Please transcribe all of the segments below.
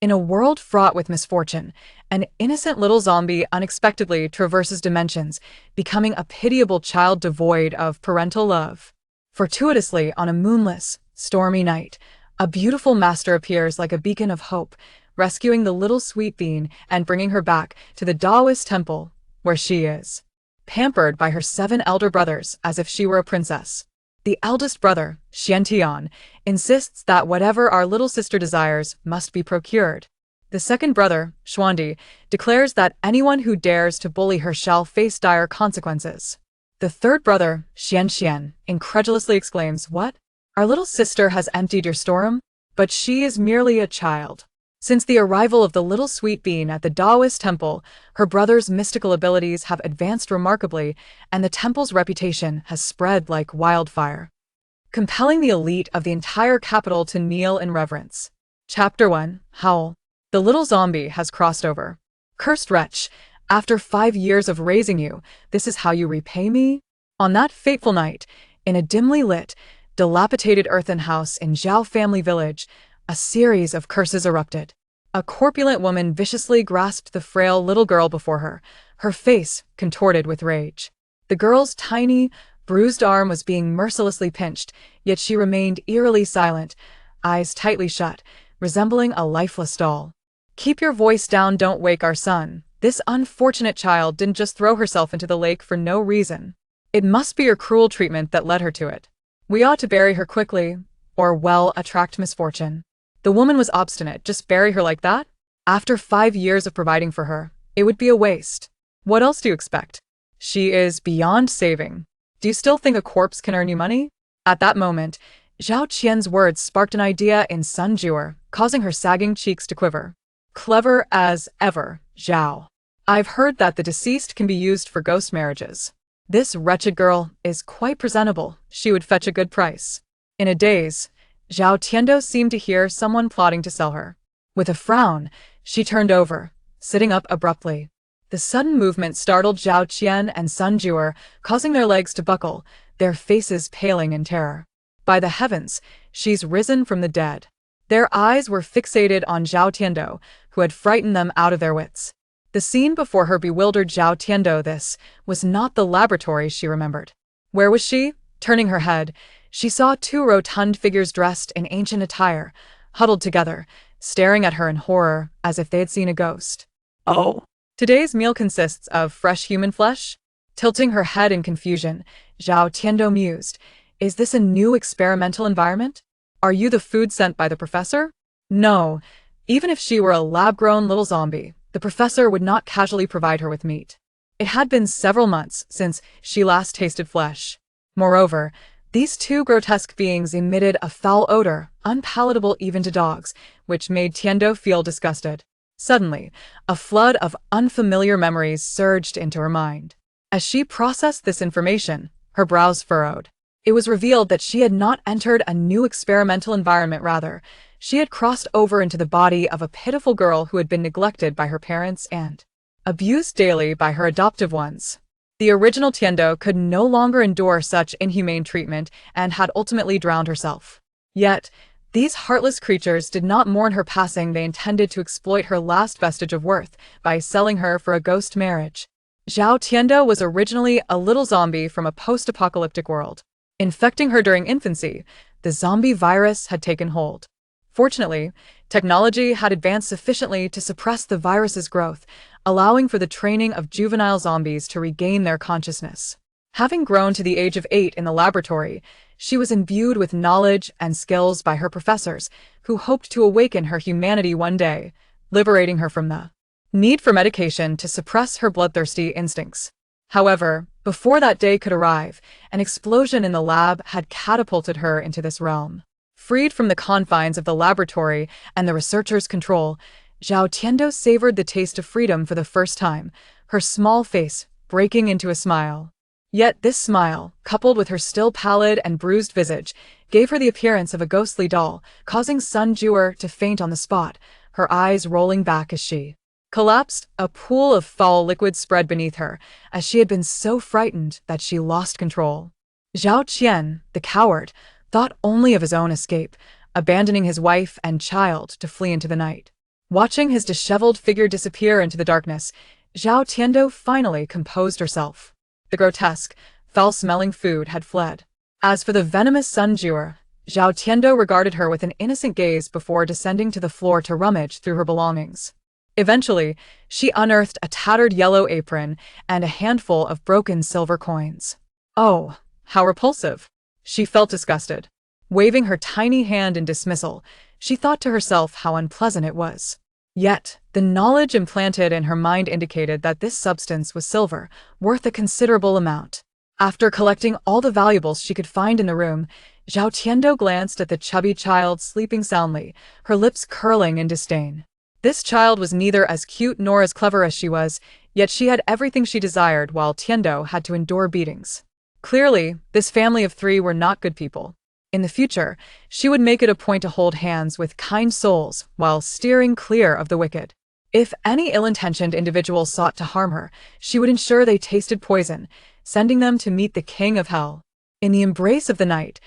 In a world fraught with misfortune, an innocent little zombie unexpectedly traverses dimensions, becoming a pitiable child devoid of parental love. Fortuitously, on a moonless, stormy night, a beautiful master appears like a beacon of hope, rescuing the little sweet bean and bringing her back to the Taoist temple, where she is pampered by her 7 elder brothers as if she were a princess. The eldest brother, Xuantian, insists that whatever our little sister desires must be procured. The second brother, Xuandi, declares that anyone who dares to bully her shall face dire consequences. The third brother, Xuanxian, incredulously exclaims, "What? Our little sister has emptied your storeroom? But she is merely a child." Since the arrival of the little sweet bean at the Taoist temple, her brother's mystical abilities have advanced remarkably, and the temple's reputation has spread like wildfire, compelling the elite of the entire capital to kneel in reverence. Chapter 1: Howl. The little zombie has crossed over. Cursed wretch, after 5 years of raising you, this is how you repay me? On that fateful night, in a dimly lit, dilapidated earthen house in Zhao family village, a series of curses erupted. A corpulent woman viciously grasped the frail little girl before her face contorted with rage. The girl's tiny, bruised arm was being mercilessly pinched, yet she remained eerily silent, eyes tightly shut, resembling a lifeless doll. "Keep your voice down, don't wake our son. This unfortunate child didn't just throw herself into the lake for no reason. It must be your cruel treatment that led her to it. We ought to bury her quickly, or, well, attract misfortune." The woman was obstinate. Just bury her like that? After 5 years of providing for her, it would be a waste. What else do you expect? She is beyond saving. Do you still think a corpse can earn you money? At that moment, Zhao Qian's words sparked an idea in Sun Jue, causing her sagging cheeks to quiver. "Clever as ever, Zhao. I've heard that the deceased can be used for ghost marriages. This wretched girl is quite presentable. She would fetch a good price." In a daze, Zhao Tiando seemed to hear someone plotting to sell her. With a frown, she turned over, sitting up abruptly. The sudden movement startled Zhao Qian and Sun Jue, causing their legs to buckle, their faces paling in terror. By the heavens, she's risen from the dead. Their eyes were fixated on Zhao Tiando, who had frightened them out of their wits. The scene before her bewildered Zhao Tiando. This was not the laboratory she remembered. Where was she? Turning her head, she saw 2 rotund figures dressed in ancient attire, huddled together, staring at her in horror as if they had seen a ghost. "Oh. Today's meal consists of fresh human flesh?" Tilting her head in confusion, Zhao Tiando mused, "Is this a new experimental environment? Are you the food sent by the professor?" No. Even if she were a lab-grown little zombie, the professor would not casually provide her with meat. It had been several months since she last tasted flesh. Moreover, these 2 grotesque beings emitted a foul odor, unpalatable even to dogs, which made Tiando feel disgusted. Suddenly, a flood of unfamiliar memories surged into her mind. As she processed this information, her brows furrowed. It was revealed that she had not entered a new experimental environment. Rather, she had crossed over into the body of a pitiful girl who had been neglected by her parents and abused daily by her adoptive ones. The original Tiando could no longer endure such inhumane treatment and had ultimately drowned herself. Yet, these heartless creatures did not mourn her passing. They intended to exploit her last vestige of worth by selling her for a ghost marriage. Zhao Tiando was originally a little zombie from a post-apocalyptic world. Infecting her during infancy, the zombie virus had taken hold. Fortunately, technology had advanced sufficiently to suppress the virus's growth, allowing for the training of juvenile zombies to regain their consciousness. Having grown to the age of 8 in the laboratory, she was imbued with knowledge and skills by her professors, who hoped to awaken her humanity one day, liberating her from the need for medication to suppress her bloodthirsty instincts. However, before that day could arrive, an explosion in the lab had catapulted her into this realm. Freed from the confines of the laboratory and the researchers' control, Zhao Tiando savored the taste of freedom for the first time, her small face breaking into a smile. Yet this smile, coupled with her still pallid and bruised visage, gave her the appearance of a ghostly doll, causing Sun Jue to faint on the spot, her eyes rolling back as she collapsed. A pool of foul liquid spread beneath her, as she had been so frightened that she lost control. Zhao Qian, the coward, thought only of his own escape, abandoning his wife and child to flee into the night. Watching his disheveled figure disappear into the darkness, Zhao Tiando finally composed herself. The grotesque, foul-smelling food had fled. As for the venomous sun jewer, Zhao Tiando regarded her with an innocent gaze before descending to the floor to rummage through her belongings. Eventually, she unearthed a tattered yellow apron and a handful of broken silver coins. Oh, how repulsive! She felt disgusted. Waving her tiny hand in dismissal, she thought to herself how unpleasant it was. Yet, the knowledge implanted in her mind indicated that this substance was silver, worth a considerable amount. After collecting all the valuables she could find in the room, Zhao Tiando glanced at the chubby child sleeping soundly, her lips curling in disdain. This child was neither as cute nor as clever as she was, yet she had everything she desired while Tiando had to endure beatings. Clearly, this family of three were not good people. In the future, she would make it a point to hold hands with kind souls while steering clear of the wicked. If any ill-intentioned individual sought to harm her, she would ensure they tasted poison, sending them to meet the king of hell. In the embrace of the night,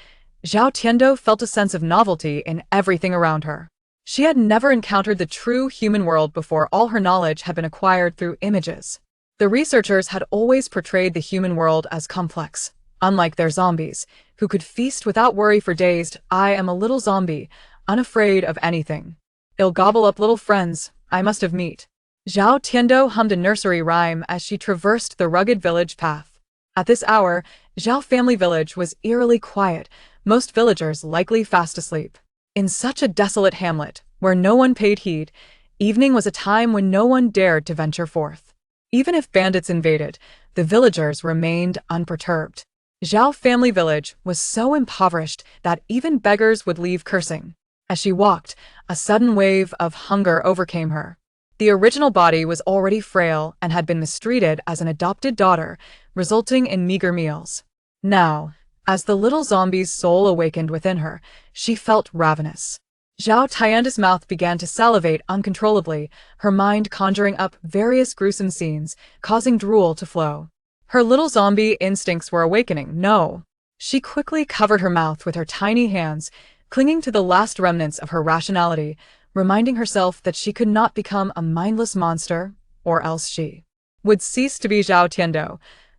Zhao Tiando felt a sense of novelty in everything around her. She had never encountered the true human world before. All her knowledge had been acquired through images. The researchers had always portrayed the human world as complex, unlike their zombies, who could feast without worry for days. I am a little zombie, unafraid of anything. I'll gobble up little friends, I must have meat. Zhao Tiando hummed a nursery rhyme as she traversed the rugged village path. At this hour, Zhao family village was eerily quiet, most villagers likely fast asleep. In such a desolate hamlet, where no one paid heed, evening was a time when no one dared to venture forth. Even if bandits invaded, the villagers remained unperturbed. Zhao family village was so impoverished that even beggars would leave cursing. As she walked, a sudden wave of hunger overcame her. The original body was already frail and had been mistreated as an adopted daughter, resulting in meager meals. Now, as the little zombie's soul awakened within her, she felt ravenous. Zhao Tianda's mouth began to salivate uncontrollably, her mind conjuring up various gruesome scenes, causing drool to flow. Her little zombie instincts were awakening. No. She quickly covered her mouth with her tiny hands, clinging to the last remnants of her rationality, reminding herself that she could not become a mindless monster, or else she would cease to be Zhao Tiando.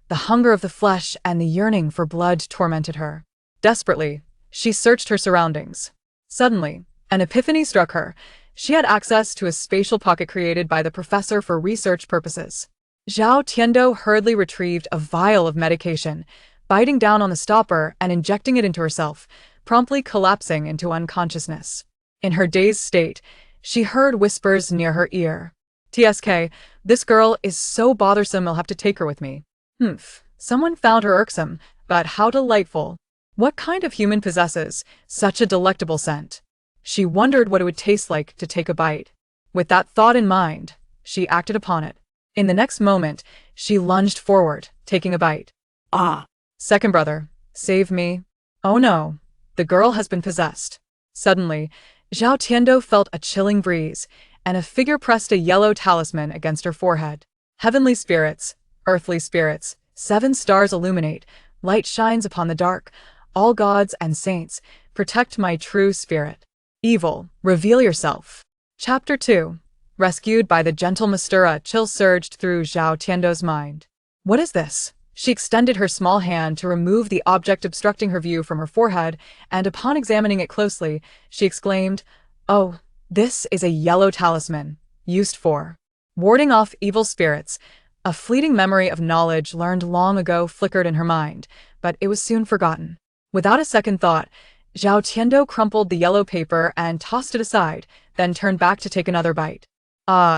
The hunger of the flesh and the yearning for blood tormented her. Desperately, she searched her surroundings. Suddenly, an epiphany struck her. She had access to a spatial pocket created by the professor for research purposes. Zhao Tiando hurriedly retrieved a vial of medication, biting down on the stopper and injecting it into herself, promptly collapsing into unconsciousness. In her dazed state, she heard whispers near her ear. "TSK, this girl is so bothersome, I'll have to take her with me." Someone found her irksome, but how delightful. What kind of human possesses such a delectable scent? She wondered what it would taste like to take a bite. With that thought in mind, she acted upon it. In the next moment, she lunged forward, taking a bite. Ah! Second brother, save me. Oh no, the girl has been possessed. Suddenly, Zhao Tiando felt a chilling breeze, and a figure pressed a yellow talisman against her forehead. Heavenly spirits, earthly spirits, 7 stars illuminate, light shines upon the dark, all gods and saints, protect my true spirit. Evil, reveal yourself. Chapter 2. Rescued by the gentle Mistura. Chill surged through Zhao Tiando's mind. What is this? She extended her small hand to remove the object obstructing her view from her forehead, and upon examining it closely, she exclaimed, "Oh, this is a yellow talisman, used for warding off evil spirits." A fleeting memory of knowledge learned long ago flickered in her mind, but it was soon forgotten. Without a second thought, Zhao Tiando crumpled the yellow paper and tossed it aside, then turned back to take another bite.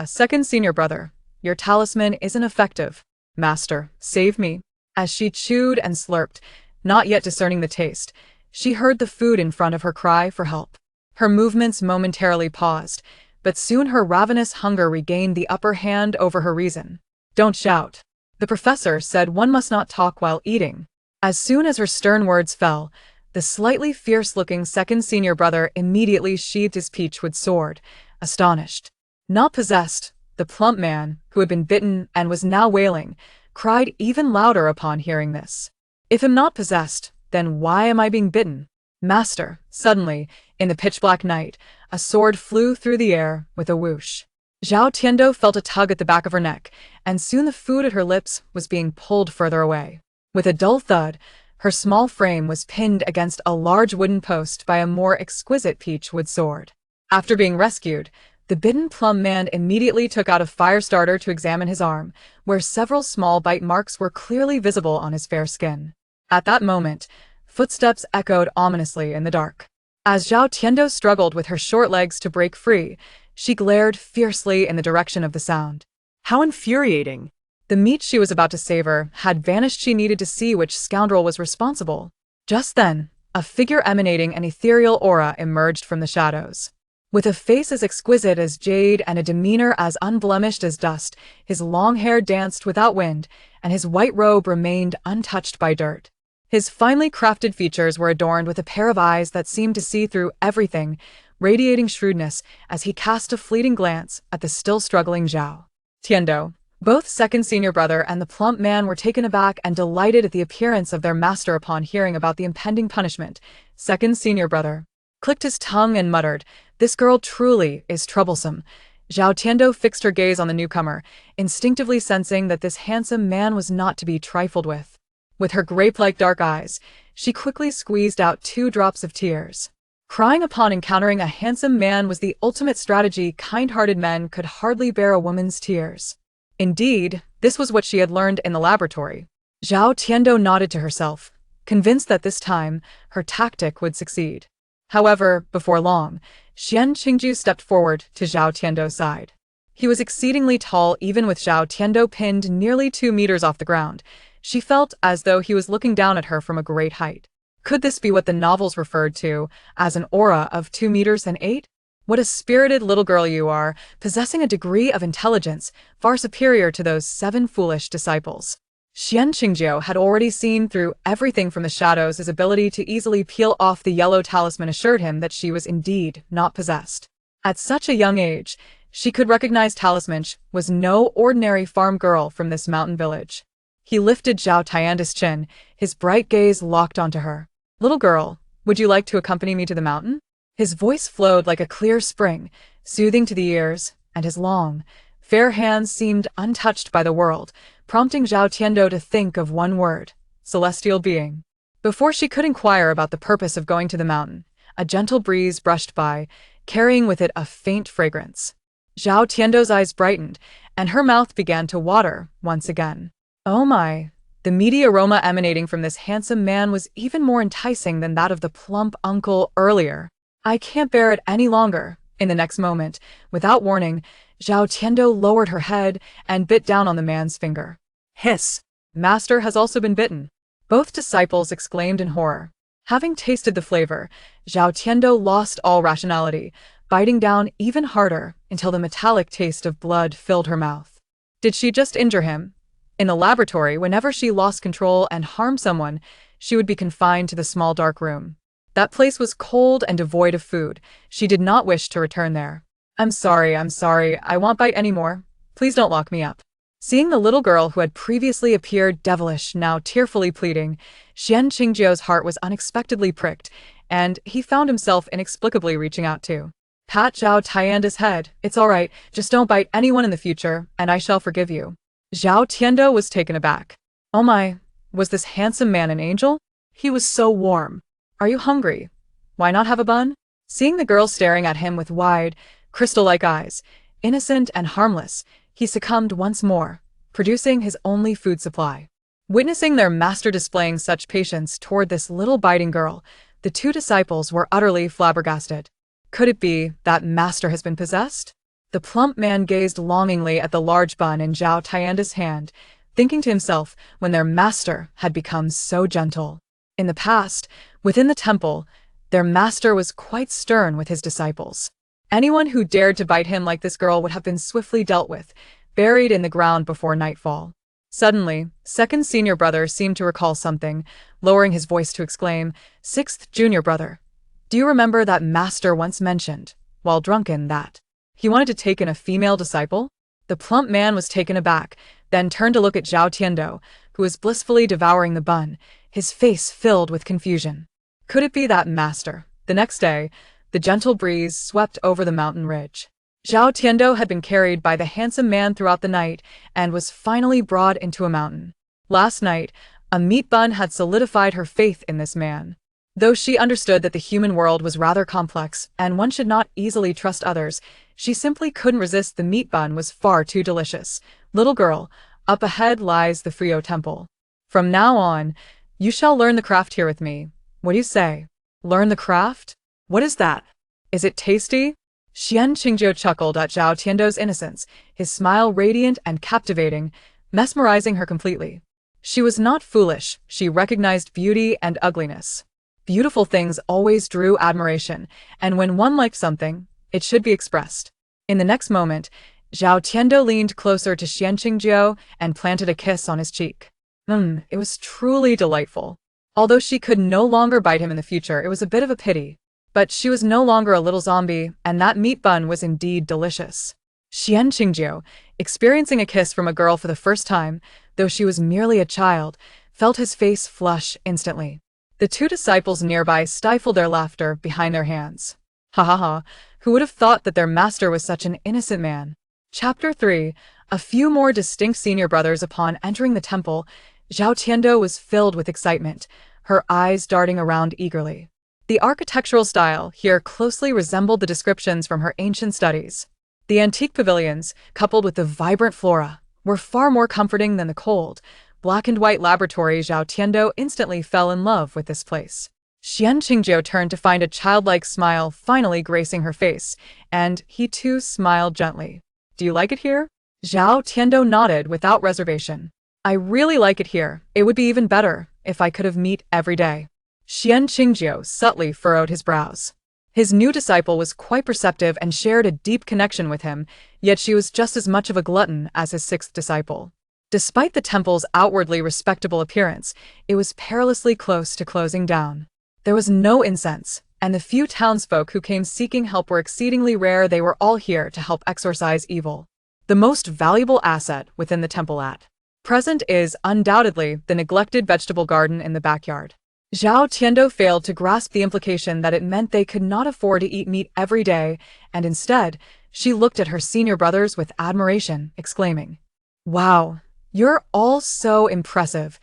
Second senior brother, your talisman isn't effective. Master, save me. As she chewed and slurped, not yet discerning the taste, she heard the food in front of her cry for help. Her movements momentarily paused, but soon her ravenous hunger regained the upper hand over her reason. Don't shout. The professor said one must not talk while eating. As soon as her stern words fell, the slightly fierce-looking second senior brother immediately sheathed his peachwood sword, astonished. Not possessed, the plump man, who had been bitten and was now wailing, cried even louder upon hearing this. If I'm not possessed, then why am I being bitten? Master, suddenly, in the pitch-black night, a sword flew through the air with a whoosh. Zhao Tiando felt a tug at the back of her neck, and soon the food at her lips was being pulled further away. With a dull thud, her small frame was pinned against a large wooden post by a more exquisite peach wood sword. After being rescued, the bitten plum man immediately took out a fire starter to examine his arm, where several small bite marks were clearly visible on his fair skin. At that moment, footsteps echoed ominously in the dark. As Zhao Tiando struggled with her short legs to break free, she glared fiercely in the direction of the sound. How infuriating! The meat she was about to savor had vanished. She needed to see which scoundrel was responsible. Just then, a figure emanating an ethereal aura emerged from the shadows. With a face as exquisite as jade and a demeanor as unblemished as dust, his long hair danced without wind, and his white robe remained untouched by dirt. His finely crafted features were adorned with a pair of eyes that seemed to see through everything, radiating shrewdness as he cast a fleeting glance at the still struggling Zhao Tiando. Both second senior brother and the plump man were taken aback and delighted at the appearance of their master. Upon hearing about the impending punishment, second senior brother clicked his tongue and muttered, "This girl truly is troublesome." Zhao Tiando fixed her gaze on the newcomer, instinctively sensing that this handsome man was not to be trifled with. With her grape-like dark eyes, she quickly squeezed out 2 drops of tears. Crying upon encountering a handsome man was the ultimate strategy. Kind-hearted men could hardly bear a woman's tears. Indeed, this was what she had learned in the laboratory. Zhao Tiando nodded to herself, convinced that this time, her tactic would succeed. However, before long, Xian Qingju stepped forward to Zhao Tiando's side. He was exceedingly tall. Even with Zhao Tiando pinned nearly 2 meters off the ground, she felt as though he was looking down at her from a great height. Could this be what the novels referred to as an aura of 2 meters and 8? What a spirited little girl you are, possessing a degree of intelligence far superior to those 7 foolish disciples. Xian Qingjiu had already seen through everything from the shadows. His ability to easily peel off the yellow talisman assured him that she was indeed not possessed. At such a young age, she could recognize Talismanch was no ordinary farm girl from this mountain village. He lifted Zhao Tianda's chin, his bright gaze locked onto her. "Little girl, would you like to accompany me to the mountain?" His voice flowed like a clear spring, soothing to the ears, and his long, fair hands seemed untouched by the world, prompting Zhao Tiando to think of one word: celestial being. Before she could inquire about the purpose of going to the mountain, a gentle breeze brushed by, carrying with it a faint fragrance. Zhao Tiando's eyes brightened, and her mouth began to water once again. Oh my! The meaty aroma emanating from this handsome man was even more enticing than that of the plump uncle earlier. "I can't bear it any longer." In the next moment, without warning, Zhao Tiando lowered her head and bit down on the man's finger. Hiss! Master has also been bitten. Both disciples exclaimed in horror. Having tasted the flavor, Zhao Tiando lost all rationality, biting down even harder until the metallic taste of blood filled her mouth. Did she just injure him? In the laboratory, whenever she lost control and harmed someone, she would be confined to the small dark room. That place was cold and devoid of food. She did not wish to return there. I'm sorry, I won't bite anymore. Please don't lock me up." Seeing the little girl who had previously appeared devilish now tearfully pleading, Xian Qingjiu's heart was unexpectedly pricked, and he found himself inexplicably reaching out to pat Zhao Tianda's head. "It's all right, just don't bite anyone in the future, and I shall forgive you." Zhao Tiando was taken aback. Oh my, was this handsome man an angel? He was so warm. "Are you hungry? Why not have a bun?" Seeing the girl staring at him with wide, crystal-like eyes, innocent and harmless, he succumbed once more, producing his only food supply. Witnessing their master displaying such patience toward this little biting girl, the 2 disciples were utterly flabbergasted. Could it be that master has been possessed? The plump man gazed longingly at the large bun in Zhao Tianda's hand, thinking to himself when their master had become so gentle. In the past, within the temple, their master was quite stern with his disciples. Anyone who dared to bite him like this girl would have been swiftly dealt with, buried in the ground before nightfall. Suddenly, second senior brother seemed to recall something, lowering his voice to exclaim, "Sixth junior brother, do you remember that master once mentioned, while drunken, that he wanted to take in a female disciple?" The plump man was taken aback, then turned to look at Zhao Tiando, who was blissfully devouring the bun, his face filled with confusion. Could it be that master? The next day, the gentle breeze swept over the mountain ridge. Zhao Tiando had been carried by the handsome man throughout the night and was finally brought into a mountain. Last night, a meat bun had solidified her faith in this man. Though she understood that the human world was rather complex and one should not easily trust others, she simply couldn't resist. The meat bun was far too delicious. Little girl, up ahead lies the Frio Temple. From now on, you shall learn the craft here with me. What do you say? Learn the craft? What is that? Is it tasty? Xuanqingjiu chuckled at Zhao Tiando's innocence, his smile radiant and captivating, mesmerizing her completely. She was not foolish, she recognized beauty and ugliness. Beautiful things always drew admiration, and when one liked something, it should be expressed. In the next moment, Zhao Tiando leaned closer to Xuanqingjiu and planted a kiss on his cheek. It was truly delightful. Although she could no longer bite him in the future, it was a bit of a pity. But she was no longer a little zombie, and that meat bun was indeed delicious. Xuanqingjiu, experiencing a kiss from a girl for the first time, though she was merely a child, felt his face flush instantly. The two disciples nearby stifled their laughter behind their hands. Ha ha ha, who would have thought that their master was such an innocent man? Chapter 3. A few more distinct senior brothers. Upon entering the temple, Zhao Tiando was filled with excitement, her eyes darting around eagerly. The architectural style here closely resembled the descriptions from her ancient studies. The antique pavilions, coupled with the vibrant flora, were far more comforting than the cold, black and white laboratory. Zhao Tiando instantly fell in love with this place. Xuanqingjiu turned to find a childlike smile finally gracing her face, and he too smiled gently. Do you like it here? Zhao Tiando nodded without reservation. I really like it here. It would be even better if I could have meat every day. Xuanqingjiu subtly furrowed his brows. His new disciple was quite perceptive and shared a deep connection with him, yet she was just as much of a glutton as his sixth disciple. Despite the temple's outwardly respectable appearance, it was perilously close to closing down. There was no incense, and the few townsfolk who came seeking help were exceedingly rare. They were all here to help exorcise evil. The most valuable asset within the temple at present is, undoubtedly, the neglected vegetable garden in the backyard. Zhao Tiando failed to grasp the implication that it meant they could not afford to eat meat every day, and instead, she looked at her senior brothers with admiration, exclaiming, "Wow, you're all so impressive."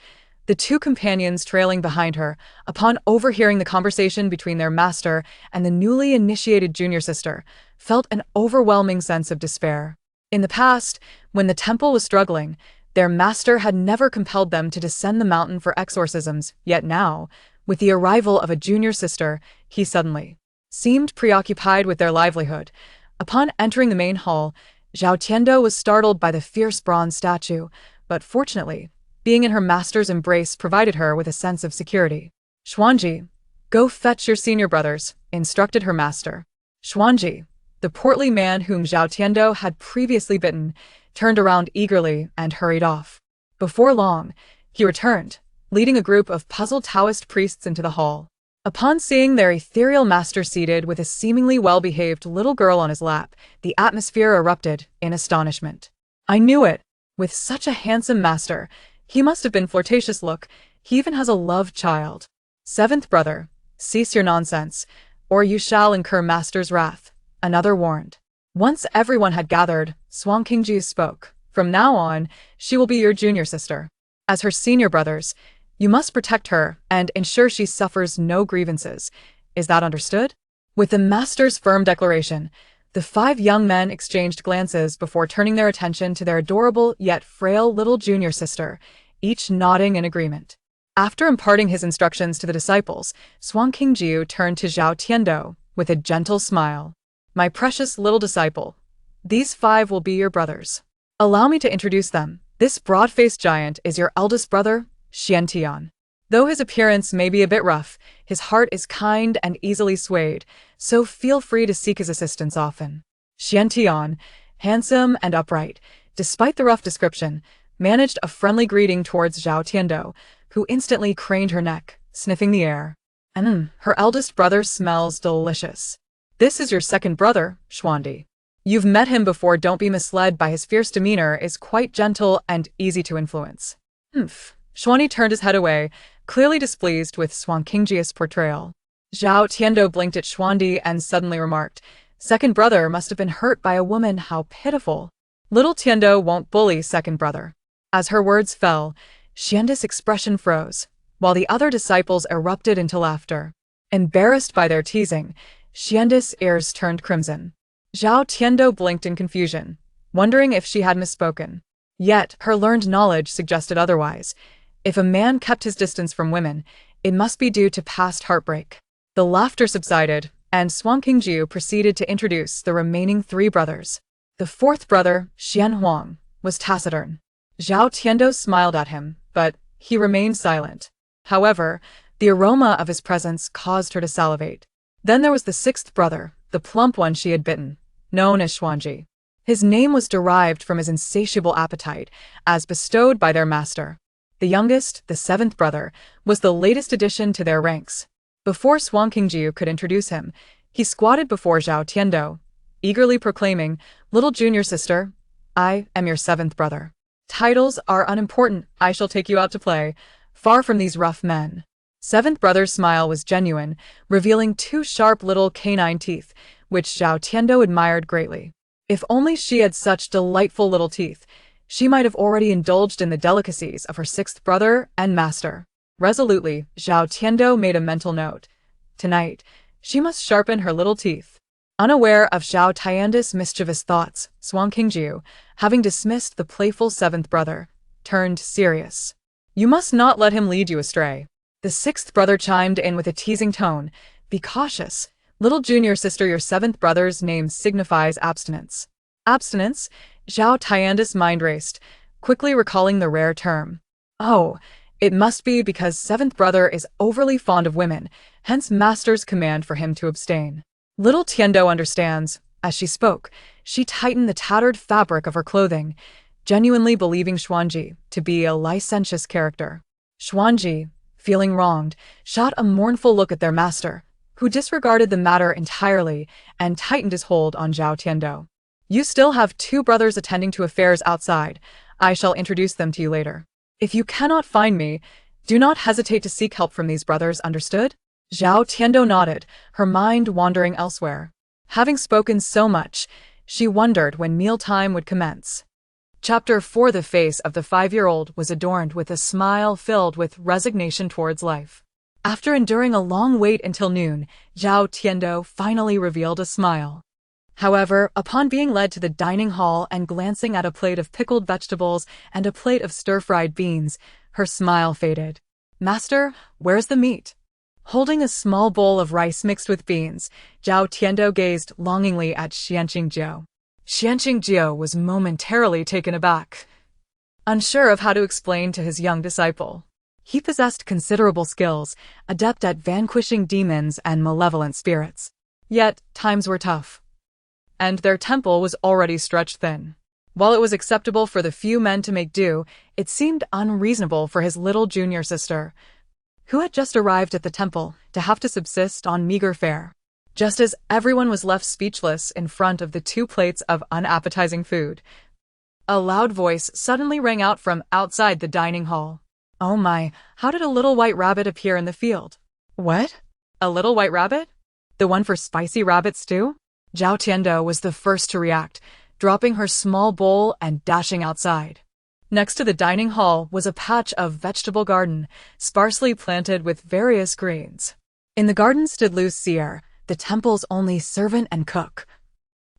The two companions trailing behind her, upon overhearing the conversation between their master and the newly initiated junior sister, felt an overwhelming sense of despair. In the past, when the temple was struggling, their master had never compelled them to descend the mountain for exorcisms, yet now, with the arrival of a junior sister, he suddenly seemed preoccupied with their livelihood. Upon entering the main hall, Zhao Tiando was startled by the fierce bronze statue, but fortunately, being in her master's embrace provided her with a sense of security. "Xuanji, go fetch your senior brothers," instructed her master. Xuanji, the portly man whom Zhao Tiando had previously bitten, turned around eagerly and hurried off. Before long, he returned, leading a group of puzzled Taoist priests into the hall. Upon seeing their ethereal master seated with a seemingly well-behaved little girl on his lap, the atmosphere erupted in astonishment. "I knew it! With such a handsome master, he must have been flirtatious. Look, he even has a love child. Seventh brother, cease your nonsense, or you shall incur master's wrath," another warned. Once everyone had gathered, Xuanqingjiu spoke. "From now on, she will be your junior sister. As her senior brothers, you must protect her and ensure she suffers no grievances. Is that understood?" With the master's firm declaration, the 5 young men exchanged glances before turning their attention to their adorable yet frail little junior sister, each nodding in agreement. After imparting his instructions to the disciples, Xuanqingjiu turned to Zhao Tiando with a gentle smile. "My precious little disciple, these 5 will be your brothers. Allow me to introduce them. This broad-faced giant is your eldest brother, Xuantian. Though his appearance may be a bit rough, his heart is kind and easily swayed, so feel free to seek his assistance often." Xuantian, handsome and upright, despite the rough description, managed a friendly greeting towards Zhao Tiando, who instantly craned her neck, sniffing the air. Her eldest brother smells delicious. This is your second brother, Xuandi. You've met him before. Don't be misled by his fierce demeanor. Is quite gentle and easy to influence." Xuandi turned his head away, clearly displeased with Xuanqingji's portrayal. Zhao Tiando blinked at Xuandi and suddenly remarked, "Second brother must have been hurt by a woman, how pitiful." Little Tiando won't bully second brother. As her words fell, Xuandi's expression froze, while the other disciples erupted into laughter. Embarrassed by their teasing, Xuandi's ears turned crimson. Zhao Tiando blinked in confusion, wondering if she had misspoken. Yet, her learned knowledge suggested otherwise. If a man kept his distance from women, it must be due to past heartbreak. The laughter subsided, and Xuanqingjiu proceeded to introduce the remaining three brothers. The fourth brother, Xianhuang, was taciturn. Zhao Tiando smiled at him, but he remained silent. However, the aroma of his presence caused her to salivate. Then there was the sixth brother, the plump one she had bitten, known as Xuanji. His name was derived from his insatiable appetite, as bestowed by their master. The youngest, the seventh brother, was the latest addition to their ranks. Before Xuanqingjiu could introduce him, he squatted before Zhao Tiando, eagerly proclaiming, "Little junior sister, I am your seventh brother. Titles are unimportant, I shall take you out to play, far from these rough men." Seventh brother's smile was genuine, revealing two sharp little canine teeth, which Zhao Tiando admired greatly. If only she had such delightful little teeth, she might have already indulged in the delicacies of her sixth brother and master. Resolutely, Zhao Tiando made a mental note. Tonight, she must sharpen her little teeth. Unaware of Zhao Tianda's mischievous thoughts, Xuanqingjiu, having dismissed the playful seventh brother, turned serious. "You must not let him lead you astray." The sixth brother chimed in with a teasing tone. "Be cautious. Little junior sister, your seventh brother's name signifies abstinence." Abstinence? Zhao Tianda's mind raced, quickly recalling the rare term. Oh, it must be because seventh brother is overly fond of women, hence master's command for him to abstain. Little Tiando understands. As she spoke, she tightened the tattered fabric of her clothing, genuinely believing Xuanji to be a licentious character. Xuanji, feeling wronged, shot a mournful look at their master, who disregarded the matter entirely and tightened his hold on Zhao Tiando. "You still have two brothers attending to affairs outside. I shall introduce them to you later. If you cannot find me, do not hesitate to seek help from these brothers, understood?" Zhao Tiando nodded, her mind wandering elsewhere. Having spoken so much, she wondered when mealtime would commence. Chapter 4. The face of the 5-year-old was adorned with a smile filled with resignation towards life. After enduring a long wait until noon, Zhao Tiando finally revealed a smile. However, upon being led to the dining hall and glancing at a plate of pickled vegetables and a plate of stir-fried beans, her smile faded. "Master, where's the meat?" Holding a small bowl of rice mixed with beans, Zhao Tiando gazed longingly at Xuanqingjiu. Xuanqingjiu was momentarily taken aback, unsure of how to explain to his young disciple. He possessed considerable skills, adept at vanquishing demons and malevolent spirits. Yet, times were tough, and their temple was already stretched thin. While it was acceptable for the few men to make do, it seemed unreasonable for his little junior sister, who had just arrived at the temple, to have to subsist on meager fare. Just as everyone was left speechless in front of the 2 plates of unappetizing food, a loud voice suddenly rang out from outside the dining hall. "Oh my, how did a little white rabbit appear in the field?" "What? A little white rabbit? The one for spicy rabbit stew?" Zhao Tiando was the first to react, dropping her small bowl and dashing outside. Next to the dining hall was a patch of vegetable garden, sparsely planted with various greens. In the garden stood Lu Sier, the temple's only servant and cook,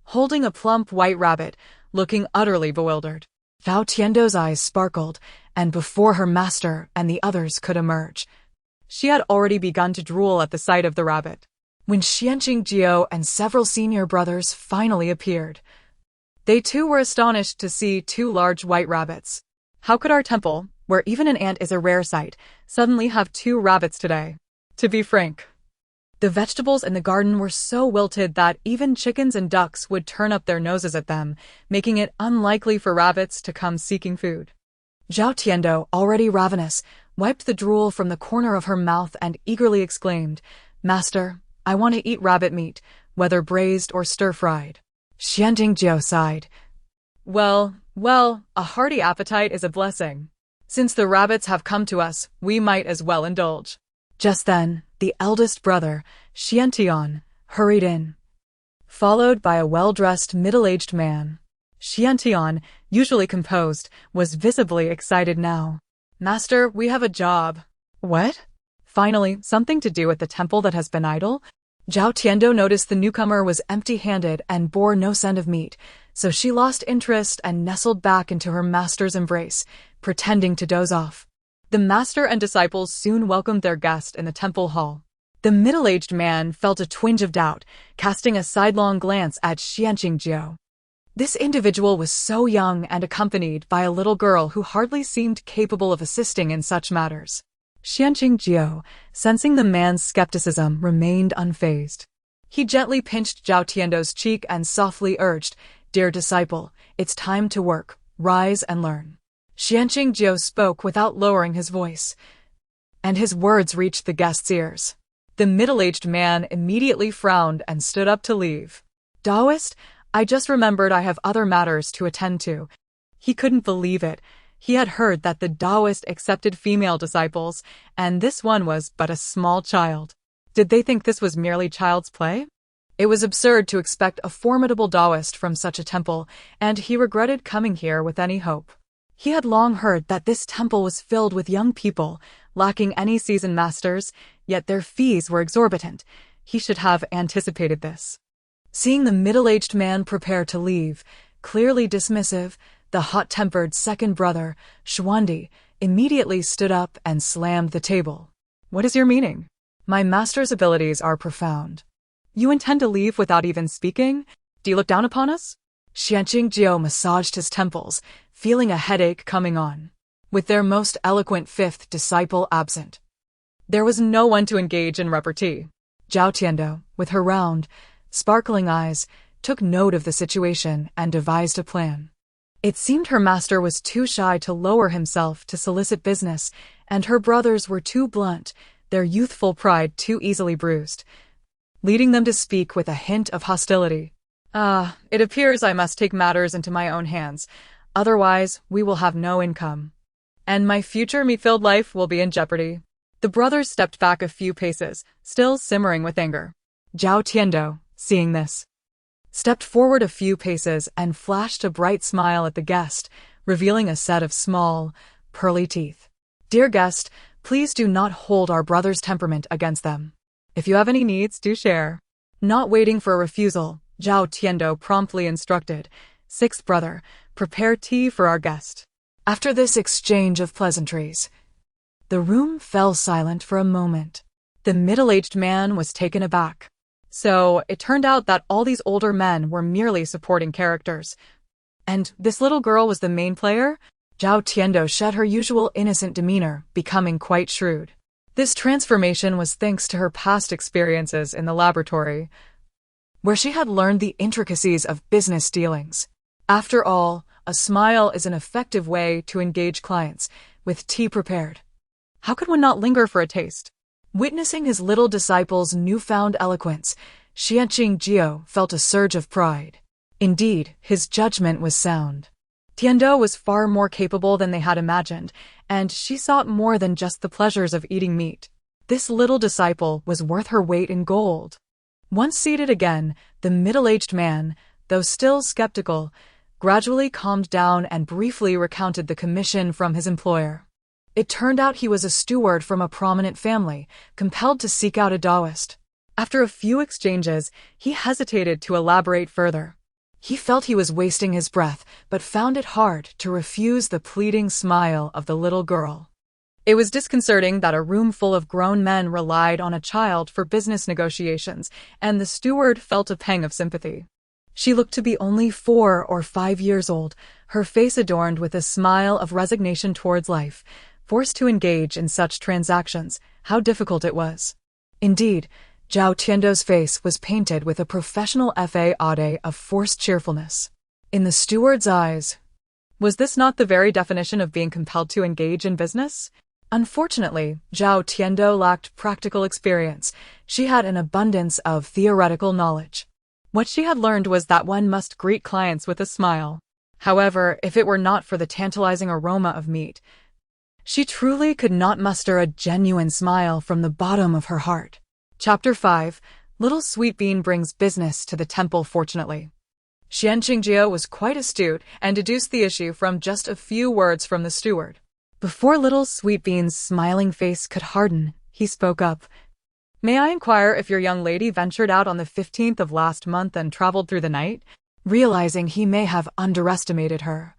holding a plump white rabbit, looking utterly bewildered. Zhao Tiando's eyes sparkled, and before her master and the others could emerge, she had already begun to drool at the sight of the rabbit. When Xuanqingjiu and several senior brothers finally appeared, they too were astonished to see 2 large white rabbits. How could our temple, where even an ant is a rare sight, suddenly have 2 rabbits today? To be frank, the vegetables in the garden were so wilted that even chickens and ducks would turn up their noses at them, making it unlikely for rabbits to come seeking food. Zhao Tiando, already ravenous, wiped the drool from the corner of her mouth and eagerly exclaimed, "Master, I want to eat rabbit meat, whether braised or stir-fried." Xuanqingjiu sighed. Well, a hearty appetite is a blessing. Since the rabbits have come to us, we might as well indulge. Just then, the eldest brother, Xuantian, hurried in, followed by a well-dressed middle-aged man. Xuantian, usually composed, was visibly excited now. Master, we have a job. What? Finally, something to do with the temple that has been idle? Zhao Tiando noticed the newcomer was empty-handed and bore no scent of meat, so she lost interest and nestled back into her master's embrace, pretending to doze off. The master and disciples soon welcomed their guest in the temple hall. The middle-aged man felt a twinge of doubt, casting a sidelong glance at Xianqing. This individual was so young and accompanied by a little girl who hardly seemed capable of assisting in such matters. Xianqing, sensing the man's skepticism, remained unfazed. He gently pinched Zhao Tiando's cheek and softly urged, "Dear disciple, it's time to work. Rise and learn." Xianqing spoke without lowering his voice, and his words reached the guest's ears. The middle-aged man immediately frowned and stood up to leave. "Taoist, I just remembered I have other matters to attend to." He couldn't believe it. He had heard that the Taoist accepted female disciples, and this one was but a small child. Did they think this was merely child's play? It was absurd to expect a formidable Taoist from such a temple, and he regretted coming here with any hope. He had long heard that this temple was filled with young people, lacking any seasoned masters, yet their fees were exorbitant. He should have anticipated this. Seeing the middle-aged man prepare to leave, clearly dismissive, the hot-tempered second brother, Xuandi, immediately stood up and slammed the table. "What is your meaning? My master's abilities are profound. You intend to leave without even speaking? Do you look down upon us?" Xianqing massaged his temples, feeling a headache coming on. With their most eloquent fifth disciple absent, there was no one to engage in repartee. Zhao Tiando, with her round, sparkling eyes, took note of the situation and devised a plan. It seemed her master was too shy to lower himself to solicit business, and her brothers were too blunt, their youthful pride too easily bruised, leading them to speak with a hint of hostility. It appears I must take matters into my own hands. Otherwise, we will have no income, and my future meat-filled life will be in jeopardy." The brothers stepped back a few paces, still simmering with anger. Zhao Tiando, seeing this, stepped forward a few paces and flashed a bright smile at the guest, revealing a set of small, pearly teeth. "Dear guest, please do not hold our brother's temperament against them. If you have any needs, do share." Not waiting for a refusal, Zhao Tiando promptly instructed, "Sixth brother, prepare tea for our guest." After this exchange of pleasantries, the room fell silent for a moment. The middle-aged man was taken aback. So, it turned out that all these older men were merely supporting characters. And this little girl was the main player? Zhao Tiando shed her usual innocent demeanor, becoming quite shrewd. This transformation was thanks to her past experiences in the laboratory, where she had learned the intricacies of business dealings. After all, a smile is an effective way to engage clients, with tea prepared. How could one not linger for a taste? Witnessing his little disciple's newfound eloquence, Xianqing felt a surge of pride. Indeed, his judgment was sound. Tiando was far more capable than they had imagined, and she sought more than just the pleasures of eating meat. This little disciple was worth her weight in gold. Once seated again, the middle-aged man, though still skeptical, gradually calmed down and briefly recounted the commission from his employer. It turned out he was a steward from a prominent family, compelled to seek out a Taoist. After a few exchanges, he hesitated to elaborate further. He felt he was wasting his breath, but found it hard to refuse the pleading smile of the little girl. It was disconcerting that a room full of grown men relied on a child for business negotiations, and the steward felt a pang of sympathy. She looked to be only 4 or 5 years old, her face adorned with a smile of resignation towards life. Forced to engage in such transactions, how difficult it was. Indeed, Zhao Tiando's face was painted with a professional facade of forced cheerfulness. In the steward's eyes, was this not the very definition of being compelled to engage in business? Unfortunately, Zhao Tiando lacked practical experience. She had an abundance of theoretical knowledge. What she had learned was that one must greet clients with a smile. However, if it were not for the tantalizing aroma of meat, She truly could not muster a genuine smile from the bottom of her heart. Chapter 5. Little Sweet Bean brings business to the temple fortunately. Xuanqingjiu was quite astute and deduced the issue from just a few words from the steward. Before Little Sweet Bean's smiling face could harden, he spoke up. "May I inquire if your young lady ventured out on the 15th of last month and traveled through the night?" Realizing he may have underestimated her,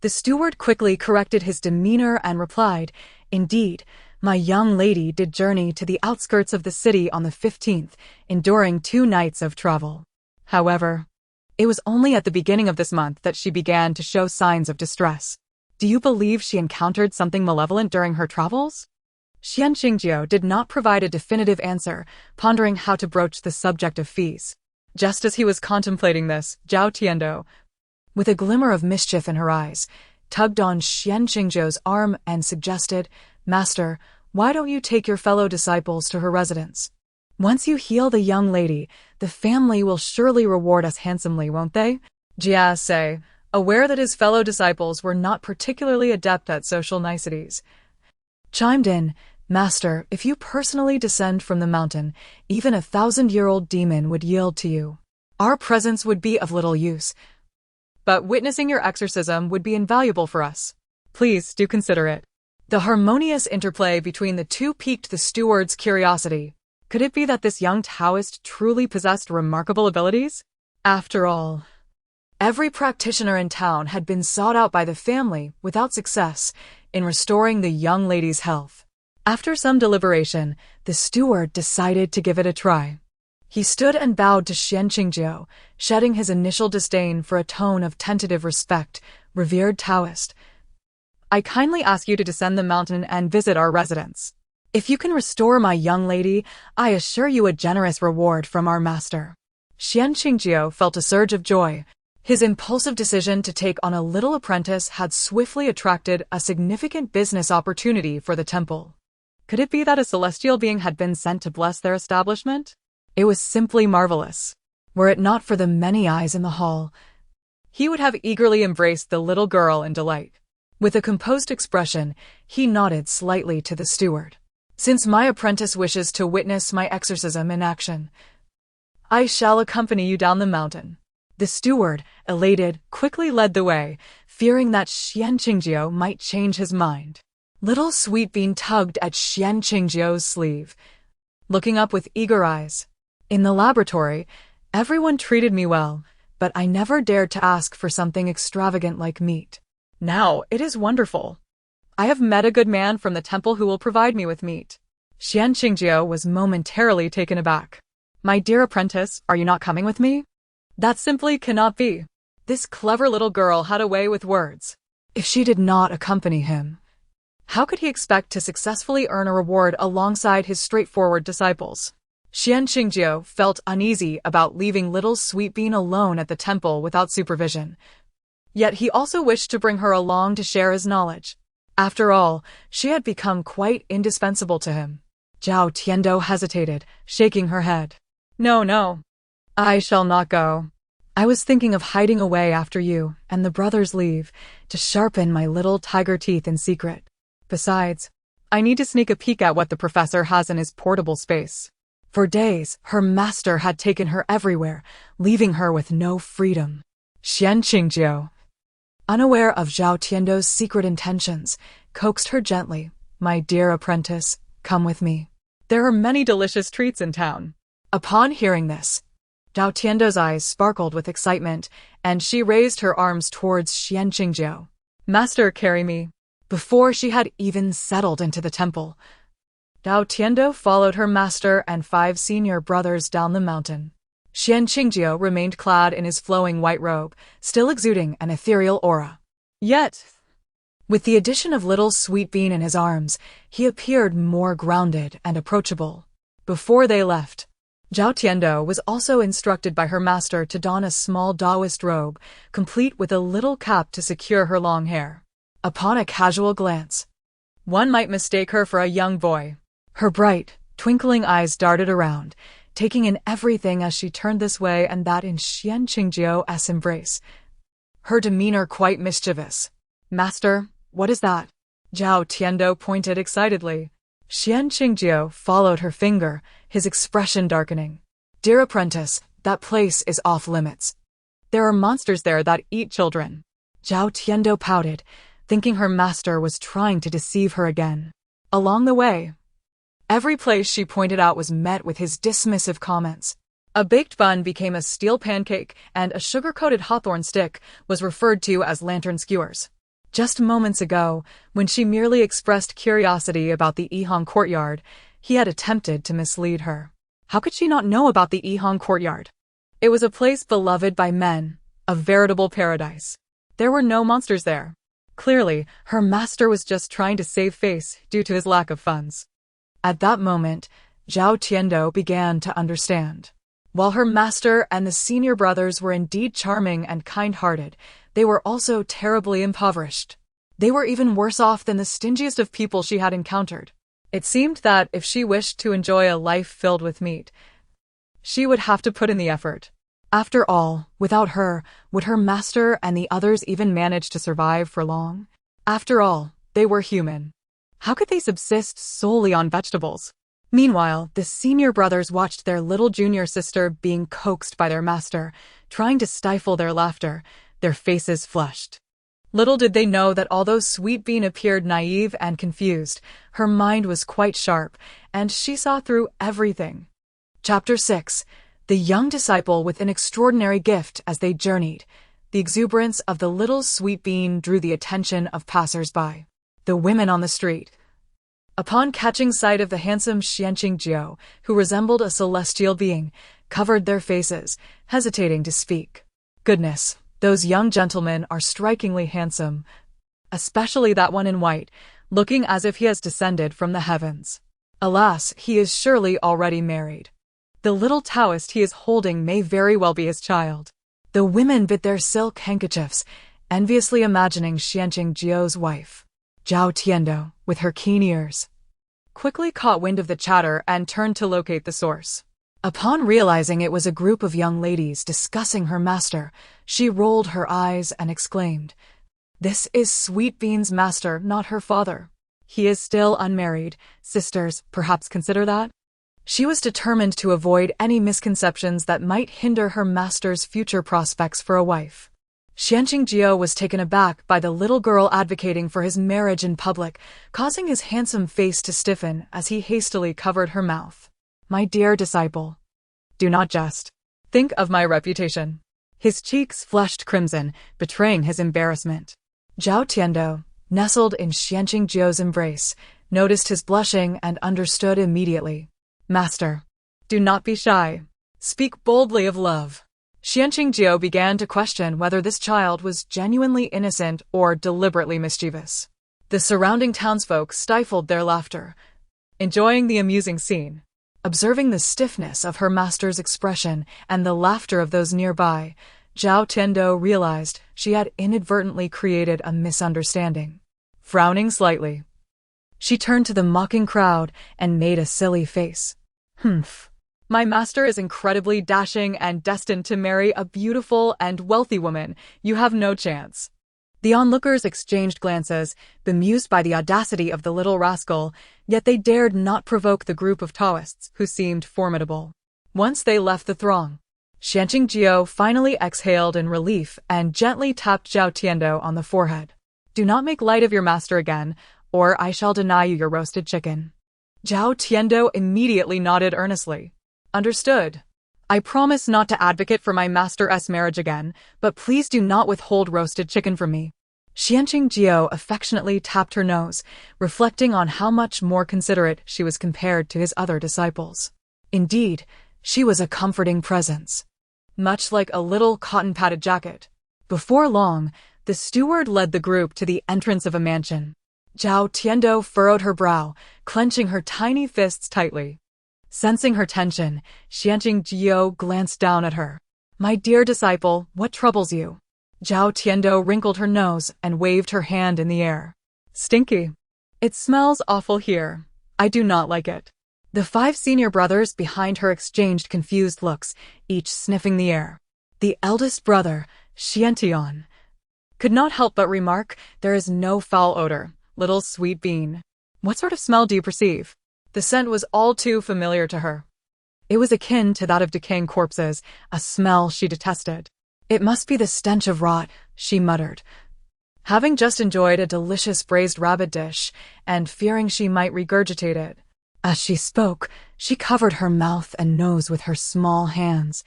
the steward quickly corrected his demeanor and replied, "Indeed, my young lady did journey to the outskirts of the city on the 15th, enduring 2 nights of travel. However, it was only at the beginning of this month that she began to show signs of distress. Do you believe she encountered something malevolent during her travels?" Xuanqingjiu did not provide a definitive answer, pondering how to broach the subject of fees. Just as he was contemplating this, Zhao Tiando, with a glimmer of mischief in her eyes, tugged on Xuanqingjiu's arm and suggested, "Master, why don't you take your fellow disciples to her residence? Once you heal the young lady, the family will surely reward us handsomely, won't they?" Jia said, aware that his fellow disciples were not particularly adept at social niceties, chimed in, "Master, if you personally descend from the mountain, even a 1,000-year-old demon would yield to you. Our presence would be of little use, but witnessing your exorcism would be invaluable for us. Please do consider it." The harmonious interplay between the two piqued the steward's curiosity. Could it be that this young Taoist truly possessed remarkable abilities? After all, every practitioner in town had been sought out by the family without success in restoring the young lady's health. After some deliberation, the steward decided to give it a try. He stood and bowed to Xuanqingjiu, shedding his initial disdain for a tone of tentative respect. "Revered Taoist, I kindly ask you to descend the mountain and visit our residence. If you can restore my young lady, I assure you a generous reward from our master." Xuanqingjiu felt a surge of joy. His impulsive decision to take on a little apprentice had swiftly attracted a significant business opportunity for the temple. Could it be that a celestial being had been sent to bless their establishment? It was simply marvelous. Were it not for the many eyes in the hall, he would have eagerly embraced the little girl in delight. With a composed expression, he nodded slightly to the steward. "Since my apprentice wishes to witness my exorcism in action, I shall accompany you down the mountain." The steward, elated, quickly led the way, fearing that Xuanqingjiu might change his mind. Little Sweet Bean tugged at Xuanqingjiu's sleeve, looking up with eager eyes. "In the laboratory, everyone treated me well, but I never dared to ask for something extravagant like meat. Now it is wonderful. I have met a good man from the temple who will provide me with meat." Xuanqingjiu was momentarily taken aback. "My dear apprentice, are you not coming with me?" That simply cannot be. This clever little girl had a way with words. If she did not accompany him, how could he expect to successfully earn a reward alongside his straightforward disciples? Xuanqingjiu felt uneasy about leaving Little Sweet Bean alone at the temple without supervision. Yet he also wished to bring her along to share his knowledge. After all, she had become quite indispensable to him. Zhao Tiando hesitated, shaking her head. No, I shall not go. I was thinking of hiding away after you and the brothers leave to sharpen my little tiger teeth in secret. Besides, I need to sneak a peek at what the professor has in his portable space." For days, her master had taken her everywhere, leaving her with no freedom. Xuanqingjiu, unaware of Zhao Tiando's secret intentions, coaxed her gently. "My dear apprentice, come with me. There are many delicious treats in town." Upon hearing this, Zhao Tiando's eyes sparkled with excitement, and she raised her arms towards Xuanqingjiu. "Master, carry me." Before she had even settled into the temple, Zhao Tiando followed her master and 5 senior brothers down the mountain. Xuanqingjiu remained clad in his flowing white robe, still exuding an ethereal aura. Yet, with the addition of Little Sweet Bean in his arms, he appeared more grounded and approachable. Before they left, Zhao Tiando was also instructed by her master to don a small Taoist robe, complete with a little cap to secure her long hair. Upon a casual glance, one might mistake her for a young boy. Her bright, twinkling eyes darted around, taking in everything as she turned this way and that in Xuanqingjiu's embrace, her demeanor quite mischievous. "Master, what is that?" Zhao Tiando pointed excitedly. Xian Qingjio followed her finger, his expression darkening. Dear apprentice, that place is off limits. There are monsters there that eat children. Zhao Tiando pouted, thinking her master was trying to deceive her again. Along the way, every place she pointed out was met with his dismissive comments. A baked bun became a steel pancake, and a sugar-coated hawthorn stick was referred to as lantern skewers. Just moments ago, when she merely expressed curiosity about the Yihang courtyard, he had attempted to mislead her. How could she not know about the Yihang courtyard? It was a place beloved by men, a veritable paradise. There were no monsters there. Clearly, her master was just trying to save face due to his lack of funds. At that moment, Zhao Tiando began to understand. While her master and the senior brothers were indeed charming and kind-hearted, they were also terribly impoverished. They were even worse off than the stingiest of people she had encountered. It seemed that if she wished to enjoy a life filled with meat, she would have to put in the effort. After all, without her, would her master and the others even manage to survive for long? After all, they were human. How could they subsist solely on vegetables? Meanwhile, the senior brothers watched their little junior sister being coaxed by their master, trying to stifle their laughter, their faces flushed. Little did they know that although Sweet Bean appeared naive and confused, her mind was quite sharp, and she saw through everything. Chapter 6. The young disciple with an extraordinary gift. As they journeyed, the exuberance of the little Sweet Bean drew the attention of passers-by. The women on the street. Upon catching sight of the handsome Xianqingjio, who resembled a celestial being, covered their faces, hesitating to speak. Goodness, those young gentlemen are strikingly handsome, especially that one in white, looking as if he has descended from the heavens. Alas, he is surely already married. The little Taoist he is holding may very well be his child. The women bit their silk handkerchiefs, enviously imagining Xianqingjio's wife. Zhao Tiando, with her keen ears, quickly caught wind of the chatter and turned to locate the source. Upon realizing it was a group of young ladies discussing her master, she rolled her eyes and exclaimed, "This is Sweet Bean's master, not her father. He is still unmarried. Sisters, perhaps consider that?" She was determined to avoid any misconceptions that might hinder her master's future prospects for a wife. Xianqingjio was taken aback by the little girl advocating for his marriage in public, causing his handsome face to stiffen as he hastily covered her mouth. "My dear disciple, do not jest. Think of my reputation." His cheeks flushed crimson, betraying his embarrassment. Zhao Tiando, nestled in Xianqingjio's embrace, noticed his blushing and understood immediately. "Master, do not be shy. Speak boldly of love." Xianqingjio began to question whether this child was genuinely innocent or deliberately mischievous. The surrounding townsfolk stifled their laughter, enjoying the amusing scene. Observing the stiffness of her master's expression and the laughter of those nearby, Zhao Tiando realized she had inadvertently created a misunderstanding. Frowning slightly, she turned to the mocking crowd and made a silly face. "Humph. My master is incredibly dashing and destined to marry a beautiful and wealthy woman. You have no chance." The onlookers exchanged glances, bemused by the audacity of the little rascal, yet they dared not provoke the group of Taoists, who seemed formidable. Once they left the throng, Xianqingjio finally exhaled in relief and gently tapped Zhao Tiando on the forehead. "Do not make light of your master again, or I shall deny you your roasted chicken." Zhao Tiando immediately nodded earnestly. "Understood. I promise not to advocate for my master's marriage again, but please do not withhold roasted chicken from me." Xianqingjio affectionately tapped her nose, reflecting on how much more considerate she was compared to his other disciples. Indeed, she was a comforting presence, much like a little cotton-padded jacket. Before long, the steward led the group to the entrance of a mansion. Zhao Tiando furrowed her brow, clenching her tiny fists tightly. Sensing her tension, Xianqingjio glanced down at her. "My dear disciple, what troubles you?" Zhao Tiando wrinkled her nose and waved her hand in the air. "Stinky. It smells awful here. I do not like it." The 5 senior brothers behind her exchanged confused looks, each sniffing the air. The eldest brother, Xuantian, could not help but remark, "There is no foul odor. little sweet bean. What sort of smell do you perceive? The scent was all too familiar to her. It was akin to that of decaying corpses, a smell she detested. It must be the stench of rot, she muttered. Having just enjoyed a delicious braised rabbit dish, and fearing she might regurgitate it. As she spoke, she covered her mouth and nose with her small hands,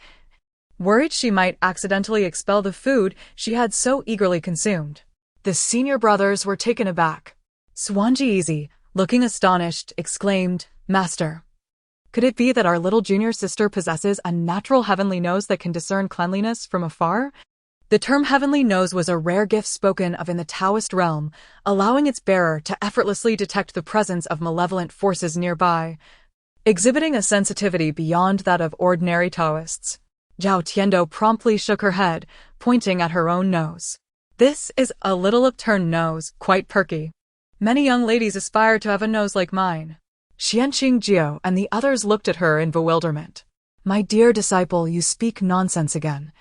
worried she might accidentally expel the food she had so eagerly consumed. The senior brothers were taken aback. Xuanji, looking astonished, exclaimed, "Master, could it be that our little junior sister possesses a natural heavenly nose that can discern cleanliness from afar?" The term heavenly nose was a rare gift spoken of in the Taoist realm, allowing its bearer to effortlessly detect the presence of malevolent forces nearby, exhibiting a sensitivity beyond that of ordinary Taoists. Zhao Tiando promptly shook her head, pointing at her own nose. "This is a little upturned nose, quite perky. Many young ladies aspire to have a nose like mine." Xianqing Jiao and the others looked at her in bewilderment. "My dear disciple, you speak nonsense again,"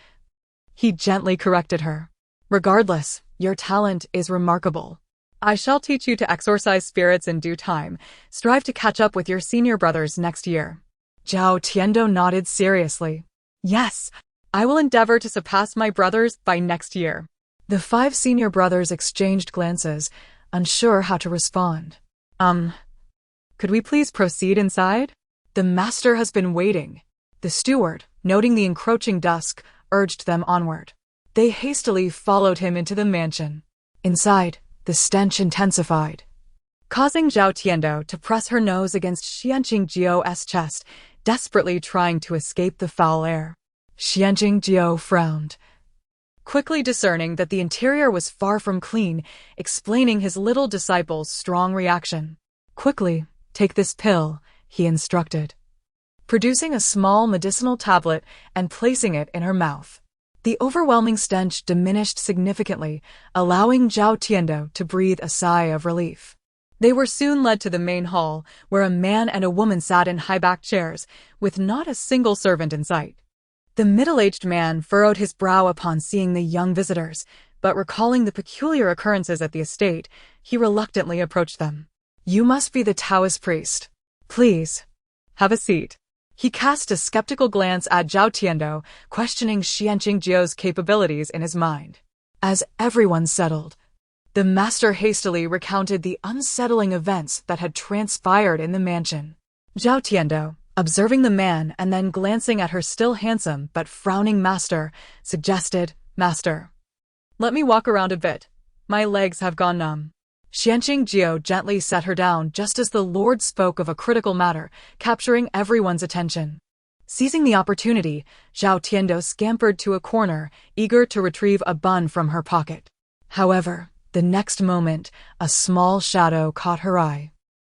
he gently corrected her. "Regardless, your talent is remarkable. I shall teach you to exorcise spirits in due time. Strive to catch up with your senior brothers next year." Zhao Tiando nodded seriously. "Yes, I will endeavor to surpass my brothers by next year." The 5 senior brothers exchanged glances, unsure how to respond. Could we please proceed inside? The master has been waiting." The steward, noting the encroaching dusk, urged them onward. They hastily followed him into the mansion. Inside, the stench intensified, causing Zhao Tiando to press her nose against Xianqing Jiao's chest, desperately trying to escape the foul air. Xianqing Jiao frowned, quickly discerning that the interior was far from clean, explaining his little disciple's strong reaction. "Quickly, take this pill," he instructed, producing a small medicinal tablet and placing it in her mouth. The overwhelming stench diminished significantly, allowing Zhao Tiando to breathe a sigh of relief. They were soon led to the main hall, where a man and a woman sat in high-backed chairs, with not a single servant in sight. The middle-aged man furrowed his brow upon seeing the young visitors, but recalling the peculiar occurrences at the estate, he reluctantly approached them. "You must be the Taoist priest. Please, have a seat." He cast a skeptical glance at Zhao Tiando, questioning Xianqing Jiao's capabilities in his mind. As everyone settled, the master hastily recounted the unsettling events that had transpired in the mansion. Zhao Tiando, observing the man and then glancing at her still handsome but frowning master, suggested, "Master, let me walk around a bit. My legs have gone numb." Xianqing Jiao gently set her down just as the Lord spoke of a critical matter, capturing everyone's attention. Seizing the opportunity, Zhao Tiando scampered to a corner, eager to retrieve a bun from her pocket. However, the next moment, a small shadow caught her eye.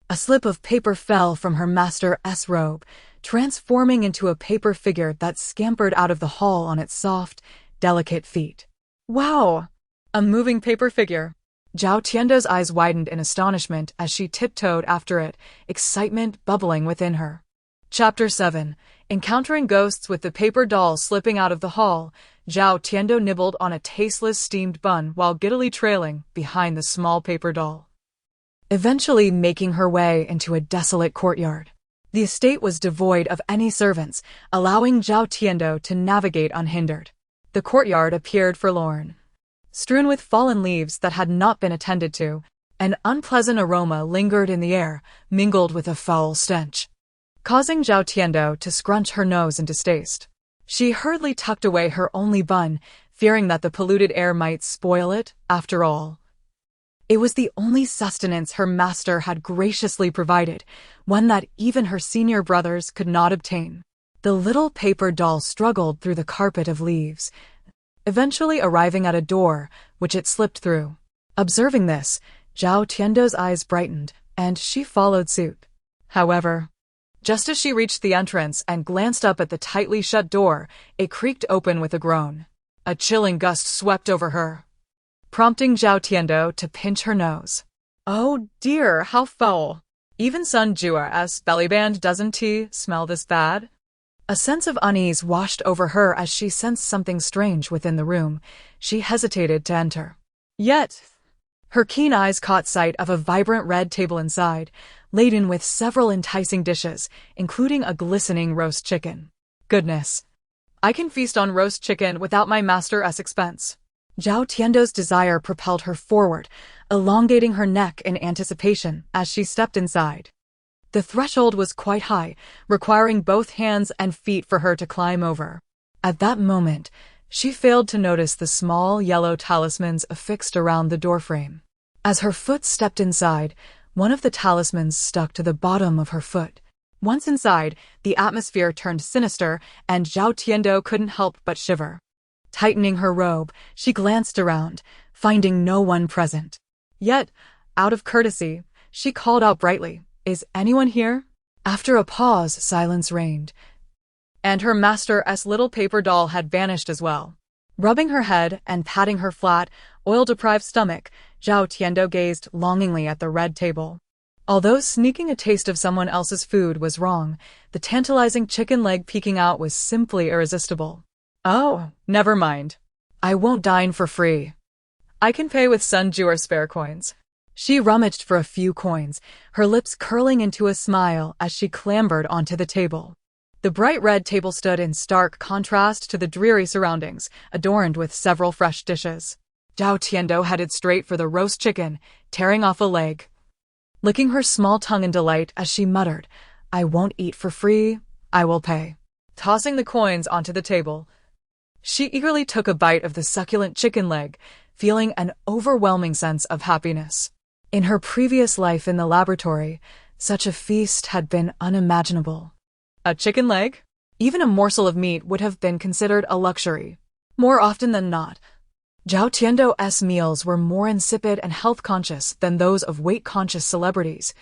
A slip of paper fell from her master's robe, transforming into a paper figure that scampered out of the hall on its soft, delicate feet. "Wow! A moving paper figure." Zhao Tiando's eyes widened in astonishment as she tiptoed after it, excitement bubbling within her. Chapter 7. Encountering ghosts. With the paper doll slipping out of the hall, Zhao Tiando nibbled on a tasteless steamed bun while giddily trailing behind the small paper doll, eventually making her way into a desolate courtyard. The estate was devoid of any servants, allowing Zhao Tiando to navigate unhindered. The courtyard appeared forlorn, strewn with fallen leaves that had not been attended to. An unpleasant aroma lingered in the air, mingled with a foul stench, causing Zhao Tiando to scrunch her nose in distaste. She hurriedly tucked away her only bun, fearing that the polluted air might spoil it. After all, it was the only sustenance her master had graciously provided, one that even her senior brothers could not obtain. The little paper doll struggled through the carpet of leaves, eventually arriving at a door, which it slipped through. Observing this, Zhao Tiando's eyes brightened, and she followed suit. However, just as she reached the entrance and glanced up at the tightly shut door, it creaked open with a groan. A chilling gust swept over her, prompting Zhao Tiando to pinch her nose. "Oh dear, how foul! Even Sun Jua's bellyband doesn't he smell this bad?" A sense of unease washed over her as she sensed something strange within the room. She hesitated to enter. Yet, Her keen eyes caught sight of a vibrant red table inside, laden with several enticing dishes, including a glistening roast chicken. Goodness. I can feast on roast chicken without my master's expense. Zhao Tiando's desire propelled her forward, elongating her neck in anticipation as she stepped inside. The threshold was quite high, requiring both hands and feet for her to climb over. At that moment, she failed to notice the small yellow talismans affixed around the doorframe. As her foot stepped inside, one of the talismans stuck to the bottom of her foot. Once inside, the atmosphere turned sinister, and Zhao Tiando couldn't help but shiver. Tightening her robe, she glanced around, finding no one present. Yet, out of courtesy, she called out brightly, "Is anyone here?" After a pause, silence reigned, and her master's little paper doll had vanished as well. Rubbing her head and patting her flat, oil-deprived stomach, Zhao Tiando gazed longingly at the red table. Although sneaking a taste of someone else's food was wrong, the tantalizing chicken leg peeking out was simply irresistible. Oh, never mind. I won't dine for free. I can pay with Sunjuer spare coins. She rummaged for a few coins, her lips curling into a smile as she clambered onto the table. The bright red table stood in stark contrast to the dreary surroundings, adorned with several fresh dishes. Zhao Tiando headed straight for the roast chicken, tearing off a leg. Licking her small tongue in delight as she muttered, "I won't eat for free, I will pay." Tossing the coins onto the table, she eagerly took a bite of the succulent chicken leg, feeling an overwhelming sense of happiness. In her previous life in the laboratory, such a feast had been unimaginable. A chicken leg? Even a morsel of meat would have been considered a luxury. More often than not, Zhao Tiando's meals were more insipid and health-conscious than those of weight-conscious celebrities,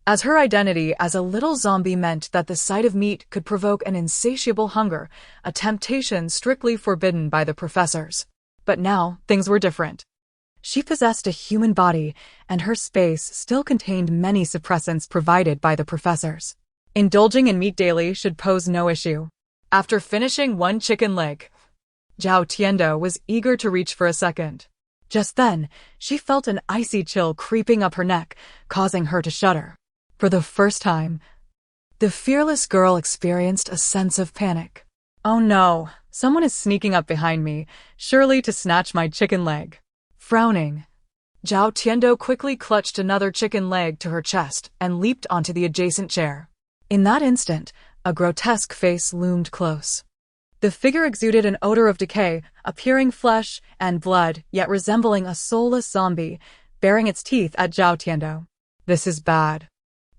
as her identity as a little zombie meant that the sight of meat could provoke an insatiable hunger, a temptation strictly forbidden by the professors. But now, things were different. She possessed a human body, and her space still contained many suppressants provided by the professors. Indulging in meat daily should pose no issue. After finishing one chicken leg, Zhao Tiando was eager to reach for a second. Just then, she felt an icy chill creeping up her neck, causing her to shudder. For the first time, the fearless girl experienced a sense of panic. Oh no, someone is sneaking up behind me, surely to snatch my chicken leg. Frowning, Zhao Tiando quickly clutched another chicken leg to her chest and leaped onto the adjacent chair. In that instant, a grotesque face loomed close. The figure exuded an odor of decay, appearing flesh and blood, yet resembling a soulless zombie, baring its teeth at Zhao Tiando. This is bad.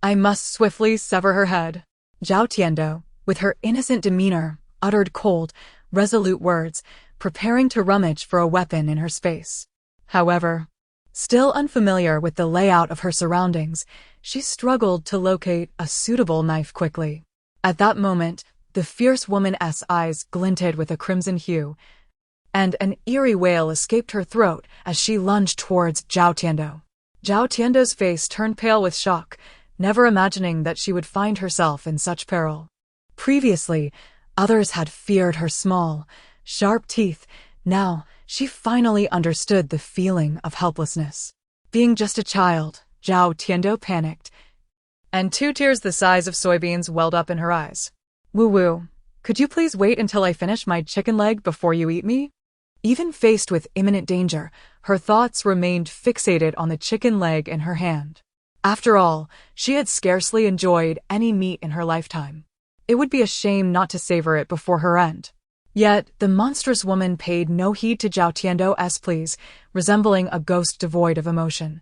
I must swiftly sever her head. Zhao Tiando, with her innocent demeanor, uttered cold, resolute words, preparing to rummage for a weapon in her space. However, still unfamiliar with the layout of her surroundings, she struggled to locate a suitable knife quickly. At that moment, the fierce woman's eyes glinted with a crimson hue, and an eerie wail escaped her throat as she lunged towards Zhao Tiando. Zhao Tiando's face turned pale with shock, never imagining that she would find herself in such peril. Previously, others had feared her small, sharp teeth. Now, she finally understood the feeling of helplessness. Being just a child, Zhao Tiando panicked, and 2 tears the size of soybeans welled up in her eyes. Woo-woo, could you please wait until I finish my chicken leg before you eat me? Even faced with imminent danger, her thoughts remained fixated on the chicken leg in her hand. After all, she had scarcely enjoyed any meat in her lifetime. It would be a shame not to savor it before her end. Yet, the monstrous woman paid no heed to Zhao Tiando's pleas, resembling a ghost devoid of emotion,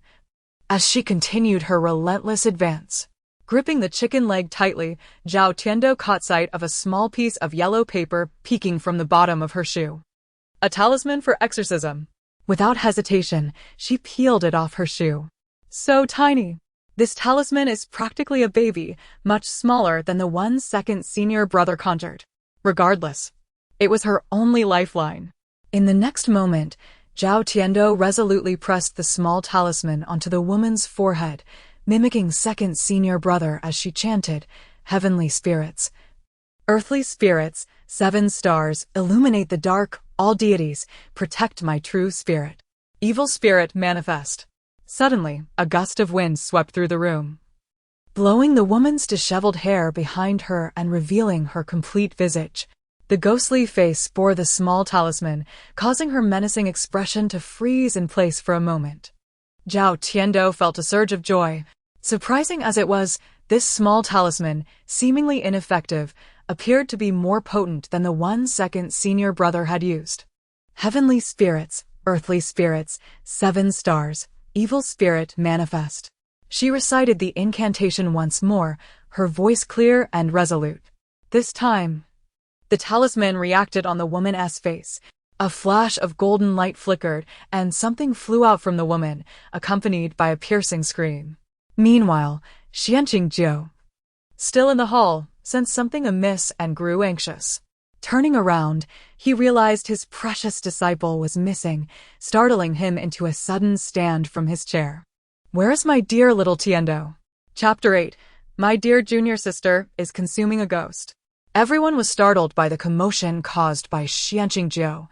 as she continued her relentless advance. Gripping the chicken leg tightly, Zhao Tiando caught sight of a small piece of yellow paper peeking from the bottom of her shoe. A talisman for exorcism. Without hesitation, she peeled it off her shoe. So tiny. This talisman is practically a baby, much smaller than the one Senior Brother conjured. Regardless, it was her only lifeline. In the next moment, Zhao Tiando resolutely pressed the small talisman onto the woman's forehead, mimicking Senior Brother as she chanted, "Heavenly spirits, earthly spirits, 7 stars, illuminate the dark, all deities, protect my true spirit. Evil spirit manifest." Suddenly, a gust of wind swept through the room, blowing the woman's disheveled hair behind her and revealing her complete visage. The ghostly face bore the small talisman, causing her menacing expression to freeze in place for a moment. Zhao Tiando felt a surge of joy. Surprising as it was, this small talisman, seemingly ineffective, appeared to be more potent than the 1-second senior brother had used. Heavenly spirits, earthly spirits, 7 stars, evil spirit manifest. She recited the incantation once more, her voice clear and resolute. This time, the talisman reacted on the woman's face. A flash of golden light flickered, and something flew out from the woman, accompanied by a piercing scream. Meanwhile, Xuanqing, still in the hall, sensed something amiss and grew anxious. Turning around, he realized his precious disciple was missing, startling him into a sudden stand from his chair. "Where is my dear little Tiando?" Chapter 8. My dear junior sister is consuming a ghost. Everyone was startled by the commotion caused by Xuanqing.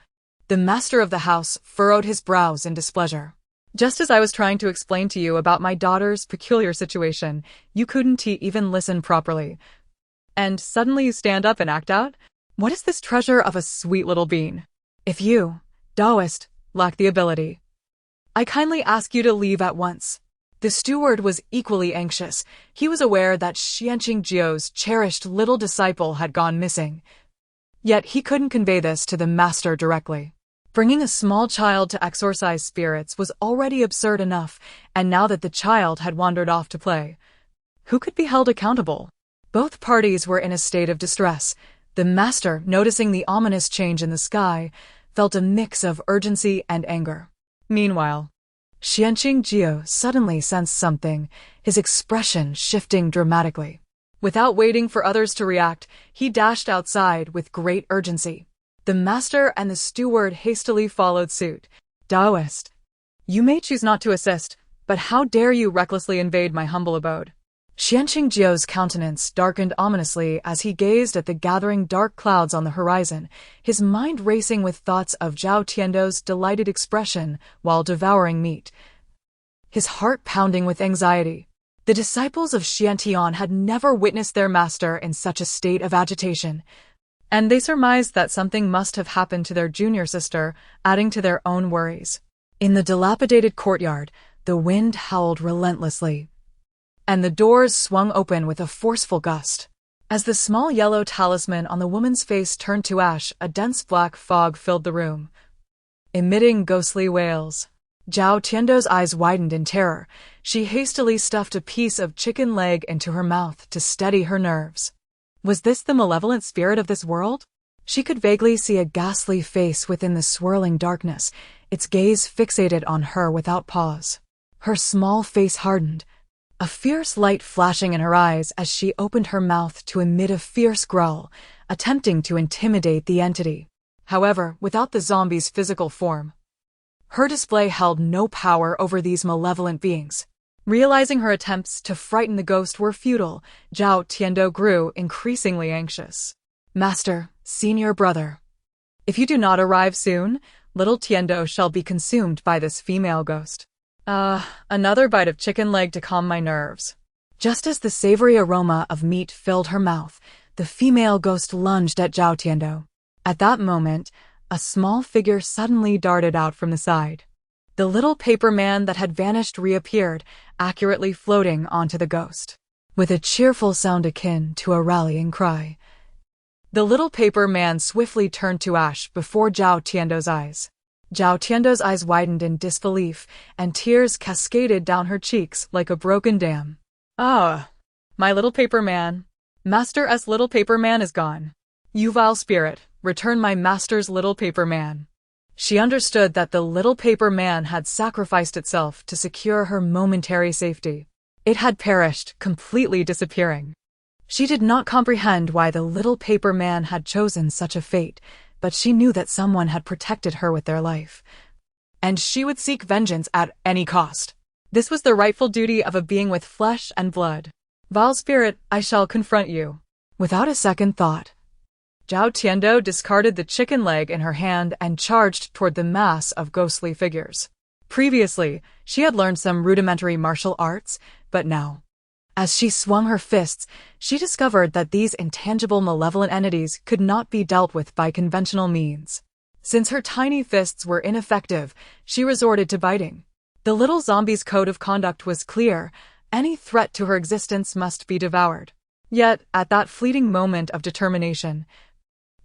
The master of the house furrowed his brows in displeasure. "Just as I was trying to explain to you about my daughter's peculiar situation, you couldn't even listen properly. And suddenly you stand up and act out? What is this treasure of a sweet little bean? If you, Taoist, lack the ability, I kindly ask you to leave at once." The steward was equally anxious. He was aware that Xuanqing's cherished little disciple had gone missing. Yet he couldn't convey this to the master directly. Bringing a small child to exorcise spirits was already absurd enough, and now that the child had wandered off to play, who could be held accountable? Both parties were in a state of distress. The master, noticing the ominous change in the sky, felt a mix of urgency and anger. Meanwhile, Xuanqing suddenly sensed something, his expression shifting dramatically. Without waiting for others to react, he dashed outside with great urgency. The master and the steward hastily followed suit. "Taoist, you may choose not to assist, but how dare you recklessly invade my humble abode?" Xuanqing's countenance darkened ominously as he gazed at the gathering dark clouds on the horizon, his mind racing with thoughts of Zhao Tiando's delighted expression while devouring meat, his heart pounding with anxiety. The disciples of Xuantian had never witnessed their master in such a state of agitation, and they surmised that something must have happened to their junior sister, adding to their own worries. In the dilapidated courtyard, the wind howled relentlessly, and the doors swung open with a forceful gust. As the small yellow talisman on the woman's face turned to ash, a dense black fog filled the room, emitting ghostly wails. Zhao Tiando's eyes widened in terror. She hastily stuffed a piece of chicken leg into her mouth to steady her nerves. Was this the malevolent spirit of this world? She could vaguely see a ghastly face within the swirling darkness, its gaze fixated on her without pause. Her small face hardened, a fierce light flashing in her eyes as she opened her mouth to emit a fierce growl, attempting to intimidate the entity. However, without the zombie's physical form, her display held no power over these malevolent beings. Realizing her attempts to frighten the ghost were futile, Zhao Tiando grew increasingly anxious. "Master, Senior Brother, if you do not arrive soon, little Tiando shall be consumed by this female ghost." Another bite of chicken leg to calm my nerves. Just as the savory aroma of meat filled her mouth, the female ghost lunged at Zhao Tiando. At that moment, a small figure suddenly darted out from the side. The little paper man that had vanished reappeared, accurately floating onto the ghost. With a cheerful sound akin to a rallying cry, the little paper man swiftly turned to ash before Zhao Tiando's eyes. Zhao Tiando's eyes widened in disbelief, and tears cascaded down her cheeks like a broken dam. "Ah, my little paper man. Master's little paper man is gone. You vile spirit, return my master's little paper man." She understood that the little paper man had sacrificed itself to secure her momentary safety. It had perished, completely disappearing. She did not comprehend why the little paper man had chosen such a fate, but she knew that someone had protected her with their life, and she would seek vengeance at any cost. This was the rightful duty of a being with flesh and blood. "Vile spirit, I shall confront you." Without a second thought, Zhao Tiando discarded the chicken leg in her hand and charged toward the mass of ghostly figures. Previously, she had learned some rudimentary martial arts, but now, as she swung her fists, she discovered that these intangible malevolent entities could not be dealt with by conventional means. Since her tiny fists were ineffective, she resorted to biting. The little zombie's code of conduct was clear: any threat to her existence must be devoured. Yet, at that fleeting moment of determination,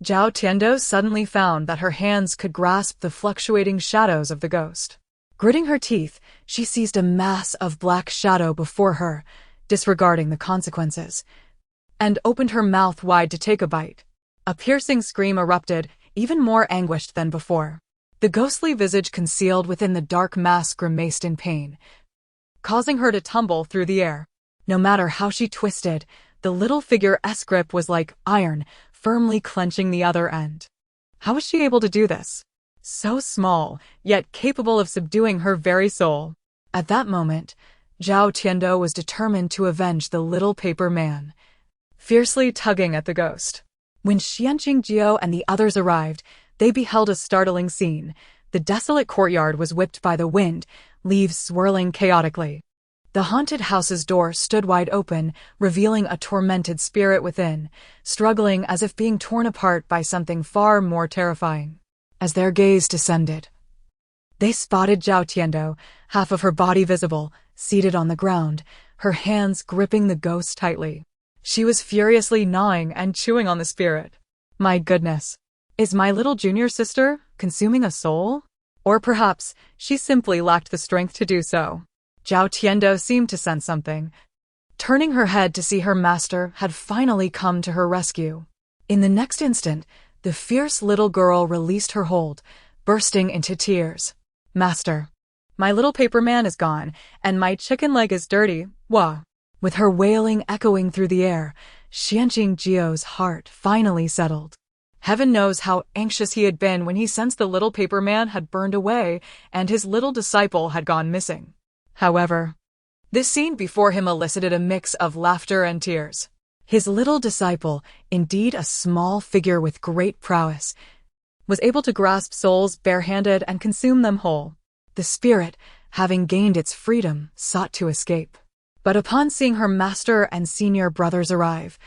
Zhao Tiando suddenly found that her hands could grasp the fluctuating shadows of the ghost. Gritting her teeth, she seized a mass of black shadow before her, disregarding the consequences, and opened her mouth wide to take a bite. A piercing scream erupted, even more anguished than before. The ghostly visage concealed within the dark mask grimaced in pain, causing her to tumble through the air. No matter how she twisted, the little figure's grip was like iron, firmly clenching the other end. How was she able to do this? So small, yet capable of subduing her very soul. At that moment, Zhao Tiando was determined to avenge the little paper man, fiercely tugging at the ghost. When Xianqingjio and the others arrived, they beheld a startling scene. The desolate courtyard was whipped by the wind, leaves swirling chaotically. The haunted house's door stood wide open, revealing a tormented spirit within, struggling as if being torn apart by something far more terrifying. As their gaze descended, they spotted Zhao Tiando, half of her body visible, seated on the ground, her hands gripping the ghost tightly. She was furiously gnawing and chewing on the spirit. My goodness. Is my little junior sister consuming a soul? Or perhaps she simply lacked the strength to do so. Zhao Tiando seemed to sense something, turning her head to see her master had finally come to her rescue. In the next instant, the fierce little girl released her hold, bursting into tears. Master, my little paper man is gone, and my chicken leg is dirty, wah. With her wailing echoing through the air, Xianqingjio's heart finally settled. Heaven knows how anxious he had been when he sensed the little paper man had burned away and his little disciple had gone missing. However, this scene before him elicited a mix of laughter and tears. His little disciple, indeed a small figure with great prowess, was able to grasp souls barehanded and consume them whole. The spirit, having gained its freedom, sought to escape. But upon seeing her master and senior brothers arrive,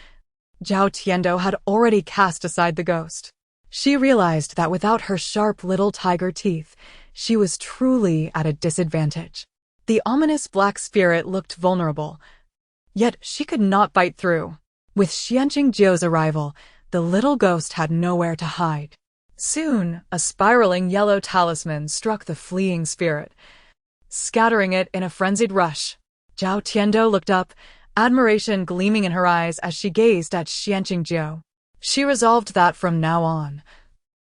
Zhao Tiando had already cast aside the ghost. She realized that without her sharp little tiger teeth, she was truly at a disadvantage. The ominous black spirit looked vulnerable, yet she could not bite through. With Xianqingjio's arrival, the little ghost had nowhere to hide. Soon, a spiraling yellow talisman struck the fleeing spirit, scattering it in a frenzied rush. Zhao Tiando looked up, admiration gleaming in her eyes as she gazed at Xianqingjio. She resolved that from now on,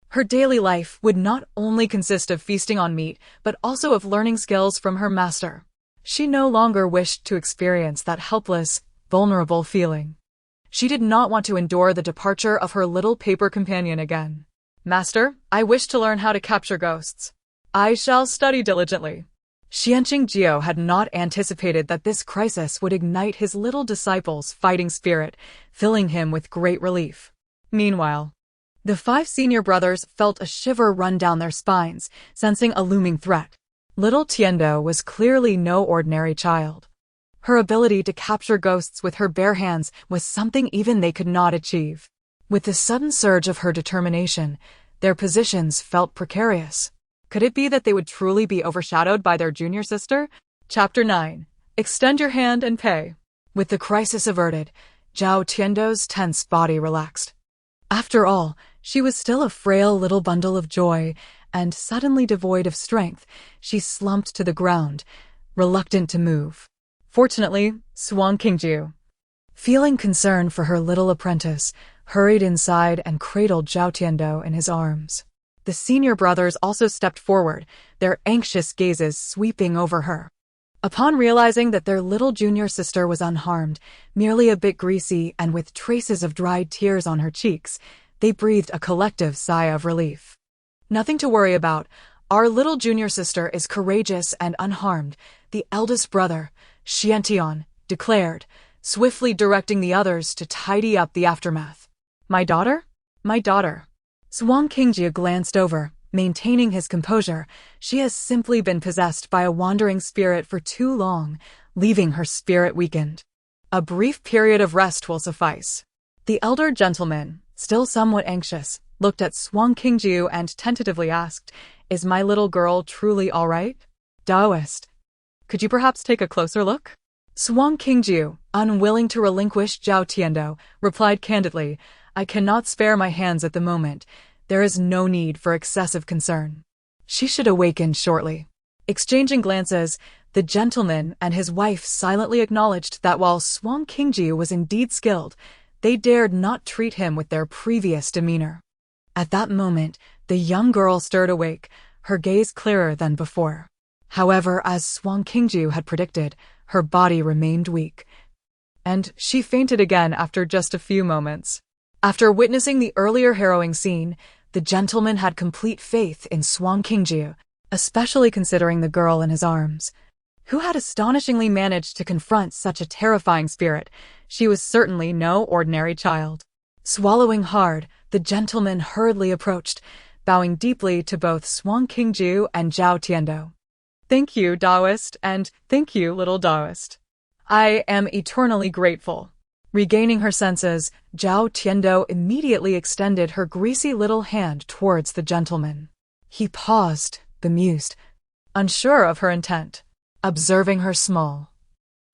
her daily life would not only consist of feasting on meat, but also of learning skills from her master. She no longer wished to experience that helpless, vulnerable feeling. She did not want to endure the departure of her little paper companion again. Master, I wish to learn how to capture ghosts. I shall study diligently. Xianqingjio had not anticipated that this crisis would ignite his little disciple's fighting spirit, filling him with great relief. Meanwhile, the 5 senior brothers felt a shiver run down their spines, sensing a looming threat. Little Tiando was clearly no ordinary child. Her ability to capture ghosts with her bare hands was something even they could not achieve. With the sudden surge of her determination, their positions felt precarious. Could it be that they would truly be overshadowed by their junior sister? Chapter 9. Extend your hand and pay. With the crisis averted, Zhao Tiando's tense body relaxed. After all, she was still a frail little bundle of joy, and suddenly devoid of strength, she slumped to the ground, reluctant to move. Fortunately, Xuanqingjio, feeling concern for her little apprentice, hurried inside and cradled Zhao Tiando in his arms. The senior brothers also stepped forward, their anxious gazes sweeping over her. Upon realizing that their little junior sister was unharmed, merely a bit greasy and with traces of dried tears on her cheeks, they breathed a collective sigh of relief. Nothing to worry about. Our little junior sister is courageous and unharmed, the eldest brother, Xuantian, declared, swiftly directing the others to tidy up the aftermath. My daughter? My daughter. Xuanqingjia glanced over, maintaining his composure. She has simply been possessed by a wandering spirit for too long, leaving her spirit weakened. A brief period of rest will suffice. The elder gentleman, still somewhat anxious, looked at Xuanqingjiu and tentatively asked, "Is my little girl truly all right?" Taoist. Could you perhaps take a closer look? Xuanqingjiu, unwilling to relinquish Zhao Tiando, replied candidly, "I cannot spare my hands at the moment. There is no need for excessive concern. She should awaken shortly." Exchanging glances, the gentleman and his wife silently acknowledged that while Xuanqingjiu was indeed skilled, they dared not treat him with their previous demeanor. At that moment, the young girl stirred awake, her gaze clearer than before. However, as Xuanqingjiu had predicted, her body remained weak, and she fainted again after just a few moments. After witnessing the earlier harrowing scene, the gentleman had complete faith in Xuanqingjiu, especially considering the girl in his arms, who had astonishingly managed to confront such a terrifying spirit. She was certainly no ordinary child. Swallowing hard, the gentleman hurriedly approached, bowing deeply to both Xuanqingjiu and Zhao Tiando. "Thank you, Taoist, and thank you, little Taoist. I am eternally grateful." Regaining her senses, Zhao Tiando immediately extended her greasy little hand towards the gentleman. He paused, bemused, unsure of her intent, observing her small,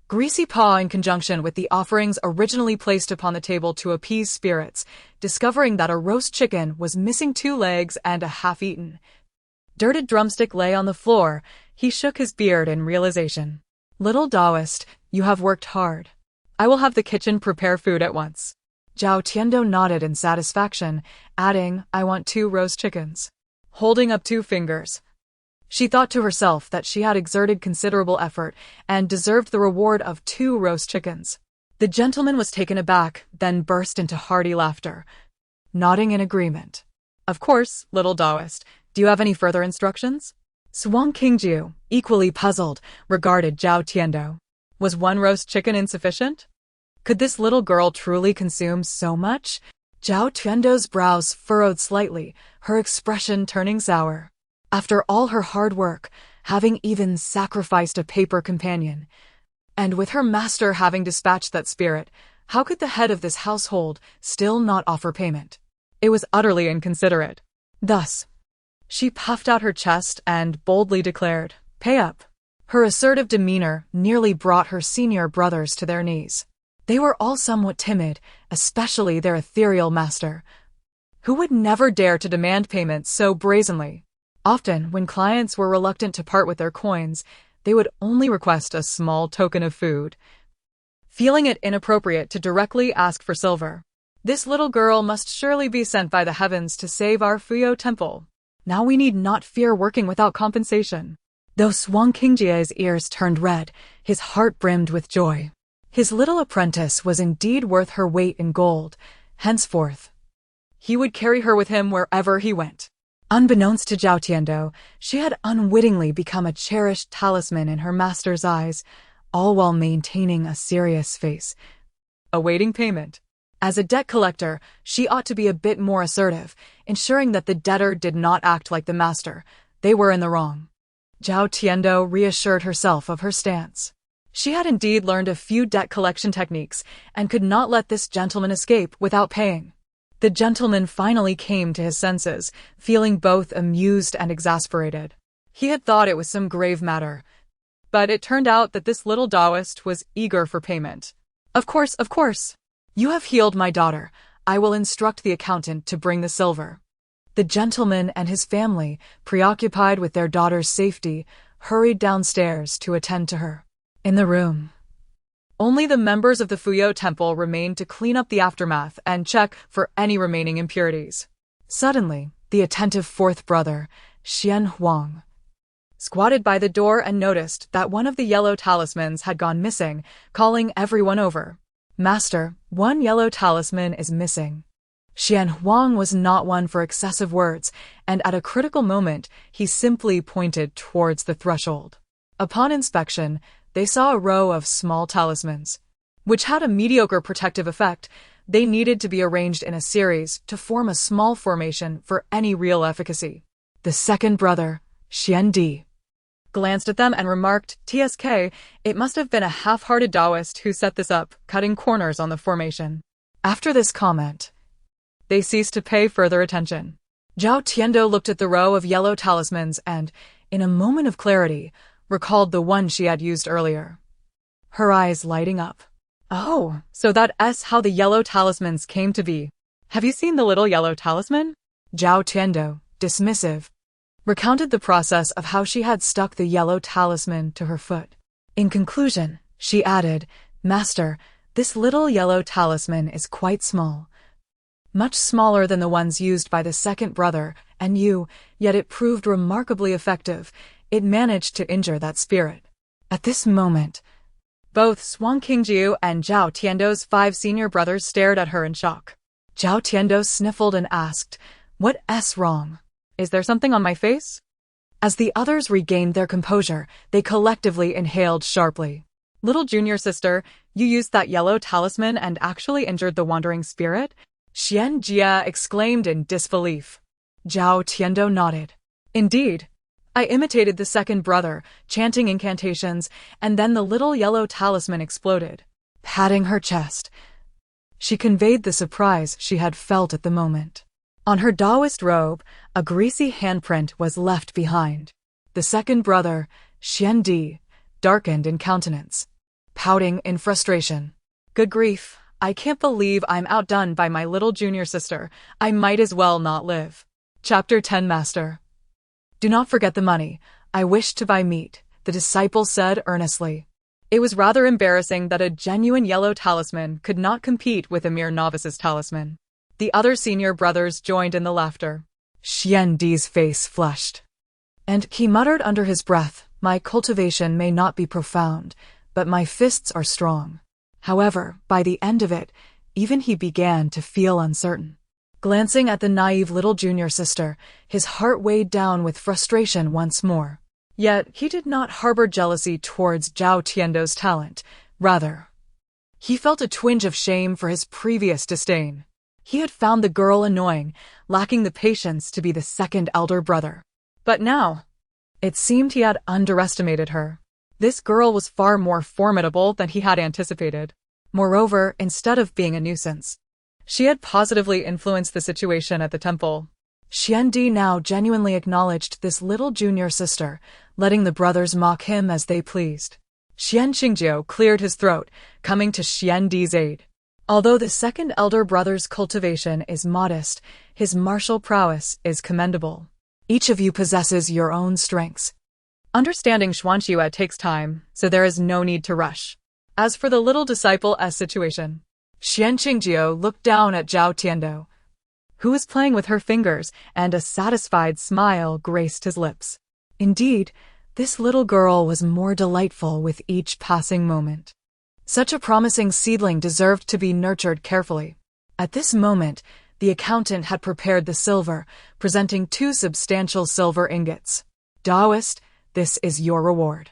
greasy paw in conjunction with the offerings originally placed upon the table to appease spirits, discovering that a roast chicken was missing 2 legs and a half-eaten, dirted drumstick lay on the floor. He shook his beard in realization. "Little Taoist, you have worked hard. I will have the kitchen prepare food at once." Zhao Tiando nodded in satisfaction, adding, "I want 2 roast chickens." Holding up 2 fingers, she thought to herself that she had exerted considerable effort and deserved the reward of 2 roast chickens. The gentleman was taken aback, then burst into hearty laughter, nodding in agreement. "Of course, little Taoist. Do you have any further instructions?" Xuanqingjiu, equally puzzled, regarded Zhao Tiando. Was 1 roast chicken insufficient? Could this little girl truly consume so much? Zhao Tiando's brows furrowed slightly, her expression turning sour. After all her hard work, having even sacrificed a paper companion, and with her master having dispatched that spirit, how could the head of this household still not offer payment? It was utterly inconsiderate. Thus, she puffed out her chest and boldly declared, "Pay up." Her assertive demeanor nearly brought her senior brothers to their knees. They were all somewhat timid, especially their ethereal master, who would never dare to demand payment so brazenly. Often, when clients were reluctant to part with their coins, they would only request a small token of food, feeling it inappropriate to directly ask for silver. This little girl must surely be sent by the heavens to save our Fuyo temple. Now we need not fear working without compensation. Though Xuanqingjia's ears turned red, his heart brimmed with joy. His little apprentice was indeed worth her weight in gold. Henceforth, he would carry her with him wherever he went. Unbeknownst to Zhao Tiando, she had unwittingly become a cherished talisman in her master's eyes, all while maintaining a serious face, awaiting payment. As a debt collector, she ought to be a bit more assertive, ensuring that the debtor did not act like the master. They were in the wrong. Zhao Tiando reassured herself of her stance. She had indeed learned a few debt collection techniques and could not let this gentleman escape without paying. The gentleman finally came to his senses, feeling both amused and exasperated. He had thought it was some grave matter, but it turned out that this little Taoist was eager for payment. Of course. You have healed my daughter. I will instruct the accountant to bring the silver." The gentleman and his family, preoccupied with their daughter's safety, hurried downstairs to attend to her. In the room, only the members of the Fuyo temple remained to clean up the aftermath and check for any remaining impurities. Suddenly, the attentive 4th brother, Xian Huang, squatted by the door and noticed that one of the yellow talismans had gone missing, calling everyone over. "Master, 1 yellow talisman is missing." Xian Huang was not one for excessive words, and at a critical moment, he simply pointed towards the threshold. Upon inspection, they saw a row of small talismans, which had a mediocre protective effect. They needed to be arranged in a series to form a small formation for any real efficacy. The second brother, Xuandi, glanced at them and remarked, "TSK, it must have been a half-hearted Taoist who set this up, cutting corners on the formation." After this comment, they ceased to pay further attention. Zhao Tiando looked at the row of yellow talismans and, in a moment of clarity, recalled the one she had used earlier. Her eyes lighting up. "Oh, so that's how the yellow talismans came to be. Have you seen the little yellow talisman?" Zhao Tiando, dismissive, recounted the process of how she had stuck the yellow talisman to her foot. In conclusion, she added, "Master, this little yellow talisman is quite small. Much smaller than the ones used by the second brother and you, yet it proved remarkably effective. It managed to injure that spirit." At this moment, both Swan Qingjiu and Zhao Tiando's 5 senior brothers stared at her in shock. Zhao Tiando sniffled and asked, "What's wrong? Is there something on my face?" As the others regained their composure, they collectively inhaled sharply. "Little junior sister, you used that yellow talisman and actually injured the wandering spirit?" Xian Jia exclaimed in disbelief. Zhao Tiando nodded. "Indeed. I imitated the second brother, chanting incantations, and then the little yellow talisman exploded." Patting her chest, she conveyed the surprise she had felt at the moment. On her Taoist robe, a greasy handprint was left behind. The second brother, Xuandi, darkened in countenance, pouting in frustration. "Good grief, I can't believe I'm outdone by my little junior sister. I might as well not live." Chapter 10 Master. "Do not forget the money. I wish to buy meat," the disciple said earnestly. It was rather embarrassing that a genuine yellow talisman could not compete with a mere novice's talisman. The other senior brothers joined in the laughter. Xuandi's face flushed, and he muttered under his breath, "My cultivation may not be profound, but my fists are strong." However, by the end of it, even he began to feel uncertain. Glancing at the naive little junior sister, his heart weighed down with frustration once more. Yet he did not harbor jealousy towards Zhao Tiando's talent. Rather, he felt a twinge of shame for his previous disdain. He had found the girl annoying, lacking the patience to be the second elder brother. But now, it seemed he had underestimated her. This girl was far more formidable than he had anticipated. Moreover, instead of being a nuisance, she had positively influenced the situation at the temple. Xuandi now genuinely acknowledged this little junior sister, letting the brothers mock him as they pleased. Xian Qingjiu cleared his throat, coming to Xuandi's aid. Although the second elder brother's cultivation is modest, his martial prowess is commendable. Each of you possesses your own strengths. Understanding Xuanxuan takes time, so there is no need to rush. As for the little disciple's situation, Xian Qingjiu looked down at Zhao Tiando, who was playing with her fingers, and a satisfied smile graced his lips. Indeed, this little girl was more delightful with each passing moment. Such a promising seedling deserved to be nurtured carefully. At this moment, the accountant had prepared the silver, presenting 2 substantial silver ingots. "Taoist, this is your reward.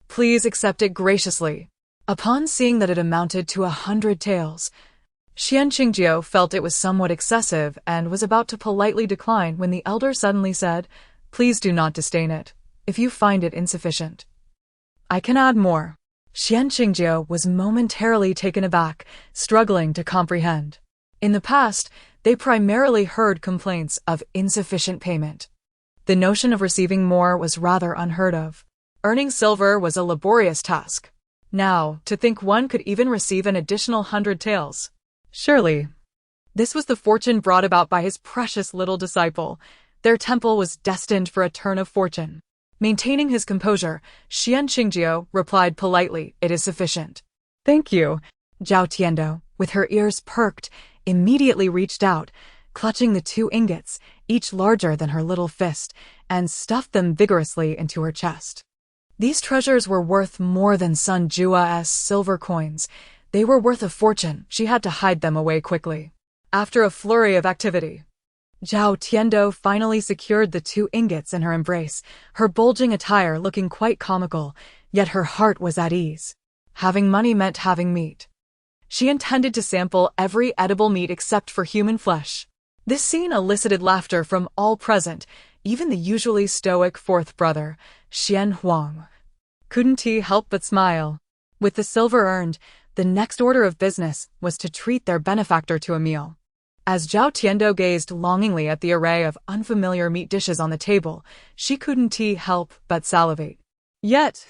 Please accept it graciously." Upon seeing that it amounted to 100 taels, Xian Qingjiu felt it was somewhat excessive and was about to politely decline when the elder suddenly said, "Please do not disdain it, if you find it insufficient. I can add more." Xian Qingjiu was momentarily taken aback, struggling to comprehend. In the past, they primarily heard complaints of insufficient payment. The notion of receiving more was rather unheard of. Earning silver was a laborious task. Now, to think one could even receive an additional 100 taels. Surely, this was the fortune brought about by his precious little disciple. Their temple was destined for a turn of fortune. Maintaining his composure, Xian Qingjiu replied politely, "It is sufficient." "Thank you." Zhao Tiando, with her ears perked, immediately reached out, clutching the 2 ingots, each larger than her little fist, and stuffed them vigorously into her chest. These treasures were worth more than Sun Jua's silver coins. They were worth a fortune. She had to hide them away quickly. After a flurry of activity, Zhao Tiando finally secured the 2 ingots in her embrace, her bulging attire looking quite comical, yet her heart was at ease. Having money meant having meat. She intended to sample every edible meat except for human flesh. This scene elicited laughter from all present, even the usually stoic fourth brother, Xian Huang, couldn't he help but smile. With the silver earned, the next order of business was to treat their benefactor to a meal. As Zhao Tiando gazed longingly at the array of unfamiliar meat dishes on the table, she couldn't help but salivate. Yet,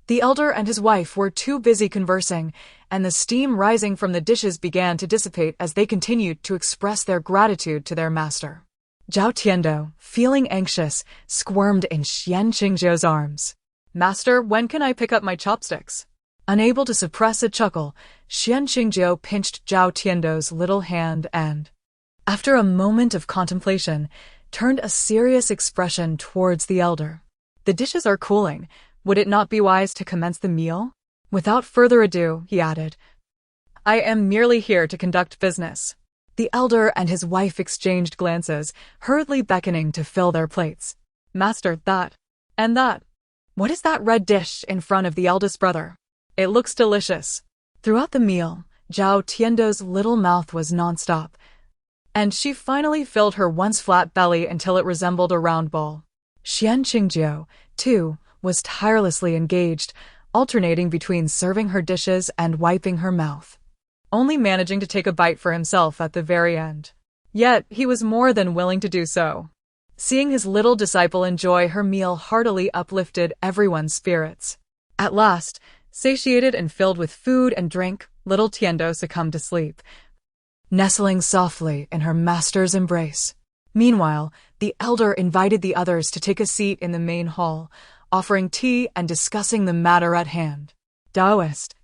the elder and his wife were too busy conversing, and the steam rising from the dishes began to dissipate as they continued to express their gratitude to their master. Zhao Tiando, feeling anxious, squirmed in Xian Qingzhou's arms. "Master, when can I pick up my chopsticks?" Unable to suppress a chuckle, Xian Qingzhou pinched Zhao Tiando's little hand and, after a moment of contemplation, turned a serious expression towards the elder. "The dishes are cooling. Would it not be wise to commence the meal?" Without further ado, he added, "I am merely here to conduct business." The elder and his wife exchanged glances, hurriedly beckoning to fill their plates. "Master, that. And that. What is that red dish in front of the eldest brother? It looks delicious." Throughout the meal, Zhao Tiando's little mouth was nonstop, and she finally filled her once flat belly until it resembled a round ball. Xian Qingzhou, too, was tirelessly engaged, alternating between serving her dishes and wiping her mouth, only managing to take a bite for himself at the very end. Yet he was more than willing to do so. Seeing his little disciple enjoy her meal heartily uplifted everyone's spirits. At last, satiated and filled with food and drink, little Tiando succumbed to sleep, nestling softly in her master's embrace. Meanwhile, the elder invited the others to take a seat in the main hall, offering tea and discussing the matter at hand. "Taoist,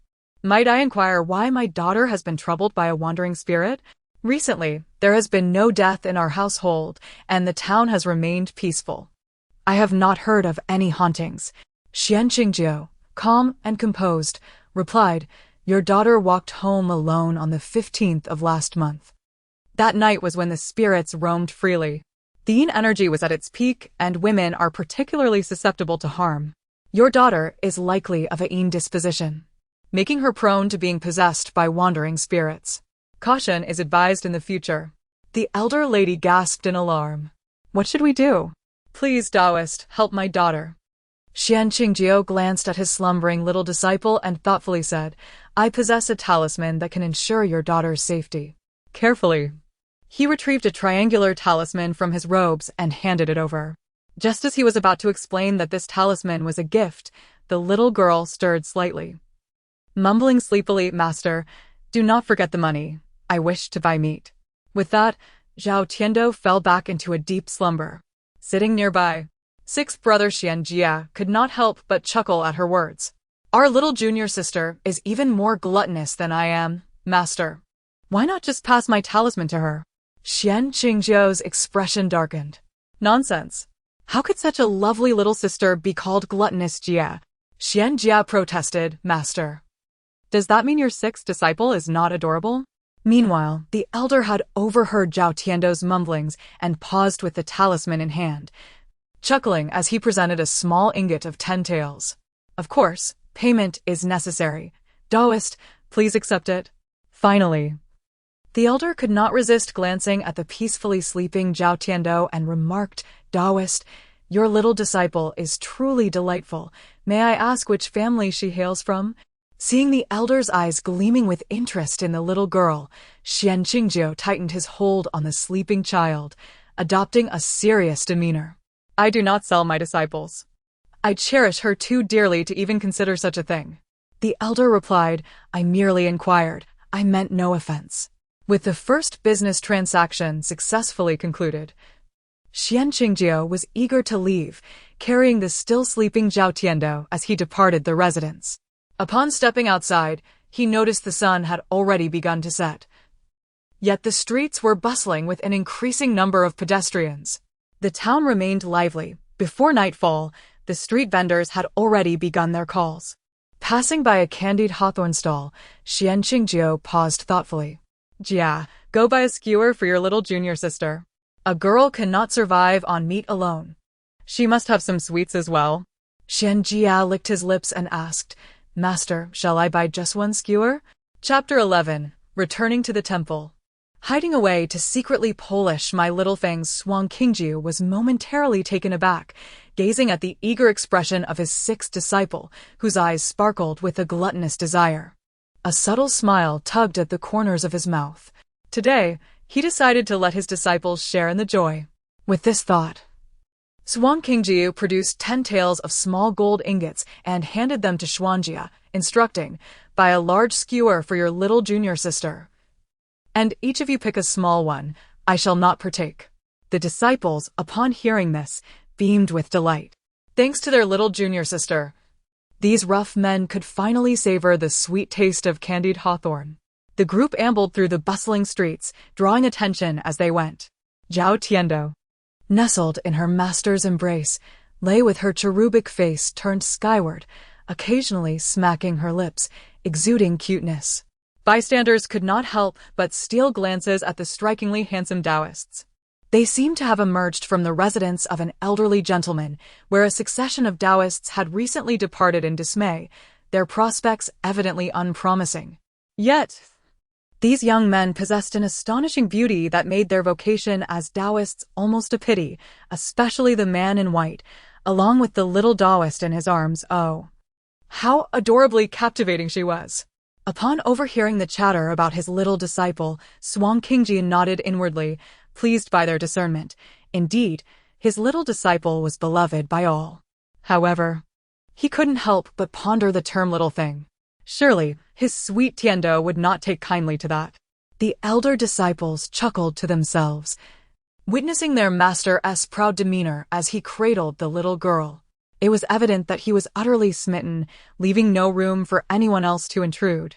might I inquire why my daughter has been troubled by a wandering spirit? Recently, there has been no death in our household, and the town has remained peaceful. I have not heard of any hauntings." Xian Qingzhou, calm and composed, replied, "Your daughter walked home alone on the 15th of last month. That night was when the spirits roamed freely. The yin energy was at its peak, and women are particularly susceptible to harm. Your daughter is likely of a yin disposition, making her prone to being possessed by wandering spirits. Caution is advised in the future." The elder lady gasped in alarm. "What should we do? Please, Taoist, help my daughter." Xian Qingzhou glanced at his slumbering little disciple and thoughtfully said, "I possess a talisman that can ensure your daughter's safety." Carefully, he retrieved a triangular talisman from his robes and handed it over. Just as he was about to explain that this talisman was a gift, the little girl stirred slightly. Mumbling sleepily, "Master, do not forget the money. I wish to buy meat." With that, Zhao Tiando fell back into a deep slumber. Sitting nearby, sixth brother Xuanjia could not help but chuckle at her words. "Our little junior sister is even more gluttonous than I am, Master. Why not just pass my talisman to her?" Xian Qingzhou's expression darkened. "Nonsense. How could such a lovely little sister be called gluttonous, Jia?" Xian Jia protested, "Master. Does that mean your sixth disciple is not adorable?" Meanwhile, the elder had overheard Zhao Tiando's mumblings and paused with the talisman in hand, chuckling as he presented a small ingot of 10 taels. "Of course, payment is necessary. Taoist, please accept it." Finally, the elder could not resist glancing at the peacefully sleeping Zhao Tiando and remarked, "Taoist, your little disciple is truly delightful. May I ask which family she hails from?" Seeing the elder's eyes gleaming with interest in the little girl, Xian Qingzhou tightened his hold on the sleeping child, adopting a serious demeanor. "I do not sell my disciples. I cherish her too dearly to even consider such a thing." The elder replied, "I merely inquired. I meant no offense." With the first business transaction successfully concluded, Xian Qingzhou was eager to leave, carrying the still sleeping Zhao Tiando as he departed the residence. Upon stepping outside, he noticed the sun had already begun to set. Yet the streets were bustling with an increasing number of pedestrians. The town remained lively. Before nightfall, the street vendors had already begun their calls. Passing by a candied hawthorn stall, Xian Qingzhou paused thoughtfully. "Jia, go buy a skewer for your little junior sister. A girl cannot survive on meat alone. She must have some sweets as well." Xian Jia licked his lips and asked, "Master, shall I buy just one skewer?" Chapter 11. Returning to the Temple. Hiding away to secretly polish my little fang's Xuanqingjiu was momentarily taken aback, gazing at the eager expression of his sixth disciple, whose eyes sparkled with a gluttonous desire. A subtle smile tugged at the corners of his mouth. Today, he decided to let his disciples share in the joy. With this thought, Xuanqingjiu produced 10 taels of small gold ingots and handed them to Xuanjia, instructing, "Buy a large skewer for your little junior sister. And each of you pick a small one. I shall not partake." The disciples, upon hearing this, beamed with delight. Thanks to their little junior sister, these rough men could finally savor the sweet taste of candied hawthorn. The group ambled through the bustling streets, drawing attention as they went. Zhao Tiando, nestled in her master's embrace, lay with her cherubic face turned skyward, occasionally smacking her lips, exuding cuteness. Bystanders could not help but steal glances at the strikingly handsome Taoists. They seemed to have emerged from the residence of an elderly gentleman, where a succession of Taoists had recently departed in dismay, their prospects evidently unpromising. Yet, these young men possessed an astonishing beauty that made their vocation as Taoists almost a pity, especially the man in white, along with the little Taoist in his arms. Oh, how adorably captivating she was! Upon overhearing the chatter about his little disciple, Xuanqingji nodded inwardly, pleased by their discernment. Indeed, his little disciple was beloved by all. However, he couldn't help but ponder the term little thing. Surely, his sweet Tiando would not take kindly to that. The elder disciples chuckled to themselves, witnessing their master's proud demeanor as he cradled the little girl. It was evident that he was utterly smitten, leaving no room for anyone else to intrude.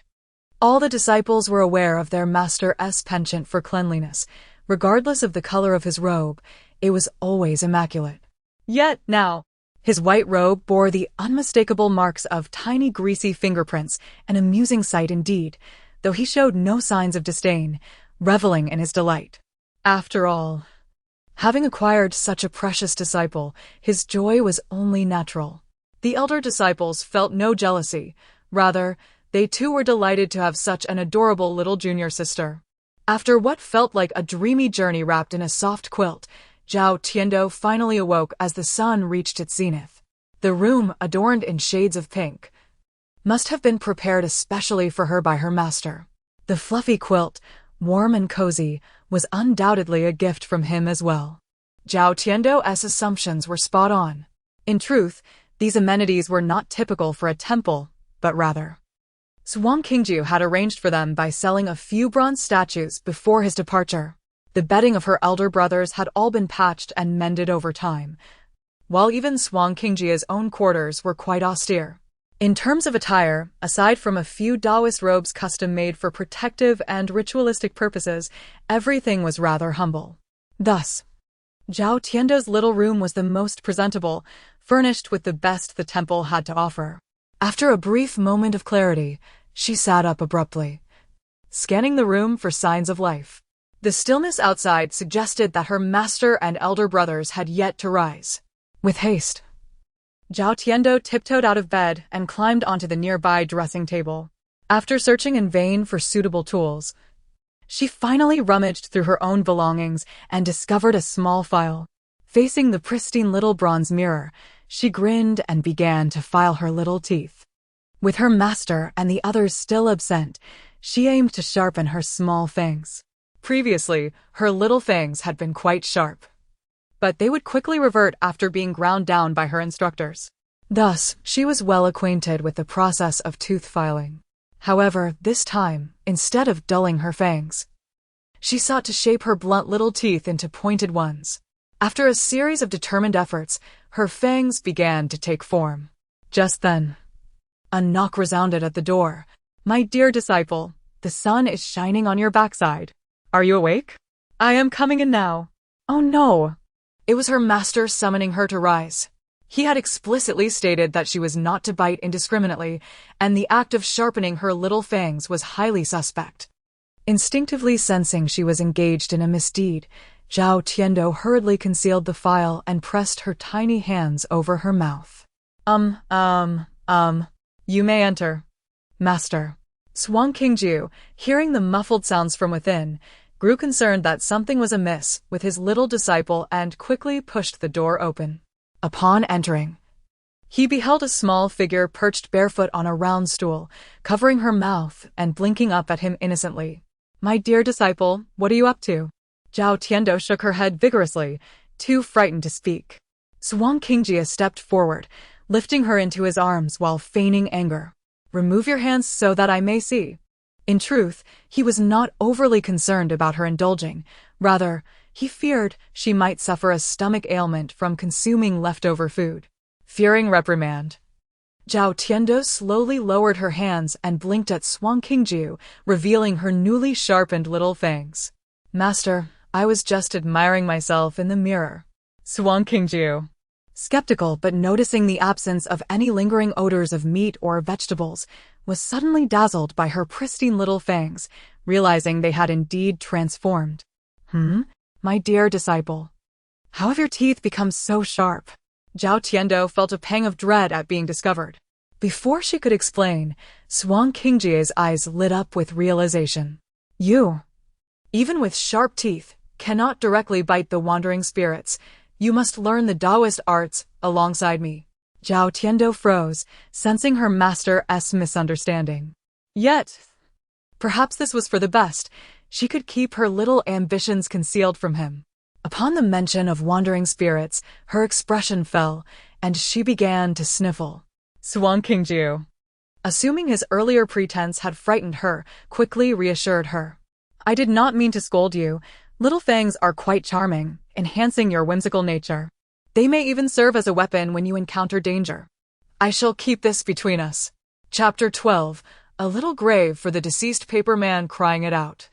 All the disciples were aware of their master's penchant for cleanliness. Regardless of the color of his robe, it was always immaculate. Yet now, his white robe bore the unmistakable marks of tiny greasy fingerprints, an amusing sight indeed, though he showed no signs of disdain, reveling in his delight. After all, having acquired such a precious disciple, his joy was only natural. The elder disciples felt no jealousy. Rather, they too were delighted to have such an adorable little junior sister. After what felt like a dreamy journey wrapped in a soft quilt, Zhao Tiando finally awoke as the sun reached its zenith. The room, adorned in shades of pink, must have been prepared especially for her by her master. The fluffy quilt, warm and cozy, was undoubtedly a gift from him as well. Zhao Tiando's assumptions were spot on. In truth, these amenities were not typical for a temple, but rather, Xuanqingjiu had arranged for them by selling a few bronze statues before his departure. The bedding of her elder brothers had all been patched and mended over time, while even Xuanqingjia's own quarters were quite austere. In terms of attire, aside from a few Taoist robes custom-made for protective and ritualistic purposes, everything was rather humble. Thus, Zhao Tiando's little room was the most presentable, furnished with the best the temple had to offer. After a brief moment of clarity, she sat up abruptly, scanning the room for signs of life. The stillness outside suggested that her master and elder brothers had yet to rise. With haste, Zhao Tiando tiptoed out of bed and climbed onto the nearby dressing table. After searching in vain for suitable tools, she finally rummaged through her own belongings and discovered a small file. Facing the pristine little bronze mirror, she grinned and began to file her little teeth. With her master and the others still absent, she aimed to sharpen her small fangs. Previously, her little fangs had been quite sharp, but they would quickly revert after being ground down by her instructors. Thus, she was well acquainted with the process of tooth filing. However, this time, instead of dulling her fangs, she sought to shape her blunt little teeth into pointed ones. After a series of determined efforts, her fangs began to take form. Just then, a knock resounded at the door. "My dear disciple, the sun is shining on your backside. Are you awake? I am coming in now." Oh no! It was her master summoning her to rise. He had explicitly stated that she was not to bite indiscriminately, and the act of sharpening her little fangs was highly suspect. Instinctively sensing she was engaged in a misdeed, Zhao Tiando hurriedly concealed the file and pressed her tiny hands over her mouth. You may enter, master." Xuanqingjiu, hearing the muffled sounds from within, grew concerned that something was amiss with his little disciple and quickly pushed the door open. Upon entering, he beheld a small figure perched barefoot on a round stool, covering her mouth and blinking up at him innocently. "My dear disciple, what are you up to?" Zhao Tiando shook her head vigorously, too frightened to speak. Xuanqingji stepped forward, lifting her into his arms while feigning anger. "Remove your hands so that I may see." In truth, he was not overly concerned about her indulging. Rather, he feared she might suffer a stomach ailment from consuming leftover food. Fearing reprimand, Zhao Tiando slowly lowered her hands and blinked at Xuanqingji, revealing her newly sharpened little fangs. "Master, I was just admiring myself in the mirror." Xuanqingji, skeptical but noticing the absence of any lingering odors of meat or vegetables, was suddenly dazzled by her pristine little fangs, realizing they had indeed transformed. My dear disciple, how have your teeth become so sharp?" Zhao Tiando felt a pang of dread at being discovered. Before she could explain, Xuanqingji's eyes lit up with realization. "You, even with sharp teeth, cannot directly bite the wandering spirits. You must learn the Taoist arts alongside me." Zhao Tiando froze, sensing her master's misunderstanding. Yet, perhaps this was for the best. She could keep her little ambitions concealed from him. Upon the mention of wandering spirits, her expression fell, and she began to sniffle. Xuanqingji, assuming his earlier pretense had frightened her, quickly reassured her. "I did not mean to scold you. Little fangs are quite charming, enhancing your whimsical nature. They may even serve as a weapon when you encounter danger. I shall keep this between us." Chapter 12. A little grave for the deceased paperman crying it out.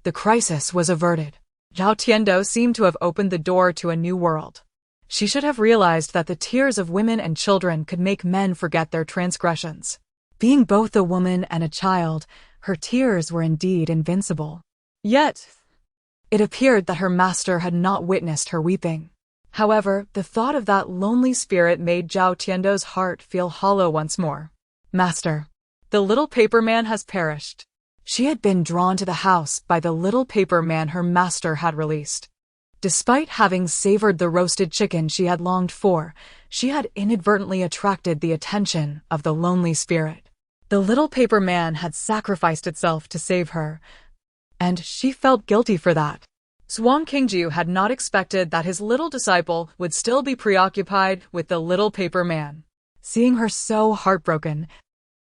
The crisis was averted. Zhao Tiando seemed to have opened the door to a new world. She should have realized that the tears of women and children could make men forget their transgressions. Being both a woman and a child, her tears were indeed invincible. Yet, it appeared that her master had not witnessed her weeping. However, the thought of that lonely spirit made Zhao Tiando's heart feel hollow once more. "Master, the little paper man has perished." She had been drawn to the house by the little paper man her master had released. Despite having savored the roasted chicken she had longed for, she had inadvertently attracted the attention of the lonely spirit. The little paper man had sacrificed itself to save her, and she felt guilty for that. Xuanqingji had not expected that his little disciple would still be preoccupied with the little paper man. Seeing her so heartbroken,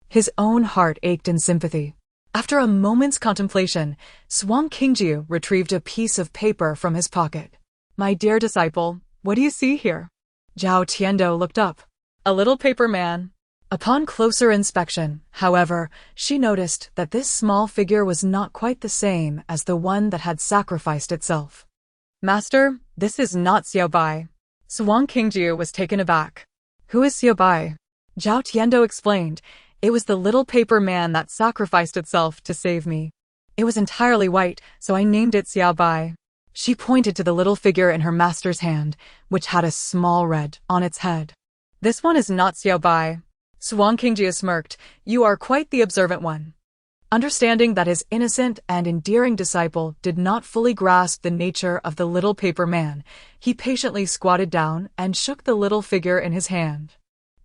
his own heart ached in sympathy. After a moment's contemplation, Xuanqingji retrieved a piece of paper from his pocket. "My dear disciple, what do you see here?" Zhao Tiando looked up. "A little paper man." Upon closer inspection, however, she noticed that this small figure was not quite the same as the one that had sacrificed itself. "Master, this is not Xiaobai." Xuanqingji was taken aback. "Who is Xiaobai?" Zhao Tiando explained. "It was the little paper man that sacrificed itself to save me. It was entirely white, so I named it Xiaobai." She pointed to the little figure in her master's hand, which had a small red on its head. "This one is not Xiaobai." Xuanqingji smirked. "You are quite the observant one." Understanding that his innocent and endearing disciple did not fully grasp the nature of the little paper man, he patiently squatted down and shook the little figure in his hand.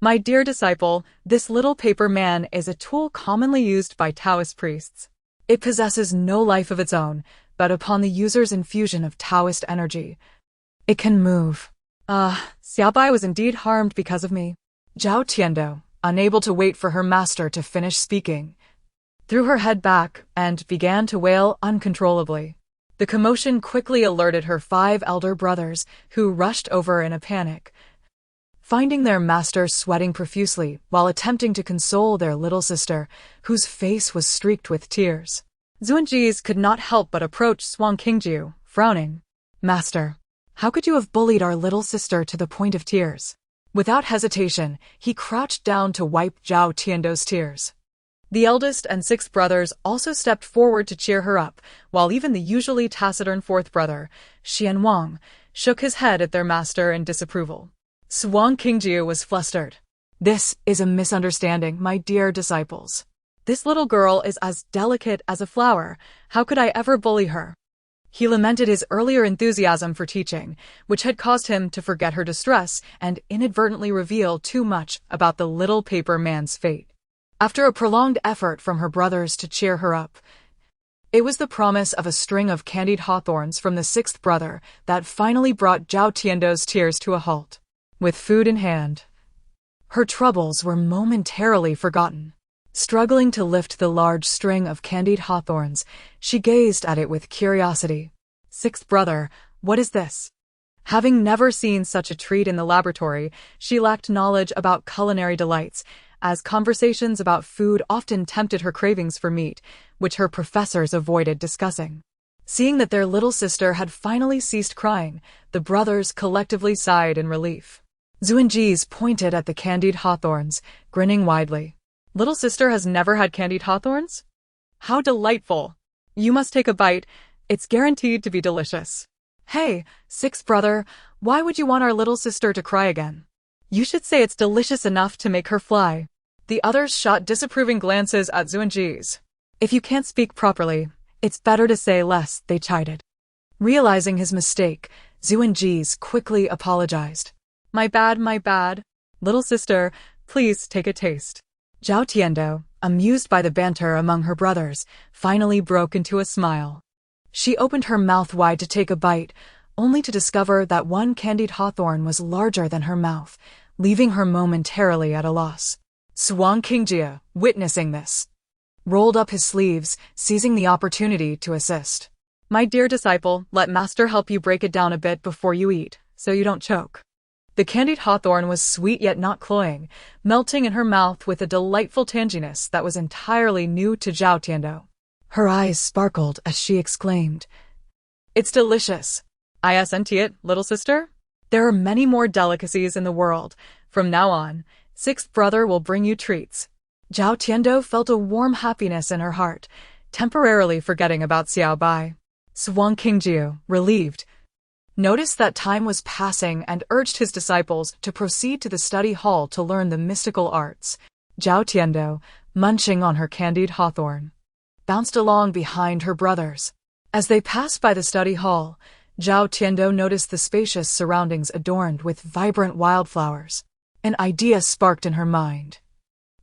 "My dear disciple, this little paper man is a tool commonly used by Taoist priests. It possesses no life of its own, but upon the user's infusion of Taoist energy, it can move." Xiaobai was indeed harmed because of me." Zhao Tiando, unable to wait for her master to finish speaking, threw her head back and began to wail uncontrollably. The commotion quickly alerted her 5 elder brothers, who rushed over in a panic. Finding their master sweating profusely while attempting to console their little sister, whose face was streaked with tears, Xuanji could not help but approach Xuanqingji, frowning. "Master, how could you have bullied our little sister to the point of tears?" Without hesitation, he crouched down to wipe Zhao Tiando's tears. The eldest and 6th brothers also stepped forward to cheer her up, while even the usually taciturn 4th brother, Xian Wang, shook his head at their master in disapproval. Xuanqingji was flustered. "This is a misunderstanding, my dear disciples. This little girl is as delicate as a flower. How could I ever bully her?" He lamented his earlier enthusiasm for teaching, which had caused him to forget her distress and inadvertently reveal too much about the little paper man's fate. After a prolonged effort from her brothers to cheer her up, it was the promise of a string of candied hawthorns from the sixth brother that finally brought Zhao Tiando's tears to a halt. With food in hand, her troubles were momentarily forgotten. Struggling to lift the large string of candied hawthorns, she gazed at it with curiosity. Sixth brother, what is this? Having never seen such a treat in the laboratory, she lacked knowledge about culinary delights, as conversations about food often tempted her cravings for meat, which her professors avoided discussing. Seeing that their little sister had finally ceased crying, the brothers collectively sighed in relief. Xuanji pointed at the candied hawthorns, grinning widely. Little sister has never had candied hawthorns? How delightful! You must take a bite. It's guaranteed to be delicious. Hey, sixth brother, why would you want our little sister to cry again? You should say it's delicious enough to make her fly. The others shot disapproving glances at Xuanji. If you can't speak properly, it's better to say less, they chided. Realizing his mistake, Xuanji quickly apologized. My bad. Little sister, please take a taste. Zhao Tiando, amused by the banter among her brothers, finally broke into a smile. She opened her mouth wide to take a bite, only to discover that one candied hawthorn was larger than her mouth, leaving her momentarily at a loss. Xuanqingjie, witnessing this, rolled up his sleeves, seizing the opportunity to assist. My dear disciple, let master help you break it down a bit before you eat, so you don't choke. The candied hawthorn was sweet yet not cloying, melting in her mouth with a delightful tanginess that was entirely new to Zhao Tiando. Her eyes sparkled as she exclaimed, It's delicious. I sent it, little sister. There are many more delicacies in the world. From now on, sixth brother will bring you treats. Zhao Tiando felt a warm happiness in her heart, temporarily forgetting about Xiao Bai. Xuanqingjie, relieved, noticed that time was passing and urged his disciples to proceed to the study hall to learn the mystical arts. Zhao Tiando, munching on her candied hawthorn, bounced along behind her brothers. As they passed by the study hall, Zhao Tiando noticed the spacious surroundings adorned with vibrant wildflowers. An idea sparked in her mind,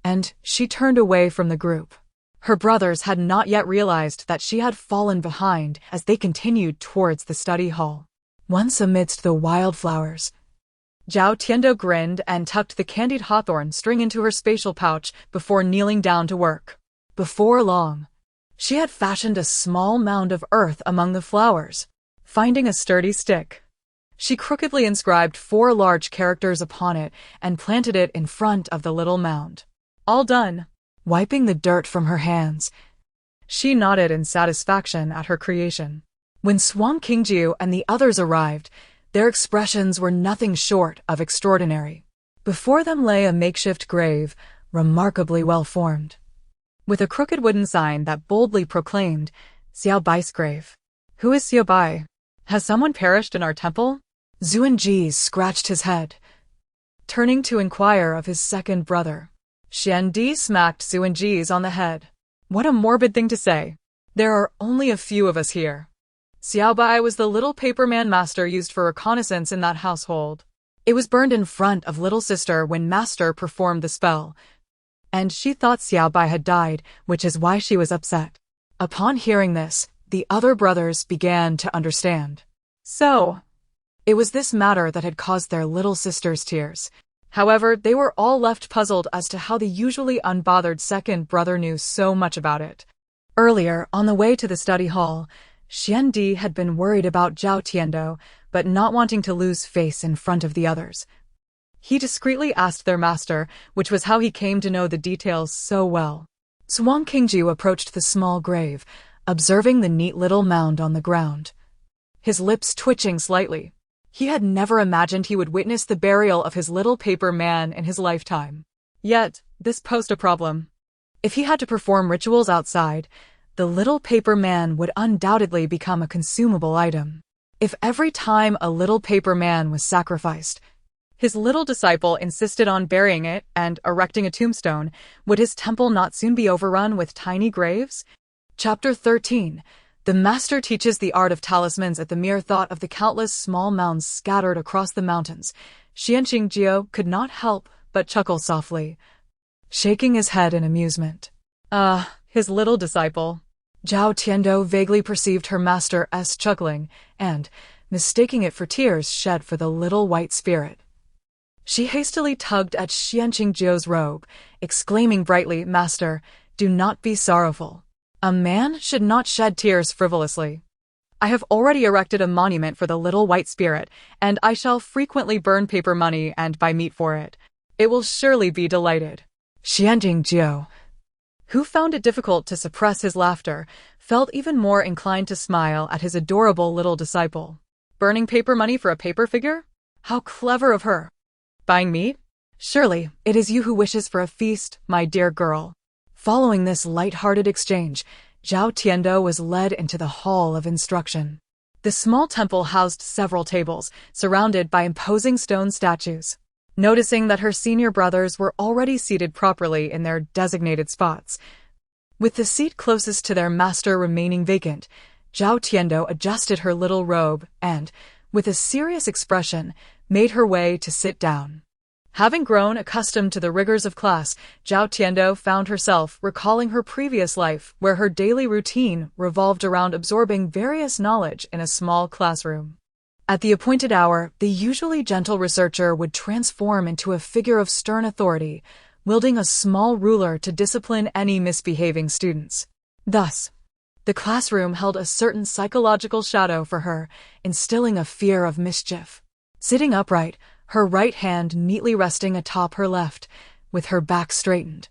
and she turned away from the group. Her brothers had not yet realized that she had fallen behind as they continued towards the study hall. Once amidst the wildflowers, Zhao Tiando grinned and tucked the candied hawthorn string into her spatial pouch before kneeling down to work. Before long, she had fashioned a small mound of earth among the flowers. Finding a sturdy stick, she crookedly inscribed 4 large characters upon it and planted it in front of the little mound. All done. Wiping the dirt from her hands, she nodded in satisfaction at her creation. When Xuanqingjie and the others arrived, their expressions were nothing short of extraordinary. Before them lay a makeshift grave, remarkably well formed, with a crooked wooden sign that boldly proclaimed, Xiao Bai's grave. Who is Xiao Bai? Has someone perished in our temple? Xuanji scratched his head, turning to inquire of his second brother. Xuandi smacked Xuanji on the head. What a morbid thing to say. There are only a few of us here. Xiao Bai was the little paperman master used for reconnaissance in that household. It was burned in front of little sister when master performed the spell, and she thought Xiao Bai had died, which is why she was upset. Upon hearing this, the other brothers began to understand. So, it was this matter that had caused their little sister's tears. However, they were all left puzzled as to how the usually unbothered second brother knew so much about it. Earlier, on the way to the study hall, Xuandi had been worried about Zhao Tiando, but not wanting to lose face in front of the others. He discreetly asked their master, which was how he came to know the details so well. Xuanqingjie approached the small grave, observing the neat little mound on the ground, his lips twitching slightly. He had never imagined he would witness the burial of his little paper man in his lifetime. Yet, this posed a problem. If he had to perform rituals outside, the little paper man would undoubtedly become a consumable item. If every time a little paper man was sacrificed, his little disciple insisted on burying it and erecting a tombstone, would his temple not soon be overrun with tiny graves? Chapter 13. The master teaches the art of talismans at the mere thought of the countless small mounds scattered across the mountains. Xuanqing could not help but chuckle softly, shaking his head in amusement. His little disciple. Zhao Tiando vaguely perceived her master's chuckling, and, mistaking it for tears shed for the little white spirit, she hastily tugged at Xuanqing's robe, exclaiming brightly, "Master, do not be sorrowful. A man should not shed tears frivolously. I have already erected a monument for the little white spirit, and I shall frequently burn paper money and buy meat for it. It will surely be delighted." Xuanqing, who found it difficult to suppress his laughter, felt even more inclined to smile at his adorable little disciple. Burning paper money for a paper figure? How clever of her! Buying meat? Surely, it is you who wishes for a feast, my dear girl. Following this light-hearted exchange, Zhao Tiando was led into the hall of instruction. The small temple housed several tables, surrounded by imposing stone statues. Noticing that her senior brothers were already seated properly in their designated spots, with the seat closest to their master remaining vacant, Zhao Tiando adjusted her little robe and, with a serious expression, made her way to sit down. Having grown accustomed to the rigors of class, Zhao Tiando found herself recalling her previous life where her daily routine revolved around absorbing various knowledge in a small classroom. At the appointed hour, the usually gentle researcher would transform into a figure of stern authority, wielding a small ruler to discipline any misbehaving students. Thus, the classroom held a certain psychological shadow for her, instilling a fear of mischief. Sitting upright, her right hand neatly resting atop her left, with her back straightened,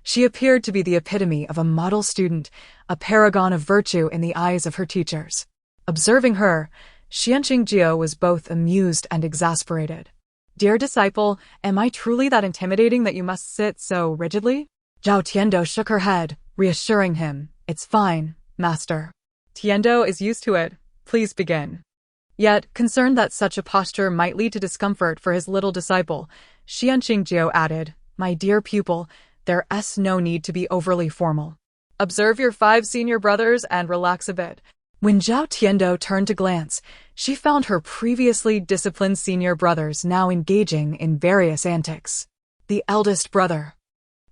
she appeared to be the epitome of a model student, a paragon of virtue in the eyes of her teachers. Observing her, Xuanqing was both amused and exasperated. "Dear disciple, am I truly that intimidating that you must sit so rigidly?" Zhao Tiando shook her head, reassuring him, "It's fine, master. Tiando is used to it. Please begin." Yet, concerned that such a posture might lead to discomfort for his little disciple, Xuanqing added, "My dear pupil, there's no need to be overly formal. Observe your 5 senior brothers and relax a bit." When Zhao Tiando turned to glance, she found her previously disciplined senior brothers now engaging in various antics. The eldest brother,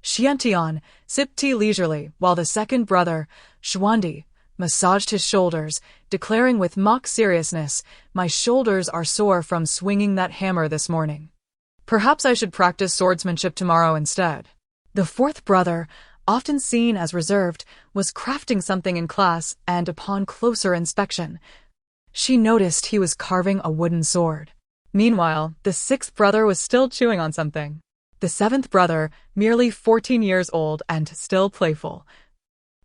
Xuantian, sipped tea leisurely, while the second brother, Xuandi, massaged his shoulders, declaring with mock seriousness, "My shoulders are sore from swinging that hammer this morning. Perhaps I should practice swordsmanship tomorrow instead." The fourth brother, often seen as reserved, was crafting something in class, and upon closer inspection, she noticed he was carving a wooden sword. Meanwhile, the sixth brother was still chewing on something. The seventh brother, merely 14 years old and still playful,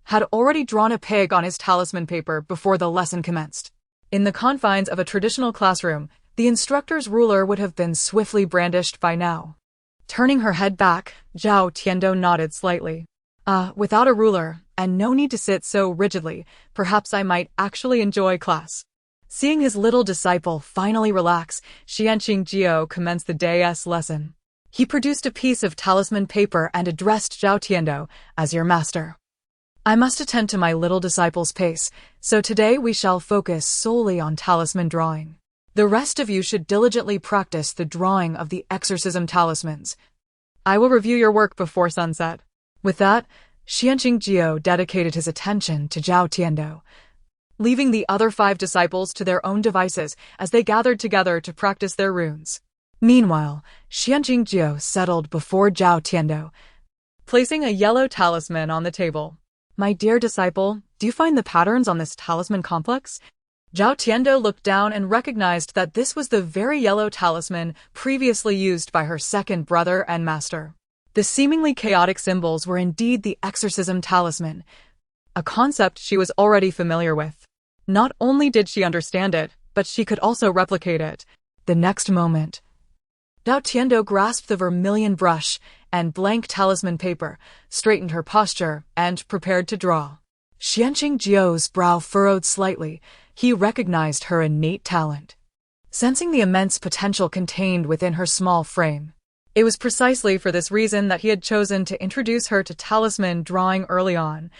had already drawn a pig on his talisman paper before the lesson commenced. In the confines of a traditional classroom, the instructor's ruler would have been swiftly brandished by now. Turning her head back, Zhao Tiando nodded slightly. Without a ruler, and no need to sit so rigidly, perhaps I might actually enjoy class." Seeing his little disciple finally relax, Xuanqing commenced the day's lesson. He produced a piece of talisman paper and addressed Zhao Tiando, "As your master, I must attend to my little disciple's pace, so today we shall focus solely on talisman drawing. The rest of you should diligently practice the drawing of the exorcism talismans. I will review your work before sunset." With that, Xuanqing dedicated his attention to Zhao Tiando, leaving the other 5 disciples to their own devices as they gathered together to practice their runes. Meanwhile, Xuanqing settled before Zhao Tiando, placing a yellow talisman on the table. "My dear disciple, do you find the patterns on this talisman complex?" Zhao Tiando looked down and recognized that this was the very yellow talisman previously used by her second brother and master. The seemingly chaotic symbols were indeed the exorcism talisman, a concept she was already familiar with. Not only did she understand it, but she could also replicate it. The next moment, Zhao Tiando grasped the vermilion brush and blank talisman paper, straightened her posture, and prepared to draw. Xuanqing's brow furrowed slightly. He recognized her innate talent, sensing the immense potential contained within her small frame. It was precisely for this reason that he had chosen to introduce her to talisman drawing early on.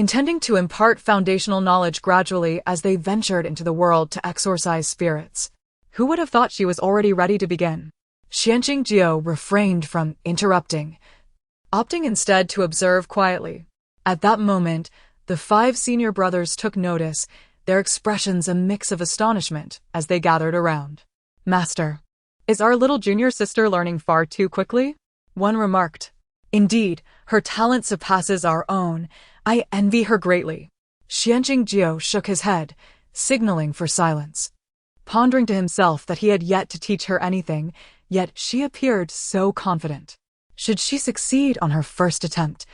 intending to impart foundational knowledge gradually as they ventured into the world to exorcise spirits. Who would have thought she was already ready to begin? Xianqing refrained from interrupting, opting instead to observe quietly. At that moment, the 5 senior brothers took notice, their expressions a mix of astonishment as they gathered around. "Master, is our little junior sister learning far too quickly?" one remarked. "Indeed, her talent surpasses our own. I envy her greatly." Xianqing shook his head, signaling for silence. Pondering to himself that he had yet to teach her anything, yet she appeared so confident. Should she succeed on her first attempt,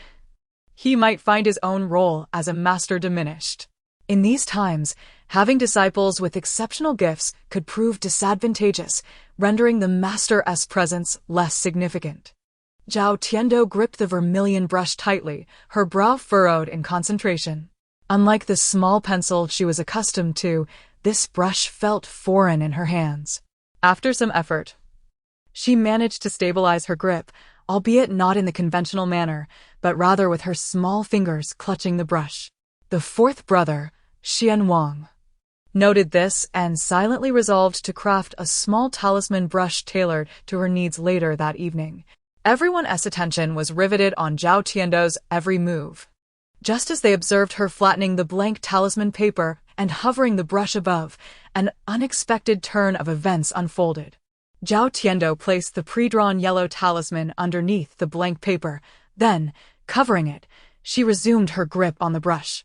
he might find his own role as a master diminished. In these times, having disciples with exceptional gifts could prove disadvantageous, rendering the master's presence less significant. Zhao Tiando gripped the vermilion brush tightly, her brow furrowed in concentration. Unlike the small pencil she was accustomed to, this brush felt foreign in her hands. After some effort, she managed to stabilize her grip, albeit not in the conventional manner, but rather with her small fingers clutching the brush. The 4th brother, Xuanwang, noted this and silently resolved to craft a small talisman brush tailored to her needs later that evening. Everyone's attention was riveted on Zhao Tiando's every move. Just as they observed her flattening the blank talisman paper and hovering the brush above, an unexpected turn of events unfolded. Zhao Tiando placed the pre-drawn yellow talisman underneath the blank paper, then, covering it, she resumed her grip on the brush,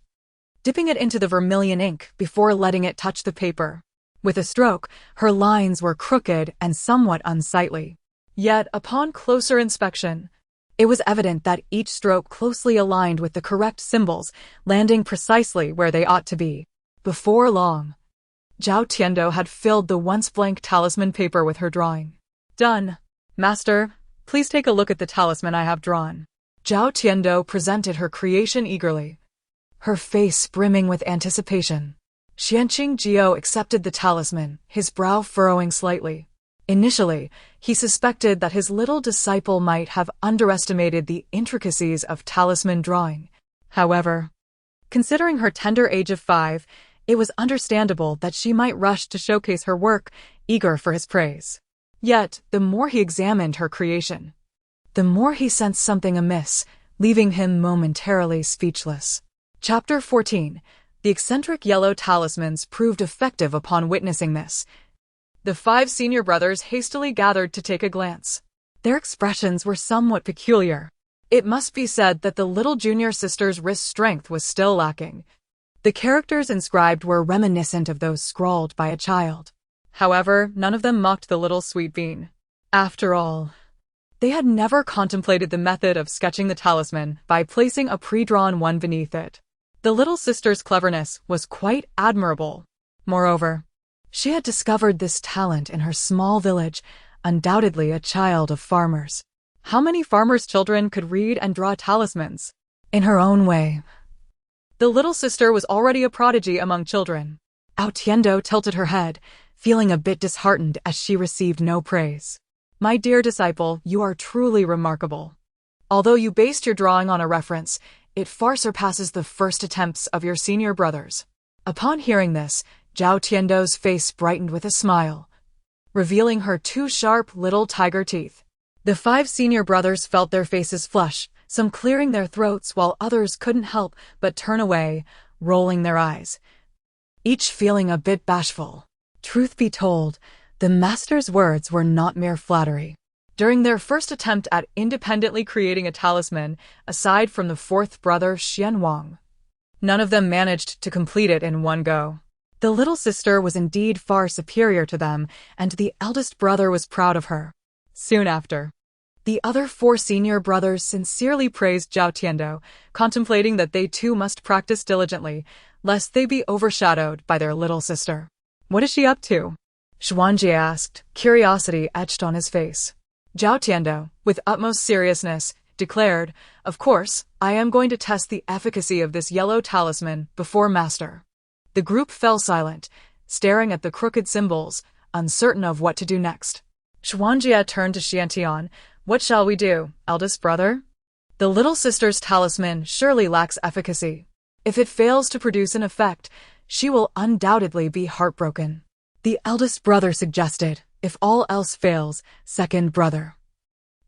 dipping it into the vermilion ink before letting it touch the paper. With a stroke, her lines were crooked and somewhat unsightly. Yet, upon closer inspection, it was evident that each stroke closely aligned with the correct symbols, landing precisely where they ought to be. Before long, Zhao Tiando had filled the once blank talisman paper with her drawing. "Done. Master, please take a look at the talisman I have drawn." Zhao Tiando presented her creation eagerly, her face brimming with anticipation. Xianqing accepted the talisman, his brow furrowing slightly. Initially, he suspected that his little disciple might have underestimated the intricacies of talisman drawing. However, considering her tender age of 5, it was understandable that she might rush to showcase her work, eager for his praise. Yet, the more he examined her creation, the more he sensed something amiss, leaving him momentarily speechless. Chapter 14. The eccentric yellow talismans proved effective upon witnessing this. The 5 senior brothers hastily gathered to take a glance. Their expressions were somewhat peculiar. It must be said that the little junior sister's wrist strength was still lacking. The characters inscribed were reminiscent of those scrawled by a child. However, none of them mocked the little sweet bean. After all, they had never contemplated the method of sketching the talisman by placing a pre-drawn one beneath it. The little sister's cleverness was quite admirable. Moreover, she had discovered this talent in her small village, undoubtedly a child of farmers. How many farmers' children could read and draw talismans? In her own way, the little sister was already a prodigy among children. Tiando tilted her head, feeling a bit disheartened as she received no praise. "My dear disciple, you are truly remarkable. Although you based your drawing on a reference, it far surpasses the first attempts of your senior brothers." Upon hearing this, Zhao Tiando's face brightened with a smile, revealing her 2 sharp little tiger teeth. The 5 senior brothers felt their faces flush, some clearing their throats while others couldn't help but turn away, rolling their eyes, each feeling a bit bashful. Truth be told, the master's words were not mere flattery. During their first attempt at independently creating a talisman, aside from the 4th brother Xuanwang, none of them managed to complete it in one go. The little sister was indeed far superior to them, and the eldest brother was proud of her. Soon after, the other 4 senior brothers sincerely praised Zhao Tiando, contemplating that they too must practice diligently, lest they be overshadowed by their little sister. "What is she up to?" Xuanji asked, curiosity etched on his face. Zhao Tiando, with utmost seriousness, declared, "Of course, I am going to test the efficacy of this yellow talisman before Master." The group fell silent, staring at the crooked symbols, uncertain of what to do next. Xuanjia turned to Xuantian. "What shall we do, eldest brother? The little sister's talisman surely lacks efficacy." If it fails to produce an effect, she will undoubtedly be heartbroken. The eldest brother suggested, if all else fails, second brother.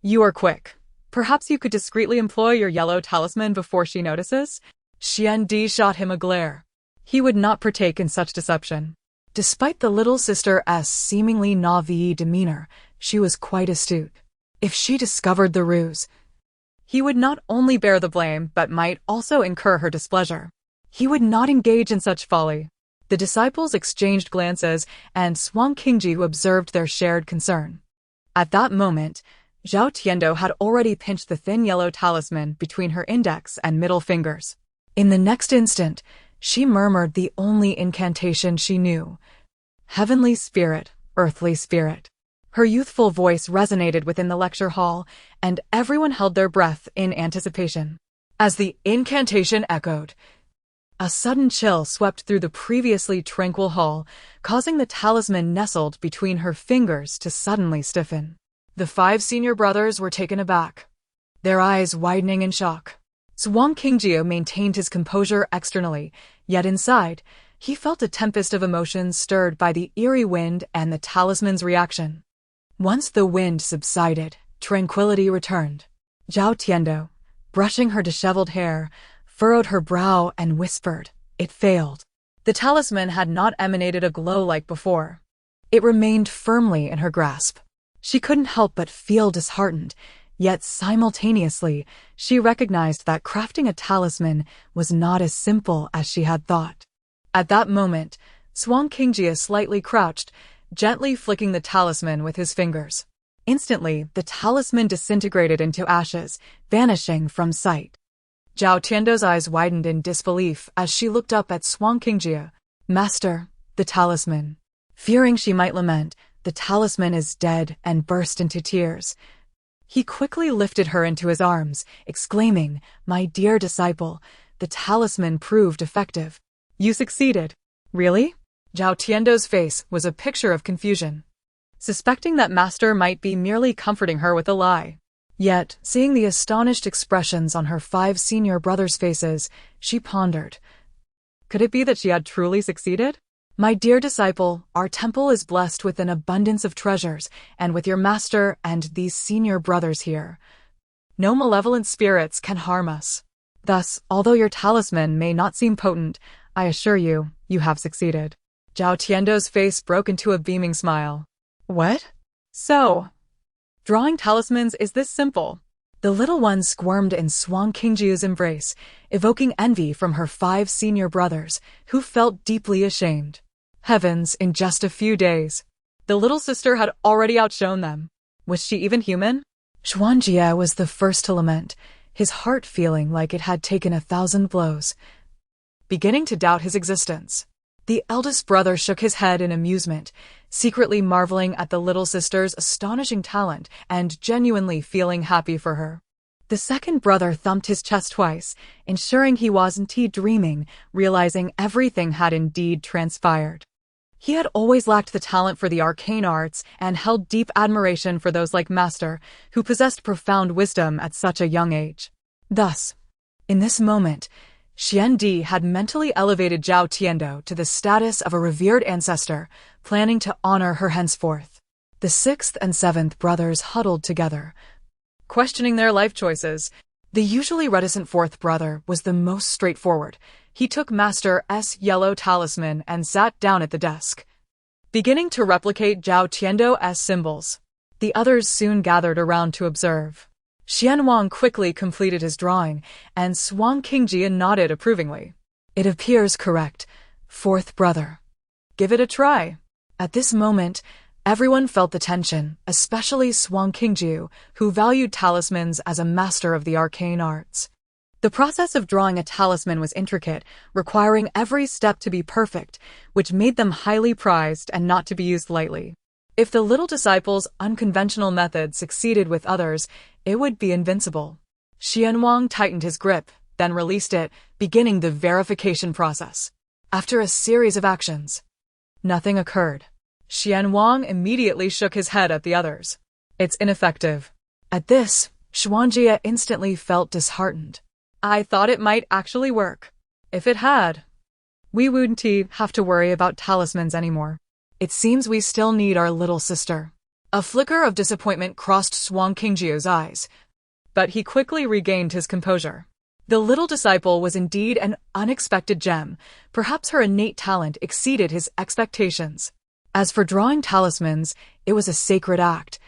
You are quick. Perhaps you could discreetly employ your yellow talisman before she notices? Xuandi shot him a glare. He would not partake in such deception. Despite the little sister's seemingly naive demeanor, she was quite astute. If she discovered the ruse, he would not only bear the blame but might also incur her displeasure. He would not engage in such folly. The disciples exchanged glances, and Xuanqingji observed their shared concern. At that moment, Zhao Tiando had already pinched the thin yellow talisman between her index and middle fingers. In the next instant, she murmured the only incantation she knew. Heavenly spirit, earthly spirit. Her youthful voice resonated within the lecture hall, and everyone held their breath in anticipation. As the incantation echoed, a sudden chill swept through the previously tranquil hall, causing the talisman nestled between her fingers to suddenly stiffen. The 5 senior brothers were taken aback, their eyes widening in shock. Xuanqingji maintained his composure externally, yet inside, he felt a tempest of emotions stirred by the eerie wind and the talisman's reaction. Once the wind subsided, tranquility returned. Zhao Tiando, brushing her disheveled hair, furrowed her brow and whispered, "It failed." The talisman had not emanated a glow like before. It remained firmly in her grasp. She couldn't help but feel disheartened, yet simultaneously, she recognized that crafting a talisman was not as simple as she had thought. At that moment, Xuanqingji slightly crouched, gently flicking the talisman with his fingers. Instantly, the talisman disintegrated into ashes, vanishing from sight. Zhao Tiando's eyes widened in disbelief as she looked up at Xuanqingji. "Master, the talisman." Fearing she might lament, "The talisman is dead," and burst into tears. He quickly lifted her into his arms, exclaiming, "My dear disciple, the talisman proved effective. You succeeded." "Really?" Zhao Tiando's face was a picture of confusion, suspecting that Master might be merely comforting her with a lie. Yet, seeing the astonished expressions on her 5 senior brothers' faces, she pondered. Could it be that she had truly succeeded? "My dear disciple, our temple is blessed with an abundance of treasures, and with your master and these senior brothers here, no malevolent spirits can harm us. Thus, although your talisman may not seem potent, I assure you, you have succeeded." Zhao Tiando's face broke into a beaming smile. "What? So, drawing talismans is this simple?" The little one squirmed in Xuanqingji's embrace, evoking envy from her 5 senior brothers, who felt deeply ashamed. Heavens, in just a few days, the little sister had already outshone them. Was she even human? Xuanjie was the first to lament, his heart feeling like it had taken 1,000 blows, beginning to doubt his existence. The eldest brother shook his head in amusement, secretly marveling at the little sister's astonishing talent and genuinely feeling happy for her. The second brother thumped his chest twice, ensuring he wasn't dreaming, realizing everything had indeed transpired. He had always lacked the talent for the arcane arts and held deep admiration for those like Master, who possessed profound wisdom at such a young age. Thus, in this moment, Xuandi had mentally elevated Zhao Tiando to the status of a revered ancestor, planning to honor her henceforth. The 6th and 7th brothers huddled together, questioning their life choices. The usually reticent 4th brother was the most straightforward. He took Master's yellow talisman and sat down at the desk, beginning to replicate Zhao Tiando's symbols. The others soon gathered around to observe. Xianwang quickly completed his drawing, and Xuanqingji nodded approvingly. "It appears correct, 4th brother. Give it a try." At this moment, everyone felt the tension, especially Xuanqingji, who valued talismans as a master of the arcane arts. The process of drawing a talisman was intricate, requiring every step to be perfect, which made them highly prized and not to be used lightly. If the little disciple's unconventional method succeeded with others, it would be invincible. Xianwang tightened his grip, then released it, beginning the verification process. After a series of actions, nothing occurred. Xianwang immediately shook his head at the others. "It's ineffective." At this, Xuanjie instantly felt disheartened. "I thought it might actually work." If it had, we wouldn't have to worry about talismans anymore. It seems we still need our little sister. A flicker of disappointment crossed Xuanqingjiu's eyes, but he quickly regained his composure. The little disciple was indeed an unexpected gem. Perhaps her innate talent exceeded his expectations. As for drawing talismans, it was a sacred act,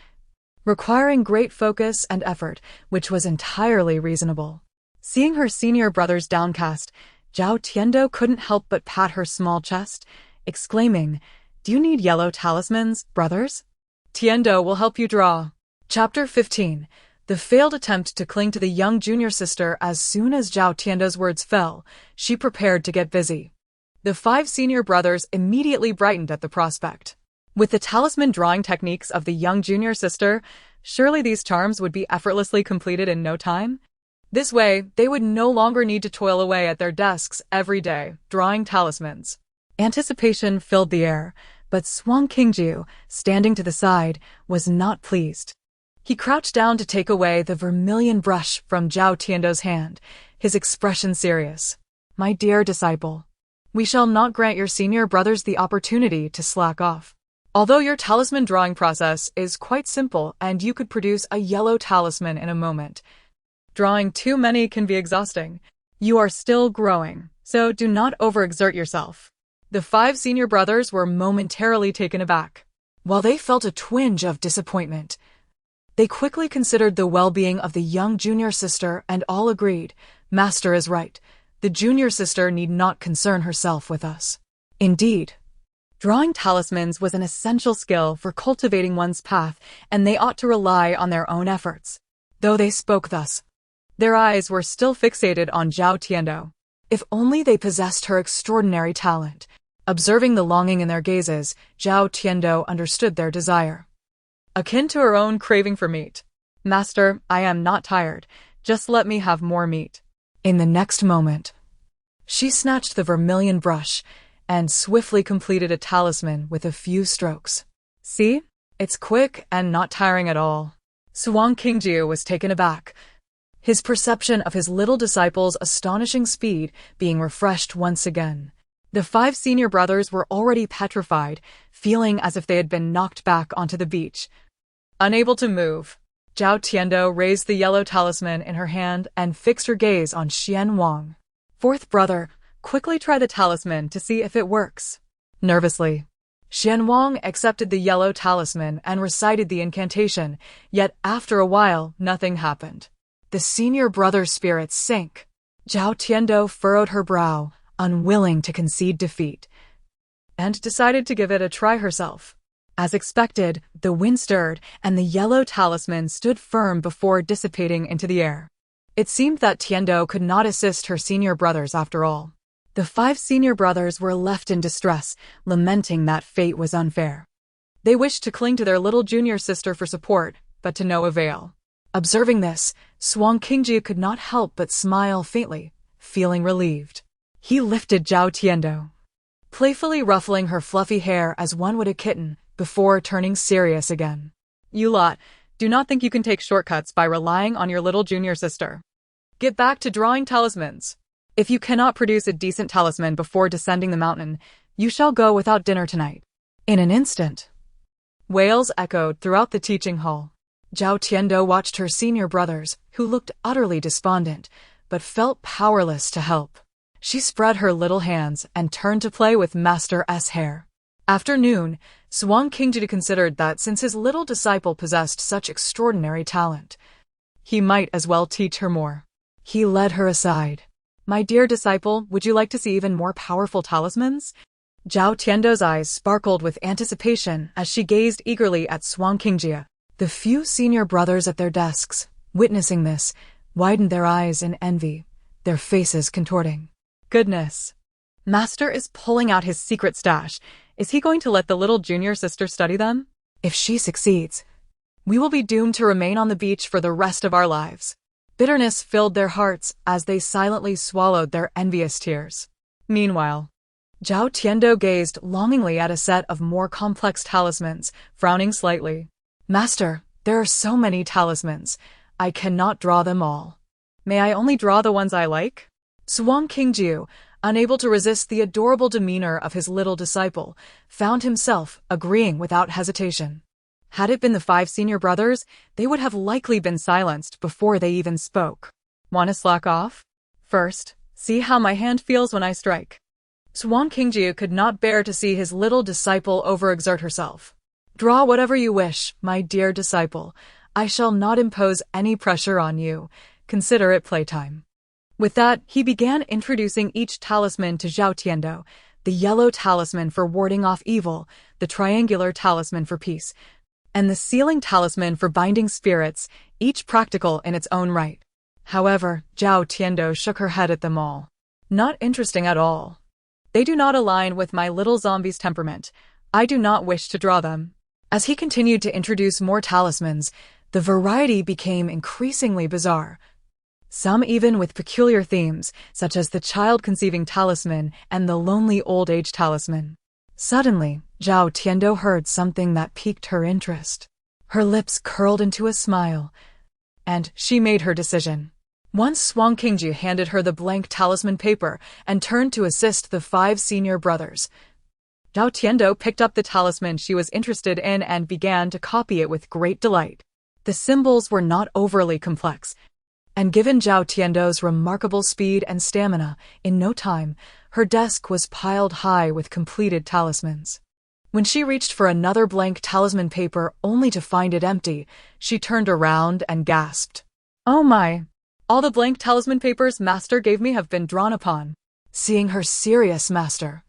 requiring great focus and effort, which was entirely reasonable. Seeing her senior brother's downcast, Zhao Tiando couldn't help but pat her small chest, exclaiming, "Do you need yellow talismans, brothers? Tiando will help you draw." Chapter 15. The failed attempt to cling to the young junior sister. As soon as Zhao Tiando's words fell, she prepared to get busy. The 5 senior brothers immediately brightened at the prospect. With the talisman drawing techniques of the young junior sister, surely these charms would be effortlessly completed in no time? This way, they would no longer need to toil away at their desks every day, drawing talismans. Anticipation filled the air, but Xuanqingjiu, standing to the side, was not pleased. He crouched down to take away the vermilion brush from Zhao Tiando's hand, his expression serious. "My dear disciple, we shall not grant your senior brothers the opportunity to slack off. Although your talisman drawing process is quite simple and you could produce a yellow talisman in a moment, drawing too many can be exhausting. You are still growing, so do not overexert yourself." The 5 senior brothers were momentarily taken aback. While they felt a twinge of disappointment, they quickly considered the well-being of the young junior sister and all agreed, "Master is right. The junior sister need not concern herself with us." Indeed, drawing talismans was an essential skill for cultivating one's path, and they ought to rely on their own efforts. Though they spoke thus, their eyes were still fixated on Zhao Tiando. If only they possessed her extraordinary talent. Observing the longing in their gazes, Zhao Tiando understood their desire, akin to her own craving for meat. "Master, I am not tired. Just let me have more meat." In the next moment, she snatched the vermilion brush and swiftly completed a talisman with a few strokes. "See? It's quick and not tiring at all." Xuanqingjiu was taken aback, his perception of his little disciple's astonishing speed being refreshed once again. The 5 senior brothers were already petrified, feeling as if they had been knocked back onto the beach. Unable to move, Zhao Tiando raised the yellow talisman in her hand and fixed her gaze on Xian Wang. "Fourth brother, quickly try the talisman to see if it works." Nervously, Xian Wang accepted the yellow talisman and recited the incantation, yet after a while nothing happened. The senior brother's spirits sank. Zhao Tiando furrowed her brow, unwilling to concede defeat, and decided to give it a try herself. As expected, the wind stirred, and the yellow talisman stood firm before dissipating into the air. It seemed that Tiando could not assist her senior brothers after all. The 5 senior brothers were left in distress, lamenting that fate was unfair. They wished to cling to their little junior sister for support, but to no avail. Observing this, Xuanqingji could not help but smile faintly, feeling relieved. He lifted Zhao Tiando, playfully ruffling her fluffy hair as one would a kitten, before turning serious again. "You lot, do not think you can take shortcuts by relying on your little junior sister. Get back to drawing talismans. If you cannot produce a decent talisman before descending the mountain, you shall go without dinner tonight." In an instant, wails echoed throughout the teaching hall. Zhao Tiando watched her senior brothers, who looked utterly despondent, but felt powerless to help. She spread her little hands and turned to play with Master S' hair. After noon, Xuanqingji considered that since his little disciple possessed such extraordinary talent, he might as well teach her more. He led her aside. "My dear disciple, would you like to see even more powerful talismans?" Zhao Tiando's eyes sparkled with anticipation as she gazed eagerly at Xuanqingji. The few senior brothers at their desks, witnessing this, widened their eyes in envy, their faces contorting. "Goodness! Master is pulling out his secret stash. Is he going to let the little junior sister study them? If she succeeds, we will be doomed to remain on the beach for the rest of our lives." Bitterness filled their hearts as they silently swallowed their envious tears. Meanwhile, Zhao Tiando gazed longingly at a set of more complex talismans, frowning slightly. "Master, there are so many talismans. I cannot draw them all. May I only draw the ones I like?" Xuanqingjiu, unable to resist the adorable demeanor of his little disciple, found himself agreeing without hesitation. Had it been the 5 senior brothers, they would have likely been silenced before they even spoke. Want to slack off? First, see how my hand feels when I strike. Xuanqingjiu could not bear to see his little disciple overexert herself. Draw whatever you wish, my dear disciple. I shall not impose any pressure on you. Consider it playtime. With that, he began introducing each talisman to Zhao Tiando, the yellow talisman for warding off evil, the triangular talisman for peace, and the sealing talisman for binding spirits, each practical in its own right. However, Zhao Tiando shook her head at them all. Not interesting at all. They do not align with my little zombie's temperament. I do not wish to draw them. As he continued to introduce more talismans, the variety became increasingly bizarre. Some even with peculiar themes, such as the child-conceiving talisman and the lonely old age talisman. Suddenly, Zhao Tiando heard something that piqued her interest. Her lips curled into a smile, and she made her decision. Once Xuanqingjiu handed her the blank talisman paper and turned to assist the 5 senior brothers. Zhao Tiando picked up the talisman she was interested in and began to copy it with great delight. The symbols were not overly complex, and given Zhao Tiando's remarkable speed and stamina, in no time, her desk was piled high with completed talismans. When she reached for another blank talisman paper only to find it empty, she turned around and gasped. Oh my! All the blank talisman papers Master gave me have been drawn upon. Seeing her serious master,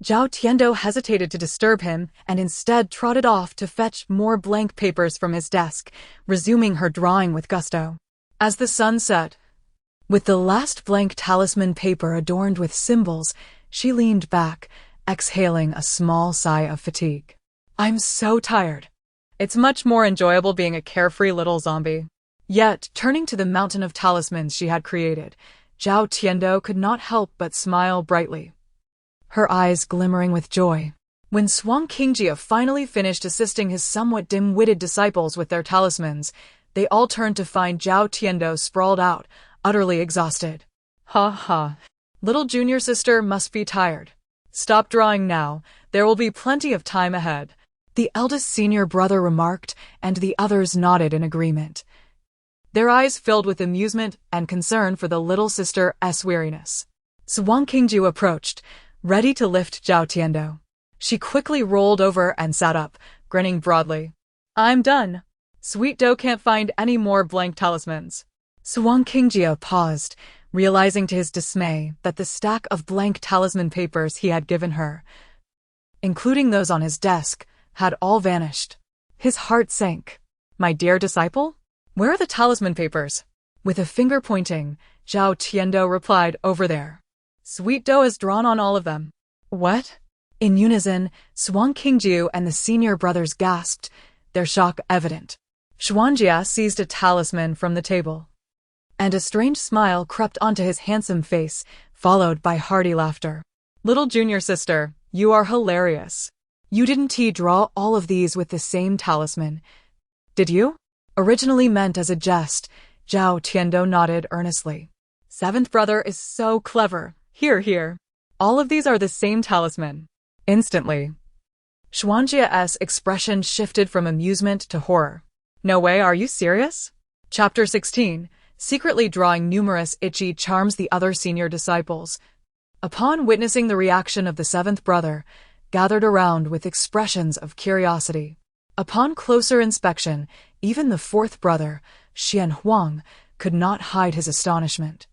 Zhao Tiando hesitated to disturb him and instead trotted off to fetch more blank papers from his desk, resuming her drawing with gusto. As the sun set, with the last blank talisman paper adorned with symbols, she leaned back, exhaling a small sigh of fatigue. I'm so tired. It's much more enjoyable being a carefree little zombie. Yet, turning to the mountain of talismans she had created, Zhao Tiando could not help but smile brightly, her eyes glimmering with joy. When Xuanqingjiu finally finished assisting his somewhat dim-witted disciples with their talismans, they all turned to find Zhao Tiando sprawled out, utterly exhausted. Ha ha. Little junior sister must be tired. Stop drawing now, there will be plenty of time ahead, the eldest senior brother remarked, and the others nodded in agreement, their eyes filled with amusement and concern for the little sister's weariness. Xuanqingjiu approached, ready to lift Zhao Tiando. She quickly rolled over and sat up, grinning broadly. I'm done. Sweet Doe can't find any more blank talismans. Xuanqingjiu paused, realizing to his dismay that the stack of blank talisman papers he had given her, including those on his desk, had all vanished. His heart sank. My dear disciple? Where are the talisman papers? With a finger pointing, Zhao Tiando replied, over there. Sweet Doe has drawn on all of them. What? In unison, Xuanqingjiu and the senior brothers gasped, their shock evident. Xuanjia seized a talisman from the table, and a strange smile crept onto his handsome face, followed by hearty laughter. Little junior sister, you are hilarious. You didn't draw all of these with the same talisman, did you? Originally meant as a jest, Zhao Tiando nodded earnestly. 7th brother is so clever. Here, here. All of these are the same talisman. Instantly, Xuanjia's expression shifted from amusement to horror. No way, are you serious? Chapter 16. Secretly drawing numerous itchy charms the other senior disciples, upon witnessing the reaction of the 7th brother, gathered around with expressions of curiosity. Upon closer inspection, even the 4th brother, Xian Huang, could not hide his astonishment.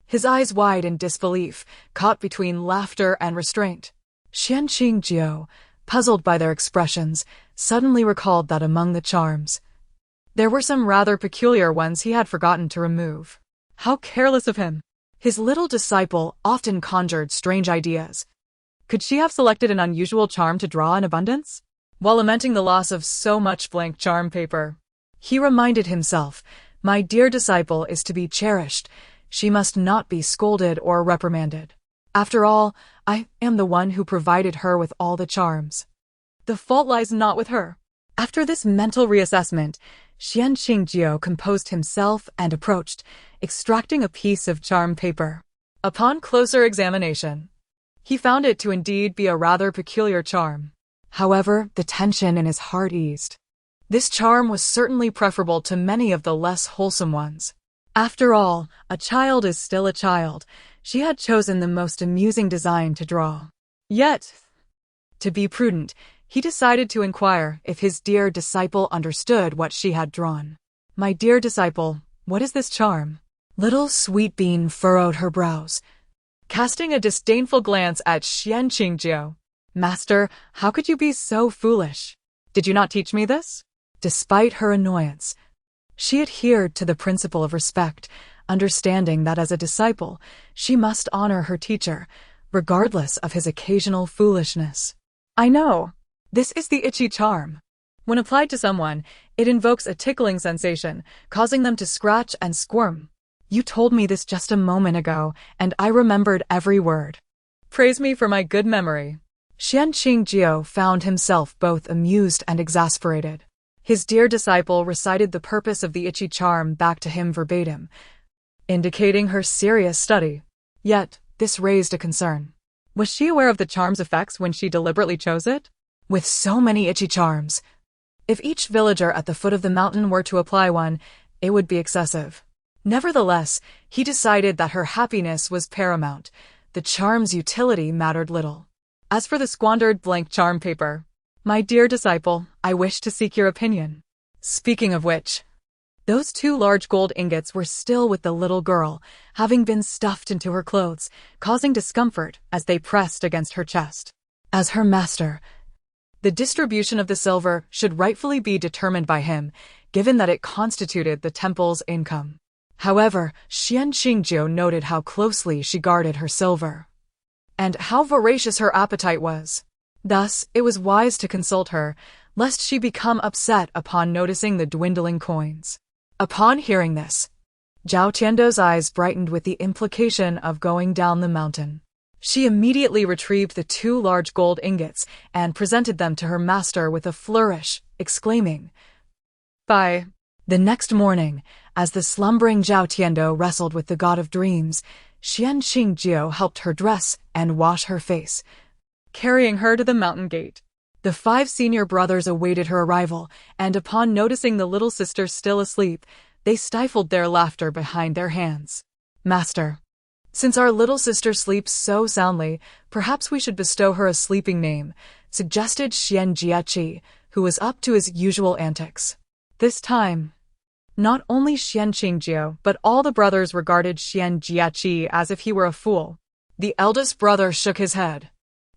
His eyes wide in disbelief, caught between laughter and restraint. Xianqingjiu, puzzled by their expressions, suddenly recalled that among the charms, there were some rather peculiar ones he had forgotten to remove. How careless of him! His little disciple often conjured strange ideas. Could she have selected an unusual charm to draw in abundance? While lamenting the loss of so much blank charm paper, he reminded himself, my dear disciple is to be cherished. She must not be scolded or reprimanded. After all, I am the one who provided her with all the charms. The fault lies not with her. After this mental reassessment, Xianqingjiu composed himself and approached, extracting a piece of charm paper. Upon closer examination, he found it to indeed be a rather peculiar charm. However, the tension in his heart eased. This charm was certainly preferable to many of the less wholesome ones. After all, a child is still a child. She had chosen the most amusing design to draw. Yet, to be prudent, he decided to inquire if his dear disciple understood what she had drawn. "My dear disciple, what is this charm?" Little Sweet Bean furrowed her brows, casting a disdainful glance at Xuanqing. "Master, how could you be so foolish? Did you not teach me this?" Despite her annoyance, she adhered to the principle of respect, understanding that as a disciple, she must honor her teacher, regardless of his occasional foolishness. "I know. This is the itchy charm. When applied to someone, it invokes a tickling sensation, causing them to scratch and squirm. You told me this just a moment ago, and I remembered every word. Praise me for my good memory." Xuanqing found himself both amused and exasperated. His dear disciple recited the purpose of the itchy charm back to him verbatim, indicating her serious study. Yet, this raised a concern. Was she aware of the charm's effects when she deliberately chose it? With so many itchy charms, if each villager at the foot of the mountain were to apply one, it would be excessive. Nevertheless, he decided that her happiness was paramount. The charm's utility mattered little. As for the squandered blank charm paper, "My dear disciple, I wish to seek your opinion." Speaking of which, those 2 large gold ingots were still with the little girl, having been stuffed into her clothes, causing discomfort as they pressed against her chest. As her master, the distribution of the silver should rightfully be determined by him, given that it constituted the temple's income. However, Xuanqing noted how closely she guarded her silver, and how voracious her appetite was. Thus, it was wise to consult her, lest she become upset upon noticing the dwindling coins. Upon hearing this, Zhao Tiando's eyes brightened with the implication of going down the mountain. She immediately retrieved the 2 large gold ingots and presented them to her master with a flourish, exclaiming, "Bye." The next morning, as the slumbering Zhao Tiando wrestled with the god of dreams, Xuanqing helped her dress and wash her face, carrying her to the mountain gate. The 5 senior brothers awaited her arrival, and upon noticing the little sister still asleep, they stifled their laughter behind their hands. "Master, since our little sister sleeps so soundly, perhaps we should bestow her a sleeping name," suggested Xianjiaqi, who was up to his usual antics. This time, not only Xuanqing but all the brothers regarded Xianjiaqi as if he were a fool. The eldest brother shook his head.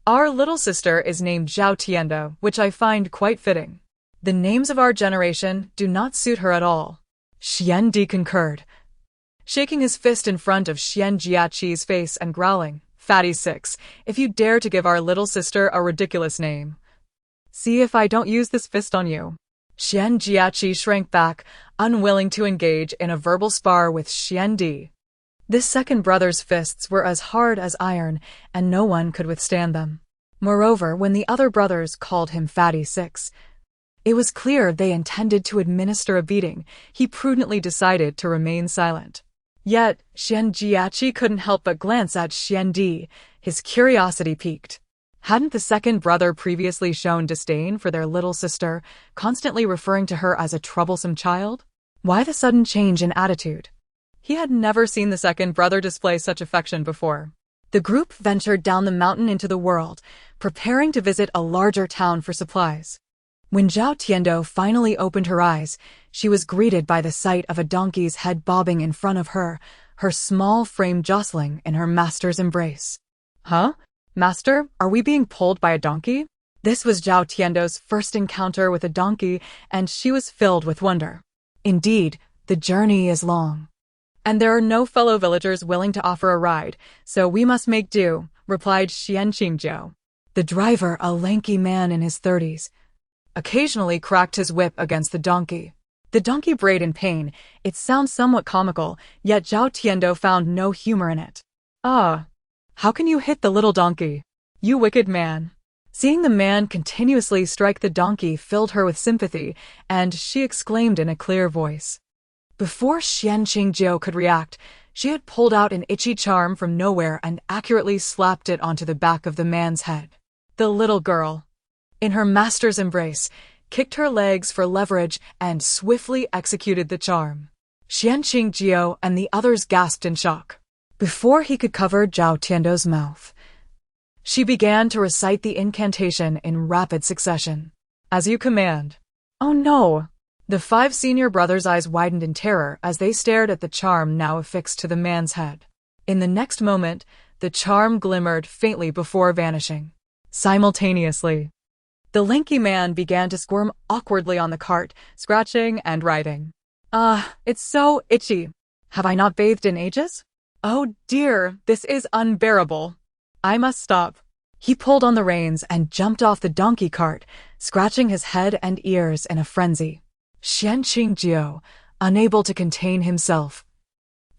"Our little sister is named Zhao Tiando, which I find quite fitting. The names of our generation do not suit her at all." Xuandi concurred, shaking his fist in front of Xianjiaqi's face and growling, "Fatty 6, if you dare to give our little sister a ridiculous name, see if I don't use this fist on you." Xianjiaqi shrank back, unwilling to engage in a verbal spar with Xuandi. This second brother's fists were as hard as iron, and no one could withstand them. Moreover, when the other brothers called him Fatty 6, it was clear they intended to administer a beating. He prudently decided to remain silent. Yet, Xianjiaqi couldn't help but glance at Xuandi, his curiosity piqued. Hadn't the second brother previously shown disdain for their little sister, constantly referring to her as a troublesome child? Why the sudden change in attitude? He had never seen the second brother display such affection before. The group ventured down the mountain into the world, preparing to visit a larger town for supplies. When Zhao Tiando finally opened her eyes, she was greeted by the sight of a donkey's head bobbing in front of her, her small frame jostling in her master's embrace. "Huh? Master, are we being pulled by a donkey?" This was Zhao Tiando's first encounter with a donkey, and she was filled with wonder. Indeed, the journey is long, and there are no fellow villagers willing to offer a ride, so we must make do, replied Xuanqing. The driver, a lanky man in his 30s, occasionally cracked his whip against the donkey. The donkey brayed in pain. It sounds somewhat comical, yet Zhao Tiando found no humor in it. "Ah, how can you hit the little donkey? You wicked man." Seeing the man continuously strike the donkey filled her with sympathy, and she exclaimed in a clear voice. Before Xuanqing could react, She had pulled out an itchy charm from nowhere and accurately slapped it onto the back of the man's head. The little girl, in her master's embrace, kicked her legs for leverage and swiftly executed the charm. Xianqing and the others gasped in shock. Before he could cover Zhao Tiando's mouth, she began to recite the incantation in rapid succession. As you command. Oh no! The 5 senior brothers' eyes widened in terror as they stared at the charm now affixed to the man's head. In the next moment, the charm glimmered faintly before vanishing. Simultaneously, the lanky man began to squirm awkwardly on the cart, scratching and writhing. It's so itchy. Have I not bathed in ages? Oh dear, this is unbearable. I must stop. He pulled on the reins and jumped off the donkey cart, scratching his head and ears in a frenzy. Xianqing, unable to contain himself,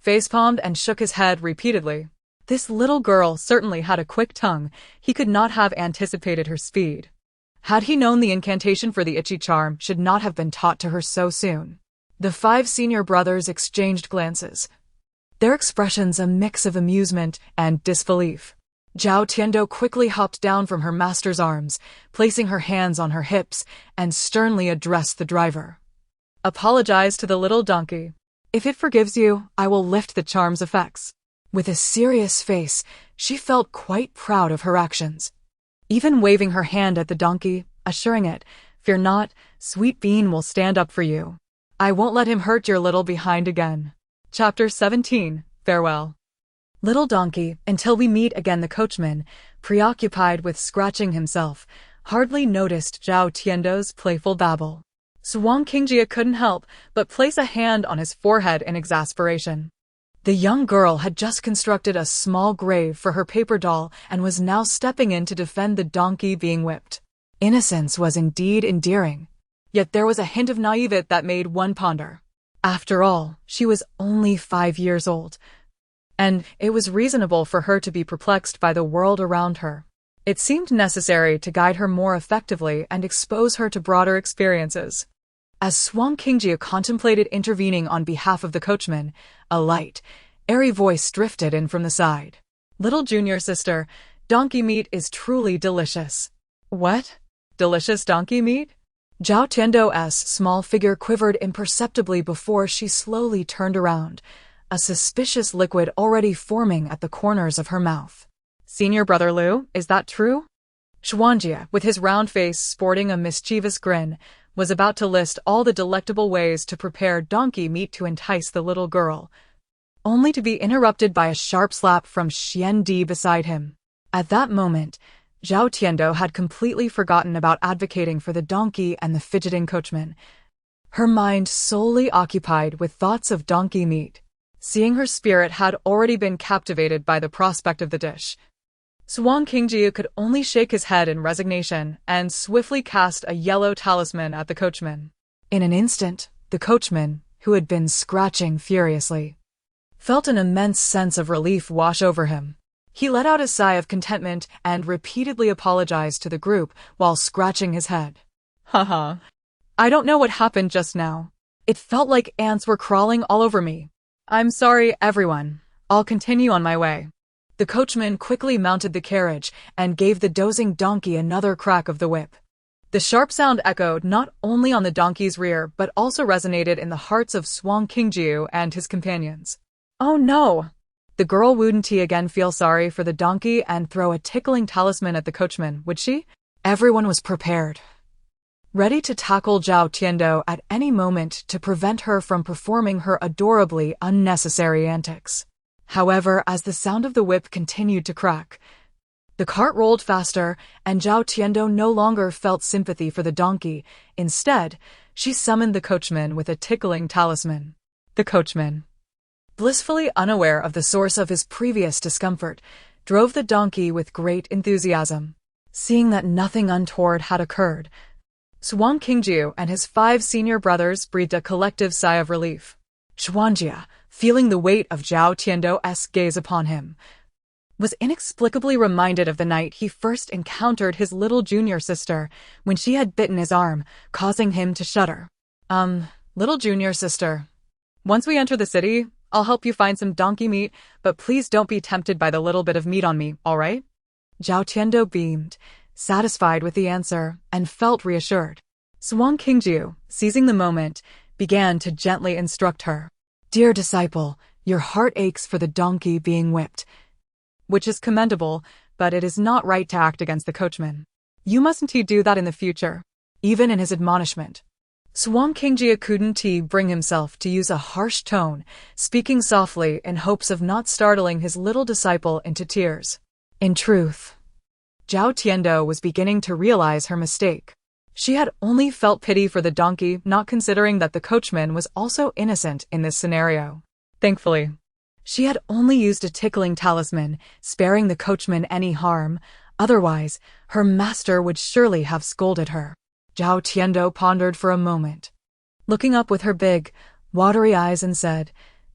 facepalmed and shook his head repeatedly. This little girl certainly had a quick tongue. He could not have anticipated her speed. Had he known the incantation for the itchy charm should not have been taught to her so soon. The 5 senior brothers exchanged glances, their expressions a mix of amusement and disbelief. Zhao Tiando quickly hopped down from her master's arms, placing her hands on her hips, and sternly addressed the driver. Apologize to the little donkey. If it forgives you, I will lift the charm's effects. With a serious face, she felt quite proud of her actions, even waving her hand at the donkey, assuring it, "Fear not, Sweet Bean will stand up for you. I won't let him hurt your little behind again." Chapter 17. Farewell. Little donkey, until we meet again. The coachman, preoccupied with scratching himself, hardly noticed Zhao Tiando's playful babble. Xuanqing couldn't help but place a hand on his forehead in exasperation. The young girl had just constructed a small grave for her paper doll and was now stepping in to defend the donkey being whipped. Innocence was indeed endearing, yet there was a hint of naivete that made one ponder. After all, she was only 5 years old, and it was reasonable for her to be perplexed by the world around her. It seemed necessary to guide her more effectively and expose her to broader experiences. As Xuanqing contemplated intervening on behalf of the coachman, a light, airy voice drifted in from the side. "Little junior sister, donkey meat is truly delicious." "What? Delicious donkey meat?" Zhao Tiando's small figure quivered imperceptibly before she slowly turned around, a suspicious liquid already forming at the corners of her mouth. "Senior Brother Liu, is that true?" Xuanjia, with his round face sporting a mischievous grin, was about to list all the delectable ways to prepare donkey meat to entice the little girl, only to be interrupted by a sharp slap from Xuandi beside him. At that moment, Zhao Tiando had completely forgotten about advocating for the donkey and the fidgeting coachman, her mind solely occupied with thoughts of donkey meat. Seeing her spirit had already been captivated by the prospect of the dish, Xuanqing could only shake his head in resignation and swiftly cast a yellow talisman at the coachman. In an instant, the coachman, who had been scratching furiously, felt an immense sense of relief wash over him. He let out a sigh of contentment and repeatedly apologized to the group while scratching his head. Haha. I don't know what happened just now. It felt like ants were crawling all over me. I'm sorry, everyone. I'll continue on my way. The coachman quickly mounted the carriage and gave the dozing donkey another crack of the whip. The sharp sound echoed not only on the donkey's rear but also resonated in the hearts of Xuanqing and his companions. Oh no! The girl wouldn't again feel sorry for the donkey and throw a tickling talisman at the coachman, would she? Everyone was prepared, ready to tackle Zhao Tiando at any moment to prevent her from performing her adorably unnecessary antics. However, as the sound of the whip continued to crack, the cart rolled faster, and Zhao Tiando no longer felt sympathy for the donkey. Instead, she summoned the coachman with a tickling talisman. The coachman, blissfully unaware of the source of his previous discomfort, drove the donkey with great enthusiasm. Seeing that nothing untoward had occurred, Xuanqing and his 5 senior brothers breathed a collective sigh of relief. Xuanjia, feeling the weight of Zhao Tiando's gaze upon him, was inexplicably reminded of the night he first encountered his little junior sister when she had bitten his arm, causing him to shudder. Little junior sister, once we enter the city, I'll help you find some donkey meat, but please don't be tempted by the little bit of meat on me, all right? Zhao Tiando beamed, satisfied with the answer, and felt reassured. Xuanqingjiu, seizing the moment, began to gently instruct her. Dear disciple, your heart aches for the donkey being whipped, which is commendable, but it is not right to act against the coachman. You mustn't do that in the future, even in his admonishment. Xuanqingjiu couldn't bring himself to use a harsh tone, speaking softly in hopes of not startling his little disciple into tears. In truth, Zhao Tiando was beginning to realize her mistake. She had only felt pity for the donkey, not considering that the coachman was also innocent in this scenario. Thankfully, she had only used a tickling talisman, sparing the coachman any harm. Otherwise, her master would surely have scolded her. Zhao Tiando pondered for a moment, looking up with her big, watery eyes and said,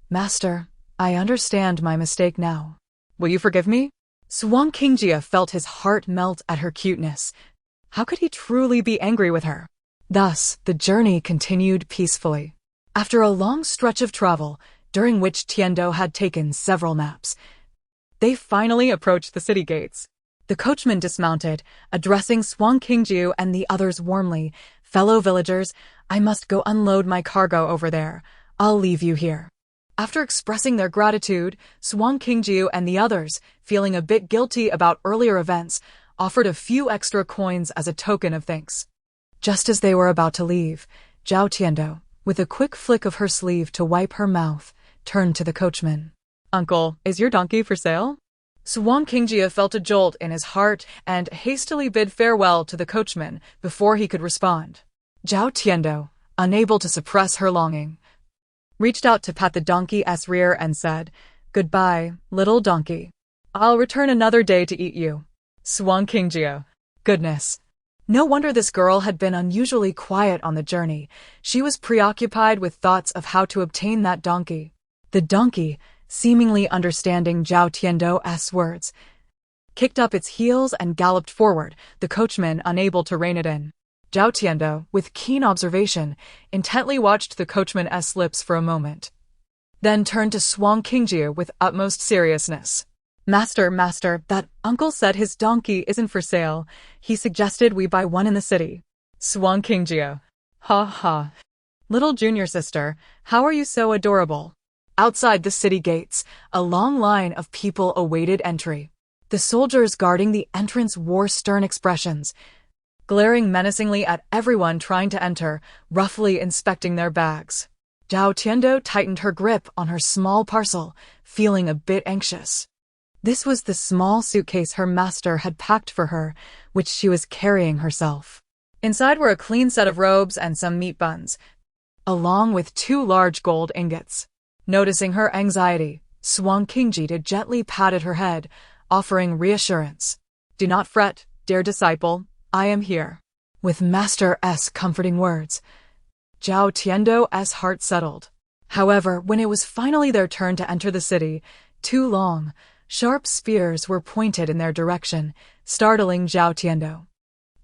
Master, I understand my mistake now. Will you forgive me? Xuanqingjiu felt his heart melt at her cuteness. How could he truly be angry with her? Thus, the journey continued peacefully. After a long stretch of travel, during which Tiando had taken several naps, they finally approached the city gates. The coachman dismounted, addressing Xuanqingjiu and the others warmly. Fellow villagers, I must go unload my cargo over there. I'll leave you here. After expressing their gratitude, Xuanqingjiu and the others, feeling a bit guilty about earlier events, offered a few extra coins as a token of thanks. Just as they were about to leave, Zhao Tiando, with a quick flick of her sleeve to wipe her mouth, turned to the coachman. Uncle, is your donkey for sale? Xuanqingjiu felt a jolt in his heart and hastily bid farewell to the coachman before he could respond. Zhao Tiando, unable to suppress her longing, reached out to pat the donkey's rear and said, Goodbye, little donkey. I'll return another day to eat you. Xuanqingjiu. Goodness. No wonder this girl had been unusually quiet on the journey. She was preoccupied with thoughts of how to obtain that donkey. The donkey, seemingly understanding Zhao Tiando's words, kicked up its heels and galloped forward, the coachman unable to rein it in. Zhao Tiando, with keen observation, intently watched the coachman's lips for a moment, then turned to Xuanqingjiu with utmost seriousness. Master, that uncle said his donkey isn't for sale. He suggested we buy one in the city. Xuanqingjiu. Ha ha. Little junior sister, how are you so adorable? Outside the city gates, a long line of people awaited entry. The soldiers guarding the entrance wore stern expressions, glaring menacingly at everyone trying to enter, roughly inspecting their bags. Zhao Tiando tightened her grip on her small parcel, feeling a bit anxious. This was the small suitcase her master had packed for her, which she was carrying herself. Inside were a clean set of robes and some meat buns, along with 2 large gold ingots. Noticing her anxiety, Xuanqingjiu gently patted her head, offering reassurance. Do not fret, dear disciple, I am here. With Master's comforting words, Zhao Tiando's heart settled. However, when it was finally their turn to enter the city, 2 long, sharp spears were pointed in their direction, startling Zhao Tiando.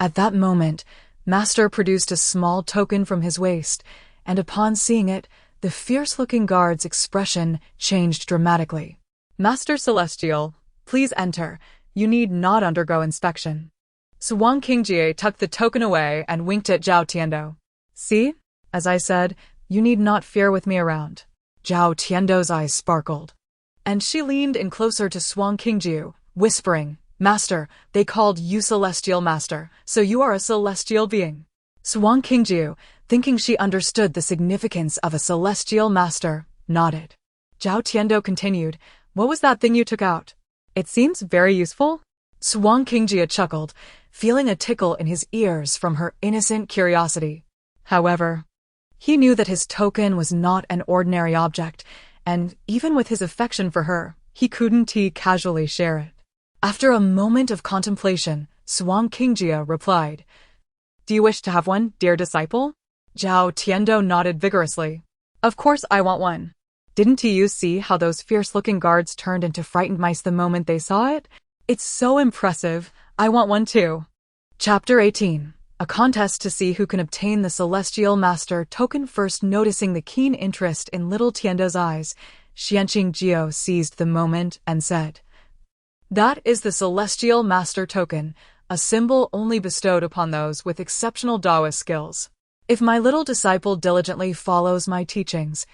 At that moment, Master produced a small token from his waist, and upon seeing it, the fierce-looking guard's expression changed dramatically. Master Celestial, please enter. You need not undergo inspection. Xuanqingjiu tucked the token away and winked at Zhao Tiando. See? As I said, you need not fear with me around. Zhao Tiando's eyes sparkled, and she leaned in closer to Xuanqingjiu, whispering, Master, they called you Celestial Master, so you are a celestial being. Xuanqingjiu, thinking she understood the significance of a celestial master, nodded. Zhao Tiando continued, What was that thing you took out? It seems very useful. Xuanqingjiu chuckled, feeling a tickle in his ears from her innocent curiosity. However, he knew that his token was not an ordinary object, and even with his affection for her, he couldn't casually share it. After a moment of contemplation, Xuanqingjiu replied, Do you wish to have one, dear disciple? Zhao Tiando nodded vigorously. Of course I want one. Didn't you see how those fierce-looking guards turned into frightened mice the moment they saw it? It's so impressive. I want one too. Chapter 18. A contest to see who can obtain the Celestial Master token. First noticing the keen interest in little Tiando's eyes, Xianqing seized the moment and said, "That is the Celestial Master Token, a symbol only bestowed upon those with exceptional Taoist skills. If my little disciple diligently follows my teachings,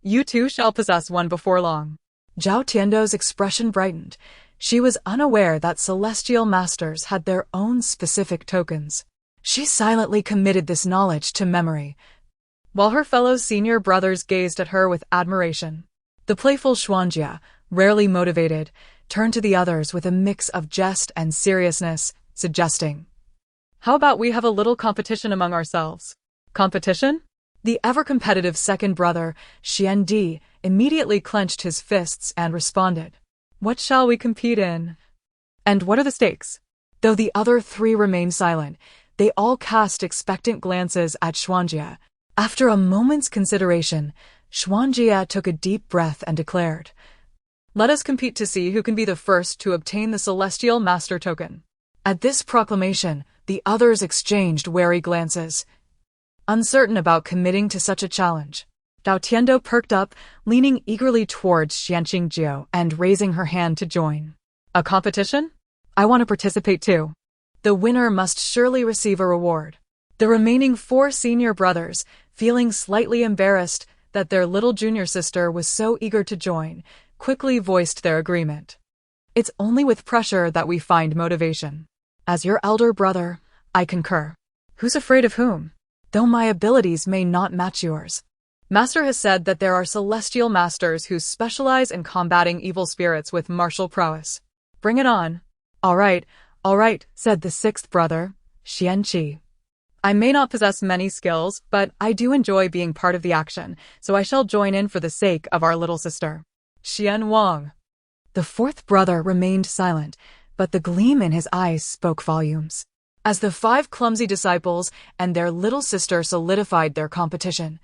you too shall possess one before long." Zhao Tiando's expression brightened. She was unaware that celestial masters had their own specific tokens. She silently committed this knowledge to memory, while her fellow senior brothers gazed at her with admiration. The playful Xuanjia, rarely motivated, turned to the others with a mix of jest and seriousness, suggesting, "How about we have a little competition among ourselves?" Competition? The ever-competitive second brother, Xuandi, immediately clenched his fists and responded, "What shall we compete in? And what are the stakes?" Though the other three remained silent, they all cast expectant glances at Xuanjia. After a moment's consideration, Xuanjia took a deep breath and declared, "Let us compete to see who can be the first to obtain the Celestial Master Token." At this proclamation, the others exchanged wary glances, uncertain about committing to such a challenge. Zhao Tiando perked up, leaning eagerly towards Xianqing and raising her hand to join. "A competition? I want to participate too. The winner must surely receive a reward." The remaining four senior brothers, feeling slightly embarrassed that their little junior sister was so eager to join, quickly voiced their agreement. "It's only with pressure that we find motivation. As your elder brother, I concur. Who's afraid of whom? Though my abilities may not match yours. Master has said that there are celestial masters who specialize in combating evil spirits with martial prowess. Bring it on." All right, said the sixth brother, Xianqi. "I may not possess many skills, but I do enjoy being part of the action, so I shall join in for the sake of our little sister." Xian Wang. The fourth brother remained silent, but the gleam in his eyes spoke volumes. As the five clumsy disciples and their little sister solidified their competition,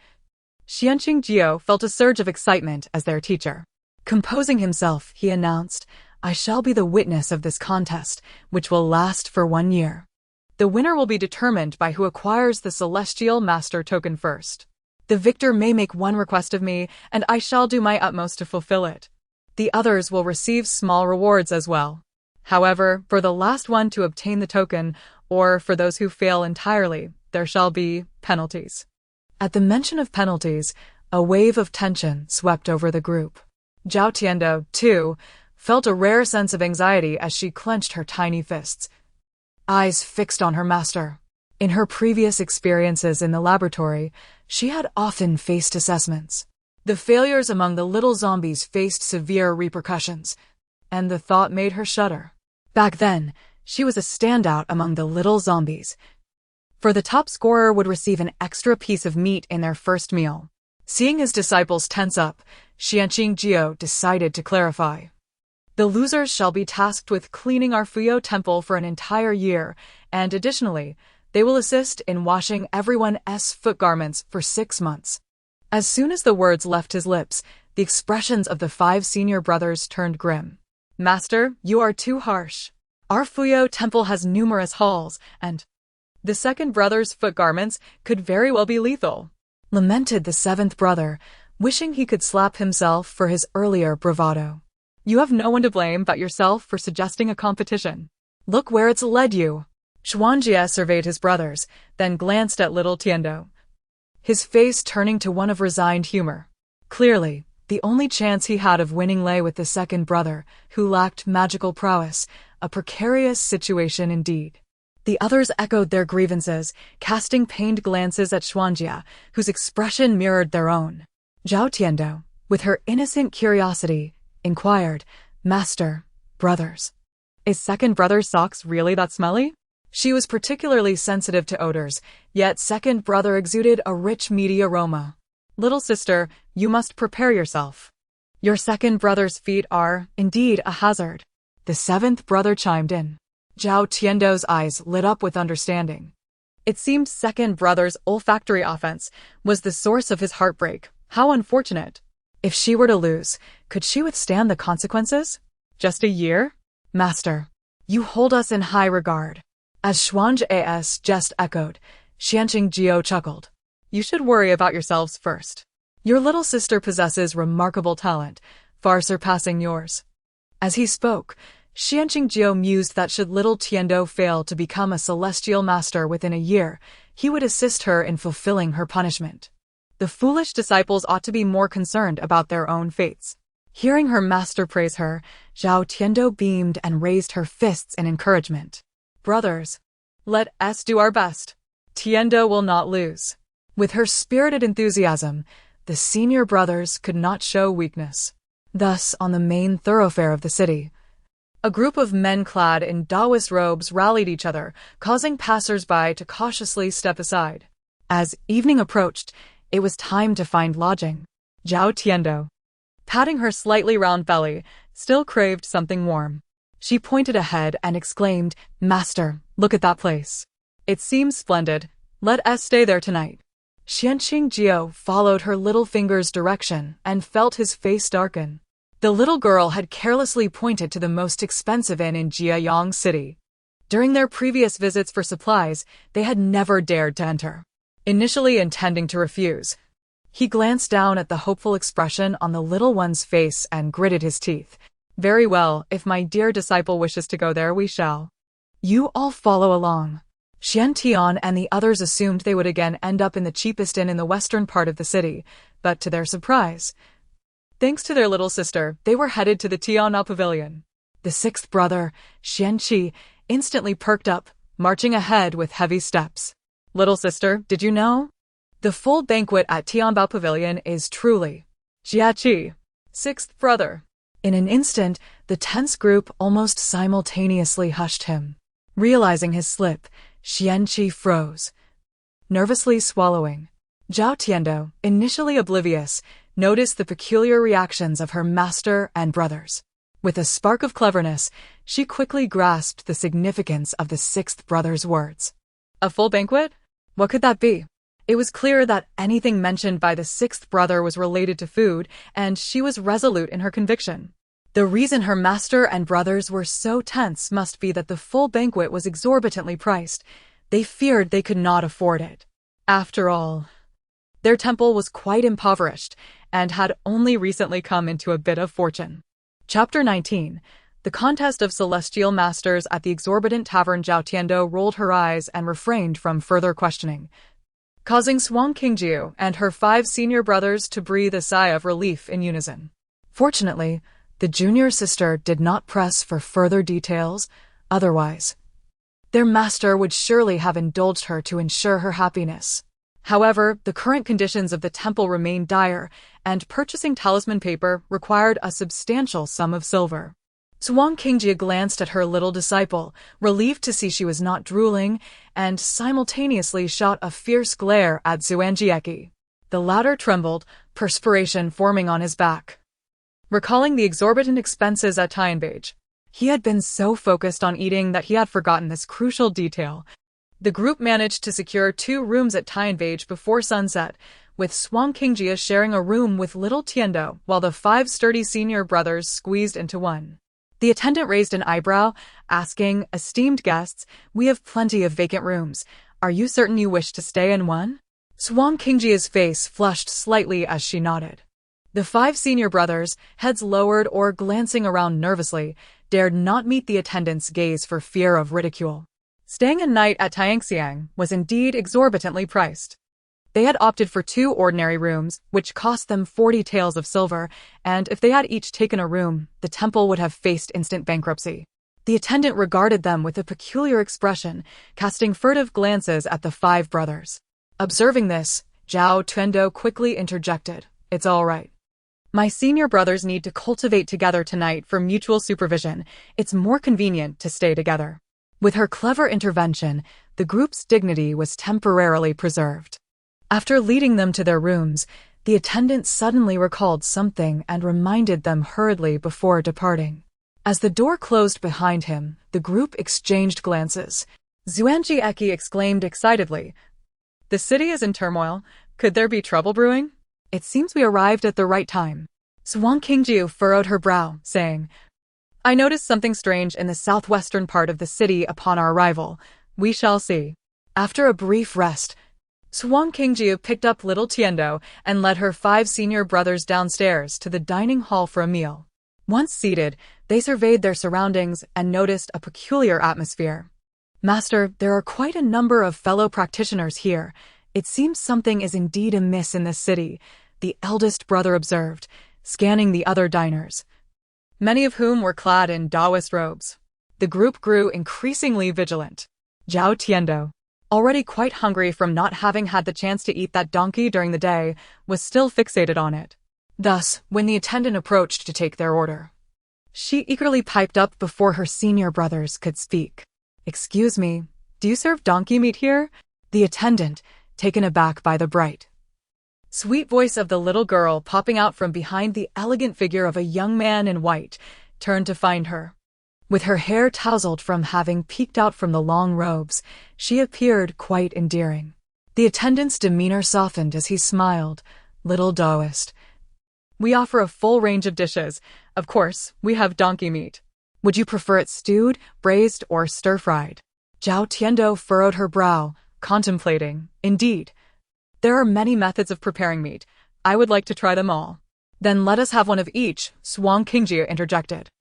Xianqing felt a surge of excitement as their teacher. Composing himself, he announced, "I shall be the witness of this contest, which will last for 1 year. The winner will be determined by who acquires the Celestial Master Token first. The victor may make one request of me, and I shall do my utmost to fulfill it. The others will receive small rewards as well. However, for the last one to obtain the token, or for those who fail entirely, there shall be penalties." At the mention of penalties, a wave of tension swept over the group. Zhao Tiando, too, felt a rare sense of anxiety as she clenched her tiny fists, eyes fixed on her master. In her previous experiences in the laboratory, she had often faced assessments. The failures among the little zombies faced severe repercussions, and the thought made her shudder. Back then, she was a standout among the little zombies, for the top scorer would receive an extra piece of meat in their first meal. Seeing his disciples tense up, Xianqing decided to clarify. "The losers shall be tasked with cleaning our Fuyo temple for an entire year, and additionally, they will assist in washing everyone's foot garments for 6 months. As soon as the words left his lips, the expressions of the 5 senior brothers turned grim. "Master, you are too harsh. Our Fuyo temple has numerous halls, and the second brother's foot garments could very well be lethal," lamented the 7th brother, wishing he could slap himself for his earlier bravado. "You have no one to blame but yourself for suggesting a competition. Look where it's led you." Xuanjia surveyed his brothers, then glanced at little Tiando, his face turning to one of resigned humor. Clearly, the only chance he had of winning lay with the second brother, who lacked magical prowess, a precarious situation indeed. The others echoed their grievances, casting pained glances at Xuanjia, whose expression mirrored their own. Zhao Tiando, with her innocent curiosity, inquired, "Master, brothers, is second brother's socks really that smelly?" She was particularly sensitive to odors, yet second brother exuded a rich meaty aroma. "Little sister, you must prepare yourself. Your second brother's feet are, indeed, a hazard." The 7th brother chimed in. Zhao Tiando's eyes lit up with understanding. It seemed second brother's olfactory offense was the source of his heartbreak. How unfortunate. If she were to lose, could she withstand the consequences? Just a year? "Master, you hold us in high regard." As Xuanji's jest echoed, Xianqing chuckled. "You should worry about yourselves first. Your little sister possesses remarkable talent, far surpassing yours. As he spoke, Xuanqing mused that should little Tiando fail to become a celestial master within a year, he would assist her in fulfilling her punishment. The foolish disciples ought to be more concerned about their own fates. Hearing her master praise her, Zhao Tiando beamed and raised her fists in encouragement. Brothers, let us do our best. Tiando will not lose. With her spirited enthusiasm, the senior brothers could not show weakness. Thus, on the main thoroughfare of the city, a group of men clad in Taoist robes rallied each other, causing passers-by to cautiously step aside. As evening approached, it was time to find lodging. Zhao Tiando, patting her slightly round belly, still craved something warm. She pointed ahead and exclaimed, "Master, look at that place. It seems splendid. Let us stay there tonight." Xuanqing followed her little finger's direction and felt his face darken. The little girl had carelessly pointed to the most expensive inn in Jiayang City. During their previous visits for supplies, they had never dared to enter. Initially intending to refuse, he glanced down at the hopeful expression on the little one's face and gritted his teeth. "Very well, if my dear disciple wishes to go there, we shall. You all follow along." Xuantian and the others assumed they would again end up in the cheapest inn in the western part of the city, but to their surprise, thanks to their little sister, they were headed to the Tiana Pavilion. The sixth brother, Xuanqi, instantly perked up, marching ahead with heavy steps. "Little sister, did you know? The full banquet at Tianbao Pavilion is truly Jiaqi, sixth brother." In an instant, the tense group almost simultaneously hushed him. Realizing his slip, Xuanqi froze, nervously swallowing. Zhao Tiando, initially oblivious, noticed the peculiar reactions of her master and brothers. With a spark of cleverness, she quickly grasped the significance of the sixth brother's words. A full banquet? What could that be? It was clear that anything mentioned by the sixth brother was related to food, and she was resolute in her conviction. The reason her master and brothers were so tense must be that the full banquet was exorbitantly priced. They feared they could not afford it. After all, their temple was quite impoverished and had only recently come into a bit of fortune. Chapter 19. The contest of celestial masters at the exorbitant tavern. Zhao Tiando rolled her eyes and refrained from further questioning, causing Xuanqing and her 5 senior brothers to breathe a sigh of relief in unison. Fortunately, the junior sister did not press for further details, otherwise their master would surely have indulged her to ensure her happiness. However, the current conditions of the temple remained dire, and purchasing talisman paper required a substantial sum of silver. Xuanqing glanced at her little disciple, relieved to see she was not drooling, and simultaneously shot a fierce glare at Xuanjieki. The latter trembled, perspiration forming on his back. Recalling the exorbitant expenses at Tianbage, he had been so focused on eating that he had forgotten this crucial detail. The group managed to secure 2 rooms at Tianbage before sunset, with Xuanqing sharing a room with little Tiando, while the 5 sturdy senior brothers squeezed into one. The attendant raised an eyebrow, asking, "Esteemed guests, we have plenty of vacant rooms. Are you certain you wish to stay in one?" Xuanqing's face flushed slightly as she nodded. The 5 senior brothers, heads lowered or glancing around nervously, dared not meet the attendant's gaze for fear of ridicule. Staying a night at Taiangxiang was indeed exorbitantly priced. They had opted for 2 ordinary rooms, which cost them 40 taels of silver, and if they had each taken a room, the temple would have faced instant bankruptcy. The attendant regarded them with a peculiar expression, casting furtive glances at the 5 brothers. Observing this, Zhao Tiando quickly interjected, "It's all right. My senior brothers need to cultivate together tonight for mutual supervision. It's more convenient to stay together." With her clever intervention, the group's dignity was temporarily preserved. After leading them to their rooms, the attendant suddenly recalled something and reminded them hurriedly before departing. As the door closed behind him, the group exchanged glances. Xuanjieki exclaimed excitedly, "The city is in turmoil. Could there be trouble brewing? It seems we arrived at the right time." Xuanqing furrowed her brow, saying, "I noticed something strange in the southwestern part of the city upon our arrival. We shall see." After a brief rest, Xuan Qingjiu picked up little Tiendo and led her 5 senior brothers downstairs to the dining hall for a meal. Once seated, they surveyed their surroundings and noticed a peculiar atmosphere. Master, there are quite a number of fellow practitioners here. It seems something is indeed amiss in this city, the eldest brother observed, scanning the other diners, many of whom were clad in Taoist robes. The group grew increasingly vigilant. Zhao Tiendo, already quite hungry from not having had the chance to eat that donkey during the day, was still fixated on it. Thus, when the attendant approached to take their order, she eagerly piped up before her senior brothers could speak. "Excuse me, do you serve donkey meat here?" The attendant, taken aback by the bright, sweet voice of the little girl popping out from behind the elegant figure of a young man in white, turned to find her. With her hair tousled from having peeked out from the long robes, she appeared quite endearing. The attendant's demeanor softened as he smiled. "Little Taoist, we offer a full range of dishes. Of course, we have donkey meat. Would you prefer it stewed, braised, or stir-fried?" Zhao Tiendo furrowed her brow, contemplating. "Indeed, there are many methods of preparing meat. I would like to try them all." "Then let us have one of each," Xuan Qingjiu interjected.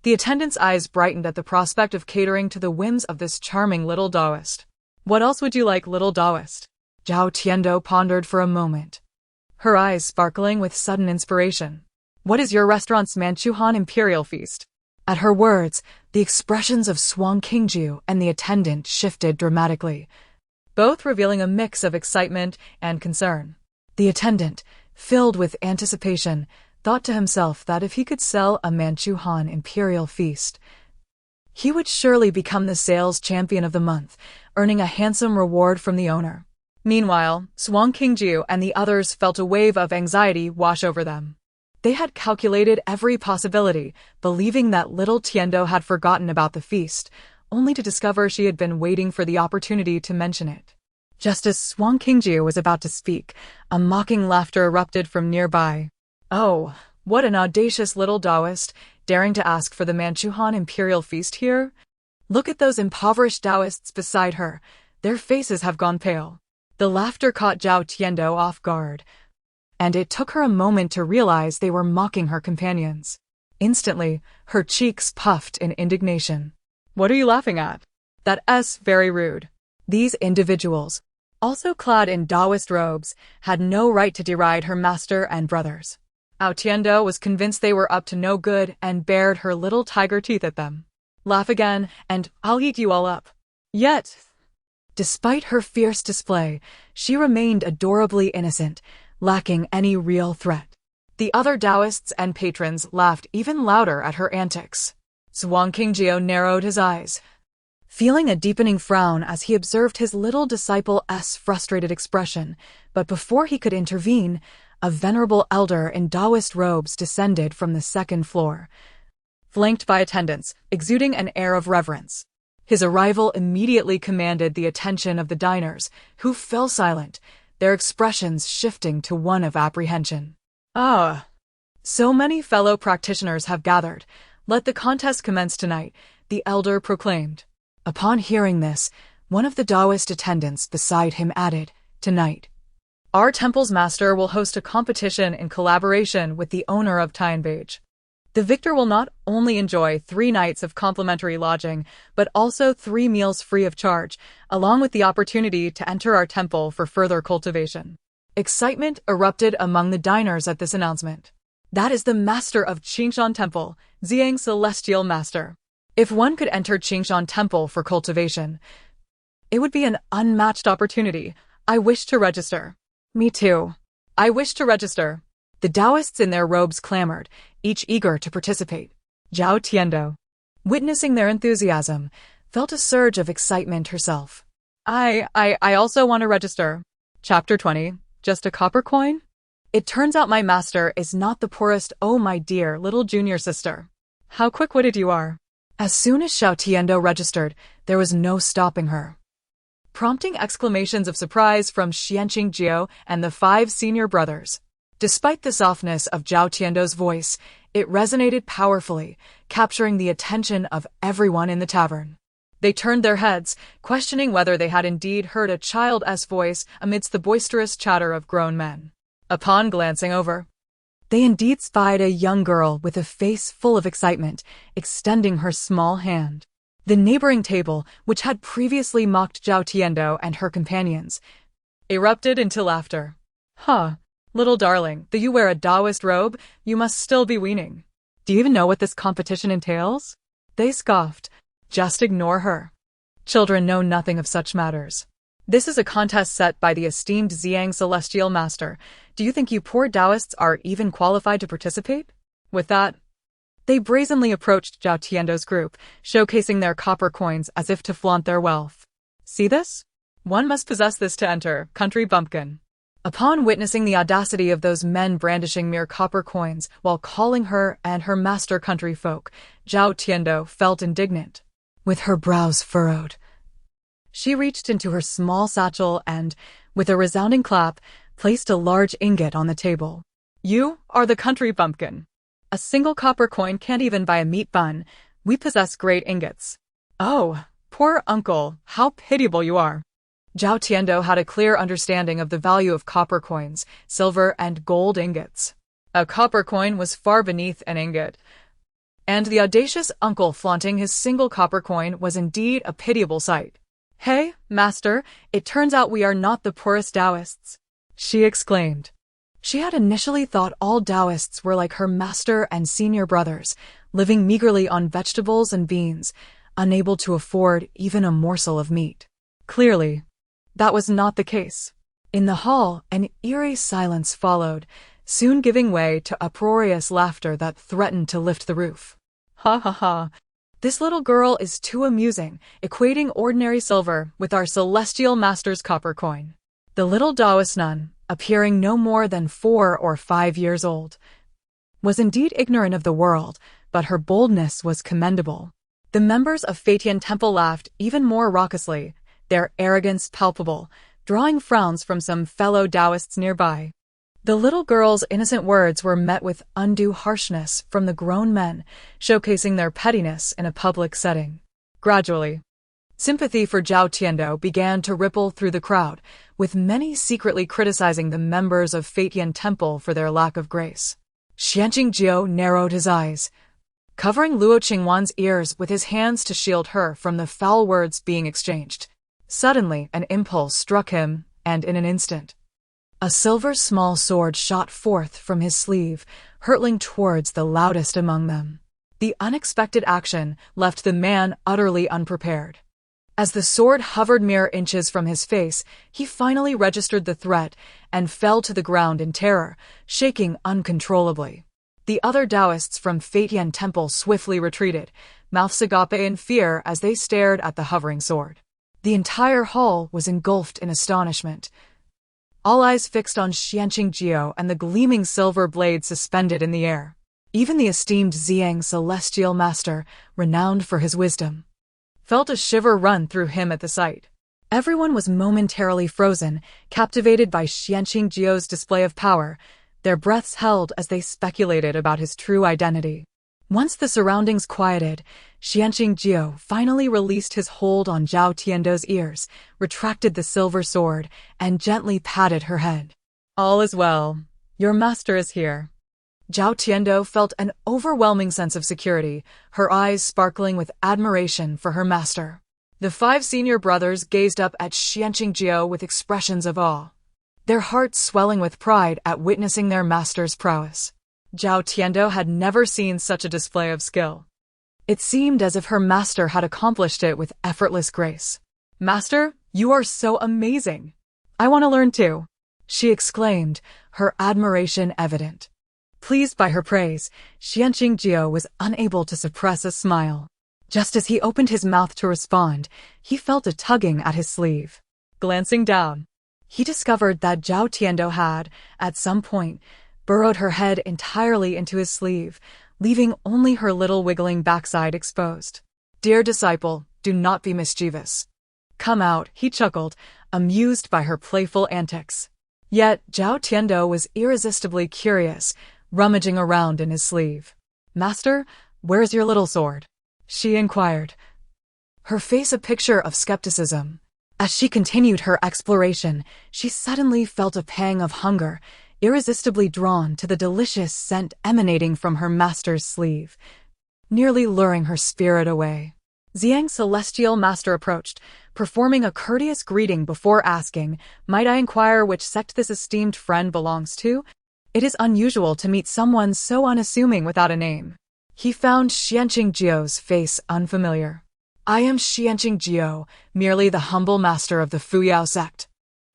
The attendant's eyes brightened at the prospect of catering to the whims of this charming little Taoist. "What else would you like, little Taoist?" Zhao Tiendo pondered for a moment, her eyes sparkling with sudden inspiration. "What is your restaurant's Manchuhan Imperial Feast?" At her words, the expressions of Xuan Qingjiu and the attendant shifted dramatically, both revealing a mix of excitement and concern. The attendant, filled with anticipation, thought to himself that if he could sell a Manchuhan Imperial Feast, he would surely become the sales champion of the month, earning a handsome reward from the owner. Meanwhile, Xuan Qingjiu and the others felt a wave of anxiety wash over them. They had calculated every possibility, believing that little Tiendo had forgotten about the feast, only to discover she had been waiting for the opportunity to mention it. Just as Xuan Qingjiu was about to speak, a mocking laughter erupted from nearby. "Oh, what an audacious little Taoist, daring to ask for the Manchuhan Imperial Feast here? Look at those impoverished Taoists beside her. Their faces have gone pale." The laughter caught Zhao Tiendo off guard, and it took her a moment to realize they were mocking her companions. Instantly, her cheeks puffed in indignation. "What are you laughing at? That's very rude." These individuals, also clad in Taoist robes, had no right to deride her master and brothers. Tiendo was convinced they were up to no good and bared her little tiger teeth at them. "Laugh again, and I'll eat you all up." Yet, despite her fierce display, she remained adorably innocent, lacking any real threat. The other Taoists and patrons laughed even louder at her antics. Xuan Qingjiu narrowed his eyes, feeling a deepening frown as he observed his little disciple's frustrated expression, but before he could intervene, a venerable elder in Taoist robes descended from the second floor, flanked by attendants, exuding an air of reverence. His arrival immediately commanded the attention of the diners, who fell silent, their expressions shifting to one of apprehension. "Ah, so many fellow practitioners have gathered. Let the contest commence tonight," the elder proclaimed. Upon hearing this, one of the Taoist attendants beside him added, "Tonight, our temple's master will host a competition in collaboration with the owner of Tianbage. The victor will not only enjoy 3 nights of complimentary lodging, but also 3 meals free of charge, along with the opportunity to enter our temple for further cultivation." Excitement erupted among the diners at this announcement. "That is the master of Qingshan Temple, Ziyang Celestial Master. If one could enter Qingshan Temple for cultivation, it would be an unmatched opportunity. I wish to register." "Me too. I wish to register." The Taoists in their robes clamored, each eager to participate. Zhao Tiendo, witnessing their enthusiasm, felt a surge of excitement herself. I also want to register." Chapter 20. Just a copper coin? It turns out my master is not the poorest. Oh, my dear little junior sister. How quick-witted you are. As soon as Zhao Tiendo registered, there was no stopping her, prompting exclamations of surprise from Xianqingjiu and the 5 senior brothers. Despite the softness of Zhao Tiendo's voice, it resonated powerfully, capturing the attention of everyone in the tavern. They turned their heads, questioning whether they had indeed heard a child's voice amidst the boisterous chatter of grown men. Upon glancing over, they indeed spied a young girl with a face full of excitement, extending her small hand. The neighboring table, which had previously mocked Zhao Tiando and her companions, erupted into laughter. Huh, little darling, though you wear a Taoist robe, you must still be weaning. Do you even know what this competition entails? They scoffed. Just ignore her. Children know nothing of such matters. This is a contest set by the esteemed Ziyang Celestial Master. Do you think you poor Taoists are even qualified to participate? With that, they brazenly approached Zhao Tiando's group, showcasing their copper coins as if to flaunt their wealth. See this? One must possess this to enter, country bumpkin. Upon witnessing the audacity of those men brandishing mere copper coins while calling her and her master country folk, Zhao Tiando felt indignant. With her brows furrowed, she reached into her small satchel and, with a resounding clap, placed a large ingot on the table. You are the country bumpkin. A single copper coin can't even buy a meat bun. We possess great ingots. Oh, poor uncle, how pitiable you are. Zhao Tiando had a clear understanding of the value of copper coins, silver and gold ingots. A copper coin was far beneath an ingot, and the audacious uncle flaunting his single copper coin was indeed a pitiable sight. Hey, master, it turns out we are not the poorest Taoists, she exclaimed. She had initially thought all Taoists were like her master and senior brothers, living meagerly on vegetables and beans, unable to afford even a morsel of meat. Clearly, that was not the case. In the hall, an eerie silence followed, soon giving way to uproarious laughter that threatened to lift the roof. Ha ha ha. This little girl is too amusing, equating ordinary silver with our celestial master's copper coin. The little Taoist nun, appearing no more than 4 or 5 years old, was indeed ignorant of the world, but her boldness was commendable. The members of Feitian Temple laughed even more raucously, their arrogance palpable, drawing frowns from some fellow Taoists nearby. The little girl's innocent words were met with undue harshness from the grown men, showcasing their pettiness in a public setting. Gradually, sympathy for Zhao Tiando began to ripple through the crowd, with many secretly criticizing the members of Feitian Temple for their lack of grace. Xianqing narrowed his eyes, covering Luo Qingwan's ears with his hands to shield her from the foul words being exchanged. Suddenly, an impulse struck him, and in an instant, a silver small sword shot forth from his sleeve, hurtling towards the loudest among them. The unexpected action left the man utterly unprepared. As the sword hovered mere inches from his face, he finally registered the threat and fell to the ground in terror, shaking uncontrollably. The other Taoists from Feitian Temple swiftly retreated, mouths agape in fear as they stared at the hovering sword. The entire hall was engulfed in astonishment, all eyes fixed on Xianqing and the gleaming silver blade suspended in the air. Even the esteemed Ziyang Celestial Master, renowned for his wisdom, felt a shiver run through him at the sight. Everyone was momentarily frozen, captivated by Xianqing's display of power, their breaths held as they speculated about his true identity. Once the surroundings quieted, Xianqing finally released his hold on Zhao Tiando's ears, retracted the silver sword, and gently patted her head. All is well. Your master is here. Zhao Tiando felt an overwhelming sense of security, her eyes sparkling with admiration for her master. The 5 senior brothers gazed up at Xianqing with expressions of awe, their hearts swelling with pride at witnessing their master's prowess. Zhao Tiando had never seen such a display of skill. It seemed as if her master had accomplished it with effortless grace. Master, you are so amazing. I want to learn too, she exclaimed, her admiration evident. Pleased by her praise, Xianqing was unable to suppress a smile. Just as he opened his mouth to respond, he felt a tugging at his sleeve. Glancing down, he discovered that Zhao Tiando had, at some point, burrowed her head entirely into his sleeve, leaving only her little wiggling backside exposed. Dear disciple, do not be mischievous. Come out, he chuckled, amused by her playful antics. Yet Zhao Tiando was irresistibly curious, rummaging around in his sleeve. Master, where's your little sword? She inquired. her face a picture of skepticism. As she continued her exploration, she suddenly felt a pang of hunger, irresistibly drawn to the delicious scent emanating from her master's sleeve, nearly luring her spirit away. Xiang's celestial master approached, performing a courteous greeting before asking, "Might I inquire which sect this esteemed friend belongs to? It is unusual to meet someone so unassuming without a name." He found Xianqing Jio's face unfamiliar. "I am Xianqing Jio, merely the humble master of the Fuyao sect.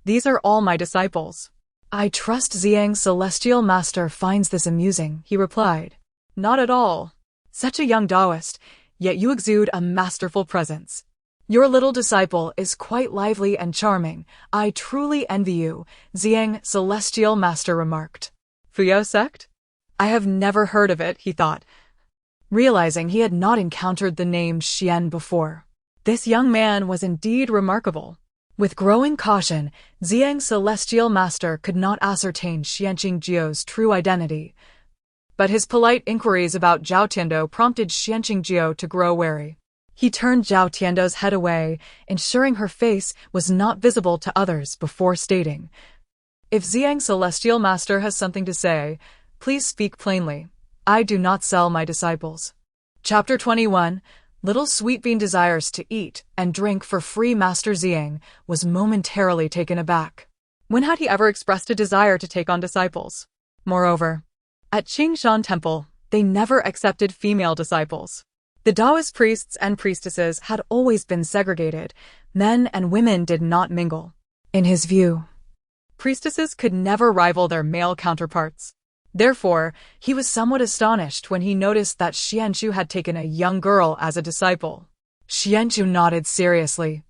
These are all my disciples." "I trust Xiang's celestial master finds this amusing," he replied. "Not at all. Such a young Taoist, yet you exude a masterful presence. Your little disciple is quite lively and charming. I truly envy you," Xiang's celestial master remarked. Fuyao sect? I have never heard of it, he thought, realizing he had not encountered the name Xian before. This young man was indeed remarkable. With growing caution, Xiang's celestial master could not ascertain Xianqing Jio's true identity, but his polite inquiries about Zhao Tiando prompted Xianqing Jio to grow wary. He turned Zhao Tiando's head away, ensuring her face was not visible to others before stating, "If Xiang's celestial master has something to say, please speak plainly. I do not sell my disciples." Chapter 21, Little Sweetbean desires to eat and drink for free. Master Xiang was momentarily taken aback. When had he ever expressed a desire to take on disciples? Moreover, at Qingshan Temple, they never accepted female disciples. The Taoist priests and priestesses had always been segregated. Men and women did not mingle. In his view, priestesses could never rival their male counterparts. Therefore, he was somewhat astonished when he noticed that Xianxu had taken a young girl as a disciple. Xianxu nodded seriously,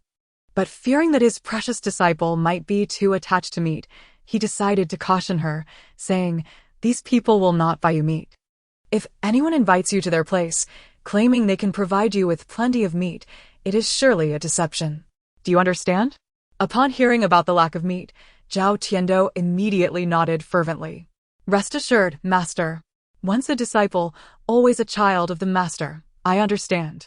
but fearing that his precious disciple might be too attached to meat, he decided to caution her, saying, "These people will not buy you meat. If anyone invites you to their place, claiming they can provide you with plenty of meat, it is surely a deception. Do you understand?" Upon hearing about the lack of meat, Zhao Tiando immediately nodded fervently. "Rest assured, master. Once a disciple, always a child of the master. I understand."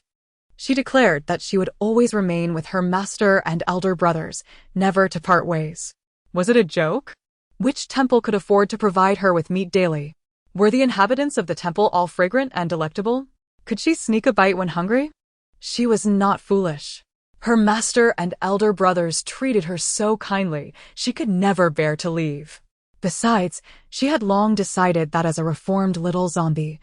She declared that she would always remain with her master and elder brothers, never to part ways. Was it a joke? Which temple could afford to provide her with meat daily? Were the inhabitants of the temple all fragrant and delectable? Could she sneak a bite when hungry? She was not foolish. Her master and elder brothers treated her so kindly, she could never bear to leave. Besides, she had long decided that as a reformed little zombie,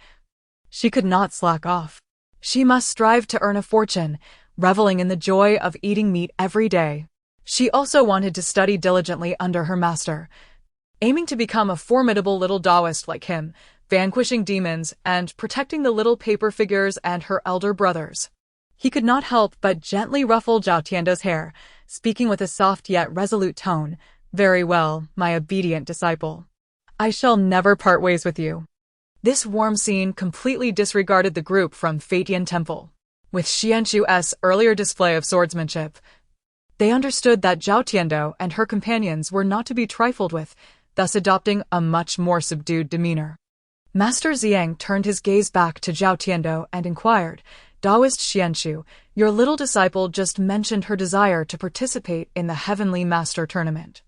she could not slack off. She must strive to earn a fortune, reveling in the joy of eating meat every day. She also wanted to study diligently under her master, aiming to become a formidable little Taoist like him, vanquishing demons and protecting the little paper figures and her elder brothers. He could not help but gently ruffle Zhao Tiando's hair, speaking with a soft yet resolute tone. "Very well, my obedient disciple. I shall never part ways with you." This warm scene completely disregarded the group from Fatian Temple. With Xianxu's earlier display of swordsmanship, they understood that Zhao Tiando and her companions were not to be trifled with, thus adopting a much more subdued demeanor. Master Xiang turned his gaze back to Zhao Tiando and inquired, "Taoist Xianxu, your little disciple just mentioned her desire to participate in the Heavenly Master Tournament.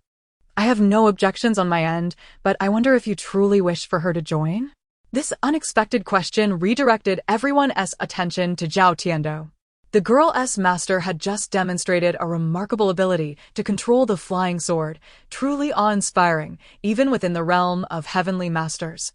I have no objections on my end, but I wonder if you truly wish for her to join?" This unexpected question redirected everyone's attention to Zhao Tiando. The girl's master had just demonstrated a remarkable ability to control the flying sword, truly awe-inspiring, even within the realm of heavenly masters.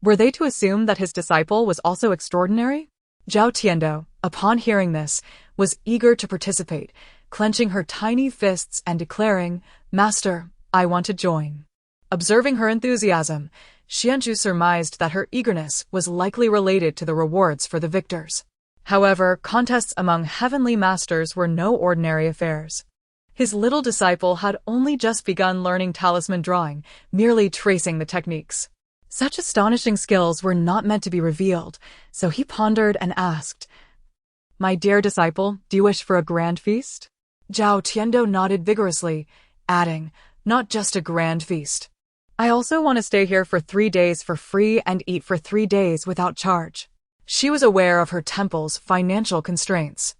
Were they to assume that his disciple was also extraordinary? Zhao Tiando, upon hearing this, was eager to participate, clenching her tiny fists and declaring, "Master, I want to join." Observing her enthusiasm, Xianxu surmised that her eagerness was likely related to the rewards for the victors. However, contests among heavenly masters were no ordinary affairs. His little disciple had only just begun learning talisman drawing, merely tracing the techniques. Such astonishing skills were not meant to be revealed, so he pondered and asked, "My dear disciple, do you wish for a grand feast?" Zhao Tiando nodded vigorously, adding, "Not just a grand feast. I also want to stay here for 3 days for free and eat for 3 days without charge." She was aware of her temple's financial constraints.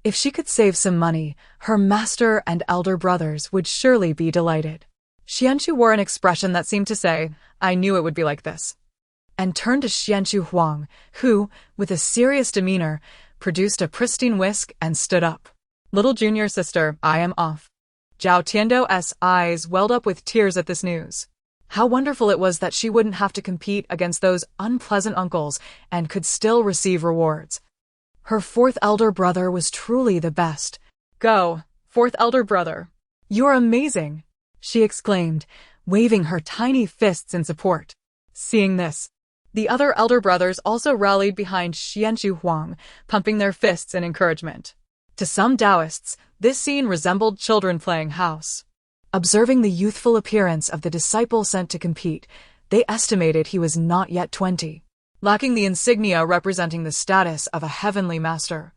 If she could save some money, her master and elder brothers would surely be delighted. Xuanxuan wore an expression that seemed to say, "I knew it would be like this," and turned to Xuanxuan Huang, who, with a serious demeanor, produced a pristine whisk and stood up. "Little junior sister, I am off." Zhao Tiando's eyes welled up with tears at this news. How wonderful it was that she wouldn't have to compete against those unpleasant uncles and could still receive rewards. Her fourth elder brother was truly the best. "Go, fourth elder brother. You're amazing," she exclaimed, waving her tiny fists in support. Seeing this, the other elder brothers also rallied behind Xuanxuan Huang, pumping their fists in encouragement. To some Taoists, this scene resembled children playing house. Observing the youthful appearance of the disciple sent to compete, they estimated he was not yet 20, lacking the insignia representing the status of a heavenly master.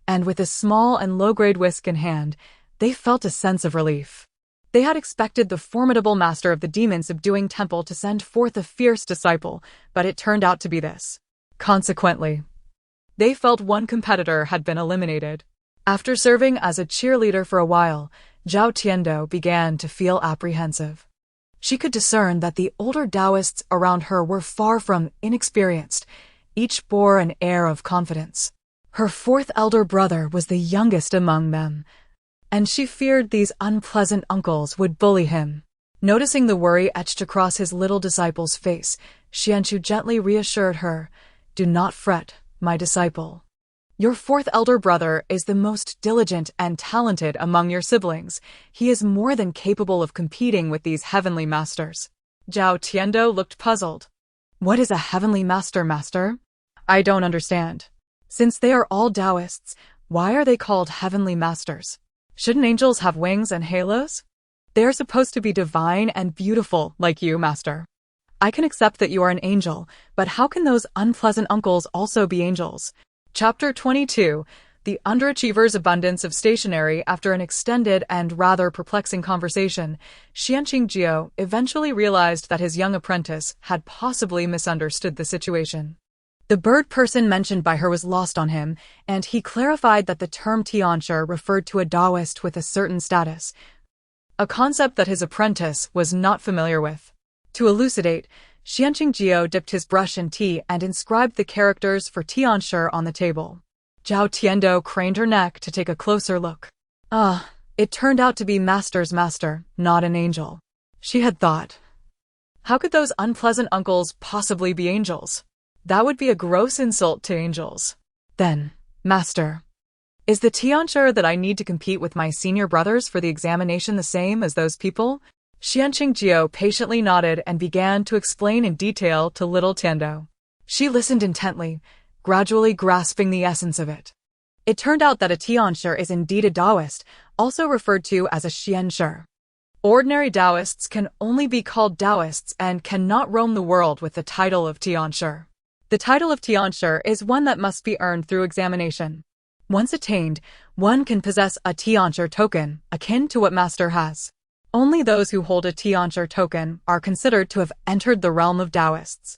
And with a small and low-grade whisk in hand, they felt a sense of relief. They had expected the formidable master of the demon-subduing temple to send forth a fierce disciple, but it turned out to be this. Consequently, they felt one competitor had been eliminated. After serving as a cheerleader for a while, Zhao Tiando began to feel apprehensive. She could discern that the older Taoists around her were far from inexperienced. Each bore an air of confidence. Her fourth elder brother was the youngest among them, and she feared these unpleasant uncles would bully him. Noticing the worry etched across his little disciple's face, Xuanxuan gently reassured her, "Do not fret, my disciple. Your fourth elder brother is the most diligent and talented among your siblings. He is more than capable of competing with these heavenly masters." Zhao Tiando looked puzzled. "What is a heavenly master? I don't understand. Since they are all Taoists, why are they called heavenly masters? Shouldn't angels have wings and halos? They are supposed to be divine and beautiful like you, master. I can accept that you are an angel, but how can those unpleasant uncles also be angels?" Chapter 22, The Underachiever's Abundance of Stationery. After an extended and rather perplexing conversation, Xianqing eventually realized that his young apprentice had possibly misunderstood the situation. The bird person mentioned by her was lost on him, and he clarified that the term tianshi referred to a Taoist with a certain status, a concept that his apprentice was not familiar with. To elucidate, Xianqing dipped his brush in tea and inscribed the characters for tianshi on the table. Zhao Tiando craned her neck to take a closer look. It turned out to be master's master, not an angel. She had thought. How could those unpleasant uncles possibly be angels? That would be a gross insult to angels. Then, master, is the tianshi that I need to compete with my senior brothers for the examination the same as those people? Xianqing patiently nodded and began to explain in detail to little Tiando. She listened intently, gradually grasping the essence of it. It turned out that a tianshi is indeed a Taoist, also referred to as a xianshi. Ordinary Taoists can only be called Taoists and cannot roam the world with the title of tianshi. The title of tianshi is one that must be earned through examination. Once attained, one can possess a tianshi token, akin to what master has. Only those who hold a tianshi token are considered to have entered the realm of Taoists.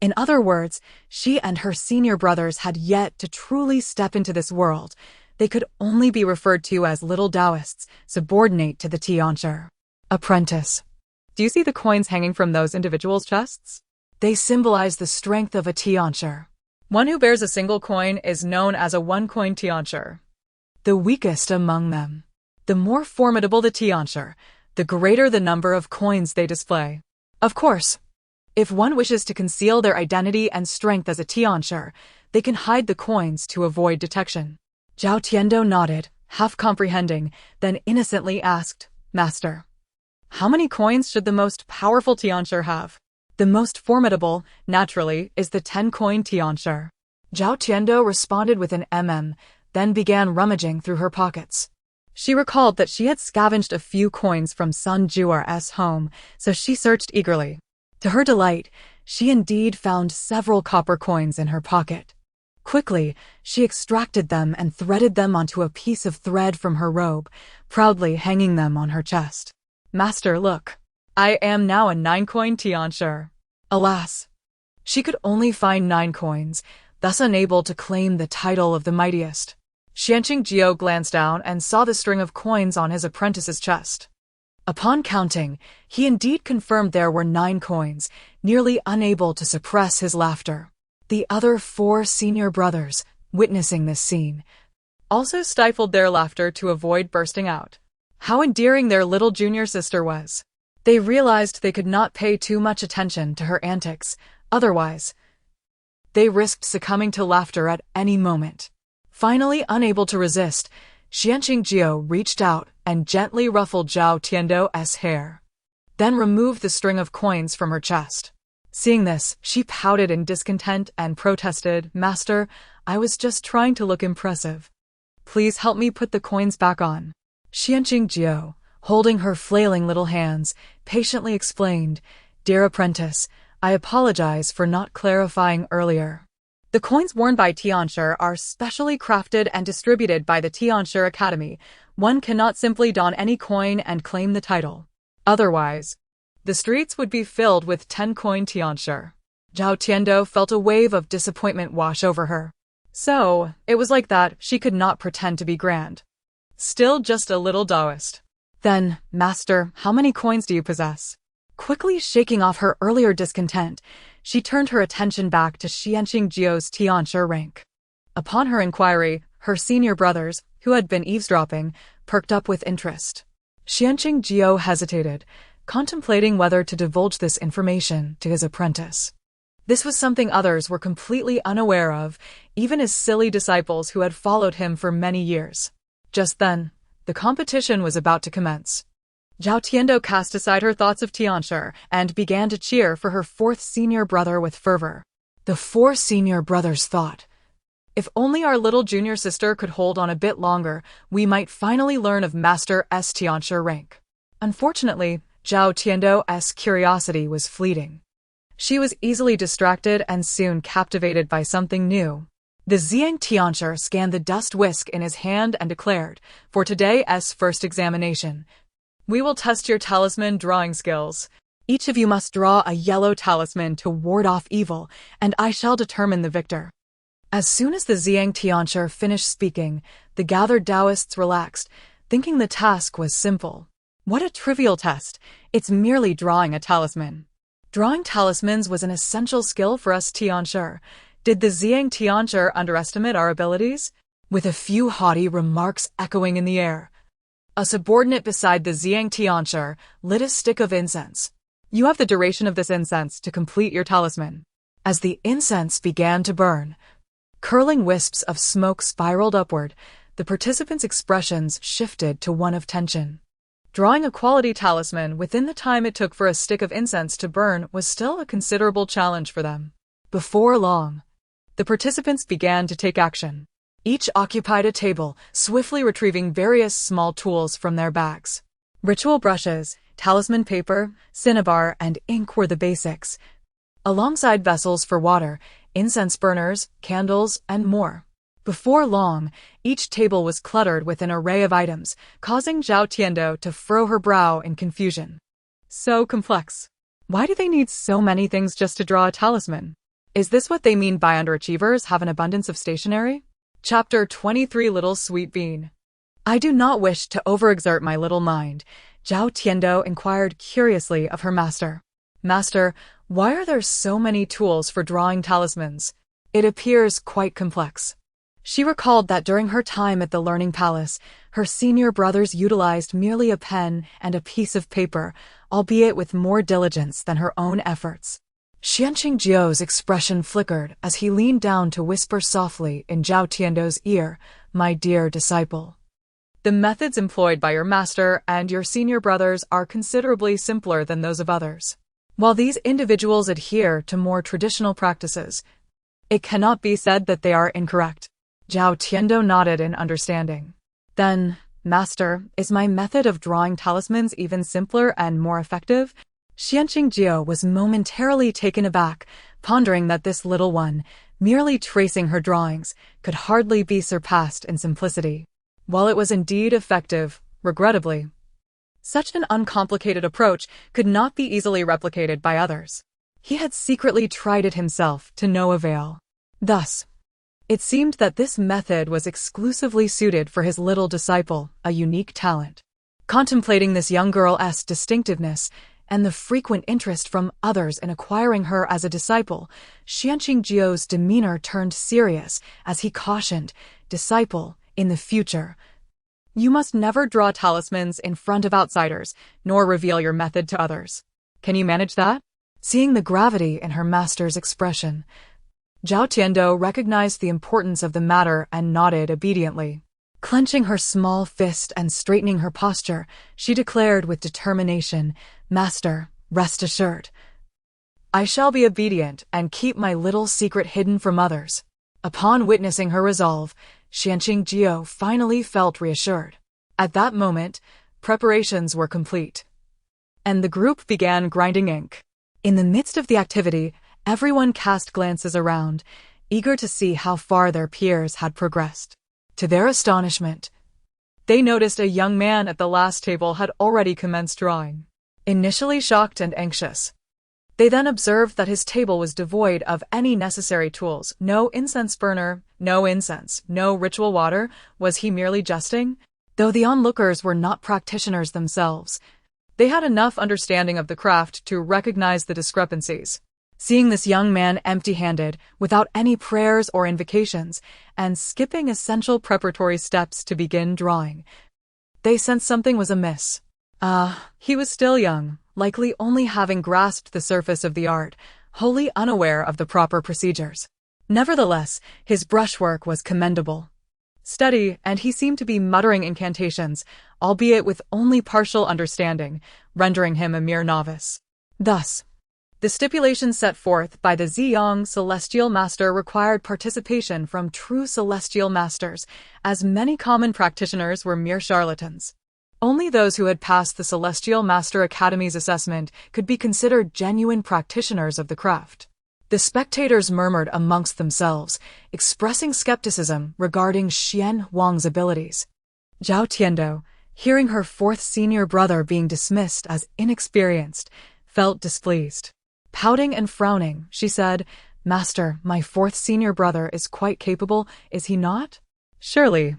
In other words, she and her senior brothers had yet to truly step into this world. They could only be referred to as little Taoists, subordinate to the tianshi. Apprentice. Do you see the coins hanging from those individuals' chests? They symbolize the strength of a tianshi. One who bears a single coin is known as a one-coin tianshi. The weakest among them. The more formidable the tianshi, the greater the number of coins they display. Of course, if one wishes to conceal their identity and strength as a tianshi, they can hide the coins to avoid detection. Zhao Tiando nodded, half comprehending, then innocently asked, "Master, how many coins should the most powerful tianshi have?" "The most formidable, naturally, is the 10-coin tianshi." Zhao Tiando responded with an then began rummaging through her pockets. She recalled that she had scavenged a few coins from Sun Juar's home, so she searched eagerly. To her delight, she indeed found several copper coins in her pocket. Quickly, she extracted them and threaded them onto a piece of thread from her robe, proudly hanging them on her chest. "Master, look. I am now a 9-coin tianshi." Alas, she could only find 9 coins, thus unable to claim the title of the mightiest. Xianqing glanced down and saw the string of coins on his apprentice's chest. Upon counting, he indeed confirmed there were 9 coins, nearly unable to suppress his laughter. The other 4 senior brothers, witnessing this scene, also stifled their laughter to avoid bursting out. How endearing their little junior sister was. They realized they could not pay too much attention to her antics, otherwise they risked succumbing to laughter at any moment. Finally unable to resist, Xianqing reached out and gently ruffled Zhao Tiando's hair, then removed the string of coins from her chest. Seeing this, she pouted in discontent and protested, "Master, I was just trying to look impressive. Please help me put the coins back on." Xianqing, holding her flailing little hands, patiently explained, "Dear apprentice, I apologize for not clarifying earlier. The coins worn by Tianshi are specially crafted and distributed by the Tianshi Academy. One cannot simply don any coin and claim the title. Otherwise, the streets would be filled with 10-coin Tianshi." Zhao Tiando felt a wave of disappointment wash over her. So, it was like that, she could not pretend to be grand. Still just a little Taoist. "Then, Master, how many coins do you possess?" Quickly shaking off her earlier discontent, she turned her attention back to Xianqing's Tianshi rank. Upon her inquiry, her senior brothers, who had been eavesdropping, perked up with interest. Xianqing hesitated, contemplating whether to divulge this information to his apprentice. This was something others were completely unaware of, even his silly disciples who had followed him for many years. Just then, the competition was about to commence. Zhao Tiando cast aside her thoughts of Tianshi and began to cheer for her 4th senior brother with fervor. The 4 senior brothers thought, "If only our little junior sister could hold on a bit longer, we might finally learn of Master S. Tianshi rank." Unfortunately, Zhao Tiando's curiosity was fleeting. She was easily distracted and soon captivated by something new. The Ziyang Tianshi scanned the dust whisk in his hand and declared, "For today's first examination, we will test your talisman drawing skills. Each of you must draw a yellow talisman to ward off evil, and I shall determine the victor." As soon as the Ziyang Tianshi finished speaking, the gathered Taoists relaxed, thinking the task was simple. What a trivial test! It's merely drawing a talisman. Drawing talismans was an essential skill for us Tianshi. Did the Ziyang Tianshi underestimate our abilities? With a few haughty remarks echoing in the air, a subordinate beside the Ziyang Tianshi lit a stick of incense. "You have the duration of this incense to complete your talisman." As the incense began to burn, curling wisps of smoke spiraled upward. The participants' expressions shifted to one of tension. Drawing a quality talisman within the time it took for a stick of incense to burn was still a considerable challenge for them. Before long, the participants began to take action. Each occupied a table, swiftly retrieving various small tools from their bags. Ritual brushes, talisman paper, cinnabar, and ink were the basics, alongside vessels for water, incense burners, candles, and more. Before long, each table was cluttered with an array of items, causing Zhao Tiando to furrow her brow in confusion. So complex. Why do they need so many things just to draw a talisman? Is this what they mean by underachievers have an abundance of stationery? Chapter 23 Little Sweet Bean. "I do not wish to overexert my little mind," Zhao Tiando inquired curiously of her master. "Master, why are there so many tools for drawing talismans? It appears quite complex." She recalled that during her time at the Learning Palace, her senior brothers utilized merely a pen and a piece of paper, albeit with more diligence than her own efforts. Xianqing's expression flickered as he leaned down to whisper softly in Zhao Tiando's ear, "My dear disciple, the methods employed by your master and your senior brothers are considerably simpler than those of others. While these individuals adhere to more traditional practices, it cannot be said that they are incorrect." Zhao Tiando nodded in understanding. "Then, Master, is my method of drawing talismans even simpler and more effective?" Xianqing was momentarily taken aback, pondering that this little one, merely tracing her drawings, could hardly be surpassed in simplicity. While it was indeed effective, regrettably, such an uncomplicated approach could not be easily replicated by others. He had secretly tried it himself to no avail. Thus, It seemed that this method was exclusively suited for his little disciple, a unique talent. Contemplating this young girl's distinctiveness and the frequent interest from others in acquiring her as a disciple, Xuanqing's demeanor turned serious as he cautioned, "Disciple, in the future, you must never draw talismans in front of outsiders, nor reveal your method to others. Can you manage that?" Seeing the gravity in her master's expression, Zhao Tiando recognized the importance of the matter and nodded obediently. Clenching her small fist and straightening her posture, she declared with determination, "Master, rest assured. I shall be obedient and keep my little secret hidden from others." Upon witnessing her resolve, Xuanqing finally felt reassured. At that moment, preparations were complete, and the group began grinding ink. In the midst of the activity, everyone cast glances around, eager to see how far their peers had progressed. To their astonishment, they noticed a young man at the last table had already commenced drawing. Initially shocked and anxious, they then observed that his table was devoid of any necessary tools. No incense burner, no incense, no ritual water. Was he merely jesting? Though the onlookers were not practitioners themselves, they had enough understanding of the craft to recognize the discrepancies. Seeing this young man empty-handed, without any prayers or invocations, and skipping essential preparatory steps to begin drawing, they sensed something was amiss. He was still young, likely only having grasped the surface of the art, wholly unaware of the proper procedures. Nevertheless, his brushwork was commendable. Steady, and he seemed to be muttering incantations, albeit with only partial understanding, rendering him a mere novice. Thus, the stipulations set forth by the Ziyang Celestial Master required participation from true Celestial Masters, as many common practitioners were mere charlatans. Only those who had passed the Celestial Master Academy's assessment could be considered genuine practitioners of the craft. The spectators murmured amongst themselves, expressing skepticism regarding Xian Wang's abilities. Zhao Tiando, hearing her fourth senior brother being dismissed as inexperienced, felt displeased. Pouting and frowning, she said, "Master, my fourth senior brother is quite capable, is he not?" "Surely.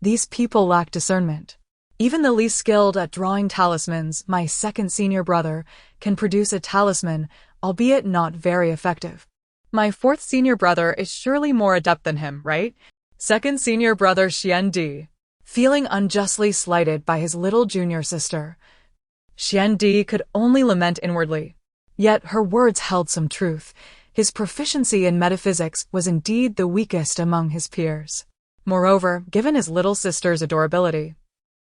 These people lack discernment. Even the least skilled at drawing talismans, my second senior brother, can produce a talisman, albeit not very effective. My fourth senior brother is surely more adept than him, right?" Second Senior Brother Xuandi, feeling unjustly slighted by his little junior sister, Xuandi could only lament inwardly. Yet her words held some truth. His proficiency in metaphysics was indeed the weakest among his peers. Moreover, given his little sister's adorability,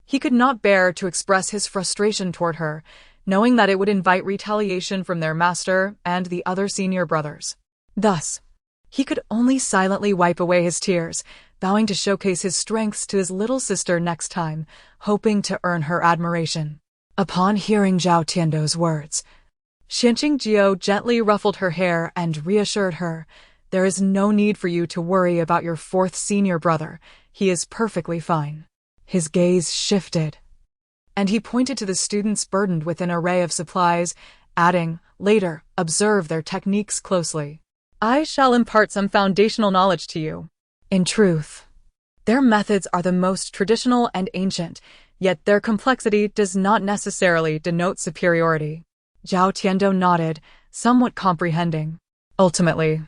he could not bear to express his frustration toward her, knowing that it would invite retaliation from their master and the other senior brothers. Thus, he could only silently wipe away his tears, vowing to showcase his strengths to his little sister next time, hoping to earn her admiration. Upon hearing Zhao Tiando's words, Xuanqing gently ruffled her hair and reassured her, "There is no need for you to worry about your fourth senior brother. He is perfectly fine." His gaze shifted, and he pointed to the students burdened with an array of supplies, adding, "Later, observe their techniques closely. I shall impart some foundational knowledge to you." In truth, their methods are the most traditional and ancient, yet their complexity does not necessarily denote superiority. Zhao Tiando nodded, somewhat comprehending. Ultimately,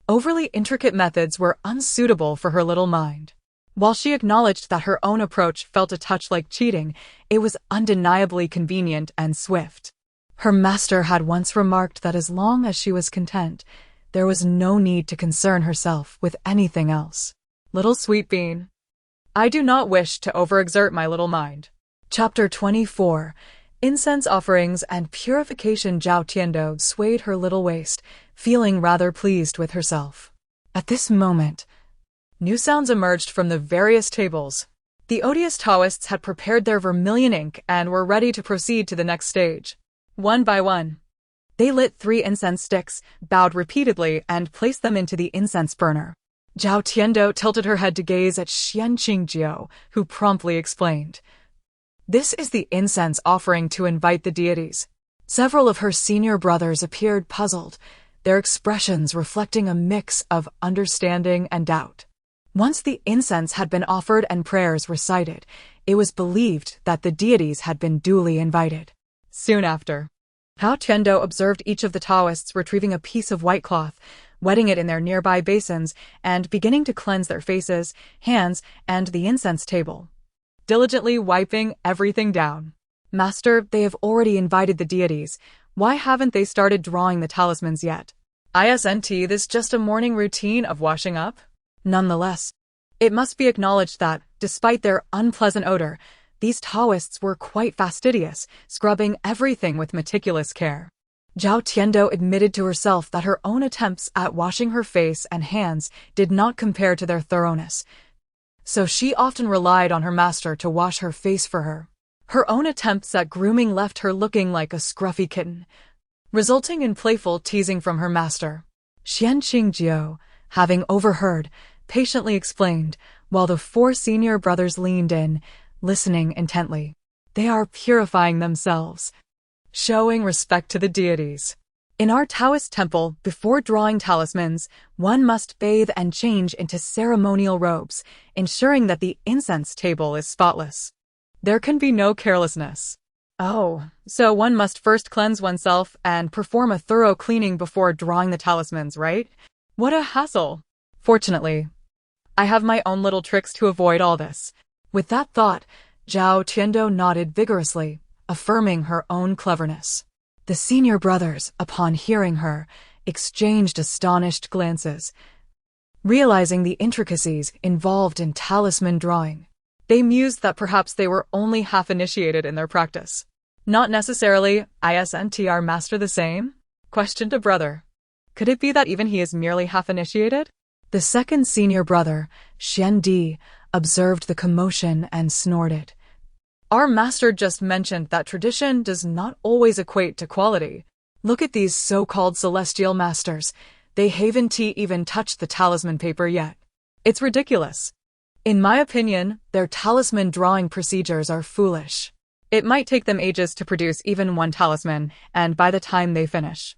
overly intricate methods were unsuitable for her little mind. While she acknowledged that her own approach felt a touch like cheating, it was undeniably convenient and swift. Her master had once remarked that as long as she was content, there was no need to concern herself with anything else. Little sweet bean, I do not wish to overexert my little mind. Chapter 24. Incense offerings and purification. Zhao Tiando swayed her little waist, feeling rather pleased with herself. At this moment, new sounds emerged from the various tables. The odious Taoists had prepared their vermilion ink and were ready to proceed to the next stage. One by one, they lit 3 incense sticks, bowed repeatedly, and placed them into the incense burner. Zhao Tiando tilted her head to gaze at Xuanqing, who promptly explained, "This is the incense offering to invite the deities." Several of her senior brothers appeared puzzled, their expressions reflecting a mix of understanding and doubt. Once the incense had been offered and prayers recited, it was believed that the deities had been duly invited. Soon after, Hao Tiando observed each of the Taoists retrieving a piece of white cloth, wetting it in their nearby basins, and beginning to cleanse their faces, hands, and the incense table, diligently wiping everything down. Master, they have already invited the deities. Why haven't they started drawing the talismans yet? Isn't this just a morning routine of washing up? Nonetheless, it must be acknowledged that, despite their unpleasant odor, these Taoists were quite fastidious, scrubbing everything with meticulous care. Zhao Tiando admitted to herself that her own attempts at washing her face and hands did not compare to their thoroughness, so she often relied on her master to wash her face for her. Her own attempts at grooming left her looking like a scruffy kitten, resulting in playful teasing from her master. Xianqingjiu, having overheard, patiently explained, while the 4 senior brothers leaned in, listening intently. They are purifying themselves, showing respect to the deities. In our Taoist temple, before drawing talismans, one must bathe and change into ceremonial robes, ensuring that the incense table is spotless. There can be no carelessness. Oh, so one must first cleanse oneself and perform a thorough cleaning before drawing the talismans, right? What a hassle. Fortunately, I have my own little tricks to avoid all this. With that thought, Zhao Tiando nodded vigorously, affirming her own cleverness. The senior brothers, upon hearing her, exchanged astonished glances. Realizing the intricacies involved in talisman drawing, they mused that perhaps they were only half-initiated in their practice. Not necessarily, isn't our master the same? Questioned a brother. Could it be that even he is merely half-initiated? The second senior brother, Xuandi, observed the commotion and snorted. Our master just mentioned that tradition does not always equate to quality. Look at these so-called celestial masters. They haven't even touched the talisman paper yet. It's ridiculous. In my opinion, their talisman drawing procedures are foolish. It might take them ages to produce even one talisman, and by the time they finish,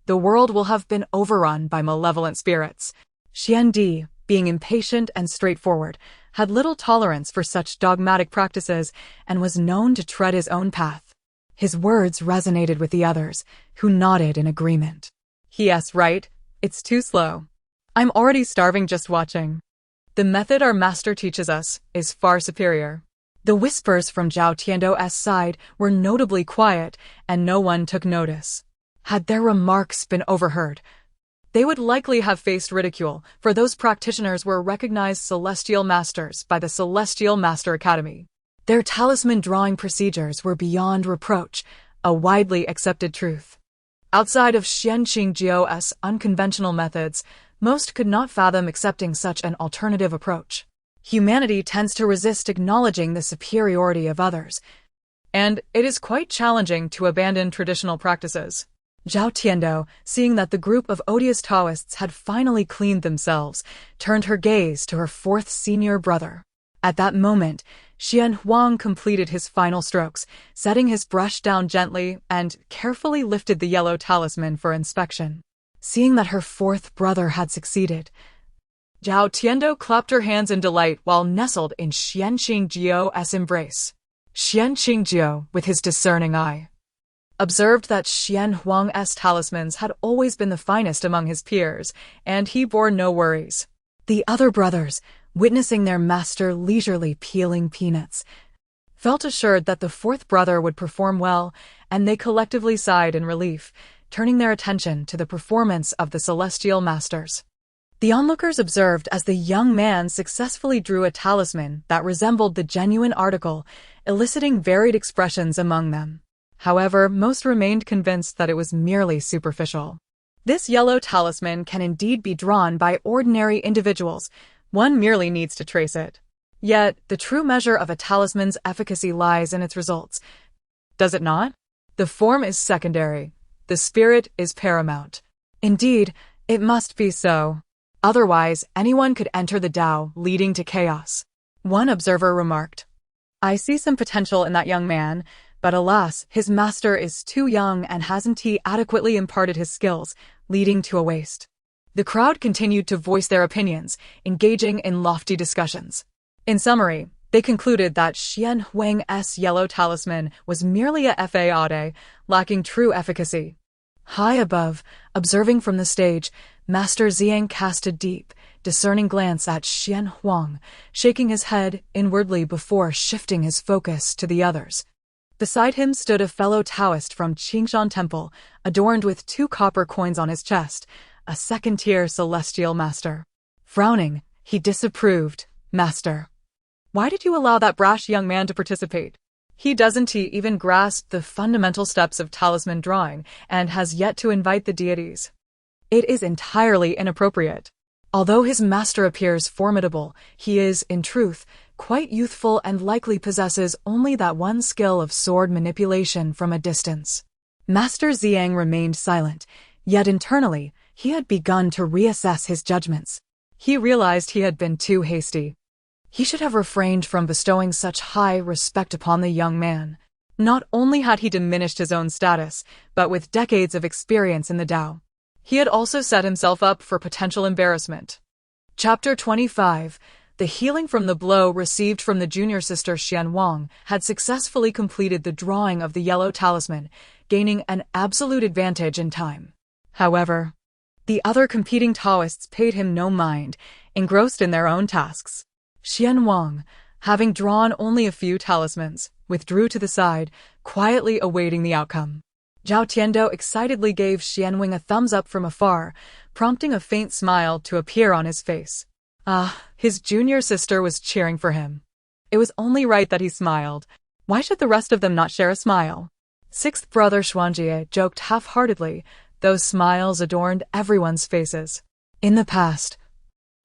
the world will have been overrun by malevolent spirits. Xuandi, being impatient and straightforward, had little tolerance for such dogmatic practices and was known to tread his own path. His words resonated with the others, who nodded in agreement. Yes, right. It's too slow. I'm already starving just watching. The method our master teaches us is far superior. The whispers from Zhao Tiando's side were notably quiet, and no one took notice. Had their remarks been overheard, they would likely have faced ridicule, for those practitioners were recognized celestial masters by the Celestial Master Academy. Their talisman drawing procedures were beyond reproach, a widely accepted truth. Outside of Xianqingjiu's unconventional methods, most could not fathom accepting such an alternative approach. Humanity tends to resist acknowledging the superiority of others, and it is quite challenging to abandon traditional practices. Zhao Tiando, seeing that the group of odious Taoists had finally cleaned themselves, turned her gaze to her 4th senior brother. At that moment, Xian Huang completed his final strokes, setting his brush down gently and carefully lifted the yellow talisman for inspection. Seeing that her 4th brother had succeeded, Zhao Tiando clapped her hands in delight while nestled in Xianqingjiu's embrace. Xianqingjiu, with his discerning eye, observed that Xian Huang's talismans had always been the finest among his peers, and he bore no worries. The other brothers, witnessing their master leisurely peeling peanuts, felt assured that the 4th brother would perform well, and they collectively sighed in relief, turning their attention to the performance of the celestial masters. The onlookers observed as the young man successfully drew a talisman that resembled the genuine article, eliciting varied expressions among them. However, most remained convinced that it was merely superficial. This yellow talisman can indeed be drawn by ordinary individuals. One merely needs to trace it. Yet, the true measure of a talisman's efficacy lies in its results. Does it not? The form is secondary. The spirit is paramount. Indeed, it must be so. Otherwise, anyone could enter the Tao, leading to chaos. One observer remarked, I see some potential in that young man, but alas, his master is too young and hasn't he adequately imparted his skills. leading to a waste. The crowd continued to voice their opinions, engaging in lofty discussions. In summary, they concluded that Xian Huang's yellow talisman was merely a fade, lacking true efficacy. High above, observing from the stage, Master Xiang cast a deep, discerning glance at Xian Huang, shaking his head inwardly before shifting his focus to the others. Beside him stood a fellow Taoist from Qingshan Temple, adorned with 2 copper coins on his chest, a second-tier celestial master. Frowning, he disapproved. "Master, why did you allow that brash young man to participate? He doesn't even grasp the fundamental steps of talisman drawing and has yet to invite the deities. It is entirely inappropriate. Although his master appears formidable, he is, in truth, quite youthful and likely possesses only that one skill of sword manipulation from a distance." Master Xiang remained silent, yet internally, he had begun to reassess his judgments. He realized he had been too hasty. He should have refrained from bestowing such high respect upon the young man. Not only had he diminished his own status, but with decades of experience in the Tao, he had also set himself up for potential embarrassment. Chapter 25. The healing from the blow received from the junior sister Xian Wang had successfully completed the drawing of the yellow talisman, gaining an absolute advantage in time. However, the other competing Taoists paid him no mind, engrossed in their own tasks. Xian Wang, having drawn only a few talismans, withdrew to the side, quietly awaiting the outcome. Zhao Tiando excitedly gave Xianwing a thumbs up from afar, prompting a faint smile to appear on his face. His junior sister was cheering for him. It was only right that he smiled. Why should the rest of them not share a smile? Sixth Brother Xuanji joked half-heartedly. Those smiles adorned everyone's faces. In the past,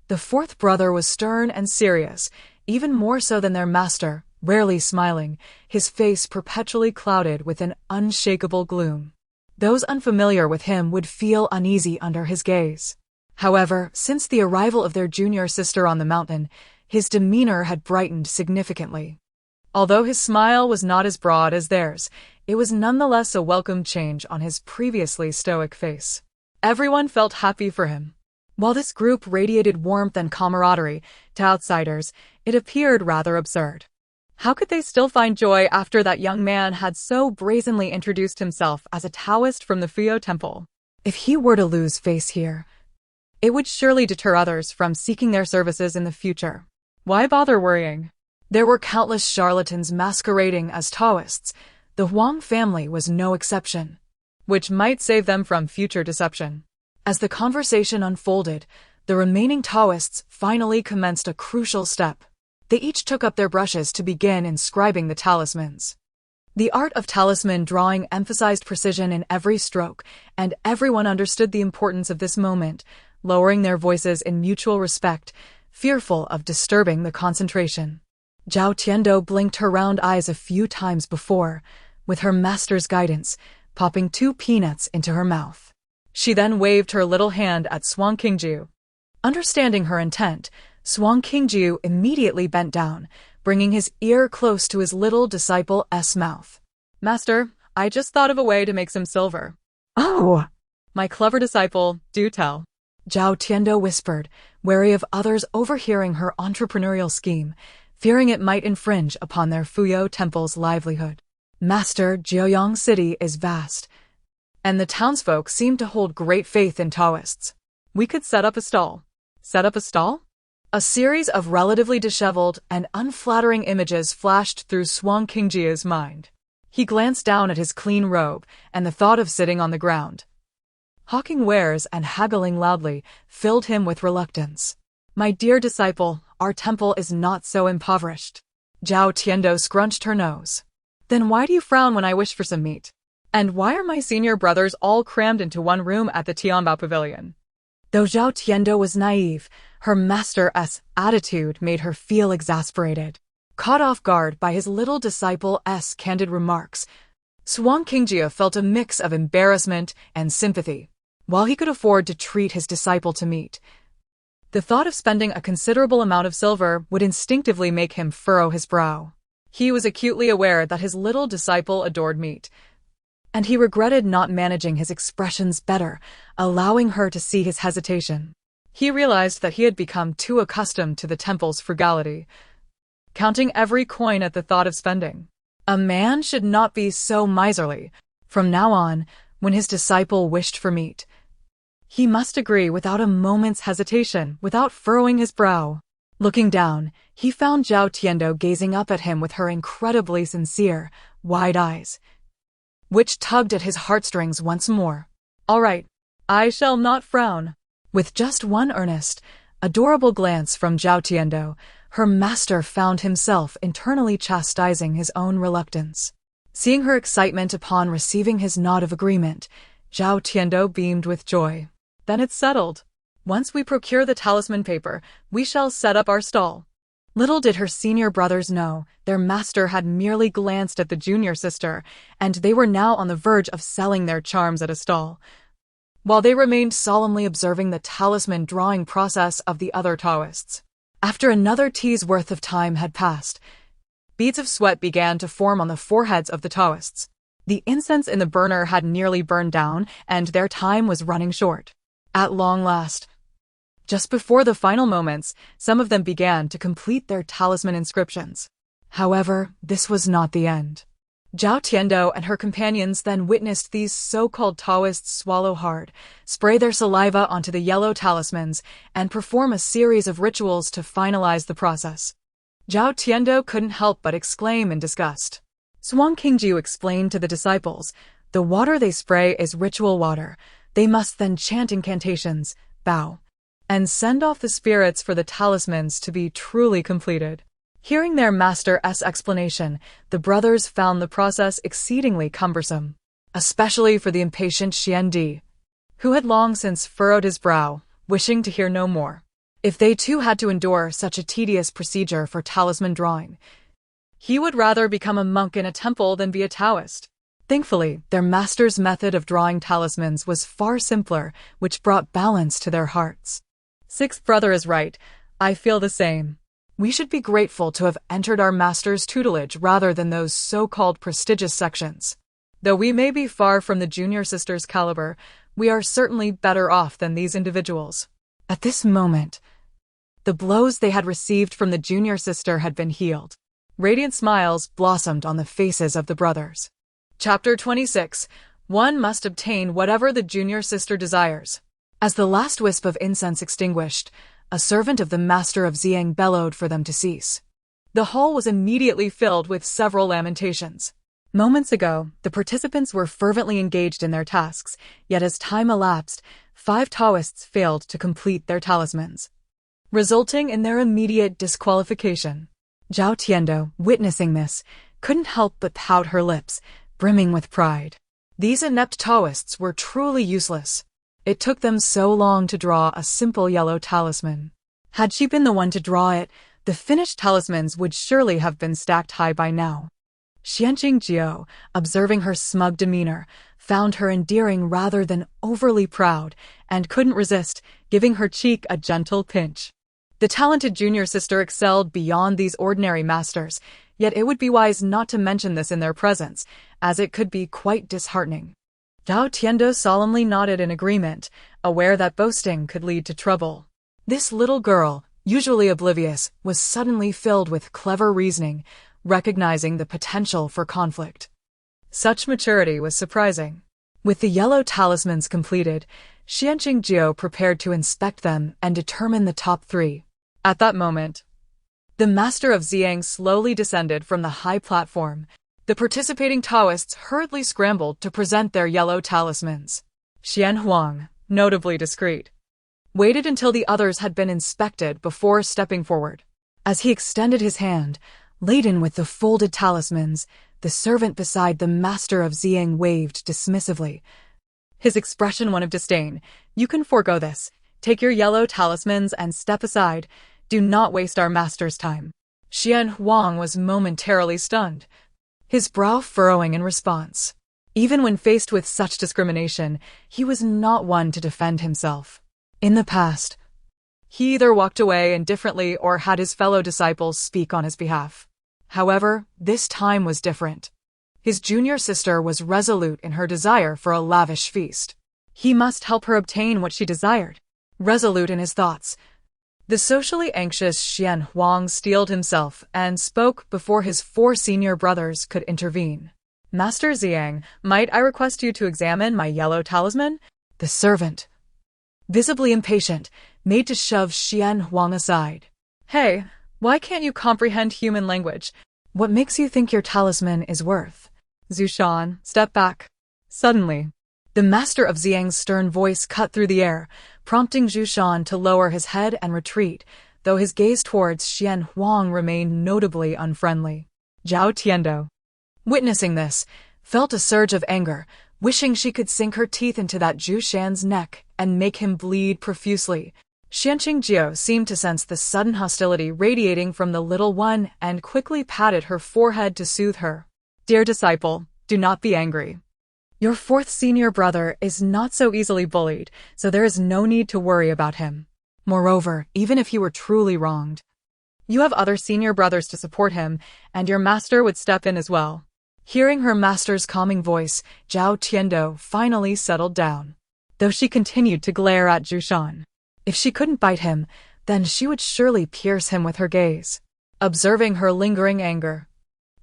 the fourth brother was stern and serious, even more so than their master, rarely smiling, his face perpetually clouded with an unshakable gloom. Those unfamiliar with him would feel uneasy under his gaze. However, since the arrival of their junior sister on the mountain, his demeanor had brightened significantly. Although his smile was not as broad as theirs, it was nonetheless a welcome change on his previously stoic face. Everyone felt happy for him. While this group radiated warmth and camaraderie, to outsiders, it appeared rather absurd. How could they still find joy after that young man had so brazenly introduced himself as a Taoist from the Fuyo Temple? If he were to lose face here, it would surely deter others from seeking their services in the future. Why bother worrying? There were countless charlatans masquerading as Taoists. The Huang family was no exception, which might save them from future deception. As the conversation unfolded, the remaining Taoists finally commenced a crucial step. They each took up their brushes to begin inscribing the talismans. The art of talisman drawing emphasized precision in every stroke, and everyone understood the importance of this moment, lowering their voices in mutual respect, fearful of disturbing the concentration. Zhao Tiando blinked her round eyes a few times before, with her master's guidance, popping 2 peanuts into her mouth. She then waved her little hand at Xuan Qingjiu. Understanding her intent, Xuan Qingjiu immediately bent down, bringing his ear close to his little disciple's mouth. "Master, I just thought of a way to make some silver." "Oh!" "My clever disciple, do tell." Zhao Tiando whispered, wary of others overhearing her entrepreneurial scheme, fearing it might infringe upon their Fuyo Temple's livelihood. "Master, Jiuyang City is vast, and the townsfolk seem to hold great faith in Taoists. We could set up a stall." "Set up a stall?" A series of relatively disheveled and unflattering images flashed through Xuan Qingjiu's mind. He glanced down at his clean robe, and the thought of sitting on the ground, hawking wares and haggling loudly, filled him with reluctance. "My dear disciple, our temple is not so impoverished." Zhao Tiando scrunched her nose. "Then why do you frown when I wish for some meat? And why are my senior brothers all crammed into one room at the Tianbao Pavilion?" Though Zhao Tiando was naive, her master's attitude made her feel exasperated. Caught off guard by his little disciple's candid remarks, Xuan Qingjiu felt a mix of embarrassment and sympathy. While he could afford to treat his disciple to meat, the thought of spending a considerable amount of silver would instinctively make him furrow his brow. He was acutely aware that his little disciple adored meat, and he regretted not managing his expressions better, allowing her to see his hesitation. He realized that he had become too accustomed to the temple's frugality, counting every coin at the thought of spending. A man should not be so miserly. From now on, when his disciple wished for meat, he must agree without a moment's hesitation, without furrowing his brow. Looking down, he found Zhao Tiando gazing up at him with her incredibly sincere, wide eyes, which tugged at his heartstrings once more. "All right, I shall not frown." With just one earnest, adorable glance from Zhao Tiando, her master found himself internally chastising his own reluctance. Seeing her excitement upon receiving his nod of agreement, Zhao Tiando beamed with joy. "Then it's settled. Once we procure the talisman paper, we shall set up our stall." Little did her senior brothers know, their master had merely glanced at the junior sister, and they were now on the verge of selling their charms at a stall, while they remained solemnly observing the talisman drawing process of the other Taoists. After another tea's worth of time had passed, beads of sweat began to form on the foreheads of the Taoists. The incense in the burner had nearly burned down, and their time was running short. At long last, just before the final moments, some of them began to complete their talisman inscriptions. However, this was not the end. Zhao Tiando and her companions then witnessed these so-called Taoists swallow hard, spray their saliva onto the yellow talismans, and perform a series of rituals to finalize the process. Zhao Tiando couldn't help but exclaim in disgust. Zhuang Qingjiu explained to the disciples, "The water they spray is ritual water. They must then chant incantations, bow, and send off the spirits for the talismans to be truly completed." Hearing their master's explanation, the brothers found the process exceedingly cumbersome, especially for the impatient Xuandi, who had long since furrowed his brow, wishing to hear no more. If they too had to endure such a tedious procedure for talisman drawing, he would rather become a monk in a temple than be a Taoist. Thankfully, their master's method of drawing talismans was far simpler, which brought balance to their hearts. Sixth brother is right. I feel the same. We should be grateful to have entered our master's tutelage rather than those so-called prestigious sections. Though we may be far from the junior sister's caliber, we are certainly better off than these individuals. At this moment, the blows they had received from the junior sister had been healed. Radiant smiles blossomed on the faces of the brothers. Chapter 26. One must obtain whatever the junior sister desires. As the last wisp of incense extinguished, a servant of the master of Xiang bellowed for them to cease. The hall was immediately filled with several lamentations. Moments ago, the participants were fervently engaged in their tasks, yet as time elapsed, 5 Taoists failed to complete their talismans, resulting in their immediate disqualification. Zhao Tiando, witnessing this, couldn't help but pout her lips, brimming with pride. These inept Taoists were truly useless. It took them so long to draw a simple yellow talisman. Had she been the one to draw it, the finished talismans would surely have been stacked high by now. Xianqingjiu, observing her smug demeanor, found her endearing rather than overly proud, and couldn't resist, giving her cheek a gentle pinch. The talented junior sister excelled beyond these ordinary masters, yet it would be wise not to mention this in their presence, as it could be quite disheartening. Zhao Tiando solemnly nodded in agreement, aware that boasting could lead to trouble. This little girl, usually oblivious, was suddenly filled with clever reasoning, recognizing the potential for conflict. Such maturity was surprising. With the yellow talismans completed, Xianqingjiu prepared to inspect them and determine the top 3. At that moment, the master of Xiang slowly descended from the high platform. The participating Taoists hurriedly scrambled to present their yellow talismans. Xian Huang, notably discreet, waited until the others had been inspected before stepping forward. As he extended his hand, laden with the folded talismans, the servant beside the master of Xiang waved dismissively, his expression one of disdain. "You can forego this. Take your yellow talismans and step aside. Do not waste our master's time." Xian Huang was momentarily stunned, his brow furrowing in response. Even when faced with such discrimination, he was not one to defend himself. In the past, he either walked away indifferently or had his fellow disciples speak on his behalf. However, this time was different. His junior sister was resolute in her desire for a lavish feast. He must help her obtain what she desired. Resolute in his thoughts, the socially anxious Xian Huang steeled himself and spoke before his 4 senior brothers could intervene. Master Xiang, might I request you to examine my yellow talisman? The servant, visibly impatient, made to shove Xian Huang aside. Hey, why can't you comprehend human language? What makes you think your talisman is worth? Xuxian, step back. Suddenly, the master of Xiang's stern voice cut through the air, prompting Xuxian to lower his head and retreat, though his gaze towards Xian Huang remained notably unfriendly. Zhao Tiando, witnessing this, felt a surge of anger, wishing she could sink her teeth into that Xuxian's neck and make him bleed profusely. Xianqing Jiao seemed to sense the sudden hostility radiating from the little one and quickly patted her forehead to soothe her. Dear disciple, do not be angry. Your 4th senior brother is not so easily bullied, so there is no need to worry about him. Moreover, even if he were truly wronged, you have other senior brothers to support him, and your master would step in as well. Hearing her master's calming voice, Zhao Tiando finally settled down, though she continued to glare at Xuxian. If she couldn't bite him, then she would surely pierce him with her gaze. Observing her lingering anger,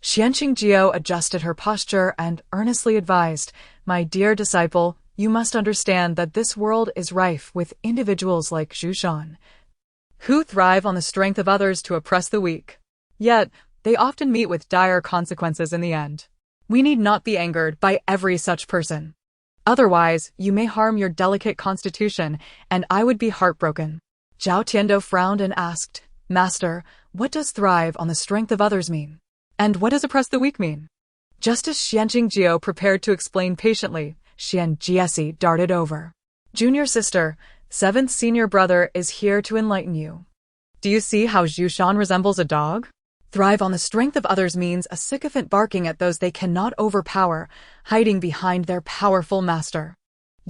Xianqing Jiao adjusted her posture and earnestly advised, My dear disciple, you must understand that this world is rife with individuals like Xuxian, who thrive on the strength of others to oppress the weak. Yet, they often meet with dire consequences in the end. We need not be angered by every such person. Otherwise, you may harm your delicate constitution, and I would be heartbroken. Zhao Tiando frowned and asked, Master, what does thrive on the strength of others mean? And what does oppress the weak mean? Just as Xianqing Jiao prepared to explain patiently, Xian Jiesi darted over. Junior sister, 7th senior brother is here to enlighten you. Do you see how Xuxian resembles a dog? Thrive on the strength of others means a sycophant barking at those they cannot overpower, hiding behind their powerful master.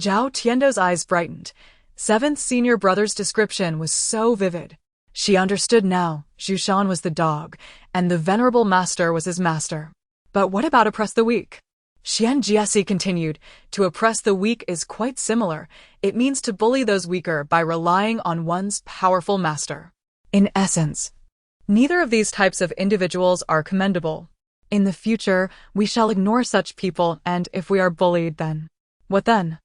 Zhao Tiando's eyes brightened. 7th senior brother's description was so vivid. She understood now, Xuxian was the dog, and the venerable master was his master. But what about oppress the weak? Xian Jiesi continued, to oppress the weak is quite similar. It means to bully those weaker by relying on one's powerful master. In essence, neither of these types of individuals are commendable. In the future, we shall ignore such people, and if we are bullied, then what then?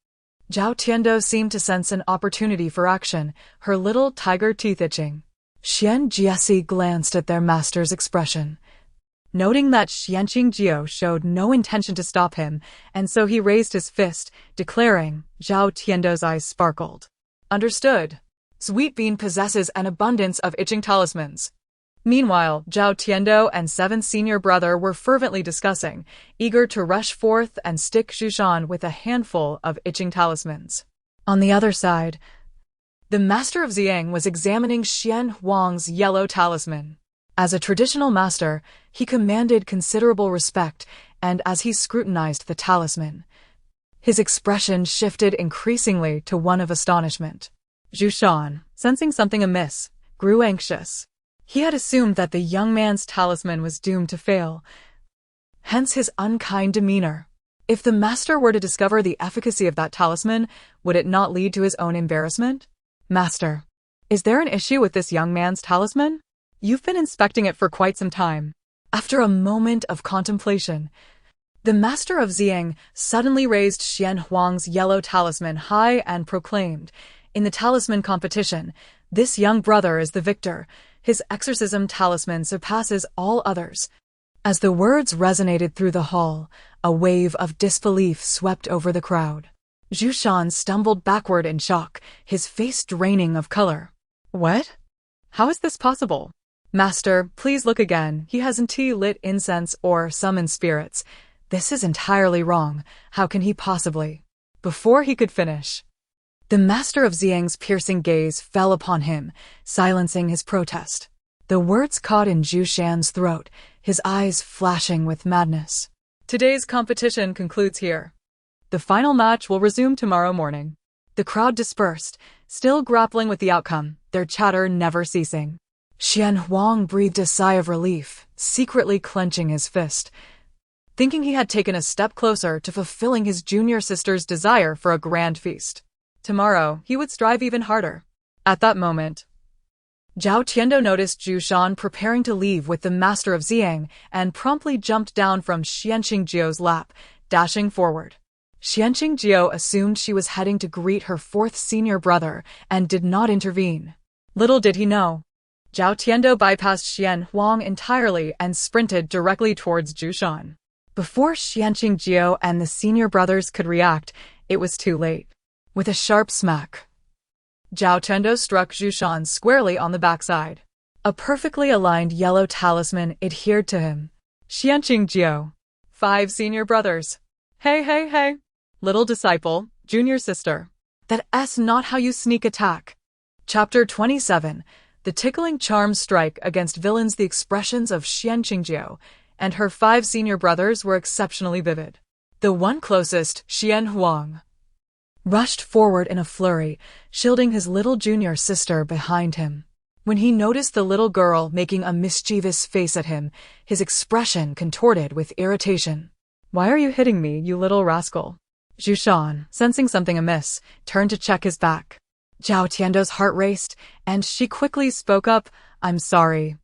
Zhao Tiando seemed to sense an opportunity for action, her little tiger teeth itching. Xian Jiesi glanced at their master's expression, noting that Xianqing Jiao showed no intention to stop him, and so he raised his fist, declaring. Zhao Tiando's eyes sparkled. Understood. Sweet Bean possesses an abundance of itching talismans. Meanwhile, Zhao Tiando and 7th senior brother were fervently discussing, eager to rush forth and stick Xuxian with a handful of itching talismans. On the other side, the master of Xiang was examining Xian Huang's yellow talisman. As a traditional master, he commanded considerable respect, and as he scrutinized the talisman, his expression shifted increasingly to one of astonishment. Xuxian, sensing something amiss, grew anxious. He had assumed that the young man's talisman was doomed to fail, hence his unkind demeanor. If the master were to discover the efficacy of that talisman, would it not lead to his own embarrassment? Master, is there an issue with this young man's talisman? You've been inspecting it for quite some time. After a moment of contemplation, the master of Xiang suddenly raised Xian Huang's yellow talisman high and proclaimed, in the talisman competition, this young brother is the victor. His exorcism talisman surpasses all others. As the words resonated through the hall, a wave of disbelief swept over the crowd. Xuxian stumbled backward in shock, his face draining of color. What? How is this possible? Master, please look again. He hasn't lit incense or summoned spirits. This is entirely wrong. How can he possibly? Before he could finish, the master of Xiang's piercing gaze fell upon him, silencing his protest. The words caught in Xuxian's throat, his eyes flashing with madness. Today's competition concludes here. The final match will resume tomorrow morning. The crowd dispersed, still grappling with the outcome, their chatter never ceasing. Xian Huang breathed a sigh of relief, secretly clenching his fist. thinking he had taken a step closer to fulfilling his junior sister's desire for a grand feast. Tomorrow, he would strive even harder. At that moment, Zhao Tiando noticed Jushan preparing to leave with the master of Xiang and promptly jumped down from Xianqingjiu's lap, dashing forward. Xianqingjiu assumed she was heading to greet her fourth senior brother and did not intervene. Little did he know, Zhao Tiando bypassed Xian Huang entirely and sprinted directly towards Jushan. Before Xianqingjiu and the senior brothers could react, it was too late. With a sharp smack, Zhao Tiando struck Jushan squarely on the backside. A perfectly aligned yellow talisman adhered to him. Xianqingjiu. 5 senior brothers. Hey, hey, hey. Little disciple, junior sister. That's not how you sneak attack. Chapter 27. The tickling charm strike against villains. The expressions of Xianqingjiu and her 5 senior brothers were exceptionally vivid. The one closest, Xian Huang, rushed forward in a flurry, shielding his little junior sister behind him. When he noticed the little girl making a mischievous face at him, his expression contorted with irritation. Why are you hitting me, you little rascal? Jushan, sensing something amiss, turned to check his back. Zhao Tiando's heart raced, and she quickly spoke up, I'm sorry.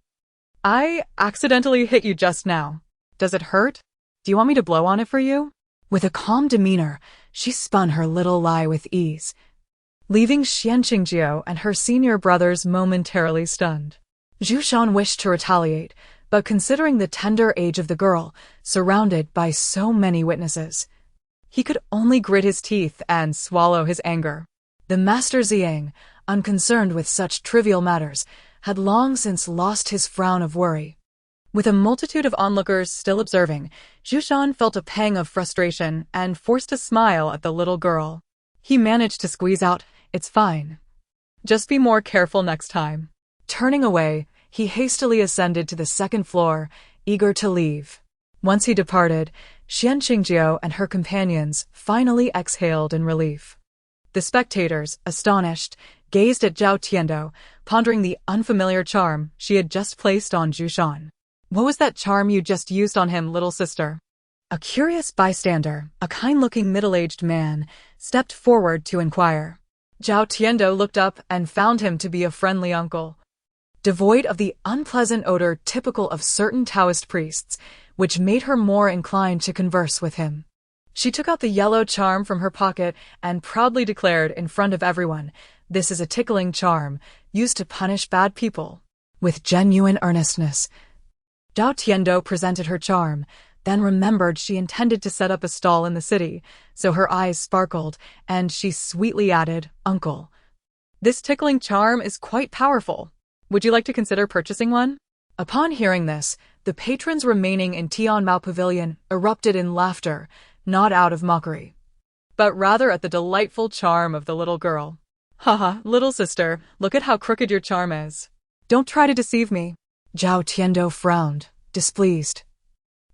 I accidentally hit you just now. Does it hurt? Do you want me to blow on it for you? With a calm demeanor, she spun her little lie with ease, leaving Xianqingjiu and her senior brothers momentarily stunned. Jushan wished to retaliate, but considering the tender age of the girl, surrounded by so many witnesses, he could only grit his teeth and swallow his anger. The Master Xiang, unconcerned with such trivial matters, had long since lost his frown of worry. With a multitude of onlookers still observing, Jushan felt a pang of frustration and forced a smile at the little girl. He managed to squeeze out, It's fine. Just be more careful next time. Turning away, he hastily ascended to the second floor, eager to leave. Once he departed, Xianqingjiu and her companions finally exhaled in relief. The spectators, astonished, gazed at Zhao Tiando, pondering the unfamiliar charm she had just placed on Jushan. What was that charm you just used on him, little sister? A curious bystander, a kind-looking middle-aged man, stepped forward to inquire. Zhao Tiando looked up and found him to be a friendly uncle, devoid of the unpleasant odor typical of certain Taoist priests, which made her more inclined to converse with him. She took out the yellow charm from her pocket and proudly declared in front of everyone, This is a tickling charm, used to punish bad people. With genuine earnestness, Zhao Tiando presented her charm, then remembered she intended to set up a stall in the city, so her eyes sparkled, and she sweetly added, Uncle, this tickling charm is quite powerful. Would you like to consider purchasing one? Upon hearing this, the patrons remaining in Tianmao Pavilion erupted in laughter, not out of mockery, but rather at the delightful charm of the little girl. Haha, little sister, look at how crooked your charm is. Don't try to deceive me. Zhao Tiando frowned, displeased,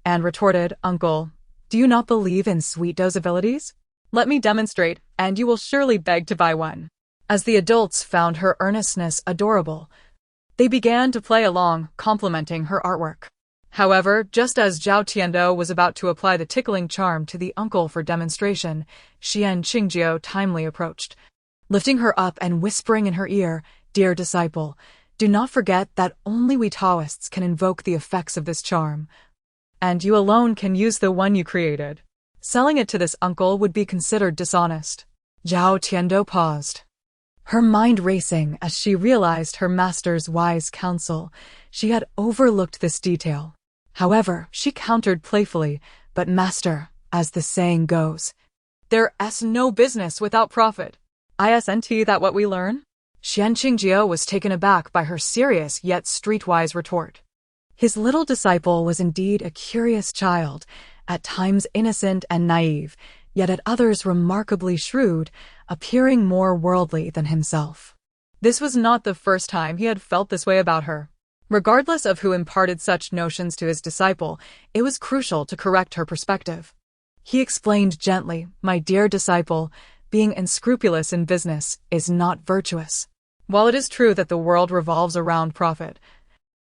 and retorted, Uncle, do you not believe in Sweet Dough's abilities? Let me demonstrate, and you will surely beg to buy one. As the adults found her earnestness adorable, they began to play along, complimenting her artwork. However, just as Zhao Tiando was about to apply the tickling charm to the uncle for demonstration, Xianqingjiu timely approached, lifting her up and whispering in her ear, Dear disciple, do not forget that only we Taoists can invoke the effects of this charm, and you alone can use the one you created. Selling it to this uncle would be considered dishonest. Zhao Tiando paused, her mind racing as she realized her master's wise counsel. She had overlooked this detail. However, she countered playfully, But master, as the saying goes, there's no business without profit. Isn't that what we learn? Xianqingjiu was taken aback by her serious yet streetwise retort. His little disciple was indeed a curious child, at times innocent and naive, yet at others remarkably shrewd, appearing more worldly than himself. This was not the first time he had felt this way about her. Regardless of who imparted such notions to his disciple, it was crucial to correct her perspective. He explained gently, My dear disciple, being unscrupulous in business is not virtuous. While it is true that the world revolves around profit,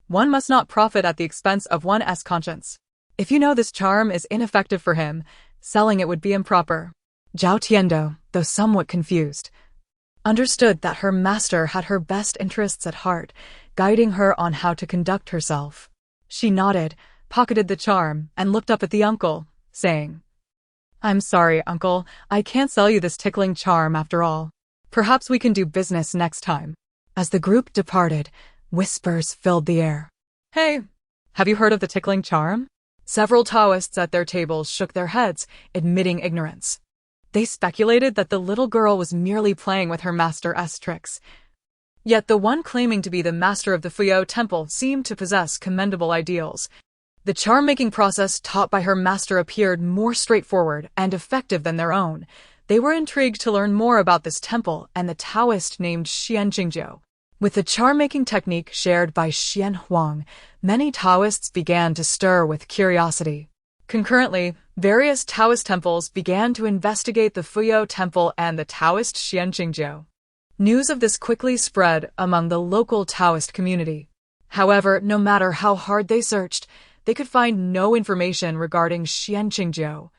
one must not profit at the expense of one's conscience. If you know this charm is ineffective for him, selling it would be improper. Zhao Tiando, though somewhat confused, understood that her master had her best interests at heart, guiding her on how to conduct herself. She nodded, pocketed the charm, and looked up at the uncle, saying, "I'm sorry, uncle, I can't sell you this tickling charm after all. Perhaps we can do business next time." As the group departed, whispers filled the air. "Hey, have you heard of the tickling charm?" Several Taoists at their tables shook their heads, admitting ignorance. They speculated that the little girl was merely playing with her master's tricks. Yet the one claiming to be the master of the Fuyao temple seemed to possess commendable ideals. The charm-making process taught by her master appeared more straightforward and effective than their own. They were intrigued to learn more about this temple and the Taoist named Xianqingjiu. With the charm-making technique shared by Xian Huang, many Taoists began to stir with curiosity. Concurrently, various Taoist temples began to investigate the Fuyao temple and the Taoist Xianqingjiu. News of this quickly spread among the local Taoist community. However, no matter how hard they searched, they could find no information regarding Xianqingjiu,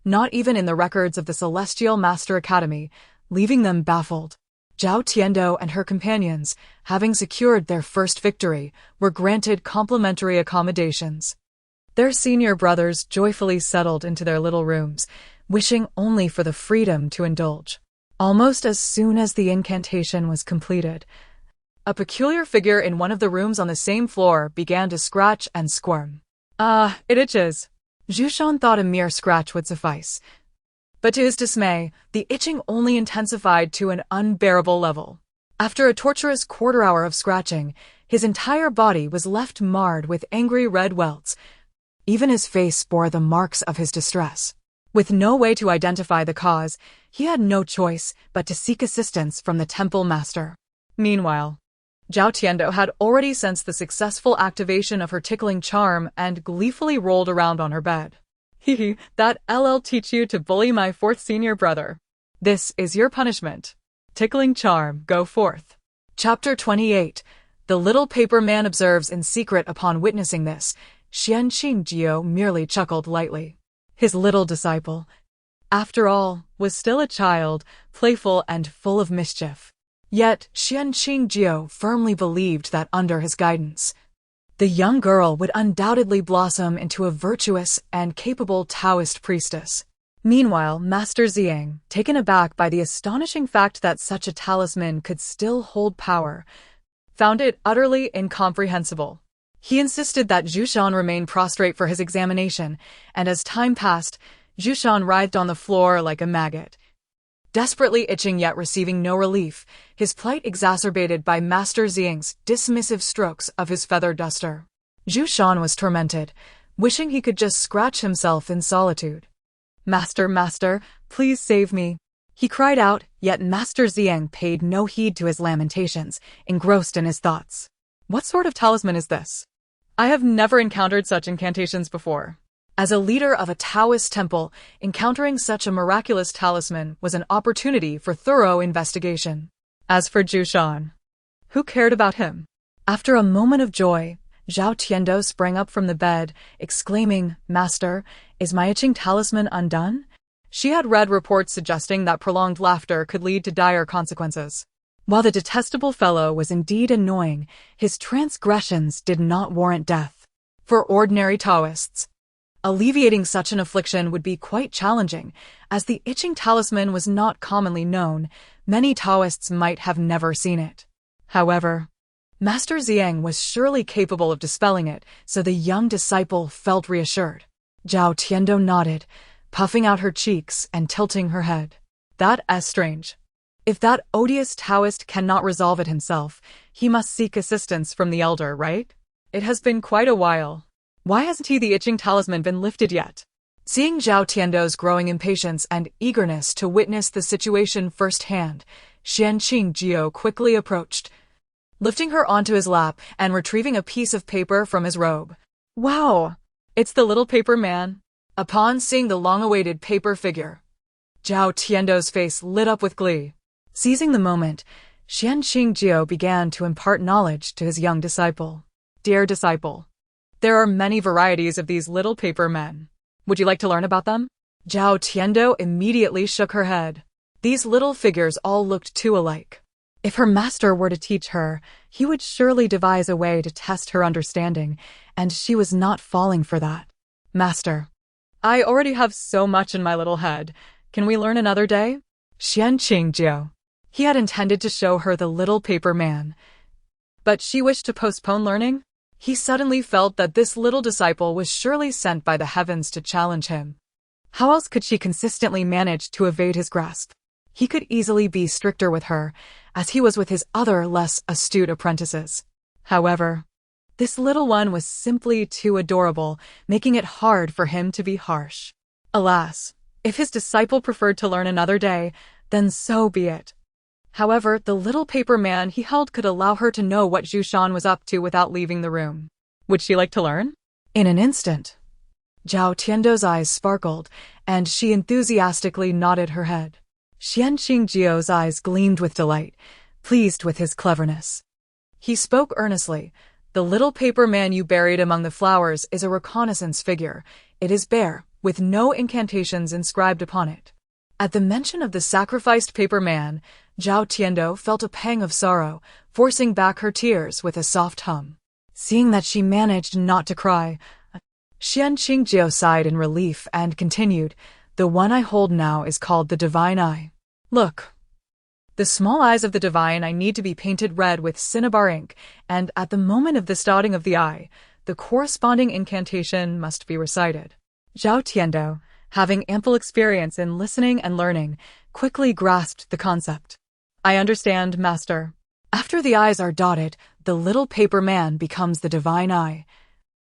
not even in the records of the Celestial Master Academy, leaving them baffled. Zhao Tiando and her companions, having secured their first victory, were granted complimentary accommodations. Their senior brothers joyfully settled into their little rooms, wishing only for the freedom to indulge. Almost as soon as the incantation was completed, a peculiar figure in one of the rooms on the same floor began to scratch and squirm. It itches. Xuanxian thought a mere scratch would suffice. But to his dismay, the itching only intensified to an unbearable level. After a torturous quarter hour of scratching, his entire body was left marred with angry red welts. Even his face bore the marks of his distress. With no way to identify the cause, he had no choice but to seek assistance from the temple master. Meanwhile, Zhao Tiando had already sensed the successful activation of her tickling charm and gleefully rolled around on her bed. Hehe, that LL teach you to bully my fourth senior brother. This is your punishment. Tickling charm, go forth. Chapter 28. The little paper man observes in secret upon witnessing this. Xianqingjiu merely chuckled lightly. His little disciple, after all, was still a child, playful and full of mischief. Yet Xianqingjiu firmly believed that under his guidance, the young girl would undoubtedly blossom into a virtuous and capable Taoist priestess. Meanwhile, Master Ziyang, taken aback by the astonishing fact that such a talisman could still hold power, found it utterly incomprehensible. He insisted that Xuanxian remain prostrate for his examination, and as time passed, Xuanxian writhed on the floor like a maggot, desperately itching yet receiving no relief, his plight exacerbated by Master Ziyang's dismissive strokes of his feather duster. Xuanxian was tormented, wishing he could just scratch himself in solitude. Master, please save me," he cried out, yet Master Ziyang paid no heed to his lamentations, engrossed in his thoughts. What sort of talisman is this? I have never encountered such incantations before. As a leader of a Taoist temple, encountering such a miraculous talisman was an opportunity for thorough investigation. As for Xuanxian, who cared about him? After a moment of joy, Zhao Tiando sprang up from the bed, exclaiming, "Master, is my itching talisman undone?" She had read reports suggesting that prolonged laughter could lead to dire consequences. While the detestable fellow was indeed annoying, his transgressions did not warrant death. For ordinary Taoists, alleviating such an affliction would be quite challenging. As the itching talisman was not commonly known, many Taoists might have never seen it. However, Master Ziyang was surely capable of dispelling it, so the young disciple felt reassured. Zhao Tiando nodded, puffing out her cheeks and tilting her head. That's strange. If that odious Taoist cannot resolve it himself, he must seek assistance from the elder, right? It has been quite a while. Why hasn't the itching talisman been lifted yet? Seeing Zhao Tiando's growing impatience and eagerness to witness the situation firsthand, Xianqingjiu quickly approached, lifting her onto his lap and retrieving a piece of paper from his robe. Wow! It's the little paper man. Upon seeing the long-awaited paper figure, Zhao Tiando's face lit up with glee. Seizing the moment, Xianqingjiu began to impart knowledge to his young disciple. Dear disciple, There are many varieties of these little paper men. Would you like to learn about them? Zhao Tiando immediately shook her head. These little figures all looked too alike. If her master were to teach her, he would surely devise a way to test her understanding, and she was not falling for that. Master, I already have so much in my little head. Can we learn another day? Xianqingjiu. He had intended to show her the little paper man, but she wished to postpone learning. He suddenly felt that this little disciple was surely sent by the heavens to challenge him. How else could she consistently manage to evade his grasp? He could easily be stricter with her, as he was with his other, less astute apprentices. However, this little one was simply too adorable, making it hard for him to be harsh. Alas, if his disciple preferred to learn another day, then so be it. However, the little paper man he held could allow her to know what Zhu Shan was up to without leaving the room. Would she like to learn? In an instant, Zhao Tiando's eyes sparkled, and she enthusiastically nodded her head. Xianqingjiu's eyes gleamed with delight, pleased with his cleverness. He spoke earnestly. The little paper man you buried among the flowers is a reconnaissance figure. It is bare, with no incantations inscribed upon it. At the mention of the sacrificed paper man, Zhao Tiando felt a pang of sorrow, forcing back her tears with a soft hum. Seeing that she managed not to cry, Xianqingjiu sighed in relief and continued, "The one I hold now is called the Divine Eye. Look. The small eyes of the Divine Eye need to be painted red with cinnabar ink, and at the moment of the starting of the eye, the corresponding incantation must be recited." Zhao Tiando, having ample experience in listening and learning, quickly grasped the concept. "I understand, Master. After the eyes are dotted, the little paper man becomes the Divine Eye,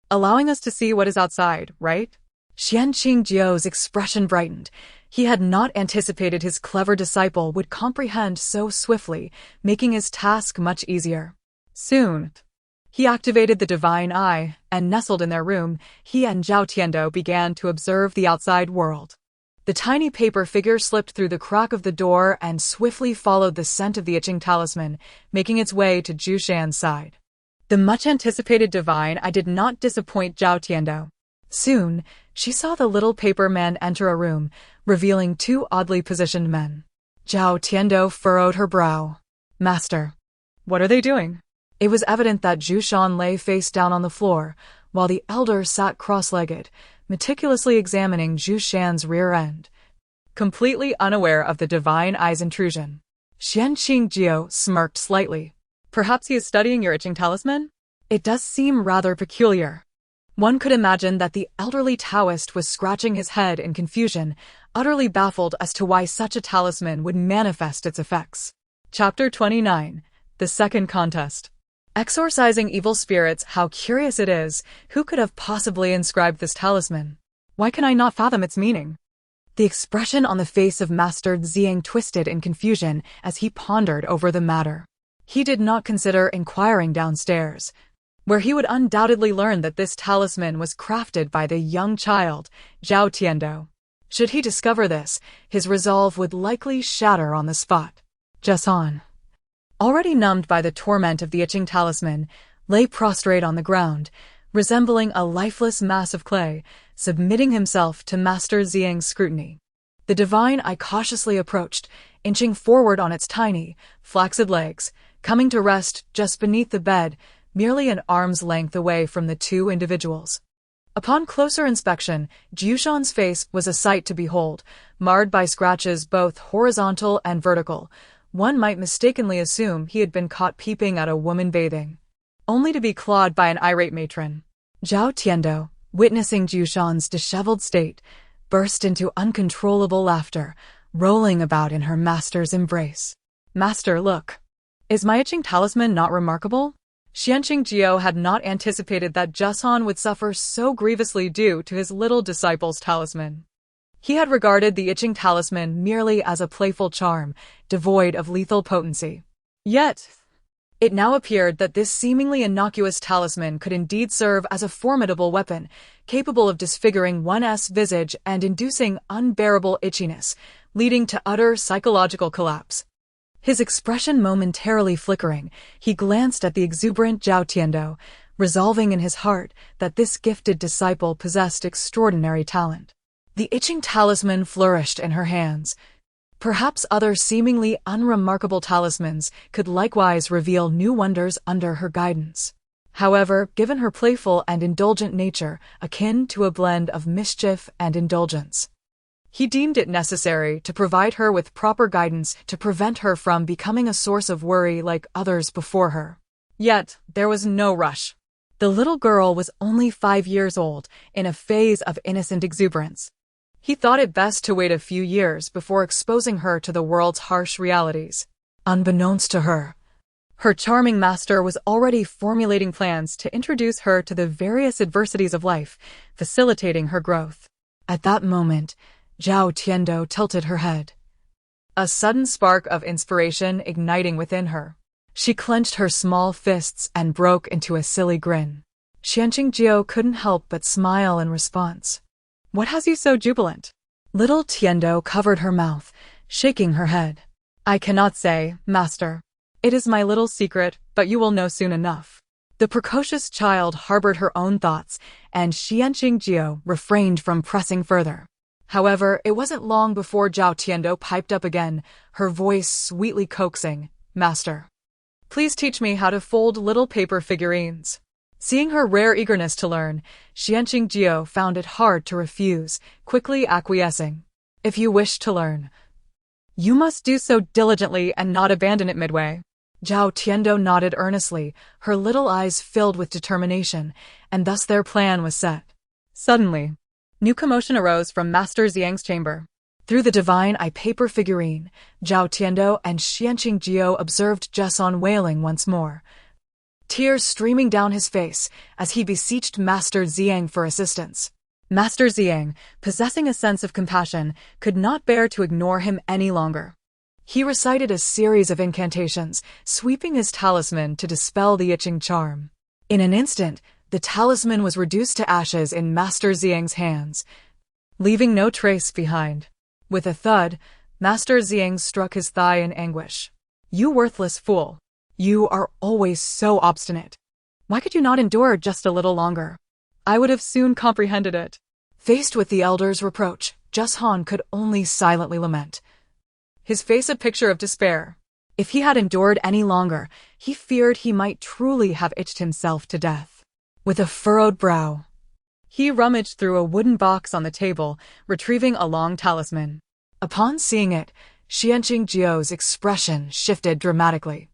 allowing us to see what is outside, right?" Xianqingjiu's expression brightened. He had not anticipated his clever disciple would comprehend so swiftly, making his task much easier. Soon, he activated the Divine Eye, and nestled in their room, he and Zhao Tiando began to observe the outside world. The tiny paper figure slipped through the crack of the door and swiftly followed the scent of the itching talisman, making its way to Zhu Shan's side. The much-anticipated Divine Eye did not disappoint Zhao Tiando. Soon, she saw the little paper man enter a room, revealing two oddly positioned men. Zhao Tiando furrowed her brow. "Master, what are they doing?" It was evident that Zhu Shan lay face down on the floor, while the elder sat cross-legged, meticulously examining Zhu Shan's rear end, completely unaware of the Divine Eye's intrusion. Xianqingjiu smirked slightly. "Perhaps he is studying your itching talisman? It does seem rather peculiar." One could imagine that the elderly Taoist was scratching his head in confusion, utterly baffled as to why such a talisman would manifest its effects. Chapter 29. The Second Contest. Exorcising evil spirits, how curious it is. Who could have possibly inscribed this talisman? Why can I not fathom its meaning? The expression on the face of Master Ziyang twisted in confusion as he pondered over the matter. He did not consider inquiring downstairs, where he would undoubtedly learn that this talisman was crafted by the young child, Zhao Tiando. Should he discover this, his resolve would likely shatter on the spot. Xuan, already numbed by the torment of the itching talisman, lay prostrate on the ground, resembling a lifeless mass of clay, submitting himself to Master Ziyang's scrutiny. The Divine Eye cautiously approached, inching forward on its tiny, flaccid legs, coming to rest just beneath the bed, merely an arm's length away from the two individuals. Upon closer inspection, Zhu Shan's face was a sight to behold, marred by scratches both horizontal and vertical. One might mistakenly assume he had been caught peeping at a woman bathing, only to be clawed by an irate matron. Zhao Tiando, witnessing Zhu Shan's disheveled state, burst into uncontrollable laughter, rolling about in her master's embrace. "Master, look. Is my itching talisman not remarkable?" Xianqingjiu had not anticipated that Xuan would suffer so grievously due to his little disciple's talisman. He had regarded the itching talisman merely as a playful charm, devoid of lethal potency. Yet, it now appeared that this seemingly innocuous talisman could indeed serve as a formidable weapon, capable of disfiguring one's visage and inducing unbearable itchiness, leading to utter psychological collapse. His expression momentarily flickering, he glanced at the exuberant Zhao Tiando, resolving in his heart that this gifted disciple possessed extraordinary talent. The itching talisman flourished in her hands. Perhaps other seemingly unremarkable talismans could likewise reveal new wonders under her guidance. However, given her playful and indulgent nature, akin to a blend of mischief and indulgence, he deemed it necessary to provide her with proper guidance to prevent her from becoming a source of worry like others before her. Yet, there was no rush. The little girl was only 5 years old, in a phase of innocent exuberance. He thought it best to wait a few years before exposing her to the world's harsh realities. Unbeknownst to her, her charming master was already formulating plans to introduce her to the various adversities of life, facilitating her growth. At that moment, Zhao Tiando tilted her head, a sudden spark of inspiration igniting within her. She clenched her small fists and broke into a silly grin. Xuanqing couldn't help but smile in response. "What has you so jubilant?" Little Tiando covered her mouth, shaking her head. "I cannot say, master. It is my little secret, but you will know soon enough." The precocious child harbored her own thoughts, and Xuanqing refrained from pressing further. However, it wasn't long before Zhao Tiando piped up again, her voice sweetly coaxing, "Master, please teach me how to fold little paper figurines." Seeing her rare eagerness to learn, Xuanqing found it hard to refuse, quickly acquiescing. "If you wish to learn, you must do so diligently and not abandon it midway." Zhao Tiando nodded earnestly, her little eyes filled with determination, and thus their plan was set. Suddenly, new commotion arose from Master Xiang's chamber. Through the divine eye paper figurine, Zhao Tiando and Xuanqing observed Zheson wailing once more, tears streaming down his face as he beseeched Master Xiang for assistance. Master Xiang, possessing a sense of compassion, could not bear to ignore him any longer. He recited a series of incantations, sweeping his talisman to dispel the itching charm. In an instant, the talisman was reduced to ashes in Master Xiang's hands, leaving no trace behind. With a thud, Master Xiang struck his thigh in anguish. "You worthless fool! You are always so obstinate. Why could you not endure just a little longer? I would have soon comprehended it." Faced with the elder's reproach, Zheson could only silently lament, his face a picture of despair. If he had endured any longer, he feared he might truly have itched himself to death. With a furrowed brow, he rummaged through a wooden box on the table, retrieving a long talisman. Upon seeing it, Xuanqing's expression shifted dramatically.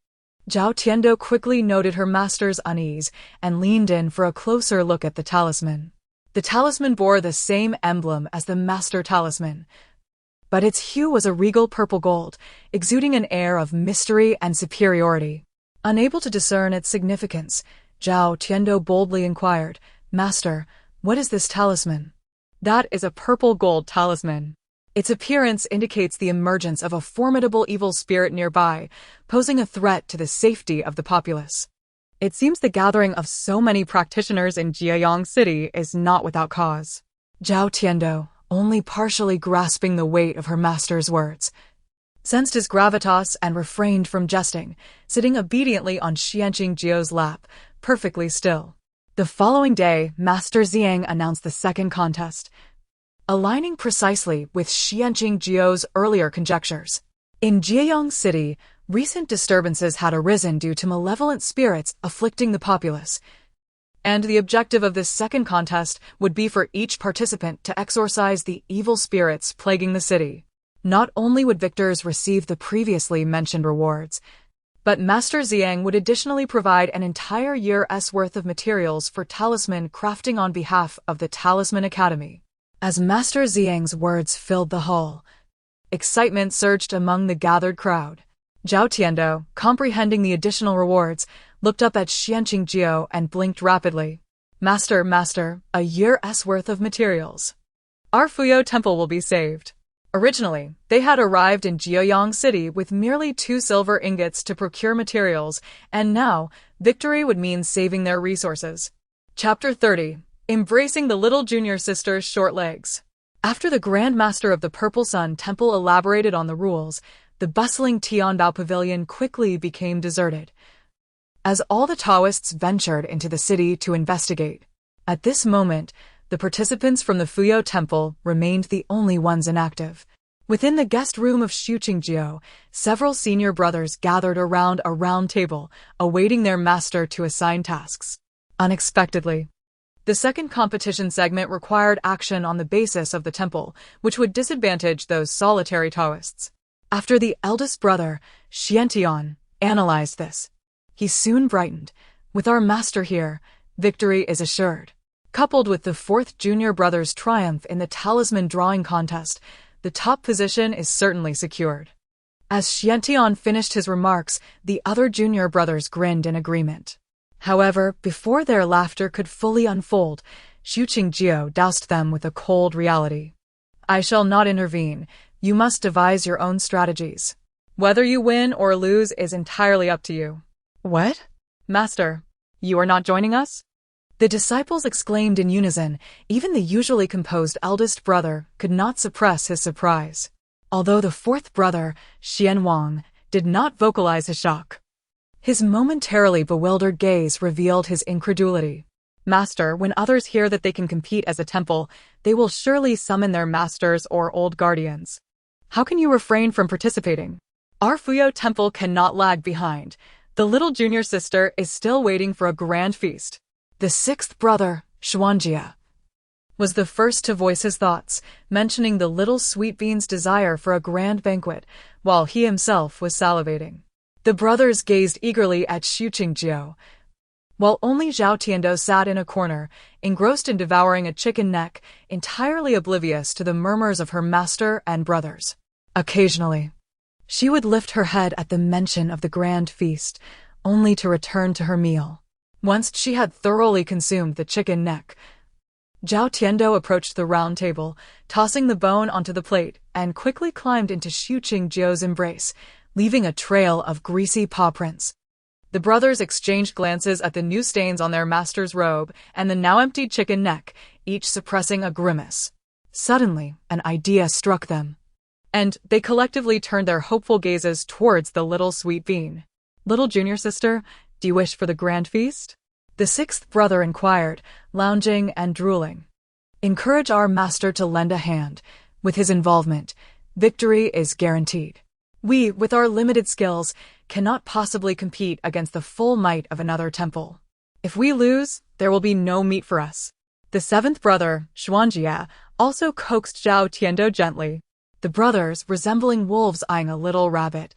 Zhao Tiando quickly noted her master's unease and leaned in for a closer look at the talisman. The talisman bore the same emblem as the master talisman, but its hue was a regal purple gold, exuding an air of mystery and superiority. Unable to discern its significance, Zhao Tiando boldly inquired, "Master, what is this talisman?" "That is a purple gold talisman. Its appearance indicates the emergence of a formidable evil spirit nearby, posing a threat to the safety of the populace. It seems the gathering of so many practitioners in Jieyang City is not without cause." Zhao Tiando, only partially grasping the weight of her master's words, sensed his gravitas and refrained from jesting, sitting obediently on Xuanqing's lap, perfectly still. The following day, Master Xiang announced the second contest, aligning precisely with Xuanqing's earlier conjectures. In Jieyang City, recent disturbances had arisen due to malevolent spirits afflicting the populace, and the objective of this second contest would be for each participant to exorcise the evil spirits plaguing the city. Not only would victors receive the previously mentioned rewards, but Master Xiang would additionally provide an entire year's worth of materials for talisman crafting on behalf of the Talisman Academy. As Master Xiang's words filled the hall, excitement surged among the gathered crowd. Zhao Tiando, comprehending the additional rewards, looked up at Xuanqing and blinked rapidly. Master, a year's worth of materials. Our Fuyou Temple will be saved." Originally, they had arrived in Jieyang City with merely 2 silver ingots to procure materials, and now, victory would mean saving their resources. Chapter 30. Embracing the little junior sister's short legs. After the Grand Master of the Purple Sun Temple elaborated on the rules, the bustling Tianbao Pavilion quickly became deserted. as all the Taoists ventured into the city to investigate. At this moment, the participants from the Fuyo Temple remained the only ones inactive. Within the guest room of Xuantian, several senior brothers gathered around a round table, awaiting their master to assign tasks. Unexpectedly, the second competition segment required action on the basis of the temple, which would disadvantage those solitary Taoists. After the eldest brother, Xuantian, analyzed this, he soon brightened. With our master here, victory is assured. Coupled with the fourth junior brother's triumph in the talisman drawing contest, the top position is certainly secured. As Xuantian finished his remarks, the other junior brothers grinned in agreement. However, before their laughter could fully unfold, Xuantian doused them with a cold reality. I shall not intervene. You must devise your own strategies. Whether you win or lose is entirely up to you. What? Master, you are not joining us? The disciples exclaimed in unison. Even the usually composed eldest brother could not suppress his surprise. Although the fourth brother, Xianwang, did not vocalize his shock. His momentarily bewildered gaze revealed his incredulity. Master, when others hear that they can compete as a temple, they will surely summon their masters or old guardians. How can you refrain from participating? Our Fuyo Temple cannot lag behind. The little junior sister is still waiting for a grand feast. The sixth brother, Xuanjia, was the first to voice his thoughts, mentioning the little sweet bean's desire for a grand banquet, while he himself was salivating. The brothers gazed eagerly at Xuanjia, while only Zhao Tiando sat in a corner, engrossed in devouring a chicken neck, entirely oblivious to the murmurs of her master and brothers. Occasionally, she would lift her head at the mention of the grand feast, only to return to her meal. Once she had thoroughly consumed the chicken neck, Zhao Tiando approached the round table, tossing the bone onto the plate, and quickly climbed into Xuanjia's embrace, leaving a trail of greasy paw prints. The brothers exchanged glances at the new stains on their master's robe and the now emptied chicken neck, each suppressing a grimace. Suddenly, an idea struck them, and they collectively turned their hopeful gazes towards the little sweet bean. Little junior sister, do you wish for the grand feast? The sixth brother inquired, lounging and drooling. Encourage our master to lend a hand. With his involvement, victory is guaranteed. We, with our limited skills, cannot possibly compete against the full might of another temple. If we lose, there will be no meat for us. The seventh brother, Xuanjia, also coaxed Zhao Tiando gently. The brothers, resembling wolves eyeing a little rabbit,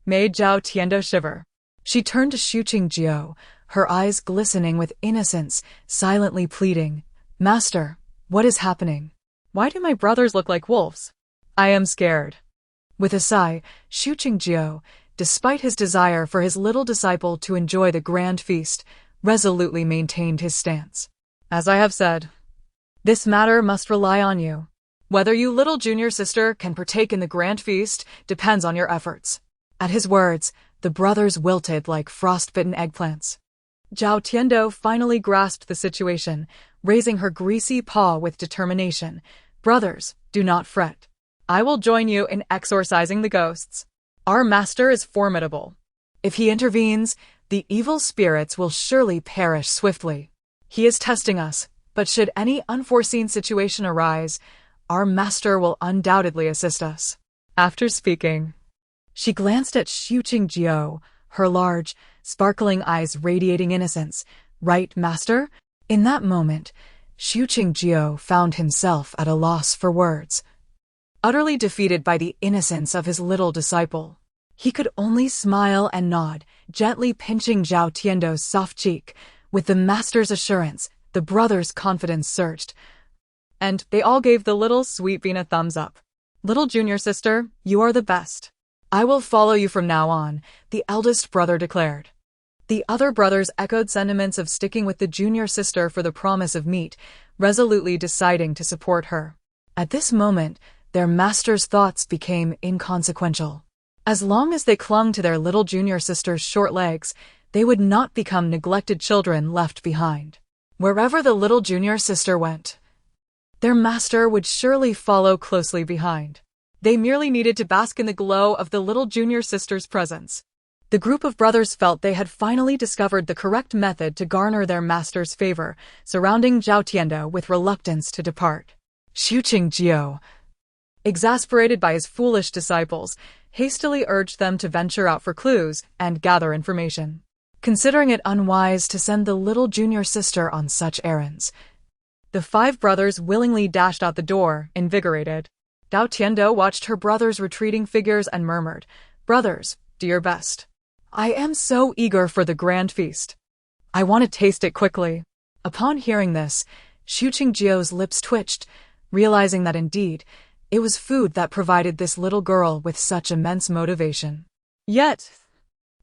made Zhao Tiando shiver. She turned to Xuanjia, her eyes glistening with innocence, silently pleading, Master, what is happening? Why do my brothers look like wolves? I am scared. With a sigh, Xuanjia, despite his desire for his little disciple to enjoy the grand feast, resolutely maintained his stance. As I have said, this matter must rely on you. Whether you little junior sister can partake in the grand feast depends on your efforts. At his words, the brothers wilted like frost-bitten eggplants. Zhao Tiando finally grasped the situation, raising her greasy paw with determination. Brothers, do not fret. I will join you in exorcising the ghosts. Our master is formidable. If he intervenes, the evil spirits will surely perish swiftly. He is testing us, but should any unforeseen situation arise, our master will undoubtedly assist us. After speaking, she glanced at Xuanjia, her large, sparkling eyes radiating innocence. Right, master? In that moment, Xuanjia found himself at a loss for words. Utterly defeated by the innocence of his little disciple, he could only smile and nod, gently pinching Zhao Tiando's soft cheek. With the master's assurance, the brothers' confidence surged, and they all gave the little sweet bean a thumbs up. Little junior sister, you are the best. I will follow you from now on, the eldest brother declared. The other brothers echoed sentiments of sticking with the junior sister for the promise of meat, resolutely deciding to support her. At this moment, their master's thoughts became inconsequential. As long as they clung to their little junior sister's short legs, they would not become neglected children left behind. Wherever the little junior sister went, their master would surely follow closely behind. They merely needed to bask in the glow of the little junior sister's presence. The group of brothers felt they had finally discovered the correct method to garner their master's favor, surrounding Zhao Tiando with reluctance to depart. Xuanqing, exasperated by his foolish disciples, hastily urged them to venture out for clues and gather information. Considering it unwise to send the little junior sister on such errands, the 5 brothers willingly dashed out the door, invigorated. Zhao Tiando watched her brothers' retreating figures and murmured, "Brothers, do your best. I am so eager for the grand feast. I want to taste it quickly." Upon hearing this, Xuanqing's lips twitched, realizing that indeed, it was food that provided this little girl with such immense motivation. Yet,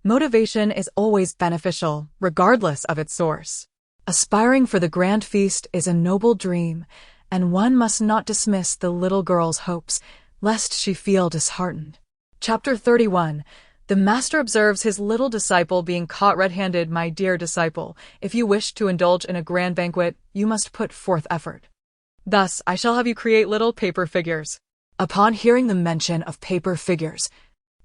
motivation is always beneficial, regardless of its source. Aspiring for the grand feast is a noble dream, and one must not dismiss the little girl's hopes, lest she feel disheartened. Chapter 31. The master observes his little disciple being caught red-handed. "My dear disciple, if you wish to indulge in a grand banquet, you must put forth effort. Thus, I shall have you create little paper figures." Upon hearing the mention of paper figures,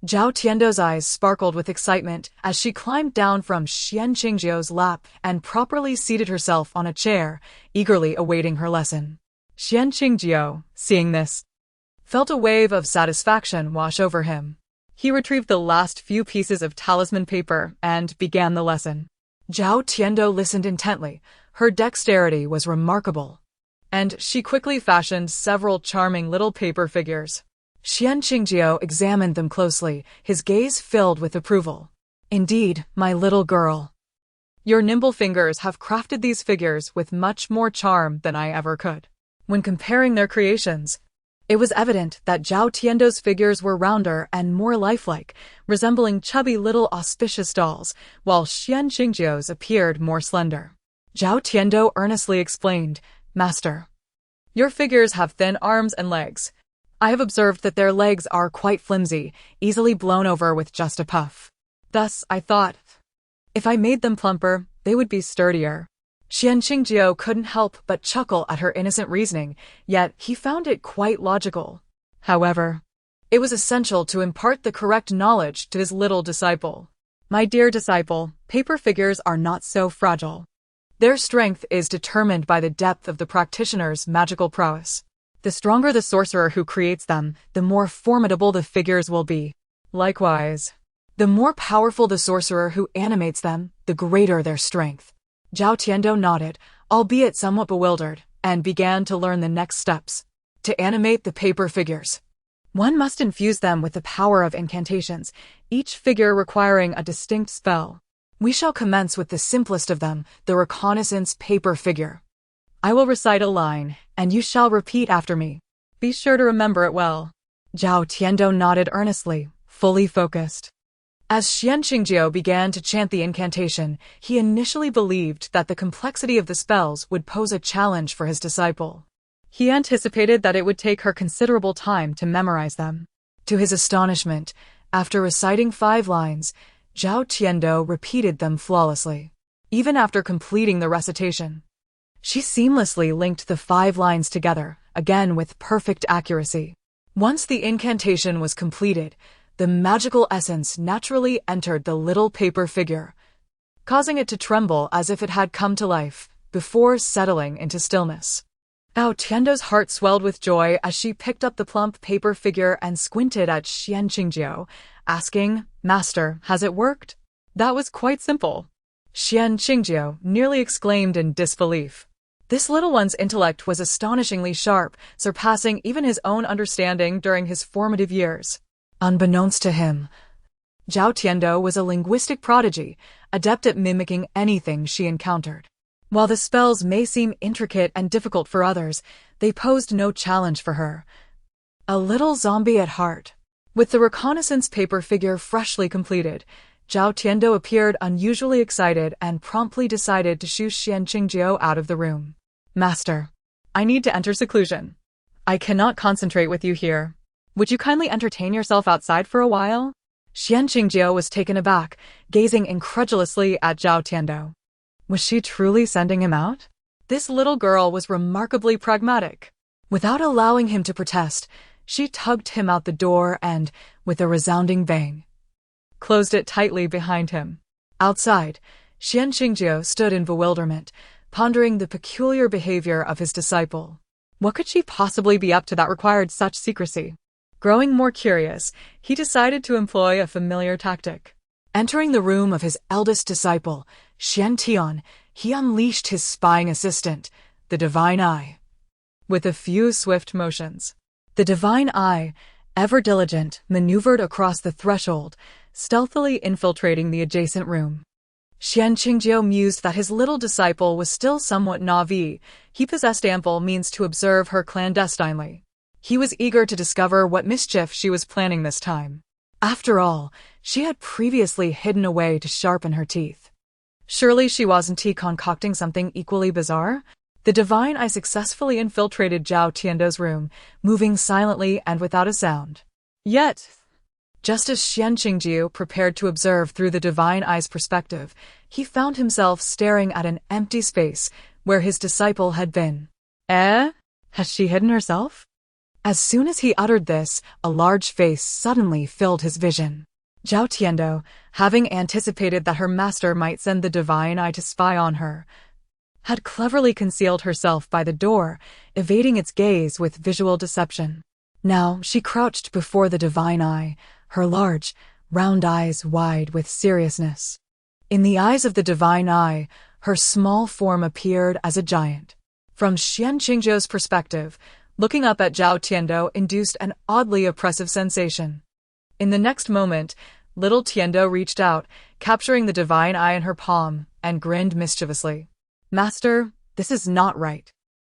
Zhao Tiando's eyes sparkled with excitement as she climbed down from Xuanqing's lap and properly seated herself on a chair, eagerly awaiting her lesson. Xuanqing, seeing this, felt a wave of satisfaction wash over him. He retrieved the last few pieces of talisman paper and began the lesson. Zhao Tiando listened intently. Her dexterity was remarkable, and she quickly fashioned several charming little paper figures. Xuanqing examined them closely, his gaze filled with approval. "Indeed, my little girl. Your nimble fingers have crafted these figures with much more charm than I ever could." When comparing their creations, it was evident that Zhao Tiando's figures were rounder and more lifelike, resembling chubby little auspicious dolls, while Xuanqing's appeared more slender. Zhao Tiando earnestly explained, "Master, your figures have thin arms and legs. I have observed that their legs are quite flimsy, easily blown over with just a puff. Thus, I thought, if I made them plumper, they would be sturdier." Xuanqing couldn't help but chuckle at her innocent reasoning, yet he found it quite logical. However, it was essential to impart the correct knowledge to his little disciple. "My dear disciple, paper figures are not so fragile. Their strength is determined by the depth of the practitioner's magical prowess. The stronger the sorcerer who creates them, the more formidable the figures will be. Likewise, the more powerful the sorcerer who animates them, the greater their strength." Zhao Tiando nodded, albeit somewhat bewildered, and began to learn the next steps. To animate the paper figures, one must infuse them with the power of incantations, each figure requiring a distinct spell. We shall commence with the simplest of them, the reconnaissance paper figure. I will recite a line, and you shall repeat after me. Be sure to remember it well." Zhao Tiando nodded earnestly, fully focused. As Xuanqing began to chant the incantation, he initially believed that the complexity of the spells would pose a challenge for his disciple. He anticipated that it would take her considerable time to memorize them. To his astonishment, after reciting 5 lines, Zhao Tiando repeated them flawlessly. Even after completing the recitation, she seamlessly linked the 5 lines together, again with perfect accuracy. Once the incantation was completed, the magical essence naturally entered the little paper figure, causing it to tremble as if it had come to life, before settling into stillness. Zhao Tiando's heart swelled with joy as she picked up the plump paper figure and squinted at Xuanqing, asking, "Master, has it worked?" "That was quite simple," Xuanqing nearly exclaimed in disbelief. This little one's intellect was astonishingly sharp, surpassing even his own understanding during his formative years. Unbeknownst to him, Zhao Tiando was a linguistic prodigy, adept at mimicking anything she encountered. While the spells may seem intricate and difficult for others, they posed no challenge for her. A little zombie at heart. With the reconnaissance paper figure freshly completed, Zhao Tiando appeared unusually excited and promptly decided to shoo Xuanqing out of the room. "Master, I need to enter seclusion. I cannot concentrate with you here. Would you kindly entertain yourself outside for a while?" Xuanqing was taken aback, gazing incredulously at Zhao Tiando. Was she truly sending him out? This little girl was remarkably pragmatic. Without allowing him to protest, she tugged him out the door and, with a resounding bang, closed it tightly behind him. Outside, Xuanqingjiu stood in bewilderment, pondering the peculiar behavior of his disciple. What could she possibly be up to that required such secrecy? Growing more curious, he decided to employ a familiar tactic. Entering the room of his eldest disciple, Xuantian, he unleashed his spying assistant, the Divine Eye. With a few swift motions, the Divine Eye, ever diligent, maneuvered across the threshold, stealthily infiltrating the adjacent room. Xuanqingjiu mused that his little disciple was still somewhat naive. He possessed ample means to observe her clandestinely. He was eager to discover what mischief she was planning this time. After all, she had previously hidden away to sharpen her teeth. Surely she wasn't concocting something equally bizarre? The Divine Eye successfully infiltrated Zhao Tiando's room, moving silently and without a sound. Yet, just as Xuanqingjiu prepared to observe through the Divine Eye's perspective, he found himself staring at an empty space where his disciple had been. Has she hidden herself? As soon as he uttered this, a large face suddenly filled his vision. Zhao Tiando, having anticipated that her master might send the Divine Eye to spy on her, had cleverly concealed herself by the door, evading its gaze with visual deception. Now she crouched before the Divine Eye, her large, round eyes wide with seriousness. In the eyes of the Divine Eye, her small form appeared as a giant. From Xuanqingjiu's perspective, looking up at Zhao Tiando induced an oddly oppressive sensation. In the next moment, little Tiando reached out, capturing the Divine Eye in her palm, and grinned mischievously. Master, this is not right.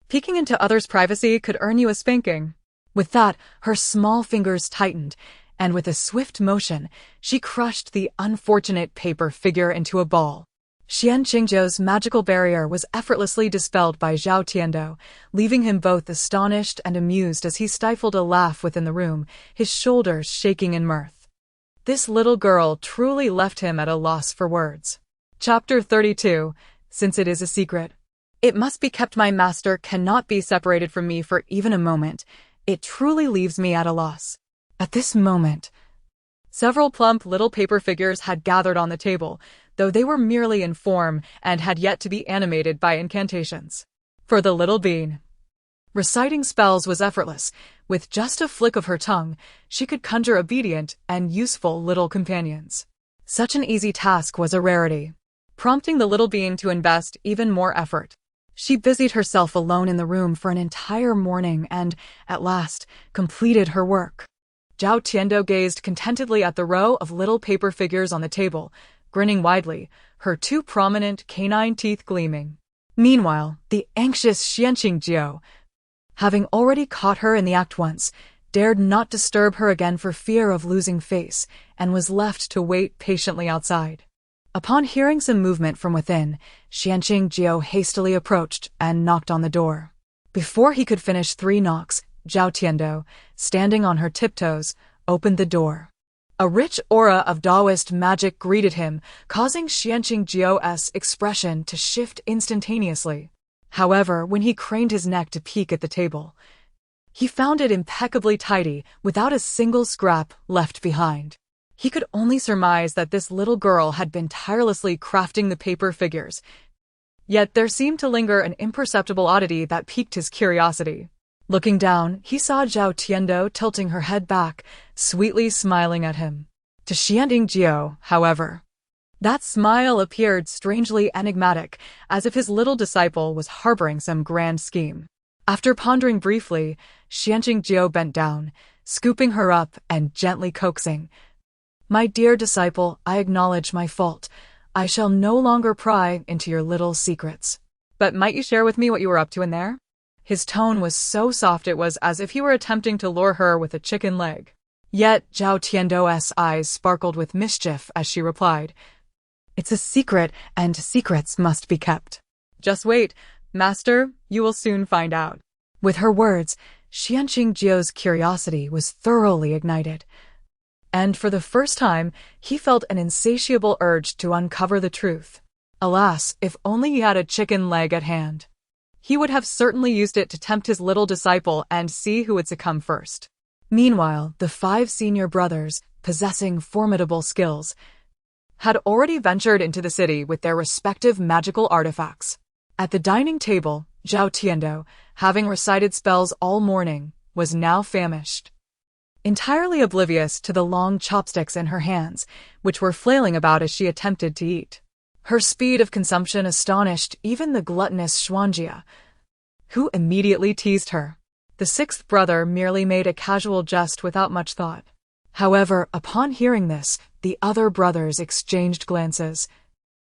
Peeking into others' privacy could earn you a spanking. With that, her small fingers tightened, and with a swift motion, she crushed the unfortunate paper figure into a ball. Xuanqingjiu's magical barrier was effortlessly dispelled by Zhao Tiando, leaving him both astonished and amused as he stifled a laugh within the room, his shoulders shaking in mirth. This little girl truly left him at a loss for words. Chapter 32. Since it is a secret. It must be kept. My master cannot be separated from me for even a moment. It truly leaves me at a loss. At this moment, several plump little paper figures had gathered on the table, though they were merely in form and had yet to be animated by incantations. For the little bean, reciting spells was effortless. With just a flick of her tongue, she could conjure obedient and useful little companions. Such an easy task was a rarity, prompting the little bean to invest even more effort. She busied herself alone in the room for an entire morning and, at last, completed her work. Zhao Tiando gazed contentedly at the row of little paper figures on the table, grinning widely, her two prominent canine teeth gleaming. Meanwhile, the anxious Xuanqingjiu, having already caught her in the act once, dared not disturb her again for fear of losing face, and was left to wait patiently outside. Upon hearing some movement from within, Xuanqingjiu hastily approached and knocked on the door. Before he could finish 3 knocks, Zhao Tiando, standing on her tiptoes, opened the door. A rich aura of Taoist magic greeted him, causing Xuanqingjiu's expression to shift instantaneously. However, when he craned his neck to peek at the table, he found it impeccably tidy, without a single scrap left behind. He could only surmise that this little girl had been tirelessly crafting the paper figures. Yet there seemed to linger an imperceptible oddity that piqued his curiosity. Looking down, he saw Zhao Tiando tilting her head back, sweetly smiling at him. To Xuanqingjiu, however, that smile appeared strangely enigmatic, as if his little disciple was harboring some grand scheme. After pondering briefly, Xuanqingjiu bent down, scooping her up and gently coaxing, "My dear disciple, I acknowledge my fault. I shall no longer pry into your little secrets. But might you share with me what you were up to in there?" His tone was so soft it was as if he were attempting to lure her with a chicken leg. Yet Zhao Tiando's eyes sparkled with mischief as she replied, "It's a secret, and secrets must be kept." "Just wait, master, you will soon find out." With her words, Xuanqingjiu's curiosity was thoroughly ignited, and for the first time, he felt an insatiable urge to uncover the truth. Alas, if only he had a chicken leg at hand. He would have certainly used it to tempt his little disciple and see who would succumb first. Meanwhile, the 5 senior brothers, possessing formidable skills, had already ventured into the city with their respective magical artifacts. At the dining table, Zhao Tiando, having recited spells all morning, was now famished. Entirely oblivious to the long chopsticks in her hands, which were flailing about as she attempted to eat. Her speed of consumption astonished even the gluttonous Xuanjia, who immediately teased her. The sixth brother merely made a casual jest without much thought. However, upon hearing this, the other brothers exchanged glances,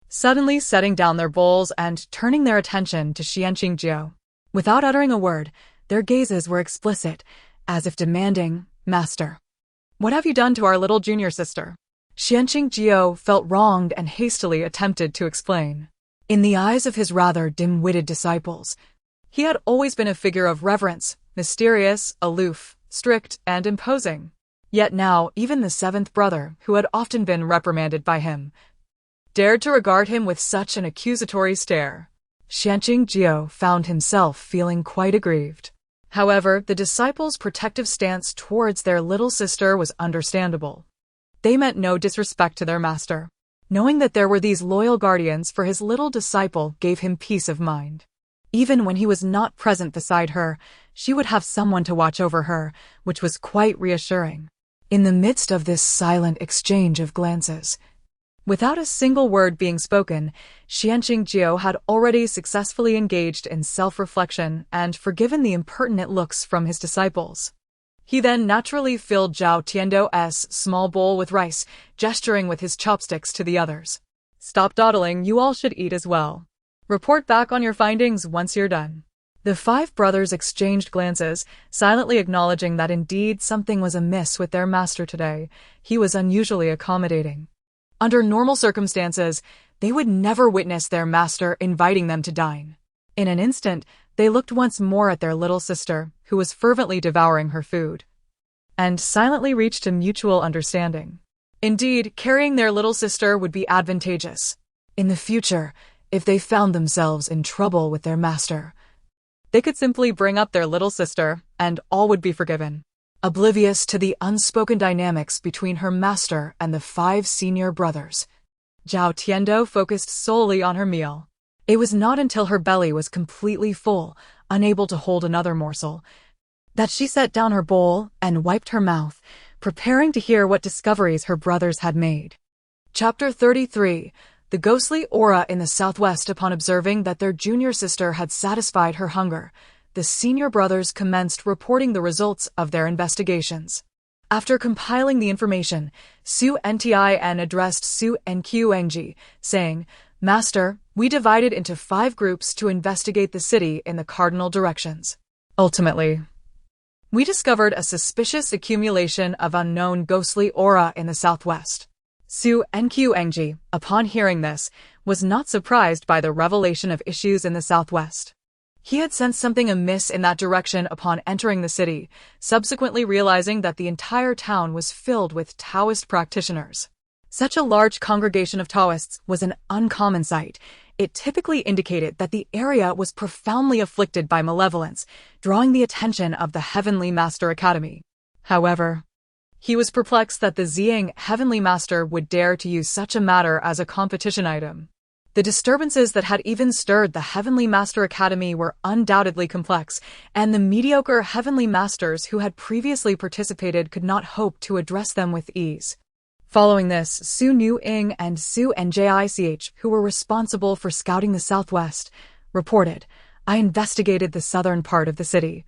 suddenly setting down their bowls and turning their attention to Xianqingjiao. Without uttering a word, their gazes were explicit, as if demanding, "Master, what have you done to our little junior sister?" Xianqingjiao felt wronged and hastily attempted to explain. In the eyes of his rather dim-witted disciples, he had always been a figure of reverence, mysterious, aloof, strict, and imposing. Yet now, even the seventh brother, who had often been reprimanded by him, dared to regard him with such an accusatory stare. Xianqingjiao found himself feeling quite aggrieved. However, the disciples' protective stance towards their little sister was understandable. They meant no disrespect to their master. Knowing that there were these loyal guardians for his little disciple gave him peace of mind. Even when he was not present beside her, she would have someone to watch over her, which was quite reassuring. In the midst of this silent exchange of glances, without a single word being spoken, Xianqingjiao had already successfully engaged in self-reflection and forgiven the impertinent looks from his disciples. He then naturally filled Zhao Tiando's small bowl with rice, gesturing with his chopsticks to the others. "Stop dawdling, you all should eat as well. Report back on your findings once you're done." The five brothers exchanged glances, silently acknowledging that indeed something was amiss with their master today. He was unusually accommodating. Under normal circumstances, they would never witness their master inviting them to dine. In an instant, they looked once more at their little sister, who was fervently devouring her food, and silently reached a mutual understanding. Indeed, carrying their little sister would be advantageous. In the future, if they found themselves in trouble with their master, they could simply bring up their little sister, and all would be forgiven. Oblivious to the unspoken dynamics between her master and the five senior brothers, Zhao Tiando focused solely on her meal. It was not until her belly was completely full, unable to hold another morsel, that she set down her bowl and wiped her mouth, preparing to hear what discoveries her brothers had made. Chapter 33. The ghostly aura in the southwest. Upon observing that their junior sister had satisfied her hunger, the senior brothers commenced reporting the results of their investigations. After compiling the information, Xuantian addressed Xuanxuan, saying, "Master, we divided into 5 groups to investigate the city in the cardinal directions. Ultimately, we discovered a suspicious accumulation of unknown ghostly aura in the southwest." Xuanxuan, upon hearing this, was not surprised by the revelation of issues in the southwest. He had sensed something amiss in that direction upon entering the city, subsequently realizing that the entire town was filled with Taoist practitioners. Such a large congregation of Taoists was an uncommon sight. It typically indicated that the area was profoundly afflicted by malevolence, drawing the attention of the Heavenly Master Academy. However, he was perplexed that the Ziying Heavenly Master would dare to use such a matter as a competition item. The disturbances that had even stirred the Heavenly Master Academy were undoubtedly complex, and the mediocre Heavenly Masters who had previously participated could not hope to address them with ease. Following this, Su Nu-ing and Su Njich, who were responsible for scouting the southwest, reported, "I investigated the southern part of the city,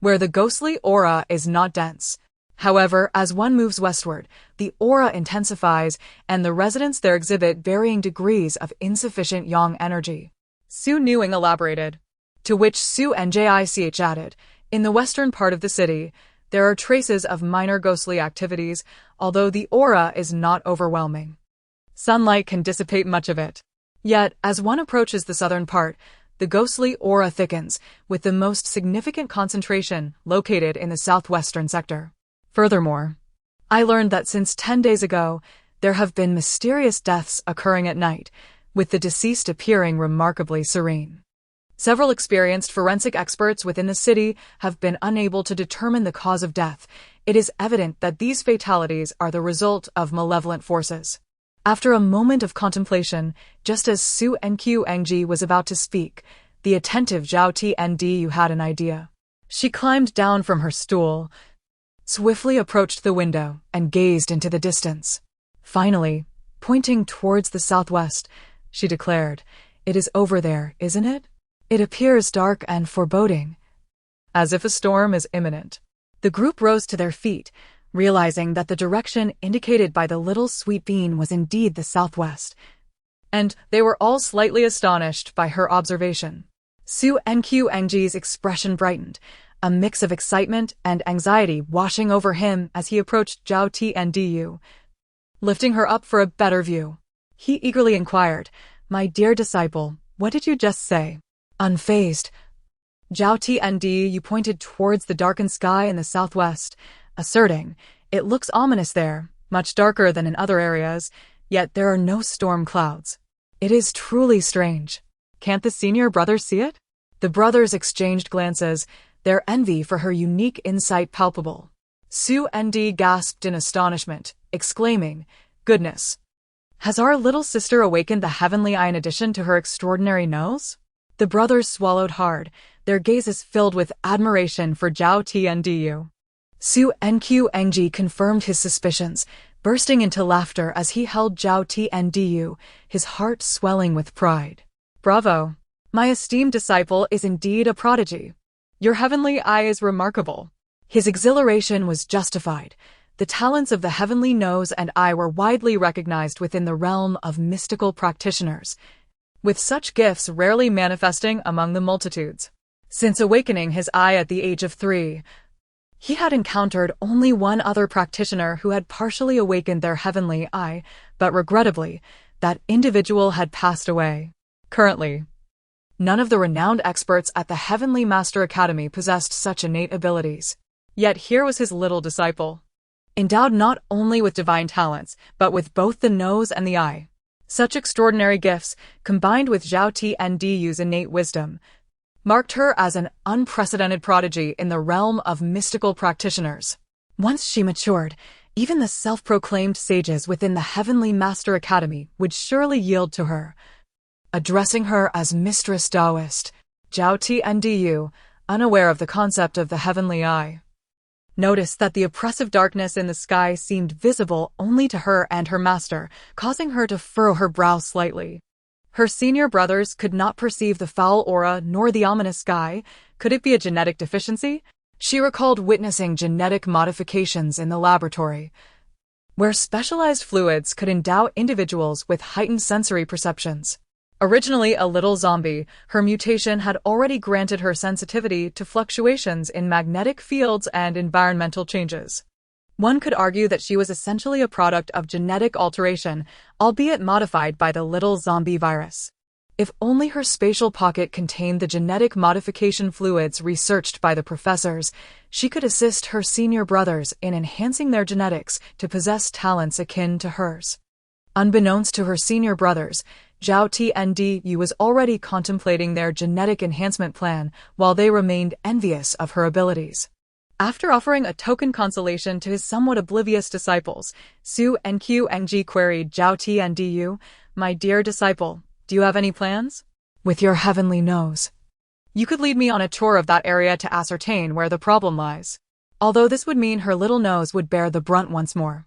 where the ghostly aura is not dense. However, as one moves westward, the aura intensifies, and the residents there exhibit varying degrees of insufficient yang energy." Su Nu-ing elaborated, to which Su Njich added, "In the western part of the city, there are traces of minor ghostly activities, although the aura is not overwhelming. Sunlight can dissipate much of it. Yet, as one approaches the southern part, the ghostly aura thickens, with the most significant concentration located in the southwestern sector. Furthermore, I learned that since 10 days ago, there have been mysterious deaths occurring at night, with the deceased appearing remarkably serene. Several experienced forensic experts within the city have been unable to determine the cause of death. It is evident that these fatalities are the result of malevolent forces. After a moment of contemplation, just as Xuanxuan was about to speak, the attentive Zhao Tiandu had an idea. She climbed down from her stool, swiftly approached the window, and gazed into the distance. Finally, pointing towards the southwest, she declared, "It is over there, isn't it? It appears dark and foreboding, as if a storm is imminent." The group rose to their feet, realizing that the direction indicated by the little sweet bean was indeed the southwest, and they were all slightly astonished by her observation. Xuanxuan's expression brightened, a mix of excitement and anxiety washing over him as he approached Zhao Tiandu, lifting her up for a better view. He eagerly inquired, "My dear disciple, what did you just say?" Unfazed, Zhao Tiandu pointed towards the darkened sky in the southwest, asserting, "It looks ominous there, much darker than in other areas, yet there are no storm clouds. It is truly strange. Can't the senior brother see it?" The brothers exchanged glances, their envy for her unique insight palpable. Xuandi gasped in astonishment, exclaiming, "Goodness! Has our little sister awakened the heavenly eye in addition to her extraordinary nose?" The brothers swallowed hard, their gazes filled with admiration for Zhao Tiandu. Xuanxuan confirmed his suspicions, bursting into laughter as he held Zhao Tiandu, his heart swelling with pride. "Bravo! My esteemed disciple is indeed a prodigy. Your heavenly eye is remarkable." His exhilaration was justified. The talents of the heavenly nose and eye were widely recognized within the realm of mystical practitioners, with such gifts rarely manifesting among the multitudes. Since awakening his eye at the age of 3, he had encountered only one other practitioner who had partially awakened their heavenly eye, but regrettably, that individual had passed away. Currently, none of the renowned experts at the Heavenly Master Academy possessed such innate abilities. Yet here was his little disciple, endowed not only with divine talents, but with both the nose and the eye. Such extraordinary gifts, combined with Zhao Tiandu's innate wisdom, marked her as an unprecedented prodigy in the realm of mystical practitioners. Once she matured, even the self-proclaimed sages within the Heavenly Master Academy would surely yield to her. Addressing her as Mistress Taoist, Zhao Tiandu, unaware of the concept of the heavenly eye, noticed that the oppressive darkness in the sky seemed visible only to her and her master, causing her to furrow her brow slightly. Her senior brothers could not perceive the foul aura nor the ominous sky. Could it be a genetic deficiency? She recalled witnessing genetic modifications in the laboratory, where specialized fluids could endow individuals with heightened sensory perceptions. Originally a little zombie, her mutation had already granted her sensitivity to fluctuations in magnetic fields and environmental changes. One could argue that she was essentially a product of genetic alteration, albeit modified by the little zombie virus. If only her spatial pocket contained the genetic modification fluids researched by the professors, she could assist her senior brothers in enhancing their genetics to possess talents akin to hers. Unbeknownst to her senior brothers, Zhao Tiandu was already contemplating their genetic enhancement plan while they remained envious of her abilities. After offering a token consolation to his somewhat oblivious disciples, Xuanxuan queried Zhao Tiandu, "My dear disciple, do you have any plans? With your heavenly nose, you could lead me on a tour of that area to ascertain where the problem lies." Although this would mean her little nose would bear the brunt once more,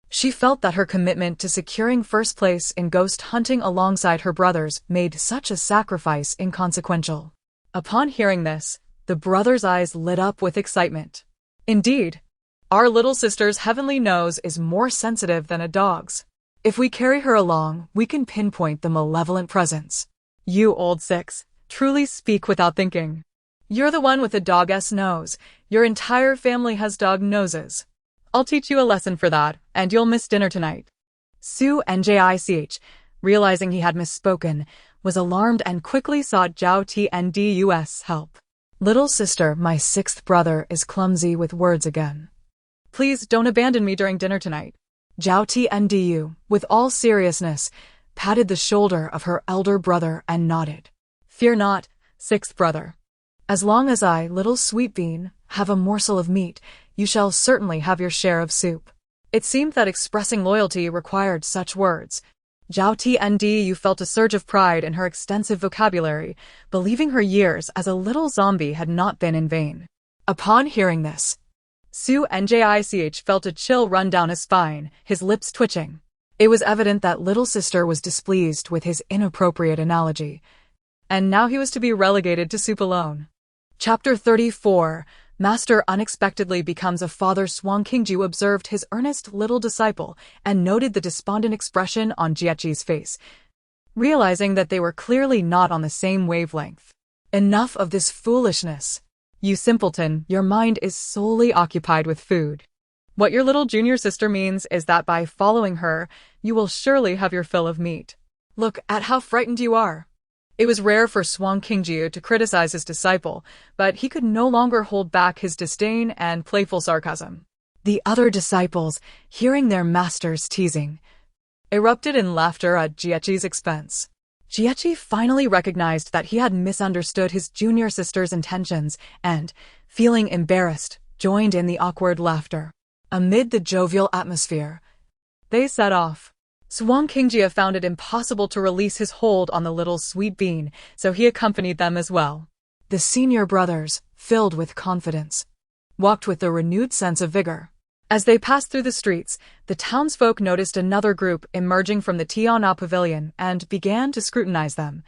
she felt that her commitment to securing first place in ghost hunting alongside her brothers made such a sacrifice inconsequential. Upon hearing this, the brothers' eyes lit up with excitement. "Indeed, our little sister's heavenly nose is more sensitive than a dog's. If we carry her along, we can pinpoint the malevolent presence." "You old six, truly speak without thinking. You're the one with the dog-s nose. Your entire family has dog noses. I'll teach you a lesson for that, and you'll miss dinner tonight." Xuanjich, realizing he had misspoken, was alarmed and quickly sought Zhao Tiandu's help. "Little sister, my sixth brother is clumsy with words again. Please don't abandon me during dinner tonight." Zhao Tiandu, with all seriousness, patted the shoulder of her elder brother and nodded. "Fear not, sixth brother. As long as I, little sweet bean, have a morsel of meat, you shall certainly have your share of soup. It seemed that expressing loyalty required such words. Zhao Tnd felt a surge of pride in her extensive vocabulary, believing her years as a little zombie had not been in vain. Upon hearing this, Su Njich felt a chill run down his spine, his lips twitching. It was evident that little sister was displeased with his inappropriate analogy, and now he was to be relegated to soup alone. Chapter 34. Master unexpectedly becomes a father. Xuanqingju observed his earnest little disciple and noted the despondent expression on Jiechi's face, realizing that they were clearly not on the same wavelength. Enough of this foolishness. You simpleton, your mind is solely occupied with food. What your little junior sister means is that by following her, you will surely have your fill of meat. Look at how frightened you are. It was rare for Xuanqingju to criticize his disciple, but he could no longer hold back his disdain and playful sarcasm. The other disciples, hearing their master's teasing, erupted in laughter at Jiechi's expense. Jiechi finally recognized that he had misunderstood his junior sister's intentions and, feeling embarrassed, joined in the awkward laughter. Amid the jovial atmosphere, they set off. Xuanqingju found it impossible to release his hold on the little sweet bean, so he accompanied them as well. The senior brothers, filled with confidence, walked with a renewed sense of vigor. As they passed through the streets, the townsfolk noticed another group emerging from the Tiana pavilion and began to scrutinize them,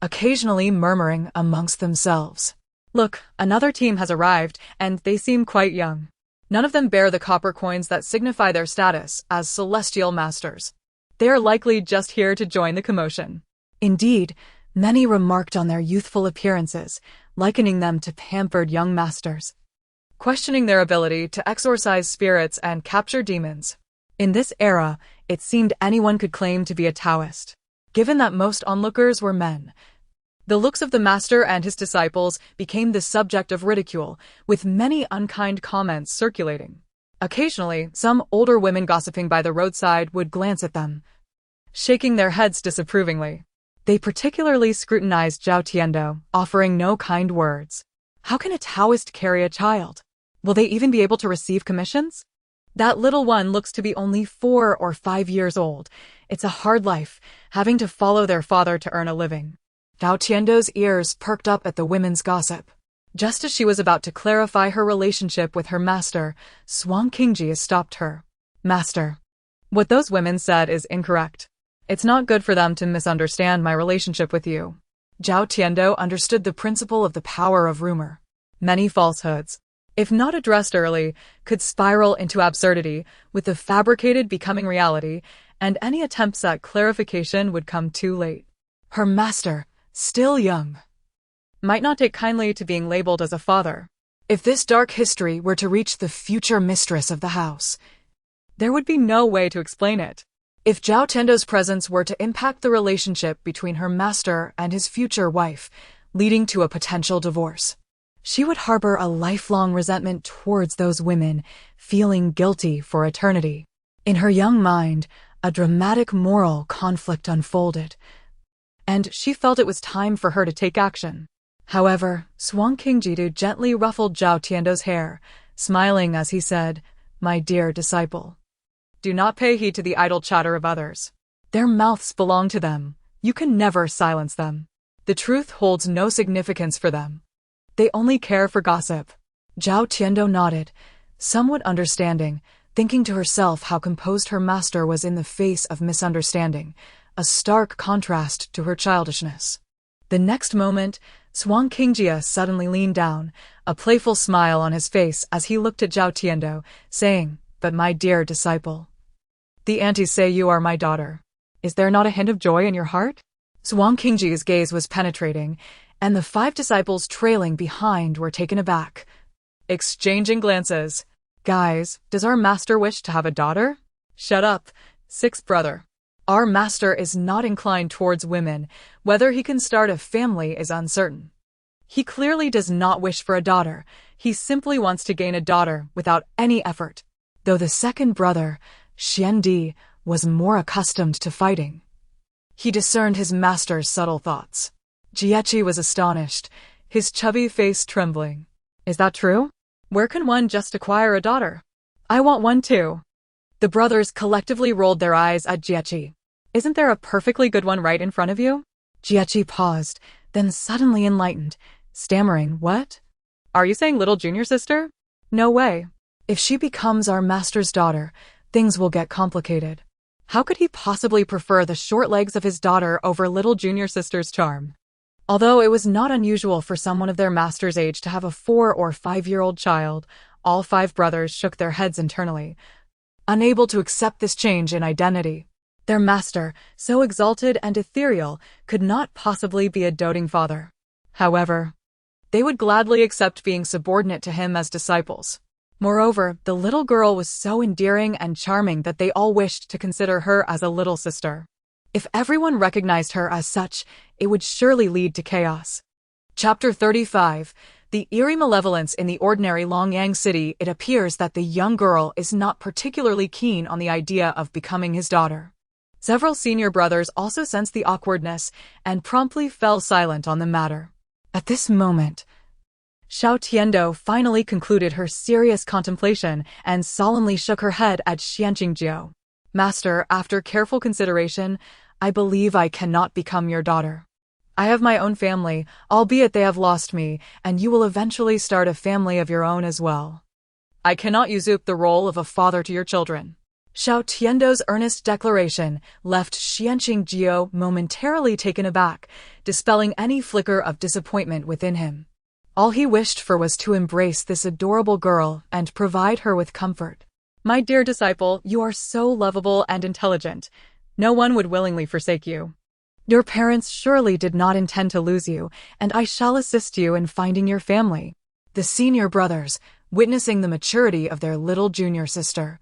occasionally murmuring amongst themselves. Look, another team has arrived, and they seem quite young. None of them bear the copper coins that signify their status as celestial masters. They are likely just here to join the commotion. Indeed, many remarked on their youthful appearances, likening them to pampered young masters, questioning their ability to exorcise spirits and capture demons. In this era, it seemed anyone could claim to be a Taoist, given that most onlookers were men. The looks of the master and his disciples became the subject of ridicule, with many unkind comments circulating. Occasionally, some older women gossiping by the roadside would glance at them, shaking their heads disapprovingly. They particularly scrutinized Zhao Tiando, offering no kind words. How can a Taoist carry a child? Will they even be able to receive commissions? That little one looks to be only 4 or 5 years old. It's a hard life, having to follow their father to earn a living. Zhao Tiando's ears perked up at the women's gossip. Just as she was about to clarify her relationship with her master, Xuanqingji stopped her. Master, what those women said is incorrect. It's not good for them to misunderstand my relationship with you. Zhao Tiando understood the principle of the power of rumor. Many falsehoods, if not addressed early, could spiral into absurdity, with the fabricated becoming reality, and any attempts at clarification would come too late. Her master, still young, might not take kindly to being labeled as a father. If this dark history were to reach the future mistress of the house, there would be no way to explain it. If Zhao Tiando's presence were to impact the relationship between her master and his future wife, leading to a potential divorce, she would harbor a lifelong resentment towards those women, feeling guilty for eternity. In her young mind, a dramatic moral conflict unfolded, and she felt it was time for her to take action. However, Xuanqingji gently ruffled Zhao Tiando's hair, smiling as he said, "My dear disciple, do not pay heed to the idle chatter of others. Their mouths belong to them. You can never silence them. The truth holds no significance for them. They only care for gossip." Zhao Tiando nodded, somewhat understanding, thinking to herself how composed her master was in the face of misunderstanding, a stark contrast to her childishness. The next moment, Xuanqingji suddenly leaned down, a playful smile on his face as he looked at Zhao Tiando, saying, "But my dear disciple, the aunties say you are my daughter. Is there not a hint of joy in your heart?" Xuanqingji's gaze was penetrating, and the 5 disciples trailing behind were taken aback, exchanging glances. "Guys, does our master wish to have a daughter?" "Shut up, sixth brother. Our master is not inclined towards women. Whether he can start a family is uncertain. He clearly does not wish for a daughter. He simply wants to gain a daughter without any effort." Though the second brother, Xuandi, was more accustomed to fighting, he discerned his master's subtle thoughts. Jiechi was astonished, his chubby face trembling. "Is that true?" Where can one just acquire a daughter? I want one too. The brothers collectively rolled their eyes at Jiechi. Isn't there a perfectly good one right in front of you? Jiechi paused, then suddenly enlightened, stammering, "What? Are you saying little junior sister? No way. If she becomes our master's daughter, things will get complicated." How could he possibly prefer the short legs of his daughter over little junior sister's charm? Although it was not unusual for someone of their master's age to have a 4- or 5-year-old child, all 5 brothers shook their heads internally, unable to accept this change in identity. Their master, so exalted and ethereal, could not possibly be a doting father. However, they would gladly accept being subordinate to him as disciples. Moreover, the little girl was so endearing and charming that they all wished to consider her as a little sister. If everyone recognized her as such, it would surely lead to chaos. Chapter 35. The eerie malevolence in the ordinary Longyang city. It appears that the young girl is not particularly keen on the idea of becoming his daughter. Several senior brothers also sensed the awkwardness and promptly fell silent on the matter. At this moment, Xiao Tiando finally concluded her serious contemplation and solemnly shook her head at Xianqingjiu. "Master, after careful consideration, I believe I cannot become your daughter. I have my own family, albeit they have lost me, and you will eventually start a family of your own as well. I cannot usurp the role of a father to your children." Xiao Tiando's earnest declaration left Xianqingjiu momentarily taken aback, dispelling any flicker of disappointment within him. All he wished for was to embrace this adorable girl and provide her with comfort. "My dear disciple, you are so lovable and intelligent. No one would willingly forsake you. Your parents surely did not intend to lose you, and I shall assist you in finding your family." The senior brothers, witnessing the maturity of their little junior sister,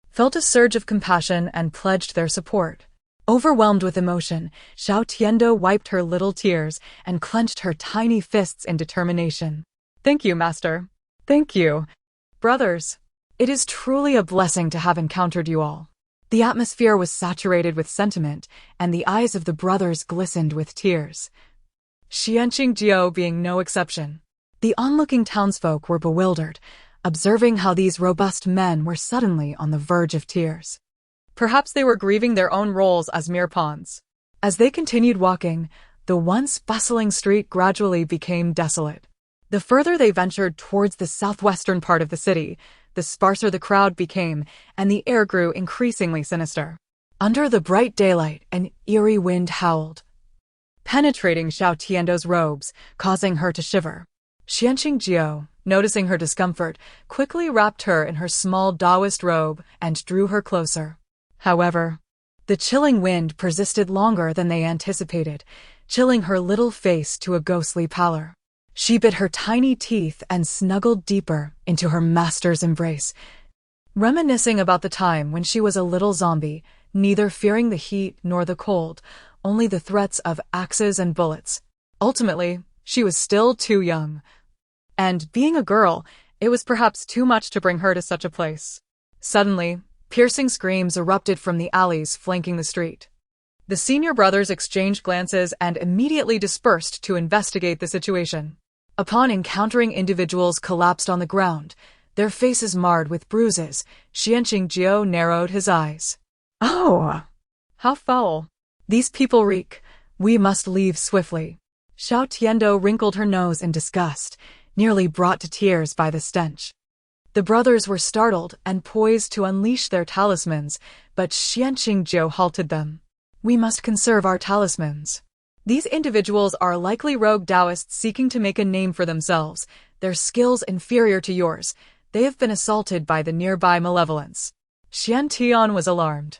felt a surge of compassion and pledged their support. Overwhelmed with emotion, Xiao Tiando wiped her little tears and clenched her tiny fists in determination. "Thank you, Master. Thank you. Brothers, it is truly a blessing to have encountered you all." The atmosphere was saturated with sentiment, and the eyes of the brothers glistened with tears, Xianqingjiu being no exception. The onlooking townsfolk were bewildered, observing how these robust men were suddenly on the verge of tears. Perhaps they were grieving their own roles as mere pawns. As they continued walking, the once bustling street gradually became desolate. The further they ventured towards the southwestern part of the city, the sparser the crowd became, and the air grew increasingly sinister. Under the bright daylight, an eerie wind howled, penetrating Xiao Tiando's robes, causing her to shiver. Xianqingjiu, noticing her discomfort, quickly wrapped her in her small Taoist robe and drew her closer. However, the chilling wind persisted longer than they anticipated, chilling her little face to a ghostly pallor. She bit her tiny teeth and snuggled deeper into her master's embrace, reminiscing about the time when she was a little zombie, neither fearing the heat nor the cold, only the threats of axes and bullets. Ultimately, she was still too young. And being a girl, it was perhaps too much to bring her to such a place. Suddenly, piercing screams erupted from the alleys flanking the street. The senior brothers exchanged glances and immediately dispersed to investigate the situation. Upon encountering individuals collapsed on the ground, their faces marred with bruises, Xianqingjiu narrowed his eyes. "Oh, how foul. These people reek. We must leave swiftly." Xiao Tiando wrinkled her nose in disgust, nearly brought to tears by the stench. The brothers were startled and poised to unleash their talismans, but Xianqingjiu halted them. "We must conserve our talismans. These individuals are likely rogue Taoists seeking to make a name for themselves, their skills inferior to yours. They have been assaulted by the nearby malevolence." Xiantian was alarmed.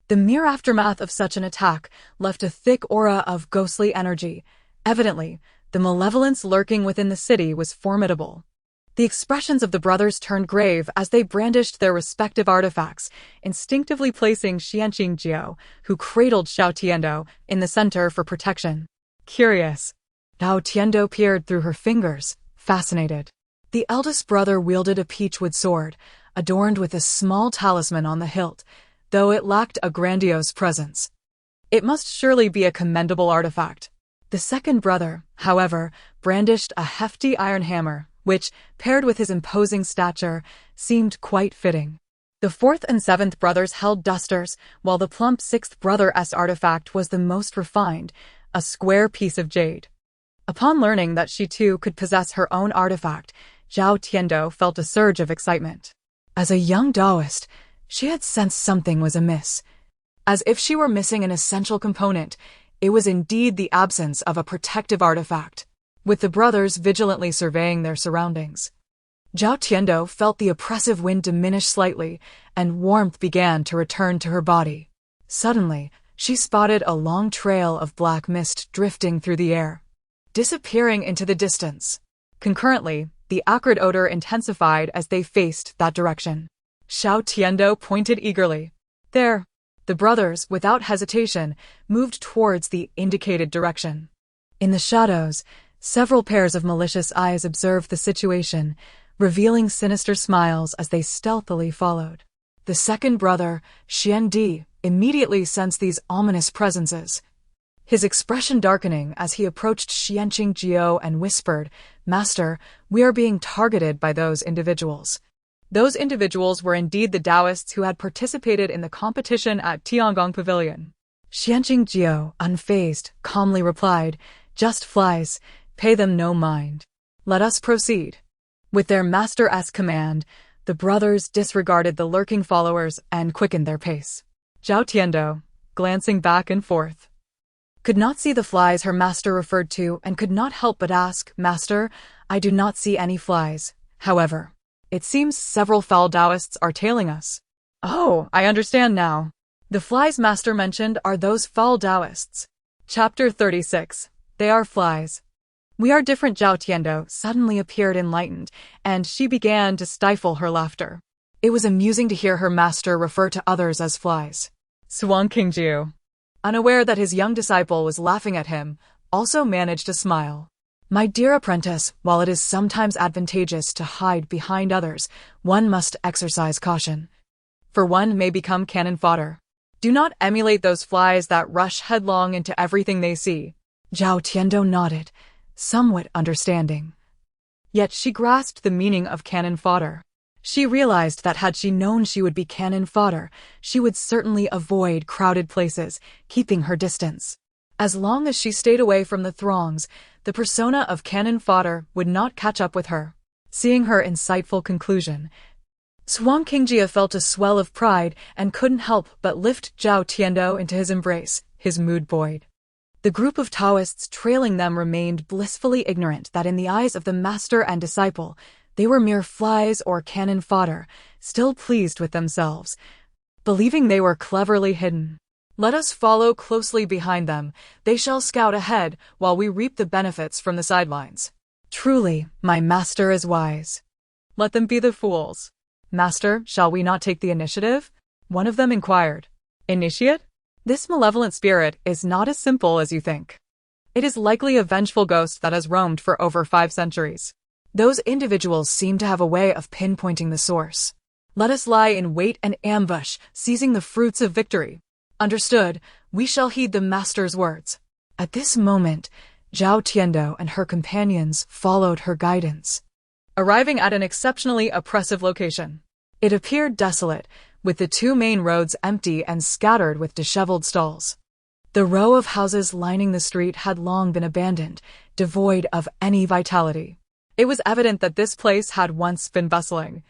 The mere aftermath of such an attack left a thick aura of ghostly energy. Evidently, the malevolence lurking within the city was formidable. The expressions of the brothers turned grave as they brandished their respective artifacts, instinctively placing Xianqingjiu, who cradled Xiao Tiando, in the center for protection. Curious, Xiao Tiando peered through her fingers, fascinated. The eldest brother wielded a peachwood sword, adorned with a small talisman on the hilt, though it lacked a grandiose presence. It must surely be a commendable artifact. The second brother, however, brandished a hefty iron hammer, which, paired with his imposing stature, seemed quite fitting. The fourth and seventh brothers held dusters, while the plump sixth brother's artifact was the most refined, a square piece of jade. Upon learning that she too could possess her own artifact, Zhao Tiando felt a surge of excitement. As a young Taoist, she had sensed something was amiss. As if she were missing an essential component, it was indeed the absence of a protective artifact. With the brothers vigilantly surveying their surroundings, Zhao Tiando felt the oppressive wind diminish slightly, and warmth began to return to her body. Suddenly, she spotted a long trail of black mist drifting through the air, disappearing into the distance. Concurrently, the acrid odor intensified as they faced that direction. Zhao Tiando pointed eagerly. There! The brothers, without hesitation, moved towards the indicated direction. In the shadows, several pairs of malicious eyes observed the situation, revealing sinister smiles as they stealthily followed. The second brother, Xuandi, immediately sensed these ominous presences, his expression darkening as he approached Xianqing Jiao and whispered, "Master, we are being targeted by those individuals." Those individuals were indeed the Taoists who had participated in the competition at Tiangong Pavilion. Xianqing Jiao, unfazed, calmly replied, "Just flies, pay them no mind. Let us proceed." With their master's command, the brothers disregarded the lurking followers and quickened their pace. Zhao Tiando, glancing back and forth, could not see the flies her master referred to and could not help but ask, "Master, I do not see any flies. However, it seems several foul Taoists are tailing us." "Oh, I understand now. The flies Master mentioned are those foul Taoists." Chapter 36. They are flies. We are different. Zhao Tiando suddenly appeared enlightened, and she began to stifle her laughter. It was amusing to hear her master refer to others as flies. Suan Qingjiu, unaware that his young disciple was laughing at him, also managed a smile. "My dear apprentice, while it is sometimes advantageous to hide behind others, one must exercise caution, for one may become cannon fodder. Do not emulate those flies that rush headlong into everything they see." Zhao Tiando nodded, somewhat understanding. Yet she grasped the meaning of cannon fodder. She realized that had she known she would be cannon fodder, she would certainly avoid crowded places, keeping her distance. As long as she stayed away from the throngs, the persona of cannon fodder would not catch up with her. Seeing her insightful conclusion, Suan Qingjie felt a swell of pride and couldn't help but lift Zhao Tiando into his embrace, his mood buoyed. The group of Taoists trailing them remained blissfully ignorant that in the eyes of the master and disciple, they were mere flies or cannon fodder, still pleased with themselves, believing they were cleverly hidden. "Let us follow closely behind them. They shall scout ahead while we reap the benefits from the sidelines." "Truly, my master is wise." "Let them be the fools." "Master, shall we not take the initiative?" one of them inquired. "Initiate? This malevolent spirit is not as simple as you think. It is likely a vengeful ghost that has roamed for over 5 centuries. Those individuals seem to have a way of pinpointing the source. Let us lie in wait and ambush, seizing the fruits of victory." "Understood, we shall heed the master's words." At this moment, Zhao Tiando and her companions followed her guidance, arriving at an exceptionally oppressive location. It appeared desolate, with the 2 main roads empty and scattered with disheveled stalls. The row of houses lining the street had long been abandoned, devoid of any vitality. It was evident that this place had once been bustling.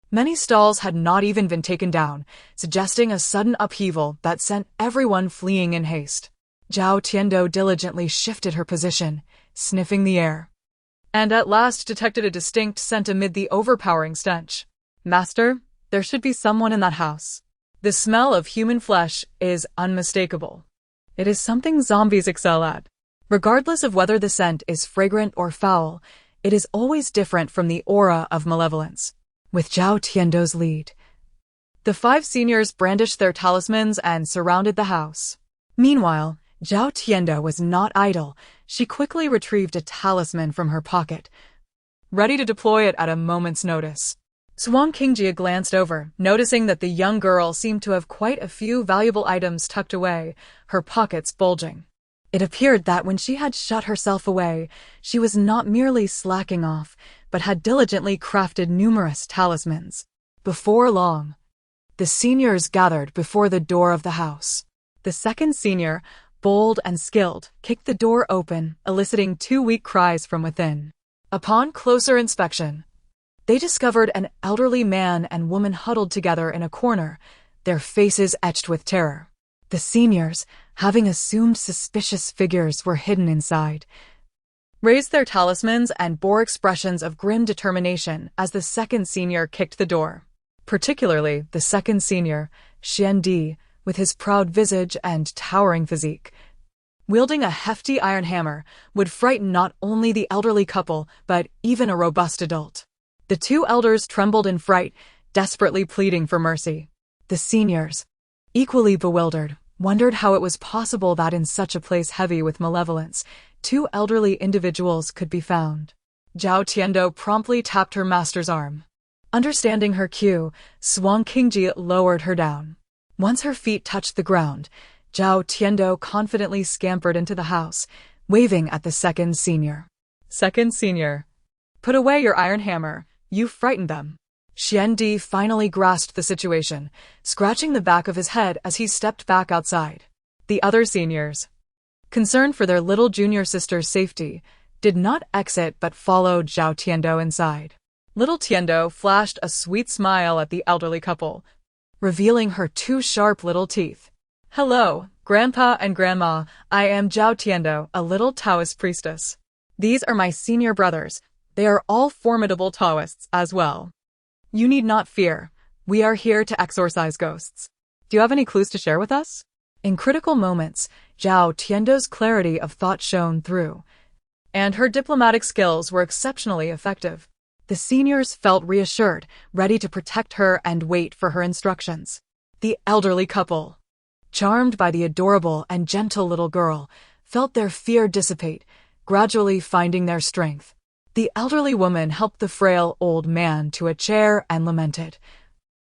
Many stalls had not even been taken down, suggesting a sudden upheaval that sent everyone fleeing in haste. Zhao Tiando diligently shifted her position, sniffing the air, and at last detected a distinct scent amid the overpowering stench. "Master, there should be someone in that house. The smell of human flesh is unmistakable. It is something zombies excel at. Regardless of whether the scent is fragrant or foul, it is always different from the aura of malevolence." With Zhao Tiando's lead, the 5 seniors brandished their talismans and surrounded the house. Meanwhile, Zhao Tiando was not idle. She quickly retrieved a talisman from her pocket, ready to deploy it at a moment's notice. Suan Qingjie glanced over, noticing that the young girl seemed to have quite a few valuable items tucked away, her pockets bulging. It appeared that when she had shut herself away, she was not merely slacking off, but had diligently crafted numerous talismans. Before long, the seniors gathered before the door of the house. The second senior, bold and skilled, kicked the door open, eliciting two weak cries from within. Upon closer inspection, they discovered an elderly man and woman huddled together in a corner, their faces etched with terror. The seniors, having assumed suspicious figures, were hidden inside, raised their talismans and bore expressions of grim determination as the second senior kicked the door. Particularly the second senior, Xuandi, with his proud visage and towering physique, wielding a hefty iron hammer, would frighten not only the elderly couple but even a robust adult. The two elders trembled in fright, desperately pleading for mercy. The seniors, equally bewildered, wondered how it was possible that in such a place heavy with malevolence, two elderly individuals could be found. Zhao Tiando promptly tapped her master's arm. Understanding her cue, Xuanqingji lowered her down. Once her feet touched the ground, Zhao Tiando confidently scampered into the house, waving at the second senior. Second senior, put away your iron hammer, you frightened them. Xuandi finally grasped the situation, scratching the back of his head as he stepped back outside. The other seniors, concerned for their little junior sister's safety, did not exit but followed Zhao Tiando inside. Little Tiando flashed a sweet smile at the elderly couple, revealing her two sharp little teeth. Hello, Grandpa and Grandma, I am Zhao Tiando, a little Taoist priestess. These are my senior brothers. They are all formidable Taoists as well. You need not fear. We are here to exorcise ghosts. Do you have any clues to share with us? In critical moments, Zhao Tiando's clarity of thought shone through, and her diplomatic skills were exceptionally effective. The seniors felt reassured, ready to protect her and wait for her instructions. The elderly couple, charmed by the adorable and gentle little girl, felt their fear dissipate, gradually finding their strength. The elderly woman helped the frail old man to a chair and lamented.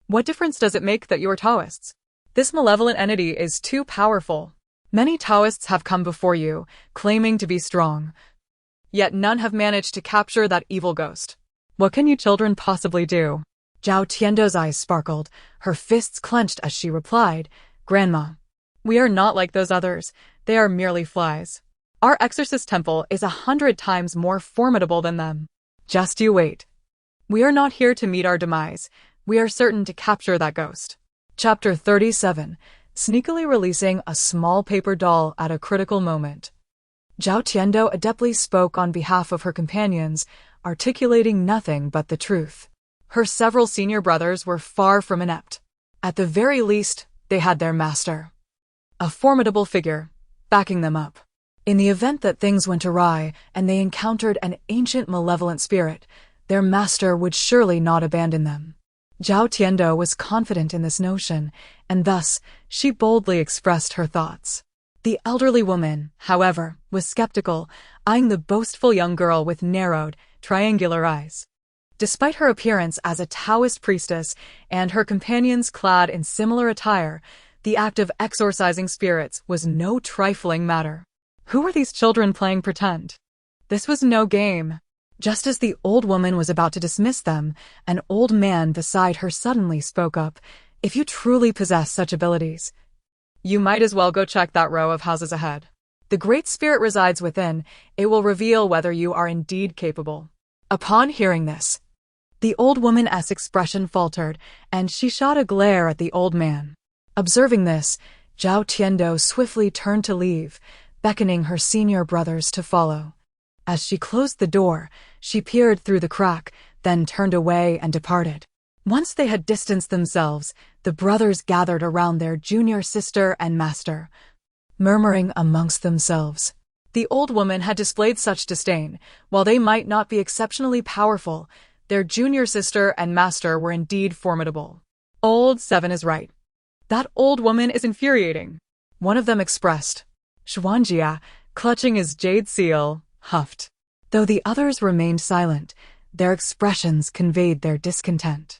What difference does it make that you are Taoists? This malevolent entity is too powerful. Many Taoists have come before you, claiming to be strong, yet none have managed to capture that evil ghost. What can you children possibly do? Zhao Tiando's eyes sparkled, her fists clenched as she replied, Grandma, we are not like those others. They are merely flies. Our exorcist temple is 100 times more formidable than them. Just you wait. We are not here to meet our demise. We are certain to capture that ghost. Chapter 37. Sneakily releasing a small paper doll at a critical moment. Zhao Tiando adeptly spoke on behalf of her companions, articulating nothing but the truth. Her several senior brothers were far from inept. At the very least, they had their master, a formidable figure, backing them up. In the event that things went awry and they encountered an ancient malevolent spirit, their master would surely not abandon them. Zhao Tiando was confident in this notion, and thus she boldly expressed her thoughts. The elderly woman, however, was skeptical, eyeing the boastful young girl with narrowed, triangular eyes. Despite her appearance as a Taoist priestess and her companions clad in similar attire, the act of exorcising spirits was no trifling matter. Who were these children playing pretend? This was no game. Just as the old woman was about to dismiss them, an old man beside her suddenly spoke up. If you truly possess such abilities, you might as well go check that row of houses ahead. The Great Spirit resides within. It will reveal whether you are indeed capable. Upon hearing this, the old woman's expression faltered, and she shot a glare at the old man. Observing this, Zhao Tiando swiftly turned to leave, beckoning her senior brothers to follow. As she closed the door, she peered through the crack, then turned away and departed. Once they had distanced themselves, the brothers gathered around their junior sister and master, murmuring amongst themselves. The old woman had displayed such disdain. While they might not be exceptionally powerful, their junior sister and master were indeed formidable. Old Seven is right. That old woman is infuriating. One of them expressed. Xuanjia, clutching his jade seal, huffed. Though the others remained silent, their expressions conveyed their discontent.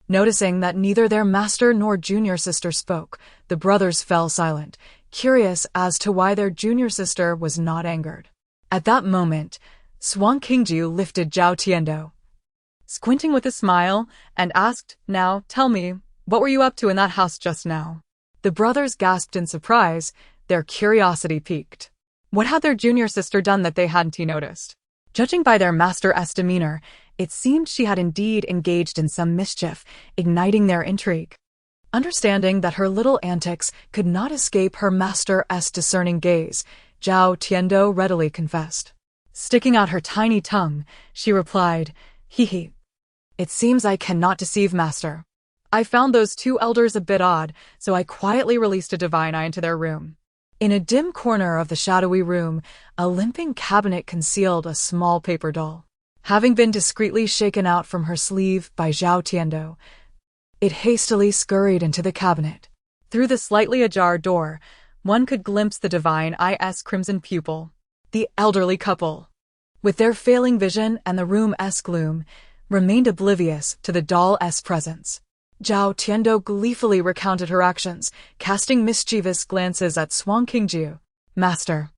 Noticing that neither their master nor junior sister spoke, the brothers fell silent, curious as to why their junior sister was not angered. At that moment, Xuanqingji lifted Zhao Tiando, squinting with a smile, and asked, "Now, tell me, what were you up to in that house just now?" The brothers gasped in surprise, their curiosity piqued. What had their junior sister done that they hadn't noticed? Judging by their master's demeanor, it seemed she had indeed engaged in some mischief, igniting their intrigue. Understanding that her little antics could not escape her master's discerning gaze, Zhao Tiando readily confessed. Sticking out her tiny tongue, she replied, "Hee hee. It seems I cannot deceive, master. I found those two elders a bit odd, so I quietly released a divine eye into their room." In a dim corner of the shadowy room, a limping cabinet concealed a small paper doll. Having been discreetly shaken out from her sleeve by Zhao Tiando, it hastily scurried into the cabinet. Through the slightly ajar door, one could glimpse the divine eye's crimson pupil. The elderly couple, with their failing vision and the room's gloom, remained oblivious to the doll's presence. Zhao Tiando gleefully recounted her actions, casting mischievous glances at Xuanqingjiu. "Master,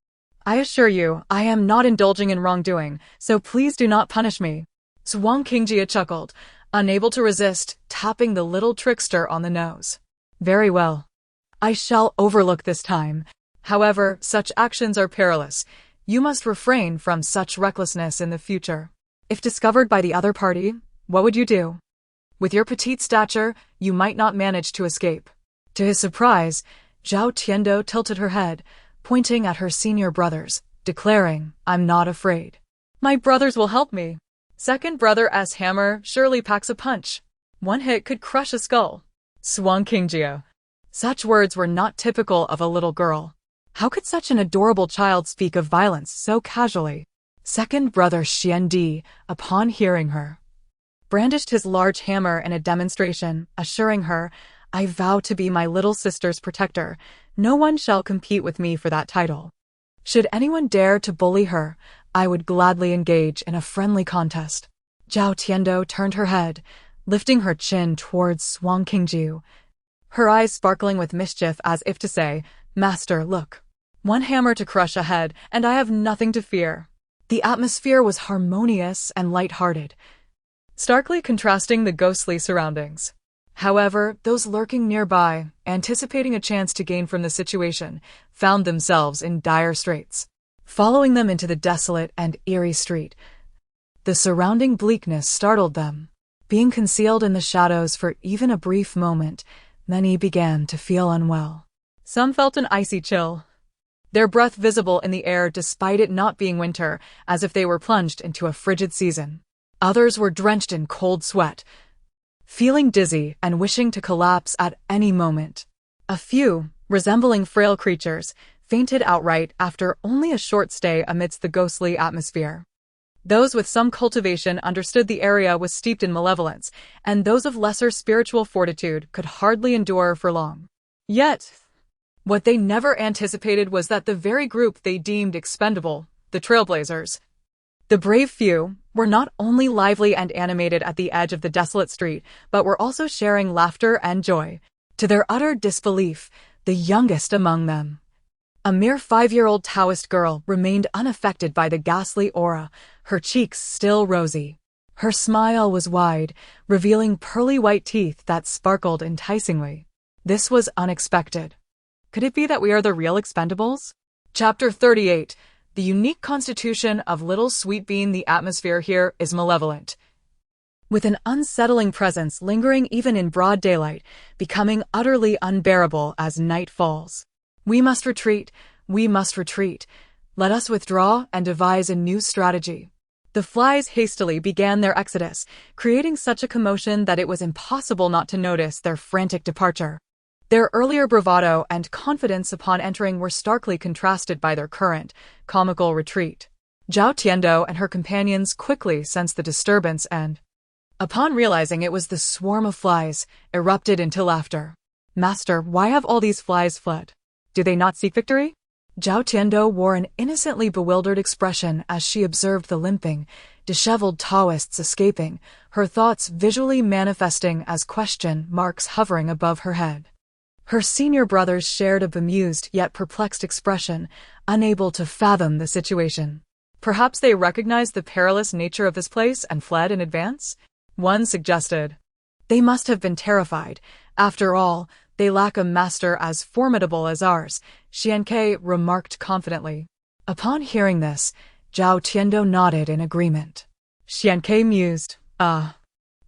I assure you, I am not indulging in wrongdoing, so please do not punish me." Xuanqingjiu chuckled, unable to resist, tapping the little trickster on the nose. "Very well. I shall overlook this time. However, such actions are perilous. You must refrain from such recklessness in the future. If discovered by the other party, what would you do? With your petite stature, you might not manage to escape." To his surprise, Zhao Tiando tilted her head, pointing at her senior brothers, declaring, "I'm not afraid. My brothers will help me. Second brother's hammer surely packs a punch. One hit could crush a skull." Xuanqingjiu. Such words were not typical of a little girl. How could such an adorable child speak of violence so casually? Second Brother Xuandi, upon hearing her, brandished his large hammer in a demonstration, assuring her, "I vow to be my little sister's protector. No one shall compete with me for that title. Should anyone dare to bully her, I would gladly engage in a friendly contest." Zhao Tiando turned her head, lifting her chin towards Xuanqingjiu, her eyes sparkling with mischief as if to say, "Master, look. One hammer to crush a head, and I have nothing to fear." The atmosphere was harmonious and light-hearted, starkly contrasting the ghostly surroundings. However, those lurking nearby, anticipating a chance to gain from the situation, found themselves in dire straits. Following them into the desolate and eerie street, the surrounding bleakness startled them. Being concealed in the shadows for even a brief moment, many began to feel unwell. Some felt an icy chill, their breath visible in the air despite it not being winter, as if they were plunged into a frigid season. Others were drenched in cold sweat, feeling dizzy and wishing to collapse at any moment. A few, resembling frail creatures, fainted outright after only a short stay amidst the ghostly atmosphere. Those with some cultivation understood the area was steeped in malevolence, and those of lesser spiritual fortitude could hardly endure for long. Yet, what they never anticipated was that the very group they deemed expendable, the trailblazers, the brave few, were not only lively and animated at the edge of the desolate street, but were also sharing laughter and joy. To their utter disbelief, the youngest among them, a mere 5-year-old Taoist girl, remained unaffected by the ghastly aura, her cheeks still rosy. Her smile was wide, revealing pearly white teeth that sparkled enticingly. This was unexpected. Could it be that we are the real expendables? Chapter 38. The unique constitution of Little Sweet Bean. The atmosphere here is malevolent, with an unsettling presence lingering even in broad daylight, becoming utterly unbearable as night falls. We must retreat, we must retreat. Let us withdraw and devise a new strategy. The flies hastily began their exodus, creating such a commotion that it was impossible not to notice their frantic departure. Their earlier bravado and confidence upon entering were starkly contrasted by their current, comical retreat. Zhao Tiando and her companions quickly sensed the disturbance and, upon realizing it was the swarm of flies, erupted into laughter. "Master, why have all these flies fled? Do they not seek victory?" Zhao Tiando wore an innocently bewildered expression as she observed the limping, disheveled Taoists escaping, her thoughts visually manifesting as question marks hovering above her head. Her senior brothers shared a bemused yet perplexed expression, unable to fathom the situation. Perhaps they recognized the perilous nature of this place and fled in advance? One suggested. They must have been terrified. After all, they lack a master as formidable as ours, Xianke remarked confidently. Upon hearing this, Zhao Tiando nodded in agreement. Xianke mused,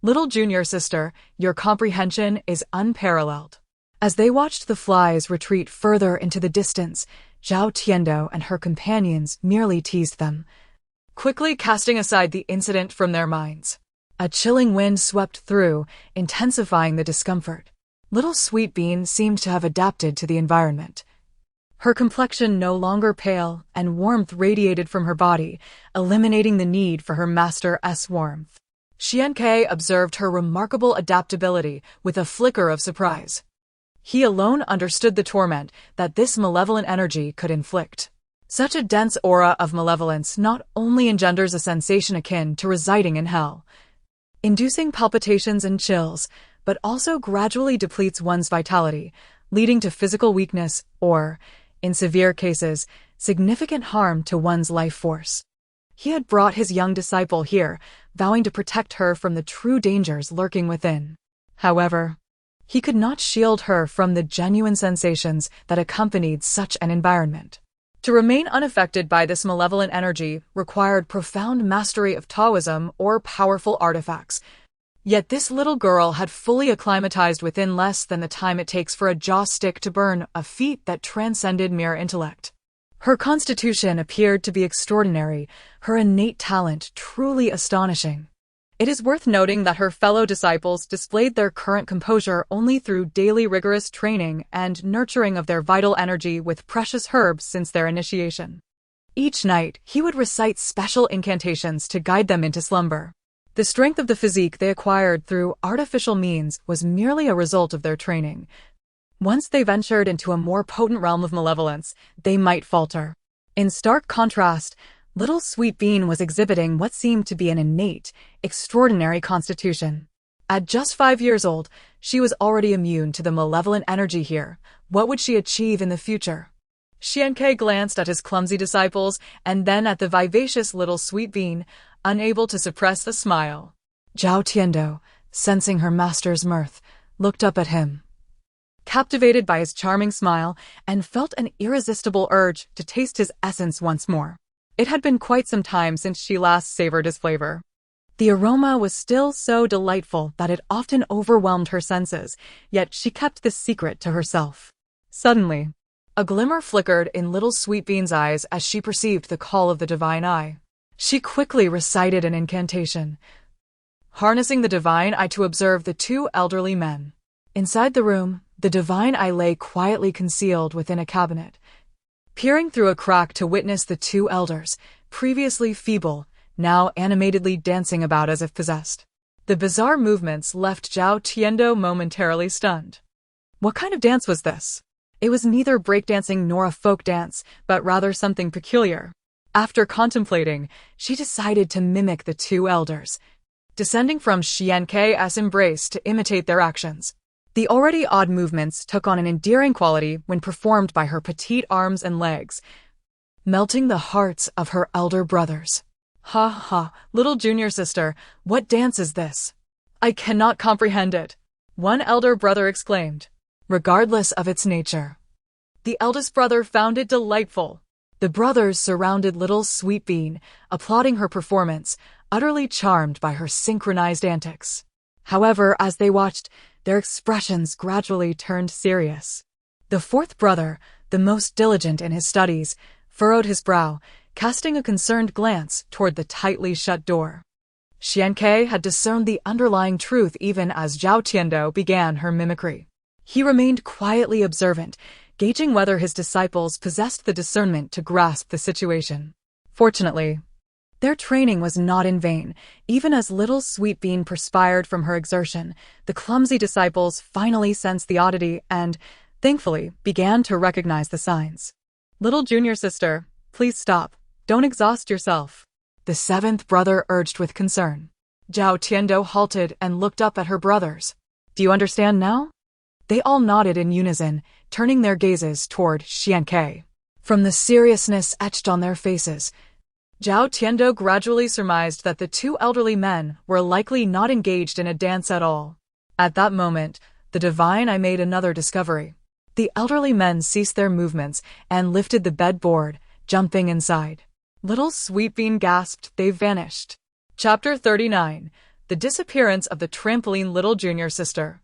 little junior sister, your comprehension is unparalleled. As they watched the flies retreat further into the distance, Zhao Tiando and her companions merely teased them, quickly casting aside the incident from their minds. A chilling wind swept through, intensifying the discomfort. Little Sweet Bean seemed to have adapted to the environment. Her complexion no longer pale, and warmth radiated from her body, eliminating the need for her master's warmth. Xianke observed her remarkable adaptability with a flicker of surprise. He alone understood the torment that this malevolent energy could inflict. Such a dense aura of malevolence not only engenders a sensation akin to residing in hell, inducing palpitations and chills, but also gradually depletes one's vitality, leading to physical weakness or, in severe cases, significant harm to one's life force. He had brought his young disciple here, vowing to protect her from the true dangers lurking within. However, he could not shield her from the genuine sensations that accompanied such an environment. To remain unaffected by this malevolent energy required profound mastery of Taoism or powerful artifacts. Yet this little girl had fully acclimatized within less than the time it takes for a jaw stick to burn, a feat that transcended mere intellect. Her constitution appeared to be extraordinary, her innate talent truly astonishing. It is worth noting that her fellow disciples displayed their current composure only through daily rigorous training and nurturing of their vital energy with precious herbs since their initiation. Each night, he would recite special incantations to guide them into slumber. The strength of the physique they acquired through artificial means was merely a result of their training. Once they ventured into a more potent realm of malevolence, they might falter. In stark contrast, Little Sweet Bean was exhibiting what seemed to be an innate, extraordinary constitution. At just 5 years old, she was already immune to the malevolent energy here. What would she achieve in the future? Xianke glanced at his clumsy disciples and then at the vivacious Little Sweet Bean, unable to suppress a smile. Zhao Tiando, sensing her master's mirth, looked up at him, captivated by his charming smile, and felt an irresistible urge to taste his essence once more. It had been quite some time since she last savored his flavor. The aroma was still so delightful that it often overwhelmed her senses, yet she kept this secret to herself. Suddenly, a glimmer flickered in Little Sweet Bean's eyes as she perceived the call of the divine eye. She quickly recited an incantation, harnessing the divine eye to observe the two elderly men. Inside the room, the divine eye lay quietly concealed within a cabinet, peering through a crack to witness the two elders, previously feeble, now animatedly dancing about as if possessed. The bizarre movements left Zhao Tiando momentarily stunned. What kind of dance was this? It was neither breakdancing nor a folk dance, but rather something peculiar. After contemplating, she decided to mimic the two elders, descending from Xianke's embrace to imitate their actions. The already odd movements took on an endearing quality when performed by her petite arms and legs, melting the hearts of her elder brothers. Ha ha, little junior sister, what dance is this? I cannot comprehend it, one elder brother exclaimed. Regardless of its nature, the eldest brother found it delightful. The brothers surrounded Little Sweet Bean, applauding her performance, utterly charmed by her synchronized antics. However, as they watched, their expressions gradually turned serious. The fourth brother, the most diligent in his studies, furrowed his brow, casting a concerned glance toward the tightly shut door. Xianke had discerned the underlying truth even as Zhao Tiando began her mimicry. He remained quietly observant, gauging whether his disciples possessed the discernment to grasp the situation. Fortunately, their training was not in vain. Even as Little Sweet Bean perspired from her exertion, the clumsy disciples finally sensed the oddity and, thankfully, began to recognize the signs. Little junior sister, please stop. Don't exhaust yourself, the seventh brother urged with concern. Zhao Tiando halted and looked up at her brothers. Do you understand now? They all nodded in unison, turning their gazes toward Xianke. From the seriousness etched on their faces, Zhao Tiando gradually surmised that the two elderly men were likely not engaged in a dance at all. At that moment, the divine eye made another discovery. The elderly men ceased their movements and lifted the bedboard, jumping inside. Little Sweetbean gasped, "They've vanished." Chapter 39. The disappearance of the trampoline little junior sister.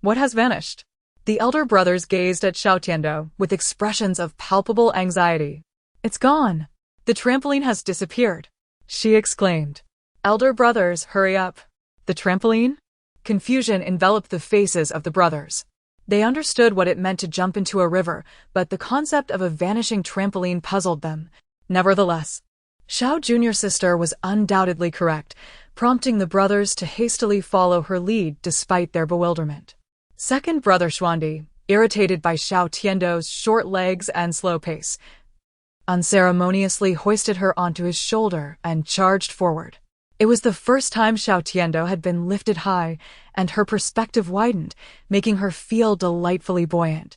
What has vanished? The elder brothers gazed at Xuantian with expressions of palpable anxiety. "It's gone. The trampoline has disappeared," she exclaimed. "Elder brothers, hurry up." The trampoline? Confusion enveloped the faces of the brothers. They understood what it meant to jump into a river, but the concept of a vanishing trampoline puzzled them. Nevertheless, Xiao Junior's sister was undoubtedly correct, prompting the brothers to hastily follow her lead despite their bewilderment. Second Brother Xuandi, irritated by Xiao Tiando's short legs and slow pace, unceremoniously hoisted her onto his shoulder and charged forward. It was the first time Xiao Tiando had been lifted high, and her perspective widened, making her feel delightfully buoyant,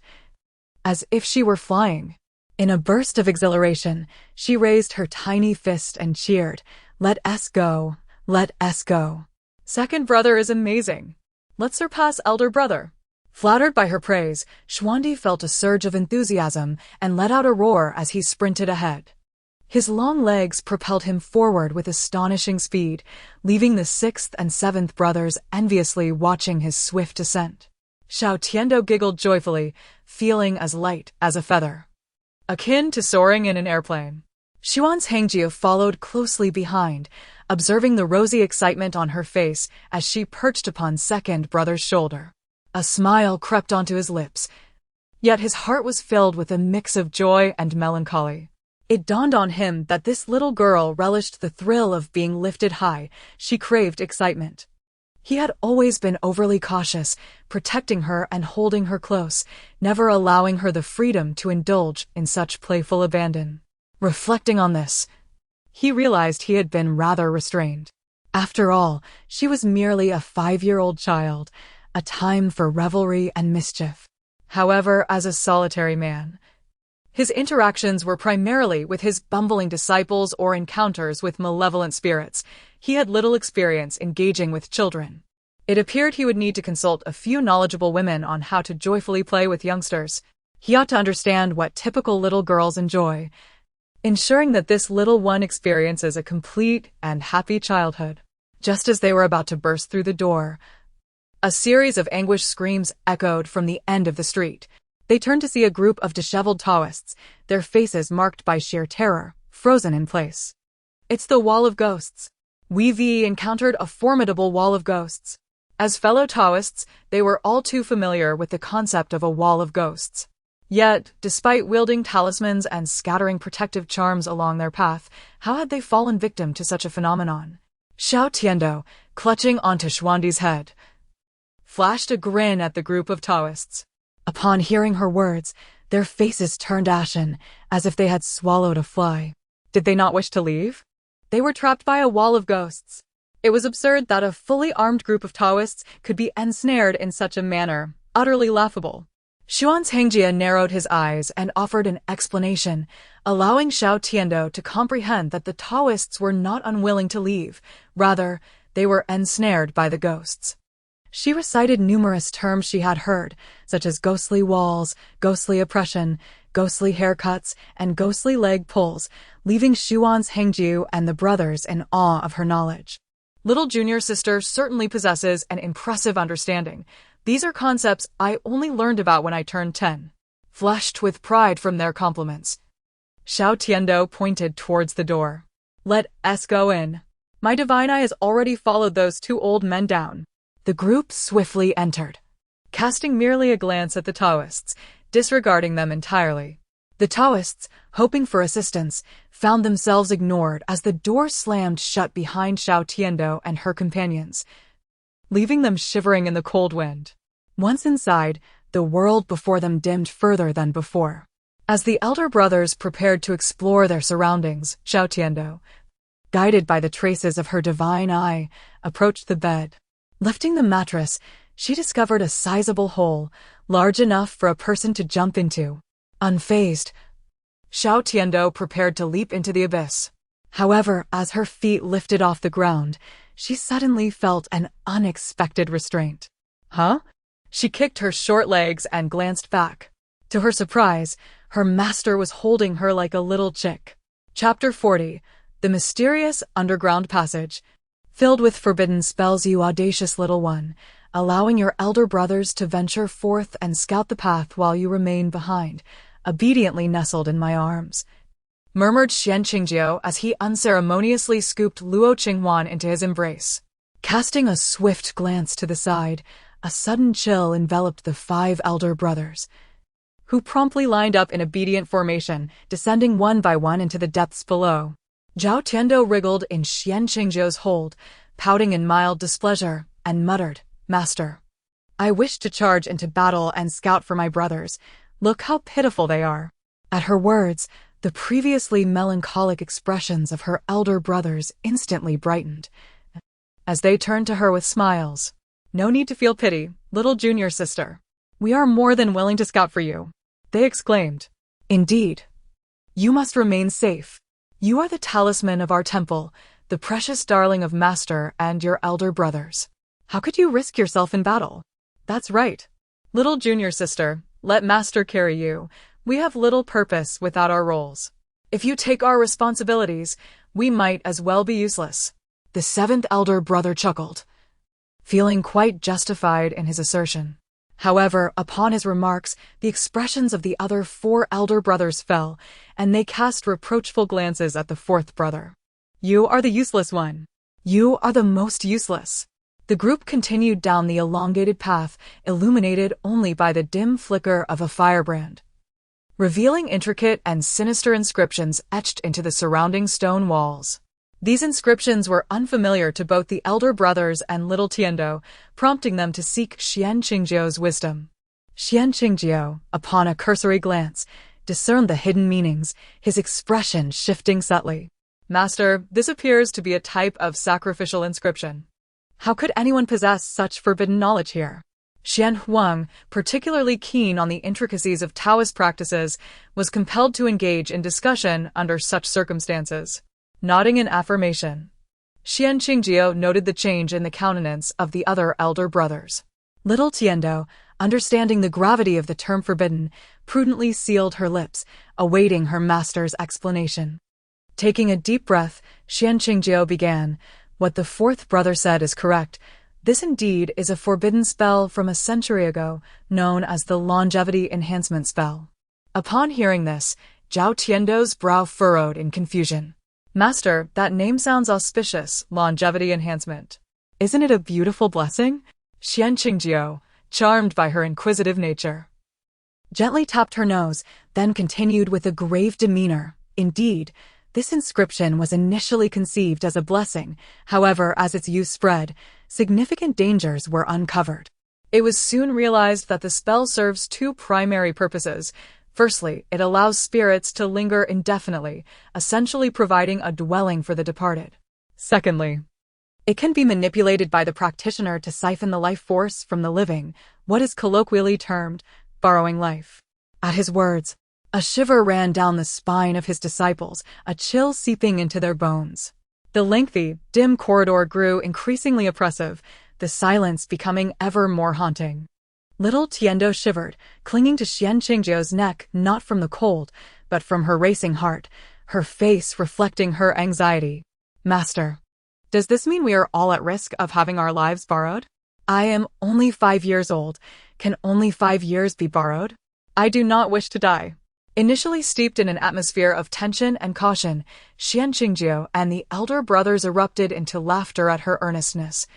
as if she were flying. In a burst of exhilaration, she raised her tiny fist and cheered, "Let us go, let us go. Second brother is amazing. Let's surpass elder brother." Flattered by her praise, Xuandi felt a surge of enthusiasm and let out a roar as he sprinted ahead. His long legs propelled him forward with astonishing speed, leaving the sixth and seventh brothers enviously watching his swift ascent. Xiao Tiando giggled joyfully, feeling as light as a feather, akin to soaring in an airplane. Xuan's Hengjiu followed closely behind, observing the rosy excitement on her face as she perched upon second brother's shoulder. A smile crept onto his lips, yet his heart was filled with a mix of joy and melancholy. It dawned on him that this little girl relished the thrill of being lifted high. She craved excitement. He had always been overly cautious, protecting her and holding her close, never allowing her the freedom to indulge in such playful abandon. Reflecting on this, he realized he had been rather restrained. After all, she was merely a 5-year-old child, a time for revelry and mischief. However, as a solitary man, his interactions were primarily with his bumbling disciples or encounters with malevolent spirits. He had little experience engaging with children. It appeared he would need to consult a few knowledgeable women on how to joyfully play with youngsters. He ought to understand what typical little girls enjoy, ensuring that this little one experiences a complete and happy childhood. Just as they were about to burst through the door, a series of anguished screams echoed from the end of the street. They turned to see a group of disheveled Taoists, their faces marked by sheer terror, frozen in place. "It's the wall of ghosts." We've encountered a formidable wall of ghosts. As fellow Taoists, they were all too familiar with the concept of a wall of ghosts. Yet, despite wielding talismans and scattering protective charms along their path, how had they fallen victim to such a phenomenon? Xiao Tiando, clutching onto Xuandi's head, flashed a grin at the group of Taoists. Upon hearing her words, their faces turned ashen, as if they had swallowed a fly. Did they not wish to leave? They were trapped by a wall of ghosts. It was absurd that a fully armed group of Taoists could be ensnared in such a manner, utterly laughable. Xuan's Hengjia narrowed his eyes and offered an explanation, allowing Xiao Tiando to comprehend that the Taoists were not unwilling to leave. Rather, they were ensnared by the ghosts. She recited numerous terms she had heard, such as ghostly walls, ghostly oppression, ghostly haircuts, and ghostly leg pulls, leaving Xuan's Hengjiu and the brothers in awe of her knowledge. Little junior sister certainly possesses an impressive understanding. These are concepts I only learned about when I turned 10. Flushed with pride from their compliments, Xiao Tiando pointed towards the door. "Let us go in. My divine eye has already followed those two old men down." The group swiftly entered, casting merely a glance at the Taoists, disregarding them entirely. The Taoists, hoping for assistance, found themselves ignored as the door slammed shut behind Xiao Tiando and her companions, leaving them shivering in the cold wind. Once inside, the world before them dimmed further than before. As the elder brothers prepared to explore their surroundings, Xiao Tiando, guided by the traces of her divine eye, approached the bed. Lifting the mattress, she discovered a sizable hole, large enough for a person to jump into. Unfazed, Xiao Tiando prepared to leap into the abyss. However, as her feet lifted off the ground, she suddenly felt an unexpected restraint. Huh? She kicked her short legs and glanced back. To her surprise, her master was holding her like a little chick. Chapter 40. The Mysterious Underground Passage. Filled with forbidden spells, you audacious little one, allowing your elder brothers to venture forth and scout the path while you remain behind, obediently nestled in my arms, murmured Xuanqingjiu as he unceremoniously scooped Luo Qinghuan into his embrace. Casting a swift glance to the side, a sudden chill enveloped the 5 elder brothers, who promptly lined up in obedient formation, descending one by one into the depths below. Zhao Tiando wriggled in Xuanqingjiu's hold, pouting in mild displeasure, and muttered, "Master, I wish to charge into battle and scout for my brothers. Look how pitiful they are." At her words, the previously melancholic expressions of her elder brothers instantly brightened, as they turned to her with smiles. "No need to feel pity, little junior sister. We are more than willing to scout for you," they exclaimed. "Indeed. You must remain safe. You are the talisman of our temple, the precious darling of Master and your elder brothers. How could you risk yourself in battle? That's right. Little junior sister, let Master carry you. We have little purpose without our roles. If you take our responsibilities, we might as well be useless." The 7th elder brother chuckled, feeling quite justified in his assertion. However, upon his remarks, the expressions of the other 4 elder brothers fell, and they cast reproachful glances at the 4th brother. "You are the useless one. You are the most useless." The group continued down the elongated path, illuminated only by the dim flicker of a firebrand, revealing intricate and sinister inscriptions etched into the surrounding stone walls. These inscriptions were unfamiliar to both the elder brothers and little Tiando, prompting them to seek Xuanqingjiu's wisdom. Xuanqingjiu, upon a cursory glance, discerned the hidden meanings, his expression shifting subtly. "Master, this appears to be a type of sacrificial inscription. How could anyone possess such forbidden knowledge here?" Xian Huang, particularly keen on the intricacies of Taoist practices, was compelled to engage in discussion under such circumstances. Nodding in affirmation, Xuanqingjiu noted the change in the countenance of the other elder brothers. Little Tiando, understanding the gravity of the term forbidden, prudently sealed her lips, awaiting her master's explanation. Taking a deep breath, Xuanqingjiu began, "What the 4th brother said is correct. This indeed is a forbidden spell from a century ago, known as the longevity enhancement spell." Upon hearing this, Zhao Tiando's brow furrowed in confusion. "Master, that name sounds auspicious, longevity enhancement. Isn't it a beautiful blessing?" Xuanqingjiu, charmed by her inquisitive nature, gently tapped her nose, then continued with a grave demeanor, "Indeed, this inscription was initially conceived as a blessing. However, as its use spread, significant dangers were uncovered. It was soon realized that the spell serves 2 primary purposes. Firstly, it allows spirits to linger indefinitely, essentially providing a dwelling for the departed. Secondly, it can be manipulated by the practitioner to siphon the life force from the living, what is colloquially termed borrowing life." At his words, a shiver ran down the spine of his disciples, a chill seeping into their bones. The lengthy, dim corridor grew increasingly oppressive, the silence becoming ever more haunting. Little Tiando shivered, clinging to Xuanqingjiu's neck not from the cold, but from her racing heart, her face reflecting her anxiety. "Master, does this mean we are all at risk of having our lives borrowed? I am only 5 years old. Can only 5 years be borrowed? I do not wish to die." Initially steeped in an atmosphere of tension and caution, Xuanqingjiu and the elder brothers erupted into laughter at her earnestness,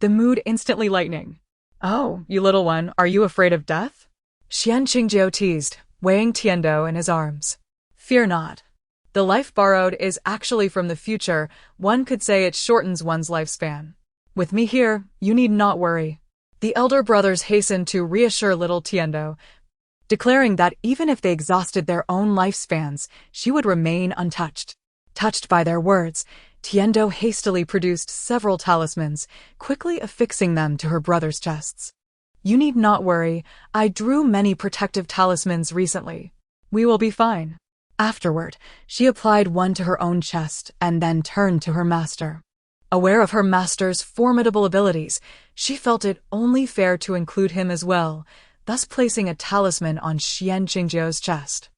the mood instantly lightening. "Oh, you little one, are you afraid of death?" Xuanqingjiu teased, weighing Tiando in his arms. "Fear not. The life borrowed is actually from the future. One could say it shortens one's lifespan. With me here, you need not worry." The elder brothers hastened to reassure little Tiando, declaring that even if they exhausted their own lifespans, she would remain untouched. Touched by their words, Tiando hastily produced several talismans, quickly affixing them to her brothers' chests. "You need not worry. I drew many protective talismans recently. We will be fine." Afterward, she applied one to her own chest and then turned to her master. Aware of her master's formidable abilities, she felt it only fair to include him as well, thus placing a talisman on Xuanqing's chest.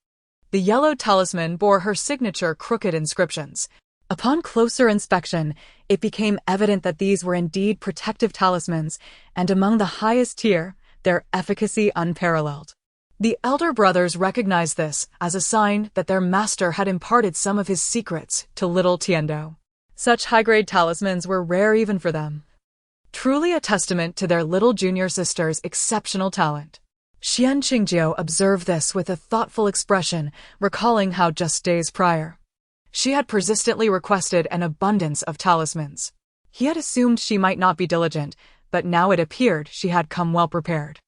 The yellow talisman bore her signature crooked inscriptions. Upon closer inspection, it became evident that these were indeed protective talismans, and among the highest tier, their efficacy unparalleled. The elder brothers recognized this as a sign that their master had imparted some of his secrets to little Tiendo. Such high-grade talismans were rare even for them. Truly a testament to their little junior sister's exceptional talent. Xuanqingjiu observed this with a thoughtful expression, recalling how just days prior, she had persistently requested an abundance of talismans. He had assumed she might not be diligent, but now it appeared she had come well prepared.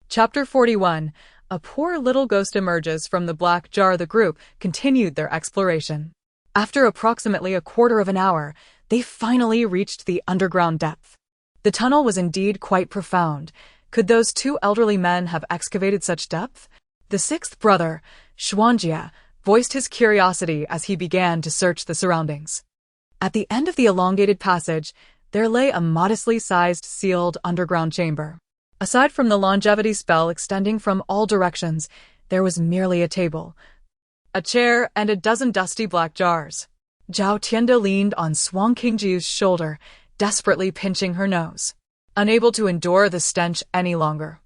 Chapter 41. A poor little ghost emerges from the black jar. The group continued their exploration. After approximately a quarter of an hour, they finally reached the underground depth. The tunnel was indeed quite profound. Could those two elderly men have excavated such depth? The sixth brother, Xuanjia, voiced his curiosity as he began to search the surroundings. At the end of the elongated passage, there lay a modestly sized sealed underground chamber. Aside from the longevity spell extending from all directions, there was merely a table, a chair, and a dozen dusty black jars. Zhao Tiendo leaned on Xuanqingjiu's shoulder, desperately pinching her nose, unable to endure the stench any longer.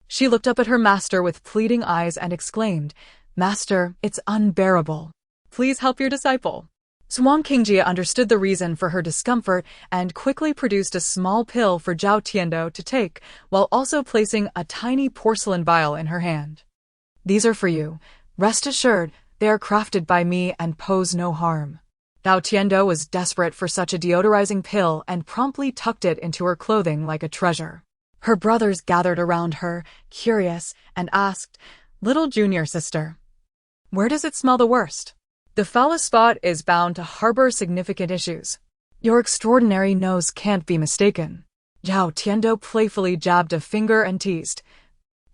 She looked up at her master with pleading eyes and exclaimed, "Master, it's unbearable. Please help your disciple." Xuanqingjia understood the reason for her discomfort and quickly produced a small pill for Zhao Tiendo to take, while also placing a tiny porcelain vial in her hand. "These are for you. Rest assured, they are crafted by me and pose no harm." Zhao Tiendo was desperate for such a deodorizing pill and promptly tucked it into her clothing like a treasure. Her brothers gathered around her, curious, and asked, "Little junior sister, where does it smell the worst? The foulest spot is bound to harbor significant issues. Your extraordinary nose can't be mistaken." Zhao Tiendo playfully jabbed a finger and teased,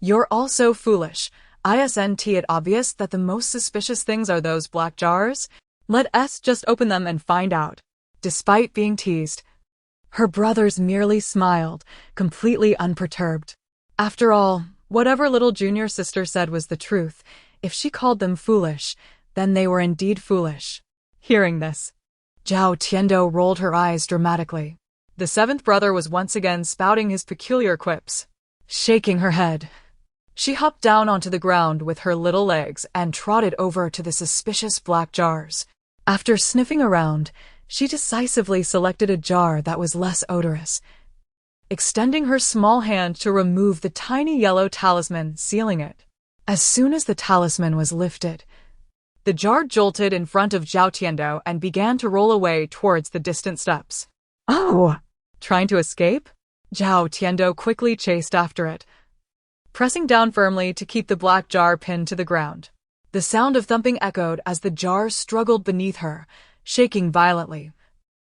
"You're all so foolish. Isn't it obvious that the most suspicious things are those black jars? Let us just open them and find out." Despite being teased, her brothers merely smiled, completely unperturbed. After all, whatever little junior sister said was the truth. If she called them foolish, then they were indeed foolish. Hearing this, Zhao Tiendo rolled her eyes dramatically. The seventh brother was once again spouting his peculiar quips. Shaking her head, she hopped down onto the ground with her little legs and trotted over to the suspicious black jars. After sniffing around, she decisively selected a jar that was less odorous, extending her small hand to remove the tiny yellow talisman sealing it. As soon as the talisman was lifted, the jar jolted in front of Zhao Tiendo and began to roll away towards the distant steps. "Oh!" Trying to escape? Zhao Tiendo quickly chased after it, pressing down firmly to keep the black jar pinned to the ground. The sound of thumping echoed as the jar struggled beneath her, shaking violently,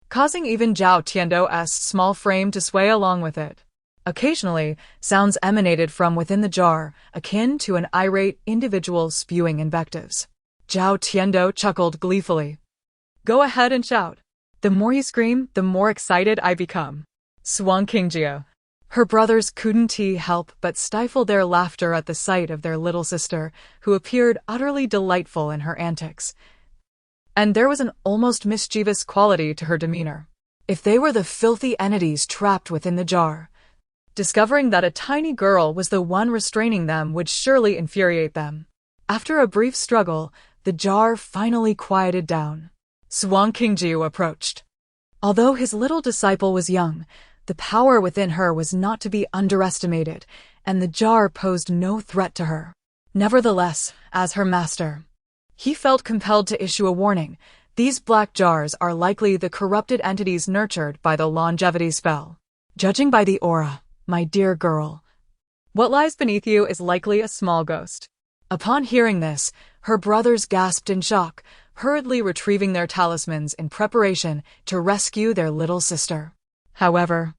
causing even Zhao Tiendo's small frame to sway along with it. Occasionally, sounds emanated from within the jar, akin to an irate individual spewing invectives. Zhao Tiendo chuckled gleefully. "Go ahead and shout. The more you scream, the more excited I become." Xuanqingjia. Her brothers couldn't help but stifle their laughter at the sight of their little sister, who appeared utterly delightful in her antics. And there was an almost mischievous quality to her demeanor. If they were the filthy entities trapped within the jar, discovering that a tiny girl was the one restraining them would surely infuriate them. After a brief struggle, the jar finally quieted down. Xuanqingjiu approached. Although his little disciple was young, the power within her was not to be underestimated, and the jar posed no threat to her. Nevertheless, as her master, he felt compelled to issue a warning. These black jars are likely the corrupted entities nurtured by the longevity spell. Judging by the aura, my dear girl, what lies beneath you is likely a small ghost. Upon hearing this, her brothers gasped in shock, hurriedly retrieving their talismans in preparation to rescue their little sister. However,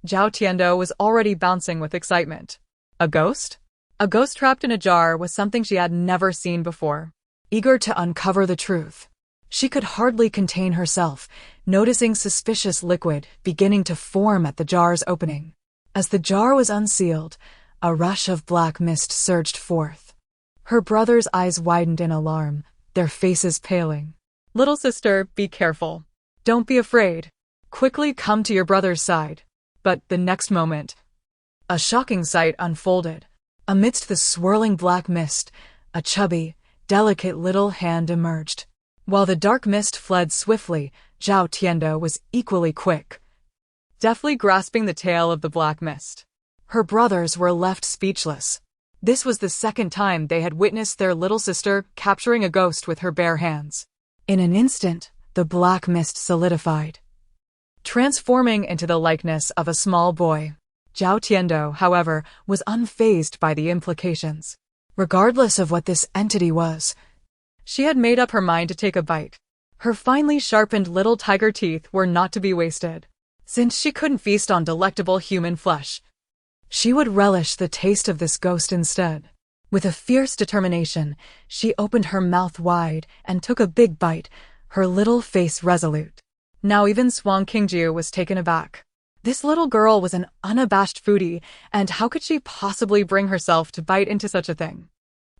Zhao Tiendo was already bouncing with excitement. A ghost? A ghost trapped in a jar was something she had never seen before. eager to uncover the truth. She could hardly contain herself, noticing suspicious liquid beginning to form at the jar's opening. As the jar was unsealed, a rush of black mist surged forth. Her brother's eyes widened in alarm, their faces paling. "Little sister, be careful. Don't be afraid. Quickly come to your brother's side." But the next moment, a shocking sight unfolded. Amidst the swirling black mist, a chubby, delicate little hand emerged. While the dark mist fled swiftly, Zhao Tiando was equally quick, deftly grasping the tail of the black mist. Her brothers were left speechless. This was the second time they had witnessed their little sister capturing a ghost with her bare hands. In an instant, the black mist solidified, transforming into the likeness of a small boy. Zhao Tiando, however, was unfazed by the implications. Regardless of what this entity was, she had made up her mind to take a bite. Her finely sharpened little tiger teeth were not to be wasted. Since she couldn't feast on delectable human flesh, she would relish the taste of this ghost instead. With a fierce determination, she opened her mouth wide and took a big bite, her little face resolute. Now even Swan Qingjiu was taken aback. This little girl was an unabashed foodie, and how could she possibly bring herself to bite into such a thing?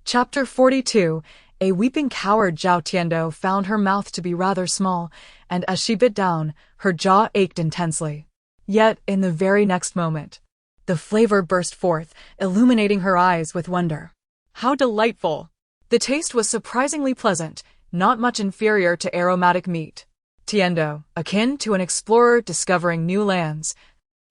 Chapter 42. A weeping coward. Zhao Tiando found her mouth to be rather small, and as she bit down, her jaw ached intensely. Yet, in the very next moment, the flavor burst forth, illuminating her eyes with wonder. How delightful! The taste was surprisingly pleasant, not much inferior to aromatic meat. Tiando, akin to an explorer discovering new lands,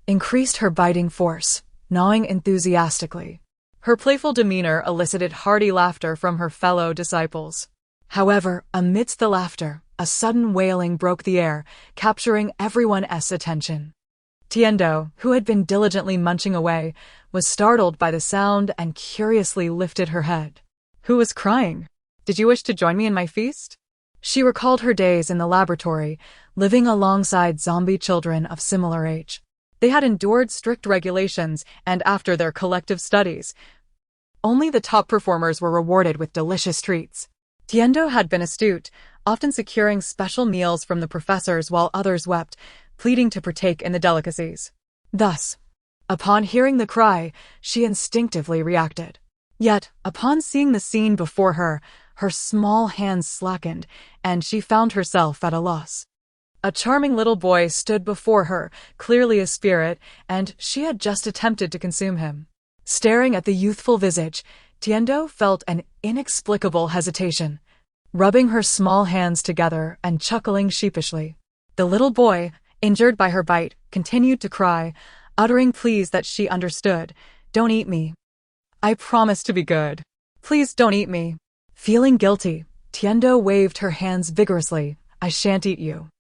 increased her biting force, gnawing enthusiastically. Her playful demeanor elicited hearty laughter from her fellow disciples. However, amidst the laughter, a sudden wailing broke the air, capturing everyone's attention. Tiando, who had been diligently munching away, was startled by the sound and curiously lifted her head. "Who was crying? Did you wish to join me in my feast?" She recalled her days in the laboratory, living alongside zombie children of similar age. They had endured strict regulations, and after their collective studies, only the top performers were rewarded with delicious treats. Tiando had been astute, often securing special meals from the professors while others wept, pleading to partake in the delicacies. Thus, upon hearing the cry, she instinctively reacted. Yet, upon seeing the scene before her, her small hands slackened, and she found herself at a loss. A charming little boy stood before her, clearly a spirit, and she had just attempted to consume him. Staring at the youthful visage, Tiando felt an inexplicable hesitation, rubbing her small hands together and chuckling sheepishly. The little boy, injured by her bite, continued to cry, uttering pleas that she understood. "Don't eat me. I promise to be good. Please don't eat me." Feeling guilty, Tiando waved her hands vigorously. "I shan't eat you.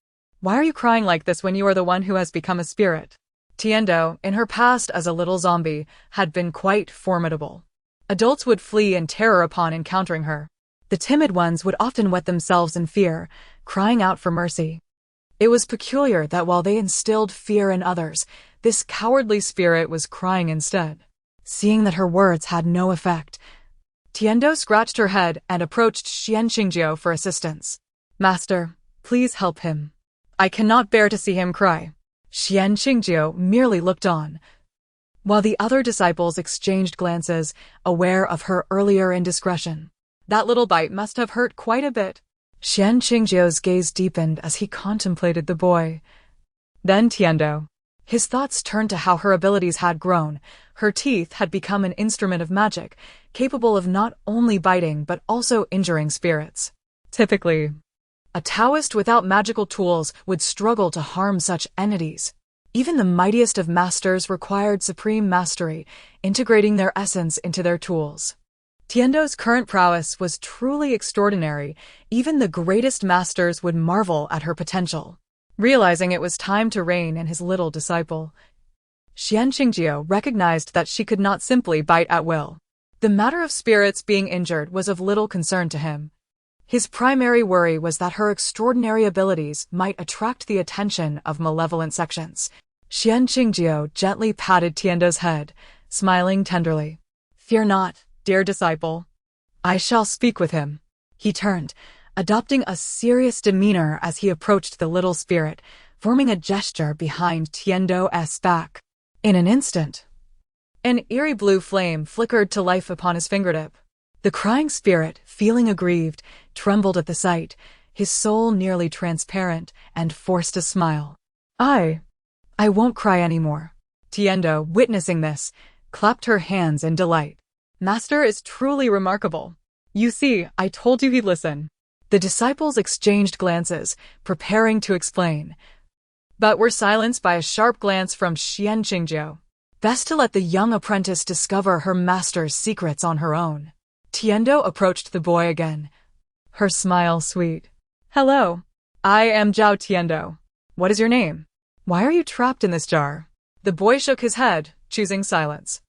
Why are you crying like this when you are the one who has become a spirit?" Tiando, in her past as a little zombie, had been quite formidable. Adults would flee in terror upon encountering her. The timid ones would often wet themselves in fear, crying out for mercy. It was peculiar that while they instilled fear in others, this cowardly spirit was crying instead. Seeing that her words had no effect, Tiando scratched her head and approached Xian Qingjiu for assistance. "Master, please help him. I cannot bear to see him cry." Xian Qingjiu merely looked on, while the other disciples exchanged glances, aware of her earlier indiscretion. That little bite must have hurt quite a bit. Xian Qingjiu's gaze deepened as he contemplated the boy. Then Tiando. His thoughts turned to how her abilities had grown. Her teeth had become an instrument of magic, capable of not only biting but also injuring spirits. Typically, a Taoist without magical tools would struggle to harm such entities. Even the mightiest of masters required supreme mastery, integrating their essence into their tools. Tiando's current prowess was truly extraordinary. Even the greatest masters would marvel at her potential. Realizing it was time to rein in his little disciple, Xian Qingjiu recognized that she could not simply bite at will. The matter of spirits being injured was of little concern to him. His primary worry was that her extraordinary abilities might attract the attention of malevolent sections. Xian Qingjiu gently patted Tiando's head, smiling tenderly. "Fear not, dear disciple. I shall speak with him. He turned, adopting a serious demeanor as he approached the little spirit, forming a gesture behind Tiando's back. In an instant, an eerie blue flame flickered to life upon his fingertip. The crying spirit, feeling aggrieved, trembled at the sight, his soul nearly transparent, and forced a smile. I won't cry anymore. Tiendo, witnessing this, clapped her hands in delight. Master is truly remarkable. You see, I told you he'd listen. The disciples exchanged glances, preparing to explain, but were silenced by a sharp glance from Xianqingjiu. Best to let the young apprentice discover her master's secrets on her own. Tiendo approached the boy again, her smile sweet. Hello, I am Zhao Tiendo. What is your name? Why are you trapped in this jar? The boy shook his head, choosing silence.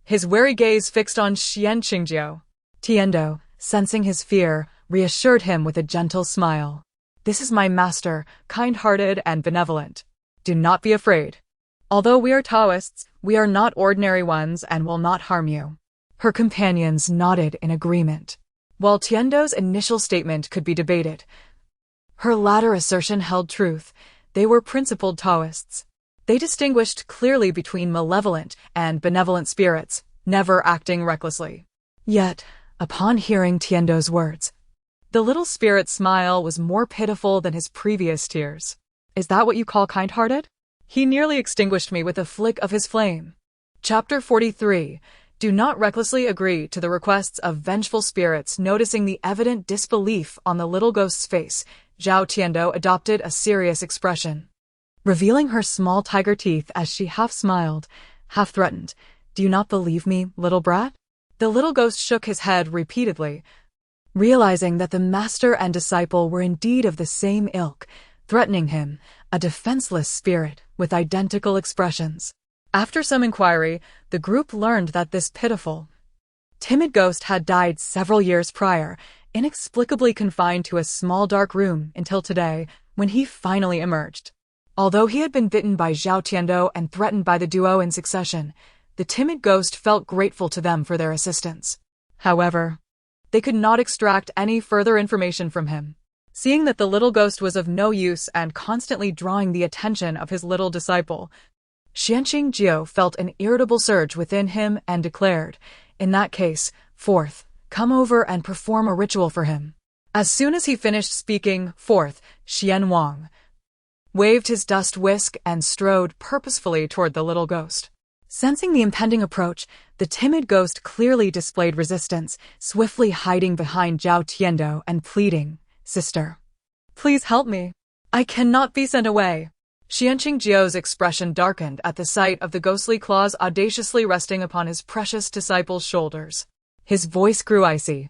His wary gaze fixed on Xianqingjiu. Tiendo, sensing his fear, reassured him with a gentle smile. This is my master, kind-hearted and benevolent. Do not be afraid. Although we are Taoists, we are not ordinary ones and will not harm you. Her companions nodded in agreement. While Tiendo's initial statement could be debated, her latter assertion held truth. They were principled Taoists. They distinguished clearly between malevolent and benevolent spirits, never acting recklessly. Yet, upon hearing Tiendo's words, the little spirit's smile was more pitiful than his previous tears. Is that what you call kind-hearted? He nearly extinguished me with a flick of his flame. Chapter 43. Do not recklessly agree to the requests of vengeful spirits. Noticing the evident disbelief on the little ghost's face, Zhao Tiendo adopted a serious expression, revealing her small tiger teeth as she half smiled, half threatened. Do you not believe me, little brat? The little ghost shook his head repeatedly, realizing that the master and disciple were indeed of the same ilk, threatening him, a defenseless spirit with identical expressions. After some inquiry, the group learned that this pitiful, timid ghost had died several years prior, inexplicably confined to a small dark room until today, when he finally emerged. Although he had been bitten by Zhao Tiendo and threatened by the duo in succession, the timid ghost felt grateful to them for their assistance. However, they could not extract any further information from him. Seeing that the little ghost was of no use and constantly drawing the attention of his little disciple, Xianqingjiu felt an irritable surge within him and declared, in that case, Fourth, come over and perform a ritual for him. As soon as he finished speaking, Fourth, Xian Wang waved his dust whisk and strode purposefully toward the little ghost. Sensing the impending approach, the timid ghost clearly displayed resistance, swiftly hiding behind Zhao Tiendo and pleading, Sister, please help me. I cannot be sent away. Xianqingjiu's expression darkened at the sight of the ghostly claws audaciously resting upon his precious disciple's shoulders. His voice grew icy,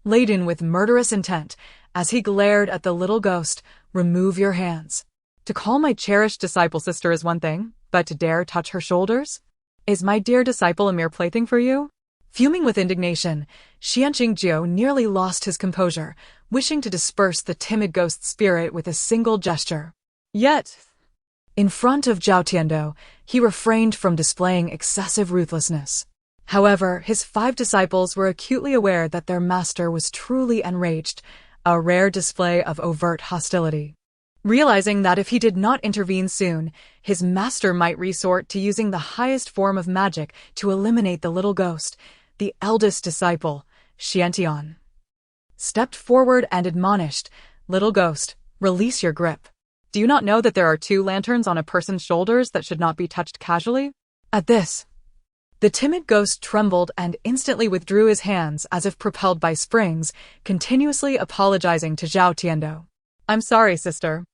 laden with murderous intent, as he glared at the little ghost. Remove your hands. To call my cherished disciple sister is one thing, but to dare touch her shoulders? Is my dear disciple a mere plaything for you? Fuming with indignation, Xianqingjiu nearly lost his composure, wishing to disperse the timid ghost spirit with a single gesture. Yet, in front of Zhao Tiendo, he refrained from displaying excessive ruthlessness. However, his 5 disciples were acutely aware that their master was truly enraged, a rare display of overt hostility. Realizing that if he did not intervene soon, his master might resort to using the highest form of magic to eliminate the little ghost, the eldest disciple, Xuantian, stepped forward and admonished, Little ghost, release your grip. Do you not know that there are 2 lanterns on a person's shoulders that should not be touched casually? At this, the timid ghost trembled and instantly withdrew his hands as if propelled by springs, continuously apologizing to Zhao Tiendo. I'm sorry, sister.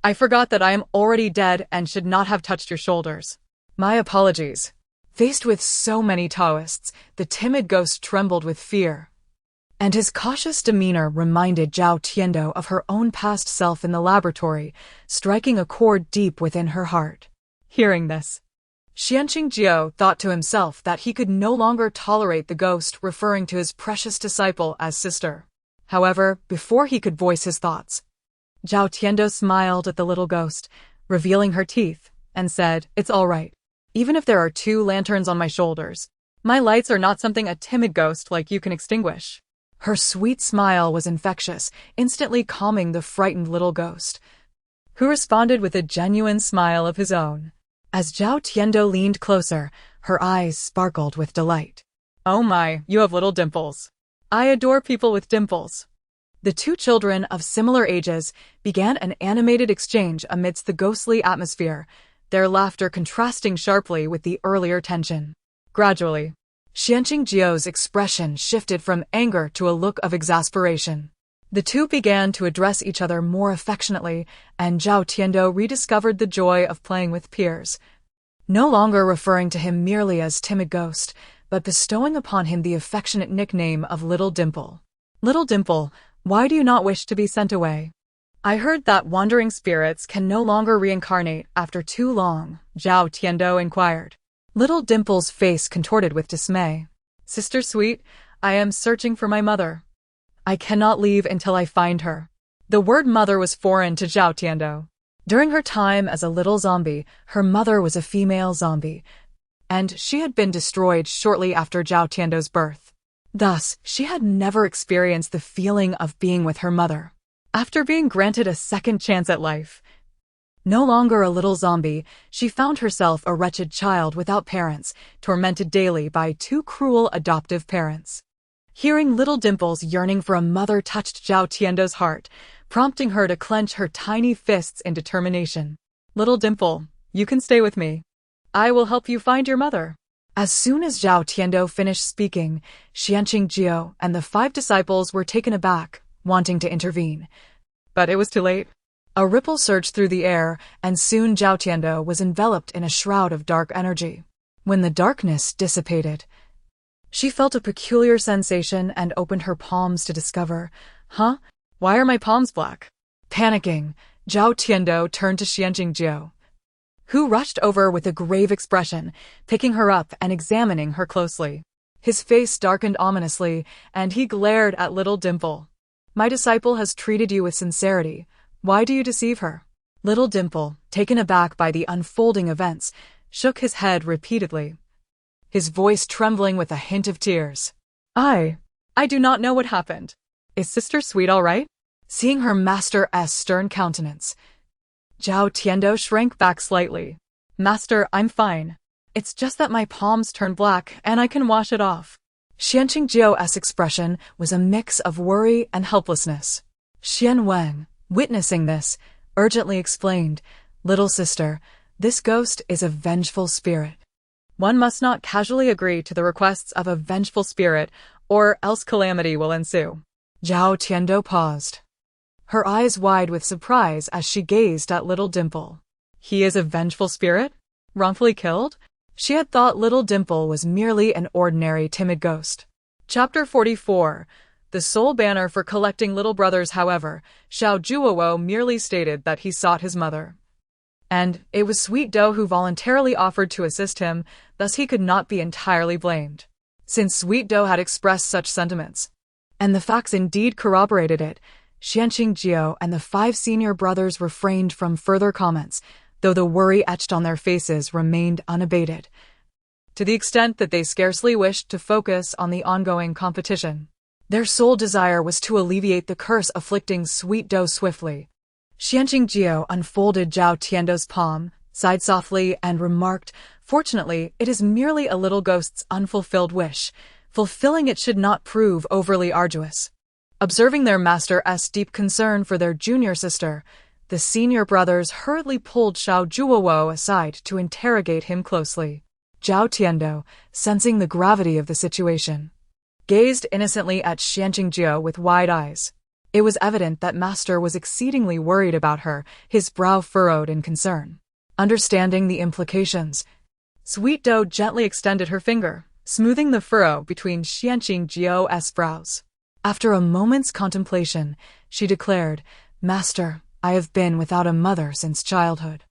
I forgot that I am already dead and should not have touched your shoulders. My apologies. Faced with so many Taoists, the timid ghost trembled with fear, and his cautious demeanor reminded Zhao Tiendo of her own past self in the laboratory, striking a chord deep within her heart. Hearing this, Xianqingjiu thought to himself that he could no longer tolerate the ghost referring to his precious disciple as sister. However, before he could voice his thoughts, Zhao Tiendo smiled at the little ghost, revealing her teeth, and said, It's all right. Even if there are 2 lanterns on my shoulders, my lights are not something a timid ghost like you can extinguish. Her sweet smile was infectious, instantly calming the frightened little ghost, who responded with a genuine smile of his own. As Zhao Tiando leaned closer, her eyes sparkled with delight. "Oh my, you have little dimples. I adore people with dimples." The two children of similar ages began an animated exchange amidst the ghostly atmosphere, their laughter contrasting sharply with the earlier tension. Gradually, Xuanqing's expression shifted from anger to a look of exasperation. The two began to address each other more affectionately, and Zhao Tiando rediscovered the joy of playing with peers, no longer referring to him merely as timid ghost, but bestowing upon him the affectionate nickname of Little Dimple. "Little Dimple, why do you not wish to be sent away?" "I heard that wandering spirits can no longer reincarnate after too long," Zhao Tiando inquired. Little Dimple's face contorted with dismay. "Sister Sweet, I am searching for my mother. I cannot leave until I find her." The word mother was foreign to Zhao Tiando. During her time as a little zombie, her mother was a female zombie, and she had been destroyed shortly after Zhao Tiando's birth. Thus, she had never experienced the feeling of being with her mother. After being granted a second chance at life, no longer a little zombie, she found herself a wretched child without parents, tormented daily by two cruel adoptive parents. Hearing Little Dimple's yearning for a mother touched Zhao Tiando's heart, prompting her to clench her tiny fists in determination. "Little Dimple, you can stay with me. I will help you find your mother." As soon as Zhao Tiando finished speaking, Xuanqing and the 5 disciples were taken aback, wanting to intervene. But it was too late. A ripple surged through the air, and soon Zhao Tiando was enveloped in a shroud of dark energy. When the darkness dissipated, she felt a peculiar sensation and opened her palms to discover, "Huh? Why are my palms black?" Panicking, Zhao Tiando turned to Xuanqing, who rushed over with a grave expression, picking her up and examining her closely. His face darkened ominously, and he glared at Little Dimple. "My disciple has treated you with sincerity. Why do you deceive her?" Little Dimple, taken aback by the unfolding events, shook his head repeatedly, his voice trembling with a hint of tears. I do not know what happened. Is Sister Sweet all right?" Seeing her master's stern countenance, Zhao Tiando shrank back slightly. "Master, I'm fine. It's just that my palms turn black and I can wash it off." Xuanqing's expression was a mix of worry and helplessness. Xian Wang, witnessing this, urgently explained, "Little sister, this ghost is a vengeful spirit. One must not casually agree to the requests of a vengeful spirit, or else calamity will ensue." Zhao Tiando paused, her eyes wide with surprise as she gazed at Little Dimple. He is a vengeful spirit? Wrongfully killed? She had thought Little Dimple was merely an ordinary timid ghost. Chapter 44. The sole banner for collecting little brothers, however, Xiao Zhuowo merely stated that he sought his mother. And it was Sweet Doe who voluntarily offered to assist him, thus he could not be entirely blamed, since Sweet Doe had expressed such sentiments. And the facts indeed corroborated it. Xuanqing and the 5 senior brothers refrained from further comments, though the worry etched on their faces remained unabated, to the extent that they scarcely wished to focus on the ongoing competition. Their sole desire was to alleviate the curse afflicting Sweet Doe swiftly. Xuanqing unfolded Zhao Tiando's palm, sighed softly, and remarked, "Fortunately, it is merely a little ghost's unfulfilled wish. Fulfilling it should not prove overly arduous." Observing their master's deep concern for their junior sister, the senior brothers hurriedly pulled Xiao Zhuowo aside to interrogate him closely. Zhao Tiando, sensing the gravity of the situation, gazed innocently at Xuanqing with wide eyes. It was evident that Master was exceedingly worried about her, his brow furrowed in concern. Understanding the implications, Sweet Doe gently extended her finger, smoothing the furrow between Xuanqing's brows. After a moment's contemplation, she declared, "Master, I have been without a mother since childhood.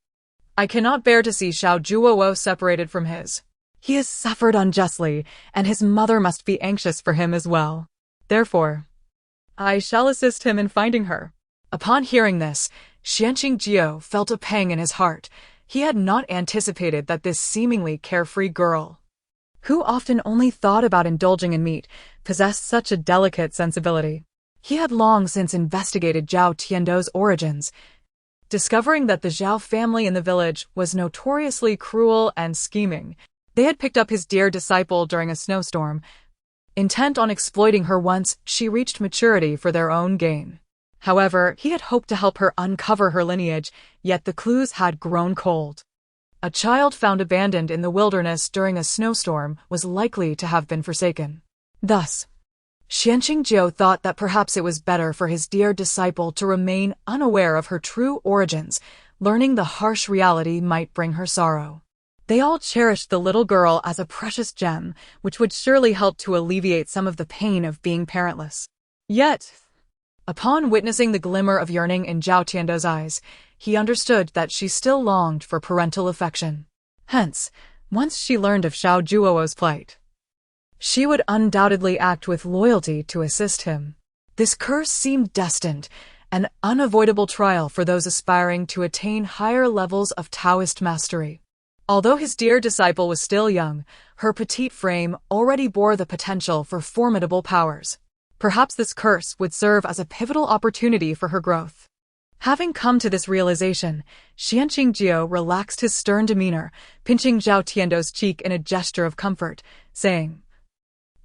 I cannot bear to see Xiao Zhuowo separated from his. He has suffered unjustly, and his mother must be anxious for him as well. Therefore, I shall assist him in finding her." Upon hearing this, Xuanqing felt a pang in his heart. He had not anticipated that this seemingly carefree girl who often only thought about indulging in meat, possessed such a delicate sensibility. He had long since investigated Zhao Tiando's origins, discovering that the Zhao family in the village was notoriously cruel and scheming. They had picked up his dear disciple during a snowstorm, intent on exploiting her once she reached maturity for their own gain. However, he had hoped to help her uncover her lineage, yet the clues had grown cold. A child found abandoned in the wilderness during a snowstorm was likely to have been forsaken. Thus, Xuanqing thought that perhaps it was better for his dear disciple to remain unaware of her true origins. Learning the harsh reality might bring her sorrow. They all cherished the little girl as a precious gem, which would surely help to alleviate some of the pain of being parentless. Yet, upon witnessing the glimmer of yearning in Zhao Tiando's eyes, he understood that she still longed for parental affection. Hence, once she learned of Xiao Zhuo's plight, she would undoubtedly act with loyalty to assist him. This curse seemed destined, an unavoidable trial for those aspiring to attain higher levels of Taoist mastery. Although his dear disciple was still young, her petite frame already bore the potential for formidable powers. Perhaps this curse would serve as a pivotal opportunity for her growth. Having come to this realization, Xuanqing relaxed his stern demeanor, pinching Zhao Tiando's cheek in a gesture of comfort, saying,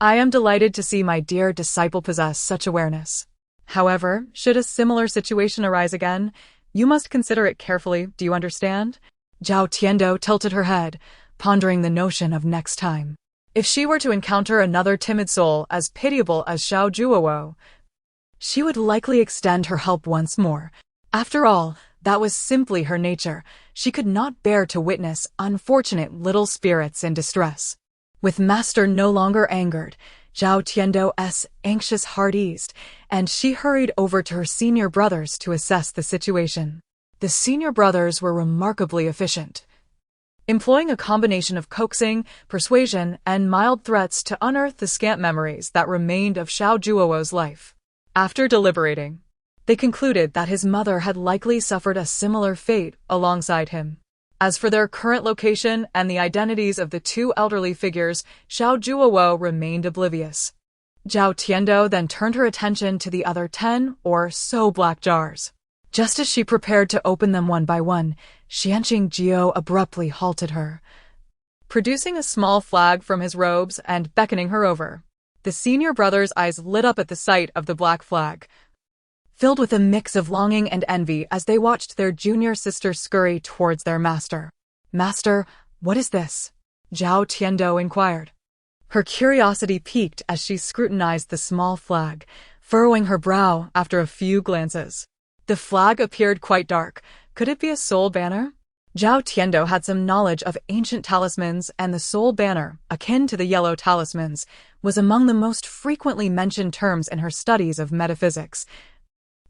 "I am delighted to see my dear disciple possess such awareness. However, should a similar situation arise again, you must consider it carefully, do you understand?" Zhao Tiando tilted her head, pondering the notion of next time. If she were to encounter another timid soul as pitiable as Xiao Zhuo, she would likely extend her help once more. After all, that was simply her nature. She could not bear to witness unfortunate little spirits in distress. With Master no longer angered, Zhao Tiando's anxious heart eased, and she hurried over to her senior brothers to assess the situation. The senior brothers were remarkably efficient, employing a combination of coaxing, persuasion, and mild threats to unearth the scant memories that remained of Xiao Zhuo's life. After deliberating, they concluded that his mother had likely suffered a similar fate alongside him. As for their current location and the identities of the two elderly figures, Xiao Zhuo remained oblivious. Zhao Tiando then turned her attention to the other 10 or so black jars. Just as she prepared to open them one by one, Xuanqing abruptly halted her, producing a small flag from his robes and beckoning her over. The senior brother's eyes lit up at the sight of the black flag, filled with a mix of longing and envy as they watched their junior sister scurry towards their master. "Master, what is this?" Zhao Tiando inquired. Her curiosity piqued as she scrutinized the small flag, furrowing her brow after a few glances. The flag appeared quite dark. Could it be a soul banner? Zhao Tiando had some knowledge of ancient talismans, and the soul banner, akin to the yellow talismans, was among the most frequently mentioned terms in her studies of metaphysics,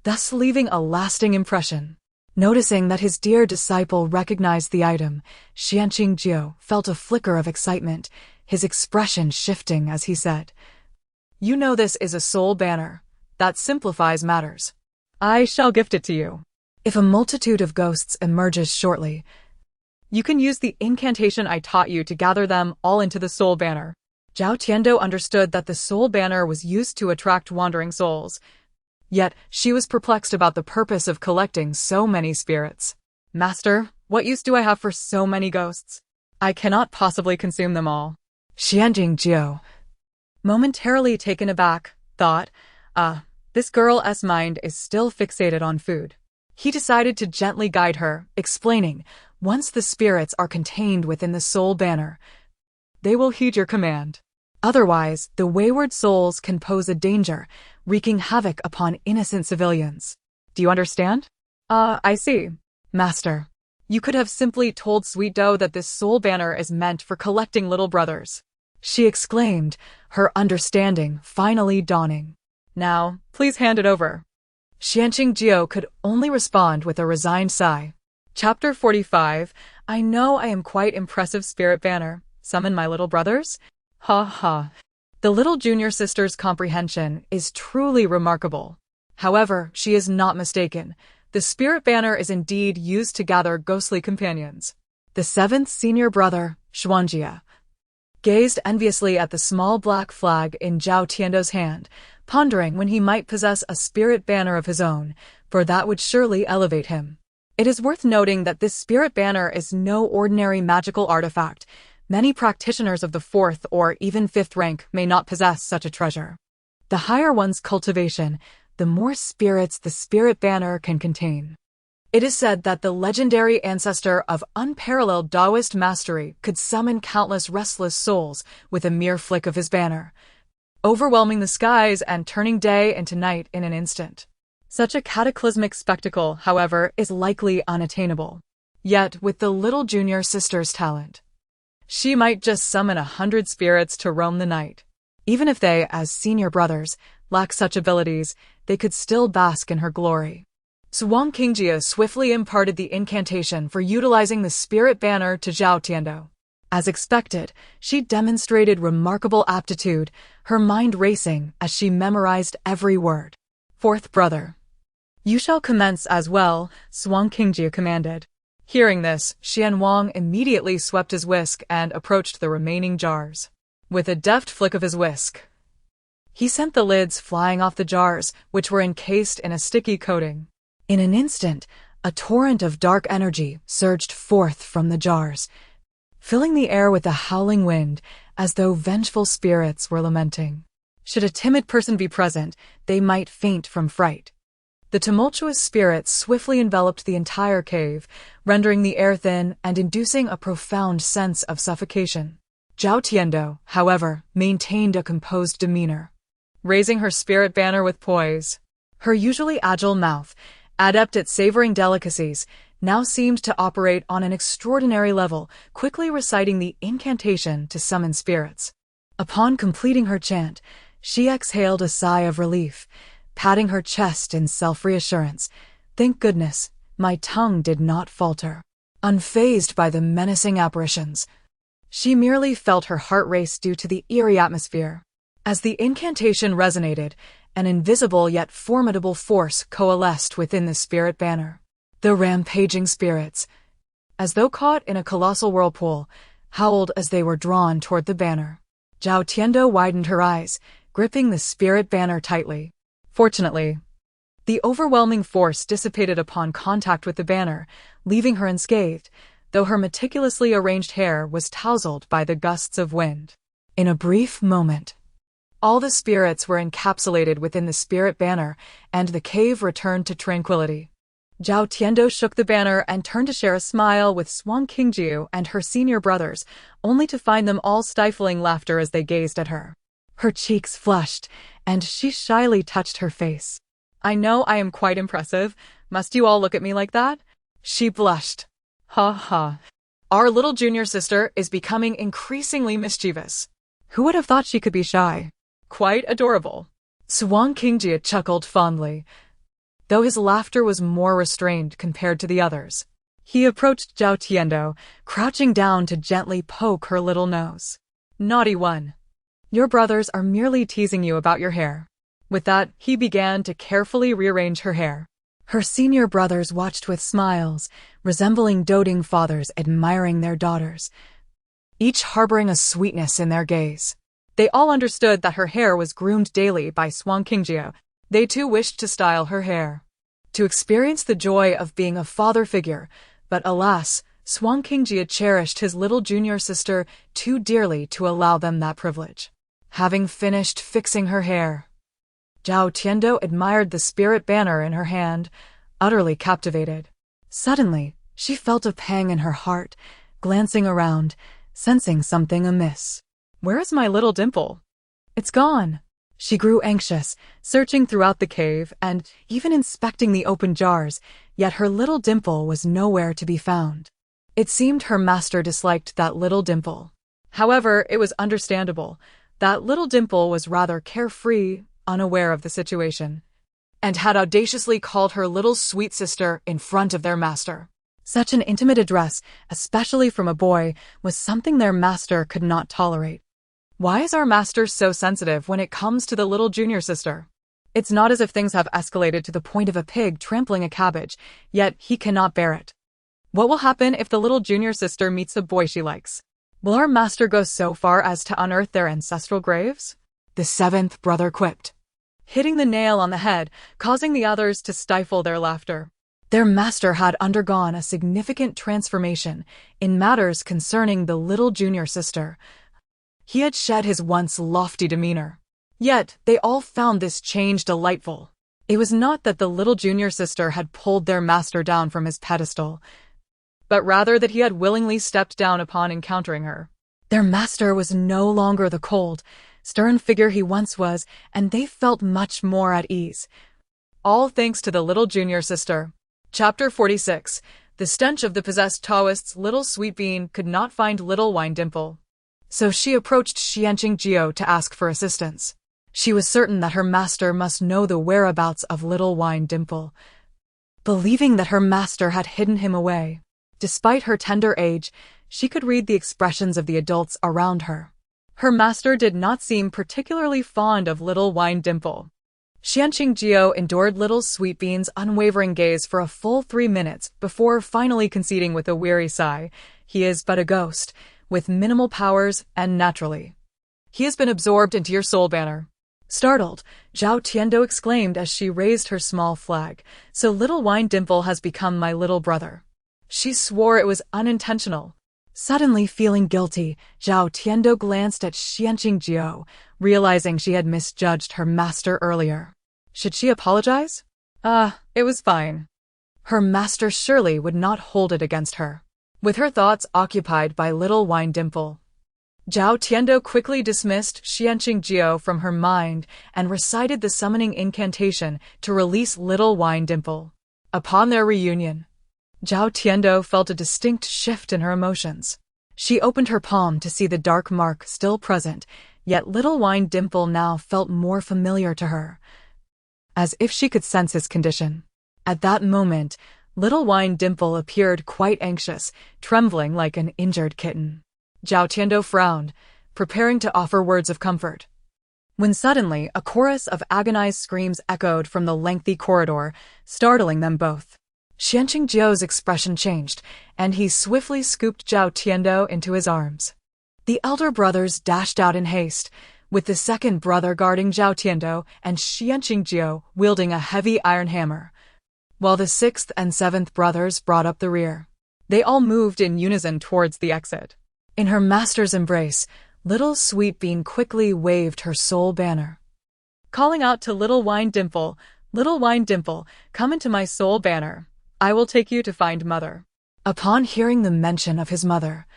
thus leaving a lasting impression. Noticing that his dear disciple recognized the item, Xuanqing felt a flicker of excitement, his expression shifting as he said, "You know this is a soul banner. That simplifies matters. I shall gift it to you. If a multitude of ghosts emerges shortly, you can use the incantation I taught you to gather them all into the soul banner." Zhao Tiando understood that the soul banner was used to attract wandering souls, yet she was perplexed about the purpose of collecting so many spirits. "Master, what use do I have for so many ghosts? I cannot possibly consume them all." Xuanqing, momentarily taken aback, thought, this girl's mind is still fixated on food. He decided to gently guide her, explaining, once the spirits are contained within the soul banner, they will heed your command. Otherwise, the wayward souls can pose a danger, wreaking havoc upon innocent civilians. Do you understand? I see. Master, you could have simply told Sweet Dough that this soul banner is meant for collecting little brothers, she exclaimed, her understanding finally dawning. Now, please hand it over. Xuanqing could only respond with a resigned sigh. Chapter 45. I know I am quite impressive, Spirit Banner. Summon my little brothers? Ha ha. The little junior sister's comprehension is truly remarkable. However, she is not mistaken. The Spirit Banner is indeed used to gather ghostly companions. The 7th Senior Brother, Xuanxuan, gazed enviously at the small black flag in Zhao Tiando's hand, pondering when he might possess a spirit banner of his own, for that would surely elevate him. It is worth noting that this spirit banner is no ordinary magical artifact. Many practitioners of the 4th or even 5th rank may not possess such a treasure. The higher one's cultivation, the more spirits the spirit banner can contain. It is said that the legendary ancestor of unparalleled Taoist mastery could summon countless restless souls with a mere flick of his banner, overwhelming the skies and turning day into night in an instant. Such a cataclysmic spectacle, however, is likely unattainable. Yet, with the little junior sister's talent, she might just summon 100 spirits to roam the night. Even if they, as senior brothers, lack such abilities, they could still bask in her glory. Xuanqingjie swiftly imparted the incantation for utilizing the spirit banner to Zhao Tiando. As expected, she demonstrated remarkable aptitude, her mind racing as she memorized every word. 4th brother. You shall commence as well, Xuanqingjie commanded. Hearing this, Xianwang immediately swept his whisk and approached the remaining jars. With a deft flick of his whisk, he sent the lids flying off the jars, which were encased in a sticky coating. In an instant, a torrent of dark energy surged forth from the jars, filling the air with a howling wind, as though vengeful spirits were lamenting. Should a timid person be present, they might faint from fright. The tumultuous spirits swiftly enveloped the entire cave, rendering the air thin and inducing a profound sense of suffocation. Zhao Tiando, however, maintained a composed demeanor, raising her spirit banner with poise. Her usually agile mouth, adept at savoring delicacies, now seemed to operate on an extraordinary level, quickly reciting the incantation to summon spirits. Upon completing her chant, she exhaled a sigh of relief, patting her chest in self-reassurance. Thank goodness, my tongue did not falter. Unfazed by the menacing apparitions, she merely felt her heart race due to the eerie atmosphere. As the incantation resonated, an invisible yet formidable force coalesced within the spirit banner. The rampaging spirits, as though caught in a colossal whirlpool, howled as they were drawn toward the banner. Zhao Tiando widened her eyes, gripping the spirit banner tightly. Fortunately, the overwhelming force dissipated upon contact with the banner, leaving her unscathed, though her meticulously arranged hair was tousled by the gusts of wind. In a brief moment, all the spirits were encapsulated within the spirit banner, and the cave returned to tranquility. Zhao Tiando shook the banner and turned to share a smile with Xuanqingjie and her senior brothers, only to find them all stifling laughter as they gazed at her. Her cheeks flushed, and she shyly touched her face. I know I am quite impressive. Must you all look at me like that? She blushed. Ha ha. Our little junior sister is becoming increasingly mischievous. Who would have thought she could be shy? Quite adorable. Xuanqingjie chuckled fondly, though his laughter was more restrained compared to the others. He approached Zhao Tiando, crouching down to gently poke her little nose. Naughty one. Your brothers are merely teasing you about your hair. With that, he began to carefully rearrange her hair. Her senior brothers watched with smiles, resembling doting fathers admiring their daughters, each harboring a sweetness in their gaze. They all understood that her hair was groomed daily by Xuanqingjie. They too wished to style her hair, to experience the joy of being a father figure, but alas, Xuanqingjie cherished his little junior sister too dearly to allow them that privilege. Having finished fixing her hair, Zhao Tiando admired the spirit banner in her hand, utterly captivated. Suddenly, she felt a pang in her heart, glancing around, sensing something amiss. Where is my little dimple? It's gone. She grew anxious, searching throughout the cave and even inspecting the open jars, yet her little dimple was nowhere to be found. It seemed her master disliked that little dimple. However, it was understandable. That little dimple was rather carefree, unaware of the situation, and had audaciously called her little sweet sister in front of their master. Such an intimate address, especially from a boy, was something their master could not tolerate. Why is our master so sensitive when it comes to the little junior sister? It's not as if things have escalated to the point of a pig trampling a cabbage, yet he cannot bear it. What will happen if the little junior sister meets a boy she likes? Will our master go so far as to unearth their ancestral graves? The seventh brother quipped, hitting the nail on the head, causing the others to stifle their laughter. Their master had undergone a significant transformation in matters concerning the little junior sister. He had shed his once lofty demeanor. Yet they all found this change delightful. It was not that the little junior sister had pulled their master down from his pedestal, but rather that he had willingly stepped down upon encountering her. Their master was no longer the cold, stern figure he once was, and they felt much more at ease. All thanks to the little junior sister. Chapter 46. The stench of the possessed Taoist's little sweet bean could not find little Wine Dimple. So she approached Xuanqing to ask for assistance. She was certain that her master must know the whereabouts of little Wine Dimple, believing that her master had hidden him away. Despite her tender age, she could read the expressions of the adults around her. Her master did not seem particularly fond of little Wine Dimple. Xuanqing endured little Sweetbean's unwavering gaze for a full 3 minutes before finally conceding with a weary sigh. He is but a ghost, with minimal powers, and naturally, he has been absorbed into your soul banner. Startled, Zhao Tiando exclaimed as she raised her small flag. So little Wine Dimple has become my little brother. She swore it was unintentional. Suddenly feeling guilty, Zhao Tiando glanced at Xuanqing, realizing she had misjudged her master earlier. Should she apologize? It was fine. Her master surely would not hold it against her. With her thoughts occupied by little Wine Dimple, Zhao Tiando quickly dismissed Xuanqing from her mind and recited the summoning incantation to release little Wine Dimple. Upon their reunion, Zhao Tiando felt a distinct shift in her emotions. She opened her palm to see the dark mark still present, yet little Wine Dimple now felt more familiar to her, as if she could sense his condition. At that moment, little Wine Dimple appeared quite anxious, trembling like an injured kitten. Zhao Tiando frowned, preparing to offer words of comfort, when suddenly a chorus of agonized screams echoed from the lengthy corridor, startling them both. Xuanqing's expression changed, and he swiftly scooped Zhao Tiando into his arms. The elder brothers dashed out in haste, with the second brother guarding Zhao Tiando and Xuanqing wielding a heavy iron hammer, while the sixth and seventh brothers brought up the rear. They all moved in unison towards the exit. In her master's embrace, little Sweetbean quickly waved her soul banner, calling out to little Wine Dimple, "Little Wine Dimple, come into my soul banner. I will take you to find mother." Upon hearing the mention of his mother,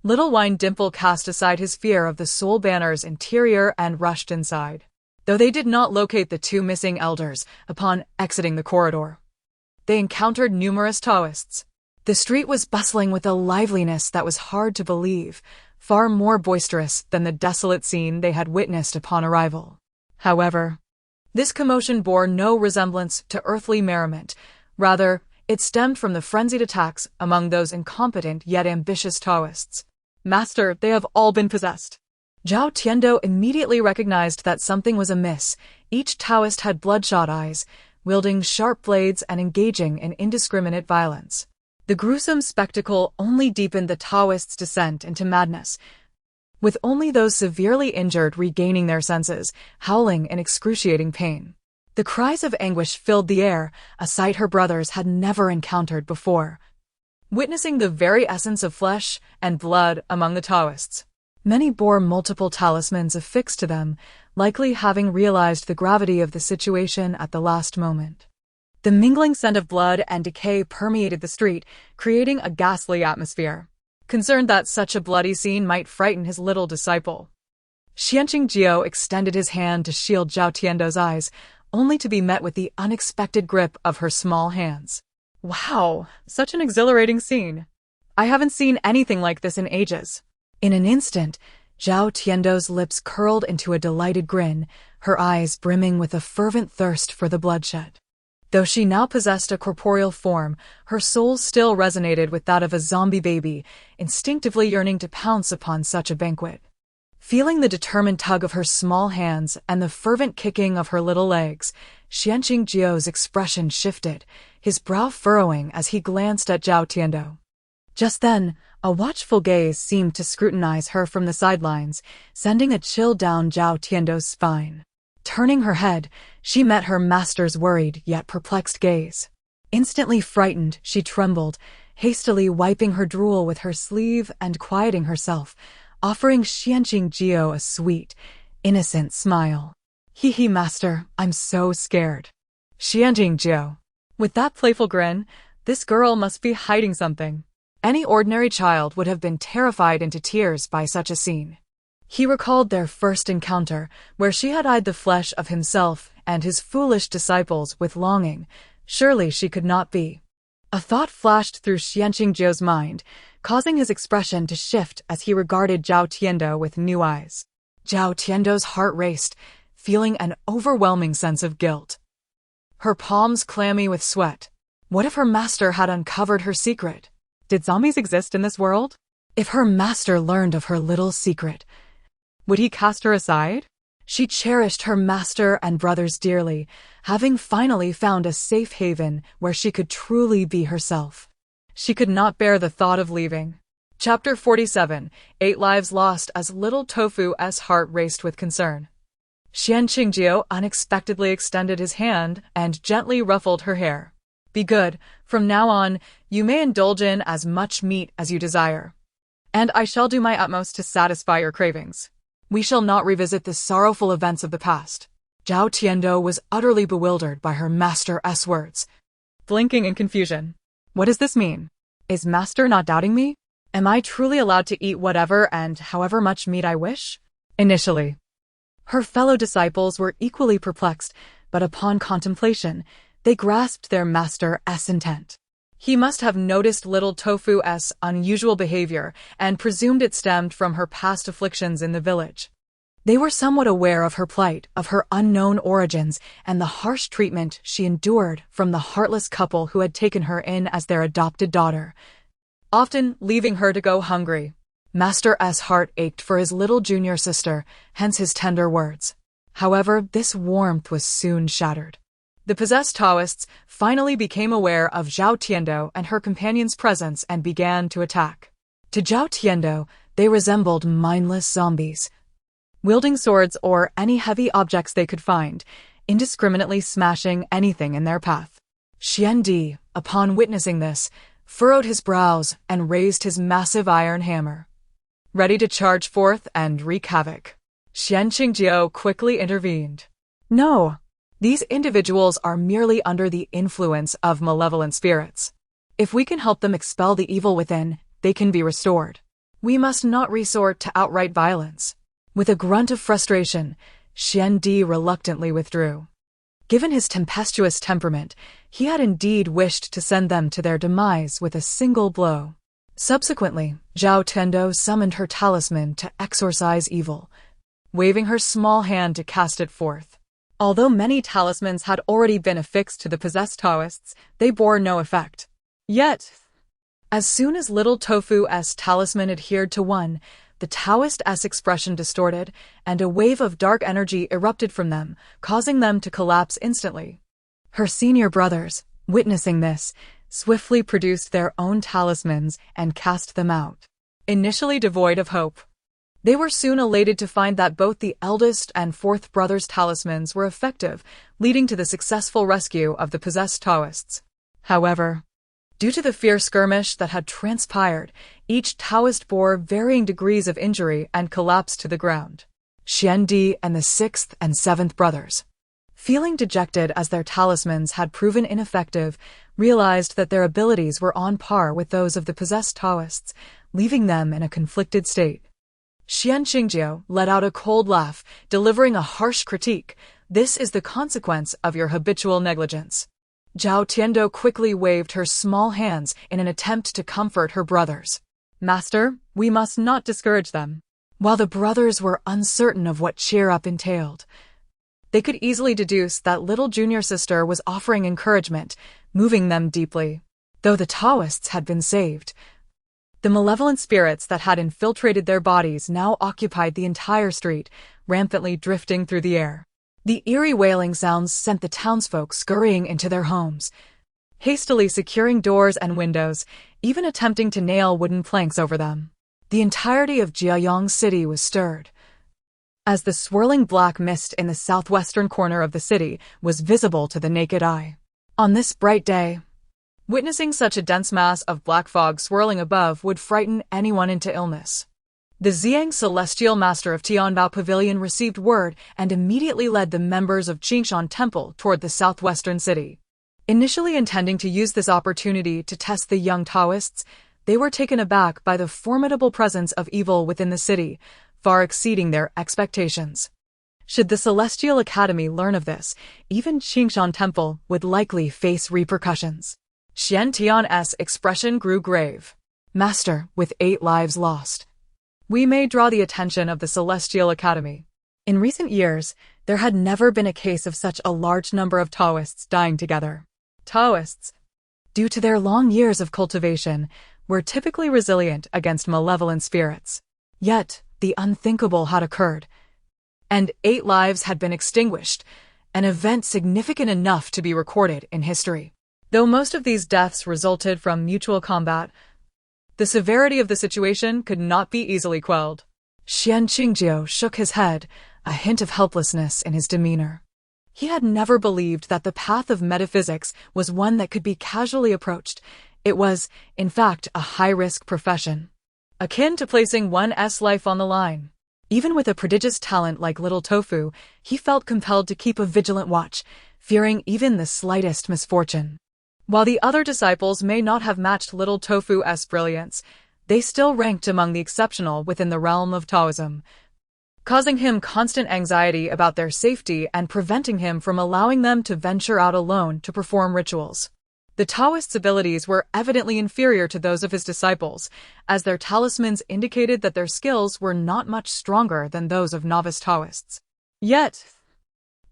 little Wine Dimple cast aside his fear of the soul banner's interior and rushed inside. Though they did not locate the two missing elders upon exiting the corridor, they encountered numerous Taoists. The street was bustling with a liveliness that was hard to believe, far more boisterous than the desolate scene they had witnessed upon arrival. However, this commotion bore no resemblance to earthly merriment. Rather, it stemmed from the frenzied attacks among those incompetent yet ambitious Taoists. "Master, they have all been possessed." Zhao Tiando immediately recognized that something was amiss. Each Taoist had bloodshot eyes, wielding sharp blades and engaging in indiscriminate violence. The gruesome spectacle only deepened the Taoists' descent into madness, with only those severely injured regaining their senses, howling in excruciating pain. The cries of anguish filled the air, a sight her brothers had never encountered before. Witnessing the very essence of flesh and blood among the Taoists, many bore multiple talismans affixed to them, likely having realized the gravity of the situation at the last moment. The mingling scent of blood and decay permeated the street, creating a ghastly atmosphere. Concerned that such a bloody scene might frighten his little disciple, Xuanqing extended his hand to shield Zhao Tiando's eyes, only to be met with the unexpected grip of her small hands. Wow, such an exhilarating scene. I haven't seen anything like this in ages. In an instant, Zhao Tiando's lips curled into a delighted grin, her eyes brimming with a fervent thirst for the bloodshed. Though she now possessed a corporeal form, her soul still resonated with that of a zombie baby, instinctively yearning to pounce upon such a banquet. Feeling the determined tug of her small hands and the fervent kicking of her little legs, Xuanqing's expression shifted, his brow furrowing as he glanced at Zhao Tiando. Just then, A watchful gaze seemed to scrutinize her from the sidelines, sending a chill down Zhao Tiando's spine. Turning her head, she met her master's worried yet perplexed gaze. Instantly frightened, she trembled, hastily wiping her drool with her sleeve and quieting herself, offering Xianqing a sweet, innocent smile. Hee master, I'm so scared. Xianqing. With that playful grin, this girl must be hiding something. Any ordinary child would have been terrified into tears by such a scene. He recalled their first encounter, where she had eyed the flesh of himself and his foolish disciples with longing. Surely she could not be. A thought flashed through Xianqing's mind, causing his expression to shift as he regarded Zhao Tiando with new eyes. Zhao Tiando's heart raced, feeling an overwhelming sense of guilt. Her palms clammy with sweat. What if her master had uncovered her secret? Did zombies exist in this world? If her master learned of her little secret, would he cast her aside? She cherished her master and brothers dearly, having finally found a safe haven where she could truly be herself. She could not bear the thought of leaving. Chapter 47, 8 Lives Lost as Little Tofu's heart raced with concern. Xianqing unexpectedly extended his hand and gently ruffled her hair. Be good, from now on, you may indulge in as much meat as you desire. And I shall do my utmost to satisfy your cravings. We shall not revisit the sorrowful events of the past. Zhao Tiando was utterly bewildered by her master's words. Blinking in confusion. What does this mean? Is master not doubting me? Am I truly allowed to eat whatever and however much meat I wish? Initially. Her fellow disciples were equally perplexed, but upon contemplation, they grasped their master's intent. He must have noticed little Tofu's unusual behavior and presumed it stemmed from her past afflictions in the village. They were somewhat aware of her plight, of her unknown origins, and the harsh treatment she endured from the heartless couple who had taken her in as their adopted daughter, often leaving her to go hungry. Master's heart ached for his little junior sister, hence his tender words. However, this warmth was soon shattered. The possessed Taoists finally became aware of Zhao Tiando and her companion's presence and began to attack. To Zhao Tiando, they resembled mindless zombies, wielding swords or any heavy objects they could find, indiscriminately smashing anything in their path. Xuandi, upon witnessing this, furrowed his brows and raised his massive iron hammer, ready to charge forth and wreak havoc. Xianqing quickly intervened. No. These individuals are merely under the influence of malevolent spirits. If we can help them expel the evil within, they can be restored. We must not resort to outright violence. With a grunt of frustration, Xuandi reluctantly withdrew. Given his tempestuous temperament, he had indeed wished to send them to their demise with a single blow. Subsequently, Zhao Tiando summoned her talisman to exorcise evil, waving her small hand to cast it forth. Although many talismans had already been affixed to the possessed Taoists, they bore no effect. Yet, as soon as little Tofu's talisman adhered to one, the Taoist's expression distorted, and a wave of dark energy erupted from them, causing them to collapse instantly. Her senior brothers, witnessing this, swiftly produced their own talismans and cast them out. Initially devoid of hope, they were soon elated to find that both the eldest and fourth brother's talismans were effective, leading to the successful rescue of the possessed Taoists. However, due to the fierce skirmish that had transpired, each Taoist bore varying degrees of injury and collapsed to the ground. Xuandi and the sixth and seventh brothers, feeling dejected as their talismans had proven ineffective, realized that their abilities were on par with those of the possessed Taoists, leaving them in a conflicted state. Xianqing let out a cold laugh, delivering a harsh critique. This is the consequence of your habitual negligence. Zhao Tiando quickly waved her small hands in an attempt to comfort her brothers. Master, we must not discourage them. While the brothers were uncertain of what cheer up entailed, they could easily deduce that little junior sister was offering encouragement, moving them deeply. Though the Taoists had been saved, the malevolent spirits that had infiltrated their bodies now occupied the entire street, rampantly drifting through the air. The eerie wailing sounds sent the townsfolk scurrying into their homes, hastily securing doors and windows, even attempting to nail wooden planks over them. The entirety of Jiayang City was stirred, as the swirling black mist in the southwestern corner of the city was visible to the naked eye. On this bright day, witnessing such a dense mass of black fog swirling above would frighten anyone into illness. The Xiang Celestial Master of Tianbao Pavilion received word and immediately led the members of Qingshan Temple toward the southwestern city. Initially intending to use this opportunity to test the young Taoists, they were taken aback by the formidable presence of evil within the city, far exceeding their expectations. Should the Celestial Academy learn of this, even Qingshan Temple would likely face repercussions. Xuantian's expression grew grave. Master, with 8 lives lost, we may draw the attention of the Celestial Academy. In recent years, there had never been a case of such a large number of Taoists dying together. Taoists, due to their long years of cultivation, were typically resilient against malevolent spirits. Yet, the unthinkable had occurred, and 8 lives had been extinguished, an event significant enough to be recorded in history. Though most of these deaths resulted from mutual combat, the severity of the situation could not be easily quelled. Xian Qingjiu shook his head, a hint of helplessness in his demeanor. He had never believed that the path of metaphysics was one that could be casually approached. It was, in fact, a high-risk profession, akin to placing one's life on the line. Even with a prodigious talent like Little Tofu, he felt compelled to keep a vigilant watch, fearing even the slightest misfortune. While the other disciples may not have matched Little Tofu's brilliance, they still ranked among the exceptional within the realm of Taoism, causing him constant anxiety about their safety and preventing him from allowing them to venture out alone to perform rituals. The Taoists' abilities were evidently inferior to those of his disciples, as their talismans indicated that their skills were not much stronger than those of novice Taoists. Yet,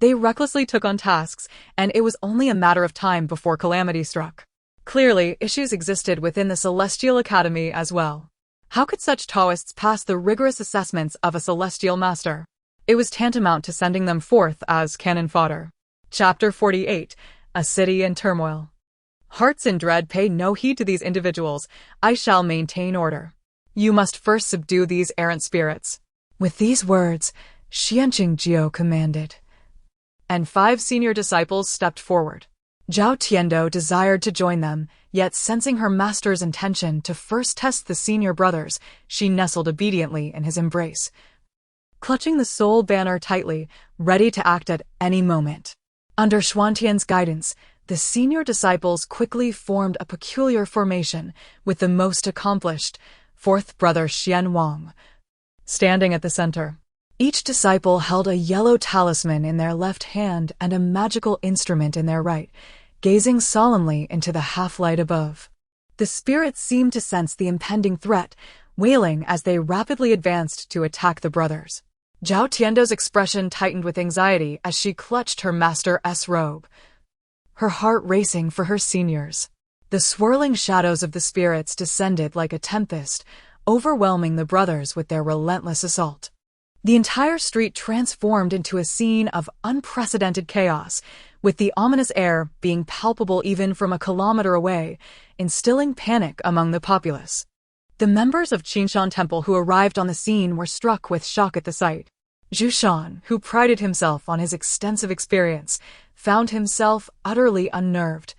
they recklessly took on tasks, and it was only a matter of time before calamity struck. Clearly, issues existed within the Celestial Academy as well. How could such Taoists pass the rigorous assessments of a Celestial Master? It was tantamount to sending them forth as cannon fodder. Chapter 48. A City in Turmoil. Hearts in dread, pay no heed to these individuals. I shall maintain order. You must first subdue these errant spirits. With these words, Xian Qingjiu commanded, and 5 senior disciples stepped forward. Zhao Tiando desired to join them, yet sensing her master's intention to first test the senior brothers, she nestled obediently in his embrace, clutching the soul banner tightly, ready to act at any moment. Under Xuantian's guidance, the senior disciples quickly formed a peculiar formation, with the most accomplished, 4th Brother Xuanxuan, standing at the center. Each disciple held a yellow talisman in their left hand and a magical instrument in their right, gazing solemnly into the half-light above. The spirits seemed to sense the impending threat, wailing as they rapidly advanced to attack the brothers. Zhao Tiando's expression tightened with anxiety as she clutched her master's robe, her heart racing for her seniors. The swirling shadows of the spirits descended like a tempest, overwhelming the brothers with their relentless assault. The entire street transformed into a scene of unprecedented chaos, with the ominous air being palpable even from a kilometer away, instilling panic among the populace. The members of Qingshan Temple who arrived on the scene were struck with shock at the sight. Zhu Shan, who prided himself on his extensive experience, found himself utterly unnerved.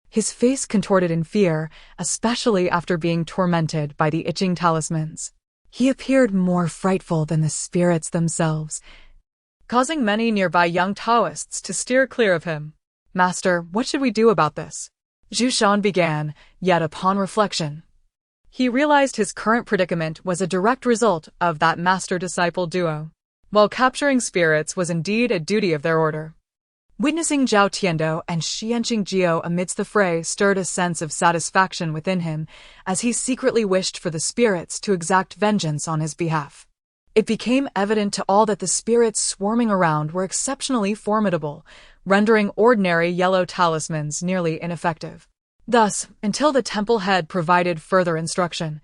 His face contorted in fear, especially after being tormented by the itching talismans. He appeared more frightful than the spirits themselves, causing many nearby young Taoists to steer clear of him. Master, what should we do about this? Zhu Shan began, yet upon reflection, he realized his current predicament was a direct result of that master-disciple duo, while capturing spirits was indeed a duty of their order. Witnessing Zhao Tiando and Xian Qingjiu amidst the fray stirred a sense of satisfaction within him, as he secretly wished for the spirits to exact vengeance on his behalf. It became evident to all that the spirits swarming around were exceptionally formidable, rendering ordinary yellow talismans nearly ineffective. Thus, until the temple head provided further instruction,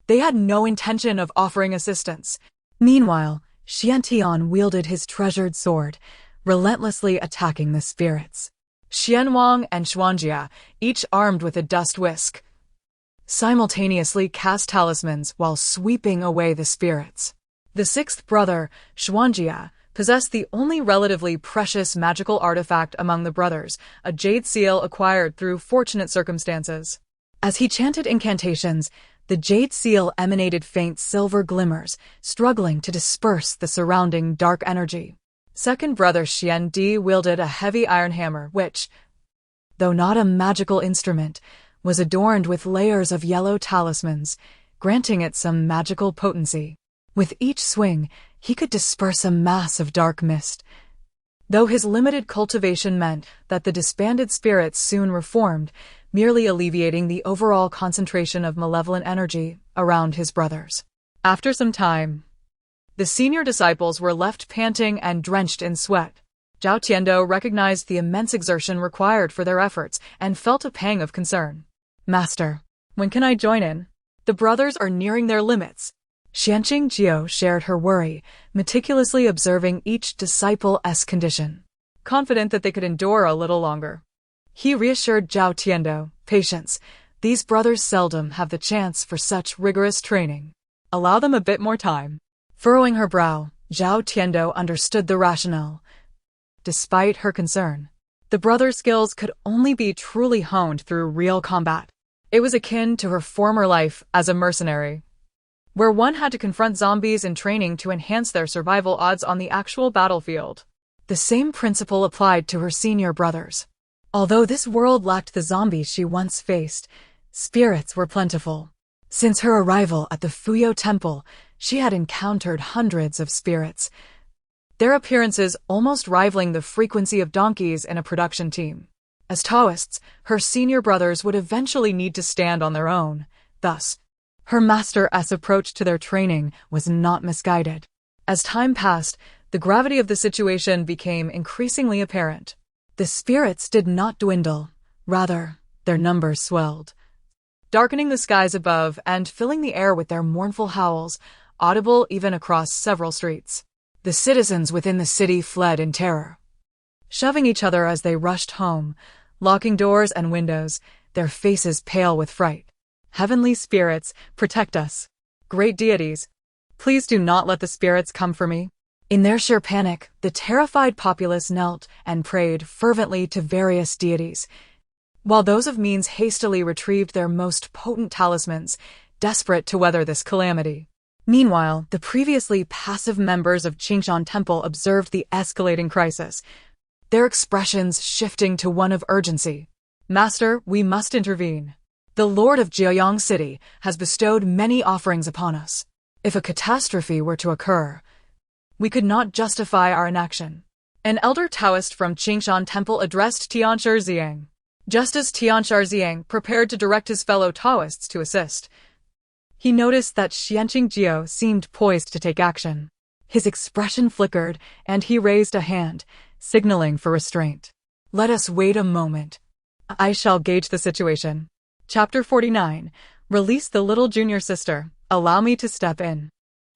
they had no intention of offering assistance. Meanwhile, Xuantian wielded his treasured sword, relentlessly attacking the spirits. Xianwang and Xuanjia, each armed with a dust whisk, simultaneously cast talismans while sweeping away the spirits. The sixth brother, Xuanjia, possessed the only relatively precious magical artifact among the brothers, a jade seal acquired through fortunate circumstances. As he chanted incantations, the jade seal emanated faint silver glimmers, struggling to disperse the surrounding dark energy. Second brother Xuandi wielded a heavy iron hammer which, though not a magical instrument, was adorned with layers of yellow talismans, granting it some magical potency. With each swing, he could disperse a mass of dark mist. Though his limited cultivation meant that the disbanded spirits soon reformed, merely alleviating the overall concentration of malevolent energy around his brothers. After some time, the senior disciples were left panting and drenched in sweat. Zhao Tiando recognized the immense exertion required for their efforts and felt a pang of concern. "Master, when can I join in? The brothers are nearing their limits." Xianqing Jiao shared her worry, meticulously observing each disciple's condition. Confident that they could endure a little longer, he reassured Zhao Tiando, "Patience, these brothers seldom have the chance for such rigorous training. Allow them a bit more time." Furrowing her brow, Zhao Tiando understood the rationale. Despite her concern, the brothers' skills could only be truly honed through real combat. It was akin to her former life as a mercenary, where one had to confront zombies in training to enhance their survival odds on the actual battlefield. The same principle applied to her senior brothers. Although this world lacked the zombies she once faced, spirits were plentiful. Since her arrival at the Fuyo Temple, she had encountered hundreds of spirits, their appearances almost rivaling the frequency of donkeys in a production team. As Taoists, her senior brothers would eventually need to stand on their own. Thus, her master's approach to their training was not misguided. As time passed, the gravity of the situation became increasingly apparent. The spirits did not dwindle, rather, their numbers swelled, darkening the skies above and filling the air with their mournful howls, audible even across several streets. The citizens within the city fled in terror, shoving each other as they rushed home, locking doors and windows, their faces pale with fright. "Heavenly spirits, protect us. Great deities, please do not let the spirits come for me." In their sheer panic, the terrified populace knelt and prayed fervently to various deities, while those of means hastily retrieved their most potent talismans, desperate to weather this calamity. Meanwhile, the previously passive members of Qingshan Temple observed the escalating crisis, their expressions shifting to one of urgency. "Master, we must intervene. The Lord of Jiuyang City has bestowed many offerings upon us. If a catastrophe were to occur, we could not justify our inaction." An elder Taoist from Qingshan Temple addressed Tianshar Ziang. Just as Tianshar Ziang prepared to direct his fellow Taoists to assist, he noticed that Xianqing Jiao seemed poised to take action. His expression flickered, and he raised a hand, signaling for restraint. "Let us wait a moment. I shall gauge the situation." Chapter 49. Release the little junior sister. Allow me to step in.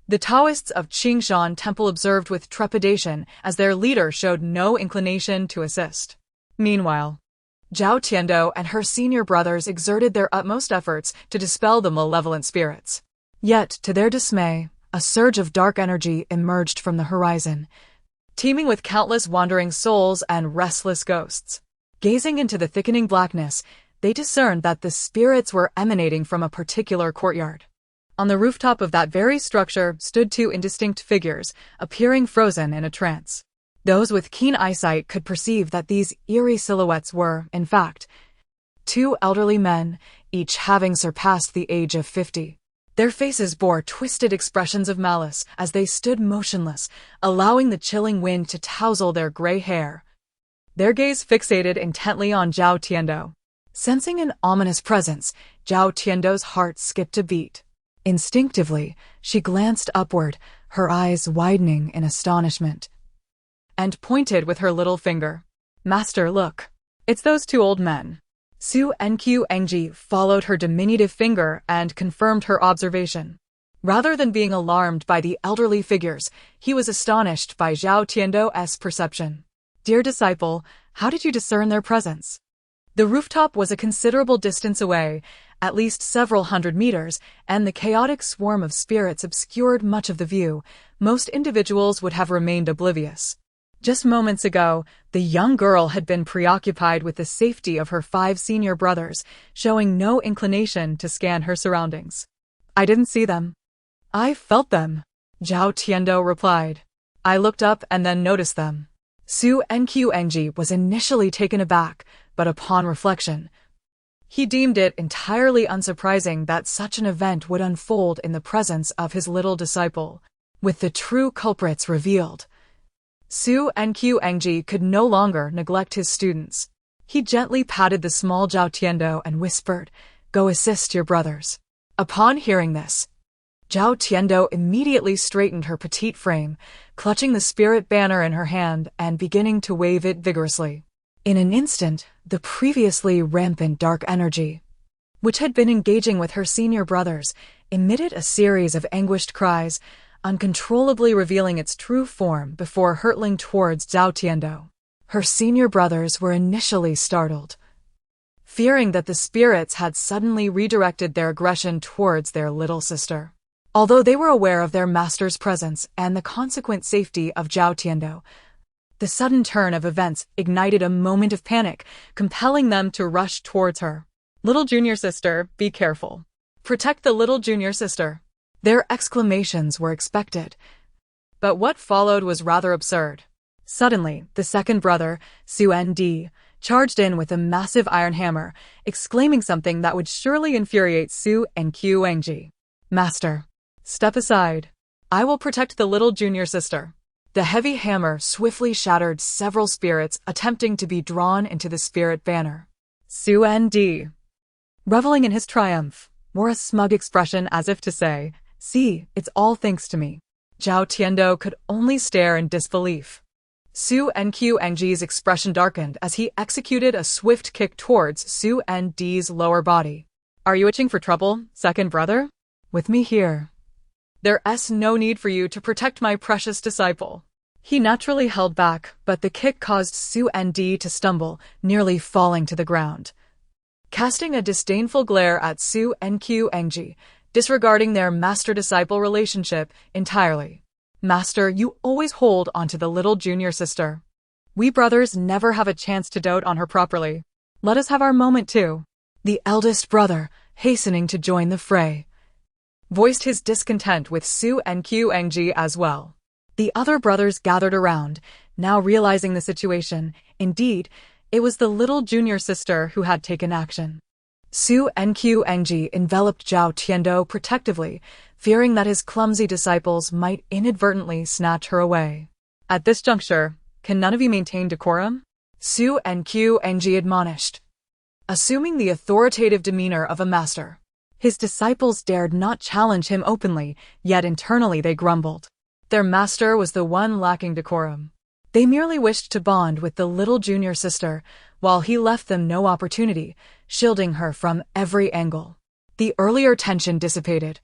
The Taoists of Qingshan Temple observed with trepidation as their leader showed no inclination to assist. Meanwhile, Zhao Tiando and her senior brothers exerted their utmost efforts to dispel the malevolent spirits. Yet, to their dismay, a surge of dark energy emerged from the horizon, teeming with countless wandering souls and restless ghosts. Gazing into the thickening blackness, they discerned that the spirits were emanating from a particular courtyard. On the rooftop of that very structure stood two indistinct figures, appearing frozen in a trance. Those with keen eyesight could perceive that these eerie silhouettes were, in fact, two elderly men, each having surpassed the age of 50. Their faces bore twisted expressions of malice as they stood motionless, allowing the chilling wind to touzle their gray hair. Their gaze fixated intently on Zhao Tiando. Sensing an ominous presence, Zhao Tiando's heart skipped a beat. Instinctively, she glanced upward, her eyes widening in astonishment, and pointed with her little finger. "Master, look. It's those two old men." Su Nq Engji followed her diminutive finger and confirmed her observation. Rather than being alarmed by the elderly figures, he was astonished by Zhao Tiando's perception. Dear disciple, how did you discern their presence? The rooftop was a considerable distance away, at least several hundred meters, and the chaotic swarm of spirits obscured much of the view. Most individuals would have remained oblivious. Just moments ago, the young girl had been preoccupied with the safety of her 5 senior brothers, showing no inclination to scan her surroundings. I didn't see them. I felt them, Zhao Tiando replied. I looked up and then noticed them. Xuanxuan was initially taken aback, but upon reflection, he deemed it entirely unsurprising that such an event would unfold in the presence of his little disciple. With the true culprits revealed, Xuanxuan could no longer neglect his students. He gently patted the small Zhao Tiando and whispered, "Go assist your brothers." Upon hearing this, Zhao Tiando immediately straightened her petite frame, clutching the spirit banner in her hand and beginning to wave it vigorously. In an instant, the previously rampant dark energy, which had been engaging with her senior brothers, emitted a series of anguished cries, uncontrollably revealing its true form before hurtling towards Zhao Tiando. Her senior brothers were initially startled, fearing that the spirits had suddenly redirected their aggression towards their little sister. Although they were aware of their master's presence and the consequent safety of Zhao Tiando, the sudden turn of events ignited a moment of panic, compelling them to rush towards her. "Little junior sister, be careful. Protect the little junior sister." Their exclamations were expected, but what followed was rather absurd. Suddenly, the second brother, Xuandi, charged in with a massive iron hammer, exclaiming something that would surely infuriate Xuanxuan. "Master, step aside. I will protect the little junior sister." The heavy hammer swiftly shattered several spirits attempting to be drawn into the spirit banner. Xuandi, reveling in his triumph, wore a smug expression as if to say, "See, it's all thanks to me." Zhao Tiando could only stare in disbelief. Xuanxuan's expression darkened as he executed a swift kick towards Xuandi's lower body. "Are you itching for trouble, second brother? With me here. There's no need for you to protect my precious disciple." He naturally held back, but the kick caused Xuandi to stumble, nearly falling to the ground. Casting a disdainful glare at Xuanxuan, disregarding their master-disciple relationship entirely. "Master, you always hold onto the little junior sister. We brothers never have a chance to dote on her properly. Let us have our moment too." The eldest brother, hastening to join the fray, voiced his discontent with Xuanxuan as well. The other brothers gathered around, now realizing the situation. Indeed, it was the little junior sister who had taken action. Xuanxuan enveloped Zhao Tiando protectively, fearing that his clumsy disciples might inadvertently snatch her away. "At this juncture, can none of you maintain decorum?" Xuanxuan admonished, assuming the authoritative demeanor of a master. His disciples dared not challenge him openly, yet internally they grumbled. Their master was the one lacking decorum. They merely wished to bond with the little junior sister, while he left them no opportunity, shielding her from every angle. The earlier tension dissipated,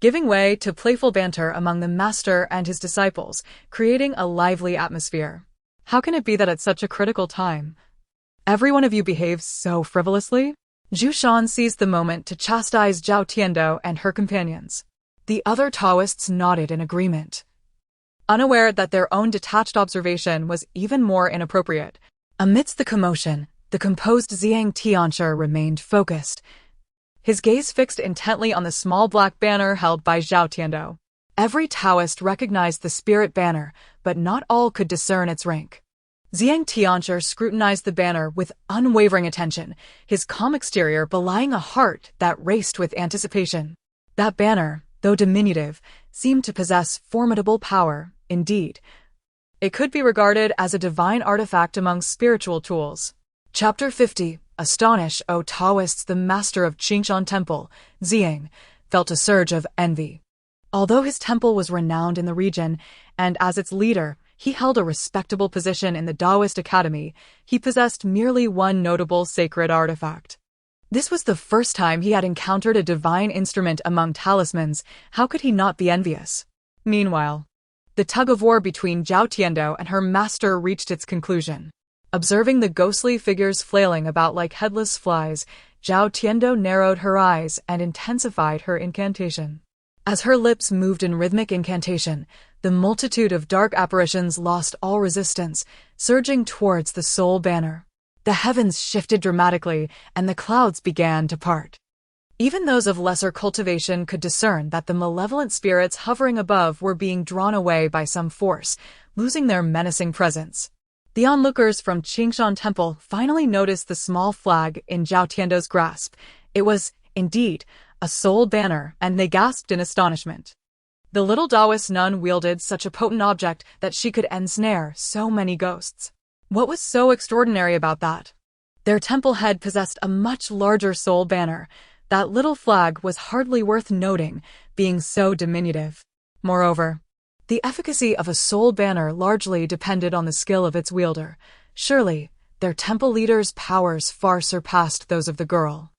giving way to playful banter among the master and his disciples, creating a lively atmosphere. "How can it be that at such a critical time, every one of you behaves so frivolously?" Zhu Shan seized the moment to chastise Zhao Tiando and her companions. The other Taoists nodded in agreement, unaware that their own detached observation was even more inappropriate. Amidst the commotion, the composed Zhang Tianshi remained focused, his gaze fixed intently on the small black banner held by Zhao Tiando. Every Taoist recognized the spirit banner, but not all could discern its rank. Zhang Tianshi scrutinized the banner with unwavering attention, his calm exterior belying a heart that raced with anticipation. That banner, though diminutive, seemed to possess formidable power. Indeed, it could be regarded as a divine artifact among spiritual tools. Chapter 50. Astonish, O Taoists! The master of Qingshan Temple, Zhang, felt a surge of envy. Although his temple was renowned in the region, and as its leader, he held a respectable position in the Taoist academy, he possessed merely one notable sacred artifact. This was the first time he had encountered a divine instrument among talismans. How could he not be envious? Meanwhile, The tug-of-war between Zhao Tiando and her master reached its conclusion. Observing the ghostly figures flailing about like headless flies, Zhao Tiando narrowed her eyes and intensified her incantation. As her lips moved in rhythmic incantation, the multitude of dark apparitions lost all resistance, surging towards the soul banner. The heavens shifted dramatically, and the clouds began to part. Even those of lesser cultivation could discern that the malevolent spirits hovering above were being drawn away by some force, losing their menacing presence. The onlookers from Qingshan Temple finally noticed the small flag in Zhao Tiando's grasp. It was, indeed, a soul banner, and they gasped in astonishment. The little Taoist nun wielded such a potent object that she could ensnare so many ghosts. What was so extraordinary about that? Their temple head possessed a much larger soul banner. That little flag was hardly worth noting, being so diminutive. Moreover, the efficacy of a soul banner largely depended on the skill of its wielder. Surely, their temple leader's powers far surpassed those of the girl.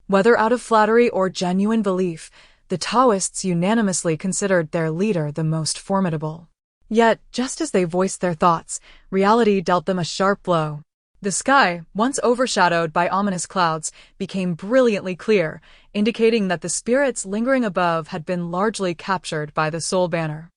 Whether out of flattery or genuine belief, the Taoists unanimously considered their leader the most formidable. Yet, just as they voiced their thoughts, reality dealt them a sharp blow. The sky, once overshadowed by ominous clouds, became brilliantly clear, indicating that the spirits lingering above had been largely captured by the soul banner.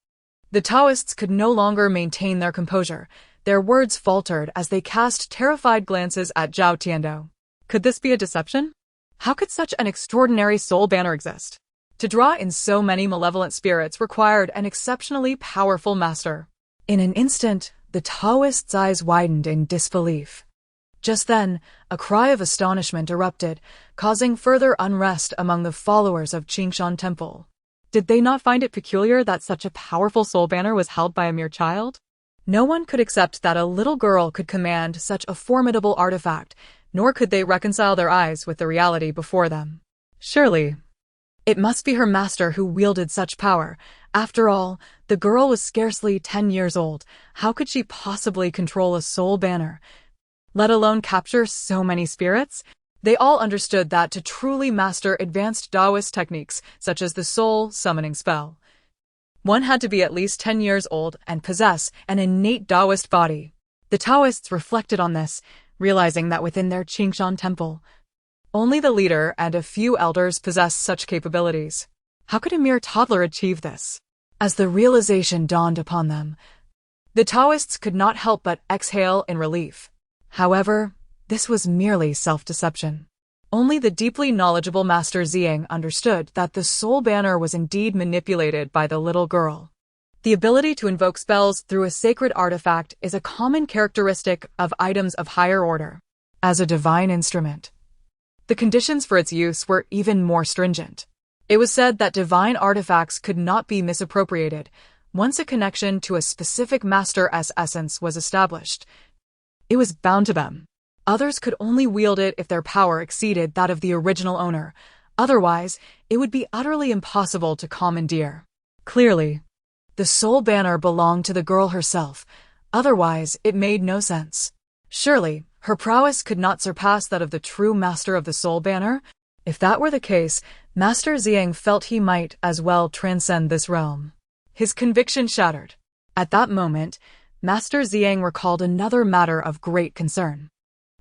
The Taoists could no longer maintain their composure. Their words faltered as they cast terrified glances at Zhao Tiando. Could this be a deception? How could such an extraordinary soul banner exist? To draw in so many malevolent spirits required an exceptionally powerful master. In an instant, the Taoist's eyes widened in disbelief. Just then, a cry of astonishment erupted, causing further unrest among the followers of Qingshan Temple. Did they not find it peculiar that such a powerful soul banner was held by a mere child? No one could accept that a little girl could command such a formidable artifact, nor could they reconcile their eyes with the reality before them. Surely, it must be her master who wielded such power. After all, the girl was scarcely 10 years old. How could she possibly control a soul banner, let alone capture so many spirits? They all understood that to truly master advanced Taoist techniques, such as the soul summoning spell, one had to be at least 10 years old and possess an innate Taoist body. The Taoists reflected on this, realizing that within their Qingshan Temple, only the leader and a few elders possessed such capabilities. How could a mere toddler achieve this? As the realization dawned upon them, the Taoists could not help but exhale in relief. However, this was merely self-deception. Only the deeply knowledgeable Master Ziyang understood that the soul banner was indeed manipulated by the little girl. The ability to invoke spells through a sacred artifact is a common characteristic of items of higher order. As a divine instrument, the conditions for its use were even more stringent. It was said that divine artifacts could not be misappropriated once a connection to a specific master's essence was established. It was bound to them. Others could only wield it if their power exceeded that of the original owner. Otherwise, it would be utterly impossible to commandeer. Clearly, the soul banner belonged to the girl herself. Otherwise, it made no sense. Surely, her prowess could not surpass that of the true master of the soul banner. If that were the case, Master Ziyang felt he might as well transcend this realm. His conviction shattered. At that moment, Master Ziyang recalled another matter of great concern.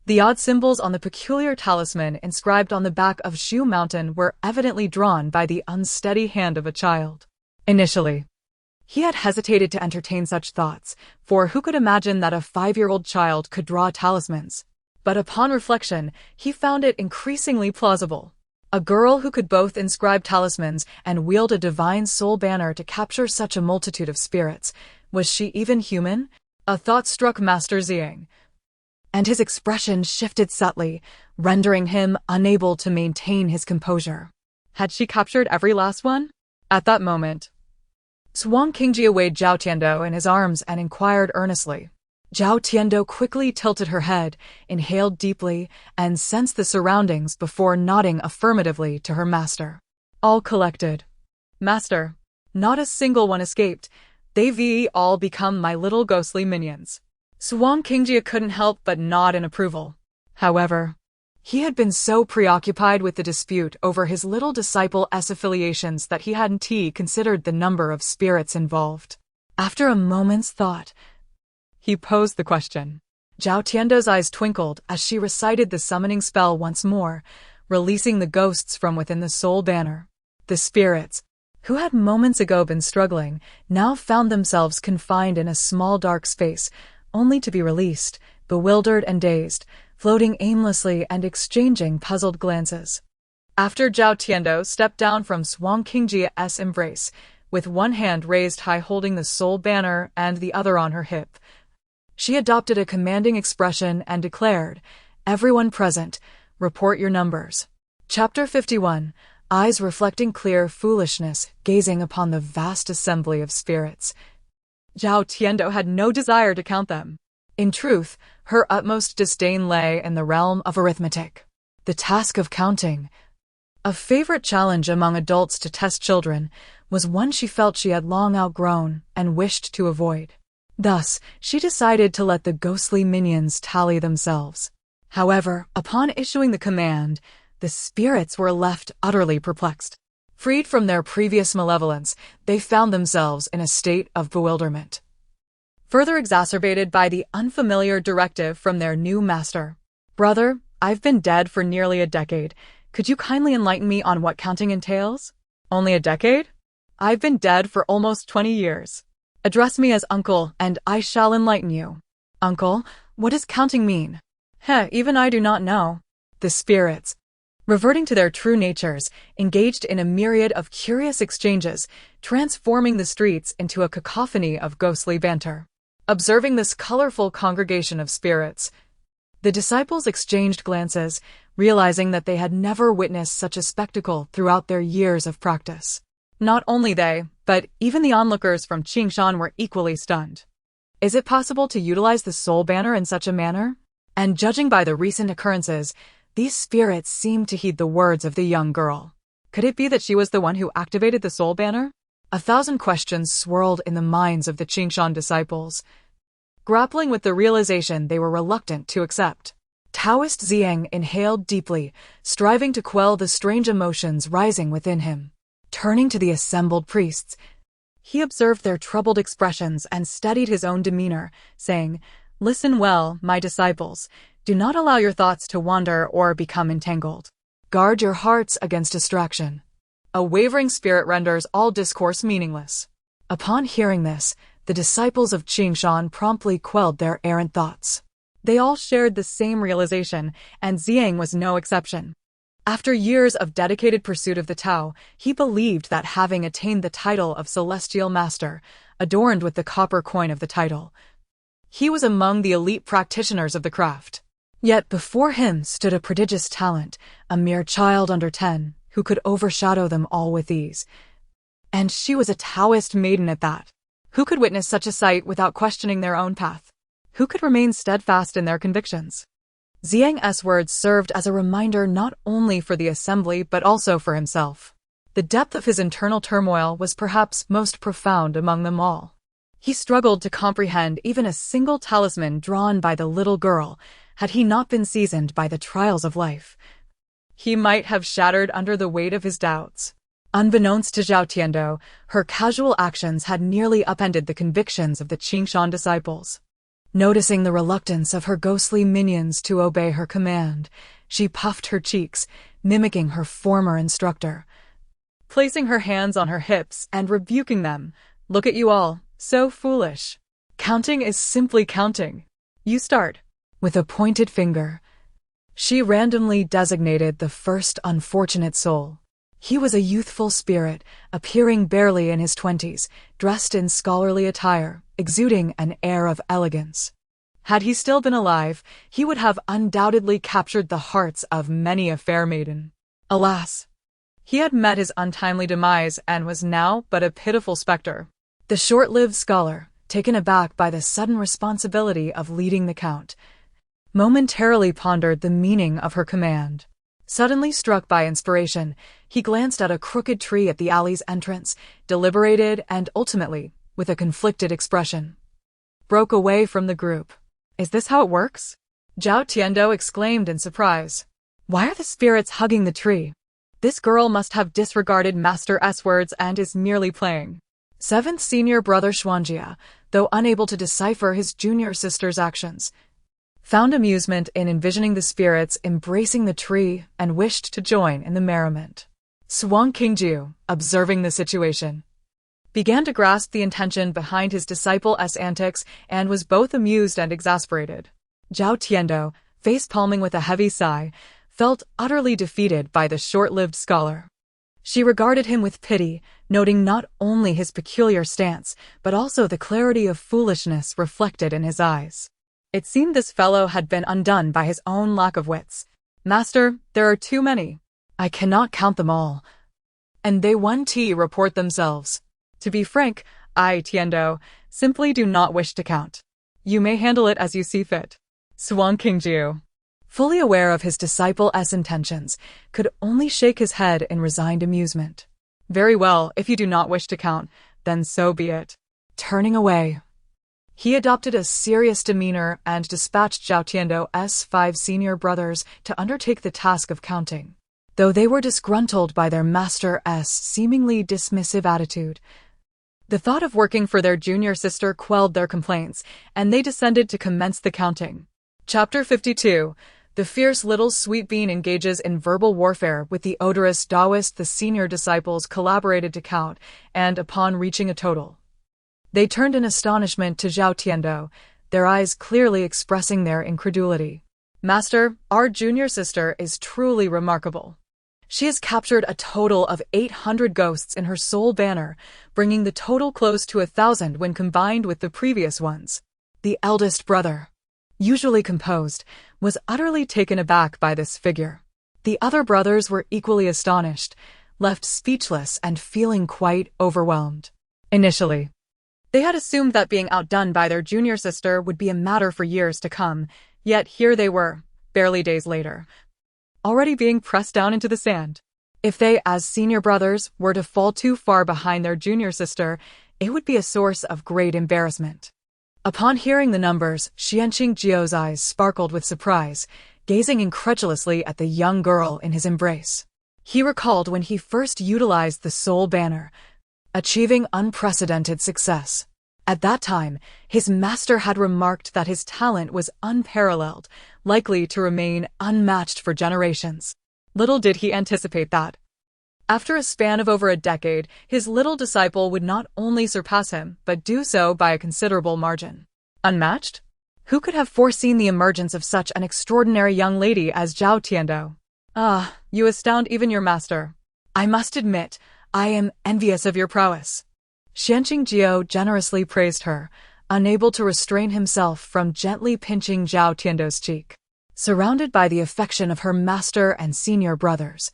The odd symbols on the peculiar talisman inscribed on the back of Shu Mountain were evidently drawn by the unsteady hand of a child. Initially, he had hesitated to entertain such thoughts, for who could imagine that a 5-year-old child could draw talismans? But upon reflection, he found it increasingly plausible. A girl who could both inscribe talismans and wield a divine soul banner to capture such a multitude of spirits. Was she even human? A thought struck Master Ziyang, and his expression shifted subtly, rendering him unable to maintain his composure. Had she captured every last one? At that moment, Xuanqingjie weighed Zhao Tiando in his arms and inquired earnestly. Zhao Tiando quickly tilted her head, inhaled deeply, and sensed the surroundings before nodding affirmatively to her master. All collected. Master, not a single one escaped. They've all become my little ghostly minions. Xuanqingjie couldn't help but nod in approval. However, he had been so preoccupied with the dispute over his little disciple's affiliations that he hadn't considered the number of spirits involved. After a moment's thought, he posed the question. Zhao Tiando's eyes twinkled as she recited the summoning spell once more, releasing the ghosts from within the soul banner. The spirits, who had moments ago been struggling, now found themselves confined in a small dark space, only to be released, bewildered and dazed, floating aimlessly and exchanging puzzled glances. After Zhao Tiando stepped down from Xuanqingjia's embrace, with one hand raised high holding the soul banner and the other on her hip, she adopted a commanding expression and declared, "Everyone present, report your numbers." Chapter 51. Eyes reflecting clear foolishness, gazing upon the vast assembly of spirits. Zhao Tiando had no desire to count them. In truth, her utmost disdain lay in the realm of arithmetic. The task of counting, a favorite challenge among adults to test children, was one she felt she had long outgrown and wished to avoid. Thus, she decided to let the ghostly minions tally themselves. However, upon issuing the command, the spirits were left utterly perplexed. Freed from their previous malevolence, they found themselves in a state of bewilderment, further exacerbated by the unfamiliar directive from their new master. "Brother, I've been dead for nearly a decade. Could you kindly enlighten me on what counting entails?" "Only a decade? I've been dead for almost 20 years. Address me as uncle, and I shall enlighten you." "Uncle, what does counting mean?" Even I do not know." The spirits, reverting to their true natures, engaged in a myriad of curious exchanges, transforming the streets into a cacophony of ghostly banter. Observing this colorful congregation of spirits, the disciples exchanged glances, realizing that they had never witnessed such a spectacle throughout their years of practice. Not only they, but even the onlookers from Qingshan were equally stunned. Is it possible to utilize the soul banner in such a manner? And judging by the recent occurrences, these spirits seemed to heed the words of the young girl. Could it be that she was the one who activated the soul banner? 1,000 questions swirled in the minds of the Qingshan disciples, grappling with the realization they were reluctant to accept. Taoist Ziyang inhaled deeply, striving to quell the strange emotions rising within him. Turning to the assembled priests, he observed their troubled expressions and steadied his own demeanor, saying, "Listen well, my disciples. Do not allow your thoughts to wander or become entangled. Guard your hearts against distraction. A wavering spirit renders all discourse meaningless." Upon hearing this, the disciples of Qingshan promptly quelled their errant thoughts. They all shared the same realization, and Ziyang was no exception. After years of dedicated pursuit of the Tao, he believed that having attained the title of Celestial Master, adorned with the copper coin of the title, he was among the elite practitioners of the craft. Yet before him stood a prodigious talent, a mere child under 10, who could overshadow them all with ease. And she was a Taoist maiden at that. Who could witness such a sight without questioning their own path? Who could remain steadfast in their convictions? Ziyang's words served as a reminder not only for the assembly but also for himself. The depth of his internal turmoil was perhaps most profound among them all. He struggled to comprehend even a single talisman drawn by the little girl, had he not been seasoned by the trials of life. He might have shattered under the weight of his doubts. Unbeknownst to Zhao Tiando, her casual actions had nearly upended the convictions of the Qingshan disciples. Noticing the reluctance of her ghostly minions to obey her command, she puffed her cheeks, mimicking her former instructor. Placing her hands on her hips and rebuking them, "Look at you all, so foolish. Counting is simply counting. You start." With a pointed finger, she randomly designated the first unfortunate soul. He was a youthful spirit, appearing barely in his 20s, dressed in scholarly attire, exuding an air of elegance. Had he still been alive, he would have undoubtedly captured the hearts of many a fair maiden. Alas! He had met his untimely demise and was now but a pitiful specter. The short-lived scholar, taken aback by the sudden responsibility of leading the count, momentarily pondered the meaning of her command. Suddenly struck by inspiration, he glanced at a crooked tree at the alley's entrance, deliberated and ultimately, with a conflicted expression, broke away from the group. "Is this how it works?" Zhao Tiando exclaimed in surprise. "Why are the spirits hugging the tree? This girl must have disregarded Master S words and is merely playing." Seventh Senior Brother Xuanjia, though unable to decipher his junior sister's actions, found amusement in envisioning the spirits embracing the tree and wished to join in the merriment. Zhuang Qingjiu, observing the situation, began to grasp the intention behind his disciple's antics and was both amused and exasperated. Zhao Tiando, face-palming with a heavy sigh, felt utterly defeated by the short-lived scholar. She regarded him with pity, noting not only his peculiar stance, but also the clarity of foolishness reflected in his eyes. It seemed this fellow had been undone by his own lack of wits. "Master, there are too many. I cannot count them all. And they report themselves. To be frank, I, Tiando, simply do not wish to count. You may handle it as you see fit." Zhuang Qingjiu, fully aware of his disciple's intentions, could only shake his head in resigned amusement. "Very well, if you do not wish to count, then so be it." Turning away, he adopted a serious demeanor and dispatched Zhao Tiando's 5 senior brothers to undertake the task of counting. Though they were disgruntled by their master's seemingly dismissive attitude, the thought of working for their junior sister quelled their complaints, and they descended to commence the counting. Chapter 52. The fierce little sweet bean engages in verbal warfare with the odorous Taoist. The senior disciples collaborated to count, and upon reaching a total, they turned in astonishment to Zhao Tiando, their eyes clearly expressing their incredulity. "Master, our junior sister is truly remarkable. She has captured a total of 800 ghosts in her sole banner, bringing the total close to 1,000 when combined with the previous ones." The eldest brother, usually composed, was utterly taken aback by this figure. The other brothers were equally astonished, left speechless and feeling quite overwhelmed. Initially, they had assumed that being outdone by their junior sister would be a matter for years to come, yet here they were, barely days later, already being pressed down into the sand. If they, as senior brothers, were to fall too far behind their junior sister, it would be a source of great embarrassment. Upon hearing the numbers, Xianqingjiu's eyes sparkled with surprise, gazing incredulously at the young girl in his embrace. He recalled when he first utilized the soul banner, achieving unprecedented success. At that time, his master had remarked that his talent was unparalleled, likely to remain unmatched for generations. Little did he anticipate that, after a span of over a decade, his little disciple would not only surpass him, but do so by a considerable margin. Unmatched? Who could have foreseen the emergence of such an extraordinary young lady as Zhao Tiando? "Ah, you astound even your master. I must admit, I am envious of your prowess." Xianqingjiu generously praised her, unable to restrain himself from gently pinching Zhao Tiando's cheek. Surrounded by the affection of her master and senior brothers,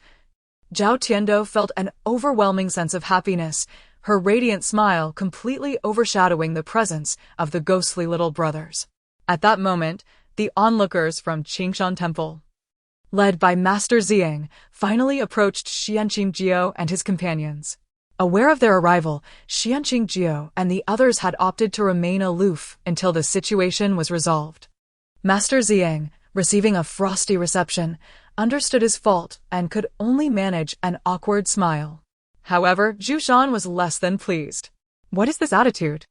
Zhao Tiando felt an overwhelming sense of happiness, her radiant smile completely overshadowing the presence of the ghostly little brothers. At that moment, the onlookers from Qingshan Temple, led by Master Ziyang, finally approached Xianqingjiu and his companions. Aware of their arrival, Xianqingjiu and the others had opted to remain aloof until the situation was resolved. Master Ziyang, receiving a frosty reception, understood his fault and could only manage an awkward smile. However, Zhu Shan was less than pleased. "What is this attitude?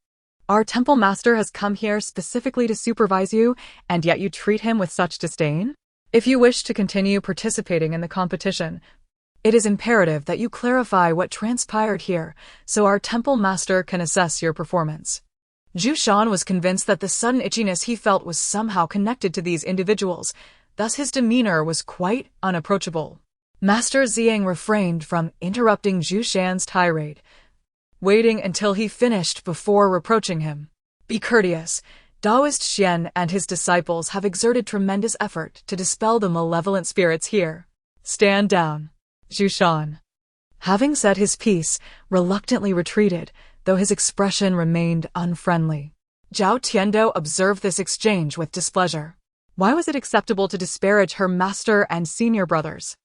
Our temple master has come here specifically to supervise you, and yet you treat him with such disdain? If you wish to continue participating in the competition, it is imperative that you clarify what transpired here so our temple master can assess your performance." Zhu Shan was convinced that the sudden itchiness he felt was somehow connected to these individuals, thus his demeanor was quite unapproachable. Master Ziyang refrained from interrupting Zhu Shan's tirade, waiting until he finished before reproaching him. "Be courteous. Taoist Xian and his disciples have exerted tremendous effort to dispel the malevolent spirits here. Stand down." Zhu Shan, having said his piece, reluctantly retreated, though his expression remained unfriendly. Zhao Tiando observed this exchange with displeasure. Why was it acceptable to disparage her master and senior brothers?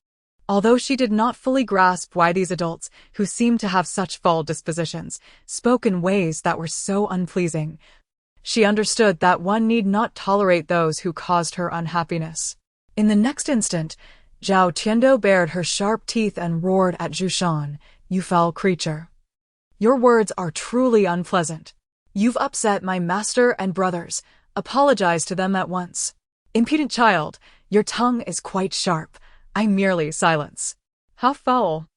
Although she did not fully grasp why these adults, who seemed to have such foul dispositions, spoke in ways that were so unpleasing, she understood that one need not tolerate those who caused her unhappiness. In the next instant, Zhao Tiando bared her sharp teeth and roared at Zhu Shan, "You foul creature! Your words are truly unpleasant. You've upset my master and brothers. Apologize to them at once. Impudent child, your tongue is quite sharp. I merely silence. How foul.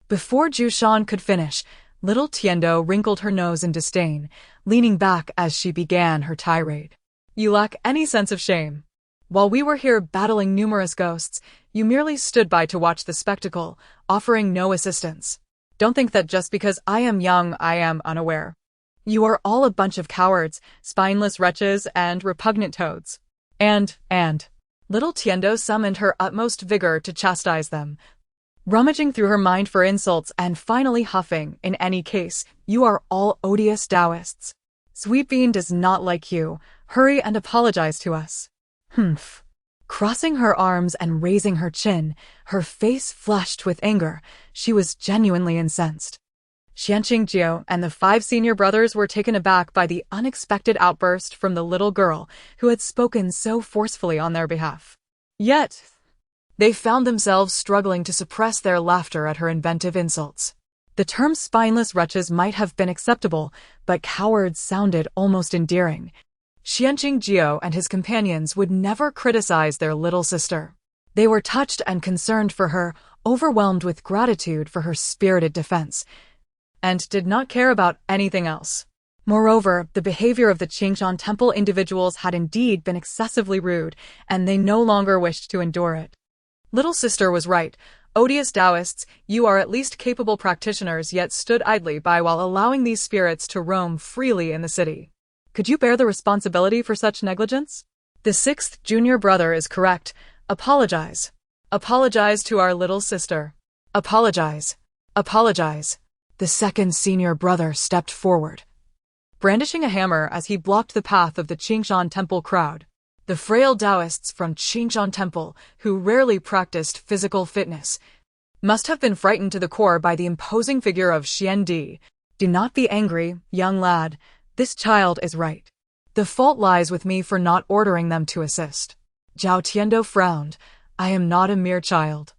Before Jushan could finish, little Tiendo wrinkled her nose in disdain, leaning back as she began her tirade. You lack any sense of shame. While we were here battling numerous ghosts, you merely stood by to watch the spectacle, offering no assistance. Don't think that just because I am young, I am unaware. You are all a bunch of cowards, spineless wretches, and repugnant toads. And, little Tiendo summoned her utmost vigor to chastise them, rummaging through her mind for insults and finally huffing, in any case, you are all odious Taoists. Sweet Bean does not like you. Hurry and apologize to us. Humph. Crossing her arms and raising her chin, her face flushed with anger, she was genuinely incensed. Xuanqing and the 5 senior brothers were taken aback by the unexpected outburst from the little girl who had spoken so forcefully on their behalf. Yet, they found themselves struggling to suppress their laughter at her inventive insults. The term spineless wretches might have been acceptable, but cowards sounded almost endearing. Xuanqing and his companions would never criticize their little sister. They were touched and concerned for her, overwhelmed with gratitude for her spirited defense, and did not care about anything else. Moreover, the behavior of the Qingshan Temple individuals had indeed been excessively rude, and they no longer wished to endure it. Little sister was right. Odious Taoists, you are at least capable practitioners yet stood idly by while allowing these spirits to roam freely in the city. Could you bear the responsibility for such negligence? The 6th junior brother is correct. Apologize. Apologize to our little sister. Apologize. Apologize. The 2nd senior brother stepped forward, brandishing a hammer as he blocked the path of the Qingshan Temple crowd. The frail Taoists from Qingshan Temple, who rarely practiced physical fitness, must have been frightened to the core by the imposing figure of Xuandi. Do not be angry, young lad. This child is right. The fault lies with me for not ordering them to assist. Zhao Tiendo frowned. I am not a mere child.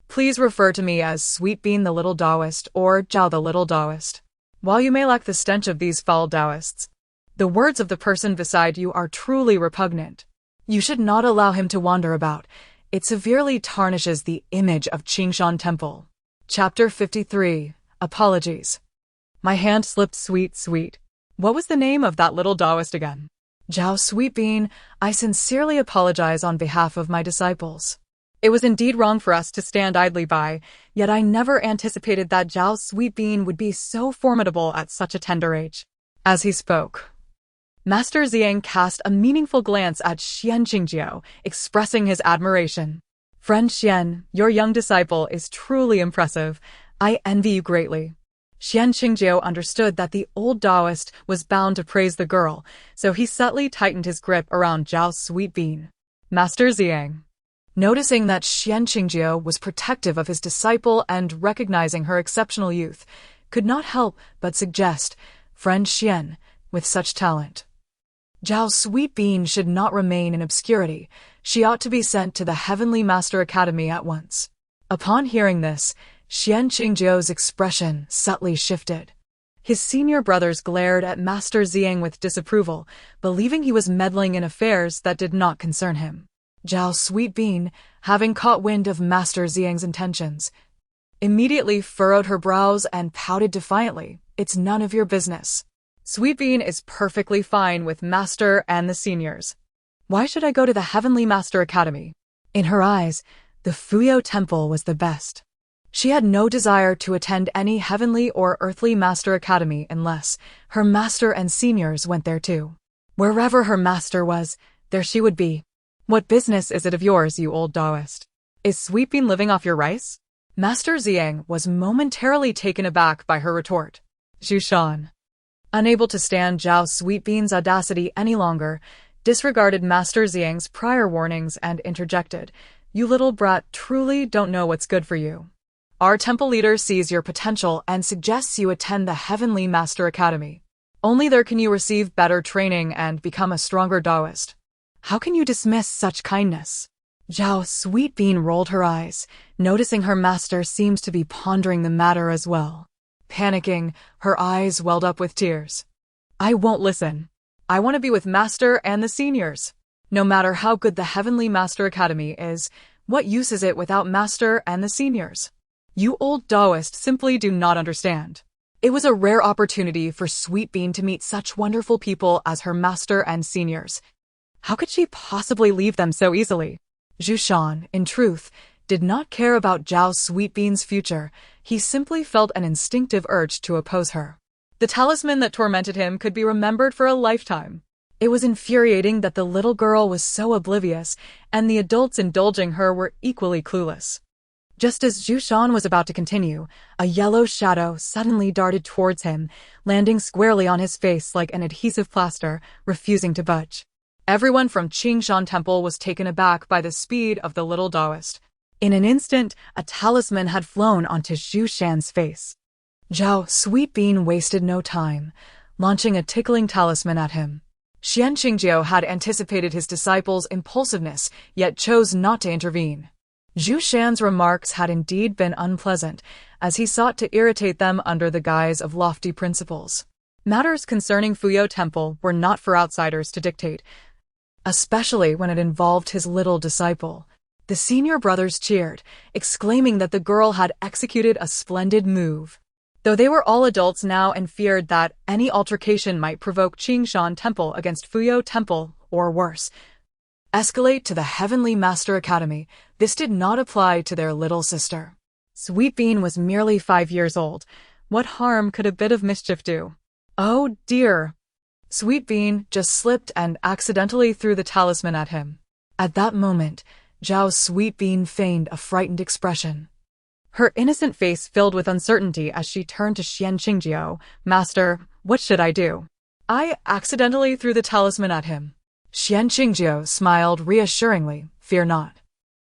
Please refer to me as Sweet Bean the Little Taoist or Zhao the Little Taoist. While you may lack the stench of these foul Taoists, the words of the person beside you are truly repugnant. You should not allow him to wander about. It severely tarnishes the image of Qingshan Temple. Chapter 53. Apologies. My hand slipped sweet. What was the name of that little Taoist again? Zhao Sweet Bean, I sincerely apologize on behalf of my disciples. It was indeed wrong for us to stand idly by, yet I never anticipated that Zhao Sweet Bean would be so formidable at such a tender age. As he spoke, Master Xiang cast a meaningful glance at Xuanqing, expressing his admiration. Friend Xian, your young disciple is truly impressive. I envy you greatly. Xuanqing understood that the old Taoist was bound to praise the girl, so he subtly tightened his grip around Zhao Sweet Bean. Master Xiang, noticing that Xuanqing was protective of his disciple and recognizing her exceptional youth, could not help but suggest, Friend Xian, with such talent, Zhao Sweet Bean should not remain in obscurity. She ought to be sent to the Heavenly Master Academy at once. Upon hearing this, Xuanqing's expression subtly shifted. His senior brothers glared at Master Xiang with disapproval, believing he was meddling in affairs that did not concern him. Zhao Sweet Bean, having caught wind of Master Xiang's intentions, immediately furrowed her brows and pouted defiantly. It's none of your business. Sweet Bean is perfectly fine with Master and the seniors. Why should I go to the Heavenly Master Academy? In her eyes, the Fuyo Temple was the best. She had no desire to attend any heavenly or earthly master academy unless her master and seniors went there too. Wherever her master was, there she would be. What business is it of yours, you old Taoist? Is Sweet Bean living off your rice? Master Xiang was momentarily taken aback by her retort. Jushan, unable to stand Zhao Sweet Bean's audacity any longer, disregarded Master Xiang's prior warnings and interjected, You little brat truly don't know what's good for you. Our temple leader sees your potential and suggests you attend the Heavenly Master Academy. Only there can you receive better training and become a stronger Taoist. How can you dismiss such kindness? Zhao Sweet Bean rolled her eyes, noticing her master seems to be pondering the matter as well. Panicking, her eyes welled up with tears. I won't listen. I want to be with Master and the seniors. No matter how good the Heavenly Master Academy is, what use is it without Master and the seniors? You old Taoist simply do not understand. It was a rare opportunity for Sweet Bean to meet such wonderful people as her master and seniors. How could she possibly leave them so easily? Xuantian, in truth, did not care about Zhao Sweet Bean's future. He simply felt an instinctive urge to oppose her. The talisman that tormented him could be remembered for a lifetime. It was infuriating that the little girl was so oblivious, and the adults indulging her were equally clueless. Just as Xuantian was about to continue, a yellow shadow suddenly darted towards him, landing squarely on his face like an adhesive plaster, refusing to budge. Everyone from Qingshan Temple was taken aback by the speed of the little Taoist. In an instant, a talisman had flown onto Xuantian's face. Zhao Sweet Bean wasted no time, launching a tickling talisman at him. Xian Qingjiao had anticipated his disciple's impulsiveness, yet chose not to intervene. Zhu Shan's remarks had indeed been unpleasant, as he sought to irritate them under the guise of lofty principles. Matters concerning Fuyo Temple were not for outsiders to dictate, especially when it involved his little disciple. The senior brothers cheered, exclaiming that the girl had executed a splendid move. Though they were all adults now and feared that any altercation might provoke Qingshan Temple against Fuyo Temple, or worse, escalate to the Heavenly Master Academy, this did not apply to their little sister. Sweet Bean was merely 5 years old. What harm could a bit of mischief do? Oh dear! Sweet Bean just slipped and accidentally threw the talisman at him. At that moment, Zhao Sweet Bean feigned a frightened expression. Her innocent face filled with uncertainty as she turned to Xian Qingjiao. Master, what should I do? I accidentally threw the talisman at him. Xian Qingjiao smiled reassuringly. Fear not,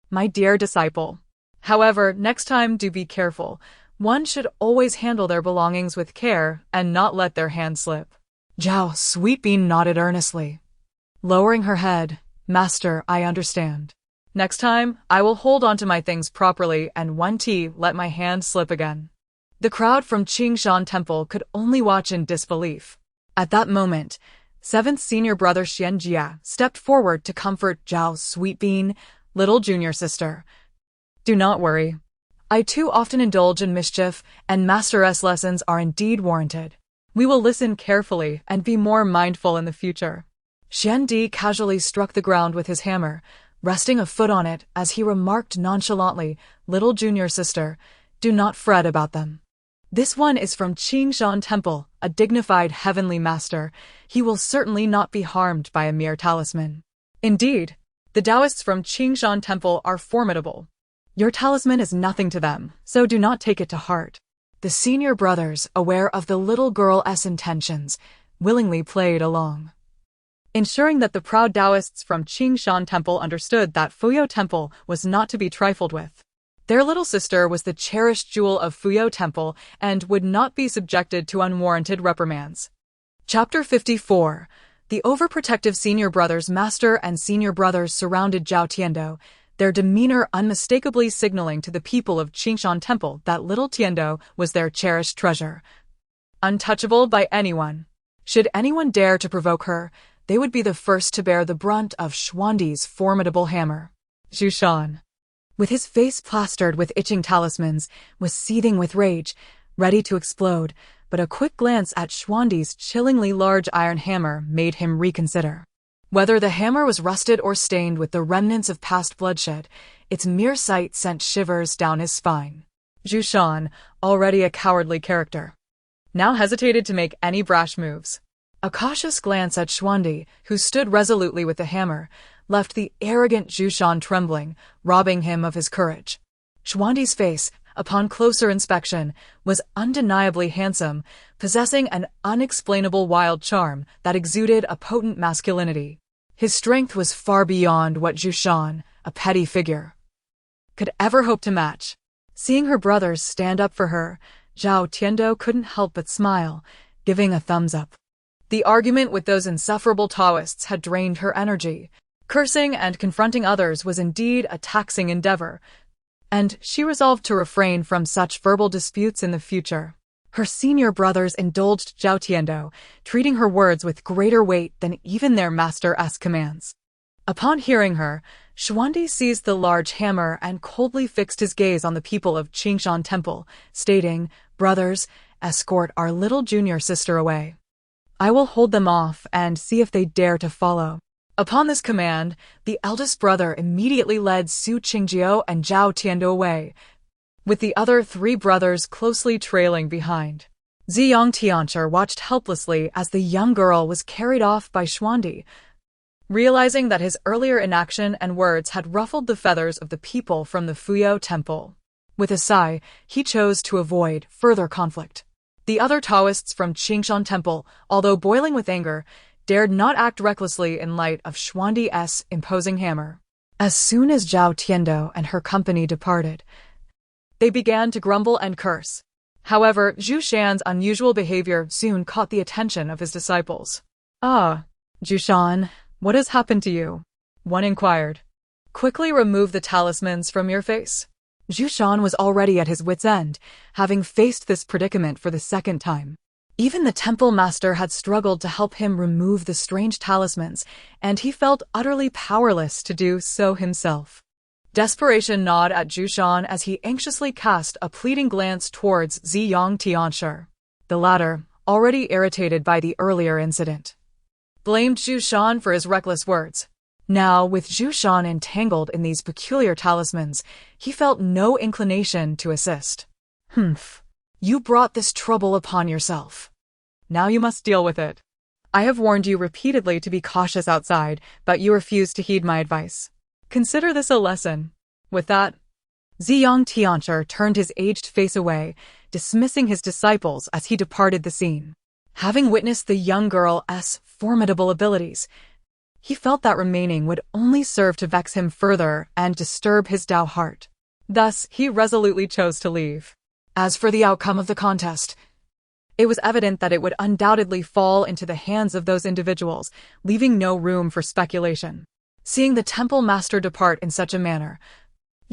my dear disciple. However, next time do be careful. One should always handle their belongings with care and not let their hand slip. Zhao Sweet Bean nodded earnestly. Lowering her head, Master, I understand. Next time, I will hold onto my things properly and let my hand slip again. The crowd from Qingshan Temple could only watch in disbelief. At that moment, 7th Senior Brother Xuanjia stepped forward to comfort Zhao Sweet Bean, little junior sister. Do not worry. I too often indulge in mischief, and Master's lessons are indeed warranted. We will listen carefully and be more mindful in the future. Xuandi casually struck the ground with his hammer, resting a foot on it as he remarked nonchalantly, Little junior sister, do not fret about them. This one is from Qingshan Temple, a dignified heavenly master. He will certainly not be harmed by a mere talisman. Indeed, the Taoists from Qingshan Temple are formidable. Your talisman is nothing to them, so do not take it to heart. The senior brothers, aware of the little girl's intentions, willingly played along, ensuring that the proud Taoists from Qingshan Temple understood that Fuyo Temple was not to be trifled with. Their little sister was the cherished jewel of Fuyo Temple and would not be subjected to unwarranted reprimands. Chapter 54. The overprotective senior brothers Master and senior brothers surrounded Zhao Tiando, their demeanor unmistakably signaling to the people of Qingshan Temple that little Tiando was their cherished treasure, untouchable by anyone. Should anyone dare to provoke her, they would be the first to bear the brunt of Xuandi's formidable hammer. Xuantian, with his face plastered with itching talismans, was seething with rage, ready to explode, but a quick glance at Xuandi's chillingly large iron hammer made him reconsider. Whether the hammer was rusted or stained with the remnants of past bloodshed, its mere sight sent shivers down his spine. Xuantian, already a cowardly character, now hesitated to make any brash moves. A cautious glance at Xuandi, who stood resolutely with the hammer, left the arrogant Xuantian trembling, robbing him of his courage. Xuandi's face, upon closer inspection, was undeniably handsome, possessing an unexplainable wild charm that exuded a potent masculinity. His strength was far beyond what Xuantian, a petty figure, could ever hope to match. Seeing her brothers stand up for her, Zhao Tiando couldn't help but smile, giving a thumbs up. The argument with those insufferable Taoists had drained her energy. Cursing and confronting others was indeed a taxing endeavor, and she resolved to refrain from such verbal disputes in the future. Her senior brothers indulged Zhao Tiando, treating her words with greater weight than even their master's commands. Upon hearing her, Xuandi seized the large hammer and coldly fixed his gaze on the people of Qingshan Temple, stating, "Brothers, escort our little junior sister away. I will hold them off and see if they dare to follow." Upon this command, the eldest brother immediately led Su Qingjio and Zhao Tiando away, with the other 3 brothers closely trailing behind. Ziyang Tiancher watched helplessly as the young girl was carried off by Xuandi, realizing that his earlier inaction and words had ruffled the feathers of the people from the Fuyao Temple. With a sigh, he chose to avoid further conflict. The other Taoists from Qingshan Temple, although boiling with anger, dared not act recklessly in light of Xuandi's imposing hammer. As soon as Zhao Tiando and her company departed, they began to grumble and curse. However, Zhu Shan's unusual behavior soon caught the attention of his disciples. "Ah, Zhu Shan, what has happened to you?" one inquired. "Quickly remove the talismans from your face." Zhu Shan was already at his wit's end, having faced this predicament for the 2nd time. Even the temple master had struggled to help him remove the strange talismans, and he felt utterly powerless to do so himself. Desperation gnawed at Zhu Shan as he anxiously cast a pleading glance towards Ziyang Tiancher. The latter, already irritated by the earlier incident, blamed Zhu Shan for his reckless words. Now, with Zhu Shan entangled in these peculiar talismans, he felt no inclination to assist. "Humph. You brought this trouble upon yourself. Now you must deal with it. I have warned you repeatedly to be cautious outside, but you refuse to heed my advice. Consider this a lesson." With that, Ziyang Tiancher turned his aged face away, dismissing his disciples as he departed the scene. Having witnessed the young girl's formidable abilities, he felt that remaining would only serve to vex him further and disturb his Tao heart. Thus, he resolutely chose to leave. As for the outcome of the contest, it was evident that it would undoubtedly fall into the hands of those individuals, leaving no room for speculation. Seeing the temple master depart in such a manner,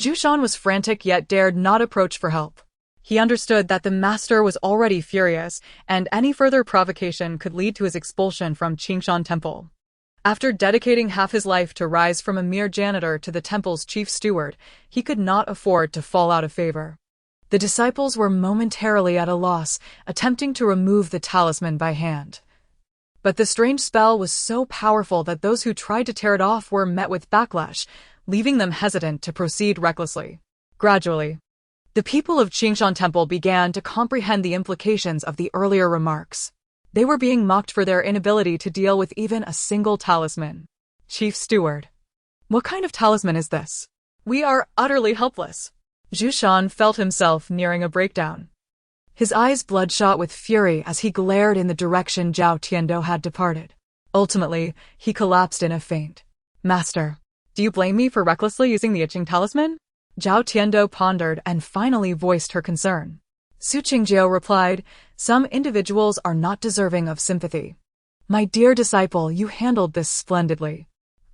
Zhu Shan was frantic yet dared not approach for help. He understood that the master was already furious, and any further provocation could lead to his expulsion from Qingshan Temple. After dedicating half his life to rise from a mere janitor to the temple's chief steward, he could not afford to fall out of favor. The disciples were momentarily at a loss, attempting to remove the talisman by hand. But the strange spell was so powerful that those who tried to tear it off were met with backlash, leaving them hesitant to proceed recklessly. Gradually, the people of Qingshan Temple began to comprehend the implications of the earlier remarks. They were being mocked for their inability to deal with even a single talisman. "Chief Steward, what kind of talisman is this? We are utterly helpless." Zhu Shan felt himself nearing a breakdown. His eyes bloodshot with fury as he glared in the direction Zhao Tiando had departed. Ultimately, he collapsed in a faint. "Master, do you blame me for recklessly using the itching talisman?" Zhao Tiando pondered and finally voiced her concern. Su Qingjio replied, "Some individuals are not deserving of sympathy. My dear disciple, you handled this splendidly.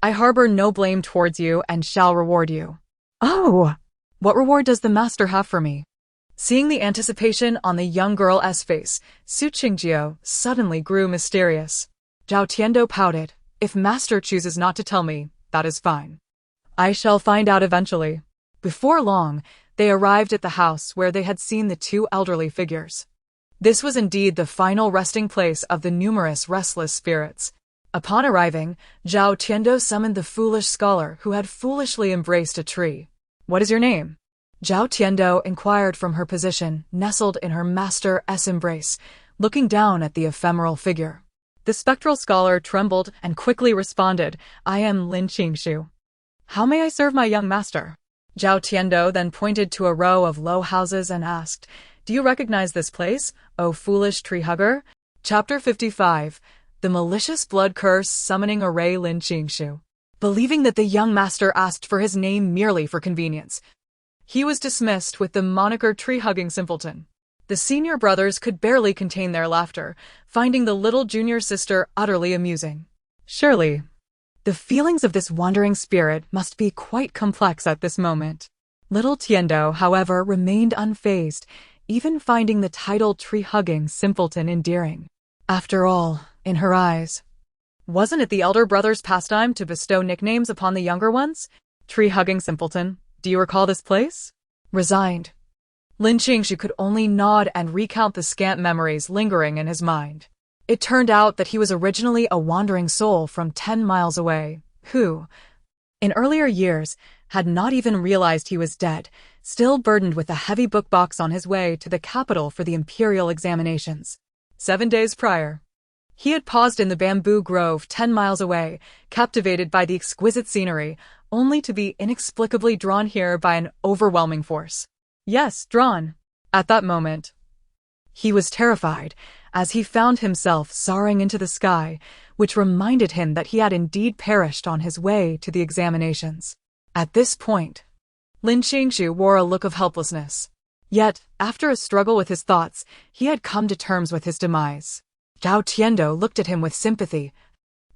I harbor no blame towards you and shall reward you." "Oh! What reward does the master have for me?" Seeing the anticipation on the young girl's face, Su Qingjio suddenly grew mysterious. Zhao Tiando pouted, "If master chooses not to tell me, that is fine. I shall find out eventually." Before long, they arrived at the house where they had seen the 2 elderly figures. This was indeed the final resting place of the numerous restless spirits. Upon arriving, Zhao Tiando summoned the foolish scholar who had foolishly embraced a tree. "What is your name?" Zhao Tiando inquired from her position, nestled in her master's embrace, looking down at the ephemeral figure. The spectral scholar trembled and quickly responded, "I am Lin Qingshu. How may I serve my young master?" Zhao Tiando then pointed to a row of low houses and asked, "Do you recognize this place, O foolish tree hugger?" Chapter 55. The Malicious Blood Curse Summoning Array Lin Qingshu. Believing that the young master asked for his name merely for convenience, he was dismissed with the moniker tree-hugging simpleton. The senior brothers could barely contain their laughter, finding the little junior sister utterly amusing. Surely, the feelings of this wandering spirit must be quite complex at this moment. Little Tiando, however, remained unfazed, even finding the title tree-hugging simpleton endearing. After all, in her eyes, wasn't it the elder brother's pastime to bestow nicknames upon the younger ones? Tree-hugging simpleton, do you recall this place? Resigned, Lin Qingxu could only nod and recount the scant memories lingering in his mind. It turned out that he was originally a wandering soul from 10 miles away, who, in earlier years, had not even realized he was dead, still burdened with a heavy book box on his way to the capital for the imperial examinations. 7 days prior, he had paused in the bamboo grove 10 miles away, captivated by the exquisite scenery, only to be inexplicably drawn here by an overwhelming force. Yes, drawn. At that moment, he was terrified, as he found himself soaring into the sky, which reminded him that he had indeed perished on his way to the examinations. At this point, Lin Qingxu wore a look of helplessness. Yet, after a struggle with his thoughts, he had come to terms with his demise. Zhao Tiando looked at him with sympathy,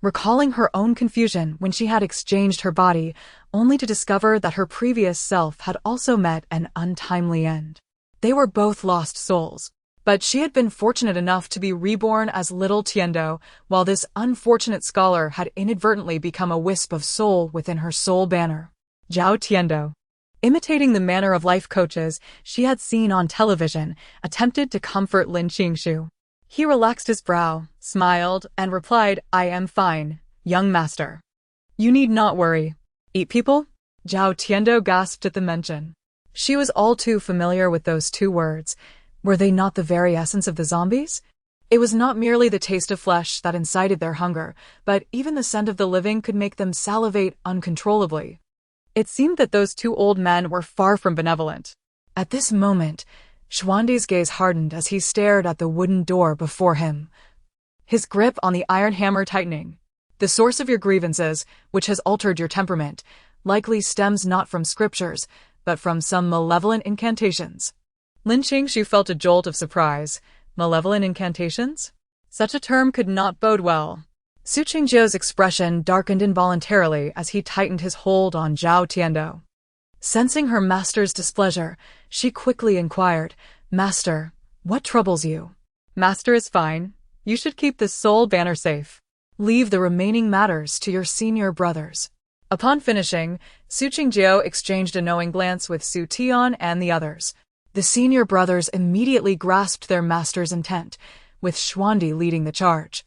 recalling her own confusion when she had exchanged her body, only to discover that her previous self had also met an untimely end. They were both lost souls, but she had been fortunate enough to be reborn as little Tiando, while this unfortunate scholar had inadvertently become a wisp of soul within her soul banner. Zhao Tiando, imitating the manner of life coaches she had seen on television, attempted to comfort Lin Qingxu. He relaxed his brow, smiled, and replied, "I am fine, young master. You need not worry. Eat people?" Zhao Tiando gasped at the mention. She was all too familiar with those two words. Were they not the very essence of the zombies? It was not merely the taste of flesh that incited their hunger, but even the scent of the living could make them salivate uncontrollably. It seemed that those two old men were far from benevolent. At this moment, Xuandi's gaze hardened as he stared at the wooden door before him, his grip on the iron hammer tightening. The source of your grievances, which has altered your temperament, likely stems not from scriptures, but from some malevolent incantations. Lin Qingxu felt a jolt of surprise. Malevolent incantations? Such a term could not bode well. Su Qingjiu's expression darkened involuntarily as he tightened his hold on Zhao Tiando. Sensing her master's displeasure, she quickly inquired, "Master, what troubles you?" "Master is fine. You should keep the soul banner safe. Leave the remaining matters to your senior brothers." Upon finishing, Su Qingjiu exchanged a knowing glance with Su Tian and the others. The senior brothers immediately grasped their master's intent, with Xuandi leading the charge.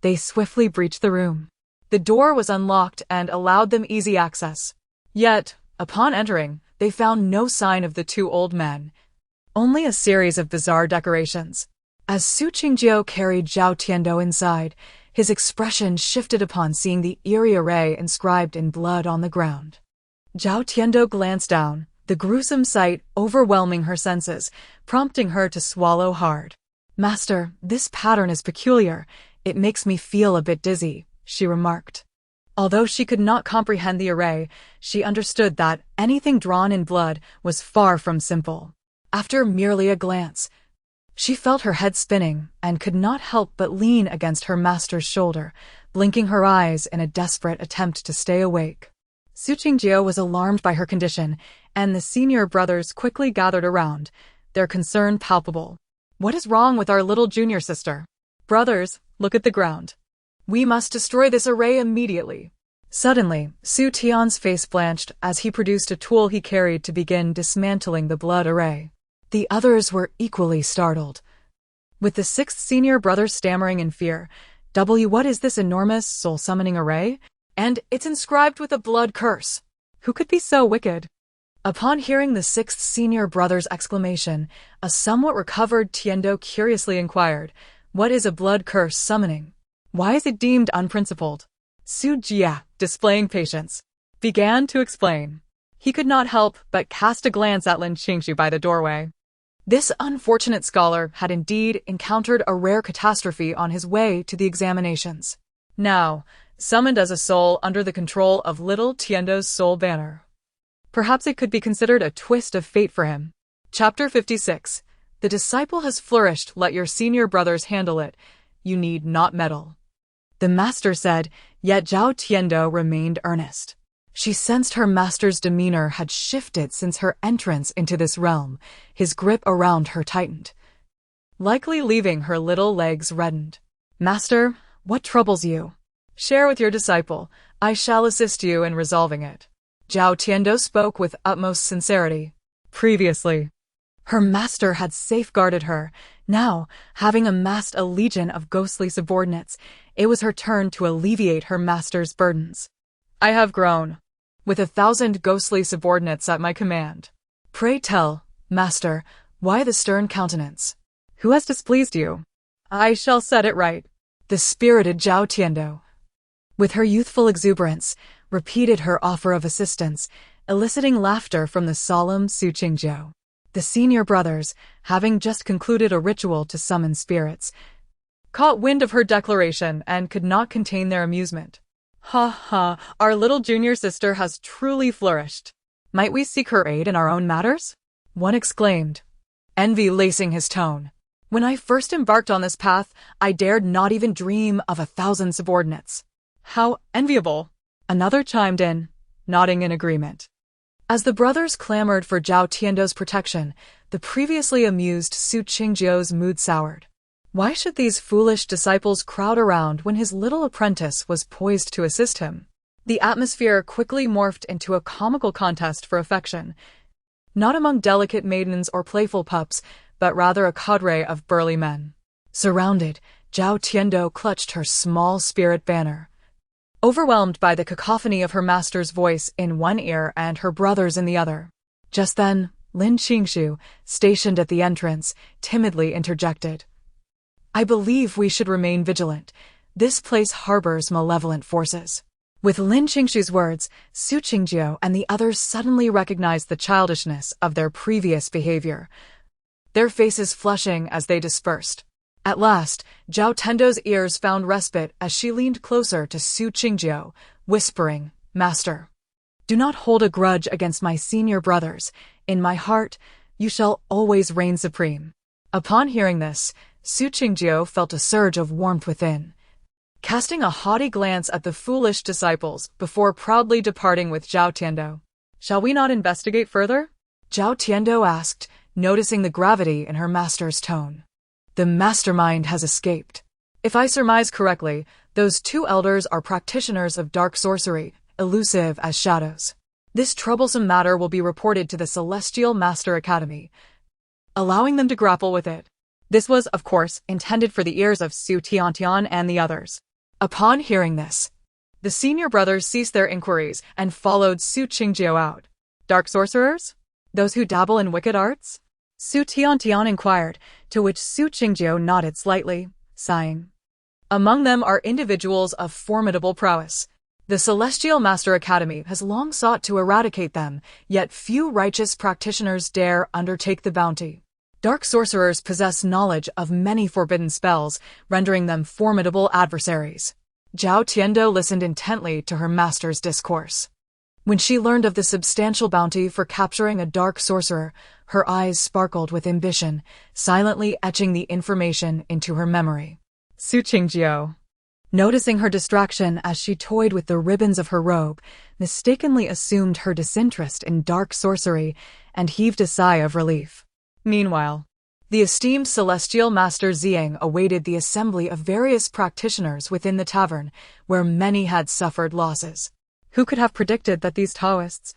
They swiftly breached the room. The door was unlocked and allowed them easy access. Yet, upon entering, they found no sign of the two old men, only a series of bizarre decorations. As Su Qingjiu carried Zhao Tiando inside, his expression shifted upon seeing the eerie array inscribed in blood on the ground. Zhao Tiando glanced down, the gruesome sight overwhelming her senses, prompting her to swallow hard. "Master, this pattern is peculiar. It makes me feel a bit dizzy," she remarked. Although she could not comprehend the array, she understood that anything drawn in blood was far from simple. After merely a glance, she felt her head spinning and could not help but lean against her master's shoulder, blinking her eyes in a desperate attempt to stay awake. Su Qingjiu was alarmed by her condition, and the senior brothers quickly gathered around, their concern palpable. "What is wrong with our little junior sister? Brothers, look at the ground. We must destroy this array immediately." Suddenly, Su Tian's face blanched as he produced a tool he carried to begin dismantling the blood array. The others were equally startled, with the sixth senior brother stammering in fear, What is this enormous soul-summoning array? And it's inscribed with a blood curse. Who could be so wicked?" Upon hearing the sixth senior brother's exclamation, a somewhat recovered Tiando curiously inquired, "What is a blood curse summoning? Why is it deemed unprincipled?" Su Jia, displaying patience, began to explain. He could not help but cast a glance at Lin Qingxu by the doorway. This unfortunate scholar had indeed encountered a rare catastrophe on his way to the examinations. Now, summoned as a soul under the control of little Tiando's soul banner. Perhaps it could be considered a twist of fate for him. Chapter 56. The disciple has flourished, let your senior brothers handle it. You need not meddle. The master said, yet Zhao Tiando remained earnest. She sensed her master's demeanor had shifted since her entrance into this realm. His grip around her tightened, likely leaving her little legs reddened. "Master, what troubles you? Share with your disciple. I shall assist you in resolving it." Zhao Tiando spoke with utmost sincerity. Previously, her master had safeguarded her. Now, having amassed a legion of ghostly subordinates, it was her turn to alleviate her master's burdens. "I have grown, with 1,000 ghostly subordinates at my command. Pray tell, master, why the stern countenance? Who has displeased you? I shall set it right." The spirited Zhao Tiando, with her youthful exuberance, repeated her offer of assistance, eliciting laughter from the solemn Su Qingjiu. The senior brothers, having just concluded a ritual to summon spirits, caught wind of her declaration and could not contain their amusement. "Ha ha, our little junior sister has truly flourished. Might we seek her aid in our own matters?" one exclaimed, envy lacing his tone. "When I first embarked on this path, I dared not even dream of 1,000 subordinates." "How enviable!" another chimed in, nodding in agreement. As the brothers clamored for Zhao Tiando's protection, the previously amused Su Qingjiu's mood soured. Why should these foolish disciples crowd around when his little apprentice was poised to assist him? The atmosphere quickly morphed into a comical contest for affection, not among delicate maidens or playful pups, but rather a cadre of burly men. Surrounded, Zhao Tiando clutched her small spirit banner, overwhelmed by the cacophony of her master's voice in one ear and her brother's in the other. Just then, Lin Qingshu, stationed at the entrance, timidly interjected. "I believe we should remain vigilant. This place harbors malevolent forces." With Lin Qingshu's words, Su Qingjiu and the others suddenly recognized the childishness of their previous behavior, their faces flushing as they dispersed. At last, Zhao Tiando's ears found respite as she leaned closer to Su Qingjiu, whispering, "Master, do not hold a grudge against my senior brothers. In my heart, you shall always reign supreme." Upon hearing this, Su Qingjiu felt a surge of warmth within. Casting a haughty glance at the foolish disciples before proudly departing with Zhao Tiando, "Shall we not investigate further?" Zhao Tiando asked, noticing the gravity in her master's tone. "The mastermind has escaped. If I surmise correctly, those 2 elders are practitioners of dark sorcery, elusive as shadows. This troublesome matter will be reported to the Celestial Master Academy, allowing them to grapple with it." This was, of course, intended for the ears of Su Tiantian and the others. Upon hearing this, the senior brothers ceased their inquiries and followed Su Qingjiu out. "Dark sorcerers? Those who dabble in wicked arts?" Su Tiantian inquired, to which Su Qingjiu nodded slightly, sighing. "Among them are individuals of formidable prowess. The Celestial Master Academy has long sought to eradicate them, yet few righteous practitioners dare undertake the bounty. Dark sorcerers possess knowledge of many forbidden spells, rendering them formidable adversaries." Zhao Tiando listened intently to her master's discourse. When she learned of the substantial bounty for capturing a dark sorcerer, her eyes sparkled with ambition, silently etching the information into her memory. Su Qingjiu, noticing her distraction as she toyed with the ribbons of her robe, mistakenly assumed her disinterest in dark sorcery and heaved a sigh of relief. Meanwhile, the esteemed Celestial Master Xiang awaited the assembly of various practitioners within the tavern, where many had suffered losses. Who could have predicted that these Taoists,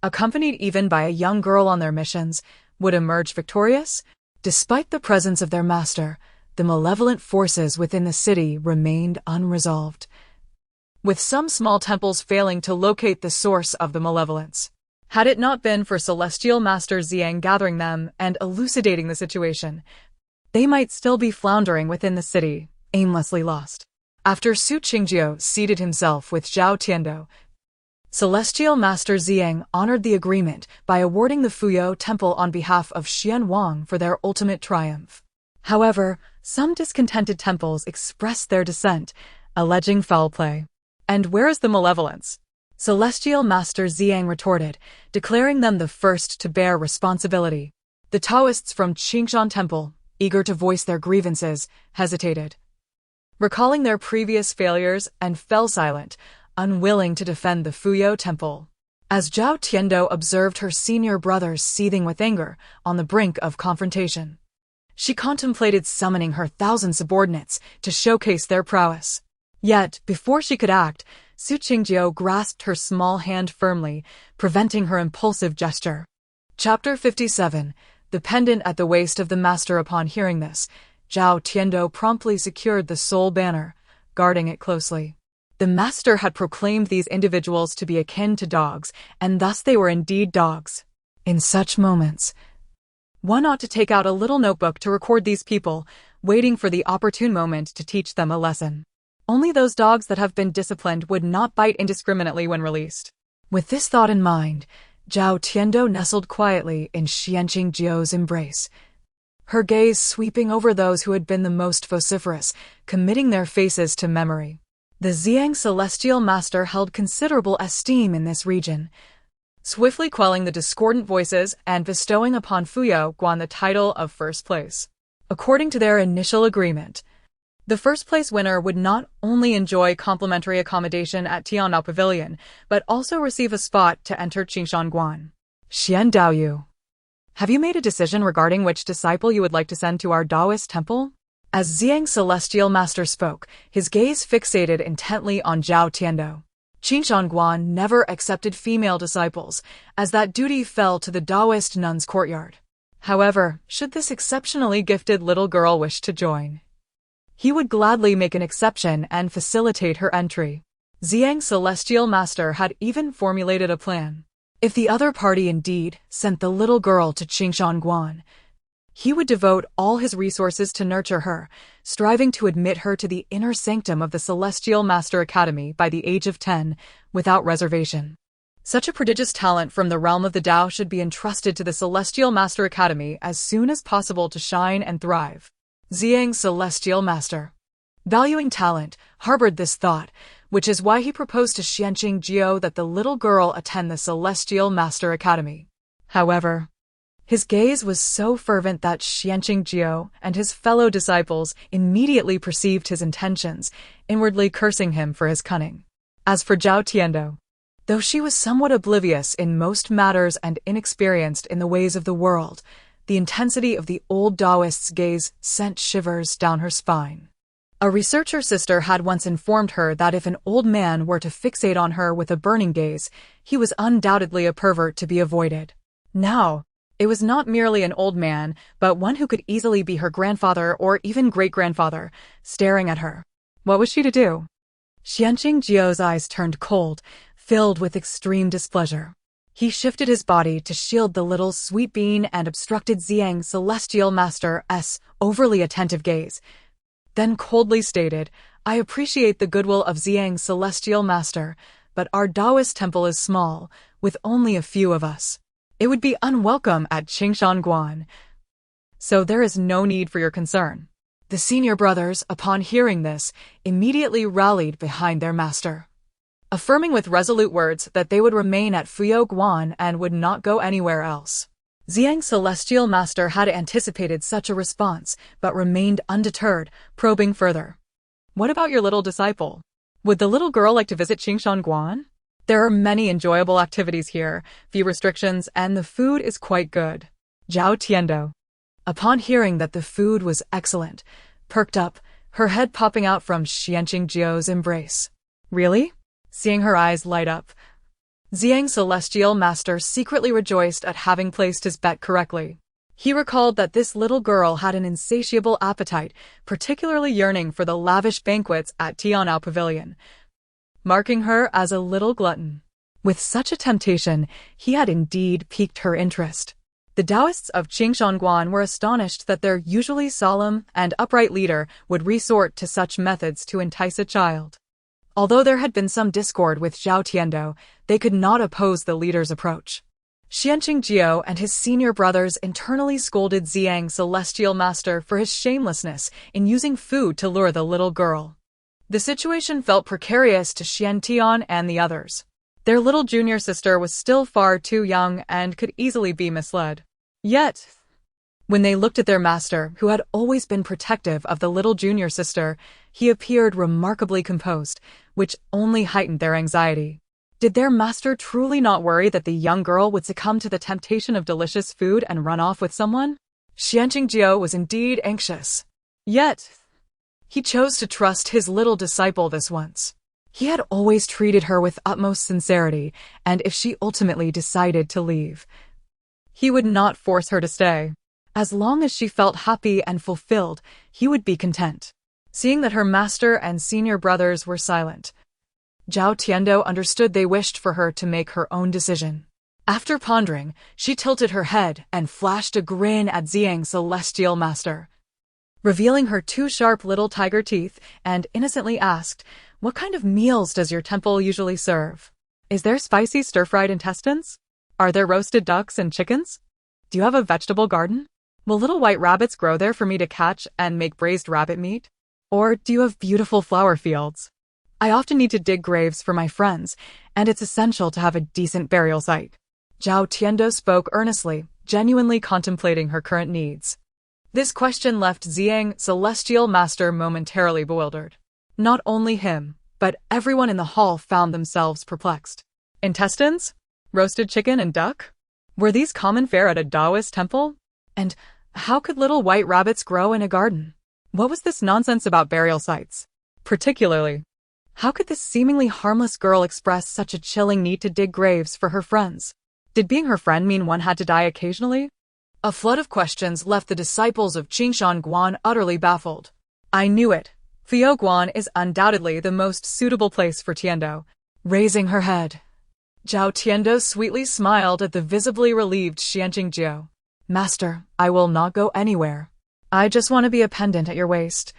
accompanied even by a young girl on their missions, would emerge victorious? Despite the presence of their master, the malevolent forces within the city remained unresolved, with some small temples failing to locate the source of the malevolence. Had it not been for Celestial Master Xiang gathering them and elucidating the situation, they might still be floundering within the city, aimlessly lost. After Su Qingjiu seated himself with Zhao Tiando, Celestial Master Xiang honored the agreement by awarding the Fuyou Temple on behalf of Xian Wang for their ultimate triumph. However, some discontented temples expressed their dissent, alleging foul play. "And where is the malevolence?" Celestial Master Xiang retorted, declaring them the first to bear responsibility. The Taoists from Qingshan Temple, eager to voice their grievances, hesitated, recalling their previous failures, and fell silent, unwilling to defend the Fuyou temple. As Zhao Tiando observed her senior brothers seething with anger on the brink of confrontation, she contemplated summoning her 1,000 subordinates to showcase their prowess. Yet, before she could act, Su Qingjiu grasped her small hand firmly, preventing her impulsive gesture. Chapter 57. The pendant at the waist of the master. Upon hearing this, Zhao Tiando promptly secured the soul banner, guarding it closely. The master had proclaimed these individuals to be akin to dogs, and thus they were indeed dogs. In such moments, one ought to take out a little notebook to record these people, waiting for the opportune moment to teach them a lesson. Only those dogs that have been disciplined would not bite indiscriminately when released. With this thought in mind, Zhao Tiando nestled quietly in Xuanqingjiu's embrace, her gaze sweeping over those who had been the most vociferous, committing their faces to memory. The Xiang celestial master held considerable esteem in this region, swiftly quelling the discordant voices and bestowing upon Fuyou Guan the title of first place. According to their initial agreement, the first-place winner would not only enjoy complimentary accommodation at Tianao Pavilion, but also receive a spot to enter Qingshanguan. Xian Daoyu, have you made a decision regarding which disciple you would like to send to our Taoist temple? As Xiang Celestial Master spoke, his gaze fixated intently on Zhao Tiando. Qingshanguan never accepted female disciples, as that duty fell to the Taoist nun's courtyard. However, should this exceptionally gifted little girl wish to join, he would gladly make an exception and facilitate her entry. Xiang Celestial Master had even formulated a plan. If the other party indeed sent the little girl to Qingshanguan, he would devote all his resources to nurture her, striving to admit her to the inner sanctum of the Celestial Master Academy by the age of 10, without reservation. Such a prodigious talent from the realm of the Tao should be entrusted to the Celestial Master Academy as soon as possible to shine and thrive. Xiang Celestial Master, valuing talent, harbored this thought, which is why he proposed to Xuanqingjiu that the little girl attend the Celestial Master Academy. However, his gaze was so fervent that Xuanqingjiu and his fellow disciples immediately perceived his intentions, inwardly cursing him for his cunning. As for Zhao Tiando, though she was somewhat oblivious in most matters and inexperienced in the ways of the world, the intensity of the old Taoist's gaze sent shivers down her spine. A researcher sister had once informed her that if an old man were to fixate on her with a burning gaze, he was undoubtedly a pervert to be avoided. Now, it was not merely an old man, but one who could easily be her grandfather or even great-grandfather, staring at her. What was she to do? Xuanqingjiu's eyes turned cold, filled with extreme displeasure. He shifted his body to shield the little sweet bean and obstructed Xiang Celestial Master's overly attentive gaze, then coldly stated, "I appreciate the goodwill of Xiang Celestial Master, but our Taoist temple is small, with only a few of us. It would be unwelcome at Qingshanguan, so there is no need for your concern." The senior brothers, upon hearing this, immediately rallied behind their master, affirming with resolute words that they would remain at Fuyou Guan and would not go anywhere else. Xiang Celestial Master had anticipated such a response, but remained undeterred, probing further. What about your little disciple? Would the little girl like to visit Qingshanguan? There are many enjoyable activities here, few restrictions, and the food is quite good. Zhao Tiando, upon hearing that the food was excellent, perked up, her head popping out from Xuanqingjiu's embrace. Really? Seeing her eyes light up, Xiang Celestial Master secretly rejoiced at having placed his bet correctly. He recalled that this little girl had an insatiable appetite, particularly yearning for the lavish banquets at Tianao Pavilion, marking her as a little glutton. With such a temptation, he had indeed piqued her interest. The Taoists of Qingshanguan were astonished that their usually solemn and upright leader would resort to such methods to entice a child. Although there had been some discord with Zhao Tiando, they could not oppose the leader's approach. Xuanqingjiu and his senior brothers internally scolded Xiang Celestial Master for his shamelessness in using food to lure the little girl. The situation felt precarious to Xuantian and the others. Their little junior sister was still far too young and could easily be misled. Yet, when they looked at their master, who had always been protective of the little junior sister, he appeared remarkably composed, which only heightened their anxiety. Did their master truly not worry that the young girl would succumb to the temptation of delicious food and run off with someone? Xuanqing was indeed anxious. Yet, he chose to trust his little disciple this once. He had always treated her with utmost sincerity, and if she ultimately decided to leave, he would not force her to stay. As long as she felt happy and fulfilled, he would be content. Seeing that her master and senior brothers were silent, Zhao Tiando understood they wished for her to make her own decision. After pondering, she tilted her head and flashed a grin at Xiang's celestial master, revealing her two sharp little tiger teeth, and innocently asked, "What kind of meals does your temple usually serve? Is there spicy stir-fried intestines? Are there roasted ducks and chickens? Do you have a vegetable garden? Will little white rabbits grow there for me to catch and make braised rabbit meat? Or do you have beautiful flower fields? I often need to dig graves for my friends, and it's essential to have a decent burial site." Zhao Tiando spoke earnestly, genuinely contemplating her current needs. This question left Xiang's celestial master momentarily bewildered. Not only him, but everyone in the hall found themselves perplexed. Intestines? Roasted chicken and duck? Were these common fare at a Taoist temple? And how could little white rabbits grow in a garden? What was this nonsense about burial sites? Particularly, how could this seemingly harmless girl express such a chilling need to dig graves for her friends? Did being her friend mean one had to die occasionally? A flood of questions left the disciples of Qingshan Guan utterly baffled. I knew it. Fuyou Guan is undoubtedly the most suitable place for Tiando. Raising her head, Zhao Tiando sweetly smiled at the visibly relieved Xuanqing. Master, I will not go anywhere. I just want to be a pendant at your waist,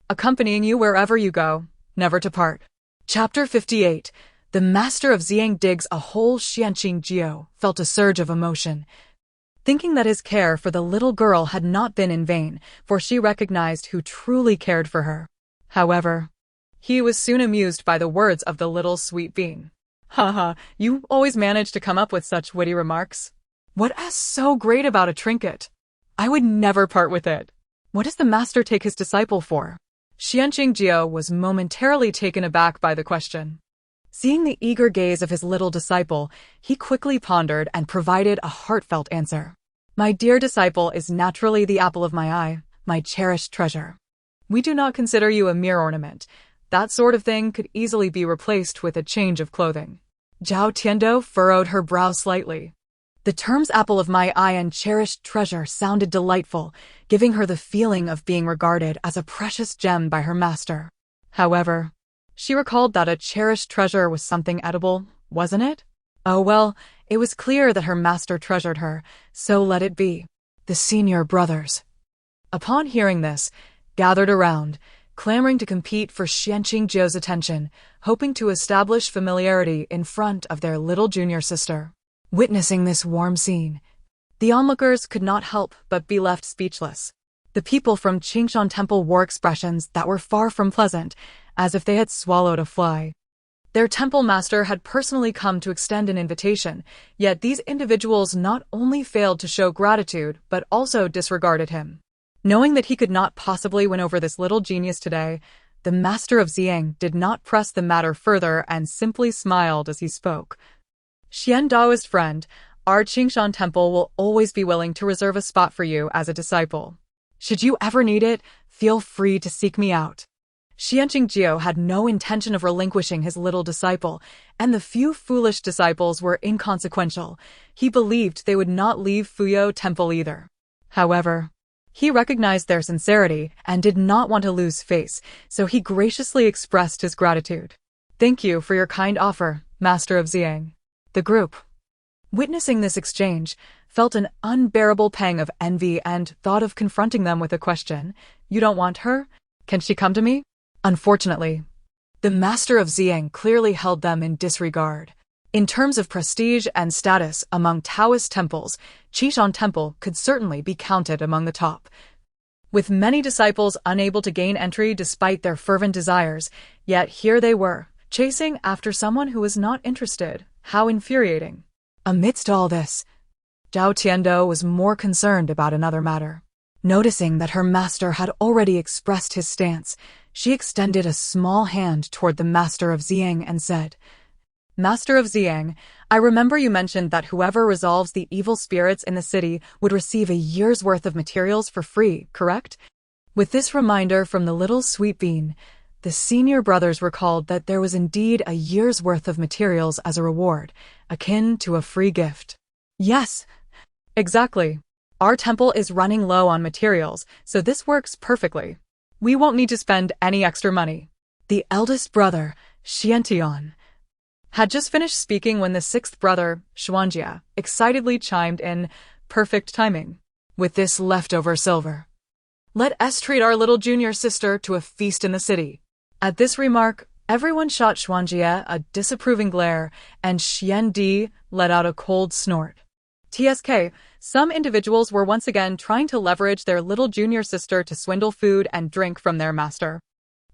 accompanying you wherever you go, never to part. Chapter 58. The master of Xiang digs a hole. Xuanqing felt a surge of emotion, thinking that his care for the little girl had not been in vain, for she recognized who truly cared for her. However, he was soon amused by the words of the little sweet being. Haha, you always manage to come up with such witty remarks. What is so great about a trinket? I would never part with it. What does the master take his disciple for? Xuanqing was momentarily taken aback by the question. Seeing the eager gaze of his little disciple, he quickly pondered and provided a heartfelt answer. My dear disciple is naturally the apple of my eye, my cherished treasure. We do not consider you a mere ornament. That sort of thing could easily be replaced with a change of clothing. Zhao Tiando furrowed her brow slightly. The terms apple of my eye and cherished treasure sounded delightful, giving her the feeling of being regarded as a precious gem by her master. However, she recalled that a cherished treasure was something edible, wasn't it? Oh well, it was clear that her master treasured her, so let it be. The senior brothers, upon hearing this, gathered around, clamoring to compete for Xuanqing's attention, hoping to establish familiarity in front of their little junior sister. Witnessing this warm scene, the onlookers could not help but be left speechless. The people from Qingshan Temple wore expressions that were far from pleasant, as if they had swallowed a fly. Their temple master had personally come to extend an invitation, yet these individuals not only failed to show gratitude, but also disregarded him. Knowing that he could not possibly win over this little genius today, the master of Xiang did not press the matter further and simply smiled as he spoke. Xian Taoist friend, our Qingshan Temple will always be willing to reserve a spot for you as a disciple. Should you ever need it, feel free to seek me out. Xuanqing had no intention of relinquishing his little disciple, and the few foolish disciples were inconsequential. He believed they would not leave Fuyou Temple either. However, he recognized their sincerity and did not want to lose face, so he graciously expressed his gratitude. Thank you for your kind offer, Master of Xiang. The group, witnessing this exchange, felt an unbearable pang of envy and thought of confronting them with a question. You don't want her? Can she come to me? Unfortunately, the master of Xiang clearly held them in disregard. In terms of prestige and status among Taoist temples, Qingshan Temple could certainly be counted among the top. With many disciples unable to gain entry despite their fervent desires, yet here they were, chasing after someone who was not interested. How infuriating. Amidst all this, Zhao Tiando was more concerned about another matter. Noticing that her master had already expressed his stance, She extended a small hand toward the Master of Xiang and said, "Master of Xiang, I remember you mentioned that whoever resolves the evil spirits in the city would receive a year's worth of materials for free, correct?" With this reminder from the little sweet bean, the senior brothers recalled that there was indeed a year's worth of materials as a reward, akin to a free gift. "Yes, exactly. Our temple is running low on materials, so this works perfectly. We won't need to spend any extra money." The eldest brother, Xuantian, had just finished speaking when the sixth brother, Xuanjia, excitedly chimed in, perfect timing. "With this leftover silver, let us treat our little junior sister to a feast in the city." At this remark, everyone shot Xuanjia a disapproving glare, and Xuandi let out a cold snort. TSK, some individuals were once again trying to leverage their little junior sister to swindle food and drink from their master.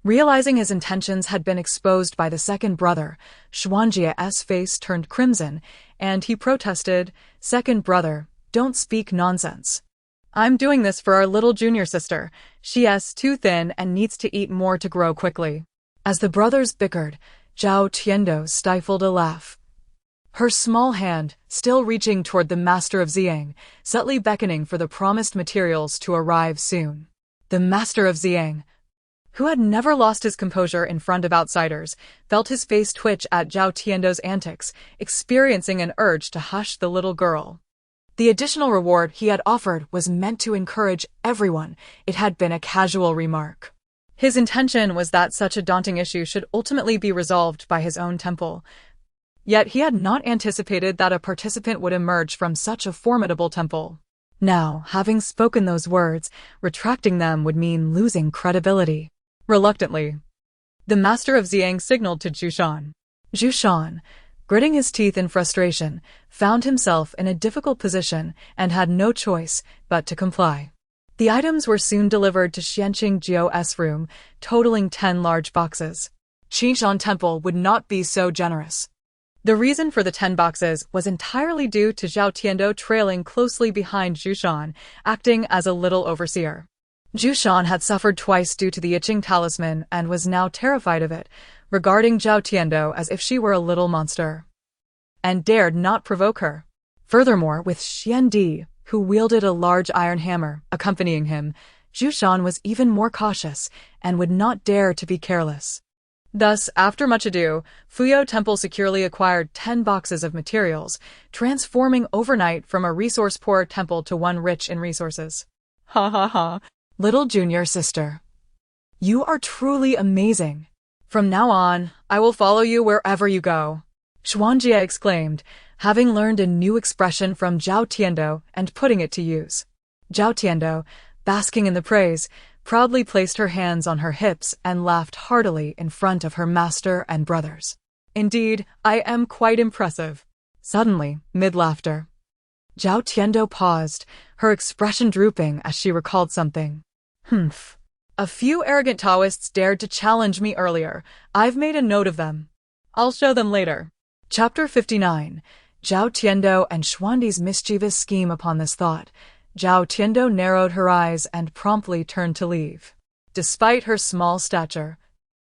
Realizing his intentions had been exposed by the second brother, Xuanjia's face turned crimson, and he protested, "Second brother, don't speak nonsense. I'm doing this for our little junior sister. She's too thin and needs to eat more to grow quickly." As the brothers bickered, Zhao Tiando stifled a laugh. Her small hand, still reaching toward the Master of Xiang, subtly beckoning for the promised materials to arrive soon. The Master of Xiang, who had never lost his composure in front of outsiders, felt his face twitch at Zhao Tiando's antics, experiencing an urge to hush the little girl. The additional reward he had offered was meant to encourage everyone. It had been a casual remark. His intention was that such a daunting issue should ultimately be resolved by his own temple. Yet he had not anticipated that a participant would emerge from such a formidable temple. Now, having spoken those words, retracting them would mean losing credibility. Reluctantly, the Master of Xiang signaled to Jushan. Jushan, gritting his teeth in frustration, found himself in a difficult position and had no choice but to comply. The items were soon delivered to Xianqing Jiu's room, totaling 10 large boxes. Qingshan Temple would not be so generous. The reason for the 10 boxes was entirely due to Zhao Tiando trailing closely behind Jushan, acting as a little overseer. Jushan had suffered twice due to the itching talisman and was now terrified of it, regarding Zhao Tiando as if she were a little monster, and dared not provoke her. Furthermore, with Xuandi, who wielded a large iron hammer, accompanying him, Jushan was even more cautious and would not dare to be careless. Thus, after much ado, Fuyo Temple securely acquired 10 boxes of materials, transforming overnight from a resource-poor temple to one rich in resources. Ha ha ha. Little junior sister, you are truly amazing. From now on, I will follow you wherever you go, Xuanjia exclaimed, having learned a new expression from Zhao Tiando and putting it to use. Zhao Tiando, basking in the praise, proudly placed her hands on her hips and laughed heartily in front of her master and brothers. "Indeed, I am quite impressive." Suddenly, mid-laughter, Zhao Tiando paused, her expression drooping as she recalled something. "Humph. A few arrogant Taoists dared to challenge me earlier. I've made a note of them. I'll show them later." Chapter 59. Zhao Tiando and Xuandi's mischievous scheme. Upon this thought, Zhao Tiando narrowed her eyes and promptly turned to leave. Despite her small stature,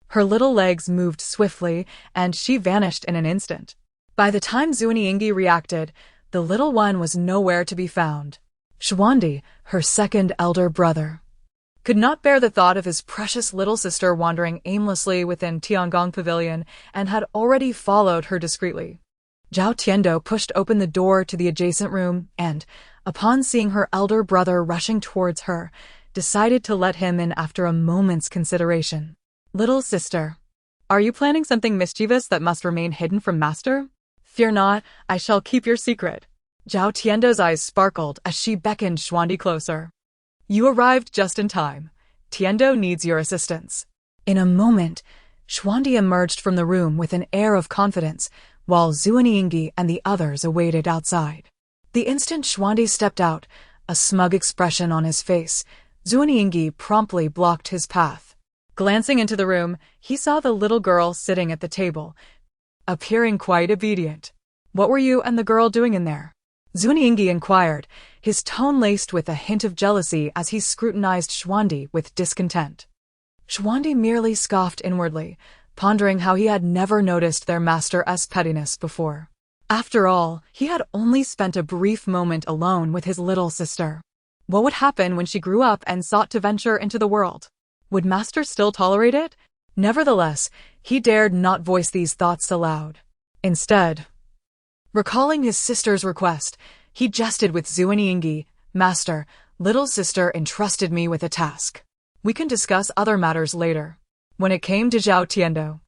her little legs moved swiftly, and she vanished in an instant. By the time Xuandi reacted, the little one was nowhere to be found. Xuandi, her second elder brother, could not bear the thought of his precious little sister wandering aimlessly within Tiangong Pavilion and had already followed her discreetly. Zhao Tiando pushed open the door to the adjacent room and, upon seeing her elder brother rushing towards her, decided to let him in after a moment's consideration. "Little sister, are you planning something mischievous that must remain hidden from master? Fear not, I shall keep your secret." Zhao Tiando's eyes sparkled as she beckoned Xuandi closer. "You arrived just in time. Tiando needs your assistance." In a moment, Xuandi emerged from the room with an air of confidence, while Xuandi and the others awaited outside. The instant Xuandi stepped out, a smug expression on his face, Xuandi promptly blocked his path. Glancing into the room, he saw the little girl sitting at the table, appearing quite obedient. "What were you and the girl doing in there?" Xuandi inquired, his tone laced with a hint of jealousy as he scrutinized Xuandi with discontent. Xuandi merely scoffed inwardly, pondering how he had never noticed their master's pettiness before. After all, he had only spent a brief moment alone with his little sister. What would happen when she grew up and sought to venture into the world? Would Master still tolerate it? Nevertheless, he dared not voice these thoughts aloud. Instead, recalling his sister's request, he jested with Xuanxuan. "Master, little sister entrusted me with a task. We can discuss other matters later." When it came to Zhao Tiando,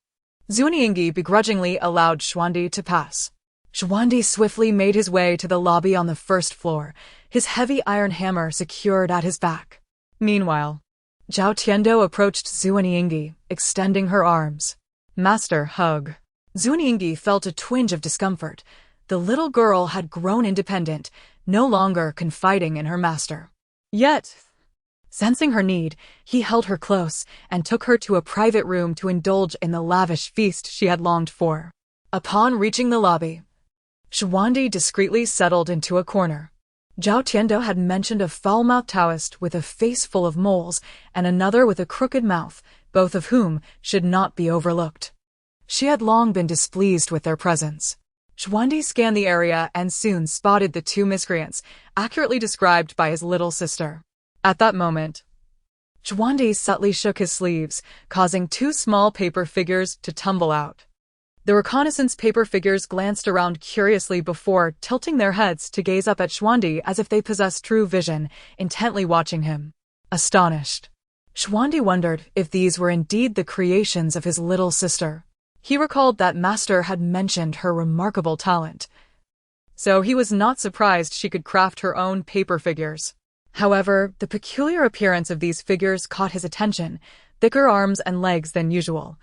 Xuanxuan begrudgingly allowed Xuandi to pass. Xuandi swiftly made his way to the lobby on the first floor, his heavy iron hammer secured at his back. Meanwhile, Zhao Tiando approached Xuanxuan, extending her arms. "Master, hug." Xuanxuan felt a twinge of discomfort. The little girl had grown independent, no longer confiding in her master. Yet, sensing her need, he held her close and took her to a private room to indulge in the lavish feast she had longed for. Upon reaching the lobby, Xuandi discreetly settled into a corner. Zhao Tiando had mentioned a foul-mouthed Taoist with a face full of moles and another with a crooked mouth, both of whom should not be overlooked. She had long been displeased with their presence. Xuandi scanned the area and soon spotted the two miscreants, accurately described by his little sister. At that moment, Xuandi subtly shook his sleeves, causing two small paper figures to tumble out. The reconnaissance paper figures glanced around curiously before tilting their heads to gaze up at Xuandi as if they possessed true vision, intently watching him. Astonished, Xuandi wondered if these were indeed the creations of his little sister. He recalled that Master had mentioned her remarkable talent, so he was not surprised she could craft her own paper figures. However, the peculiar appearance of these figures caught his attention, thicker arms and legs than usual.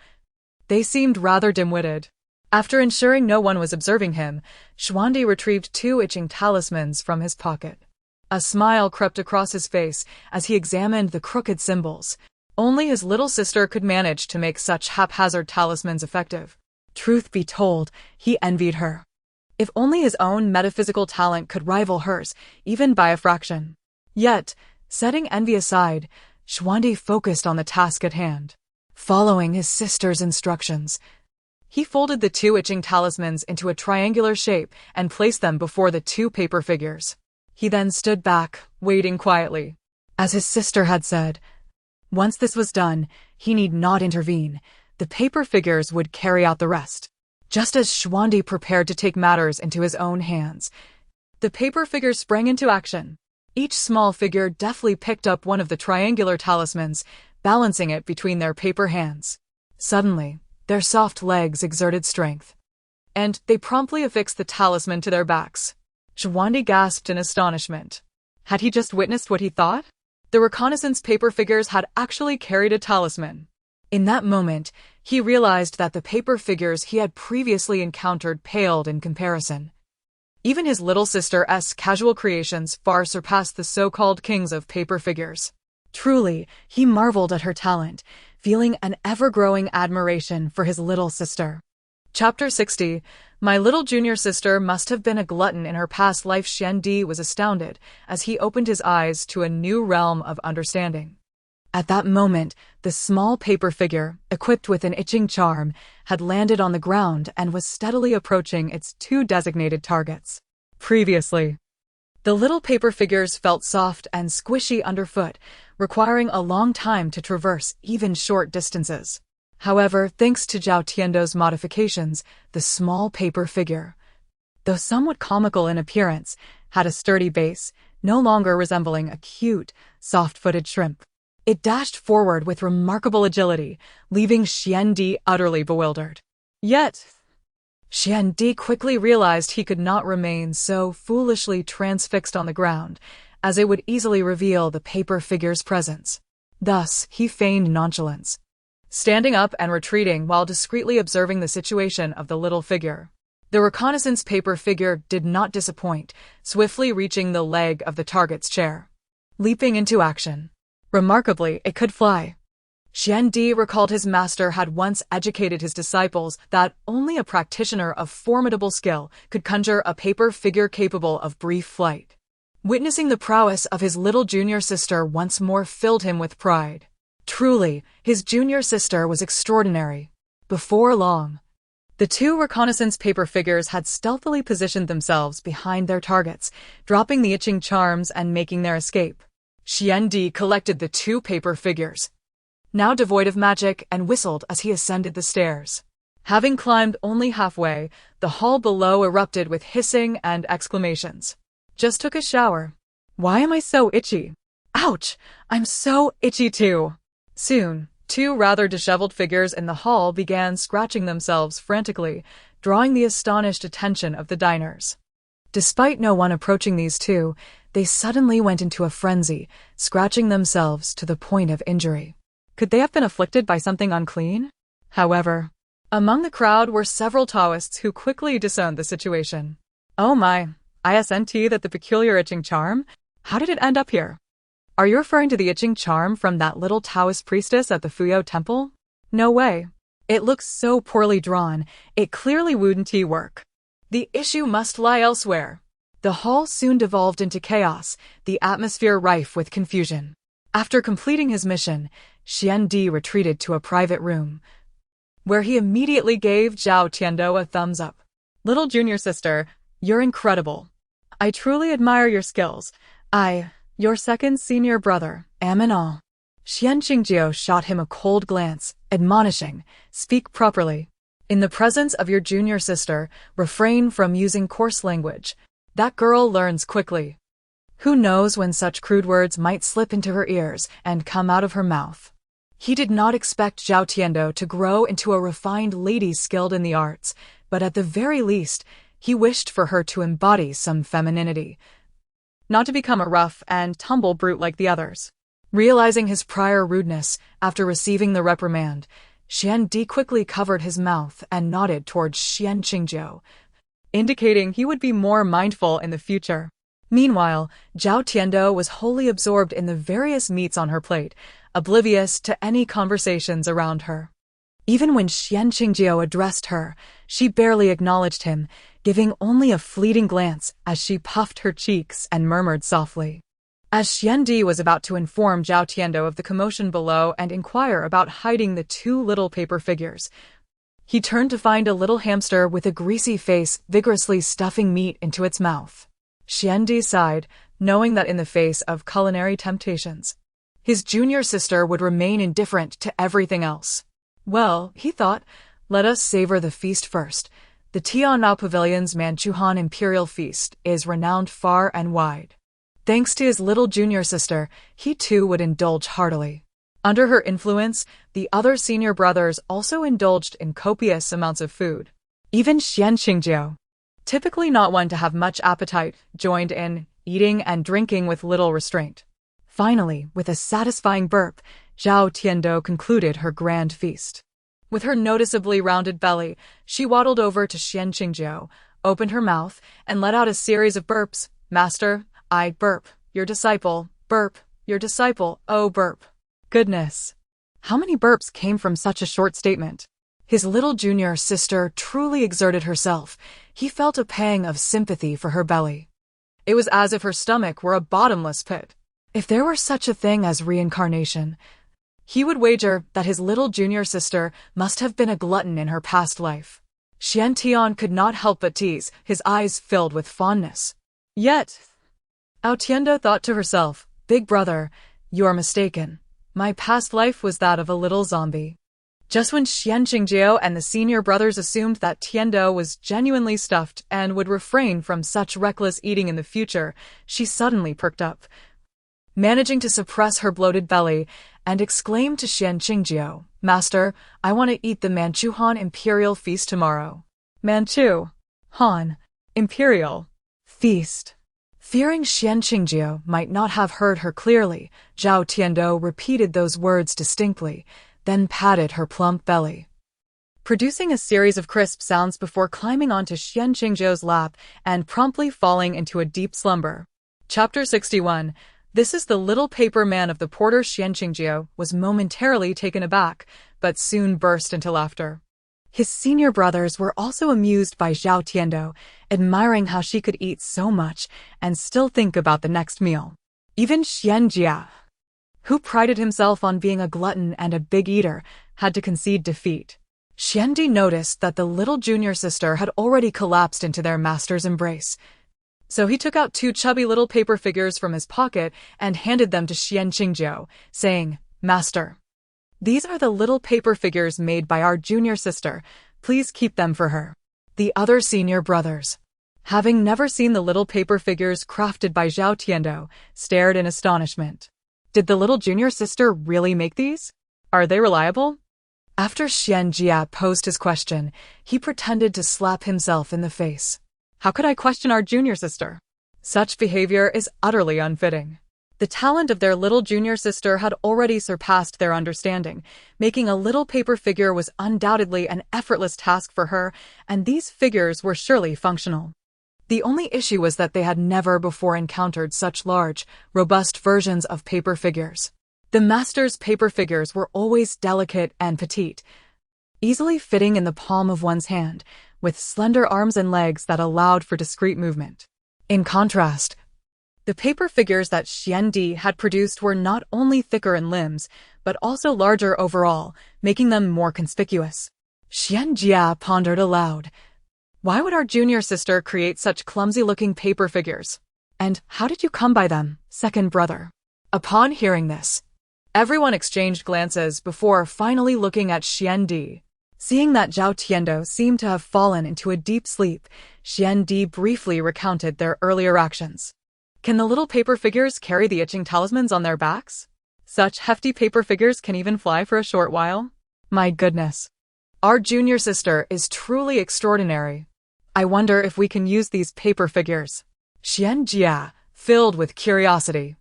They seemed rather dim-witted. After ensuring no one was observing him, Xuandi retrieved two itching talismans from his pocket. A smile crept across his face as he examined the crooked symbols. Only his little sister could manage to make such haphazard talismans effective. Truth be told, he envied her. If only his own metaphysical talent could rival hers, even by a fraction. Yet, setting envy aside, Xuandi focused on the task at hand. Following his sister's instructions, he folded the two itching talismans into a triangular shape and placed them before the two paper figures. He then stood back, waiting quietly. As his sister had said, once this was done, he need not intervene. The paper figures would carry out the rest. Just as Xuandi prepared to take matters into his own hands, the paper figures sprang into action. Each small figure deftly picked up one of the triangular talismans, balancing it between their paper hands. Suddenly, their soft legs exerted strength, and they promptly affixed the talisman to their backs. Xuandi gasped in astonishment. Had he just witnessed what he thought? The reconnaissance paper figures had actually carried a talisman. In that moment, he realized that the paper figures he had previously encountered paled in comparison. Even his little sister's casual creations far surpassed the so-called kings of paper figures. Truly, he marveled at her talent, feeling an ever-growing admiration for his little sister. Chapter 60. My little junior sister must have been a glutton in her past life. Xuandi was astounded as he opened his eyes to a new realm of understanding. At that moment, the small paper figure, equipped with an itching charm, had landed on the ground and was steadily approaching its two designated targets. Previously, the little paper figures felt soft and squishy underfoot, requiring a long time to traverse even short distances. However, thanks to Zhao Tiando's modifications, the small paper figure, though somewhat comical in appearance, had a sturdy base, no longer resembling a cute, soft-footed shrimp. It dashed forward with remarkable agility, leaving Xuandi utterly bewildered. Yet, Xuandi quickly realized he could not remain so foolishly transfixed on the ground, as it would easily reveal the paper figure's presence. Thus, he feigned nonchalance, standing up and retreating while discreetly observing the situation of the little figure. The reconnaissance paper figure did not disappoint, swiftly reaching the leg of the target's chair, leaping into action. Remarkably, it could fly. Xuandi recalled his master had once educated his disciples that only a practitioner of formidable skill could conjure a paper figure capable of brief flight. Witnessing the prowess of his little junior sister once more filled him with pride. Truly, his junior sister was extraordinary. Before long, the two reconnaissance paper figures had stealthily positioned themselves behind their targets, dropping the itching charms and making their escape. Xuandi collected the two paper figures, now devoid of magic, and whistled as he ascended the stairs. Having climbed only halfway, the hall below erupted with hissing and exclamations. Just took a shower. Why am I so itchy? Ouch! I'm so itchy too! Soon, two rather disheveled figures in the hall began scratching themselves frantically, drawing the astonished attention of the diners. Despite no one approaching these two, they suddenly went into a frenzy, scratching themselves to the point of injury. Could they have been afflicted by something unclean? However, among the crowd were several Taoists who quickly disowned the situation. Oh my, isn't that the peculiar itching charm? How did it end up here? Are you referring to the itching charm from that little Taoist priestess at the Fuyo temple? No way. It looks so poorly drawn, it clearly wouldn't work. The issue must lie elsewhere. The hall soon devolved into chaos, the atmosphere rife with confusion. After completing his mission, Xuandi retreated to a private room, where he immediately gave Zhao Tiando a thumbs up. Little junior sister, you're incredible. I truly admire your skills. Your second senior brother, am in awe. Xuanxuan shot him a cold glance, admonishing, speak properly. In the presence of your junior sister, refrain from using coarse language. That girl learns quickly. Who knows when such crude words might slip into her ears and come out of her mouth. He did not expect Zhao Tiando to grow into a refined lady skilled in the arts, but at the very least, he wished for her to embody some femininity, not to become a rough and tumble brute like the others. Realizing his prior rudeness after receiving the reprimand, Xuandi quickly covered his mouth and nodded towards Xuanxuan, indicating he would be more mindful in the future. Meanwhile, Zhao Tiando was wholly absorbed in the various meats on her plate, oblivious to any conversations around her. Even when Xuanxuan addressed her, she barely acknowledged him, giving only a fleeting glance as she puffed her cheeks and murmured softly. As Xuandi was about to inform Zhao Tiando of the commotion below and inquire about hiding the two little paper figures, he turned to find a little hamster with a greasy face vigorously stuffing meat into its mouth. Xuandi sighed, knowing that in the face of culinary temptations, his junior sister would remain indifferent to everything else. Well, he thought, let us savor the feast first. The Tianao Pavilion's Manchuhan Imperial Feast is renowned far and wide. Thanks to his little junior sister, he too would indulge heartily. Under her influence, the other senior brothers also indulged in copious amounts of food. Even Xuanxuan, typically not one to have much appetite, joined in, eating and drinking with little restraint. Finally, with a satisfying burp, Zhao Tiando concluded her grand feast. With her noticeably rounded belly, she waddled over to Xuanxuan, opened her mouth, and let out a series of burps. Master, I burp. Your disciple, burp. Your disciple, oh burp. Goodness. How many burps came from such a short statement? His little junior sister truly exerted herself. He felt a pang of sympathy for her belly. It was as if her stomach were a bottomless pit. If there were such a thing as reincarnation, he would wager that his little junior sister must have been a glutton in her past life. Xuantian could not help but tease, his eyes filled with fondness. Yet, Tiando thought to herself, Big brother, you're mistaken. My past life was that of a little zombie. Just when Xuanxuan and the senior brothers assumed that Tiando was genuinely stuffed and would refrain from such reckless eating in the future, she suddenly perked up, managing to suppress her bloated belly, and exclaimed to Xuanxuan, Master, I want to eat the Manchuhan Imperial Feast tomorrow. Han Imperial Feast. Fearing Xuanxuan might not have heard her clearly, Zhao Tiando repeated those words distinctly, then patted her plump belly, producing a series of crisp sounds before climbing onto Xuanxuan's lap and promptly falling into a deep slumber. Chapter 61. This is the little paper man of the porter. Xuanxuan was momentarily taken aback, but soon burst into laughter. His senior brothers were also amused by Zhao Tiando, admiring how she could eat so much and still think about the next meal. Even Xuanjia, who prided himself on being a glutton and a big eater, had to concede defeat. Xuandi noticed that the little junior sister had already collapsed into their master's embrace. So he took out 2 chubby little paper figures from his pocket and handed them to Xianqingjiu, saying, "Master, these are the little paper figures made by our junior sister. Please keep them for her." The other senior brothers, having never seen the little paper figures crafted by Zhao Tiando, stared in astonishment. Did the little junior sister really make these? Are they reliable? After Xianjia posed his question, he pretended to slap himself in the face. How could I question our junior sister? Such behavior is utterly unfitting. The talent of their little junior sister had already surpassed their understanding. Making a little paper figure was undoubtedly an effortless task for her, and these figures were surely functional. The only issue was that they had never before encountered such large, robust versions of paper figures. The master's paper figures were always delicate and petite, easily fitting in the palm of one's hand, with slender arms and legs that allowed for discreet movement. In contrast, the paper figures that Xuandi had produced were not only thicker in limbs, but also larger overall, making them more conspicuous. Xianjia pondered aloud. Why would our junior sister create such clumsy-looking paper figures? And how did you come by them, second brother? Upon hearing this, everyone exchanged glances before finally looking at Xuandi. Seeing that Zhao Tiando seemed to have fallen into a deep sleep, Xuandi briefly recounted their earlier actions. Can the little paper figures carry the itching talismans on their backs? Such hefty paper figures can even fly for a short while? My goodness. Our junior sister is truly extraordinary. I wonder if we can use these paper figures. Xianjia, filled with curiosity,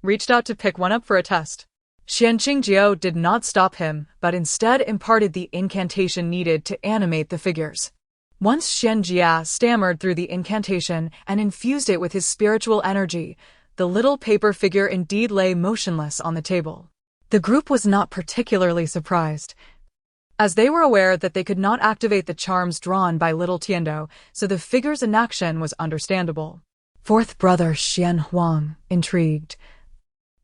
reached out to pick one up for a test. Xianqingjiu did not stop him, but instead imparted the incantation needed to animate the figures. Once Xianjia stammered through the incantation and infused it with his spiritual energy, the little paper figure indeed lay motionless on the table. The group was not particularly surprised, as they were aware that they could not activate the charms drawn by little Tiando, so the figure's inaction was understandable. Fourth brother Xuanxuan, intrigued,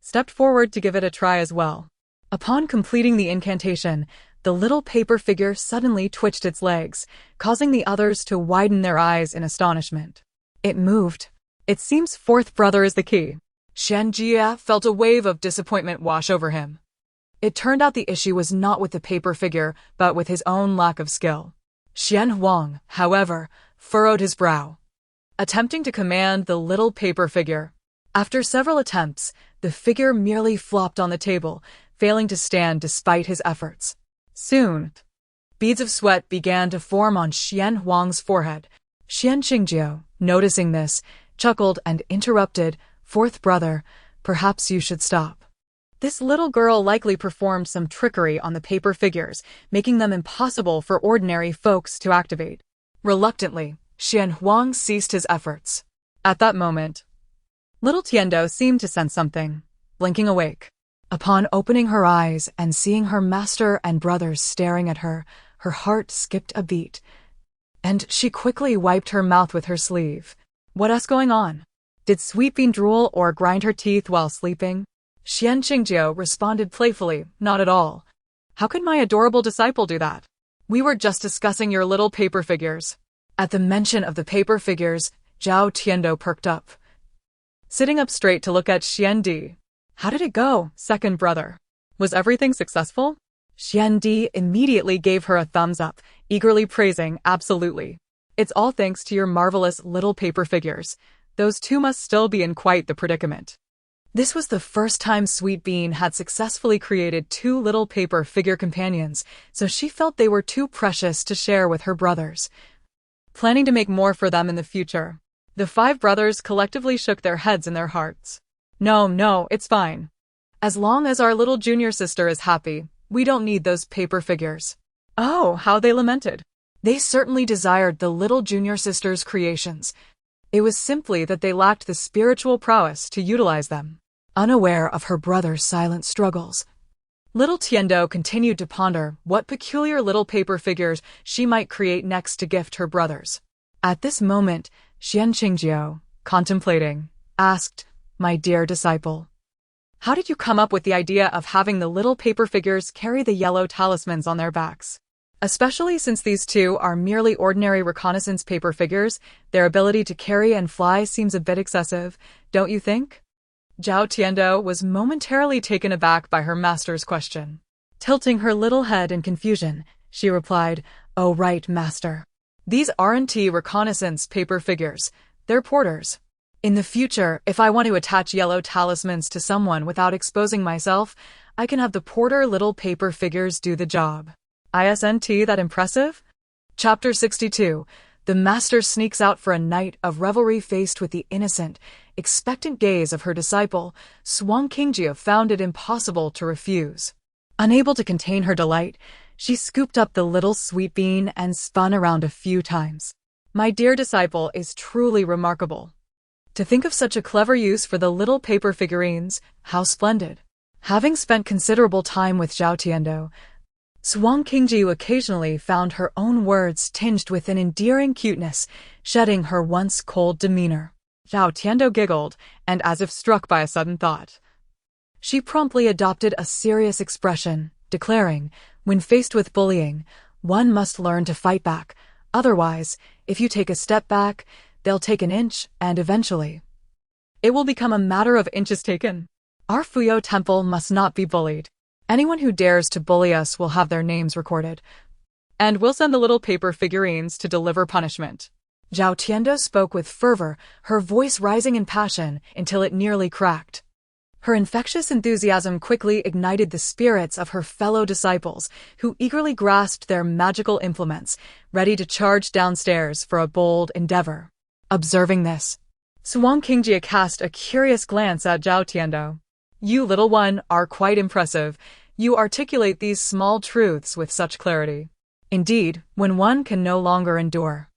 stepped forward to give it a try as well. Upon completing the incantation, the little paper figure suddenly twitched its legs, causing the others to widen their eyes in astonishment. It moved. It seems fourth brother is the key. Xianjia felt a wave of disappointment wash over him. It turned out the issue was not with the paper figure, but with his own lack of skill. Xuanhuang, however, furrowed his brow, attempting to command the little paper figure. After several attempts, the figure merely flopped on the table, failing to stand despite his efforts. Soon, beads of sweat began to form on Xuanhuang's forehead. Xianqingjiu, noticing this, chuckled and interrupted, "Fourth brother, perhaps you should stop. This little girl likely performed some trickery on the paper figures, making them impossible for ordinary folks to activate." Reluctantly, Xuanhuang ceased his efforts. At that moment, little Tiando seemed to sense something, blinking awake. Upon opening her eyes and seeing her master and brothers staring at her, her heart skipped a beat, and she quickly wiped her mouth with her sleeve. What else going on? Did Sweet Bean drool or grind her teeth while sleeping? Xianqingjiu responded playfully, "Not at all. How could my adorable disciple do that? We were just discussing your little paper figures." At the mention of the paper figures, Zhao Tiando perked up, sitting up straight to look at Xuandi. "How did it go, second brother? Was everything successful?" Xuandi immediately gave her a thumbs up, eagerly praising, "Absolutely. It's all thanks to your marvelous little paper figures. Those two must still be in quite the predicament." This was the first time Sweet Bean had successfully created 2 little paper figure companions, so she felt they were too precious to share with her brothers. Planning to make more for them in the future, the 5 brothers collectively shook their heads in their hearts. No, it's fine. As long as our little junior sister is happy, we don't need those paper figures." Oh, how they lamented. They certainly desired the little junior sister's creations. It was simply that they lacked the spiritual prowess to utilize them. Unaware of her brother's silent struggles, little Tiando continued to ponder what peculiar little paper figures she might create next to gift her brothers. At this moment, Xianqingjiu, contemplating, asked, "My dear disciple, How did you come up with the idea of having the little paper figures carry the yellow talismans on their backs? Especially since these two are merely ordinary reconnaissance paper figures, their ability to carry and fly seems a bit excessive, don't you think? Zhao Tiando was momentarily taken aback by her master's question. Tilting her little head in confusion, she replied, "Oh right, master. These aren't reconnaissance paper figures, they're porters. In the future, if I want to attach yellow talismans to someone without exposing myself, I can have the porter little paper figures do the job." Isn't that impressive? Chapter 62. The master sneaks out for a night of revelry faced with the innocent, expectant gaze of her disciple. Xuanqingji found it impossible to refuse. Unable to contain her delight, she scooped up the little sweet bean and spun around a few times. My dear disciple is truly remarkable. To think of such a clever use for the little paper figurines, how splendid. Having spent considerable time with Zhao Tiando, Xuanqingji occasionally found her own words tinged with an endearing cuteness, shedding her once cold demeanor. Zhao Tiando giggled, and as if struck by a sudden thought, she promptly adopted a serious expression, declaring, when faced with bullying, one must learn to fight back. Otherwise, if you take a step back, they'll take an inch, and eventually, it will become a matter of inches taken. Our Fuyo temple must not be bullied. Anyone who dares to bully us will have their names recorded, and we'll send the little paper figurines to deliver punishment. Zhao Tiando spoke with fervor, her voice rising in passion until it nearly cracked. Her infectious enthusiasm quickly ignited the spirits of her fellow disciples, who eagerly grasped their magical implements, ready to charge downstairs for a bold endeavor. Observing this, Xuanqingji cast a curious glance at Zhao Tiando. You, little one, are quite impressive. You articulate these small truths with such clarity. Indeed, when one can no longer endure,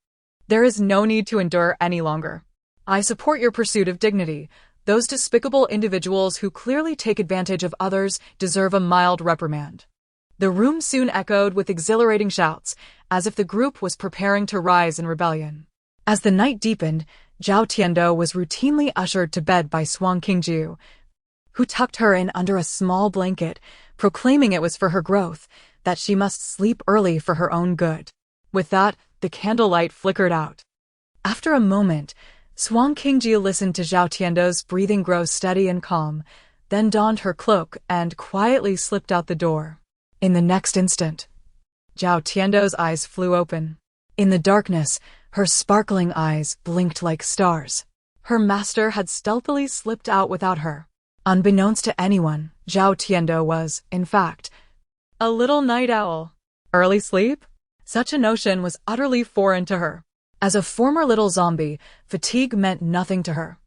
there is no need to endure any longer. I support your pursuit of dignity. Those despicable individuals who clearly take advantage of others deserve a mild reprimand. The room soon echoed with exhilarating shouts, as if the group was preparing to rise in rebellion. As the night deepened, Zhao Tiando was routinely ushered to bed by Xuanqingji, who tucked her in under a small blanket, proclaiming it was for her growth, that she must sleep early for her own good. With that, the candlelight flickered out. After a moment, Xuanqingji listened to Zhao Tiando's breathing grow steady and calm, then donned her cloak and quietly slipped out the door. In the next instant, Zhao Tiando's eyes flew open. In the darkness, her sparkling eyes blinked like stars. Her master had stealthily slipped out without her. Unbeknownst to anyone, Zhao Tiando was, in fact, a little night owl. Early sleep? Such a notion was utterly foreign to her. As a former little zombie, fatigue meant nothing to her.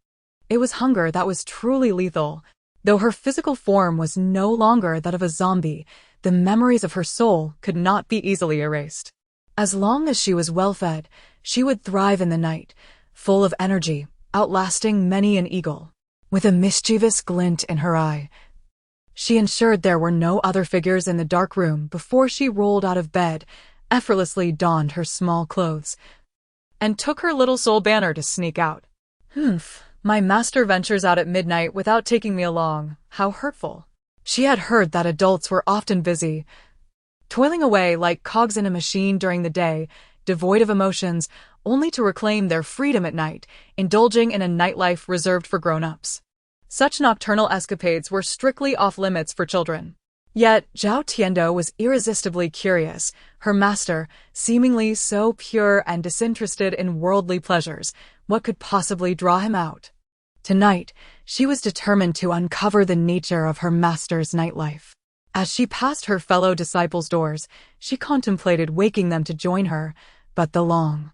It was hunger that was truly lethal. Though her physical form was no longer that of a zombie, the memories of her soul could not be easily erased. As long as she was well-fed, she would thrive in the night, full of energy, outlasting many an eagle. With a mischievous glint in her eye, she ensured there were no other figures in the dark room before she rolled out of bed, effortlessly donned her small clothes, and took her little soul banner to sneak out. My master ventures out at midnight without taking me along. How hurtful. She had heard that adults were often busy, toiling away like cogs in a machine during the day, devoid of emotions, only to reclaim their freedom at night, indulging in a nightlife reserved for grown-ups. Such nocturnal escapades were strictly off-limits for children. Yet, Zhao Tiando was irresistibly curious. Her master, seemingly so pure and disinterested in worldly pleasures, what could possibly draw him out? Tonight, she was determined to uncover the nature of her master's nightlife. As she passed her fellow disciples' doors, she contemplated waking them to join her, but the long,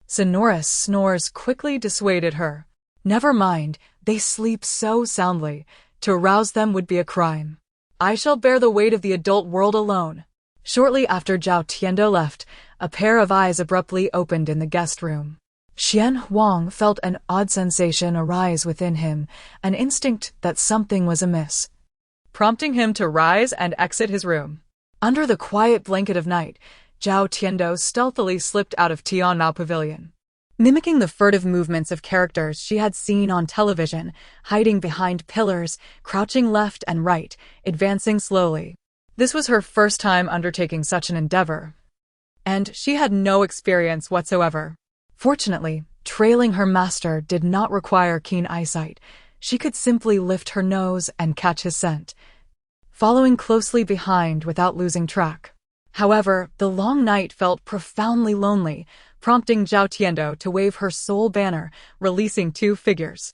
sonorous snores quickly dissuaded her. Never mind, they sleep so soundly. To arouse them would be a crime. I shall bear the weight of the adult world alone. Shortly after Zhao Tiando left, a pair of eyes abruptly opened in the guest room. Xian Huang felt an odd sensation arise within him, an instinct that something was amiss, prompting him to rise and exit his room. Under the quiet blanket of night, Zhao Tiando stealthily slipped out of Tianmao Pavilion. mimicking the furtive movements of characters she had seen on television, hiding behind pillars, crouching left and right, advancing slowly. This was her first time undertaking such an endeavor, and she had no experience whatsoever. Fortunately, trailing her master did not require keen eyesight. She could simply lift her nose and catch his scent, following closely behind without losing track. However, the long night felt profoundly lonely, prompting Zhao Tiando to wave her soul banner, releasing two figures.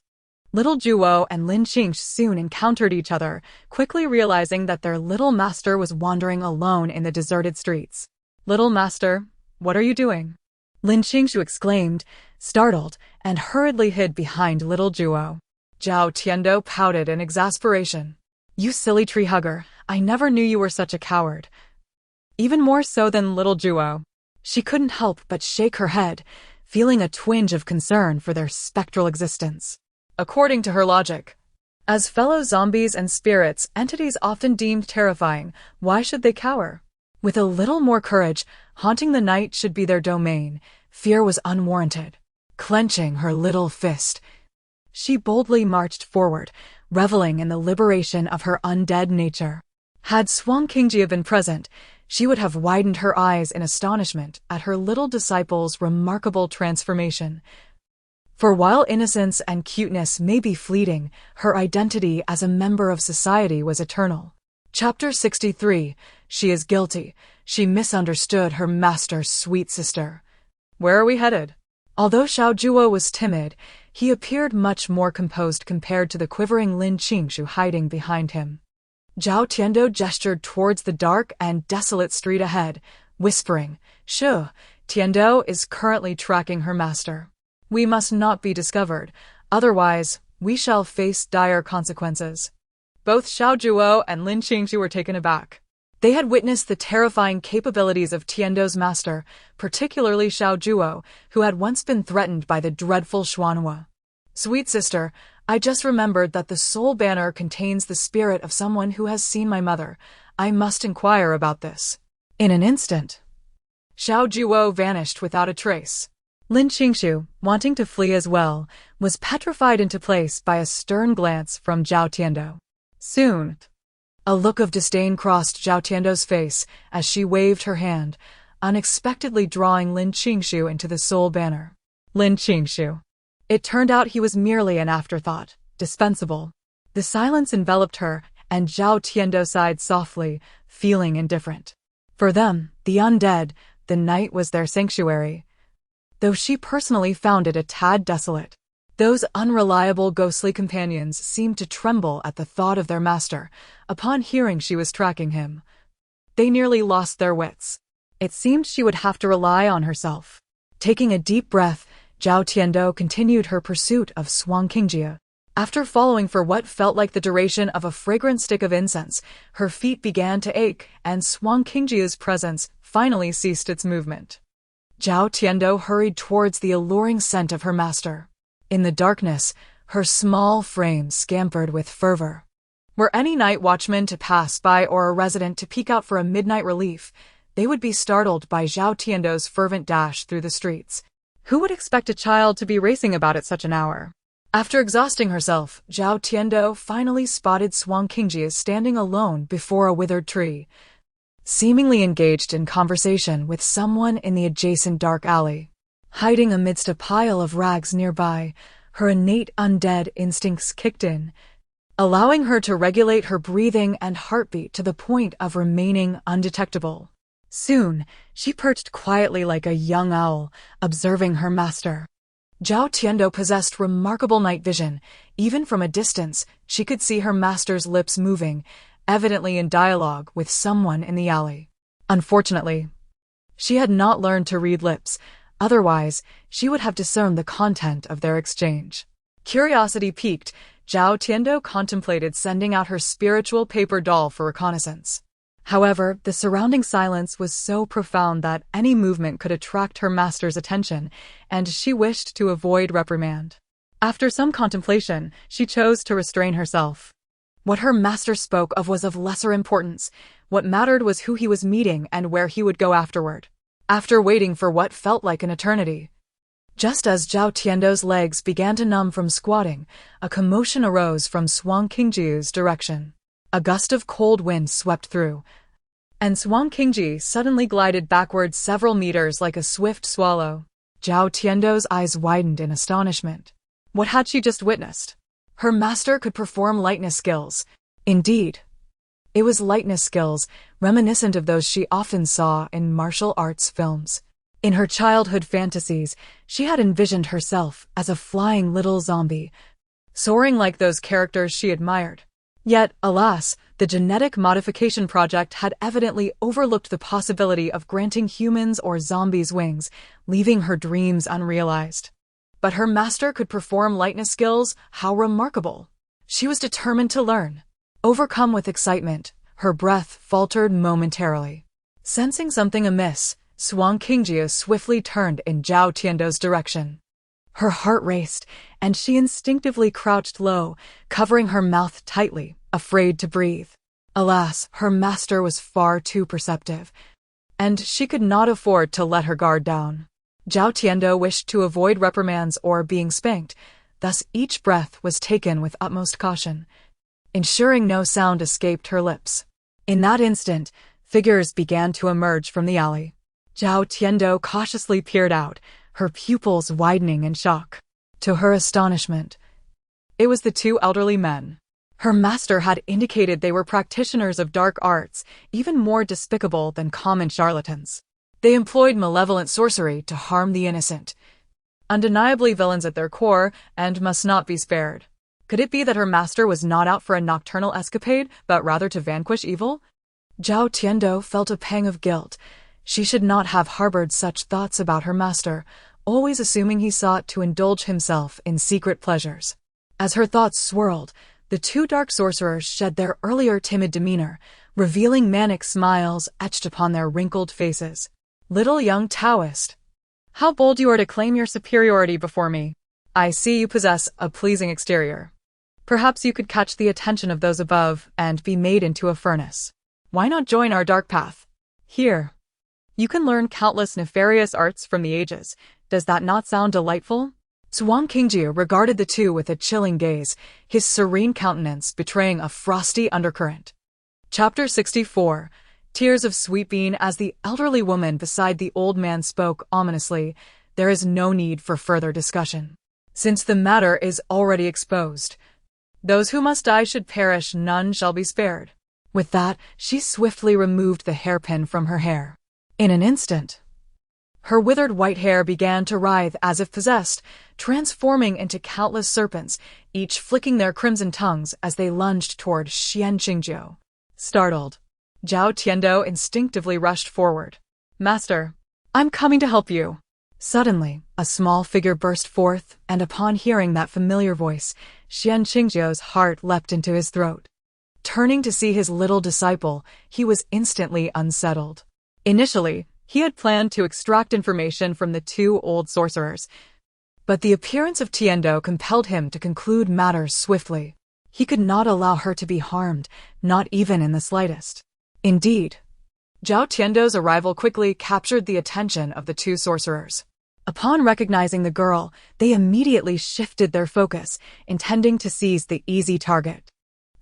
Little Zhuo and Lin Qingxu soon encountered each other, quickly realizing that their little master was wandering alone in the deserted streets. "Little master, what are you doing?" Lin Qingxu exclaimed, startled, and hurriedly hid behind little Zhuo. Zhao Tiando pouted in exasperation. "You silly tree hugger, I never knew you were such a coward." Even more so than little Zhuo. She couldn't help but shake her head, feeling a twinge of concern for their spectral existence. According to her logic, as fellow zombies and spirits, entities often deemed terrifying, why should they cower? With a little more courage, haunting the night should be their domain. Fear was unwarranted. Clenching her little fist, she boldly marched forward, reveling in the liberation of her undead nature. Had Xuanqingjie been present, she would have widened her eyes in astonishment at her little disciple's remarkable transformation. For while innocence and cuteness may be fleeting, her identity as a member of society was eternal. Chapter 63. She is guilty. She misunderstood her master's sweet sister. Where are we headed? Although Xiao Zhuo was timid, he appeared much more composed compared to the quivering Lin Qingxu hiding behind him. Zhao Tiando gestured towards the dark and desolate street ahead, whispering, "Shu, Tiando is currently tracking her master. We must not be discovered, otherwise we shall face dire consequences." Both Xiao Zhuo and Lin Qingxu were taken aback. They had witnessed the terrifying capabilities of Tiando's master, particularly Xiao Zhuo, who had once been threatened by the dreadful Xuanhua. "Sweet sister, I just remembered that the soul banner contains the spirit of someone who has seen my mother. I must inquire about this." In an instant, Xiao Zhuo vanished without a trace. Lin Qingxu, wanting to flee as well, was petrified into place by a stern glance from Zhao Tiando. Soon, a look of disdain crossed Zhao Tiando's face as she waved her hand, unexpectedly drawing Lin Qingxu into the soul banner. Lin Qingxu. It turned out he was merely an afterthought, dispensable. The silence enveloped her, and Zhao Tiando sighed softly, feeling indifferent. For them, the undead, the night was their sanctuary, though she personally found it a tad desolate. Those unreliable ghostly companions seemed to tremble at the thought of their master, upon hearing she was tracking him. They nearly lost their wits. It seemed she would have to rely on herself. Taking a deep breath, Zhao Tiando continued her pursuit of Xuanqingjie. After following for what felt like the duration of a fragrant stick of incense, her feet began to ache, and Xuanqingjie's presence finally ceased its movement. Zhao Tiando hurried towards the alluring scent of her master. In the darkness, her small frame scampered with fervor. Were any night watchman to pass by or a resident to peek out for a midnight relief, they would be startled by Zhao Tiando's fervent dash through the streets. Who would expect a child to be racing about at such an hour? After exhausting herself, Zhao Tiando finally spotted Xuanqingjie standing alone before a withered tree, seemingly engaged in conversation with someone in the adjacent dark alley. Hiding amidst a pile of rags nearby, her innate undead instincts kicked in, allowing her to regulate her breathing and heartbeat to the point of remaining undetectable. Soon, she perched quietly like a young owl, observing her master. Zhao Tiando possessed remarkable night vision. Even from a distance, she could see her master's lips moving, evidently in dialogue with someone in the alley. Unfortunately, she had not learned to read lips. Otherwise, she would have discerned the content of their exchange. Curiosity piqued, Zhao Tiando contemplated sending out her spiritual paper doll for reconnaissance. However, the surrounding silence was so profound that any movement could attract her master's attention, and she wished to avoid reprimand. After some contemplation, she chose to restrain herself. What her master spoke of was of lesser importance. What mattered was who he was meeting and where he would go afterward. After waiting for what felt like an eternity, Just as Zhao Tiando's legs began to numb from squatting, a commotion arose from Xuanqingji's direction. A gust of cold wind swept through, and Xuanqingji suddenly glided backwards several meters like a swift swallow. Zhao Tiando's eyes widened in astonishment. What had she just witnessed? Her master could perform lightness skills. Indeed, it was lightness skills reminiscent of those she often saw in martial arts films. In her childhood fantasies, she had envisioned herself as a flying little zombie, soaring like those characters she admired. Yet, alas, the genetic modification project had evidently overlooked the possibility of granting humans or zombies wings, leaving her dreams unrealized. But her master could perform lightness skills. How remarkable! She was determined to learn. Overcome with excitement, her breath faltered momentarily. Sensing something amiss, Xuanqingji swiftly turned in Zhao Tiando's direction. Her heart raced, and she instinctively crouched low, covering her mouth tightly, afraid to breathe. Alas, her master was far too perceptive, and she could not afford to let her guard down. Zhao Tiando wished to avoid reprimands or being spanked, thus each breath was taken with utmost caution, ensuring no sound escaped her lips. In that instant, figures began to emerge from the alley. Zhao Tiando cautiously peered out, her pupils widening in shock. To her astonishment, it was the two elderly men. Her master had indicated they were practitioners of dark arts, even more despicable than common charlatans. They employed malevolent sorcery to harm the innocent. Undeniably villains at their core, and must not be spared. Could it be that her master was not out for a nocturnal escapade, but rather to vanquish evil? Zhao Tiando felt a pang of guilt. She should not have harbored such thoughts about her master, always assuming he sought to indulge himself in secret pleasures. As her thoughts swirled, the two dark sorcerers shed their earlier timid demeanor, revealing manic smiles etched upon their wrinkled faces. Little young Taoist, how bold you are to claim your superiority before me. I see you possess a pleasing exterior. Perhaps you could catch the attention of those above and be made into a furnace. Why not join our dark path? Here, you can learn countless nefarious arts from the ages. Does that not sound delightful? Xuanqingji regarded the two with a chilling gaze, his serene countenance betraying a frosty undercurrent. Chapter 64. Tears of Sweet Bean. As the elderly woman beside the old man spoke ominously, there is no need for further discussion, since the matter is already exposed. Those who must die should perish, none shall be spared. With that, she swiftly removed the hairpin from her hair. In an instant, her withered white hair began to writhe as if possessed, transforming into countless serpents, each flicking their crimson tongues as they lunged toward Xuanqingji. Startled, Zhao Tiando instinctively rushed forward. "Master, I'm coming to help you." Suddenly, a small figure burst forth, and upon hearing that familiar voice, Xuanqingji's heart leapt into his throat. Turning to see his little disciple, he was instantly unsettled. Initially, he had planned to extract information from the two old sorcerers, but the appearance of Tiando compelled him to conclude matters swiftly. He could not allow her to be harmed, not even in the slightest. Indeed, Zhao Tiando's arrival quickly captured the attention of the two sorcerers. Upon recognizing the girl, they immediately shifted their focus, intending to seize the easy target.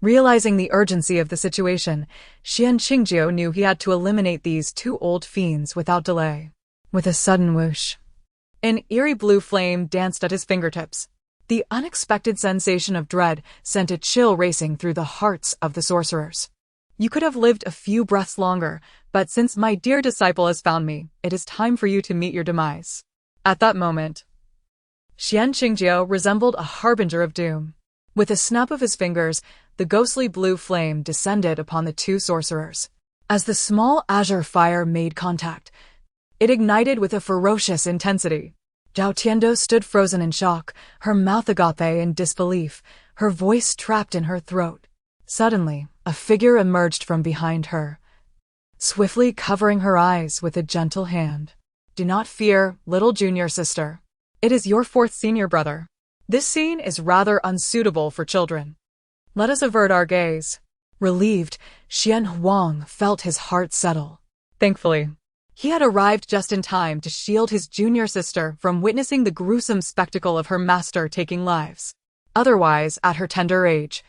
Realizing the urgency of the situation, Xuanqingji knew he had to eliminate these two old fiends without delay. With a sudden whoosh, an eerie blue flame danced at his fingertips. The unexpected sensation of dread sent a chill racing through the hearts of the sorcerers. You could have lived a few breaths longer, but since my dear disciple has found me, it is time for you to meet your demise. At that moment, Xuanqingji resembled a harbinger of doom. With a snap of his fingers, the ghostly blue flame descended upon the two sorcerers. As the small azure fire made contact, it ignited with a ferocious intensity. Zhao Tiando stood frozen in shock, her mouth agape in disbelief, her voice trapped in her throat. Suddenly, a figure emerged from behind her, swiftly covering her eyes with a gentle hand. "Do not fear, little junior sister. It is your fourth senior brother. This scene is rather unsuitable for children. Let us avert our gaze." Relieved, Xian Huang felt his heart settle. Thankfully, He had arrived just in time to shield his junior sister from witnessing the gruesome spectacle of her master taking lives. Otherwise, at her tender age,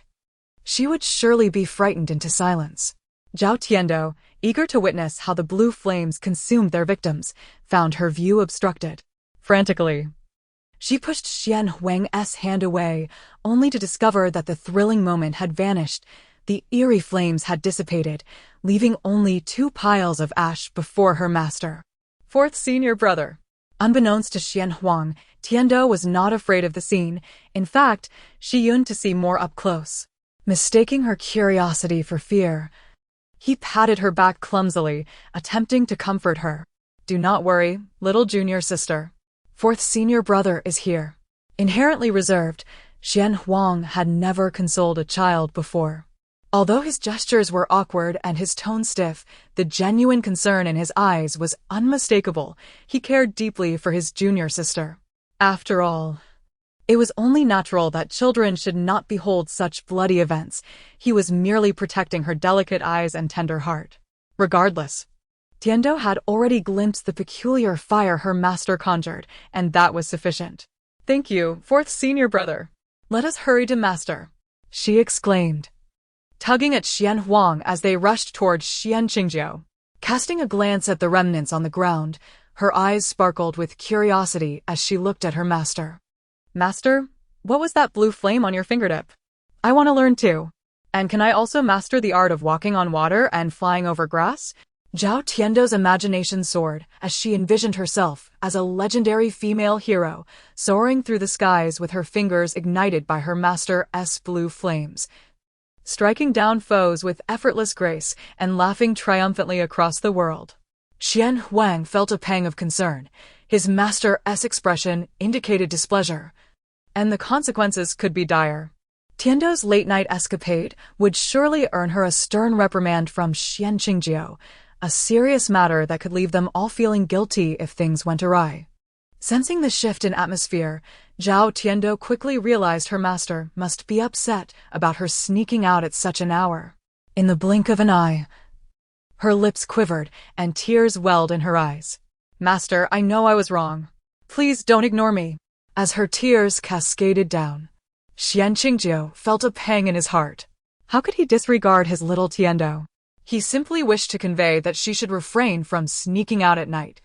she would surely be frightened into silence. Zhao Tiando, eager to witness how the blue flames consumed their victims, found her view obstructed. Frantically, she pushed Xian Huang's hand away, only to discover that the thrilling moment had vanished. The eerie flames had dissipated, leaving only 2 piles of ash before her master. Fourth senior brother. Unbeknownst to Xian Huang, Tiando was not afraid of the scene. In fact, she yearned to see more up close. Mistaking her curiosity for fear, he patted her back clumsily, attempting to comfort her. Do not worry, little junior sister. Fourth senior brother is here. Inherently reserved, Xian Huang had never consoled a child before. Although his gestures were awkward and his tone stiff, the genuine concern in his eyes was unmistakable. He cared deeply for his junior sister. After all, it was only natural that children should not behold such bloody events. He was merely protecting her delicate eyes and tender heart. Regardless, Tiando had already glimpsed the peculiar fire her master conjured, and that was sufficient. Thank you, fourth senior brother. Let us hurry to master, she exclaimed, tugging at Xian Huang as they rushed toward Xian Qingjiu. Casting a glance at the remnants on the ground, her eyes sparkled with curiosity as she looked at her master. Master, what was that blue flame on your fingertip? I want to learn too. And can I also master the art of walking on water and flying over grass? Zhao Tiando's imagination soared as she envisioned herself as a legendary female hero, soaring through the skies with her fingers ignited by her master's blue flames, striking down foes with effortless grace and laughing triumphantly across the world. Xian Huang felt a pang of concern. His master's expression indicated displeasure, and the consequences could be dire. Tiando's late-night escapade would surely earn her a stern reprimand from Xian Qingjiu, a serious matter that could leave them all feeling guilty if things went awry. Sensing the shift in atmosphere, Zhao Tiando quickly realized her master must be upset about her sneaking out at such an hour. In the blink of an eye, her lips quivered and tears welled in her eyes. Master, I know I was wrong. Please don't ignore me. As her tears cascaded down, Xian Qingjiu felt a pang in his heart. How could he disregard his little Tiando? He simply wished to convey that she should refrain from sneaking out at night.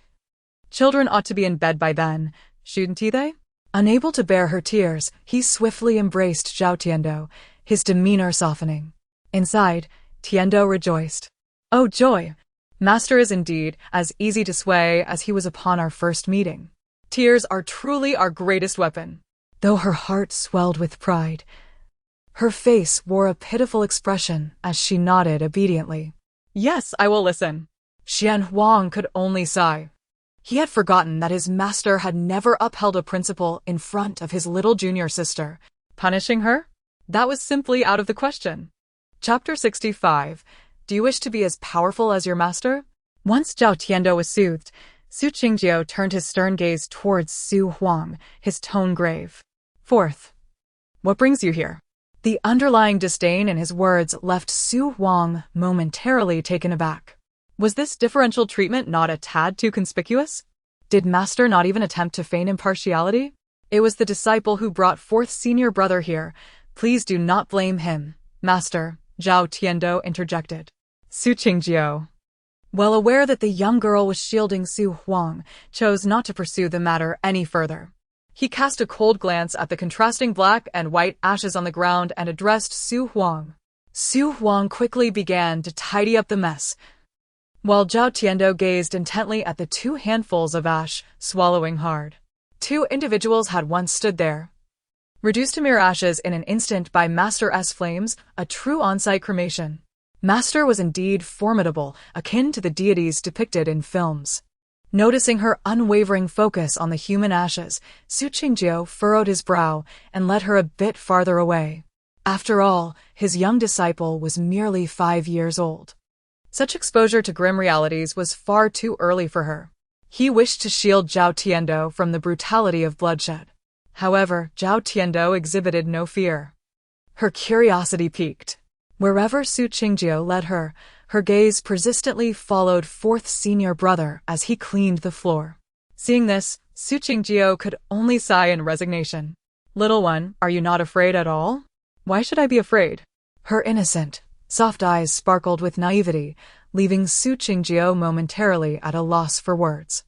Children ought to be in bed by then, shouldn't they? Unable to bear her tears, he swiftly embraced Zhao Tiando, his demeanor softening. Inside, Tiando rejoiced. Oh joy! Master is indeed as easy to sway as he was upon our first meeting. Tears are truly our greatest weapon. Though her heart swelled with pride, her face wore a pitiful expression as she nodded obediently. Yes, I will listen. Xian Huang could only sigh. He had forgotten that his master had never upheld a principle in front of his little junior sister. Punishing her? That was simply out of the question. Chapter 65. Do you wish to be as powerful as your master? Once Zhao Tiando was soothed, Su Qingjiu turned his stern gaze towards Su Huang, his tone grave. Fourth. What brings you here? The underlying disdain in his words left Su Huang momentarily taken aback. Was this differential treatment not a tad too conspicuous? Did master not even attempt to feign impartiality? It was the disciple who brought fourth senior brother here. Please do not blame him, master, Zhao Tiando interjected. Su Qingjiu, well aware that the young girl was shielding Su Huang, chose not to pursue the matter any further. He cast a cold glance at the contrasting black and white ashes on the ground and addressed Su Huang. Su Huang quickly began to tidy up the mess, while Zhao Tiando gazed intently at the 2 handfuls of ash, swallowing hard. 2 individuals had once stood there, reduced to mere ashes in an instant by Master's flames, a true on-site cremation. Master was indeed formidable, akin to the deities depicted in films. Noticing her unwavering focus on the human ashes, Su Qingjiu furrowed his brow and led her a bit farther away. After all, his young disciple was merely 5 years old. Such exposure to grim realities was far too early for her. He wished to shield Zhao Tiando from the brutality of bloodshed. However, Zhao Tiando exhibited no fear. Her curiosity piqued. Wherever Su Qingjio led her, her gaze persistently followed fourth senior brother as he cleaned the floor. Seeing this, Su Qingjio could only sigh in resignation. "Little one, are you not afraid at all?" "Why should I be afraid?" Her innocent, soft eyes sparkled with naivety, leaving Su Qingjio momentarily at a loss for words.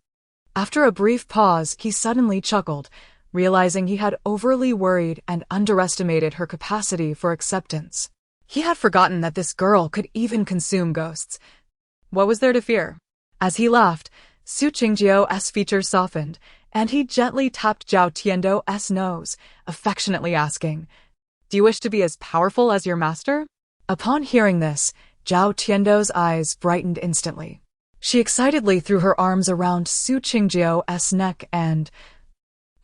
After a brief pause, he suddenly chuckled, realizing he had overly worried and underestimated her capacity for acceptance. He had forgotten that this girl could even consume ghosts. What was there to fear? As he laughed, Su Qingjio's features softened, and he gently tapped Zhao Tiando's nose, affectionately asking, "Do you wish to be as powerful as your master?" Upon hearing this, Zhao Tiando's eyes brightened instantly. She excitedly threw her arms around Su Qingjio's neck and,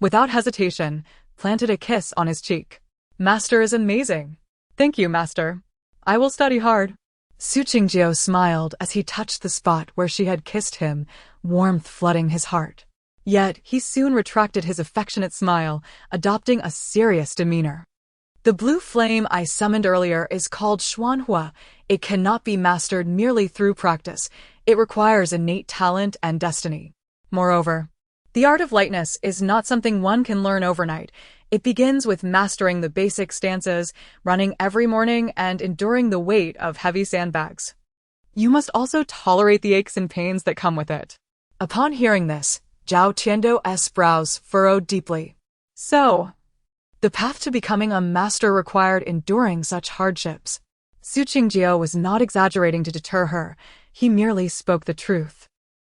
without hesitation, planted a kiss on his cheek. "Master is amazing." "Thank you, Master. I will study hard." Su Qingjio smiled as he touched the spot where she had kissed him, warmth flooding his heart. Yet he soon retracted his affectionate smile, adopting a serious demeanor. "The blue flame I summoned earlier is called Xuanhua. It cannot be mastered merely through practice. It requires innate talent and destiny. Moreover, the art of lightness is not something one can learn overnight. It begins with mastering the basic stances, running every morning, and enduring the weight of heavy sandbags. You must also tolerate the aches and pains that come with it." Upon hearing this, Zhao Tiando's brows furrowed deeply. So, the path to becoming a master required enduring such hardships. Su Qingjio was not exaggerating to deter her. He merely spoke the truth.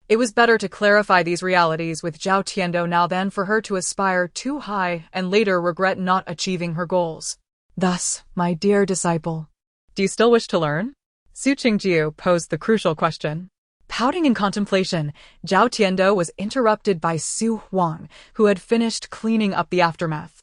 It was better to clarify these realities with Zhao Tiando now than for her to aspire too high and later regret not achieving her goals. "Thus, my dear disciple, do you still wish to learn?" Su Qingjio posed the crucial question. Pouting in contemplation, Zhao Tiando was interrupted by Su Huang, who had finished cleaning up the aftermath.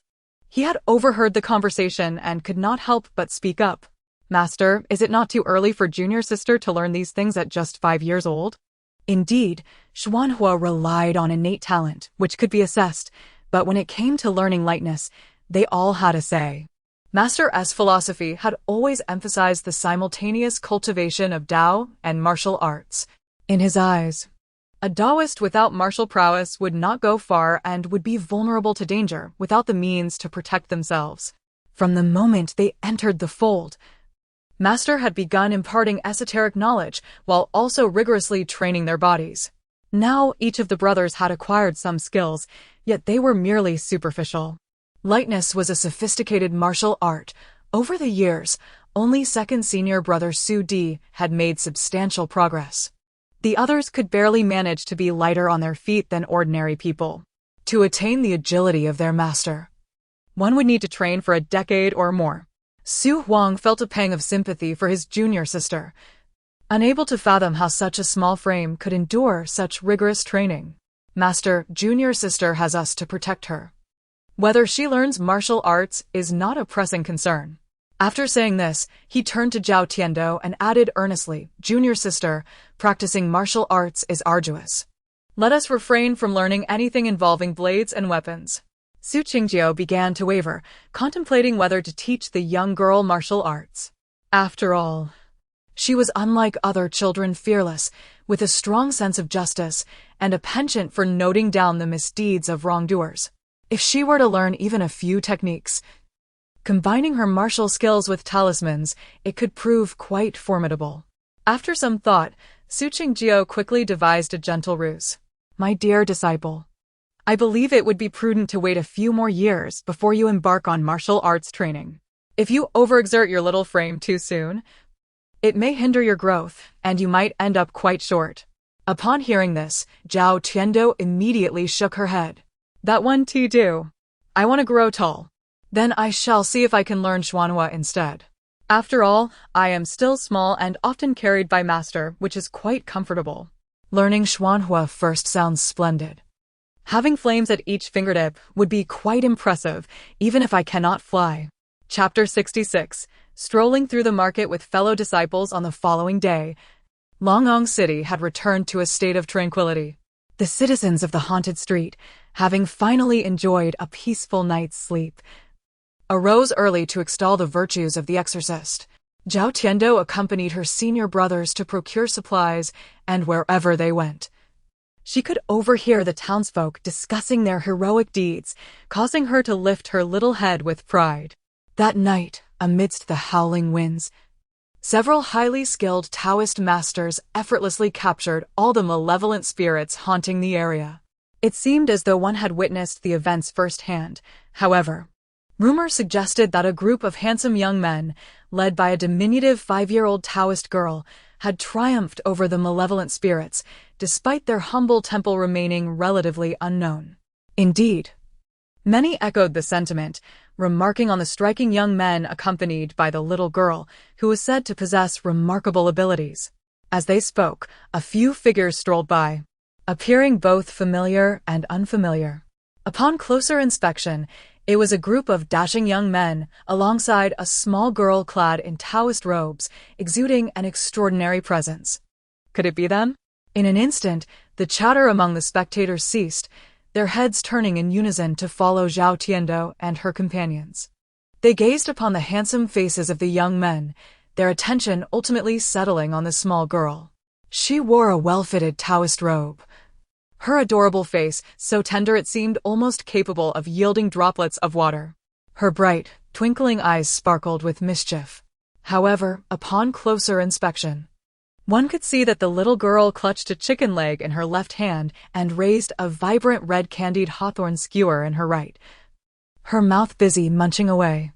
He had overheard the conversation and could not help but speak up. "Master, is it not too early for junior sister to learn these things at just 5 years old?" Indeed, Xuanhua relied on innate talent, which could be assessed, but when it came to learning lightness, they all had a say. Master S philosophy had always emphasized the simultaneous cultivation of Tao and martial arts. In his eyes, a Taoist without martial prowess would not go far and would be vulnerable to danger without the means to protect themselves. From the moment they entered the fold, Master had begun imparting esoteric knowledge while also rigorously training their bodies. Now each of the brothers had acquired some skills, yet they were merely superficial. Lightness was a sophisticated martial art. Over the years, only second senior brother Xuandi had made substantial progress. The others could barely manage to be lighter on their feet than ordinary people. To attain the agility of their master, one would need to train for a decade or more. Su Huang felt a pang of sympathy for his junior sister, unable to fathom how such a small frame could endure such rigorous training. "Master, junior sister has us to protect her. Whether she learns martial arts is not a pressing concern." After saying this, he turned to Zhao Tiando and added earnestly, "Junior sister, practicing martial arts is arduous. Let us refrain from learning anything involving blades and weapons." Su Qingjio began to waver, contemplating whether to teach the young girl martial arts. After all, she was unlike other children, fearless, with a strong sense of justice and a penchant for noting down the misdeeds of wrongdoers. If she were to learn even a few techniques, combining her martial skills with talismans, it could prove quite formidable. After some thought, Su Qingjio quickly devised a gentle ruse. "My dear disciple, I believe it would be prudent to wait a few more years before you embark on martial arts training. If you overexert your little frame too soon, it may hinder your growth, and you might end up quite short." Upon hearing this, Zhao Tiando immediately shook her head. "That one do. I want to grow tall. Then I shall see if I can learn Xuanhua instead. After all, I am still small and often carried by master, which is quite comfortable." Learning Xuanhua first sounds splendid. Having flames at each fingertip would be quite impressive, even if I cannot fly. Chapter 66. Strolling through the market with fellow disciples on the following day, Longong City had returned to a state of tranquility. The citizens of the haunted street, having finally enjoyed a peaceful night's sleep, arose early to extol the virtues of the exorcist. Zhao Tiando accompanied her senior brothers to procure supplies, and wherever they went, she could overhear the townsfolk discussing their heroic deeds, causing her to lift her little head with pride. That night, amidst the howling winds, several highly skilled Taoist masters effortlessly captured all the malevolent spirits haunting the area. It seemed as though one had witnessed the events firsthand. However, rumor suggested that a group of handsome young men, led by a diminutive 5-year-old Taoist girl, had triumphed over the malevolent spirits, despite their humble temple remaining relatively unknown. Indeed, many echoed the sentiment, remarking on the striking young men accompanied by the little girl, who was said to possess remarkable abilities. As they spoke, a few figures strolled by, appearing both familiar and unfamiliar. Upon closer inspection, it was a group of dashing young men, alongside a small girl clad in Taoist robes, exuding an extraordinary presence. Could it be them? In an instant, the chatter among the spectators ceased, their heads turning in unison to follow Zhao Tiando and her companions. They gazed upon the handsome faces of the young men, their attention ultimately settling on the small girl. She wore a well-fitted Taoist robe. Her adorable face, so tender it seemed almost capable of yielding droplets of water. Her bright, twinkling eyes sparkled with mischief. However, upon closer inspection, one could see that the little girl clutched a chicken leg in her left hand and raised a vibrant red candied hawthorn skewer in her right, her mouth busy munching away.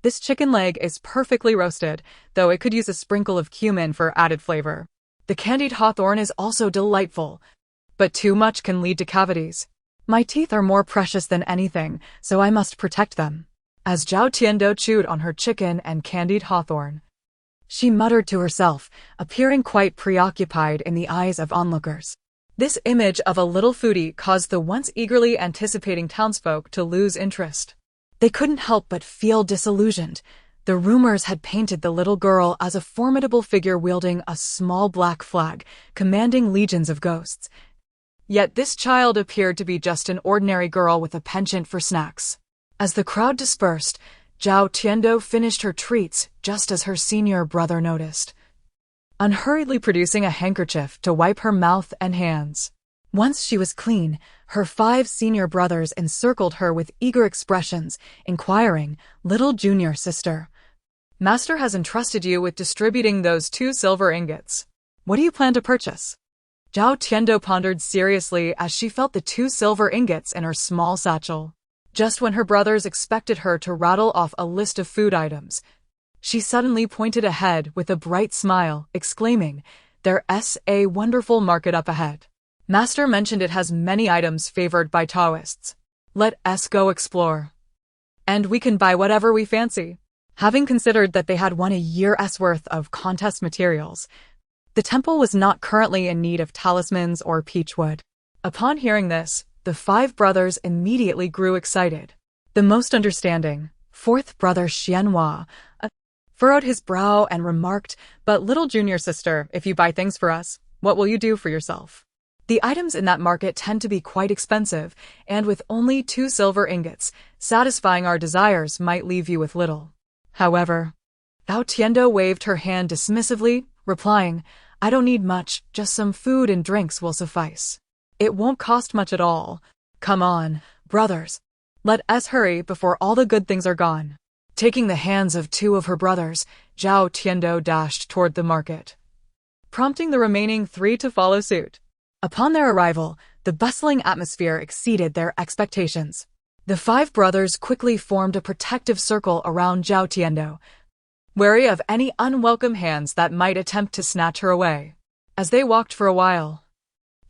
This chicken leg is perfectly roasted, though it could use a sprinkle of cumin for added flavor. The candied hawthorn is also delightful, but too much can lead to cavities. My teeth are more precious than anything, so I must protect them. As Zhao Tiando chewed on her chicken and candied hawthorn, she muttered to herself, appearing quite preoccupied in the eyes of onlookers. This image of a little foodie caused the once eagerly anticipating townsfolk to lose interest. They couldn't help but feel disillusioned. The rumors had painted the little girl as a formidable figure wielding a small black flag, commanding legions of ghosts. Yet this child appeared to be just an ordinary girl with a penchant for snacks. As the crowd dispersed, Zhao Tiando finished her treats just as her senior brother noticed, unhurriedly producing a handkerchief to wipe her mouth and hands. Once she was clean, her 5 senior brothers encircled her with eager expressions, inquiring, "Little junior sister, Master has entrusted you with distributing those 2 silver ingots. What do you plan to purchase?" Zhao Tiando pondered seriously as she felt the 2 silver ingots in her small satchel. Just when her brothers expected her to rattle off a list of food items, she suddenly pointed ahead with a bright smile, exclaiming, "There's a wonderful market up ahead. Master mentioned it has many items favored by Taoists. Let us go explore. And we can buy whatever we fancy." Having considered that they had won a year's worth of contest materials, the temple was not currently in need of talismans or peachwood. Upon hearing this, the 5 brothers immediately grew excited. The most understanding, 4th brother Xianhua, furrowed his brow and remarked, "But little junior sister, if you buy things for us, what will you do for yourself? The items in that market tend to be quite expensive, and with only 2 silver ingots, satisfying our desires might leave you with little." However, Zhao Tiando waved her hand dismissively, replying, "I don't need much, just some food and drinks will suffice. It won't cost much at all. Come on, brothers. Let us hurry before all the good things are gone." Taking the hands of 2 of her brothers, Zhao Tiando dashed toward the market, prompting the remaining 3 to follow suit. Upon their arrival, the bustling atmosphere exceeded their expectations. The 5 brothers quickly formed a protective circle around Zhao Tiando, wary of any unwelcome hands that might attempt to snatch her away. As they walked for a while,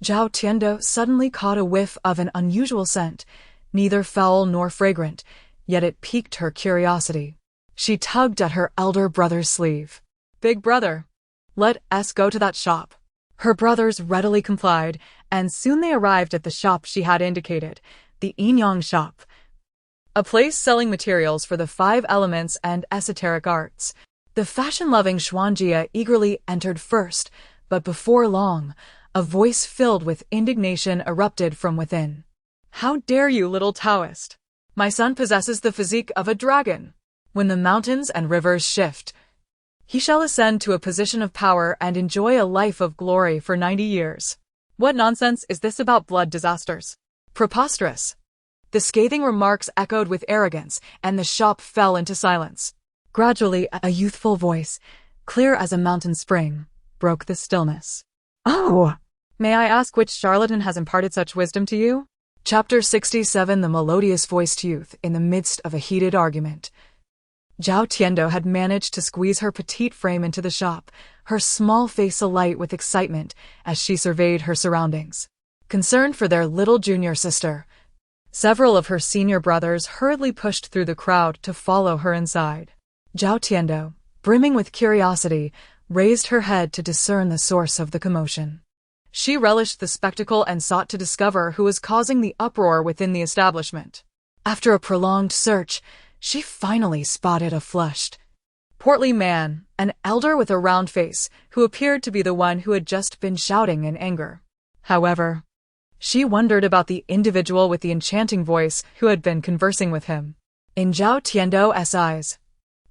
Zhao Tiando suddenly caught a whiff of an unusual scent, neither foul nor fragrant, yet it piqued her curiosity. She tugged at her elder brother's sleeve. "Big brother, let us go to that shop." Her brothers readily complied, and soon they arrived at the shop she had indicated, the Yinyang shop, a place selling materials for the 5 elements and esoteric arts. The fashion-loving Xuanjia eagerly entered first, but before long, a voice filled with indignation erupted from within. "How dare you, little Taoist? My son possesses the physique of a dragon. When the mountains and rivers shift, He shall ascend to a position of power and enjoy a life of glory for 90 years. What nonsense is this about blood disasters? Preposterous. The scathing remarks echoed with arrogance, and the shop fell into silence. Gradually, a youthful voice, clear as a mountain spring, broke the stillness. Oh! May I ask which charlatan has imparted such wisdom to you? Chapter 67. The melodious-voiced youth in the midst of a heated argument. Zhao Tiando had managed to squeeze her petite frame into the shop, her small face alight with excitement as she surveyed her surroundings. Concerned for their little junior sister, several of her senior brothers hurriedly pushed through the crowd to follow her inside. Zhao Tiando, brimming with curiosity, raised her head to discern the source of the commotion. She relished the spectacle and sought to discover who was causing the uproar within the establishment. After a prolonged search, she finally spotted a flushed, portly man, an elder with a round face, who appeared to be the one who had just been shouting in anger. However, she wondered about the individual with the enchanting voice who had been conversing with him. In Zhao Tiando's eyes,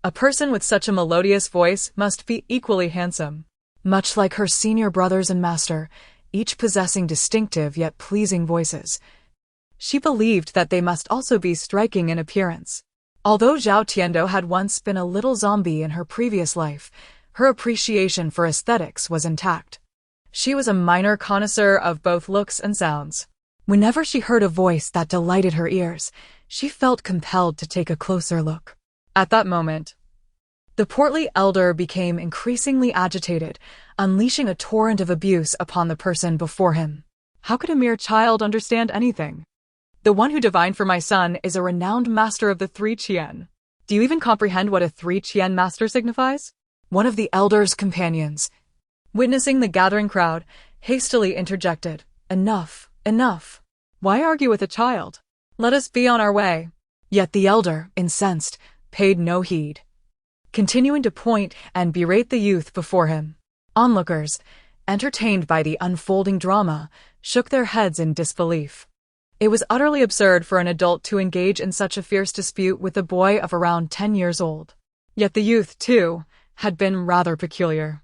a person with such a melodious voice must be equally handsome. Much like her senior brothers and master, each possessing distinctive yet pleasing voices, she believed that they must also be striking in appearance. Although Zhao Tiando had once been a little zombie in her previous life, her appreciation for aesthetics was intact. She was a minor connoisseur of both looks and sounds. Whenever she heard a voice that delighted her ears, she felt compelled to take a closer look. At that moment, the portly elder became increasingly agitated, unleashing a torrent of abuse upon the person before him. How could a mere child understand anything? The one who divined for my son is a renowned master of the three Qian. Do you even comprehend what a three Qian master signifies? One of the elder's companions, witnessing the gathering crowd, hastily interjected, Enough, enough. Why argue with a child? Let us be on our way. Yet the elder, incensed, paid no heed, continuing to point and berate the youth before him. Onlookers, entertained by the unfolding drama, shook their heads in disbelief. It was utterly absurd for an adult to engage in such a fierce dispute with a boy of around 10 years old. Yet the youth, too, had been rather peculiar,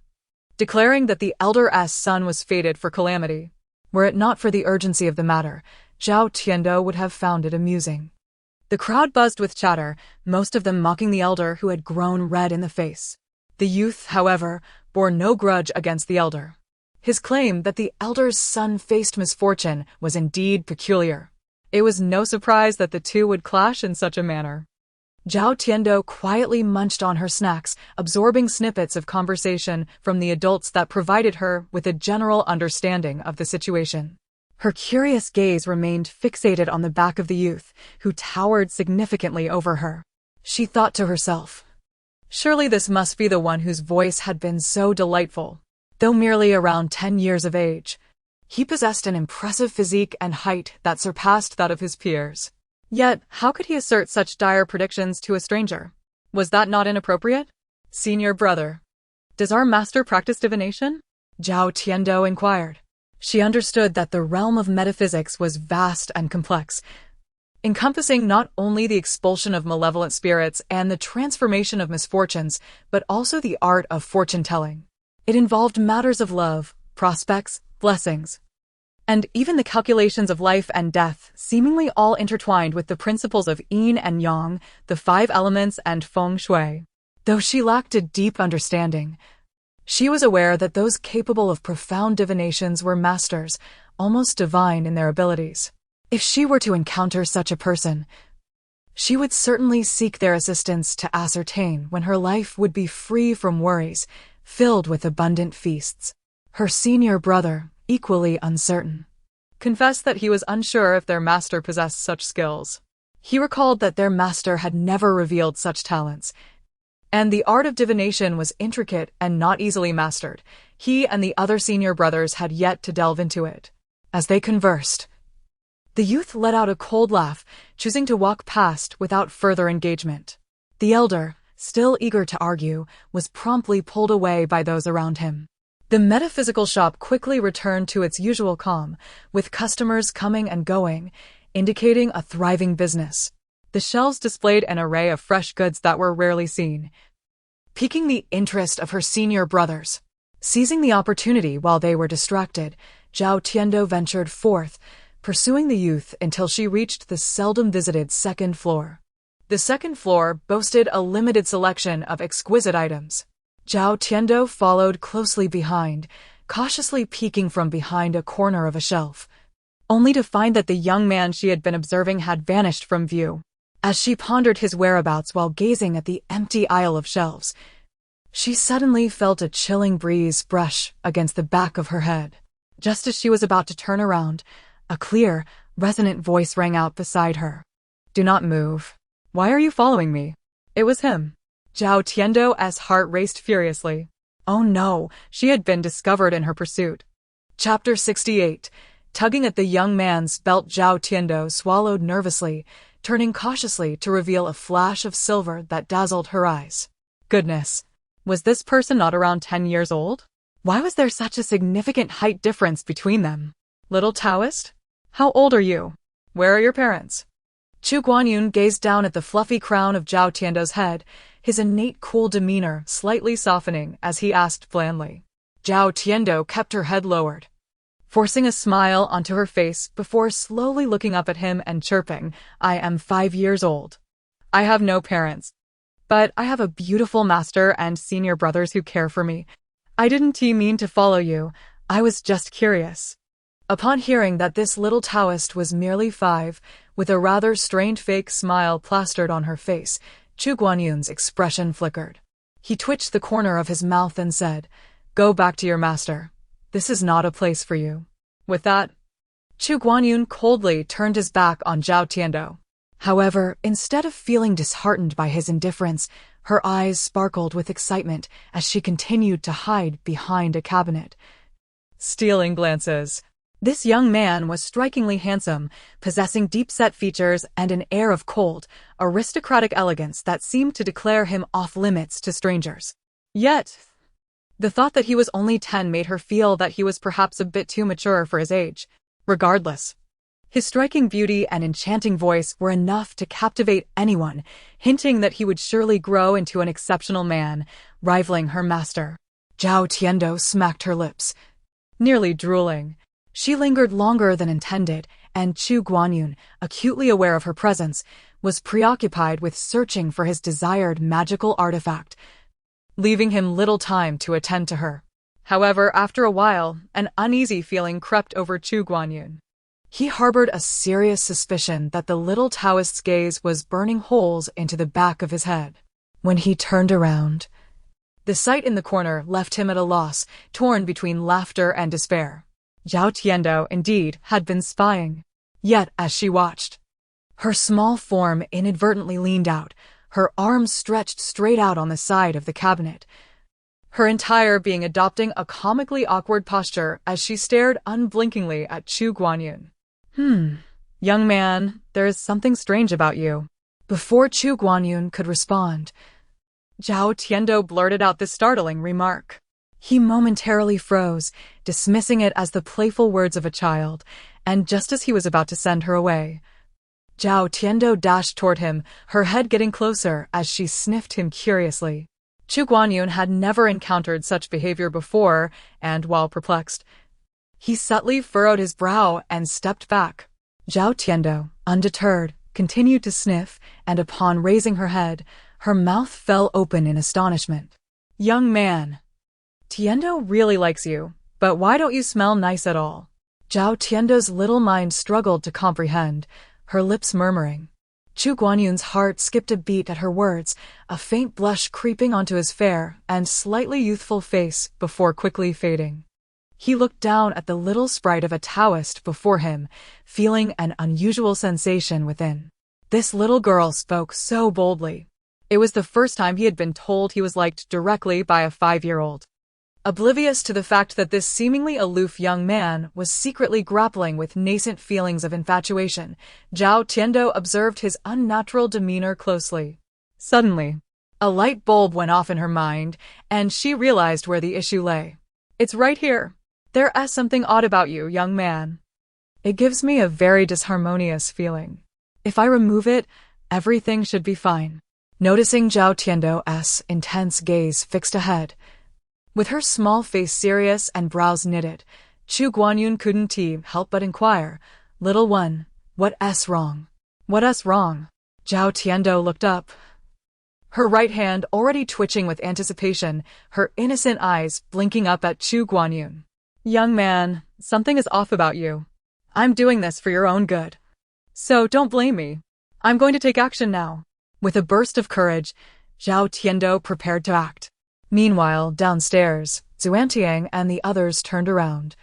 declaring that the elder's son was fated for calamity. Were it not for the urgency of the matter, Zhao Tiando would have found it amusing. The crowd buzzed with chatter, most of them mocking the elder who had grown red in the face. The youth, however, bore no grudge against the elder. His claim that the elder's son faced misfortune was indeed peculiar. It was no surprise that the two would clash in such a manner. Zhao Tiando quietly munched on her snacks, absorbing snippets of conversation from the adults that provided her with a general understanding of the situation. Her curious gaze remained fixated on the back of the youth, who towered significantly over her. She thought to herself, surely this must be the one whose voice had been so delightful. Though merely around 10 years of age, he possessed an impressive physique and height that surpassed that of his peers. Yet, how could he assert such dire predictions to a stranger? Was that not inappropriate? Senior brother, does our master practice divination? Zhao Tiando inquired. She understood that the realm of metaphysics was vast and complex, encompassing not only the expulsion of malevolent spirits and the transformation of misfortunes, but also the art of fortune-telling. It involved matters of love, prospects, blessings, and even the calculations of life and death, seemingly all intertwined with the principles of yin and yang, the 5 elements, and feng shui. Though she lacked a deep understanding, she was aware that those capable of profound divinations were masters, almost divine in their abilities. If she were to encounter such a person, she would certainly seek their assistance to ascertain when her life would be free from worries, filled with abundant feasts. Her senior brother, equally uncertain, confessed that he was unsure if their master possessed such skills. He recalled that their master had never revealed such talents, and the art of divination was intricate and not easily mastered. He and the other senior brothers had yet to delve into it. As they conversed, the youth let out a cold laugh, choosing to walk past without further engagement. The elder, still eager to argue, was promptly pulled away by those around him. The metaphysical shop quickly returned to its usual calm, with customers coming and going, indicating a thriving business. The shelves displayed an array of fresh goods that were rarely seen, piquing the interest of her senior brothers. Seizing the opportunity while they were distracted, Zhao Tiando ventured forth, pursuing the youth until she reached the seldom-visited second floor. The second floor boasted a limited selection of exquisite items. Zhao Tiando followed closely behind, cautiously peeking from behind a corner of a shelf, only to find that the young man she had been observing had vanished from view. As she pondered his whereabouts while gazing at the empty aisle of shelves, she suddenly felt a chilling breeze brush against the back of her head. Just as she was about to turn around, a clear, resonant voice rang out beside her. "Do not move. Why are you following me?" It was him. Zhao Tiando's heart raced furiously. Oh no, she had been discovered in her pursuit. Chapter 68. Tugging at the young man's belt, Zhao Tiando swallowed nervously, turning cautiously to reveal a flash of silver that dazzled her eyes. Goodness, was this person not around 10 years old? Why was there such a significant height difference between them? Little Taoist? How old are you? Where are your parents? Chu Guanyun gazed down at the fluffy crown of Zhao Tiando's head, his innate cool demeanor slightly softening as he asked blandly. Zhao Tiando kept her head lowered, forcing a smile onto her face before slowly looking up at him and chirping, "I am 5 years old. I have no parents, but I have a beautiful master and senior brothers who care for me. I didn't mean to follow you, I was just curious." Upon hearing that this little Taoist was merely 5, with a rather strained fake smile plastered on her face, Chu Guanyun's expression flickered. He twitched the corner of his mouth and said, "Go back to your master. This is not a place for you." With that, Chu Guanyun coldly turned his back on Zhao Tiando. However, instead of feeling disheartened by his indifference, her eyes sparkled with excitement as she continued to hide behind a cabinet, stealing glances. This young man was strikingly handsome, possessing deep-set features and an air of cold, aristocratic elegance that seemed to declare him off-limits to strangers. Yet, the thought that he was only 10 made her feel that he was perhaps a bit too mature for his age. Regardless, his striking beauty and enchanting voice were enough to captivate anyone, hinting that he would surely grow into an exceptional man, rivaling her master. Zhao Tiando smacked her lips, nearly drooling. She lingered longer than intended, and Chu Guanyun, acutely aware of her presence, was preoccupied with searching for his desired magical artifact, leaving him little time to attend to her. However, after a while, an uneasy feeling crept over Chu Guanyun. He harbored a serious suspicion that the little Taoist's gaze was burning holes into the back of his head. When he turned around, the sight in the corner left him at a loss, torn between laughter and despair. Zhao Tiando, indeed, had been spying. Yet, as she watched, her small form inadvertently leaned out, her arms stretched straight out on the side of the cabinet, her entire being adopting a comically awkward posture as she stared unblinkingly at Chu Guanyun. Young man, there is something strange about you." Before Chu Guanyun could respond, Zhao Tiando blurted out this startling remark. He momentarily froze, dismissing it as the playful words of a child, and just as he was about to send her away, Zhao Tiando dashed toward him, her head getting closer as she sniffed him curiously. Chu Guanyun had never encountered such behavior before, and while perplexed, he subtly furrowed his brow and stepped back. Zhao Tiando, undeterred, continued to sniff, and upon raising her head, her mouth fell open in astonishment. "Young man, Tiando really likes you, but why don't you smell nice at all?" Zhao Tiando's little mind struggled to comprehend, her lips murmuring. Chu Guanyun's heart skipped a beat at her words, a faint blush creeping onto his fair and slightly youthful face before quickly fading. He looked down at the little sprite of a Taoist before him, feeling an unusual sensation within. This little girl spoke so boldly. It was the first time he had been told he was liked directly by a 5-year-old. Oblivious to the fact that this seemingly aloof young man was secretly grappling with nascent feelings of infatuation, Zhao Tiando observed his unnatural demeanor closely. Suddenly, a light bulb went off in her mind, and she realized where the issue lay. "It's right here. There is something odd about you, young man. It gives me a very disharmonious feeling. If I remove it, everything should be fine." Noticing Zhao Tiando's intense gaze fixed ahead, with her small face serious and brows knitted, Chu Guanyun couldn't help but inquire, "Little one, what's wrong?" "What's wrong?" Zhao Tiando looked up, her right hand already twitching with anticipation, her innocent eyes blinking up at Chu Guanyun. "Young man, something is off about you. I'm doing this for your own good. So don't blame me. I'm going to take action now." With a burst of courage, Zhao Tiando prepared to act. Meanwhile, downstairs, Xuantian and the others turned around,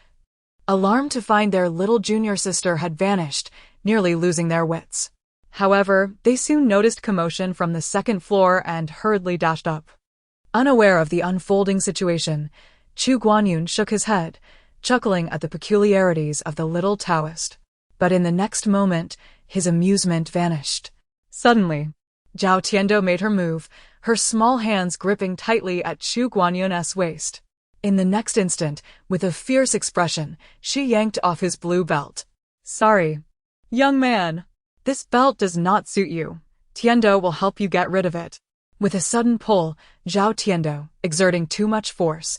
alarmed to find their little junior sister had vanished, nearly losing their wits. However, they soon noticed commotion from the second floor and hurriedly dashed up. Unaware of the unfolding situation, Chu Guanyun shook his head, chuckling at the peculiarities of the little Taoist. But in the next moment, his amusement vanished. Suddenly, Zhao Tiando made her move, her small hands gripping tightly at Chu Guanyun's waist. In the next instant, with a fierce expression, she yanked off his blue belt. "Sorry, young man. This belt does not suit you. Tiando will help you get rid of it." With a sudden pull, Zhao Tiando, exerting too much force,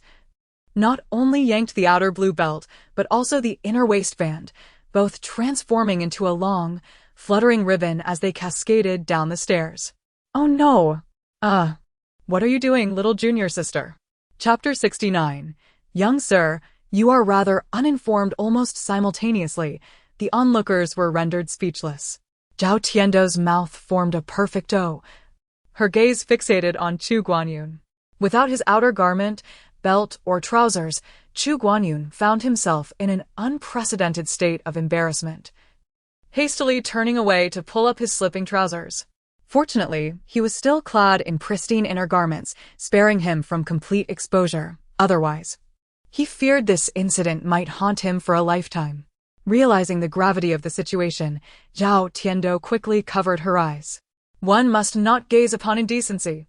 not only yanked the outer blue belt, but also the inner waistband, both transforming into a long, fluttering ribbon as they cascaded down the stairs. "Oh no! What are you doing, little junior sister?" Chapter 69. Young sir, you are rather uninformed. Almost simultaneously, the onlookers were rendered speechless. Zhao Tiando's mouth formed a perfect O, her gaze fixated on Chu Guanyun. Without his outer garment, belt, or trousers, Chu Guanyun found himself in an unprecedented state of embarrassment, hastily turning away to pull up his slipping trousers. Fortunately, he was still clad in pristine inner garments, sparing him from complete exposure. Otherwise, he feared this incident might haunt him for a lifetime. Realizing the gravity of the situation, Zhao Tiando quickly covered her eyes. "One must not gaze upon indecency.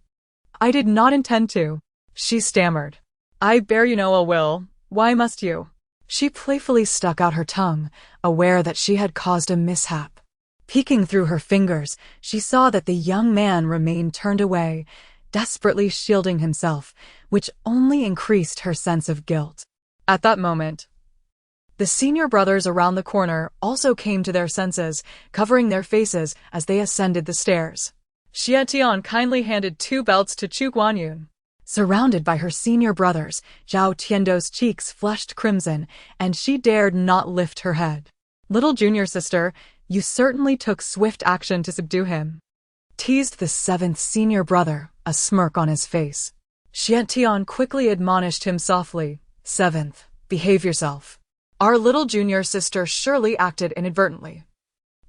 I did not intend to," she stammered. "I bear you no ill will. Why must you?" She playfully stuck out her tongue, aware that she had caused a mishap. Peeking through her fingers, she saw that the young man remained turned away, desperately shielding himself, which only increased her sense of guilt. At that moment, the senior brothers around the corner also came to their senses, covering their faces as they ascended the stairs. Xuantian kindly handed 2 belts to Chu Guanyun. Surrounded by her senior brothers, Zhao Tiando's cheeks flushed crimson, and she dared not lift her head. "Little junior sister, you certainly took swift action to subdue him," teased the 7th senior brother, a smirk on his face. Xuantian quickly admonished him softly, "7th, behave yourself. Our little junior sister surely acted inadvertently.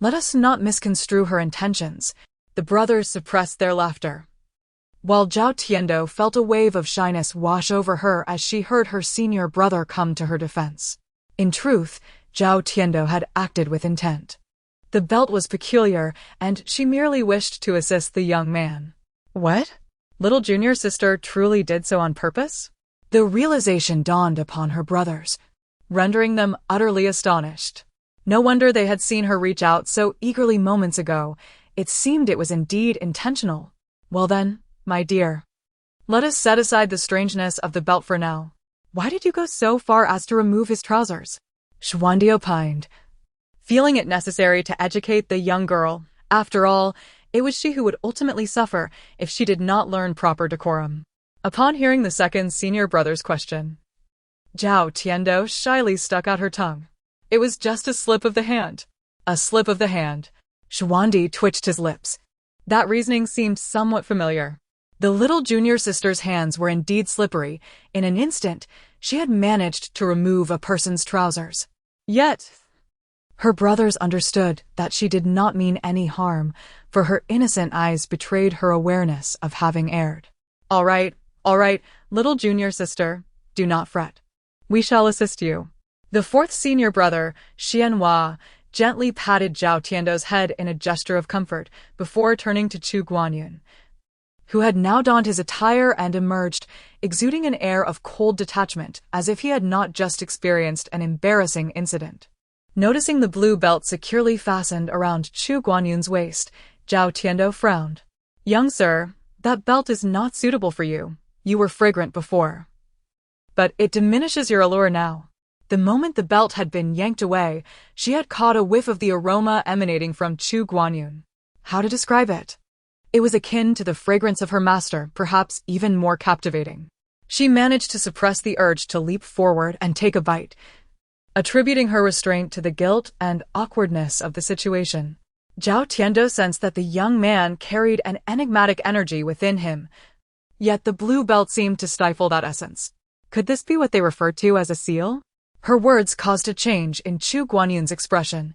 Let us not misconstrue her intentions." The brothers suppressed their laughter, while Zhao Tiando felt a wave of shyness wash over her as she heard her senior brother come to her defense. In truth, Zhao Tiando had acted with intent. The belt was peculiar, and she merely wished to assist the young man. What? Little junior sister truly did so on purpose? The realization dawned upon her brothers, rendering them utterly astonished. No wonder they had seen her reach out so eagerly moments ago. It seemed it was indeed intentional. Well then, my dear, let us set aside the strangeness of the belt for now. Why did you go so far as to remove his trousers? Xuandi opined, feeling it necessary to educate the young girl. After all, it was she who would ultimately suffer if she did not learn proper decorum. Upon hearing the second senior brother's question, Zhao Tiando shyly stuck out her tongue. It was just a slip of the hand. A slip of the hand. Xuandi twitched his lips. That reasoning seemed somewhat familiar. The little junior sister's hands were indeed slippery. In an instant, she had managed to remove a person's trousers. Yet, her brothers understood that she did not mean any harm, for her innocent eyes betrayed her awareness of having erred. All right, little junior sister, do not fret. We shall assist you. The 4th senior brother, Xianhua, gently patted Zhao Tiando's head in a gesture of comfort before turning to Chu Guanyun, who had now donned his attire and emerged, exuding an air of cold detachment as if he had not just experienced an embarrassing incident. Noticing the blue belt securely fastened around Chu Guanyun's waist, Zhao Tiando frowned. Young sir, that belt is not suitable for you. You were fragrant before, but it diminishes your allure now. The moment the belt had been yanked away, she had caught a whiff of the aroma emanating from Chu Guanyun. How to describe it? It was akin to the fragrance of her master, perhaps even more captivating. She managed to suppress the urge to leap forward and take a bite, attributing her restraint to the guilt and awkwardness of the situation. Zhao Tiando sensed that the young man carried an enigmatic energy within him, yet the blue belt seemed to stifle that essence. Could this be what they referred to as a seal? Her words caused a change in Chu Guanyun's expression,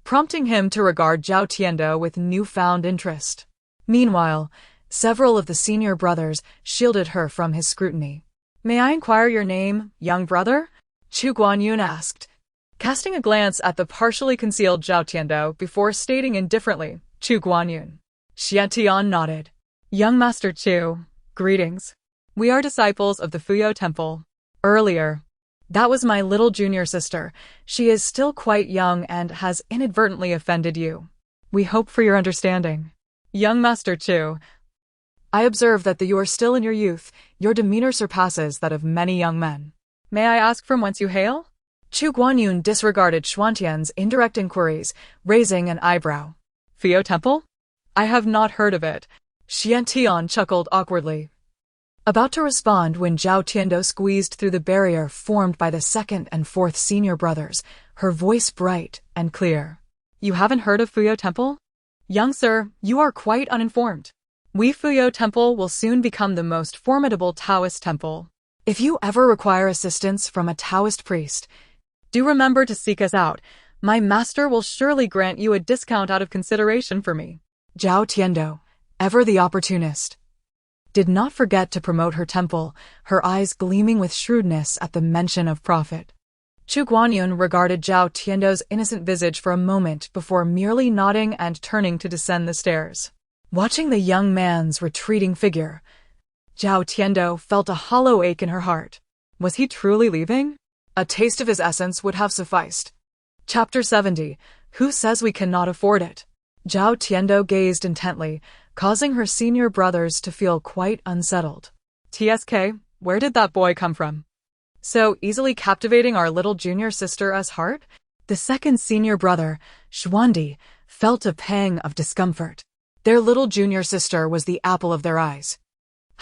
prompting him to regard Zhao Tiando with newfound interest. Meanwhile, several of the senior brothers shielded her from his scrutiny. "May I inquire your name, young brother?" Chu Guanyun asked, casting a glance at the partially concealed Zhao Tiando before stating indifferently, "Chu Guanyun." Xuantian nodded. "Young Master Chu, greetings. We are disciples of the Fuyo Temple. Earlier, that was my little junior sister. She is still quite young and has inadvertently offended you. We hope for your understanding." "Young Master Chu, I observe that you are still in your youth. Your demeanor surpasses that of many young men. May I ask from whence you hail?" Chu Guanyun disregarded Xuantian's indirect inquiries, raising an eyebrow. "Fuyo Temple? I have not heard of it." Xuantian chuckled awkwardly, about to respond when Zhao Tiando squeezed through the barrier formed by the second and fourth senior brothers, her voice bright and clear. "You haven't heard of Fuyo Temple? Young sir, you are quite uninformed. We Fuyo Temple will soon become the most formidable Taoist temple. If you ever require assistance from a Taoist priest, do remember to seek us out. My master will surely grant you a discount out of consideration for me." Zhao Tiando, ever the opportunist, did not forget to promote her temple, her eyes gleaming with shrewdness at the mention of profit. Chu Guanyun regarded Zhao Tiando's innocent visage for a moment before merely nodding and turning to descend the stairs. Watching the young man's retreating figure, Zhao Tiando felt a hollow ache in her heart. Was he truly leaving? A taste of his essence would have sufficed. Chapter 70. Who says we cannot afford it? Zhao Tiando gazed intently, causing her senior brothers to feel quite unsettled. "TSK, where did that boy come from? So easily captivating our little junior sister's heart?" The second senior brother, Xuandi, felt a pang of discomfort. Their little junior sister was the apple of their eyes.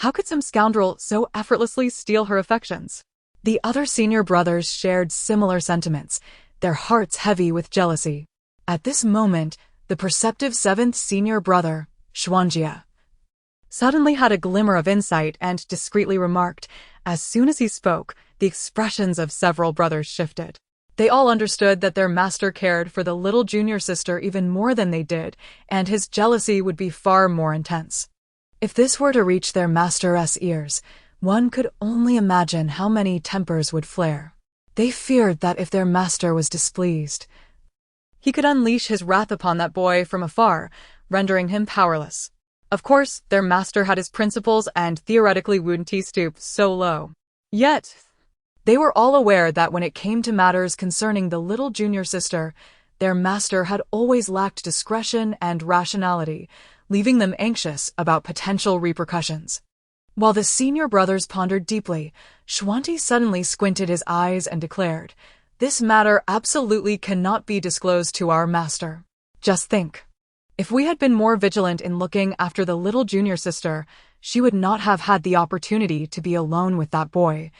How could some scoundrel so effortlessly steal her affections? The other senior brothers shared similar sentiments, their hearts heavy with jealousy. At this moment, the perceptive seventh senior brother, Xuanjia, suddenly had a glimmer of insight and discreetly remarked. As soon as he spoke, the expressions of several brothers shifted. They all understood that their master cared for the little junior sister even more than they did, and his jealousy would be far more intense. If this were to reach their master's ears, one could only imagine how many tempers would flare. They feared that if their master was displeased, he could unleash his wrath upon that boy from afar, rendering him powerless. Of course, their master had his principles and theoretically wouldn't he stoop so low. Yet, they were all aware that when it came to matters concerning the little junior sister, their master had always lacked discretion and rationality, leaving them anxious about potential repercussions. While the senior brothers pondered deeply, Xuanti suddenly squinted his eyes and declared, "This matter absolutely cannot be disclosed to our master. Just think. If we had been more vigilant in looking after the little junior sister, she would not have had the opportunity to be alone with that boy,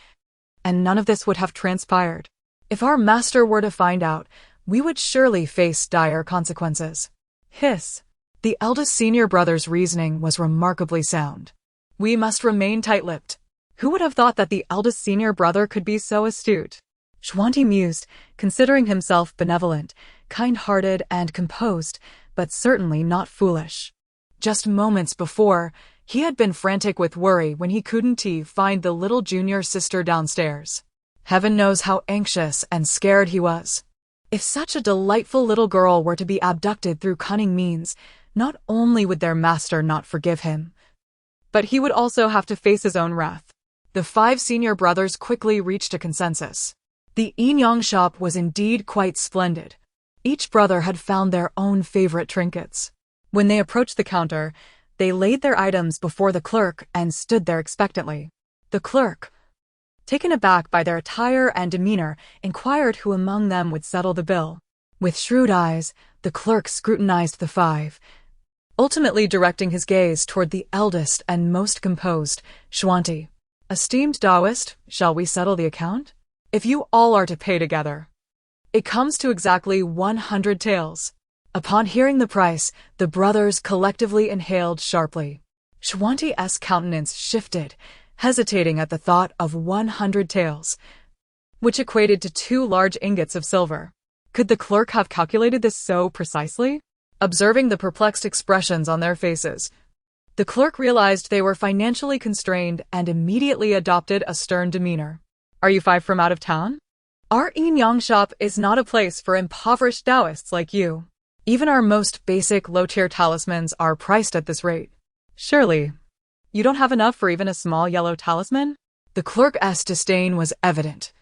and none of this would have transpired. If our master were to find out, we would surely face dire consequences." Hiss. The eldest senior brother's reasoning was remarkably sound. We must remain tight-lipped. Who would have thought that the eldest senior brother could be so astute? Xuanti mused, considering himself benevolent, kind-hearted, and composed, but certainly not foolish. Just moments before, he had been frantic with worry when he couldn't find the little junior sister downstairs. Heaven knows how anxious and scared he was. If such a delightful little girl were to be abducted through cunning means, not only would their master not forgive him, but he would also have to face his own wrath. The 5 senior brothers quickly reached a consensus. The yin-yang shop was indeed quite splendid. Each brother had found their own favorite trinkets. When they approached the counter, They laid their items before the clerk and stood there expectantly. The clerk, taken aback by their attire and demeanor, inquired who among them would settle the bill. With shrewd eyes, the clerk scrutinized the five, ultimately directing his gaze toward the eldest and most composed, Xuanti. Esteemed Taoist, shall we settle the account? If you all are to pay together, it comes to exactly 100 taels. Upon hearing the price, the brothers collectively inhaled sharply. Xuanti's countenance shifted, hesitating at the thought of 100 taels, which equated to 2 large ingots of silver. Could the clerk have calculated this so precisely? Observing the perplexed expressions on their faces, the clerk realized they were financially constrained and immediately adopted a stern demeanor. Are you 5 from out of town? Our yin-yang shop is not a place for impoverished Taoists like you. Even our most basic low-tier talismans are priced at this rate. Surely, you don't have enough for even a small yellow talisman? The clerk's disdain was evident,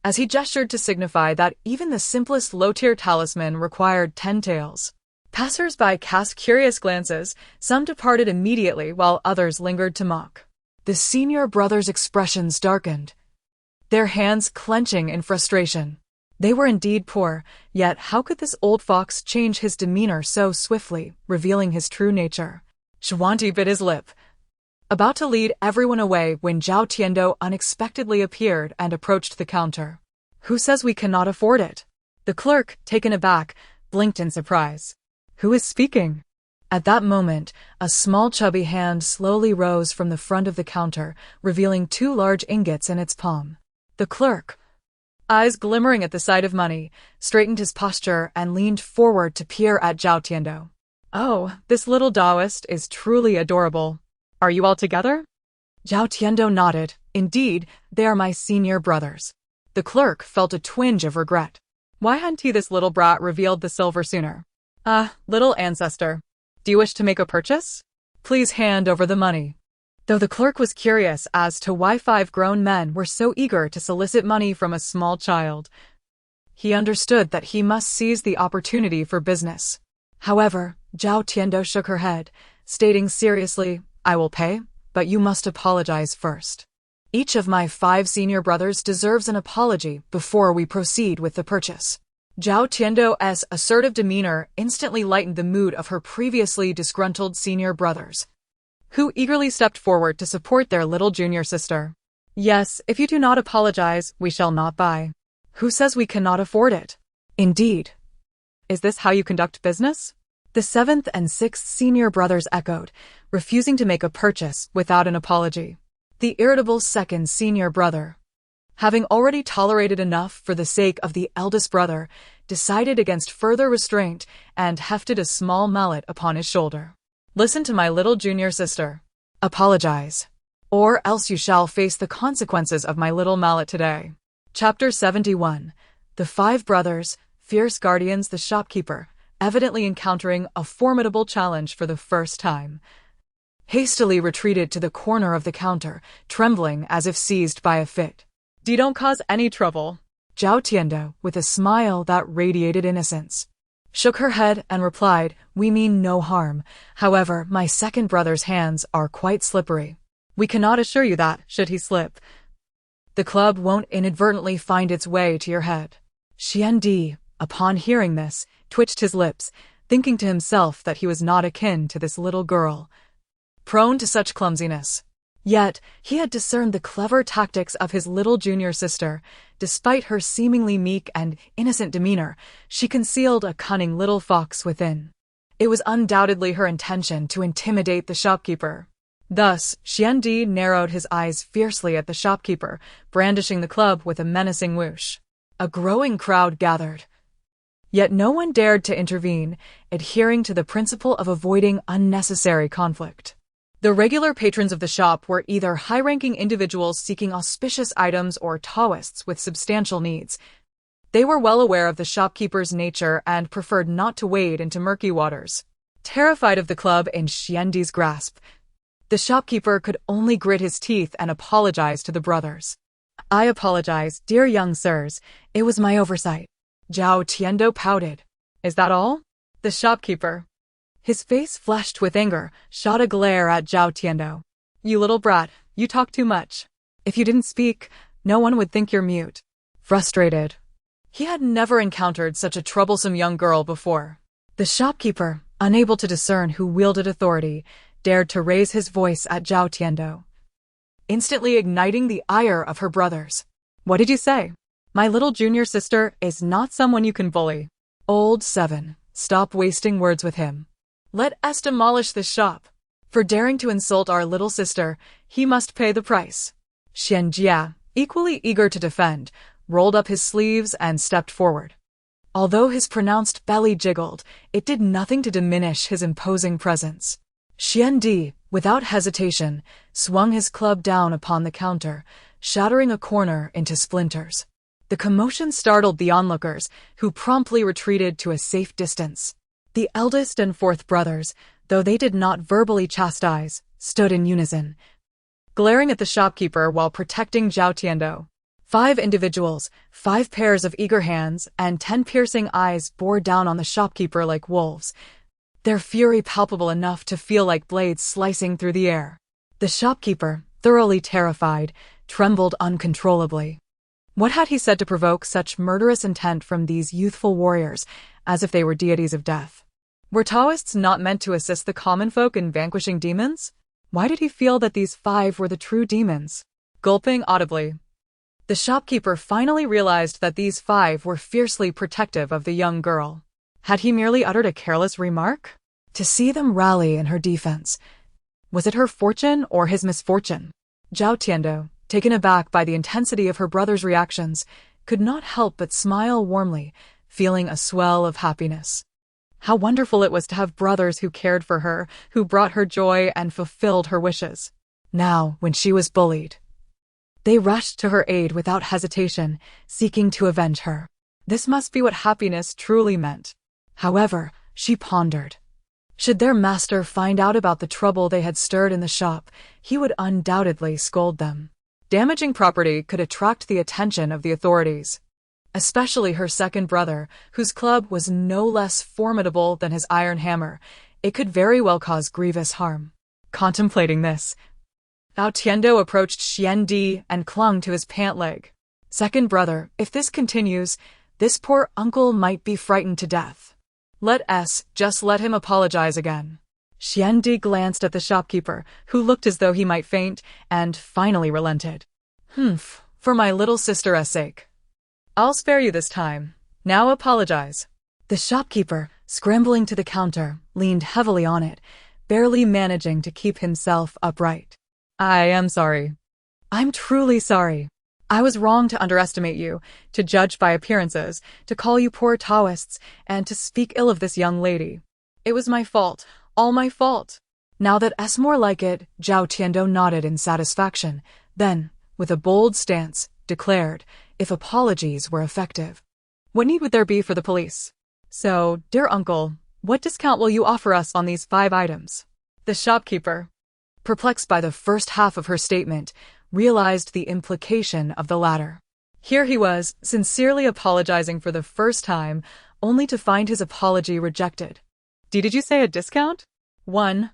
as he gestured to signify that even the simplest low-tier talisman required 10 taels. Passers-by cast curious glances, some departed immediately while others lingered to mock. The senior brothers' expressions darkened, their hands clenching in frustration. They were indeed poor, yet how could this old fox change his demeanor so swiftly, revealing his true nature? Xuanti bit his lip, about to lead everyone away when Zhao Tiando unexpectedly appeared and approached the counter. Who says we cannot afford it? The clerk, taken aback, blinked in surprise. Who is speaking? At that moment, a small chubby hand slowly rose from the front of the counter, revealing 2 large ingots in its palm. The clerk, eyes glimmering at the sight of money, straightened his posture and leaned forward to peer at Zhao Tiando. Oh, this little Taoist is truly adorable. Are you all together? Zhao Tiando nodded. Indeed, they are my senior brothers. The clerk felt a twinge of regret. Why hadn't he, this little brat, revealed the silver sooner? Little ancestor, do you wish to make a purchase? Please hand over the money. Though the clerk was curious as to why 5 grown men were so eager to solicit money from a small child, he understood that he must seize the opportunity for business. However, Zhao Tiando shook her head, stating seriously, I will pay, but you must apologize first. Each of my 5 senior brothers deserves an apology before we proceed with the purchase. Zhao Tiando's assertive demeanor instantly lightened the mood of her previously disgruntled senior brothers, who eagerly stepped forward to support their little junior sister. Yes, if you do not apologize, we shall not buy. Who says we cannot afford it? Indeed. Is this how you conduct business? The 7th and 6th senior brothers echoed, refusing to make a purchase without an apology. The irritable 2nd senior brother, having already tolerated enough for the sake of the eldest brother, decided against further restraint and hefted a small mallet upon his shoulder. Listen to my little junior sister. Apologize, or else you shall face the consequences of my little mallet today. Chapter 71. The 5 brothers, fierce guardians. The shopkeeper, evidently encountering a formidable challenge for the first time, hastily retreated to the corner of the counter, trembling as if seized by a fit. Don't cause any trouble. Zhao Tiando, with a smile that radiated innocence, shook her head and replied, we mean no harm. However, my 2nd brother's hands are quite slippery. We cannot assure you that, should he slip, the club won't inadvertently find its way to your head. Xuandi, upon hearing this, twitched his lips, thinking to himself that he was not akin to this little girl, prone to such clumsiness. Yet, he had discerned the clever tactics of his little junior sister. Despite her seemingly meek and innocent demeanor, she concealed a cunning little fox within. It was undoubtedly her intention to intimidate the shopkeeper. Thus, Xuandi narrowed his eyes fiercely at the shopkeeper, brandishing the club with a menacing whoosh. A growing crowd gathered, yet no one dared to intervene, adhering to the principle of avoiding unnecessary conflict. The regular patrons of the shop were either high-ranking individuals seeking auspicious items or Taoists with substantial needs. They were well aware of the shopkeeper's nature and preferred not to wade into murky waters. Terrified of the club in Xuandi's grasp, the shopkeeper could only grit his teeth and apologize to the brothers. I apologize, dear young sirs. It was my oversight. Zhao Tiando pouted. Is that all? The shopkeeper, His face flushed with anger, shot a glare at Zhao Tiando. You little brat, you talk too much. If you didn't speak, no one would think you're mute. Frustrated. He had never encountered such a troublesome young girl before. The shopkeeper, unable to discern who wielded authority, dared to raise his voice at Zhao Tiando, instantly igniting the ire of her brothers. What did you say? My little junior sister is not someone you can bully. Old 7, stop wasting words with him. Let us demolish this shop. For daring to insult our little sister, he must pay the price. Xianjia, equally eager to defend, rolled up his sleeves and stepped forward. Although his pronounced belly jiggled, it did nothing to diminish his imposing presence. Xuandi, without hesitation, swung his club down upon the counter, shattering a corner into splinters. The commotion startled the onlookers, who promptly retreated to a safe distance. The eldest and fourth brothers, though they did not verbally chastise, stood in unison, glaring at the shopkeeper while protecting Zhao Tiando. 5 individuals, 5 pairs of eager hands, and 10 piercing eyes bore down on the shopkeeper like wolves, their fury palpable enough to feel like blades slicing through the air. The shopkeeper, thoroughly terrified, trembled uncontrollably. What had he said to provoke such murderous intent from these youthful warriors, as if they were deities of death? Were Taoists not meant to assist the common folk in vanquishing demons? Why did he feel that these 5 were the true demons? Gulping audibly, the shopkeeper finally realized that these 5 were fiercely protective of the young girl. Had he merely uttered a careless remark? To see them rally in her defense, was it her fortune or his misfortune? Zhao Tiando, taken aback by the intensity of her brother's reactions, could not help but smile warmly, feeling a swell of happiness. How wonderful it was to have brothers who cared for her, who brought her joy and fulfilled her wishes. Now, when she was bullied, they rushed to her aid without hesitation, seeking to avenge her. This must be what happiness truly meant. However, she pondered. Should their master find out about the trouble they had stirred in the shop, he would undoubtedly scold them. Damaging property could attract the attention of the authorities, especially her second brother, whose club was no less formidable than his iron hammer. It could very well cause grievous harm. Contemplating this, Zhao Tiando approached Xuandi and clung to his pant leg. Second brother, if this continues, this poor uncle might be frightened to death. Just let him apologize again. Xuandi glanced at the shopkeeper, who looked as though he might faint, and finally relented. For my little sister's sake. I'll spare you this time. Now apologize. The shopkeeper, scrambling to the counter, leaned heavily on it, barely managing to keep himself upright. I am sorry. I'm truly sorry. I was wrong to underestimate you, to judge by appearances, to call you poor Taoists, and to speak ill of this young lady. It was my fault, all my fault. Now that S more like it, Zhao Tiando nodded in satisfaction, then, with a bold stance, declared, if apologies were effective, what need would there be for the police? So, dear uncle, what discount will you offer us on these 5 items? The shopkeeper, perplexed by the first half of her statement, realized the implication of the latter. Here he was, sincerely apologizing for the first time, only to find his apology rejected. Did you say a discount? 1%.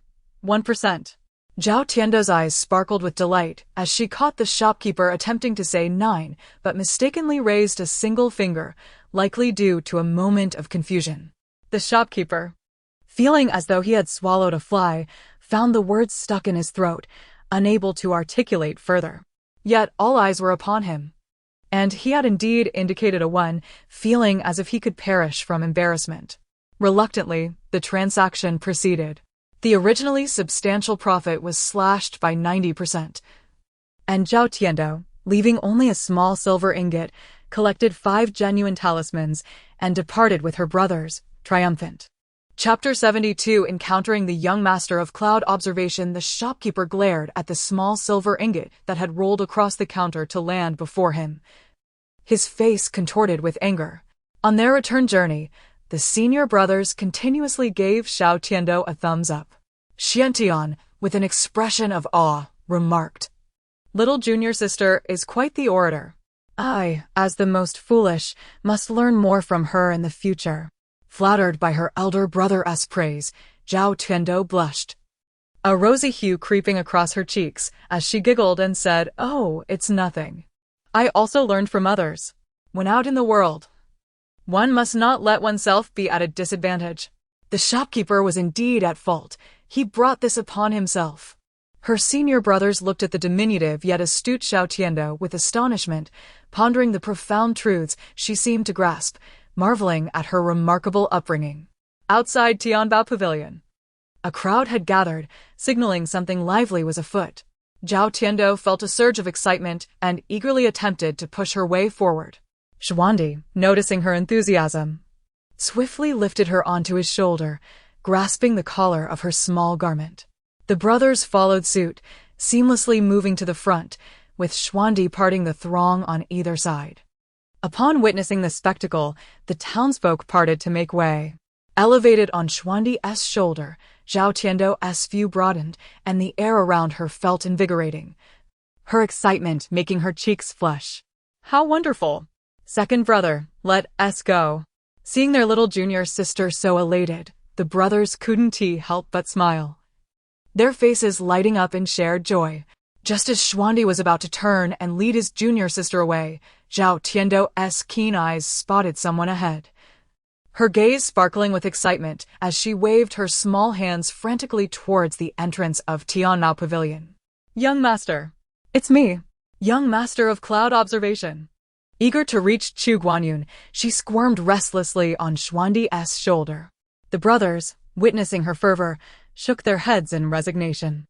Zhao Tiando's eyes sparkled with delight as she caught the shopkeeper attempting to say 9, but mistakenly raised a single finger, likely due to a moment of confusion. The shopkeeper, feeling as though he had swallowed a fly, found the words stuck in his throat, unable to articulate further. Yet all eyes were upon him, and he had indeed indicated a 1, feeling as if he could perish from embarrassment. Reluctantly, the transaction proceeded. The originally substantial profit was slashed by 90%, and Zhao Tiando, leaving only a small silver ingot, collected 5 genuine talismans and departed with her brothers, triumphant. Chapter 72. Encountering the young master of cloud observation, the shopkeeper glared at the small silver ingot that had rolled across the counter to land before him, his face contorted with anger. On their return journey, the senior brothers continuously gave Zhao Tiando a thumbs up. Xuantian, with an expression of awe, remarked, "Little junior sister is quite the orator. I, as the most foolish, must learn more from her in the future." Flattered by her elder brother's praise, Zhao Tiando blushed, a rosy hue creeping across her cheeks as she giggled and said, "Oh, it's nothing. I also learned from others. When out in the world, one must not let oneself be at a disadvantage." The shopkeeper was indeed at fault. He brought this upon himself. Her senior brothers looked at the diminutive yet astute Xuantian with astonishment, pondering the profound truths she seemed to grasp, marveling at her remarkable upbringing. Outside Tianbao Pavilion, a crowd had gathered, signaling something lively was afoot. Zhao Tiando felt a surge of excitement and eagerly attempted to push her way forward. Xuandi, noticing her enthusiasm, swiftly lifted her onto his shoulder, grasping the collar of her small garment. The brothers followed suit, seamlessly moving to the front, with Xuandi parting the throng on either side. Upon witnessing the spectacle, the townsfolk parted to make way. Elevated on Xuandi's shoulder, Zhao Tiando's view broadened, and the air around her felt invigorating, her excitement making her cheeks flush. "How wonderful! Second brother, let us go." Seeing their little junior sister so elated, the brothers couldn't help but smile, their faces lighting up in shared joy. Just as Xuandi was about to turn and lead his junior sister away, Zhao Tiando's keen eyes spotted someone ahead, her gaze sparkling with excitement as she waved her small hands frantically towards the entrance of Tianbao Pavilion. "Young master, it's me, young master of cloud observation." Eager to reach Chu Guanyun, she squirmed restlessly on Xuandi's shoulder. The brothers, witnessing her fervor, shook their heads in resignation.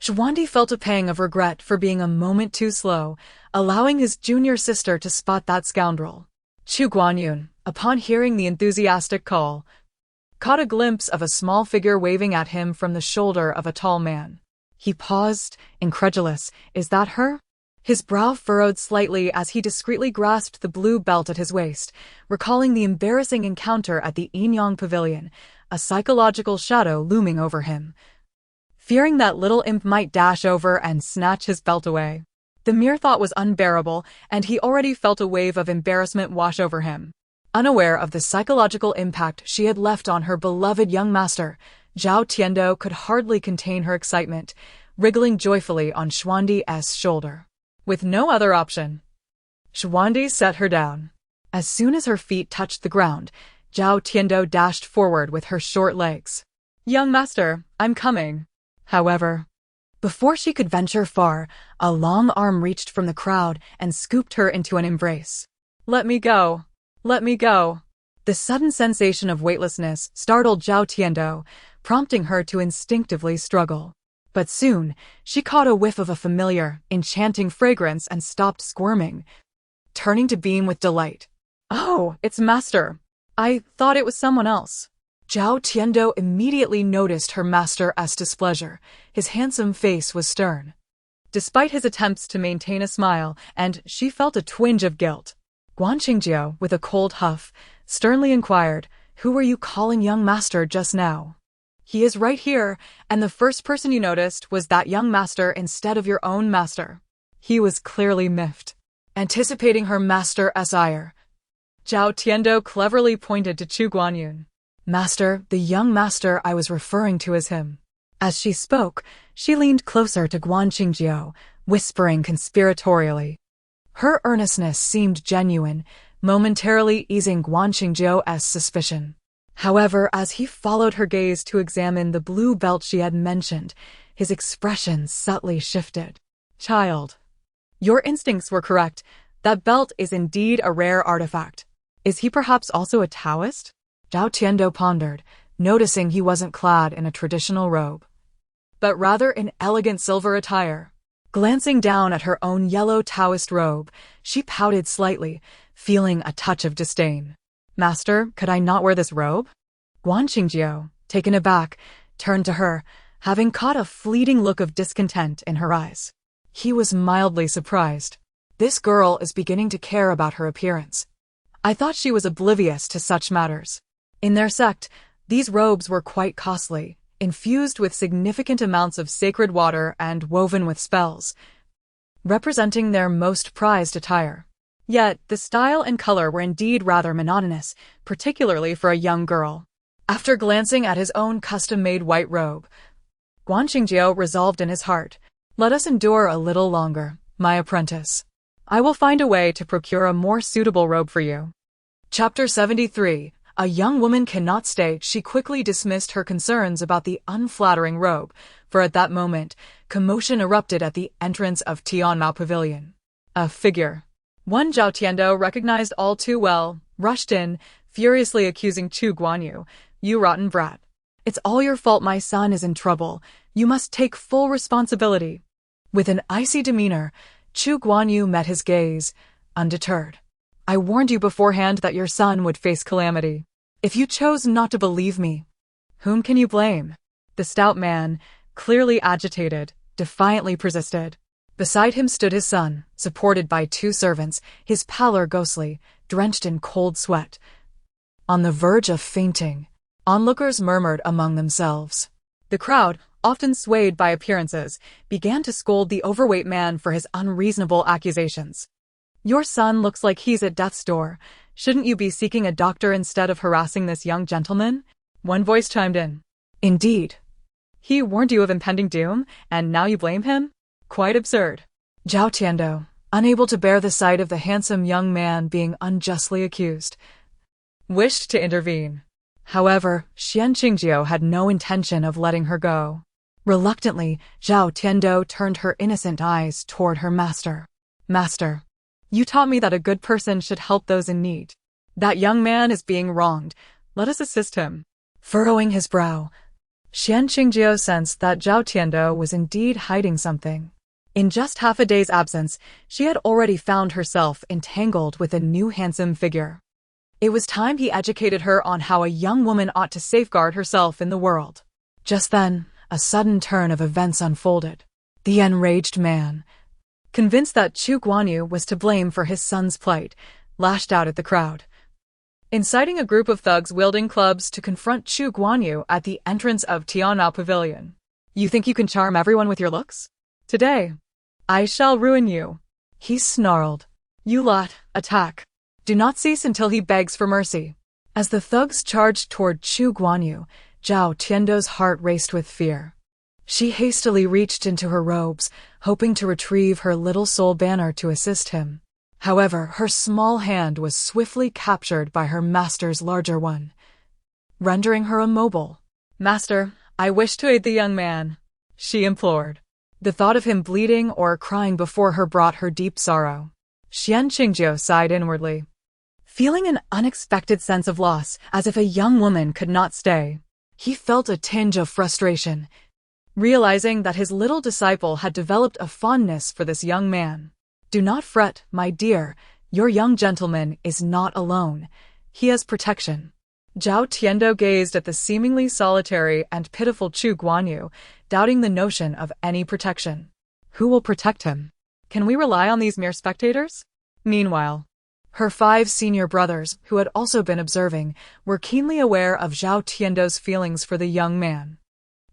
Xuandi felt a pang of regret for being a moment too slow, allowing his junior sister to spot that scoundrel. Chu Guanyun, upon hearing the enthusiastic call, caught a glimpse of a small figure waving at him from the shoulder of a tall man. He paused, incredulous. "Is that her?" His brow furrowed slightly as he discreetly grasped the blue belt at his waist, recalling the embarrassing encounter at the Yinyang Pavilion, a psychological shadow looming over him, fearing that little imp might dash over and snatch his belt away. The mere thought was unbearable, and he already felt a wave of embarrassment wash over him. Unaware of the psychological impact she had left on her beloved young master, Zhao Tiando could hardly contain her excitement, wriggling joyfully on Xuandi's shoulder. With no other option, Xuandi set her down. As soon as her feet touched the ground, Zhao Tiando dashed forward with her short legs. "Young master, I'm coming." However, before she could venture far, a long arm reached from the crowd and scooped her into an embrace. "Let me go! Let me go!" The sudden sensation of weightlessness startled Zhao Tiando, prompting her to instinctively struggle. But soon, she caught a whiff of a familiar, enchanting fragrance and stopped squirming, turning to beam with delight. "Oh, it's master! I thought it was someone else." Zhao Tiando immediately noticed her master's displeasure. His handsome face was stern, despite his attempts to maintain a smile, and she felt a twinge of guilt. Guanqingjiao, with a cold huff, sternly inquired, "Who were you calling young master just now?" "He is right here, and the first person you noticed was that young master instead of your own master." He was clearly miffed. Anticipating her master's ire, Zhao Tiando cleverly pointed to Chu Guanyun. "Master, the young master I was referring to is him." As she spoke, she leaned closer to Guanqingjiao, whispering conspiratorially. Her earnestness seemed genuine, momentarily easing Guanqingjiao's suspicion. However, as he followed her gaze to examine the blue belt she had mentioned, his expression subtly shifted. "Child, your instincts were correct. That belt is indeed a rare artifact. Is he perhaps also a Taoist?" Zhao Tiando pondered, noticing he wasn't clad in a traditional robe, but rather in elegant silver attire. Glancing down at her own yellow Taoist robe, she pouted slightly, feeling a touch of disdain. "Master, could I not wear this robe?" Guanqingjiao, taken aback, turned to her, having caught a fleeting look of discontent in her eyes. He was mildly surprised. This girl is beginning to care about her appearance. I thought she was oblivious to such matters. In their sect, these robes were quite costly, infused with significant amounts of sacred water and woven with spells, representing their most prized attire. Yet, the style and color were indeed rather monotonous, particularly for a young girl. After glancing at his own custom-made white robe, Xuanqingjiu resolved in his heart, "Let us endure a little longer, my apprentice. I will find a way to procure a more suitable robe for you." Chapter 73. A young woman cannot stay. She quickly dismissed her concerns about the unflattering robe, for at that moment, commotion erupted at the entrance of Tianmao Pavilion. A figure, one Zhao Tiando recognized all too well, rushed in, furiously accusing Chu Guanyu, "You rotten brat. It's all your fault my son is in trouble. You must take full responsibility." With an icy demeanor, Chu Guanyu met his gaze, undeterred. "I warned you beforehand that your son would face calamity. If you chose not to believe me, whom can you blame?" The stout man, clearly agitated, defiantly persisted. Beside him stood his son, supported by two servants, his pallor ghostly, drenched in cold sweat. On the verge of fainting, onlookers murmured among themselves. The crowd, often swayed by appearances, began to scold the overweight man for his unreasonable accusations. "Your son looks like he's at death's door. Shouldn't you be seeking a doctor instead of harassing this young gentleman?" One voice chimed in. "Indeed. He warned you of impending doom, and now you blame him? Quite absurd." Zhao Tiando, unable to bear the sight of the handsome young man being unjustly accused, wished to intervene. However, Xuanqingjiu had no intention of letting her go. Reluctantly, Zhao Tiando turned her innocent eyes toward her master. "Master, you taught me that a good person should help those in need. That young man is being wronged. Let us assist him." Furrowing his brow, Xuanqingjiu sensed that Zhao Tiando was indeed hiding something. In just half a day's absence, she had already found herself entangled with a new handsome figure. It was time he educated her on how a young woman ought to safeguard herself in the world. Just then, a sudden turn of events unfolded. The enraged man, convinced that Chu Guanyu was to blame for his son's plight, lashed out at the crowd, inciting a group of thugs wielding clubs to confront Chu Guanyu at the entrance of Tianmao Pavilion. "You think you can charm everyone with your looks? Today, I shall ruin you," he snarled. "You lot, attack. Do not cease until he begs for mercy." As the thugs charged toward Chu Guanyu, Zhao Tiando's heart raced with fear. She hastily reached into her robes, hoping to retrieve her little soul banner to assist him. However, her small hand was swiftly captured by her master's larger one, rendering her immobile. "Master, I wish to aid the young man," she implored. The thought of him bleeding or crying before her brought her deep sorrow. Xuanqingjiu sighed inwardly, feeling an unexpected sense of loss, as if a young woman could not stay. He felt a tinge of frustration, realizing that his little disciple had developed a fondness for this young man. "Do not fret, my dear. Your young gentleman is not alone. He has protection." Zhao Tiando gazed at the seemingly solitary and pitiful Chu Guanyu, doubting the notion of any protection. Who will protect him? Can we rely on these mere spectators? Meanwhile, her 5 senior brothers, who had also been observing, were keenly aware of Zhao Tiando's feelings for the young man.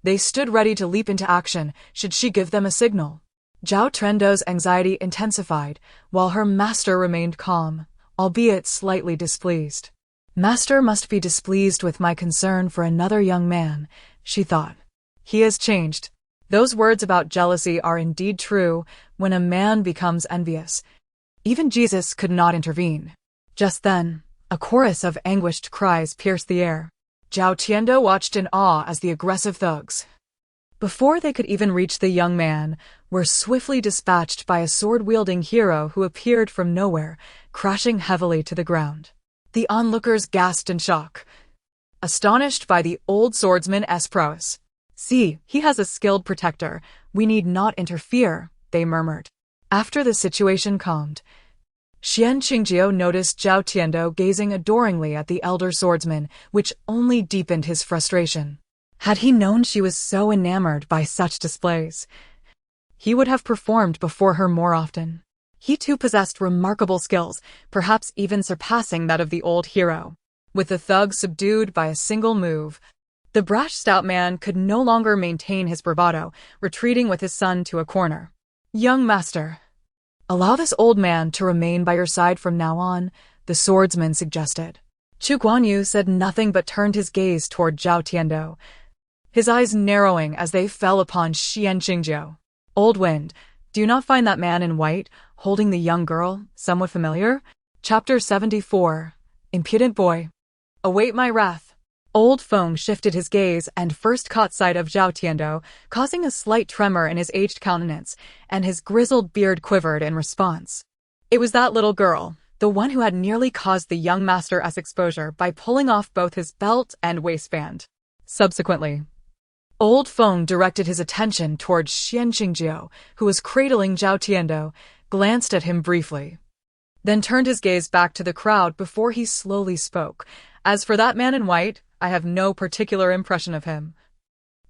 They stood ready to leap into action should she give them a signal. Zhao Tiando's anxiety intensified, while her master remained calm, albeit slightly displeased. "Master must be displeased with my concern for another young man," she thought. "He has changed." Those words about jealousy are indeed true when a man becomes envious. Even Jesus could not intervene. Just then, a chorus of anguished cries pierced the air. Zhao Tiando watched in awe as the aggressive thugs, before they could even reach the young man, were swiftly dispatched by a sword-wielding hero who appeared from nowhere, crashing heavily to the ground. The onlookers gasped in shock, astonished by the old swordsman's prowess. "See, he has a skilled protector. We need not interfere," they murmured. After the situation calmed, Xuanqingjiu noticed Zhao Tiando gazing adoringly at the elder swordsman, which only deepened his frustration. Had he known she was so enamored by such displays, he would have performed before her more often. He too possessed remarkable skills, perhaps even surpassing that of the old hero. With the thugs subdued by a single move, the brash stout man could no longer maintain his bravado, retreating with his son to a corner. "Young master, allow this old man to remain by your side from now on," the swordsman suggested. Chu Guanyu said nothing but turned his gaze toward Zhao Tiando, his eyes narrowing as they fell upon Xian Qingjiu. Old Wind, do you not find that man in white, holding the young girl, somewhat familiar? Chapter 74. Impudent Boy. Await my wrath. Old Feng shifted his gaze and first caught sight of Zhao Tiando, causing a slight tremor in his aged countenance, and his grizzled beard quivered in response. It was that little girl, the one who had nearly caused the young master's exposure by pulling off both his belt and waistband. Subsequently, Old Feng directed his attention towards Xian Qingjiu, who was cradling Zhao Tiando, glanced at him briefly, then turned his gaze back to the crowd before he slowly spoke. As for that man in white, I have no particular impression of him.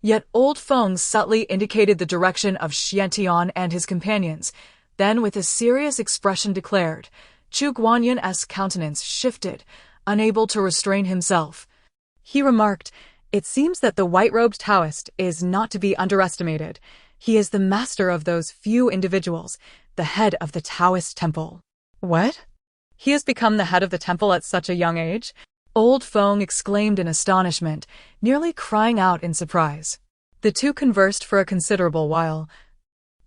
Yet Old Feng subtly indicated the direction of Xuantian and his companions, then with a serious expression declared. Chu Guanyan's countenance shifted, unable to restrain himself. He remarked, "It seems that the white-robed Taoist is not to be underestimated. He is the master of those few individuals, the head of the Taoist temple." What? He has become the head of the temple at such a young age? Old Feng exclaimed in astonishment, nearly crying out in surprise. The two conversed for a considerable while,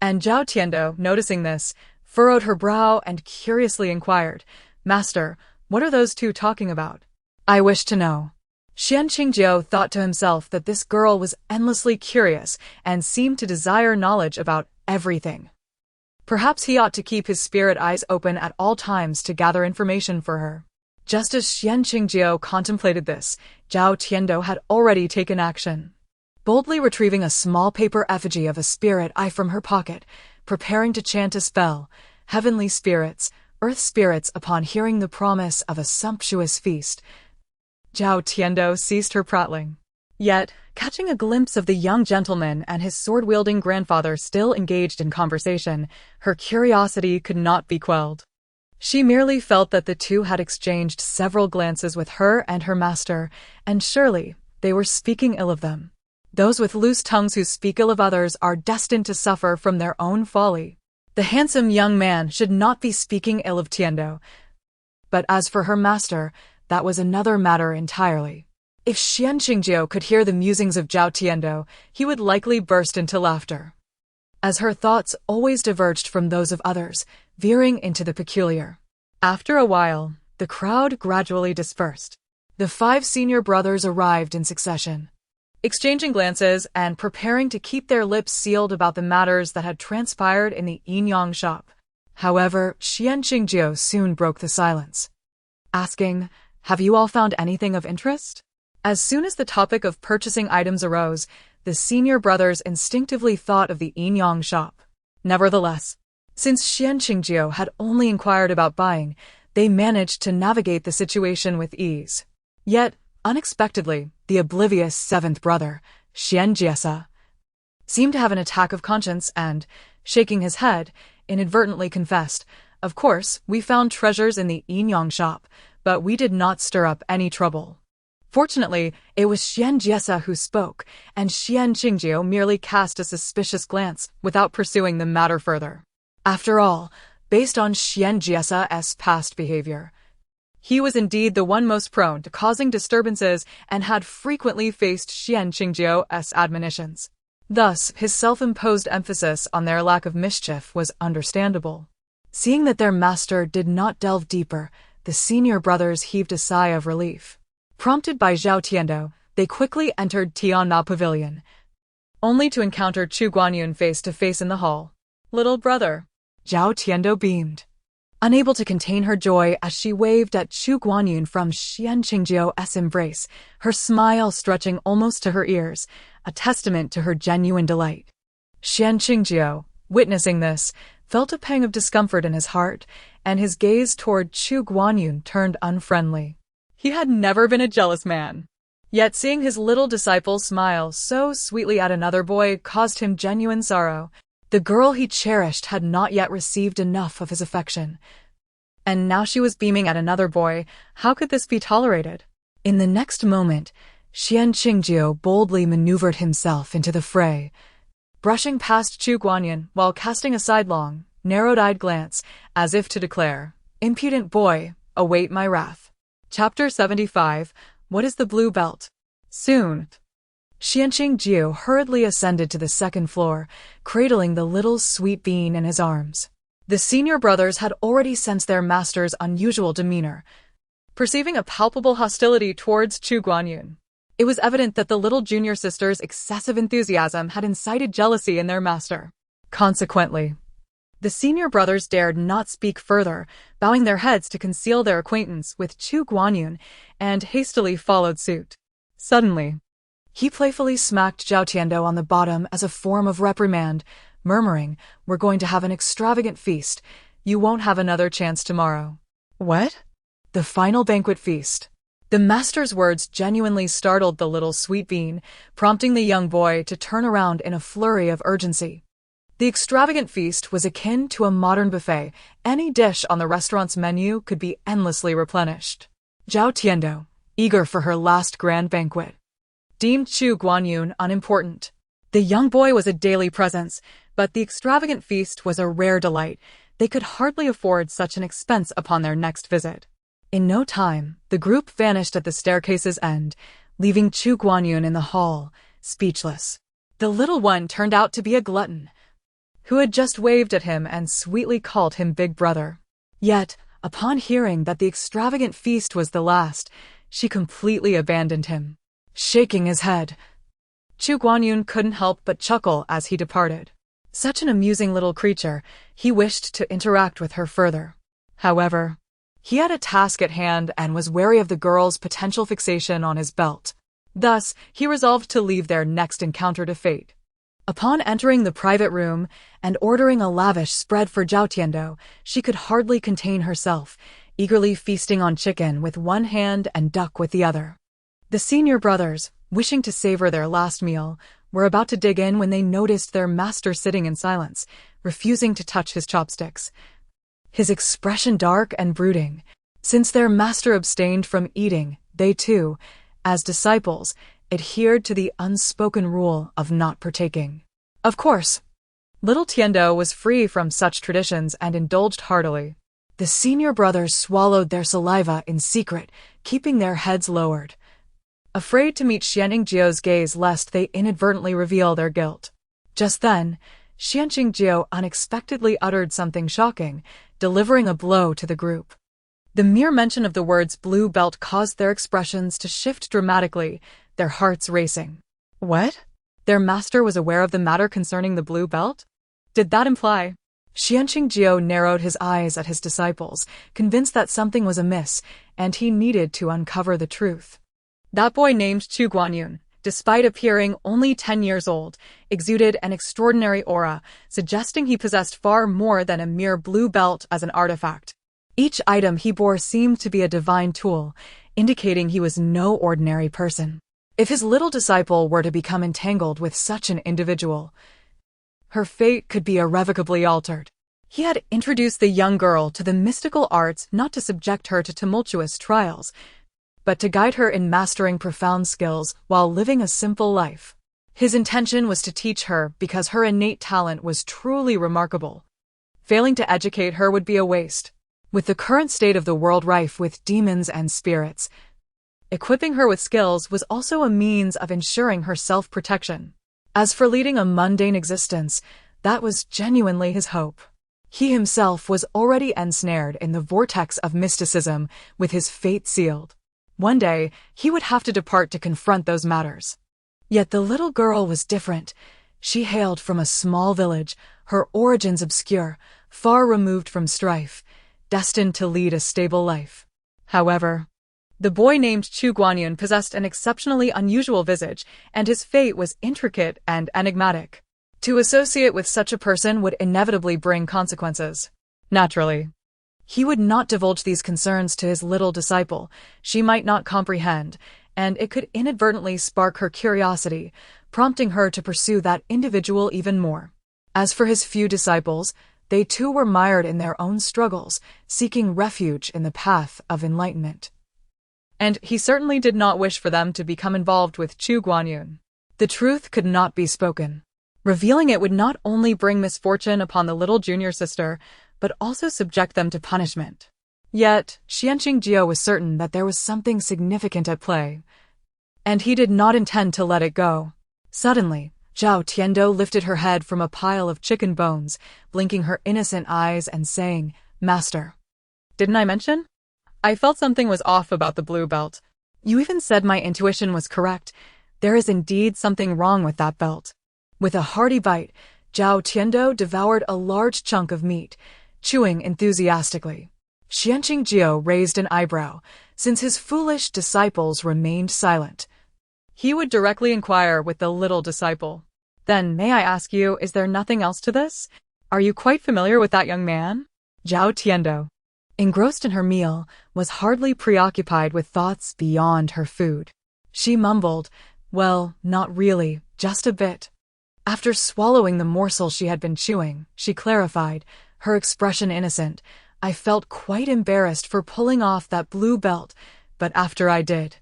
and Zhao Tiando, noticing this, furrowed her brow and curiously inquired, "Master, what are those two talking about?" "I wish to know." Xian Qingjiu thought to himself that this girl was endlessly curious and seemed to desire knowledge about everything. Perhaps he ought to keep his spirit eyes open at all times to gather information for her. Just as Xian Qingjiu contemplated this, Zhao Tiando had already taken action. Boldly retrieving a small paper effigy of a spirit eye from her pocket, preparing to chant a spell, heavenly spirits, earth spirits upon hearing the promise of a sumptuous feast, Zhao Tiando ceased her prattling. Yet, catching a glimpse of the young gentleman and his sword-wielding grandfather still engaged in conversation, her curiosity could not be quelled. She merely felt that the two had exchanged several glances with her and her master, and surely they were speaking ill of them. Those with loose tongues who speak ill of others are destined to suffer from their own folly. The handsome young man should not be speaking ill of Tiando. But as for her master, that was another matter entirely. If Xian Qingjiu could hear the musings of Zhao Tiando, he would likely burst into laughter, as her thoughts always diverged from those of others, veering into the peculiar. After a while, the crowd gradually dispersed. The 5 senior brothers arrived in succession, exchanging glances and preparing to keep their lips sealed about the matters that had transpired in the yin-yang shop. However, Xian Qingjiu soon broke the silence, asking, "Have you all found anything of interest?" As soon as the topic of purchasing items arose, the senior brothers instinctively thought of the yin-yang shop. Nevertheless, since Xian Qingjiu had only inquired about buying, they managed to navigate the situation with ease. Yet, unexpectedly, the oblivious 7th brother, Xian Jiesa, seemed to have an attack of conscience and, shaking his head, inadvertently confessed, "Of course, we found treasures in the yin-yang shop, but we did not stir up any trouble." Fortunately, it was Xian Jiesa who spoke, and Xian Qingjiu merely cast a suspicious glance without pursuing the matter further. After all, based on Xian Jiesa's past behavior, he was indeed the one most prone to causing disturbances and had frequently faced Xian Qingjiu's admonitions. Thus, his self-imposed emphasis on their lack of mischief was understandable. Seeing that their master did not delve deeper, the senior brothers heaved a sigh of relief. Prompted by Zhao Tiando, they quickly entered Tianna Pavilion, only to encounter Chu Guanyan face to face in the hall. "Little brother." Zhao Tiando beamed, unable to contain her joy as she waved at Chu Guanyan from Xian Qingjiu's embrace, her smile stretching almost to her ears, a testament to her genuine delight. Xian Qingjiu, witnessing this, felt a pang of discomfort in his heart, and his gaze toward Chu Guanyan turned unfriendly. He had never been a jealous man. Yet seeing his little disciple smile so sweetly at another boy caused him genuine sorrow. The girl he cherished had not yet received enough of his affection, and now she was beaming at another boy. How could this be tolerated? In the next moment, Xian Qingjiu boldly maneuvered himself into the fray, brushing past Chu Guanyan while casting a sidelong, narrowed-eyed glance, as if to declare, "Impudent boy, await my wrath." Chapter 75. What is the blue belt? Soon, Xianqing hurriedly ascended to the second floor, cradling the little sweet being in his arms. The senior brothers had already sensed their master's unusual demeanor, perceiving a palpable hostility towards Chu Guanyun. It was evident that the little junior sister's excessive enthusiasm had incited jealousy in their master. Consequently, the senior brothers dared not speak further, bowing their heads to conceal their acquaintance with Chu Guanyun, and hastily followed suit. Suddenly, he playfully smacked Zhao Tiando on the bottom as a form of reprimand, murmuring, "We're going to have an extravagant feast. You won't have another chance tomorrow." What? The final banquet feast. The master's words genuinely startled the little sweet bean, prompting the young boy to turn around in a flurry of urgency. The extravagant feast was akin to a modern buffet. Any dish on the restaurant's menu could be endlessly replenished. Zhao Tiando, eager for her last grand banquet, deemed Chu Guanyun unimportant. The young boy was a daily presence, but the extravagant feast was a rare delight. They could hardly afford such an expense upon their next visit. In no time, the group vanished at the staircase's end, leaving Chu Guanyun in the hall, speechless. The little one turned out to be a glutton, who had just waved at him and sweetly called him Big Brother. Yet, upon hearing that the extravagant feast was the last, she completely abandoned him. Shaking his head, Chu Guanyun couldn't help but chuckle as he departed. Such an amusing little creature, he wished to interact with her further. However, he had a task at hand and was wary of the girl's potential fixation on his belt. Thus, he resolved to leave their next encounter to fate. Upon entering the private room and ordering a lavish spread for Zhao Tiando, she could hardly contain herself, eagerly feasting on chicken with one hand and duck with the other. The senior brothers, wishing to savor their last meal, were about to dig in when they noticed their master sitting in silence, refusing to touch his chopsticks. His expression dark and brooding. Since their master abstained from eating, they too, as disciples, adhered to the unspoken rule of not partaking. Of course, little Tiando was free from such traditions and indulged heartily. The senior brothers swallowed their saliva in secret, keeping their heads lowered, afraid to meet Xianqing's gaze lest they inadvertently reveal their guilt. Just then, Xianqing unexpectedly uttered something shocking, delivering a blow to the group. The mere mention of the words blue belt caused their expressions to shift dramatically, their hearts racing. What? Their master was aware of the matter concerning the blue belt? Did that imply? Xianqing narrowed his eyes at his disciples, convinced that something was amiss, and he needed to uncover the truth. That boy named Chu Guanyun, despite appearing only 10 years old, exuded an extraordinary aura, suggesting he possessed far more than a mere blue belt as an artifact. Each item he bore seemed to be a divine tool, indicating he was no ordinary person. If his little disciple were to become entangled with such an individual, her fate could be irrevocably altered. He had introduced the young girl to the mystical arts not to subject her to tumultuous trials, but to guide her in mastering profound skills while living a simple life. His intention was to teach her because her innate talent was truly remarkable. Failing to educate her would be a waste. With the current state of the world rife with demons and spirits, equipping her with skills was also a means of ensuring her self-protection. As for leading a mundane existence, that was genuinely his hope. He himself was already ensnared in the vortex of mysticism, with his fate sealed. One day, he would have to depart to confront those matters. Yet the little girl was different. She hailed from a small village, her origins obscure, far removed from strife, destined to lead a stable life. However, the boy named Chu Guanyun possessed an exceptionally unusual visage, and his fate was intricate and enigmatic. To associate with such a person would inevitably bring consequences. Naturally, he would not divulge these concerns to his little disciple. She might not comprehend, and it could inadvertently spark her curiosity, prompting her to pursue that individual even more. As for his few disciples, they too were mired in their own struggles, seeking refuge in the path of enlightenment. And he certainly did not wish for them to become involved with Chu Guanyun. The truth could not be spoken. Revealing it would not only bring misfortune upon the little junior sister, but also subject them to punishment. Yet, Xianqing was certain that there was something significant at play, and he did not intend to let it go. Suddenly, Zhao Tiando lifted her head from a pile of chicken bones, blinking her innocent eyes and saying, "Master." "Didn't I mention? I felt something was off about the blue belt. You even said my intuition was correct. There is indeed something wrong with that belt." With a hearty bite, Zhao Tiando devoured a large chunk of meat, chewing enthusiastically. Xianqing raised an eyebrow, since his foolish disciples remained silent. He would directly inquire with the little disciple. "Then, may I ask you, is there nothing else to this? Are you quite familiar with that young man?" Zhao Tiando, engrossed in her meal, was hardly preoccupied with thoughts beyond her food. She mumbled, "Well, not really, just a bit." After swallowing the morsel she had been chewing, she clarified, her expression innocent, "I felt quite embarrassed for pulling off that blue belt, but after I did,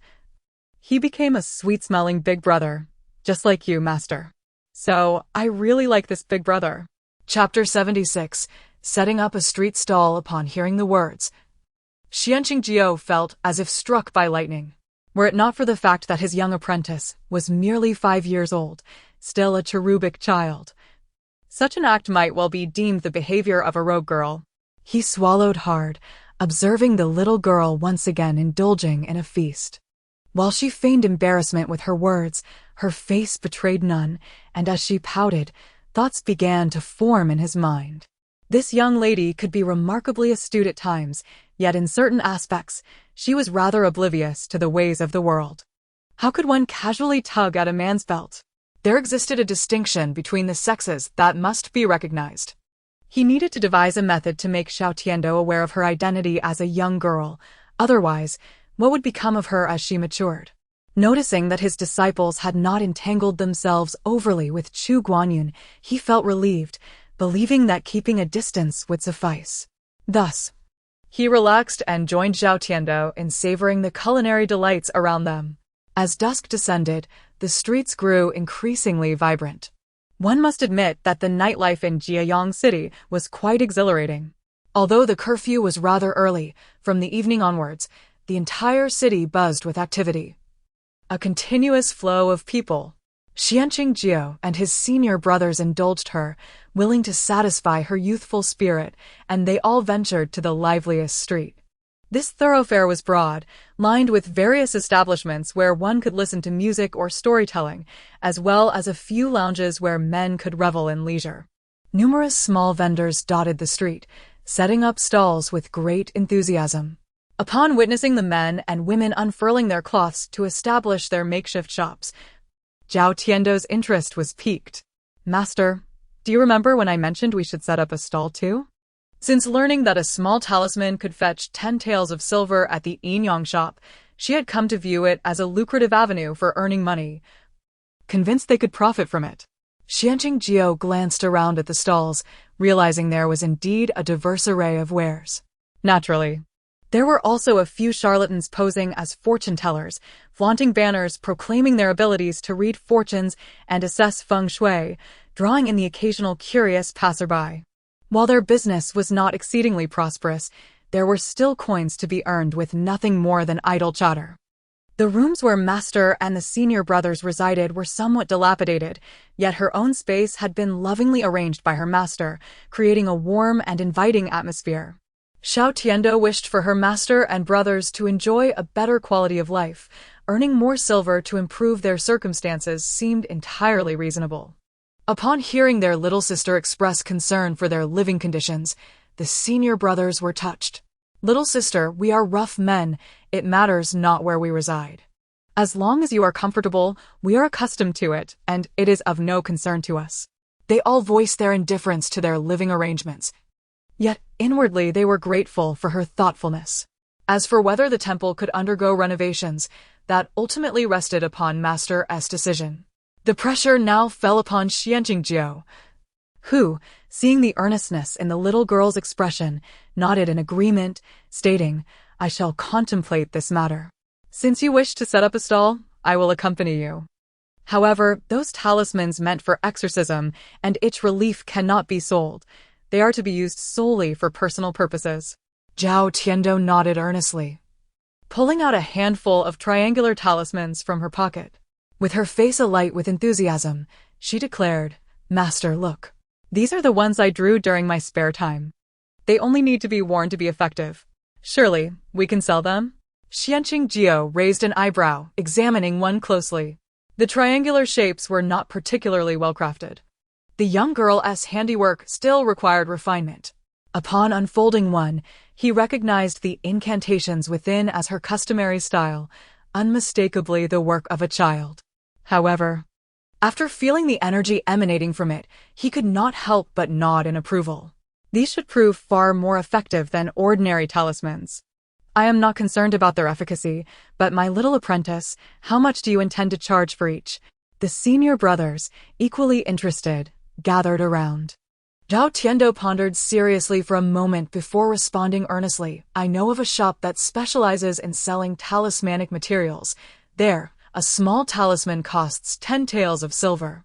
he became a sweet-smelling big brother, just like you, Master. So, I really like this big brother." Chapter 76, Setting Up a Street Stall Upon hearing the words, Xianqing felt as if struck by lightning. Were it not for the fact that his young apprentice was merely 5 years old, still a cherubic child, such an act might well be deemed the behavior of a rogue girl. He swallowed hard, observing the little girl once again indulging in a feast. While she feigned embarrassment with her words, her face betrayed none, and as she pouted, thoughts began to form in his mind. This young lady could be remarkably astute at times, yet in certain aspects, she was rather oblivious to the ways of the world. How could one casually tug at a man's belt? There existed a distinction between the sexes that must be recognized. He needed to devise a method to make Zhao Tiando aware of her identity as a young girl. Otherwise, what would become of her as she matured? Noticing that his disciples had not entangled themselves overly with Chu Guanyin, he felt relieved, believing that keeping a distance would suffice. Thus, he relaxed and joined Zhao Tiando in savoring the culinary delights around them. As dusk descended, the streets grew increasingly vibrant. One must admit that the nightlife in Jiayang City was quite exhilarating. Although the curfew was rather early, from the evening onwards, the entire city buzzed with activity. A continuous flow of people. Xianqing and his senior brothers indulged her, willing to satisfy her youthful spirit, and they all ventured to the liveliest street. This thoroughfare was broad, lined with various establishments where one could listen to music or storytelling, as well as a few lounges where men could revel in leisure. Numerous small vendors dotted the street, setting up stalls with great enthusiasm. Upon witnessing the men and women unfurling their cloths to establish their makeshift shops, Zhao Tiando's interest was piqued. "Master, do you remember when I mentioned we should set up a stall too?" Since learning that a small talisman could fetch 10 taels of silver at the Yinyang shop, she had come to view it as a lucrative avenue for earning money, convinced they could profit from it. Xianqing glanced around at the stalls, realizing there was indeed a diverse array of wares. Naturally, there were also a few charlatans posing as fortune-tellers, flaunting banners proclaiming their abilities to read fortunes and assess feng shui, drawing in the occasional curious passerby. While their business was not exceedingly prosperous, there were still coins to be earned with nothing more than idle chatter. The rooms where Master and the senior brothers resided were somewhat dilapidated, yet her own space had been lovingly arranged by her master, creating a warm and inviting atmosphere. Zhao Tiando wished for her master and brothers to enjoy a better quality of life. Earning more silver to improve their circumstances seemed entirely reasonable. Upon hearing their little sister express concern for their living conditions, the senior brothers were touched. "Little sister, we are rough men. It matters not where we reside. As long as you are comfortable, we are accustomed to it, and it is of no concern to us." They all voiced their indifference to their living arrangements. Yet, inwardly they were grateful for her thoughtfulness. As for whether the temple could undergo renovations, that ultimately rested upon Master S' decision. The pressure now fell upon Xianqing, who, seeing the earnestness in the little girl's expression, nodded in agreement, stating, "I shall contemplate this matter. Since you wish to set up a stall, I will accompany you. However, those talismans meant for exorcism and itch relief cannot be sold. They are to be used solely for personal purposes." Zhao Tiando nodded earnestly, pulling out a handful of triangular talismans from her pocket. With her face alight with enthusiasm, she declared, "Master, look. These are the ones I drew during my spare time. They only need to be worn to be effective. Surely, we can sell them?" Xianqing Jio raised an eyebrow, examining one closely. The triangular shapes were not particularly well crafted. The young girl's handiwork still required refinement. Upon unfolding one, he recognized the incantations within as her customary style, unmistakably the work of a child. However, after feeling the energy emanating from it, he could not help but nod in approval. These should prove far more effective than ordinary talismans. I am not concerned about their efficacy, but my little apprentice, how much do you intend to charge for each? The senior brothers, equally interested, gathered around. Zhao Tiando pondered seriously for a moment before responding earnestly. "I know of a shop that specializes in selling talismanic materials. There, a small talisman costs 10 taels of silver.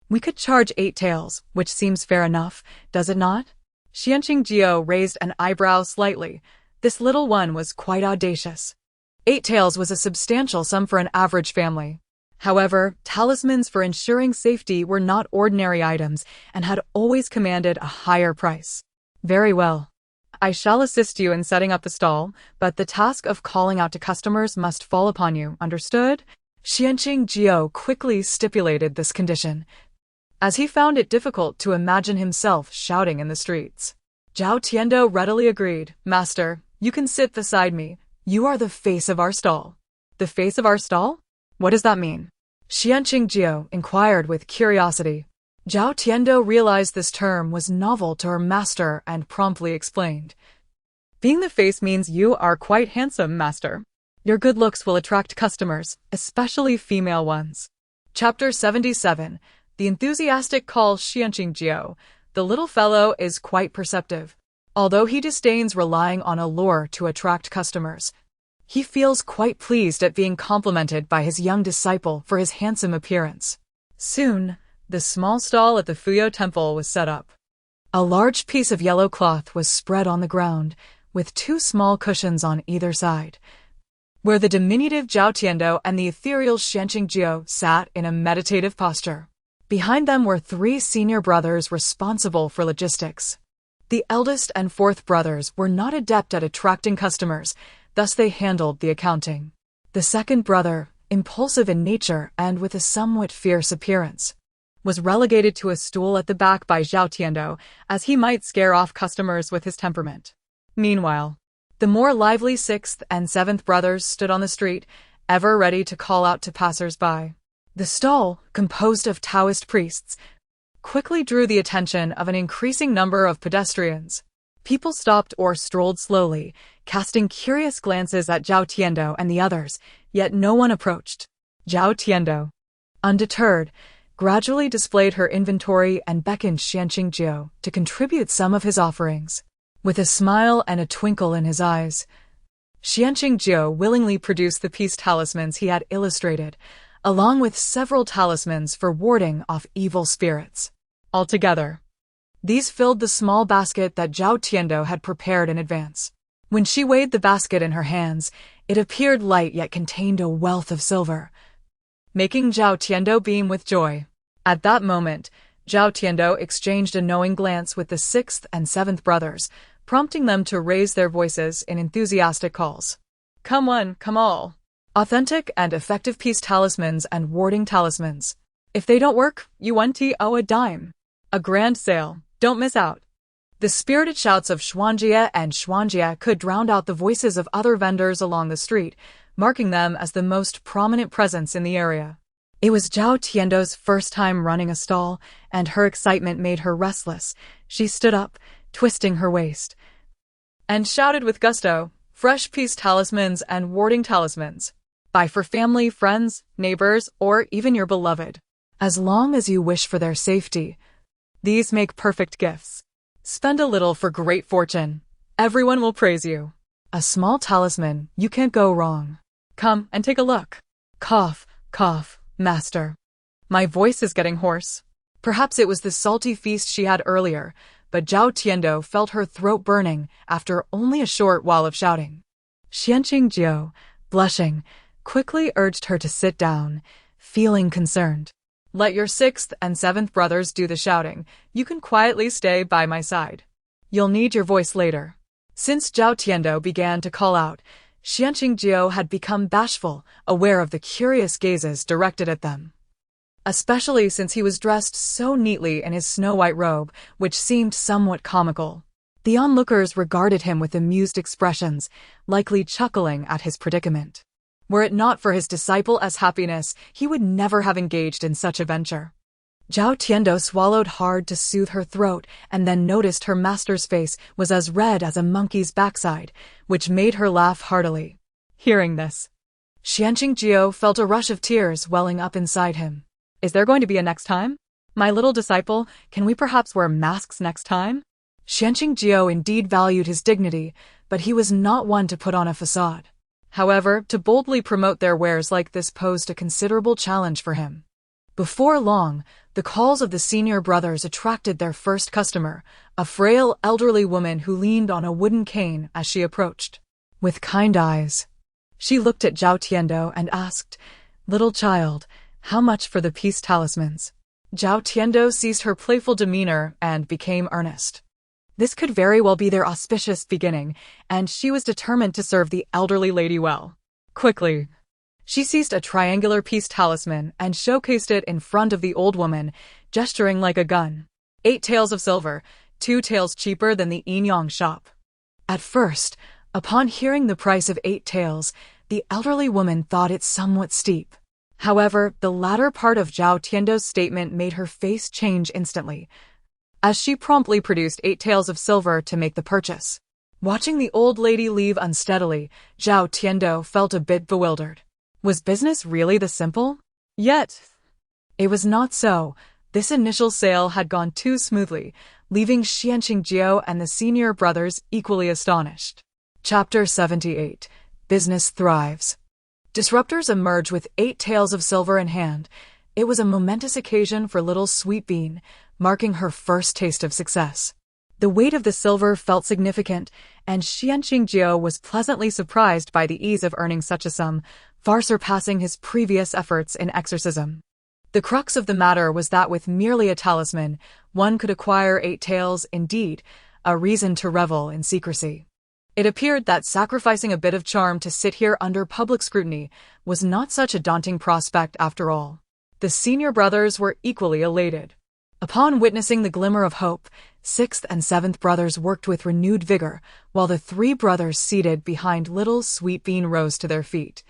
We could charge 8 taels, which seems fair enough, does it not?" Xianqing Jio raised an eyebrow slightly. This little one was quite audacious. 8 taels was a substantial sum for an average family. However, talismans for ensuring safety were not ordinary items and had always commanded a higher price. "Very well. I shall assist you in setting up the stall, but the task of calling out to customers must fall upon you, understood?" Xianqing Jio quickly stipulated this condition, as he found it difficult to imagine himself shouting in the streets. Zhao Tiando readily agreed. "Master, you can sit beside me. You are the face of our stall." "The face of our stall? What does that mean?" Xianqing Jio inquired with curiosity. Zhao Tiando realized this term was novel to her master and promptly explained. "Being the face means you are quite handsome, master. Your good looks will attract customers, especially female ones." Chapter 77. The enthusiastic call Xianqing Jio. The little fellow is quite perceptive. Although he disdains relying on allure to attract customers, he feels quite pleased at being complimented by his young disciple for his handsome appearance. Soon, the small stall at the Fuyo temple was set up. A large piece of yellow cloth was spread on the ground, with 2 small cushions on either side, where the diminutive Zhao Tiando and the ethereal Xianqing Jio sat in a meditative posture. Behind them were 3 senior brothers responsible for logistics. The eldest and 4th brothers were not adept at attracting customers, thus they handled the accounting. The 2nd brother, impulsive in nature and with a somewhat fierce appearance, was relegated to a stool at the back by Zhao Tiando, as he might scare off customers with his temperament. Meanwhile, the more lively 6th and 7th brothers stood on the street, ever ready to call out to passers-by. The stall, composed of Taoist priests, quickly drew the attention of an increasing number of pedestrians. People stopped or strolled slowly, casting curious glances at Zhao Tiando and the others, yet no one approached. Zhao Tiando, undeterred, gradually displayed her inventory and beckoned Xianqing Jio to contribute some of his offerings. With a smile and a twinkle in his eyes, Xianqing Jio willingly produced the peace talismans he had illustrated, along with several talismans for warding off evil spirits. Altogether, these filled the small basket that Zhao Tiando had prepared in advance. When she weighed the basket in her hands, it appeared light yet contained a wealth of silver, making Zhao Tiando beam with joy. At that moment, Zhao Tiando exchanged a knowing glance with the 6th and 7th brothers, prompting them to raise their voices in enthusiastic calls. "Come one, come all. Authentic and effective peace talismans and warding talismans. If they don't work, you owe a dime. A grand sale. Don't miss out." The spirited shouts of Xuanjie and Xuanjie could drown out the voices of other vendors along the street, marking them as the most prominent presence in the area. It was Zhao Tiando's first time running a stall, and her excitement made her restless. She stood up, twisting her waist, and shouted with gusto, "Fresh peace talismans and warding talismans. Buy for family, friends, neighbors, or even your beloved. As long as you wish for their safety, these make perfect gifts. Spend a little for great fortune. Everyone will praise you. A small talisman, you can't go wrong. Come and take a look." Cough, cough, master. My voice is getting hoarse. Perhaps it was the salty feast she had earlier, but Zhao Tiando felt her throat burning after only a short while of shouting. Xuanqing, blushing, quickly urged her to sit down, feeling concerned. Let your 6th and 7th brothers do the shouting. You can quietly stay by my side. You'll need your voice later. Since Zhao Tiando began to call out, Xuanqing had become bashful, aware of the curious gazes directed at them. Especially since he was dressed so neatly in his snow-white robe, which seemed somewhat comical. The onlookers regarded him with amused expressions, likely chuckling at his predicament. Were it not for his disciple-'s happiness, he would never have engaged in such a venture. Zhao Tiando swallowed hard to soothe her throat and then noticed her master's face was as red as a monkey's backside, which made her laugh heartily. Hearing this, Xuanqing felt a rush of tears welling up inside him. Is there going to be a next time? My little disciple, can we perhaps wear masks next time? Xuanqing indeed valued his dignity, but he was not one to put on a facade. However, to boldly promote their wares like this posed a considerable challenge for him. Before long, the calls of the senior brothers attracted their first customer, a frail elderly woman who leaned on a wooden cane as she approached. With kind eyes, she looked at Zhao Tiando and asked, "Little child, how much for the peace talismans?" Zhao Tiando seized her playful demeanor and became earnest. This could very well be their auspicious beginning, and she was determined to serve the elderly lady well. Quickly, she seized a triangular peace talisman and showcased it in front of the old woman, gesturing like a gun. 8 taels of silver, 2 taels cheaper than the Yinyang shop. At first, upon hearing the price of 8 taels, the elderly woman thought it somewhat steep. However, the latter part of Zhao Tiando's statement made her face change instantly, as she promptly produced 8 taels of silver to make the purchase. Watching the old lady leave unsteadily, Zhao Tiando felt a bit bewildered. Was business really this simple? Yet, it was not so. This initial sale had gone too smoothly, leaving Xuanqing and the senior brothers equally astonished. Chapter 78. Business Thrives. Disruptors emerge with 8 taels of silver in hand. It was a momentous occasion for little Sweet Bean, marking her first taste of success. The weight of the silver felt significant, and Xuanqing was pleasantly surprised by the ease of earning such a sum, far surpassing his previous efforts in exorcism. The crux of the matter was that with merely a talisman, one could acquire 8 taels, indeed, a reason to revel in secrecy. It appeared that sacrificing a bit of charm to sit here under public scrutiny was not such a daunting prospect after all. The senior brothers were equally elated. Upon witnessing the glimmer of hope, 6th and 7th brothers worked with renewed vigor, while the 3 brothers seated behind little Sweet Bean rose to their feet.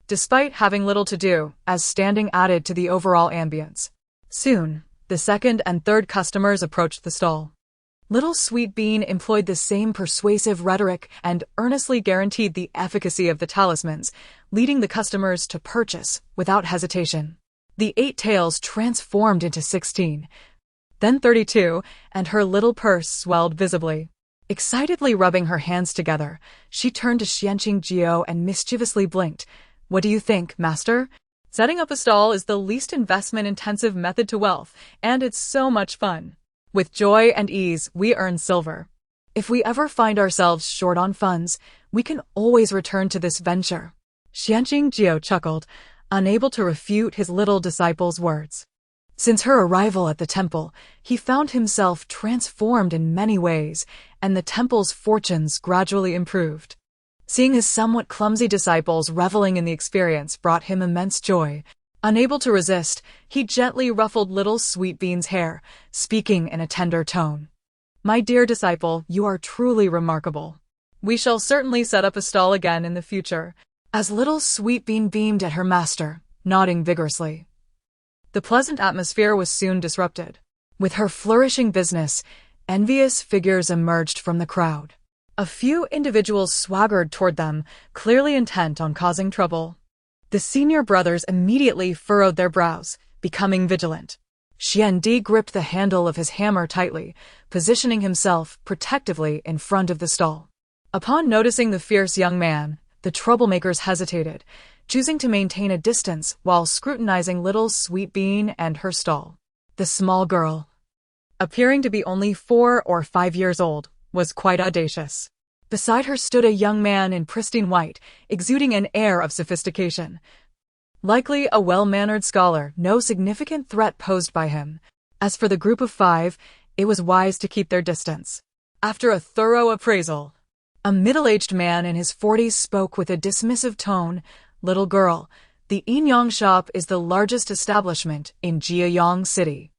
Despite having little to do, as standing added to the overall ambience. Soon, the 2nd and 3rd customers approached the stall. Little Sweet Bean employed the same persuasive rhetoric and earnestly guaranteed the efficacy of the talismans, leading the customers to purchase without hesitation. The 8 taels transformed into 16, then 32, and her little purse swelled visibly. Excitedly rubbing her hands together, she turned to Xuanqing and mischievously blinked. "What do you think, master? Setting up a stall is the least investment-intensive method to wealth, and it's so much fun. With joy and ease, we earn silver. If we ever find ourselves short on funds, we can always return to this venture." Xuanqing chuckled, unable to refute his little disciple's words. Since her arrival at the temple, he found himself transformed in many ways, and the temple's fortunes gradually improved. Seeing his somewhat clumsy disciples reveling in the experience brought him immense joy. Unable to resist, he gently ruffled little Sweet Bean's hair, speaking in a tender tone. "My dear disciple, you are truly remarkable. We shall certainly set up a stall again in the future." As little Sweet Bean beamed at her master, nodding vigorously. The pleasant atmosphere was soon disrupted. With her flourishing business, envious figures emerged from the crowd. A few individuals swaggered toward them, clearly intent on causing trouble. The senior brothers immediately furrowed their brows, becoming vigilant. Xuandi gripped the handle of his hammer tightly, positioning himself protectively in front of the stall. Upon noticing the fierce young man, the troublemakers hesitated, choosing to maintain a distance while scrutinizing little Sweet Bean and her stall. The small girl, appearing to be only 4 or 5 years old, was quite audacious. Beside her stood a young man in pristine white, exuding an air of sophistication. Likely a well-mannered scholar, no significant threat posed by him. As for the group of 5, it was wise to keep their distance. After a thorough appraisal, a middle-aged man in his 40s spoke with a dismissive tone. "Little girl, the Inyang shop is the largest establishment in Jiayang City.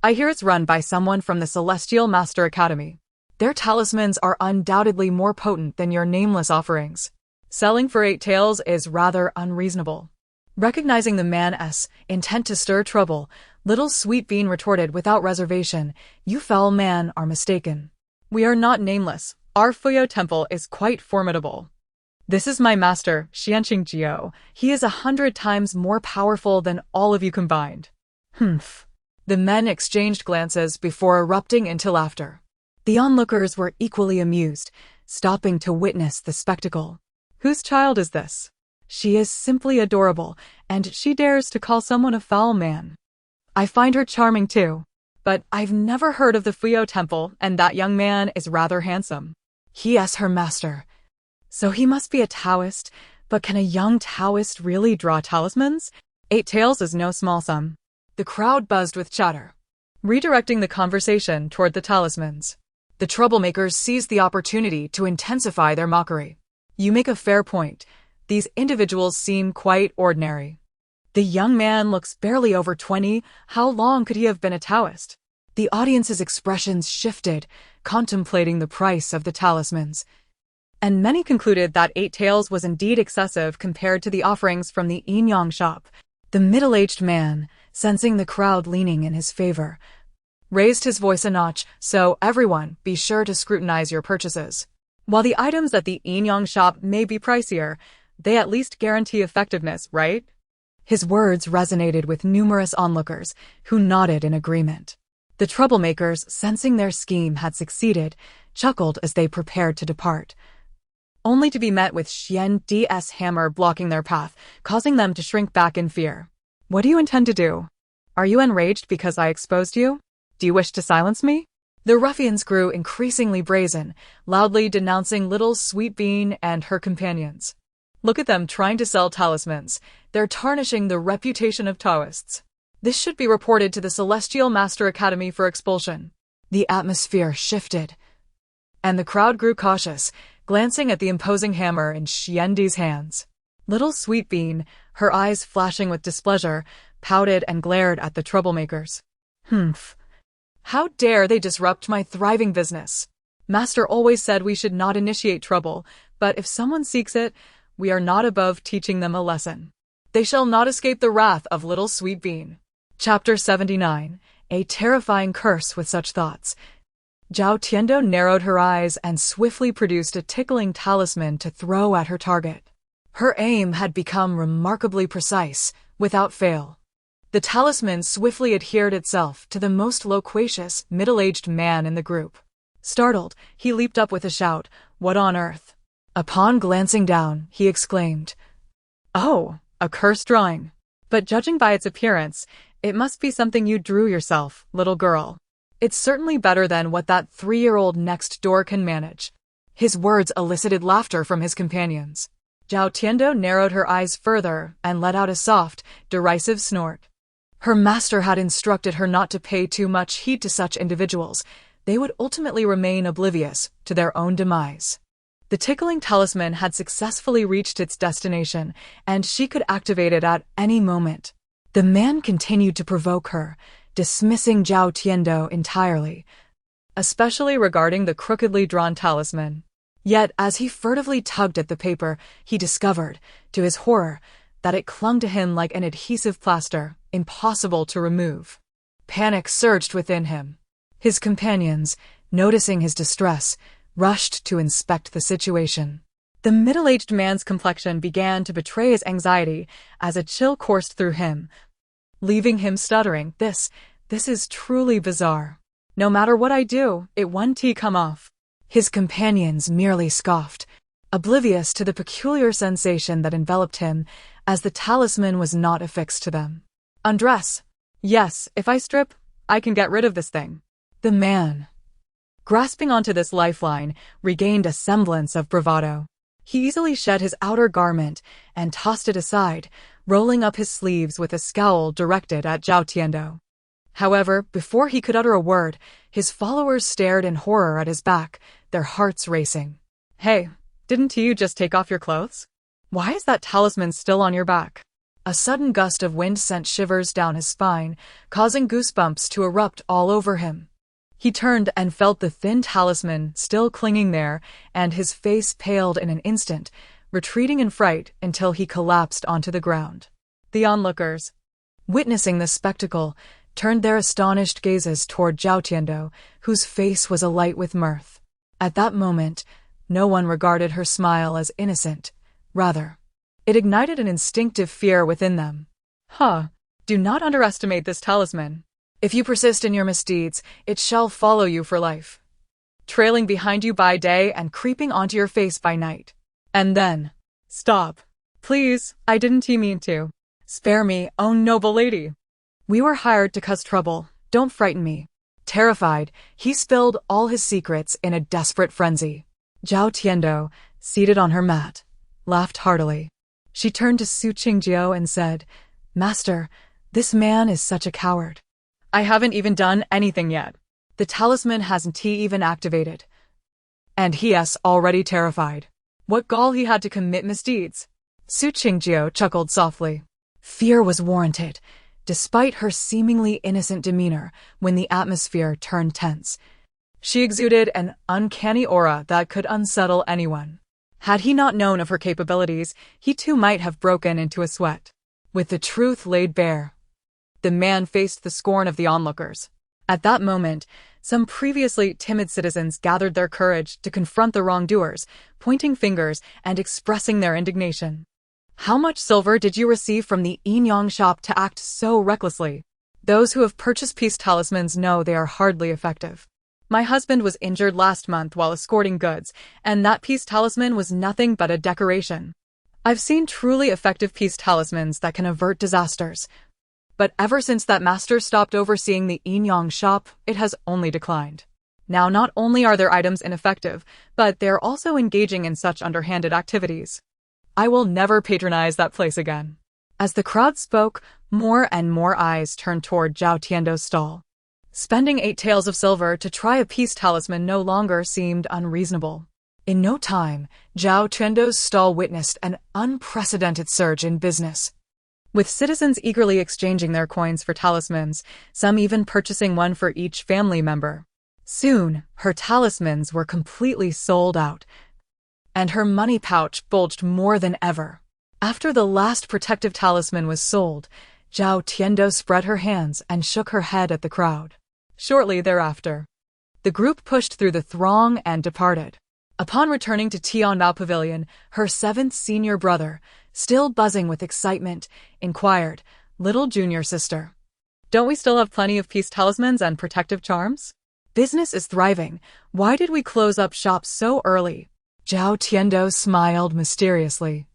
I hear it's run by someone from the Celestial Master Academy. Their talismans are undoubtedly more potent than your nameless offerings. Selling for 8 taels is rather unreasonable." Recognizing the man's intent to stir trouble, little Sweet Bean retorted without reservation, "You foul man are mistaken. We are not nameless. Our Fuyo temple is quite formidable. This is my master, Xianqing Jiao. He is 100 times more powerful than all of you combined." Humph. The men exchanged glances before erupting into laughter. The onlookers were equally amused, stopping to witness the spectacle. "Whose child is this? She is simply adorable, and she dares to call someone a foul man. I find her charming too. But I've never heard of the Fuyo Temple, and that young man is rather handsome. He is her master. So he must be a Taoist, but can a young Taoist really draw talismans? 8 taels is no small sum." The crowd buzzed with chatter, redirecting the conversation toward the talismans. The troublemakers seized the opportunity to intensify their mockery. "You make a fair point. These individuals seem quite ordinary. The young man looks barely over 20. How long could he have been a Taoist?" The audience's expressions shifted, contemplating the price of the talismans. And many concluded that 8 taels was indeed excessive compared to the offerings from the Inyang shop. The middle-aged man, sensing the crowd leaning in his favor, raised his voice a notch. "So everyone, be sure to scrutinize your purchases. While the items at the Inyang shop may be pricier, they at least guarantee effectiveness, right?" His words resonated with numerous onlookers, who nodded in agreement. The troublemakers, sensing their scheme had succeeded, chuckled as they prepared to depart, only to be met with Xiandi's hammer blocking their path, causing them to shrink back in fear. "What do you intend to do? Are you enraged because I exposed you? Do you wish to silence me?" The ruffians grew increasingly brazen, loudly denouncing little Sweet Bean and her companions. "Look at them trying to sell talismans. They're tarnishing the reputation of Taoists. This should be reported to the Celestial Master Academy for expulsion." The atmosphere shifted, and the crowd grew cautious, glancing at the imposing hammer in Xiandi's hands. Little Sweet Bean, her eyes flashing with displeasure, pouted and glared at the troublemakers. "Humph. How dare they disrupt my thriving business? Master always said we should not initiate trouble, but if someone seeks it, we are not above teaching them a lesson. They shall not escape the wrath of little Sweet Bean." Chapter 79. A terrifying curse with such thoughts. Zhao Tiando narrowed her eyes and swiftly produced a tickling talisman to throw at her target. Her aim had become remarkably precise, without fail. The talisman swiftly adhered itself to the most loquacious, middle-aged man in the group. Startled, he leaped up with a shout, "What on earth?" Upon glancing down, he exclaimed, "Oh, a cursed drawing. But judging by its appearance, it must be something you drew yourself, little girl. It's certainly better than what that 3-year-old next door can manage." His words elicited laughter from his companions. Zhao Tiando narrowed her eyes further and let out a soft, derisive snort. Her master had instructed her not to pay too much heed to such individuals. They would ultimately remain oblivious to their own demise. The tickling talisman had successfully reached its destination, and she could activate it at any moment. The man continued to provoke her, dismissing Zhao Tiando entirely, especially regarding the crookedly drawn talisman. Yet, as he furtively tugged at the paper, he discovered, to his horror, that it clung to him like an adhesive plaster, impossible to remove. Panic surged within him. His companions, noticing his distress, rushed to inspect the situation. The middle-aged man's complexion began to betray his anxiety as a chill coursed through him, leaving him stuttering, This is truly bizarre. No matter what I do, it won't come off." His companions merely scoffed, oblivious to the peculiar sensation that enveloped him, as the talisman was not affixed to them. "Undress. Yes, if I strip, I can get rid of this thing." The man, grasping onto this lifeline, regained a semblance of bravado. He easily shed his outer garment and tossed it aside, rolling up his sleeves with a scowl directed at Zhao Tiando. However, before he could utter a word, his followers stared in horror at his back, their hearts racing. "Hey, didn't you just take off your clothes? Why is that talisman still on your back?" A sudden gust of wind sent shivers down his spine, causing goosebumps to erupt all over him. He turned and felt the thin talisman still clinging there, and his face paled in an instant, retreating in fright until he collapsed onto the ground. The onlookers, witnessing the spectacle, turned their astonished gazes toward Zhao Tiando, whose face was alight with mirth. At that moment, no one regarded her smile as innocent. Rather, it ignited an instinctive fear within them. Do not underestimate this talisman. If you persist in your misdeeds, it shall follow you for life, trailing behind you by day and creeping onto your face by night. And then, stop. Please, I didn't mean to. Spare me, oh noble lady. We were hired to cause trouble. Don't frighten me. Terrified, he spilled all his secrets in a desperate frenzy. Zhao Tiando, seated on her mat, laughed heartily. She turned to Su Qingjiu and said, "Master, this man is such a coward. I haven't even done anything yet. The talisman hasn't even activated. And he is already terrified. What gall he had to commit misdeeds." Su Qingjiu chuckled softly. Fear was warranted, despite her seemingly innocent demeanor when the atmosphere turned tense. She exuded an uncanny aura that could unsettle anyone. Had he not known of her capabilities, he too might have broken into a sweat. With the truth laid bare, the man faced the scorn of the onlookers. At that moment, some previously timid citizens gathered their courage to confront the wrongdoers, pointing fingers and expressing their indignation. "How much silver did you receive from the yin-yang shop to act so recklessly? Those who have purchased peace talismans know they are hardly effective. My husband was injured last month while escorting goods, and that peace talisman was nothing but a decoration. I've seen truly effective peace talismans that can avert disasters, but ever since that master stopped overseeing the yin-yang shop, it has only declined. Now not only are their items ineffective, but they're also engaging in such underhanded activities. I will never patronize that place again." As the crowd spoke, more and more eyes turned toward Zhao Tiando's stall. Spending 8 taels of silver to try a peace talisman no longer seemed unreasonable. In no time, Zhao Tiando's stall witnessed an unprecedented surge in business, with citizens eagerly exchanging their coins for talismans, some even purchasing one for each family member. Soon, her talismans were completely sold out, and her money pouch bulged more than ever. After the last protective talisman was sold, Zhao Tiando spread her hands and shook her head at the crowd. Shortly thereafter, the group pushed through the throng and departed. Upon returning to Tianbao Pavilion, her 7th senior brother, still buzzing with excitement, inquired, "Little junior sister, don't we still have plenty of peace talismans and protective charms? Business is thriving. Why did we close up shop so early?" Zhao Tiando smiled mysteriously,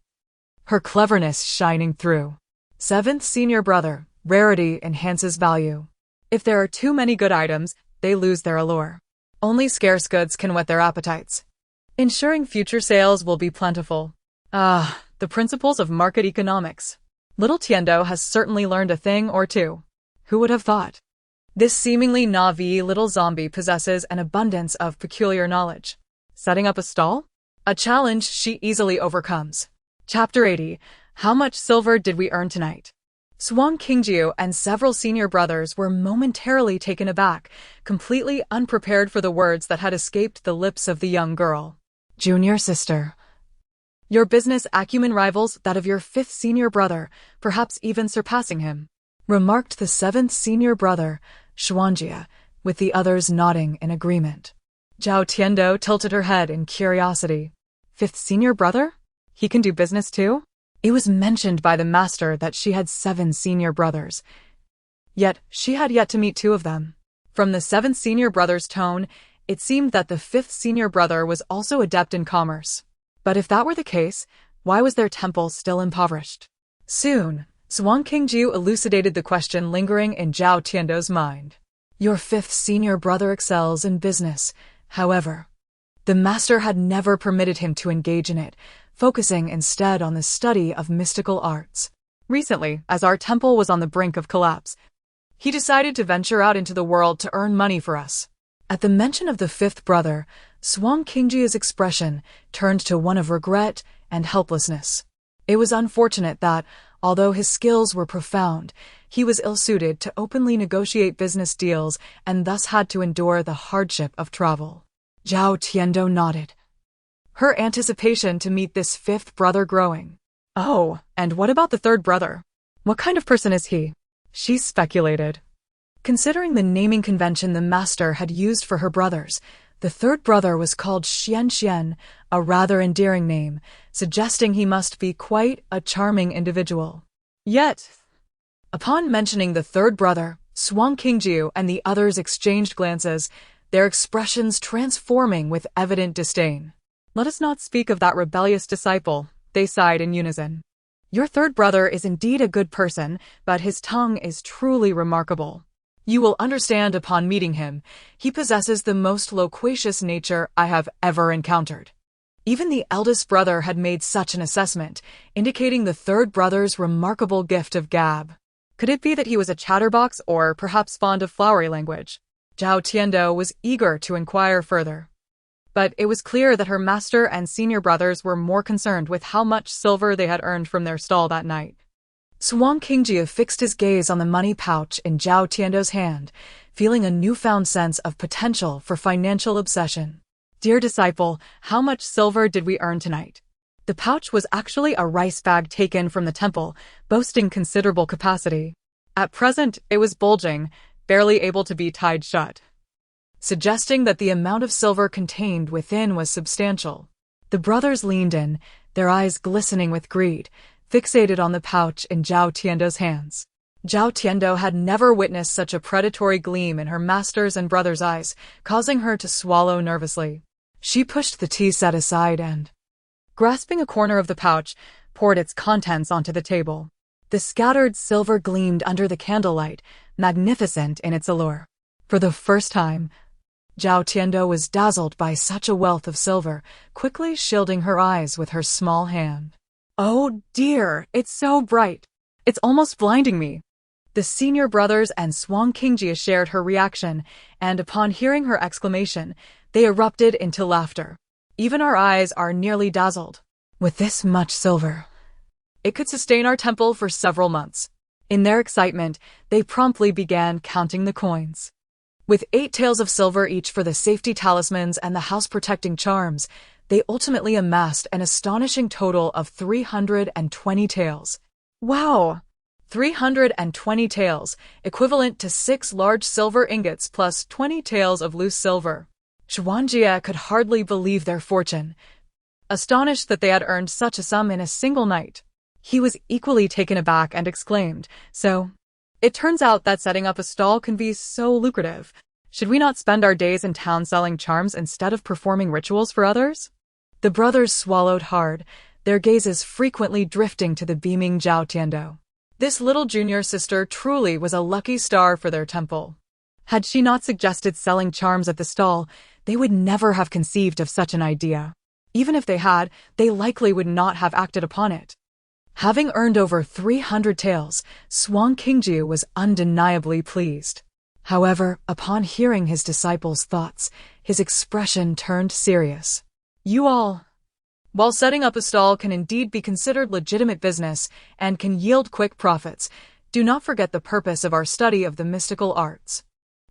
her cleverness shining through. 7th senior brother, rarity enhances value. If there are too many good items, they lose their allure. Only scarce goods can whet their appetites, ensuring future sales will be plentiful. The principles of market economics. Little Tiando has certainly learned a thing or two. Who would have thought? This seemingly naive little zombie possesses an abundance of peculiar knowledge. Setting up a stall? A challenge she easily overcomes. Chapter 80. How much silver did we earn tonight? Suang Qingjiu and several senior brothers were momentarily taken aback, completely unprepared for the words that had escaped the lips of the young girl. "Junior sister, your business acumen rivals that of your 5th senior brother, perhaps even surpassing him," remarked the 7th senior brother, Xuanji, with the others nodding in agreement. Zhao Tiando tilted her head in curiosity. 5th senior brother? He can do business too? It was mentioned by the master that she had 7 senior brothers, yet she had yet to meet 2 of them. From the 7th senior brother's tone, it seemed that the 5th senior brother was also adept in commerce. But if that were the case, why was their temple still impoverished? Soon, Suang Qingjiu elucidated the question lingering in Zhao Tiando's mind. Your fifth senior brother excels in business. However, the master had never permitted him to engage in it, focusing instead on the study of mystical arts. Recently, as our temple was on the brink of collapse, he decided to venture out into the world to earn money for us. At the mention of the fifth brother, Xuanqi's expression turned to one of regret and helplessness. It was unfortunate that, although his skills were profound, he was ill-suited to openly negotiate business deals and thus had to endure the hardship of travel. Zhao Tiando nodded, her anticipation to meet this fifth brother growing. Oh, and what about the third brother? What kind of person is he? She speculated. Considering the naming convention the master had used for her brothers, the third brother was called Xuantian, a rather endearing name, suggesting he must be quite a charming individual. Yet, upon mentioning the third brother, Xuanqing and the others exchanged glances, their expressions transforming with evident disdain. Let us not speak of that rebellious disciple, they sighed in unison. Your third brother is indeed a good person, but his tongue is truly remarkable. You will understand upon meeting him, he possesses the most loquacious nature I have ever encountered. Even the eldest brother had made such an assessment, indicating the third brother's remarkable gift of gab. Could it be that he was a chatterbox or perhaps fond of flowery language? Zhao Tiando was eager to inquire further. But it was clear that her master and senior brothers were more concerned with how much silver they had earned from their stall that night. Xuanqing fixed his gaze on the money pouch in Zhao Tiando's hand, feeling a newfound sense of potential for financial obsession. Dear disciple, how much silver did we earn tonight? The pouch was actually a rice bag taken from the temple, boasting considerable capacity. At present, it was bulging, barely able to be tied shut, suggesting that the amount of silver contained within was substantial. The brothers leaned in, their eyes glistening with greed, fixated on the pouch in Zhao Tiando's hands. Zhao Tiando had never witnessed such a predatory gleam in her master's and brother's eyes, causing her to swallow nervously. She pushed the tea set aside and, grasping a corner of the pouch, poured its contents onto the table. The scattered silver gleamed under the candlelight, magnificent in its allure. For the first time, Zhao Tiando was dazzled by such a wealth of silver, quickly shielding her eyes with her small hand. Oh dear, it's so bright. It's almost blinding me. The senior brothers and Xuanqing shared her reaction, and upon hearing her exclamation, they erupted into laughter. Even our eyes are nearly dazzled. With this much silver, it could sustain our temple for several months. In their excitement, they promptly began counting the coins. With 8 taels of silver each for the safety talismans and the house-protecting charms, they ultimately amassed an astonishing total of 320 taels. Wow! 320 taels, equivalent to 6 large silver ingots plus 20 taels of loose silver. Xuanjia could hardly believe their fortune, astonished that they had earned such a sum in a single night. He was equally taken aback and exclaimed, "So, it turns out that setting up a stall can be so lucrative. Should we not spend our days in town selling charms instead of performing rituals for others?" The brothers swallowed hard, their gazes frequently drifting to the beaming Zhao Tiando. This little junior sister truly was a lucky star for their temple. Had she not suggested selling charms at the stall, they would never have conceived of such an idea. Even if they had, they likely would not have acted upon it. Having earned over 300 taels, Xuanqing was undeniably pleased. However, upon hearing his disciples' thoughts, his expression turned serious. You all, while setting up a stall can indeed be considered legitimate business and can yield quick profits, do not forget the purpose of our study of the mystical arts.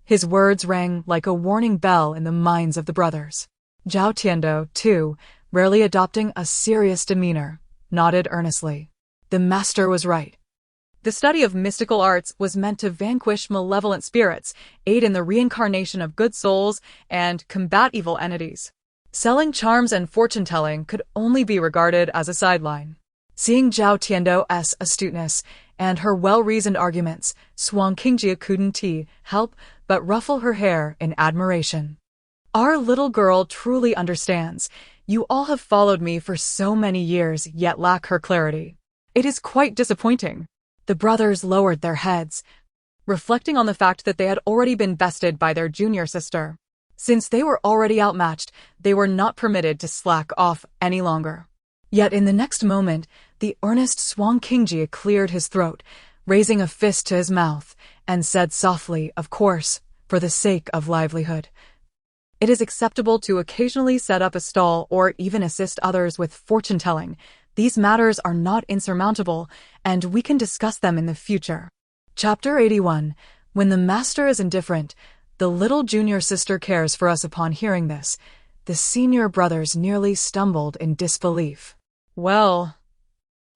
His words rang like a warning bell in the minds of the brothers. Zhao Tiando, too, rarely adopting a serious demeanor, nodded earnestly. The master was right. The study of mystical arts was meant to vanquish malevolent spirits, aid in the reincarnation of good souls, and combat evil entities. Selling charms and fortune-telling could only be regarded as a sideline. Seeing Zhao Tiando's astuteness and her well-reasoned arguments, Xuanqing couldn't help but ruffle her hair in admiration. Our little girl truly understands. You all have followed me for so many years, yet lack her clarity. It is quite disappointing. The brothers lowered their heads, reflecting on the fact that they had already been bested by their junior sister. Since they were already outmatched, they were not permitted to slack off any longer. Yet in the next moment, the earnest Xuanqingji cleared his throat, raising a fist to his mouth, and said softly, "Of course, for the sake of livelihood. It is acceptable to occasionally set up a stall or even assist others with fortune-telling. These matters are not insurmountable, and we can discuss them in the future." Chapter 81. When the master is indifferent, the little junior sister cares for us. Upon hearing this, the senior brothers nearly stumbled in disbelief. Well,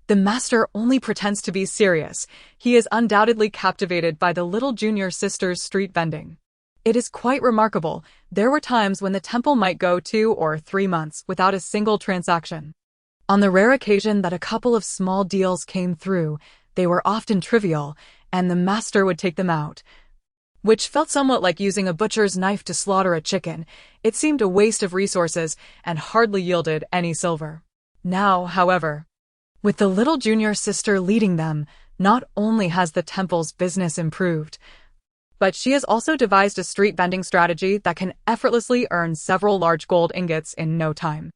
the master only pretends to be serious. He is undoubtedly captivated by the little junior sister's street vending. It is quite remarkable. There were times when the temple might go 2 or 3 months without a single transaction. On the rare occasion that a couple of small deals came through, they were often trivial, and the master would take them out, which felt somewhat like using a butcher's knife to slaughter a chicken. It seemed a waste of resources and hardly yielded any silver. Now, however, with the little junior sister leading them, not only has the temple's business improved, but she has also devised a street vending strategy that can effortlessly earn several large gold ingots in no time.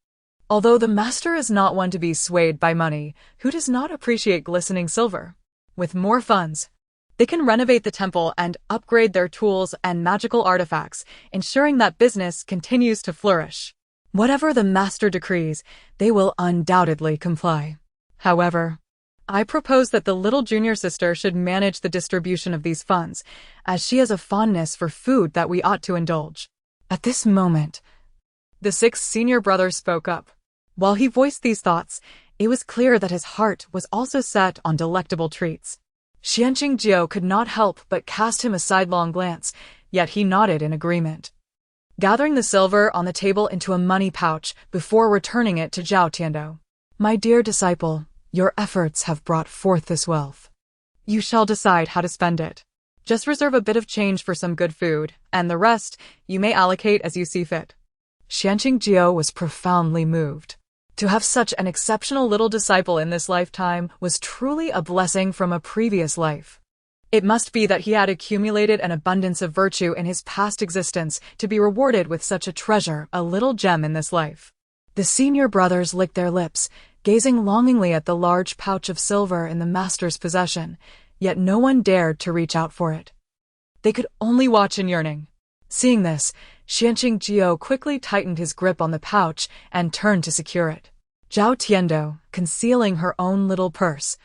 Although the master is not one to be swayed by money, who does not appreciate glistening silver? With more funds, they can renovate the temple and upgrade their tools and magical artifacts, ensuring that business continues to flourish. Whatever the master decrees, they will undoubtedly comply. However, I propose that the little junior sister should manage the distribution of these funds, as she has a fondness for food that we ought to indulge. At this moment, the 6th senior brother spoke up. While he voiced these thoughts, it was clear that his heart was also set on delectable treats. Xianqingjiu could not help but cast him a sidelong glance, yet he nodded in agreement, gathering the silver on the table into a money pouch before returning it to Zhao Tiando. "My dear disciple, your efforts have brought forth this wealth. You shall decide how to spend it. Just reserve a bit of change for some good food, and the rest you may allocate as you see fit." Xianqingjiu was profoundly moved. To have such an exceptional little disciple in this lifetime was truly a blessing from a previous life. It must be that he had accumulated an abundance of virtue in his past existence to be rewarded with such a treasure, a little gem in this life. The senior brothers licked their lips, gazing longingly at the large pouch of silver in the master's possession, yet no one dared to reach out for it. They could only watch in yearning. Seeing this, Xianqingjiu quickly tightened his grip on the pouch and turned to secure it. Zhao Tiando, concealing her own little purse,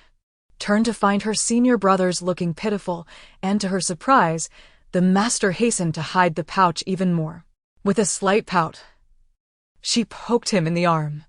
turned to find her senior brothers looking pitiful, and to her surprise, the master hastened to hide the pouch even more. With a slight pout, she poked him in the arm.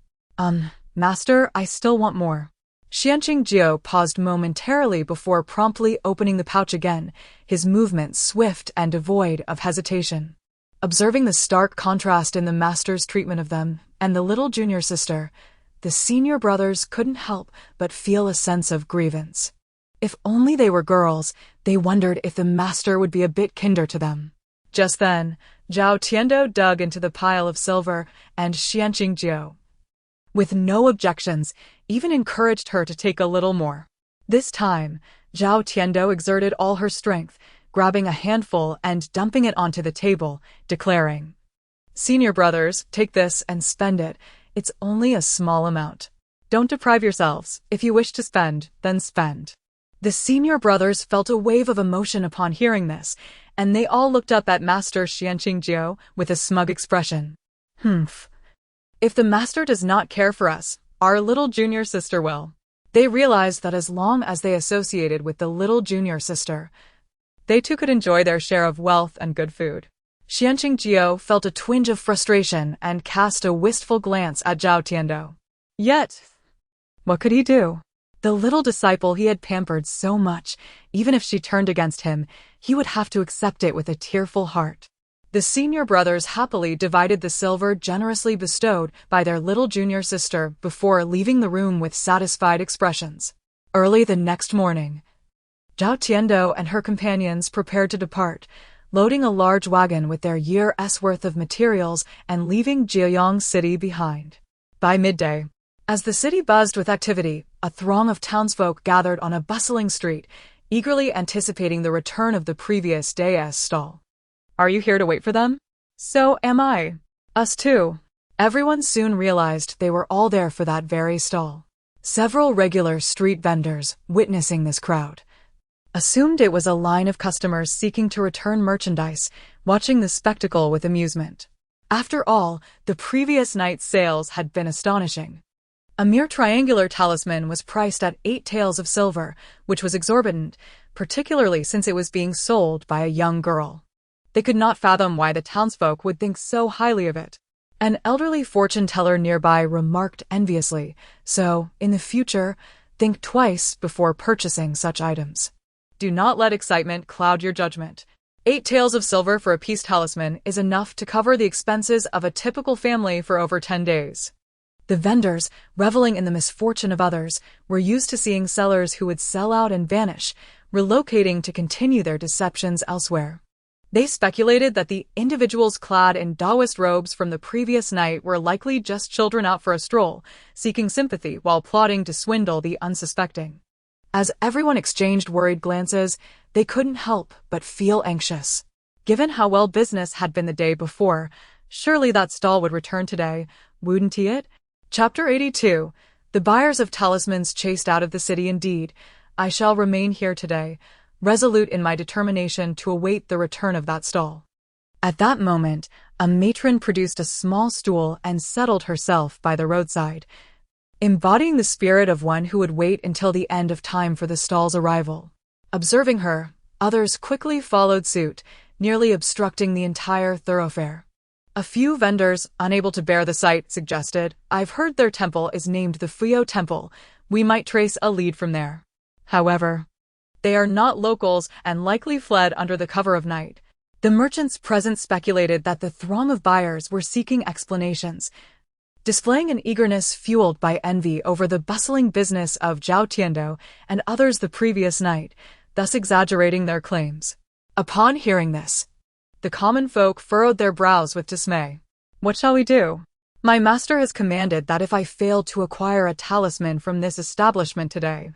Master, I still want more." Xianqingjiu paused momentarily before promptly opening the pouch again, his movement swift and devoid of hesitation. Observing the stark contrast in the master's treatment of them and the little junior sister, the senior brothers couldn't help but feel a sense of grievance. If only they were girls, they wondered if the master would be a bit kinder to them. Just then, Zhao Tiando dug into the pile of silver, and Xianqingjiu, with no objections, even encouraged her to take a little more. This time, Zhao Tiando exerted all her strength, grabbing a handful and dumping it onto the table, declaring, "Senior brothers, take this and spend it. It's only a small amount. Don't deprive yourselves. If you wish to spend, then spend." The senior brothers felt a wave of emotion upon hearing this, and they all looked up at Master Xianqingjiu with a smug expression. If the master does not care for us, our little junior sister will. They realized that as long as they associated with the little junior sister, they too could enjoy their share of wealth and good food. Xianqingjiu felt a twinge of frustration and cast a wistful glance at Zhao Tiando. Yet, what could he do? The little disciple he had pampered so much, even if she turned against him, he would have to accept it with a tearful heart. The senior brothers happily divided the silver generously bestowed by their little junior sister before leaving the room with satisfied expressions. Early the next morning, Zhao Tiando and her companions prepared to depart, loading a large wagon with their year's worth of materials and leaving Jieyang City behind. By midday, as the city buzzed with activity, a throng of townsfolk gathered on a bustling street, eagerly anticipating the return of the previous day's stall. Are you here to wait for them? So am I. Us too. Everyone soon realized they were all there for that very stall. Several regular street vendors, witnessing this crowd, assumed it was a line of customers seeking to return merchandise, watching the spectacle with amusement. After all, the previous night's sales had been astonishing. A mere triangular talisman was priced at 8 taels of silver, which was exorbitant, particularly since it was being sold by a young girl. They could not fathom why the townsfolk would think so highly of it. An elderly fortune teller nearby remarked enviously, so, in the future, think twice before purchasing such items. Do not let excitement cloud your judgment. 8 taels of silver for a peace talisman is enough to cover the expenses of a typical family for over 10 days. The vendors, reveling in the misfortune of others, were used to seeing sellers who would sell out and vanish, relocating to continue their deceptions elsewhere. They speculated that the individuals clad in Taoist robes from the previous night were likely just children out for a stroll, seeking sympathy while plotting to swindle the unsuspecting. As everyone exchanged worried glances, they couldn't help but feel anxious. Given how well business had been the day before, surely that stall would return today, wouldn't it? Chapter 82. The buyers of talismans chased out of the city indeed. I shall remain here today, resolute in my determination to await the return of that stall. At that moment, a matron produced a small stool and settled herself by the roadside, embodying the spirit of one who would wait until the end of time for the stall's arrival. Observing her, others quickly followed suit, nearly obstructing the entire thoroughfare. A few vendors, unable to bear the sight, suggested, I've heard their temple is named the Fuyo Temple. We might trace a lead from there. However, they are not locals and likely fled under the cover of night. The merchants present speculated that the throng of buyers were seeking explanations, displaying an eagerness fueled by envy over the bustling business of Zhaotiando and others the previous night, thus exaggerating their claims. Upon hearing this, the common folk furrowed their brows with dismay. What shall we do? My master has commanded that if I fail to acquire a talisman from this establishment today,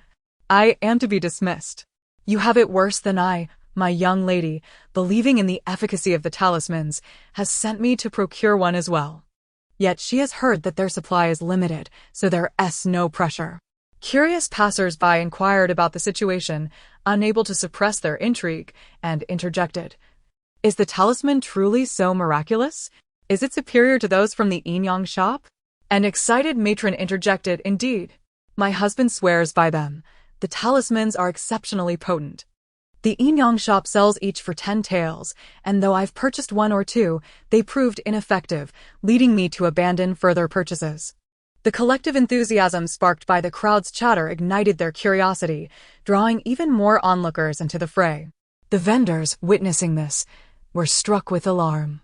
I am to be dismissed. You have it worse than I, my young lady, believing in the efficacy of the talismans, has sent me to procure one as well. Yet she has heard that their supply is limited, so there's no pressure. Curious passers-by inquired about the situation, unable to suppress their intrigue, and interjected. Is the talisman truly so miraculous? Is it superior to those from the Inyang shop? An excited matron interjected, Indeed. My husband swears by them. The talismans are exceptionally potent. The Inyang shop sells each for 10 taels, and though I've purchased 1 or 2, they proved ineffective, leading me to abandon further purchases. The collective enthusiasm sparked by the crowd's chatter ignited their curiosity, drawing even more onlookers into the fray. The vendors, witnessing this, were struck with alarm,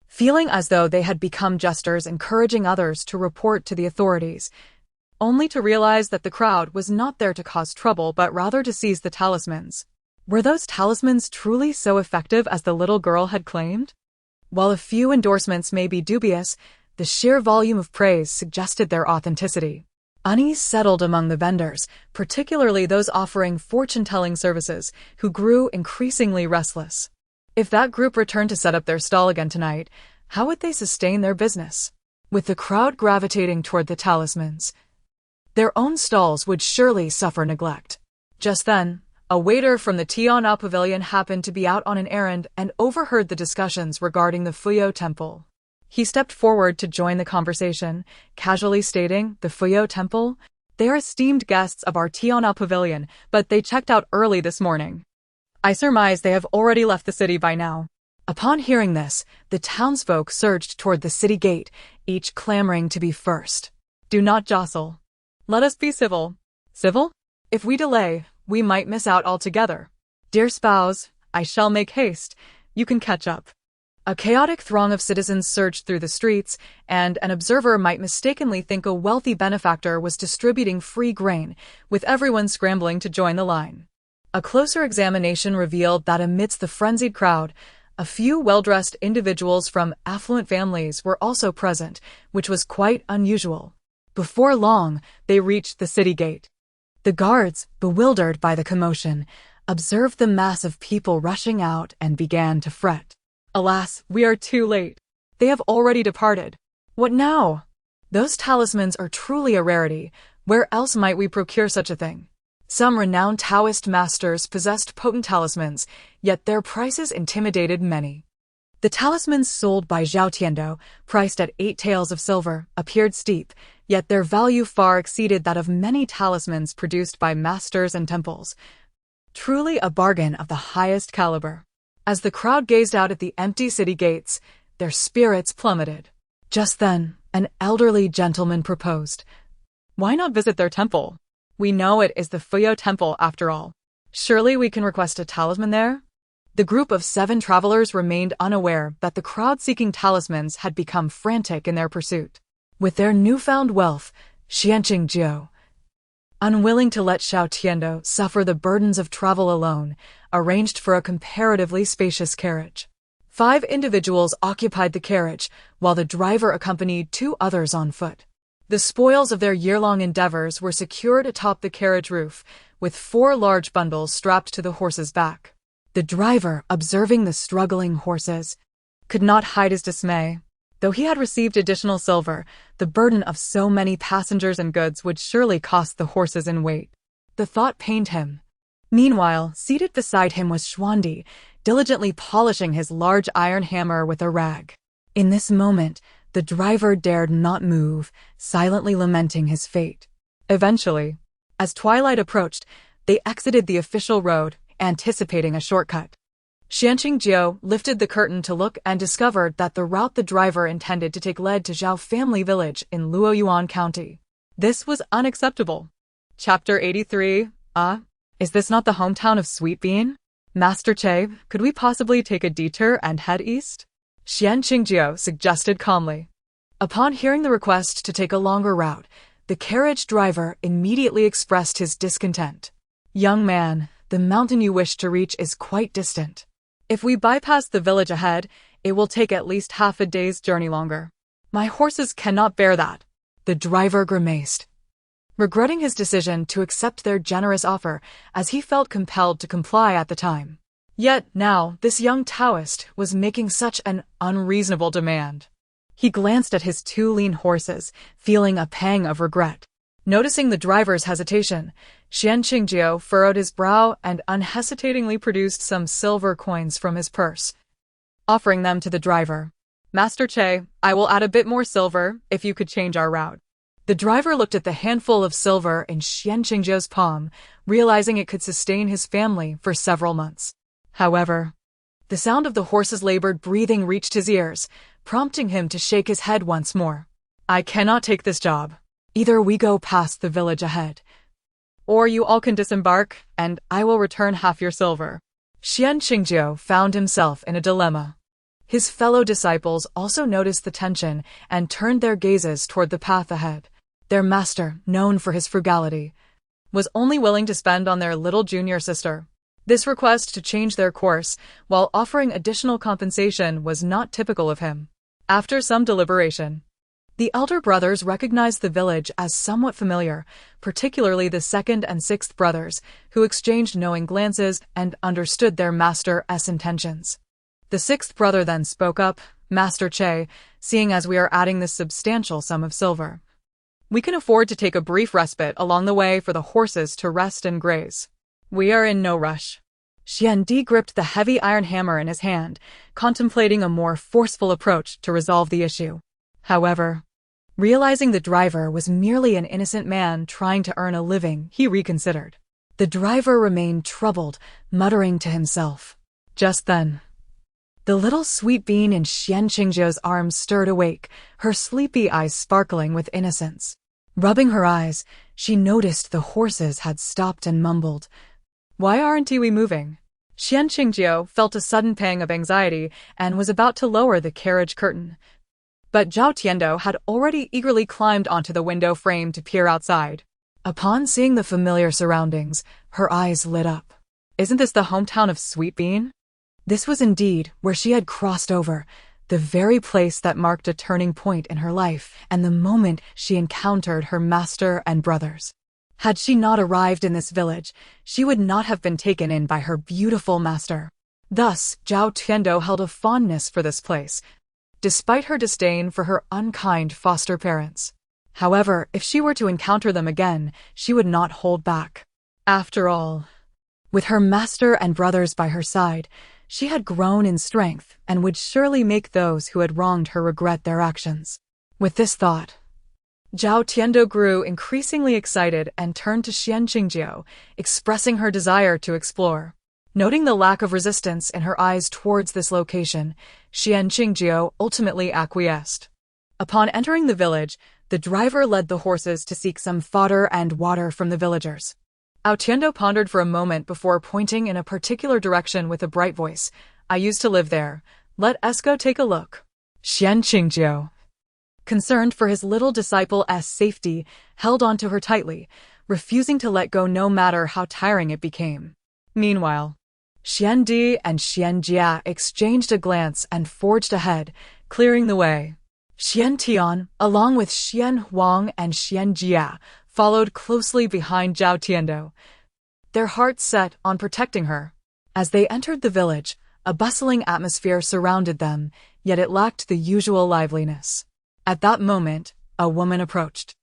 feeling as though they had become jesters encouraging others to report to the authorities, only to realize that the crowd was not there to cause trouble but rather to seize the talismans. Were those talismans truly so effective as the little girl had claimed? While a few endorsements may be dubious, the sheer volume of praise suggested their authenticity. Unease settled among the vendors, particularly those offering fortune-telling services, who grew increasingly restless. If that group returned to set up their stall again tonight, how would they sustain their business? With the crowd gravitating toward the talismans, their own stalls would surely suffer neglect. Just then, a waiter from the Tiana Pavilion happened to be out on an errand and overheard the discussions regarding the Fuyo Temple. He stepped forward to join the conversation, casually stating, The Fuyo Temple? They are esteemed guests of our Tiana Pavilion, but they checked out early this morning. I surmise they have already left the city by now. Upon hearing this, the townsfolk surged toward the city gate, each clamoring to be first. Do not jostle. Let us be civil. Civil? If we delay, we might miss out altogether. Dear spouse, I shall make haste. You can catch up. A chaotic throng of citizens surged through the streets, and an observer might mistakenly think a wealthy benefactor was distributing free grain, with everyone scrambling to join the line. A closer examination revealed that amidst the frenzied crowd, a few well-dressed individuals from affluent families were also present, which was quite unusual. Before long, they reached the city gate. The guards, bewildered by the commotion, observed the mass of people rushing out and began to fret. Alas, we are too late. They have already departed. What now? Those talismans are truly a rarity. Where else might we procure such a thing? Some renowned Taoist masters possessed potent talismans, yet their prices intimidated many. The talismans sold by Xuantian, priced at 8 taels of silver, appeared steep, yet their value far exceeded that of many talismans produced by masters and temples. Truly a bargain of the highest caliber. As the crowd gazed out at the empty city gates, their spirits plummeted. Just then, an elderly gentleman proposed. Why not visit their temple? We know it is the Fuyo Temple after all. Surely we can request a talisman there? The group of 7 travelers remained unaware that the crowd seeking talismans had become frantic in their pursuit. With their newfound wealth, Xianqing, unwilling to let Xuantian suffer the burdens of travel alone, arranged for a comparatively spacious carriage. 5 individuals occupied the carriage, while the driver accompanied 2 others on foot. The spoils of their year-long endeavors were secured atop the carriage roof, with 4 large bundles strapped to the horse's back. The driver, observing the struggling horses, could not hide his dismay. Though he had received additional silver, the burden of so many passengers and goods would surely cost the horses in weight. The thought pained him. Meanwhile, seated beside him was Xuandi, diligently polishing his large iron hammer with a rag. In this moment, the driver dared not move, silently lamenting his fate. Eventually, as twilight approached, they exited the official road, anticipating a shortcut. Xianqing lifted the curtain to look and discovered that the route the driver intended to take led to Zhao family village in Luoyuan County. This was unacceptable. Chapter 83. Is this not the hometown of Sweet Bean? Master Che, could we possibly take a detour and head east? Xianqing suggested calmly. Upon hearing the request to take a longer route, the carriage driver immediately expressed his discontent. Young man, the mountain you wish to reach is quite distant. If we bypass the village ahead, it will take at least half a day's journey longer. My horses cannot bear that. The driver grimaced, regretting his decision to accept their generous offer, as he felt compelled to comply at the time. Yet now, this young Taoist was making such an unreasonable demand. He glanced at his 2 lean horses, feeling a pang of regret. Noticing the driver's hesitation, Xianqing furrowed his brow and unhesitatingly produced some silver coins from his purse, offering them to the driver. Master Che, I will add a bit more silver if you could change our route. The driver looked at the handful of silver in Xianqing's palm, realizing it could sustain his family for several months. However, the sound of the horse's labored breathing reached his ears, prompting him to shake his head once more. I cannot take this job. Either we go past the village ahead, or you all can disembark, and I will return half your silver. Xianqing found himself in a dilemma. His fellow disciples also noticed the tension and turned their gazes toward the path ahead. Their master, known for his frugality, was only willing to spend on their little junior sister. This request to change their course, while offering additional compensation, was not typical of him. After some deliberation, the elder brothers recognized the village as somewhat familiar, particularly the 2nd and 6th brothers, who exchanged knowing glances and understood their master's intentions. The 6th brother then spoke up. Master Che, seeing as we are adding this substantial sum of silver, we can afford to take a brief respite along the way for the horses to rest and graze. We are in no rush. Xuandi gripped the heavy iron hammer in his hand, contemplating a more forceful approach to resolve the issue. However, realizing the driver was merely an innocent man trying to earn a living, he reconsidered. The driver remained troubled, muttering to himself. Just then, the little sweet bean in Xianqing's arms stirred awake, her sleepy eyes sparkling with innocence. Rubbing her eyes, she noticed the horses had stopped and mumbled, "Why aren't we moving?" Xianqing felt a sudden pang of anxiety and was about to lower the carriage curtain. But Zhao Tiando had already eagerly climbed onto the window frame to peer outside. Upon seeing the familiar surroundings, her eyes lit up. Isn't this the hometown of Sweet Bean? This was indeed where she had crossed over, the very place that marked a turning point in her life and the moment she encountered her master and brothers. Had she not arrived in this village, she would not have been taken in by her beautiful master. Thus, Zhao Tiando held a fondness for this place, despite her disdain for her unkind foster parents. However, if she were to encounter them again, she would not hold back. After all, with her master and brothers by her side, she had grown in strength and would surely make those who had wronged her regret their actions. With this thought, Zhao Tiando grew increasingly excited and turned to Xian Qingjiu, expressing her desire to explore. Noting the lack of resistance in her eyes towards this location, Xian Qingjiu ultimately acquiesced. Upon entering the village, the driver led the horses to seek some fodder and water from the villagers. Zhao Tiando pondered for a moment before pointing in a particular direction with a bright voice. "I used to live there. Let us go take a look." Xian Qingjiu, concerned for his little disciple's safety, held on to her tightly, refusing to let go no matter how tiring it became. Meanwhile, Xian Di and Xian Jia exchanged a glance and forged ahead, clearing the way. Xian Tian, along with Xian Huang and Xian Jia, followed closely behind Zhao Tiando, their hearts set on protecting her. As they entered the village, a bustling atmosphere surrounded them, yet it lacked the usual liveliness. At that moment, a woman approached,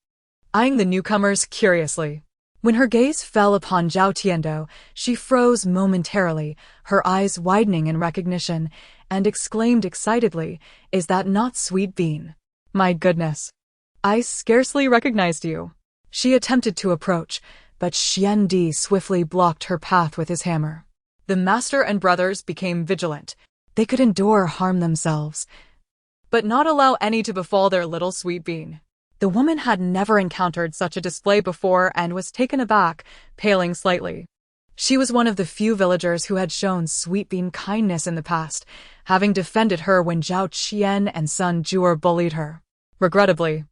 eyeing the newcomers curiously. When her gaze fell upon Zhao Tiando, she froze momentarily, her eyes widening in recognition, and exclaimed excitedly, "Is that not Sweet Bean? My goodness! I scarcely recognized you." She attempted to approach, but Xian Di swiftly blocked her path with his hammer. The master and brothers became vigilant. They could endure harm themselves, but not allow any to befall their little Sweet Bean. The woman had never encountered such a display before and was taken aback, paling slightly. She was one of the few villagers who had shown Sweet Bean kindness in the past, having defended her when Zhao Qian and Sun Juer bullied her. Regrettably,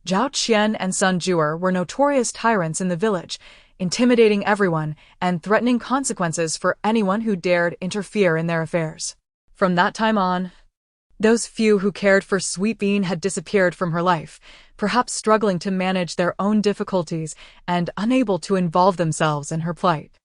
Zhao Qian and Sun Juer were notorious tyrants in the village, intimidating everyone and threatening consequences for anyone who dared interfere in their affairs. From that time on, those few who cared for Sweet Bean had disappeared from her life, perhaps struggling to manage their own difficulties and unable to involve themselves in her plight.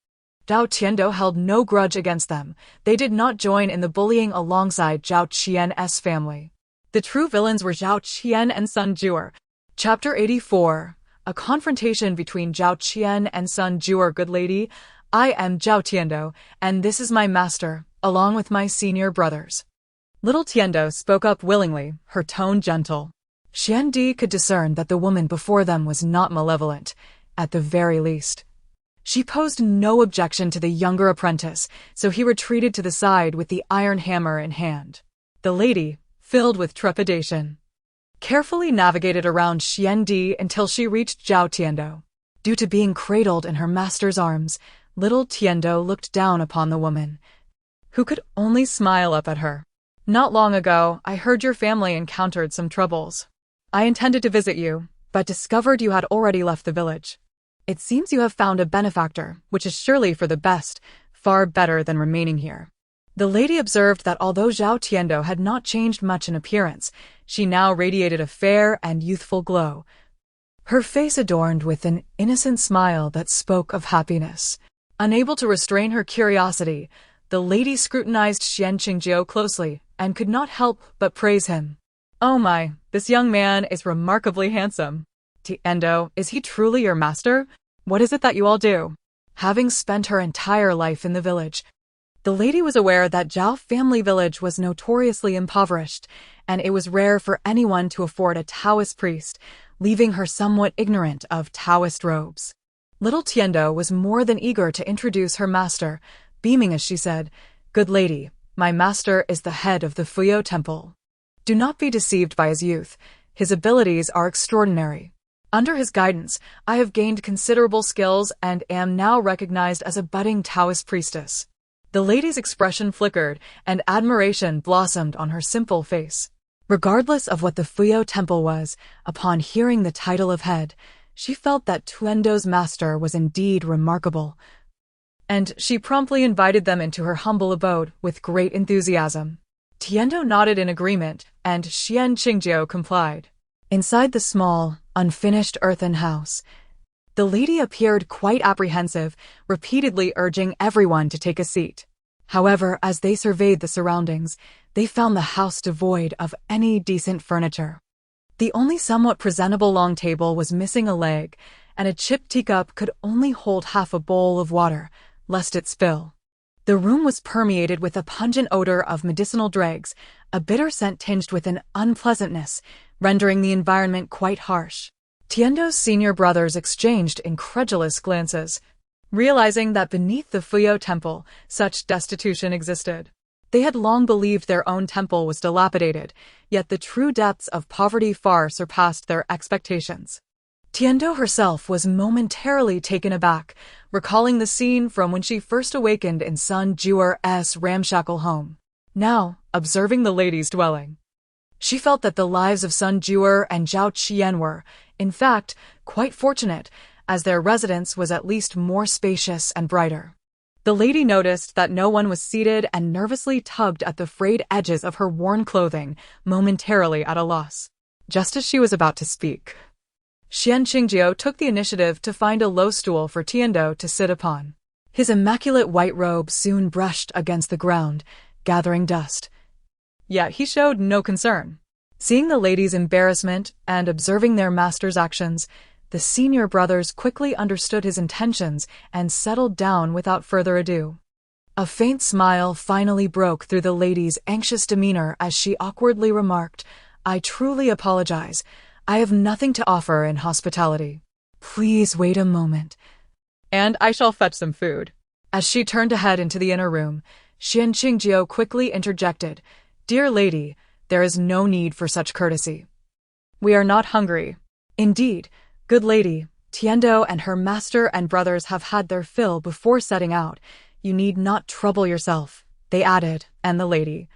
Zhao Tiando held no grudge against them. They did not join in the bullying alongside Zhao Qian's family. The true villains were Zhao Qian and Sun Juer. Chapter 84. A confrontation between Zhao Qian and Sun Juer. Good lady, I am Zhao Tiando, and this is my master, along with my senior brothers. Little Tiando spoke up willingly, her tone gentle. Xian Di could discern that the woman before them was not malevolent, at the very least. She posed no objection to the younger apprentice, so he retreated to the side with the iron hammer in hand. The lady, filled with trepidation, carefully navigated around Xian Di until she reached Zhao Tiando. Due to being cradled in her master's arms, little Tiando looked down upon the woman, who could only smile up at her. "Not long ago, I heard your family encountered some troubles. I intended to visit you, but discovered you had already left the village. It seems you have found a benefactor, which is surely for the best, far better than remaining here." The lady observed that although Zhao Tiando had not changed much in appearance, she now radiated a fair and youthful glow, her face adorned with an innocent smile that spoke of happiness. Unable to restrain her curiosity, the lady scrutinized Xian Qingjiu closely and could not help but praise him. "Oh my, this young man is remarkably handsome. Tiando, is he truly your master? What is it that you all do?" Having spent her entire life in the village, the lady was aware that Zhao family village was notoriously impoverished, and it was rare for anyone to afford a Taoist priest, leaving her somewhat ignorant of Taoist robes. Little Tiando was more than eager to introduce her master, beaming as she said, "Good lady, my master is the head of the Fuyo Temple. Do not be deceived by his youth. His abilities are extraordinary. Under his guidance, I have gained considerable skills and am now recognized as a budding Taoist priestess." The lady's expression flickered, and admiration blossomed on her simple face. Regardless of what the Fuyo Temple was, upon hearing the title of head, she felt that Tiando's master was indeed remarkable, and she promptly invited them into her humble abode with great enthusiasm. Tiando nodded in agreement, and Xian Qingjiu complied. Inside the small, unfinished earthen house, The lady appeared quite apprehensive, repeatedly urging everyone to take a seat. However, as they surveyed the surroundings, they found the house devoid of any decent furniture. The only somewhat presentable long table was missing a leg, and a chipped teacup could only hold half a bowl of water, lest it spill. The room was permeated with a pungent odor of medicinal dregs, a bitter scent tinged with an unpleasantness, rendering the environment quite harsh. Tiendo's senior brothers exchanged incredulous glances, realizing that beneath the Fuyo temple, such destitution existed. They had long believed their own temple was dilapidated, yet the true depths of poverty far surpassed their expectations. Tiendo herself was momentarily taken aback, recalling the scene from when she first awakened in Sun Juer's ramshackle home. Now, observing the lady's dwelling, she felt that the lives of Sun Juer and Zhao Qian were, in fact, quite fortunate, as their residence was at least more spacious and brighter. The lady noticed that no one was seated and nervously tugged at the frayed edges of her worn clothing, momentarily at a loss. Just as she was about to speak, Xian Qingjiu took the initiative to find a low stool for Tiendo to sit upon. His immaculate white robe soon brushed against the ground, gathering dust. Yet he showed no concern. Seeing the lady's embarrassment and observing their master's actions, the senior brothers quickly understood his intentions and settled down without further ado. A faint smile finally broke through the lady's anxious demeanor as she awkwardly remarked, "I truly apologize. I have nothing to offer in hospitality. Please wait a moment, and I shall fetch some food." As she turned to head into the inner room, Xian Qingjiu quickly interjected, "Dear lady, there is no need for such courtesy. We are not hungry. Indeed, good lady, Tiendo and her master and brothers have had their fill before setting out. You need not trouble yourself," they added, and the lady,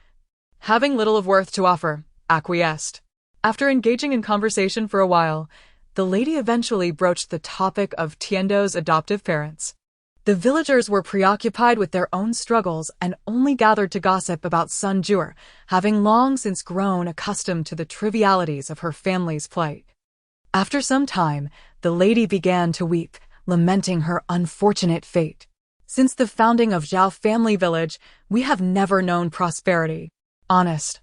having little of worth to offer, acquiesced. After engaging in conversation for a while, the lady eventually broached the topic of Tiendo's adoptive parents. The villagers were preoccupied with their own struggles and only gathered to gossip about Sun Juer, having long since grown accustomed to the trivialities of her family's plight. After some time, the lady began to weep, lamenting her unfortunate fate. "Since the founding of Zhao family village, we have never known prosperity. Honest,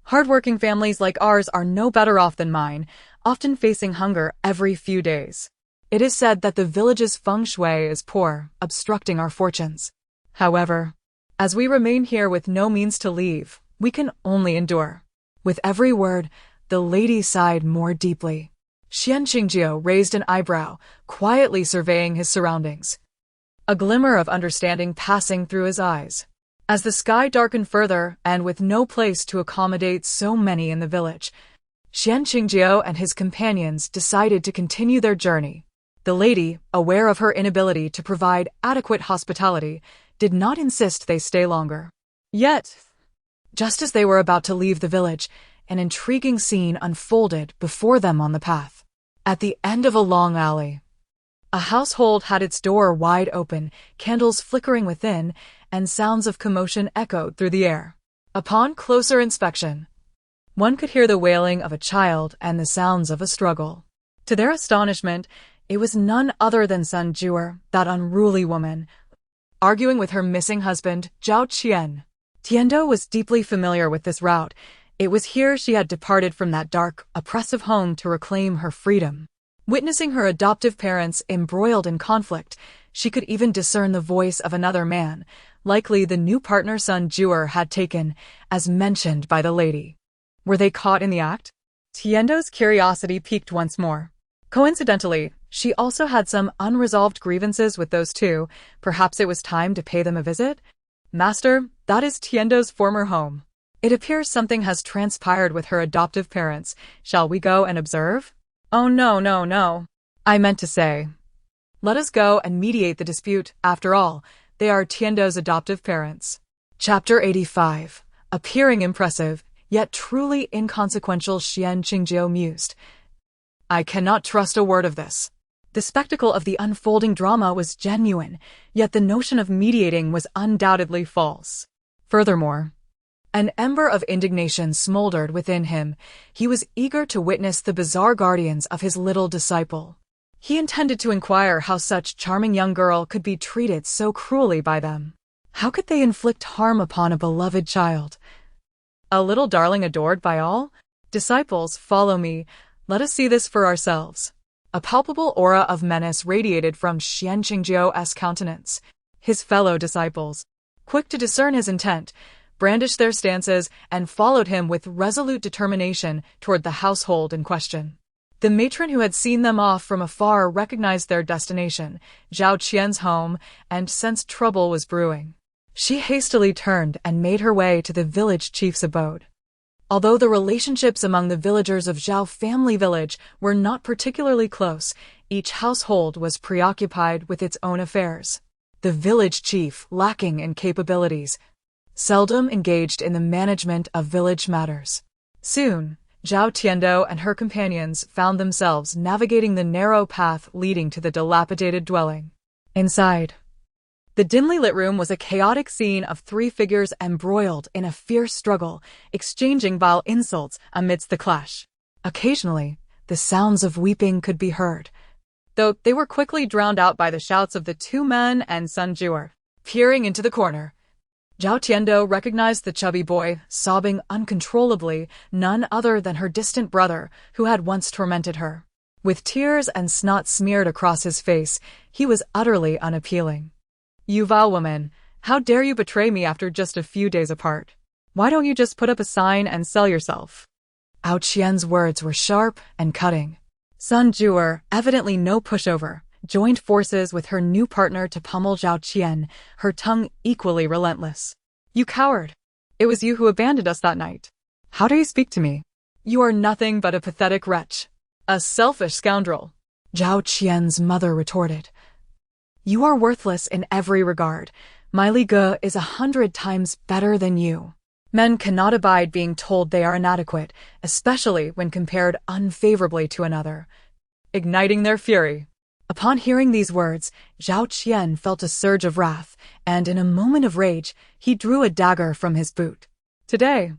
hard-working families like ours are no better off than mine, often facing hunger every few days. It is said that the village's feng shui is poor, obstructing our fortunes. However, as we remain here with no means to leave, we can only endure." With every word, the lady sighed more deeply. Xian Qingjiu raised an eyebrow, quietly surveying his surroundings, a glimmer of understanding passing through his eyes. As the sky darkened further, and with no place to accommodate so many in the village, Xian Qingjiu and his companions decided to continue their journey. The lady, aware of her inability to provide adequate hospitality, did not insist they stay longer. Yet, just as they were about to leave the village, an intriguing scene unfolded before them on the path. At the end of a long alley, a household had its door wide open, candles flickering within, and sounds of commotion echoed through the air. Upon closer inspection, one could hear the wailing of a child and the sounds of a struggle. To their astonishment, it was none other than Sun Juer, that unruly woman, arguing with her missing husband, Zhao Qian. Tiendo was deeply familiar with this route. It was here she had departed from that dark, oppressive home to reclaim her freedom. Witnessing her adoptive parents embroiled in conflict, she could even discern the voice of another man, likely the new partner Sun Juer had taken, as mentioned by the lady. Were they caught in the act? Tiendo's curiosity piqued once more. Coincidentally, she also had some unresolved grievances with those two. Perhaps it was time to pay them a visit? "Master, that is Tiendo's former home. It appears something has transpired with her adoptive parents. Shall we go and observe?" "Oh no. I meant to say, let us go and mediate the dispute. After all, they are Tiendo's adoptive parents." Chapter 85. Appearing impressive, yet truly inconsequential, Xian Qingjiu mused. "I cannot trust a word of this." The spectacle of the unfolding drama was genuine, yet the notion of mediating was undoubtedly false. Furthermore, an ember of indignation smoldered within him. He was eager to witness the bizarre guardians of his little disciple. He intended to inquire how such charming young girl could be treated so cruelly by them. How could they inflict harm upon a beloved child? A little darling adored by all? Disciples, follow me. Let us see this for ourselves. A palpable aura of menace radiated from Xuantian's countenance. His fellow disciples, quick to discern his intent, brandished their stances and followed him with resolute determination toward the household in question. The matron who had seen them off from afar recognized their destination, Zhao Qian's home, and sensed trouble was brewing. She hastily turned and made her way to the village chief's abode. Although the relationships among the villagers of Zhao family village were not particularly close, each household was preoccupied with its own affairs. The village chief, lacking in capabilities, seldom engaged in the management of village matters. Soon, Zhao Tiando and her companions found themselves navigating the narrow path leading to the dilapidated dwelling. Inside, the dimly lit room was a chaotic scene of three figures embroiled in a fierce struggle, exchanging vile insults amidst the clash. Occasionally, the sounds of weeping could be heard, though they were quickly drowned out by the shouts of the two men and Sun Juer. Peering into the corner, Zhao Tiando recognized the chubby boy, sobbing uncontrollably, none other than her distant brother, who had once tormented her. With tears and snot smeared across his face, he was utterly unappealing. "You vile woman, how dare you betray me after just a few days apart? Why don't you just put up a sign and sell yourself?" Ao Qian's words were sharp and cutting. Sun Juer, evidently no pushover, joined forces with her new partner to pummel Zhao Qian, her tongue equally relentless. "You coward! It was you who abandoned us that night. How do you speak to me? You are nothing but a pathetic wretch. A selfish scoundrel," Zhao Qian's mother retorted. "You are worthless in every regard. My Li Ge is 100 times better than you." Men cannot abide being told they are inadequate, especially when compared unfavorably to another, igniting their fury. Upon hearing these words, Zhao Qian felt a surge of wrath, and in a moment of rage, he drew a dagger from his boot. "Today,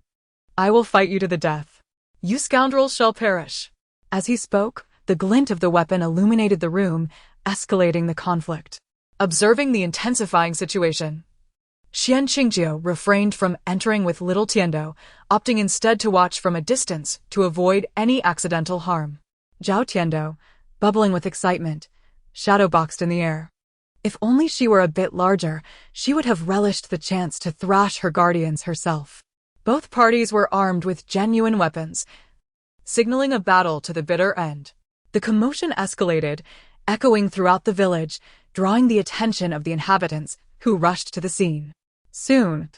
I will fight you to the death. You scoundrels shall perish." As he spoke, the glint of the weapon illuminated the room, escalating the conflict. Observing the intensifying situation, Xian Qingjie refrained from entering with little Tiando, opting instead to watch from a distance to avoid any accidental harm. Zhao Tiando, bubbling with excitement, shadowboxed in the air. If only she were a bit larger, she would have relished the chance to thrash her guardians herself. Both parties were armed with genuine weapons, signaling a battle to the bitter end. The commotion escalated, echoing throughout the village, drawing the attention of the inhabitants, who rushed to the scene. Soon,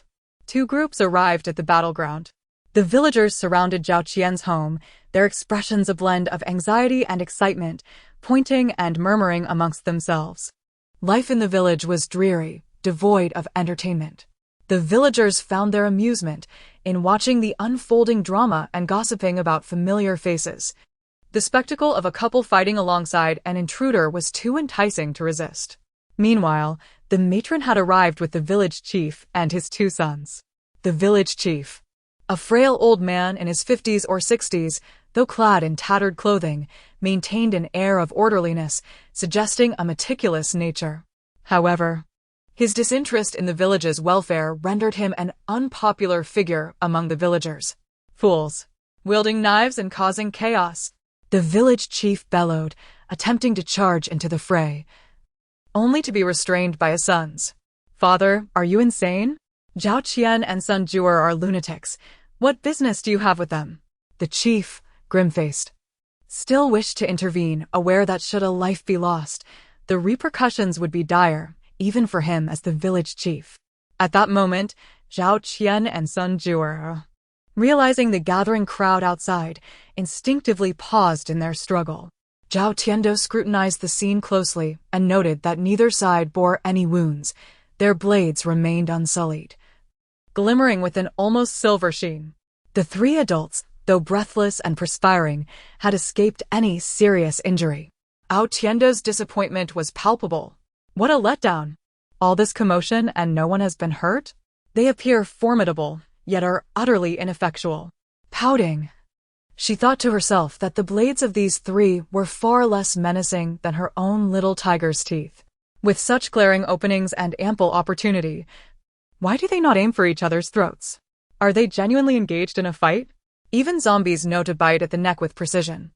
two groups arrived at the battleground. The villagers surrounded Zhao Qian's home, their expressions a blend of anxiety and excitement, pointing and murmuring amongst themselves. Life in the village was dreary, devoid of entertainment. The villagers found their amusement in watching the unfolding drama and gossiping about familiar faces. The spectacle of a couple fighting alongside an intruder was too enticing to resist. Meanwhile, the matron had arrived with the village chief and his two sons. The village chief, a frail old man in his 50s or 60s, though clad in tattered clothing, maintained an air of orderliness, suggesting a meticulous nature. However, his disinterest in the village's welfare rendered him an unpopular figure among the villagers. "Fools, wielding knives and causing chaos," the village chief bellowed, attempting to charge into the fray, only to be restrained by his sons. "Father, are you insane? Zhao Qian and Sun Juer are lunatics. What business do you have with them?" The chief, grim-faced, still wished to intervene, aware that should a life be lost, the repercussions would be dire, even for him as the village chief. At that moment, Zhao Qian and Sun Juer, realizing the gathering crowd outside, instinctively paused in their struggle. Zhao Tiando scrutinized the scene closely and noted that neither side bore any wounds. Their blades remained unsullied, glimmering with an almost silver sheen. The three adults, though breathless and perspiring, had escaped any serious injury. Ao Tiando's disappointment was palpable. What a letdown! All this commotion and no one has been hurt? They appear formidable, yet are utterly ineffectual. Pouting, She thought to herself that the blades of these three were far less menacing than her own little tiger's teeth. With such glaring openings and ample opportunity, why do they not aim for each other's throats? Are they genuinely engaged in a fight? Even zombies know to bite at the neck with precision.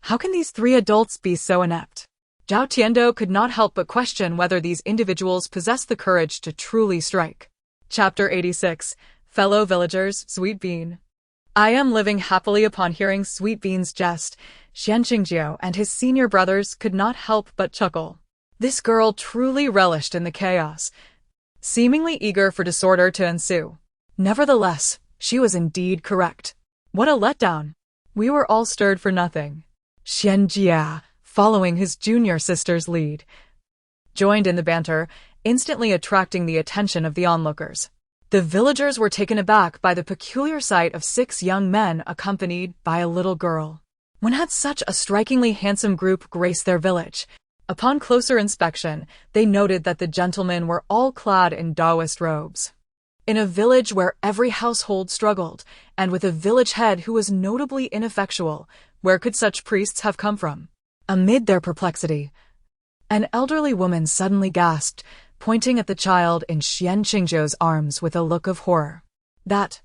How can these three adults be so inept? Zhao Tiando could not help but question whether these individuals possessed the courage to truly strike. Chapter 86. Fellow Villagers, Sweet Bean. I am living happily upon hearing Sweet Bean's jest. Xianqingjiao and his senior brothers could not help but chuckle. This girl truly relished in the chaos, seemingly eager for disorder to ensue. Nevertheless, she was indeed correct. What a letdown! We were all stirred for nothing. Xianjia, following his junior sister's lead, joined in the banter, instantly attracting the attention of the onlookers. The villagers were taken aback by the peculiar sight of 6 young men accompanied by a little girl. When had such a strikingly handsome group graced their village? Upon closer inspection, they noted that the gentlemen were all clad in Taoist robes. In a village where every household struggled, and with a village head who was notably ineffectual, where could such priests have come from? Amid their perplexity, an elderly woman suddenly gasped, pointing at the child in Xianqingjiao's arms with a look of horror. That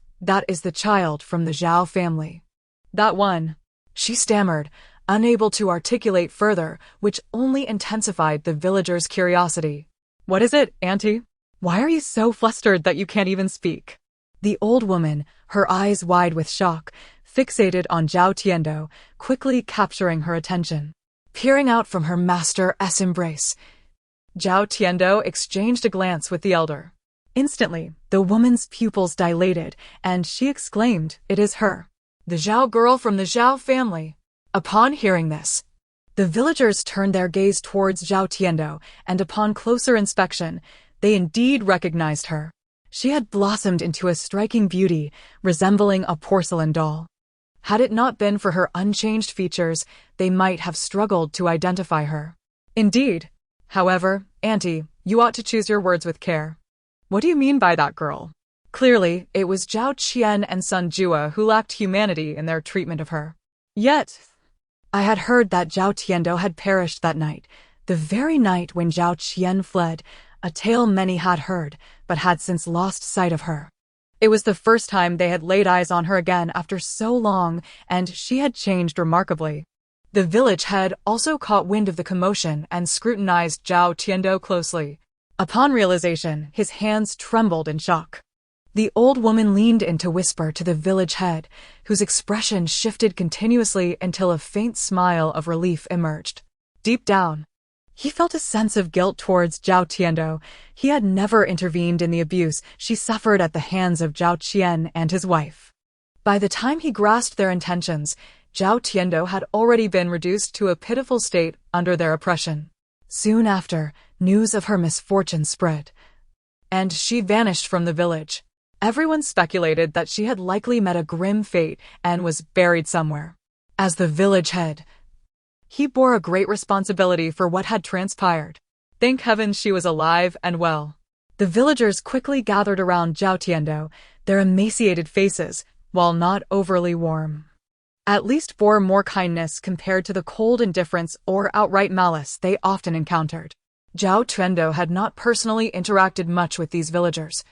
is the child from the Zhao family. That one, she stammered, unable to articulate further, which only intensified the villagers' curiosity. What is it, Auntie? Why are you so flustered that you can't even speak? The old woman, her eyes wide with shock, fixated on Zhao Tiando, quickly capturing her attention. Peering out from her master's embrace, Zhao Tiando exchanged a glance with the elder. Instantly, the woman's pupils dilated, and she exclaimed, "It is her, the Zhao girl from the Zhao family." Upon hearing this, the villagers turned their gaze towards Zhao Tiando, and upon closer inspection, they indeed recognized her. She had blossomed into a striking beauty, resembling a porcelain doll. Had it not been for her unchanged features, they might have struggled to identify her. Indeed. However, Auntie, you ought to choose your words with care. What do you mean by that girl? Clearly, it was Zhao Qian and Sun Jua who lacked humanity in their treatment of her. Yet, I had heard that Zhao Tiando had perished that night, the very night when Zhao Qian fled, a tale many had heard, but had since lost sight of her. It was the first time they had laid eyes on her again after so long, and she had changed remarkably. The village head also caught wind of the commotion and scrutinized Zhao Tiando closely. Upon realization, his hands trembled in shock. The old woman leaned in to whisper to the village head, whose expression shifted continuously until a faint smile of relief emerged. Deep down, he felt a sense of guilt towards Zhao Tiando. He had never intervened in the abuse she suffered at the hands of Zhao Qian and his wife. By the time he grasped their intentions, Zhao Tiando had already been reduced to a pitiful state under their oppression. Soon after, news of her misfortune spread, and she vanished from the village. Everyone speculated that she had likely met a grim fate and was buried somewhere. As the village head, he bore a great responsibility for what had transpired. Thank heavens she was alive and well. The villagers quickly gathered around Zhao Tiando, their emaciated faces, while not overly warm, at least bore more kindness compared to the cold indifference or outright malice they often encountered. Zhao Tiando had not personally interacted much with these villagers,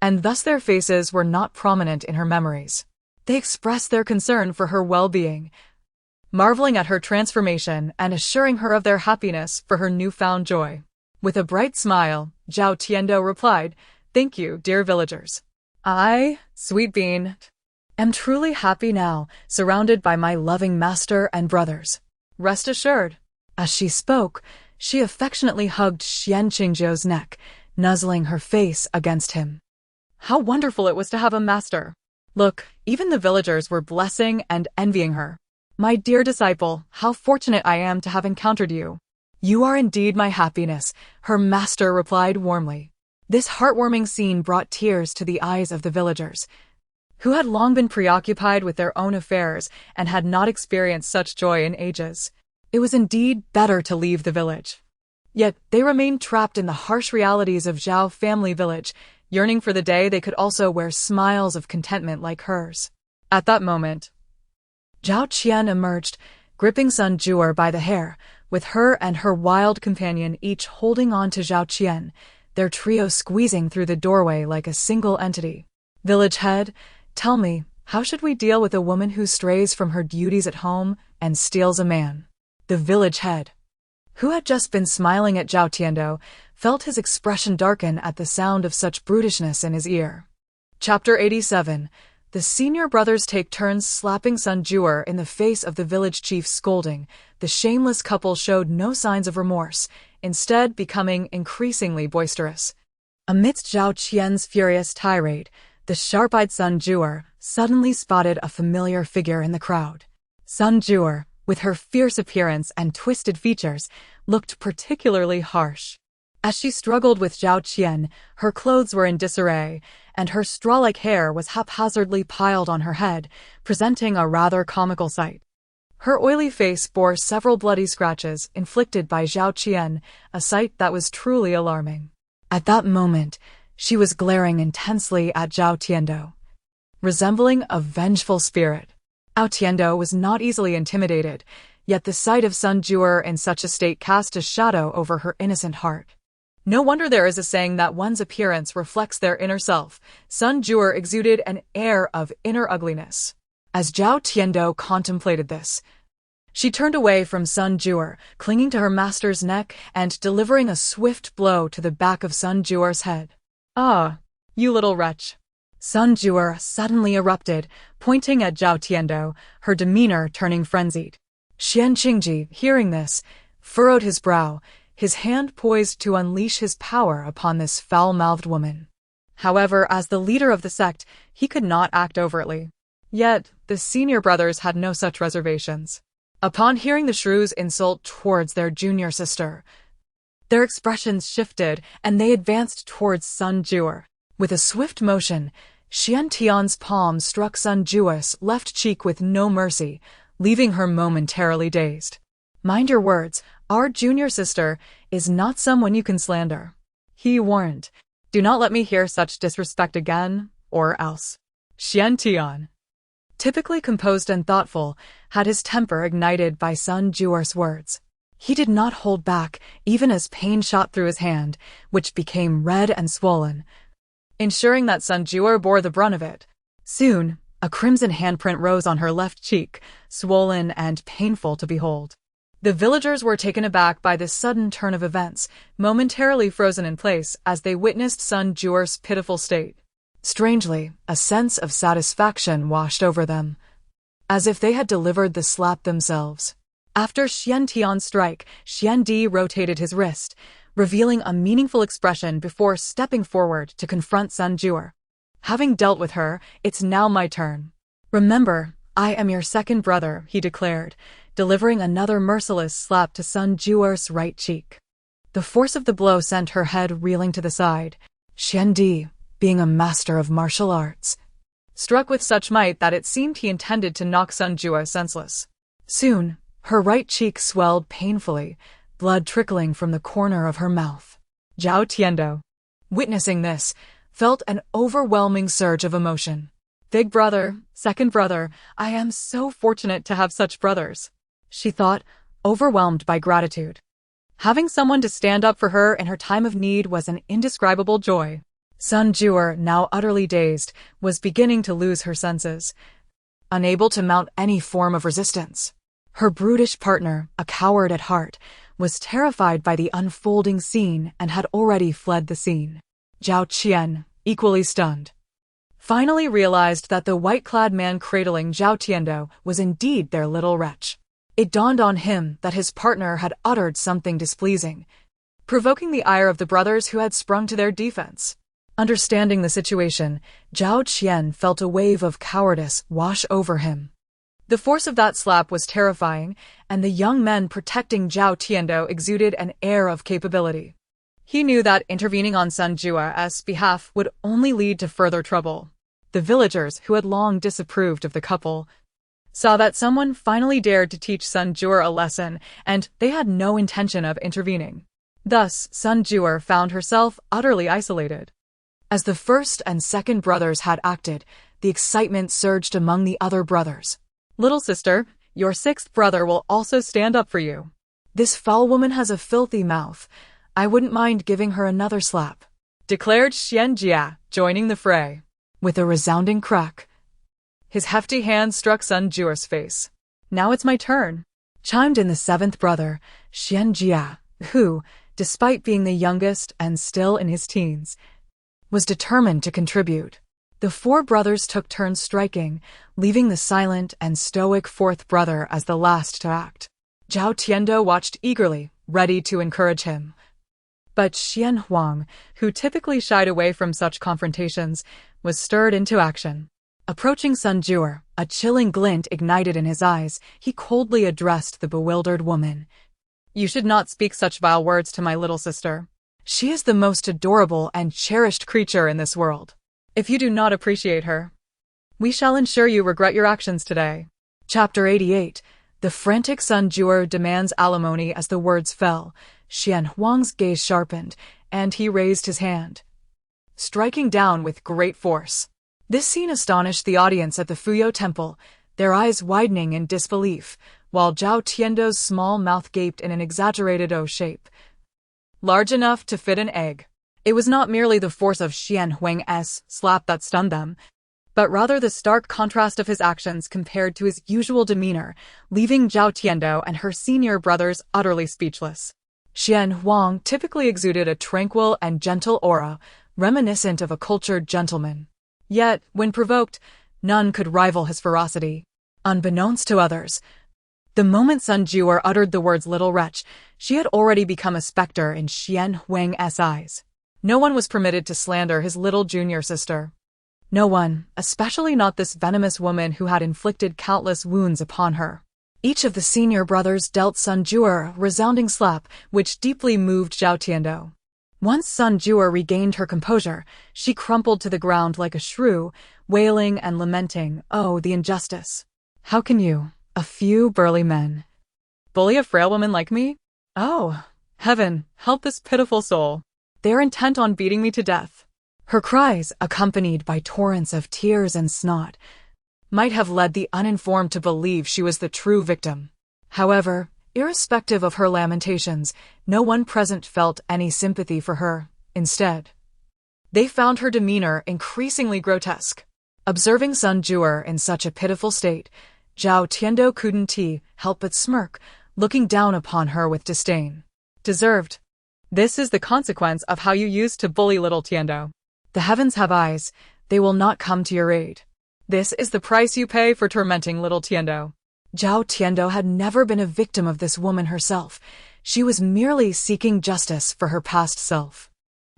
and thus their faces were not prominent in her memories. They expressed their concern for her well-being, marveling at her transformation and assuring her of their happiness for her newfound joy. With a bright smile, Zhao Tiando replied, "Thank you, dear villagers. I, Sweet Bean, am truly happy now, surrounded by my loving master and brothers. Rest assured." As she spoke, she affectionately hugged Xianqingjiao's neck, nuzzling her face against him. How wonderful it was to have a master. Look, even the villagers were blessing and envying her. My dear disciple, how fortunate I am to have encountered you. You are indeed my happiness, her master replied warmly. This heartwarming scene brought tears to the eyes of the villagers, who had long been preoccupied with their own affairs and had not experienced such joy in ages. It was indeed better to leave the village. Yet they remained trapped in the harsh realities of Zhao family village, yearning for the day they could also wear smiles of contentment like hers. At that moment, Zhao Qian emerged, gripping Sun Juer by the hair, with her and her wild companion each holding on to Zhao Qian, their trio squeezing through the doorway like a single entity. Village head, tell me, how should we deal with a woman who strays from her duties at home and steals a man? The village head, who had just been smiling at Zhao Tiando, felt his expression darken at the sound of such brutishness in his ear. Chapter 87. The senior brothers take turns slapping Sun Juer in the face of the village chief's scolding. The shameless couple showed no signs of remorse, instead becoming increasingly boisterous. Amidst Zhao Qian's furious tirade, the sharp-eyed Sun Juer suddenly spotted a familiar figure in the crowd. Sun Juer, with her fierce appearance and twisted features, looked particularly harsh. As she struggled with Zhao Qian, her clothes were in disarray, and her straw-like hair was haphazardly piled on her head, presenting a rather comical sight. Her oily face bore several bloody scratches inflicted by Zhao Qian, a sight that was truly alarming. At that moment, she was glaring intensely at Zhao Tiando, resembling a vengeful spirit. Zhao Tiando was not easily intimidated, yet the sight of Sun Juer in such a state cast a shadow over her innocent heart. No wonder there is a saying that one's appearance reflects their inner self. Sun Juer exuded an air of inner ugliness. As Zhao Tiando contemplated this, she turned away from Sun Juer, clinging to her master's neck and delivering a swift blow to the back of Sun Juer's head. "Ah, you little wretch." Sun Juer suddenly erupted, pointing at Zhao Tiando, her demeanor turning frenzied. Xian Qingji, hearing this, furrowed his brow, his hand poised to unleash his power upon this foul-mouthed woman. However, as the leader of the sect, he could not act overtly. Yet, the senior brothers had no such reservations. Upon hearing the shrew's insult towards their junior sister, their expressions shifted and they advanced towards Sun Juer. With a swift motion, Xian Tian's palm struck Sun Juer's left cheek with no mercy, leaving her momentarily dazed. "Mind your words, our junior sister is not someone you can slander," he warned. "Do not let me hear such disrespect again, or else." Xian Tian, typically composed and thoughtful, had his temper ignited by Sun Juer's words. He did not hold back, even as pain shot through his hand, which became red and swollen, ensuring that Sun Juer bore the brunt of it. Soon, a crimson handprint rose on her left cheek, swollen and painful to behold. The villagers were taken aback by this sudden turn of events, momentarily frozen in place as they witnessed Sun Juer's pitiful state. Strangely, a sense of satisfaction washed over them, as if they had delivered the slap themselves. After Xian Tian's strike, Xian Di rotated his wrist, revealing a meaningful expression before stepping forward to confront Sun Juer. "Having dealt with her, it's now my turn. Remember, I am your second brother," he declared, delivering another merciless slap to Sun Juer's right cheek. The force of the blow sent her head reeling to the side. Xian Di, being a master of martial arts, struck with such might that it seemed he intended to knock Sun Juer senseless. Soon, her right cheek swelled painfully, blood trickling from the corner of her mouth. Zhao Tiando, witnessing this, felt an overwhelming surge of emotion. "Big brother, second brother, I am so fortunate to have such brothers," she thought, overwhelmed by gratitude. Having someone to stand up for her in her time of need was an indescribable joy. Sun Juer, now utterly dazed, was beginning to lose her senses, unable to mount any form of resistance. Her brutish partner, a coward at heart, was terrified by the unfolding scene and had already fled the scene. Zhao Qian, equally stunned, finally realized that the white-clad man cradling Zhao Tiando was indeed their little wretch. It dawned on him that his partner had uttered something displeasing, provoking the ire of the brothers who had sprung to their defense. Understanding the situation, Zhao Qian felt a wave of cowardice wash over him. The force of that slap was terrifying, and the young men protecting Zhao Tiando exuded an air of capability. He knew that intervening on Sun Juer's behalf would only lead to further trouble. The villagers, who had long disapproved of the couple, saw that someone finally dared to teach Sun Juer a lesson, and they had no intention of intervening. Thus, Sun Juer found herself utterly isolated. As the first and second brothers had acted, the excitement surged among the other brothers. Little sister, your sixth brother will also stand up for you. This foul woman has a filthy mouth. I wouldn't mind giving her another slap," declared Xianjia, joining the fray. With a resounding crack, his hefty hand struck Sun Juer's face. "Now it's my turn," chimed in the seventh brother, Xianjia, who, despite being the youngest and still in his teens, was determined to contribute. The four brothers took turns striking, leaving the silent and stoic fourth brother as the last to act. Zhao Tiando watched eagerly, ready to encourage him. But Xian Huang, who typically shied away from such confrontations, was stirred into action. Approaching Sun Juer, a chilling glint ignited in his eyes, he coldly addressed the bewildered woman. "You should not speak such vile words to my little sister. She is the most adorable and cherished creature in this world. If you do not appreciate her, we shall ensure you regret your actions today." Chapter 88. The frantic Sun Juer demands alimony. As the words fell, Xian Huang's gaze sharpened, and he raised his hand, striking down with great force. This scene astonished the audience at the Fuyo Temple, their eyes widening in disbelief, while Zhao Tiando's small mouth gaped in an exaggerated O shape, large enough to fit an egg. It was not merely the force of Xian Huang's slap that stunned them, but rather the stark contrast of his actions compared to his usual demeanor, leaving Zhao Tiando and her senior brothers utterly speechless. Xian Huang typically exuded a tranquil and gentle aura, reminiscent of a cultured gentleman. Yet, when provoked, none could rival his ferocity. Unbeknownst to others, the moment Sun Juer uttered the words "little wretch," she had already become a specter in Xian Huang's eyes. No one was permitted to slander his little junior sister. No one, especially not this venomous woman who had inflicted countless wounds upon her. Each of the senior brothers dealt Sun Juer a resounding slap, which deeply moved Zhao Tiando. Once Sun Juer regained her composure, she crumpled to the ground like a shrew, wailing and lamenting, "Oh, the injustice! How can you, a few burly men, bully a frail woman like me? Oh, heaven, help this pitiful soul. They are intent on beating me to death." Her cries, accompanied by torrents of tears and snot, might have led the uninformed to believe she was the true victim. However, irrespective of her lamentations, no one present felt any sympathy for her. Instead, they found her demeanor increasingly grotesque. Observing Sun Juer in such a pitiful state, Zhao Tiando couldn't help but smirk, looking down upon her with disdain. "Deserved. This is the consequence of how you used to bully little Tiando. The heavens have eyes, they will not come to your aid. This is the price you pay for tormenting little Tiando." Zhao Tiando had never been a victim of this woman herself. She was merely seeking justice for her past self.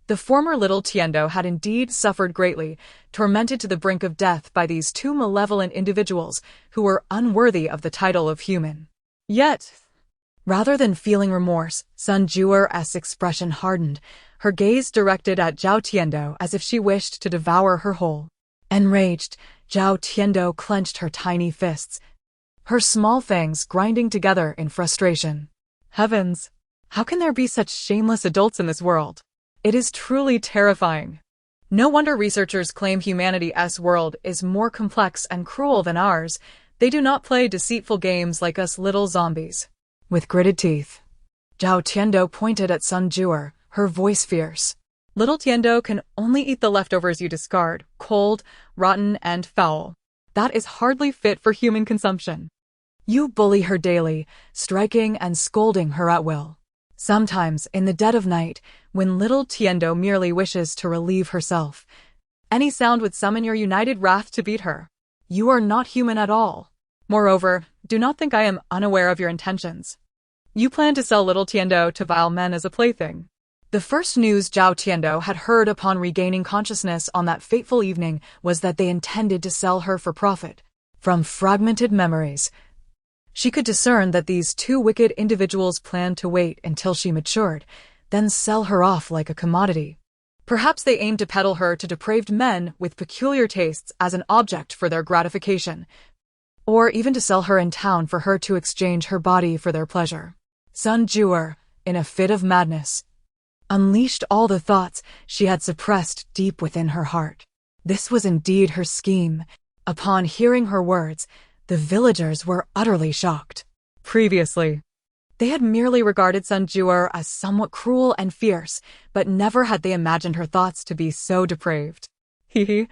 The former little Tiando had indeed suffered greatly, tormented to the brink of death by these two malevolent individuals who were unworthy of the title of human. Yet, rather than feeling remorse, Sun Juer's expression hardened, her gaze directed at Zhao Tiando as if she wished to devour her whole. Enraged, Zhao Tiando clenched her tiny fists, her small fangs grinding together in frustration. Heavens! How can there be such shameless adults in this world? It is truly terrifying. No wonder researchers claim humanity's world is more complex and cruel than ours. They do not play deceitful games like us little zombies. With gritted teeth, Zhao Tiando pointed at Sun Juer, her voice fierce. "Little Tiando can only eat the leftovers you discard, cold, rotten, and foul. That is hardly fit for human consumption. You bully her daily, striking and scolding her at will. Sometimes, in the dead of night, when little Tiando merely wishes to relieve herself, any sound would summon your united wrath to beat her. You are not human at all. Moreover, do not think I am unaware of your intentions. You plan to sell little Tiando to vile men as a plaything." The first news Zhao Tiando had heard upon regaining consciousness on that fateful evening was that they intended to sell her for profit. From fragmented memories, she could discern that these two wicked individuals planned to wait until she matured, then sell her off like a commodity. Perhaps they aimed to peddle her to depraved men with peculiar tastes as an object for their gratification, or even to sell her in town for her to exchange her body for their pleasure. Sun Juer, in a fit of madness, unleashed all the thoughts she had suppressed deep within her heart. This was indeed her scheme. Upon hearing her words, The villagers were utterly shocked. Previously, they had merely regarded Xuanjuer as somewhat cruel and fierce, but never had they imagined her thoughts to be so depraved. Hee.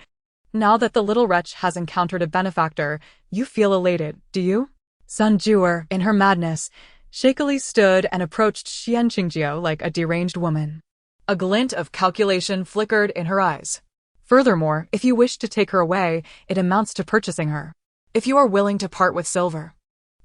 Now that the little wretch has encountered a benefactor, you feel elated, do you? Xuanjuer, in her madness, shakily stood and approached Xianqingjiu like a deranged woman. A glint of calculation flickered in her eyes. Furthermore, if you wish to take her away, it amounts to purchasing her. If you are willing to part with silver,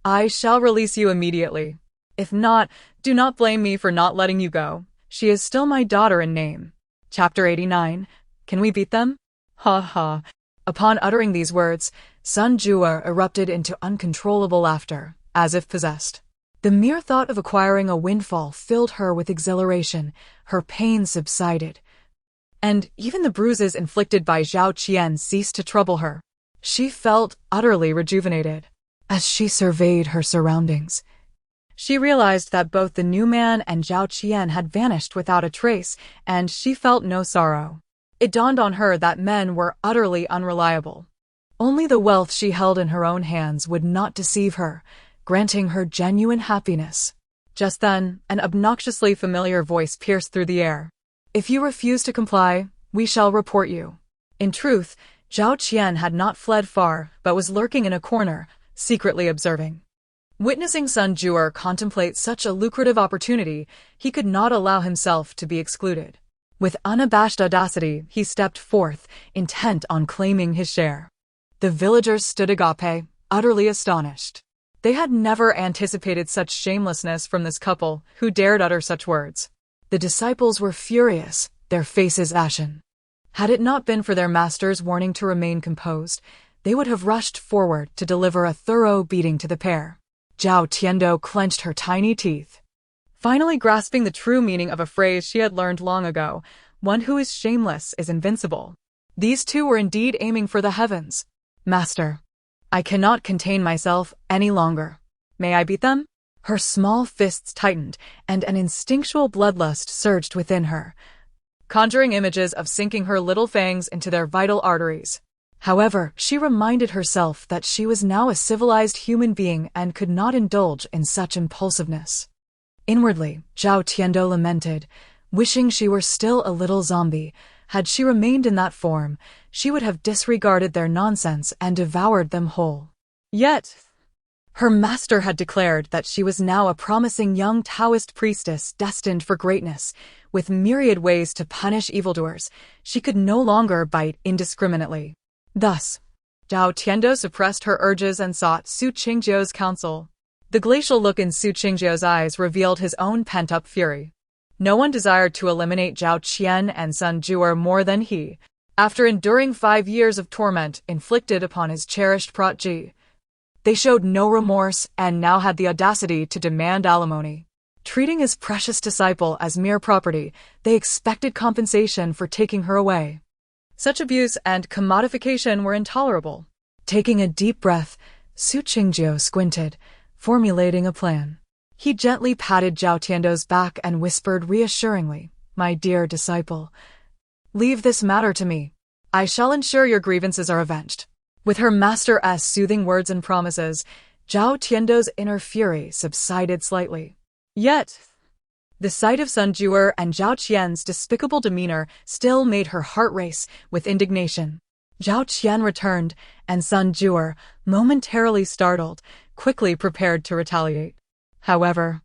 I shall release you immediately. If not, do not blame me for not letting you go. She is still my daughter in name. Chapter 89. Can we beat them? Ha ha. Upon uttering these words, Xuanjuer erupted into uncontrollable laughter, as if possessed. The mere thought of acquiring a windfall filled her with exhilaration. Her pain subsided, and even the bruises inflicted by Zhao Qian ceased to trouble her. She felt utterly rejuvenated. As she surveyed her surroundings, she realized that both the new man and Zhao Qian had vanished without a trace, and she felt no sorrow. It dawned on her that men were utterly unreliable. Only the wealth she held in her own hands would not deceive her, granting her genuine happiness. Just then, an obnoxiously familiar voice pierced through the air. If you refuse to comply, we shall report you. In truth, Zhao Qian had not fled far, but was lurking in a corner, secretly observing. Witnessing Xuanjuer contemplate such a lucrative opportunity, he could not allow himself to be excluded. With unabashed audacity, he stepped forth, intent on claiming his share. The villagers stood agape, utterly astonished. They had never anticipated such shamelessness from this couple, who dared utter such words. The disciples were furious, their faces ashen. Had it not been for their master's warning to remain composed, they would have rushed forward to deliver a thorough beating to the pair. Zhao Tiando clenched her tiny teeth, finally grasping the true meaning of a phrase she had learned long ago: one who is shameless is invincible. These two were indeed aiming for the heavens. Master, I cannot contain myself any longer. May I beat them? Her small fists tightened, and an instinctual bloodlust surged within her, conjuring images of sinking her little fangs into their vital arteries. However, she reminded herself that she was now a civilized human being and could not indulge in such impulsiveness. Inwardly, Zhao Tiando lamented, wishing she were still a little zombie. Had she remained in that form, she would have disregarded their nonsense and devoured them whole. Yet, her master had declared that she was now a promising young Taoist priestess destined for greatness. With myriad ways to punish evildoers, she could no longer bite indiscriminately. Thus, Zhao Tiando suppressed her urges and sought Su Qingjiu's counsel. The glacial look in Su Qingjiu's eyes revealed his own pent-up fury. No one desired to eliminate Zhao Qian and Xuanjuer more than he, after enduring 5 years of torment inflicted upon his cherished protege. They showed no remorse and now had the audacity to demand alimony. Treating his precious disciple as mere property, they expected compensation for taking her away. Such abuse and commodification were intolerable. Taking a deep breath, Su Qingjiu squinted, formulating a plan. He gently patted Zhao Tiando's back and whispered reassuringly, "My dear disciple, leave this matter to me. I shall ensure your grievances are avenged." With her master's soothing words and promises, Zhao Tiando's inner fury subsided slightly. Yet, the sight of Xuanjuer and Zhao Qian's despicable demeanor still made her heart race with indignation. Zhao Qian returned, and Xuanjuer, momentarily startled, quickly prepared to retaliate. However,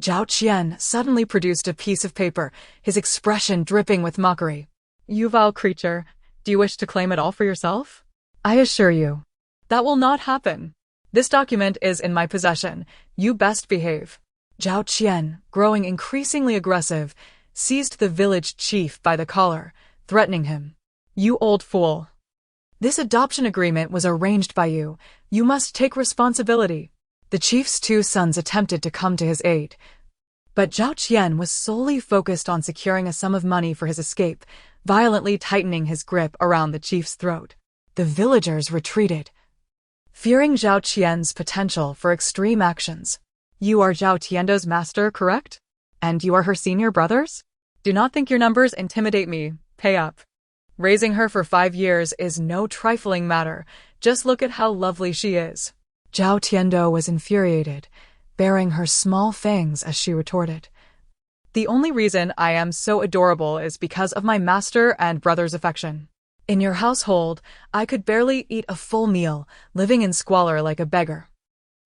Zhao Qian suddenly produced a piece of paper, his expression dripping with mockery. "You vile creature, do you wish to claim it all for yourself? I assure you, that will not happen. This document is in my possession. You best behave." Zhao Qian, growing increasingly aggressive, seized the village chief by the collar, threatening him. "You old fool. This adoption agreement was arranged by you. You must take responsibility." The chief's 2 sons attempted to come to his aid, but Zhao Qian was solely focused on securing a sum of money for his escape, violently tightening his grip around the chief's throat. The villagers retreated, fearing Zhao Qian's potential for extreme actions. "You are Zhao Tiando's master, correct? And you are her senior brothers? Do not think your numbers intimidate me. Pay up. Raising her for 5 years is no trifling matter. Just look at how lovely she is. Zhao Tiando was infuriated, baring her small fangs as she retorted. The only reason I am so adorable is because of my master and brother's affection. In your household, I could barely eat a full meal, living in squalor like a beggar,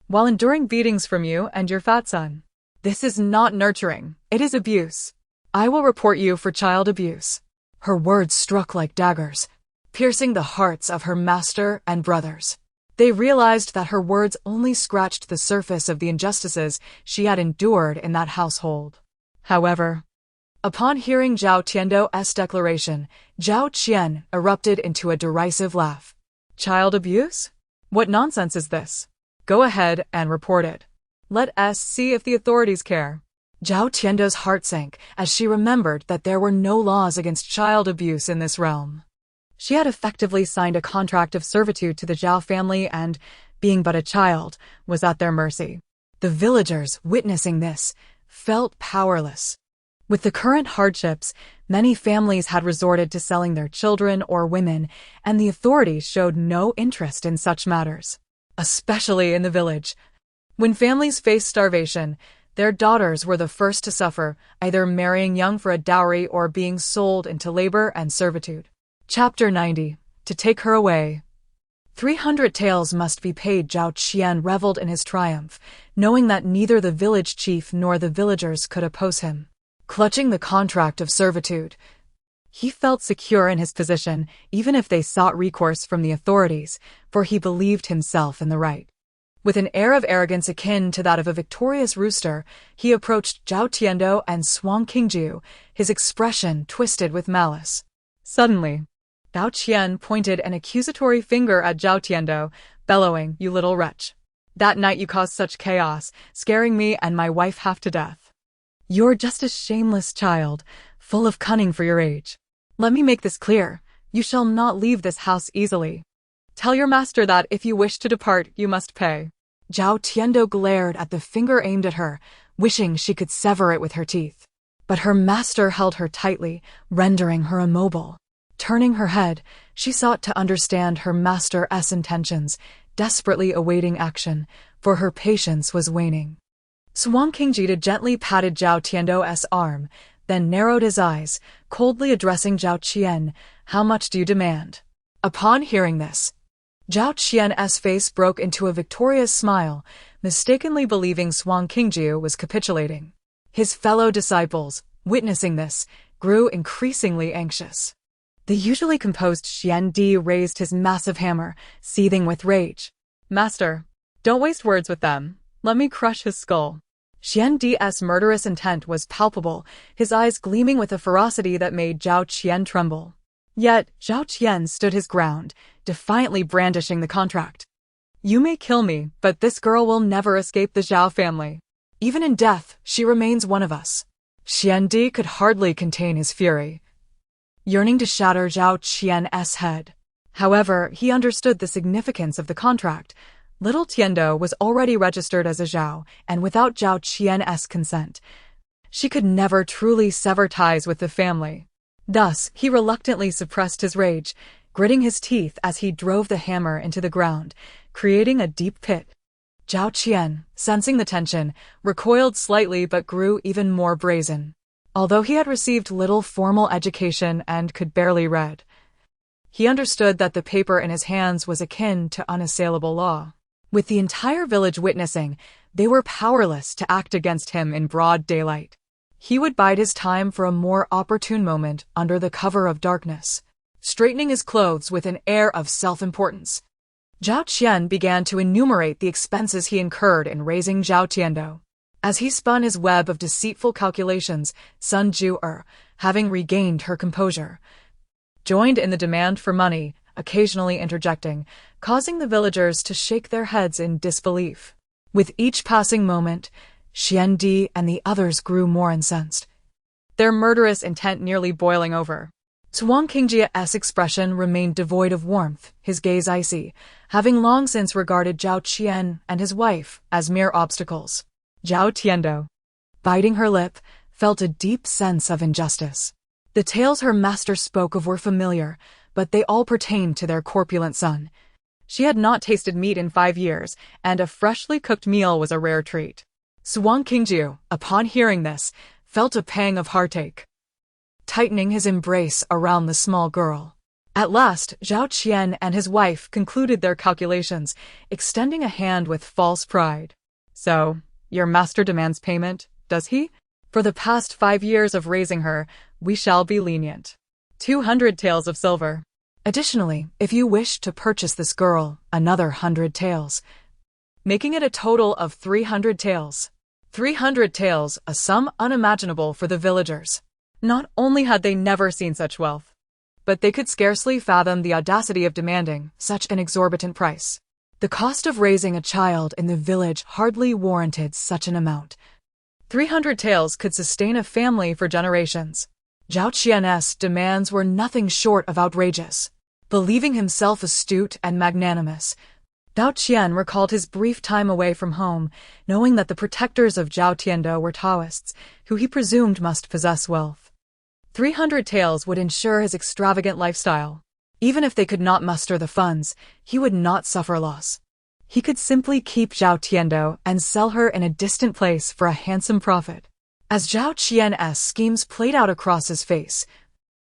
while enduring beatings from you and your fat son. This is not nurturing, it is abuse. I will report you for child abuse. Her words struck like daggers, piercing the hearts of her master and brothers. They realized that her words only scratched the surface of the injustices she had endured in that household. However, upon hearing Zhao Tiando's declaration, Zhao Qian erupted into a derisive laugh. Child abuse? What nonsense is this? Go ahead and report it. Let us see if the authorities care. Zhao Tiando's heart sank as she remembered that there were no laws against child abuse in this realm. She had effectively signed a contract of servitude to the Zhao family and, being but a child, was at their mercy. The villagers, witnessing this, felt powerless. With the current hardships, many families had resorted to selling their children or women, and the authorities showed no interest in such matters. Especially in the village. When families faced starvation, their daughters were the first to suffer, either marrying young for a dowry or being sold into labor and servitude. Chapter 90. To take her away. 300 taels must be paid. Zhao Qian reveled in his triumph, knowing that neither the village chief nor the villagers could oppose him. Clutching the contract of servitude, he felt secure in his position, even if they sought recourse from the authorities, for he believed himself in the right. With an air of arrogance akin to that of a victorious rooster, he approached Zhao Tiando and Xuan Qingjiu, his expression twisted with malice. Suddenly, Zhao Qian pointed an accusatory finger at Zhao Tiando, bellowing, "You little wretch. That night you caused such chaos, scaring me and my wife half to death. You're just a shameless child, full of cunning for your age. Let me make this clear. You shall not leave this house easily. Tell your master that if you wish to depart, you must pay." Zhao Tiando glared at the finger aimed at her, wishing she could sever it with her teeth. But her master held her tightly, rendering her immobile. Turning her head, she sought to understand her master's intentions, desperately awaiting action, for her patience was waning. Xuan Qingji gently patted Zhao Tiando's arm, then narrowed his eyes, coldly addressing Zhao Qian. "How much do you demand?" Upon hearing this, Zhao Qian's face broke into a victorious smile, mistakenly believing Xuan Qingji was capitulating. His fellow disciples, witnessing this, grew increasingly anxious. The usually composed Xuandi raised his massive hammer, seething with rage. "Master, don't waste words with them. Let me crush his skull." Xuandi's murderous intent was palpable, his eyes gleaming with a ferocity that made Zhao Qian tremble. Yet, Zhao Qian stood his ground, defiantly brandishing the contract. "You may kill me, but this girl will never escape the Zhao family. Even in death, she remains one of us." Xuandi could hardly contain his fury, yearning to shatter Zhao Qian's head. However, he understood the significance of the contract. Little Tiando was already registered as a Zhao, and without Zhao Qian's consent, she could never truly sever ties with the family. Thus, he reluctantly suppressed his rage, gritting his teeth as he drove the hammer into the ground, creating a deep pit. Zhao Qian, sensing the tension, recoiled slightly but grew even more brazen. Although he had received little formal education and could barely read, he understood that the paper in his hands was akin to unassailable law. With the entire village witnessing, they were powerless to act against him in broad daylight. He would bide his time for a more opportune moment under the cover of darkness. Straightening his clothes with an air of self-importance, Zhao Qian began to enumerate the expenses he incurred in raising Zhao Tiando. As he spun his web of deceitful calculations, Sun Ju-er, having regained her composure, joined in the demand for money, occasionally interjecting, causing the villagers to shake their heads in disbelief. With each passing moment, Xuandi and the others grew more incensed, their murderous intent nearly boiling over. Xuan Qingji's expression remained devoid of warmth, his gaze icy, having long since regarded Zhao Qian and his wife as mere obstacles. Zhao Tiando, biting her lip, felt a deep sense of injustice. The tales her master spoke of were familiar, but they all pertained to their corpulent son. She had not tasted meat in 5 years, and a freshly cooked meal was a rare treat. Xuanqingjiu, upon hearing this, felt a pang of heartache, tightening his embrace around the small girl. At last, Zhao Qian and his wife concluded their calculations, extending a hand with false pride. So, your master demands payment, does he? For the past 5 years of raising her, we shall be lenient. 200 taels of silver. Additionally, if you wish to purchase this girl, another 100 taels, making it a total of 300 taels. 300 taels, a sum unimaginable for the villagers. Not only had they never seen such wealth, but they could scarcely fathom the audacity of demanding such an exorbitant price. The cost of raising a child in the village hardly warranted such an amount. 300 taels could sustain a family for generations. Zhao Qian's demands were nothing short of outrageous. Believing himself astute and magnanimous, Zhao Qian recalled his brief time away from home, knowing that the protectors of Zhao Tiando were Taoists, who he presumed must possess wealth. 300 taels would ensure his extravagant lifestyle. Even if they could not muster the funds, he would not suffer loss. He could simply keep Zhao Tiando and sell her in a distant place for a handsome profit. As Zhao Qian's schemes played out across his face,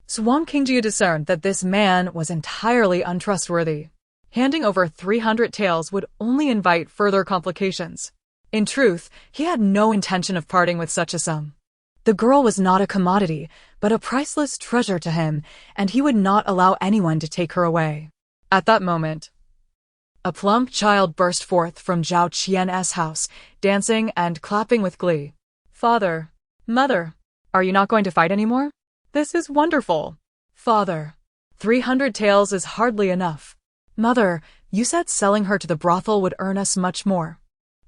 Xuanqingjiu discerned that this man was entirely untrustworthy. Handing over 300 taels would only invite further complications. In truth, he had no intention of parting with such a sum. The girl was not a commodity, but a priceless treasure to him, and he would not allow anyone to take her away. At that moment, a plump child burst forth from Zhao Qian's house, dancing and clapping with glee. Father, Mother, are you not going to fight anymore? This is wonderful. Father, 300 taels is hardly enough. Mother, you said selling her to the brothel would earn us much more.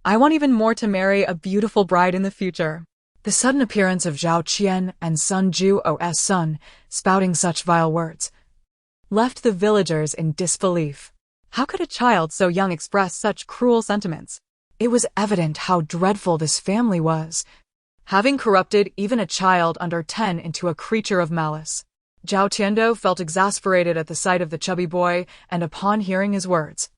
I want even more to marry a beautiful bride in the future. The sudden appearance of Zhao Qian and Sun Juo's son, spouting such vile words, left the villagers in disbelief. How could a child so young express such cruel sentiments? It was evident how dreadful this family was, having corrupted even a child under 10 into a creature of malice. Zhao Tiando felt exasperated at the sight of the chubby boy, and upon hearing his words,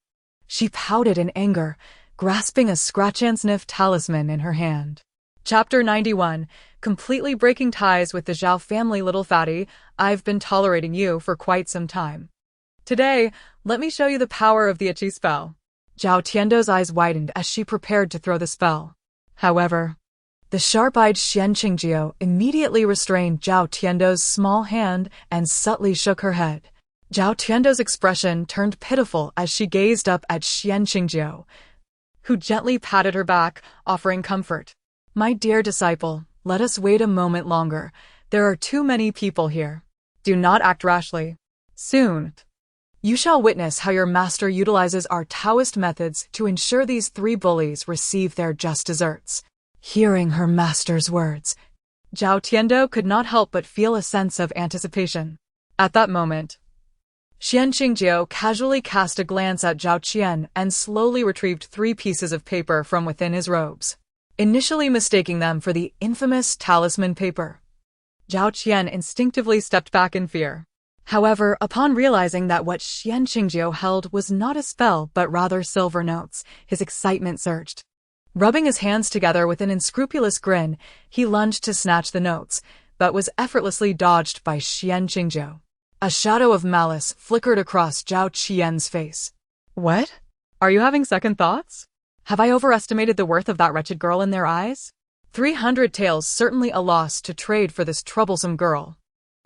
she pouted in anger, grasping a scratch-and-sniff talisman in her hand. Chapter 91. Completely breaking ties with the Zhao family. Little fatty, I've been tolerating you for quite some time. Today, let me show you the power of the itchy spell. Zhao Tiando's eyes widened as she prepared to throw the spell. However, the sharp-eyed Xuanqingjiu immediately restrained Zhao Tiando's small hand and subtly shook her head. Zhao Tiando's expression turned pitiful as she gazed up at Xuanqingjiu, who gently patted her back, offering comfort. My dear disciple, let us wait a moment longer. There are too many people here. Do not act rashly. Soon, you shall witness how your master utilizes our Taoist methods to ensure these 3 bullies receive their just deserts. Hearing her master's words, Zhao Tiando could not help but feel a sense of anticipation. At that moment, Xuanqingjiu casually cast a glance at Zhao Qian and slowly retrieved 3 pieces of paper from within his robes, initially mistaking them for the infamous talisman paper. Zhao Qian instinctively stepped back in fear. However, upon realizing that what Xuanqingjiu held was not a spell but rather silver notes, his excitement surged. Rubbing his hands together with an unscrupulous grin, he lunged to snatch the notes, but was effortlessly dodged by Xuanqingjiu. A shadow of malice flickered across Zhao Qian's face. What? Are you having second thoughts? Have I overestimated the worth of that wretched girl in their eyes? 300 taels certainly a loss to trade for this troublesome girl.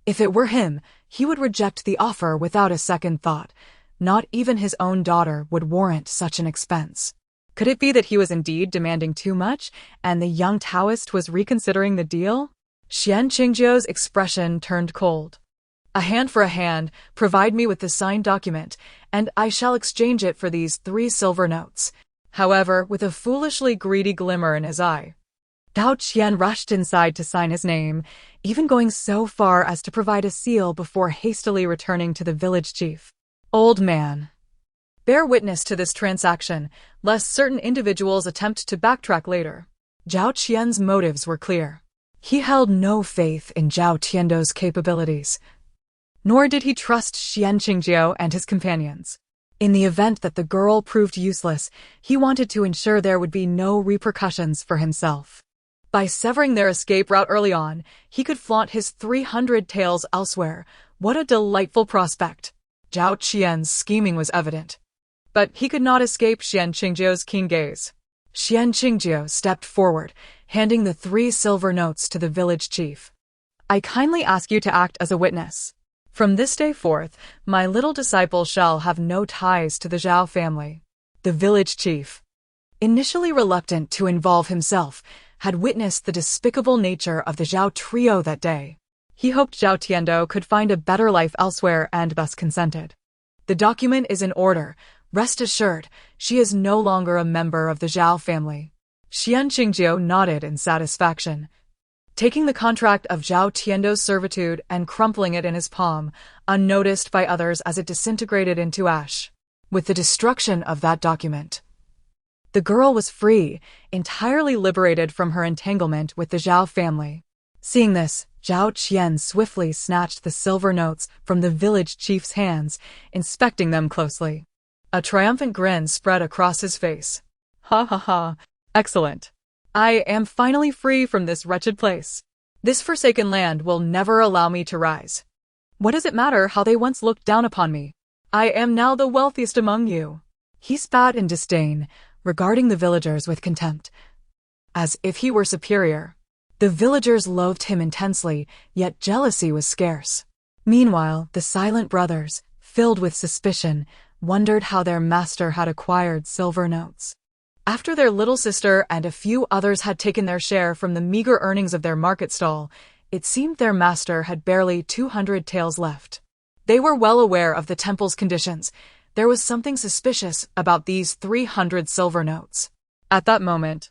If it were him, he would reject the offer without a second thought. Not even his own daughter would warrant such an expense. Could it be that he was indeed demanding too much, and the young Taoist was reconsidering the deal? Xuanqingjiu's expression turned cold. A hand for a hand, provide me with the signed document, and I shall exchange it for these 3 silver notes. However, with a foolishly greedy glimmer in his eye, Zhao Qian rushed inside to sign his name, even going so far as to provide a seal before hastily returning to the village chief. Old man, bear witness to this transaction, lest certain individuals attempt to backtrack later. Zhao Qian's motives were clear. He held no faith in Zhao Tiando's capabilities, nor did he trust Xuanqingjiu and his companions. In the event that the girl proved useless, he wanted to ensure there would be no repercussions for himself. By severing their escape route early on, he could flaunt his 300 taels elsewhere. What a delightful prospect! Zhao Qian's scheming was evident. But he could not escape Xian Qingjio's keen gaze. Xian Qingjio stepped forward, handing the 3 silver notes to the village chief. I kindly ask you to act as a witness. From this day forth, my little disciple shall have no ties to the Zhao family. The village chief, initially reluctant to involve himself, had witnessed the despicable nature of the Zhao trio that day. He hoped Zhao Tiando could find a better life elsewhere and thus consented. The document is in order. Rest assured, she is no longer a member of the Zhao family. Xian Qingjio nodded in satisfaction. Taking the contract of Zhao Tiando's servitude and crumpling it in his palm, unnoticed by others as it disintegrated into ash. With the destruction of that document, the girl was free, entirely liberated from her entanglement with the Zhao family. Seeing this, Zhao Qian swiftly snatched the silver notes from the village chief's hands, inspecting them closely. A triumphant grin spread across his face. Ha ha ha, excellent. I am finally free from this wretched place. This forsaken land will never allow me to rise. What does it matter how they once looked down upon me? I am now the wealthiest among you. He spat in disdain, regarding the villagers with contempt, as if he were superior. The villagers loathed him intensely, yet jealousy was scarce. Meanwhile, the silent brothers, filled with suspicion, wondered how their master had acquired silver notes. After their little sister and a few others had taken their share from the meager earnings of their market stall, it seemed their master had barely 200 taels left. They were well aware of the temple's conditions. There was something suspicious about these 300 silver notes. At that moment,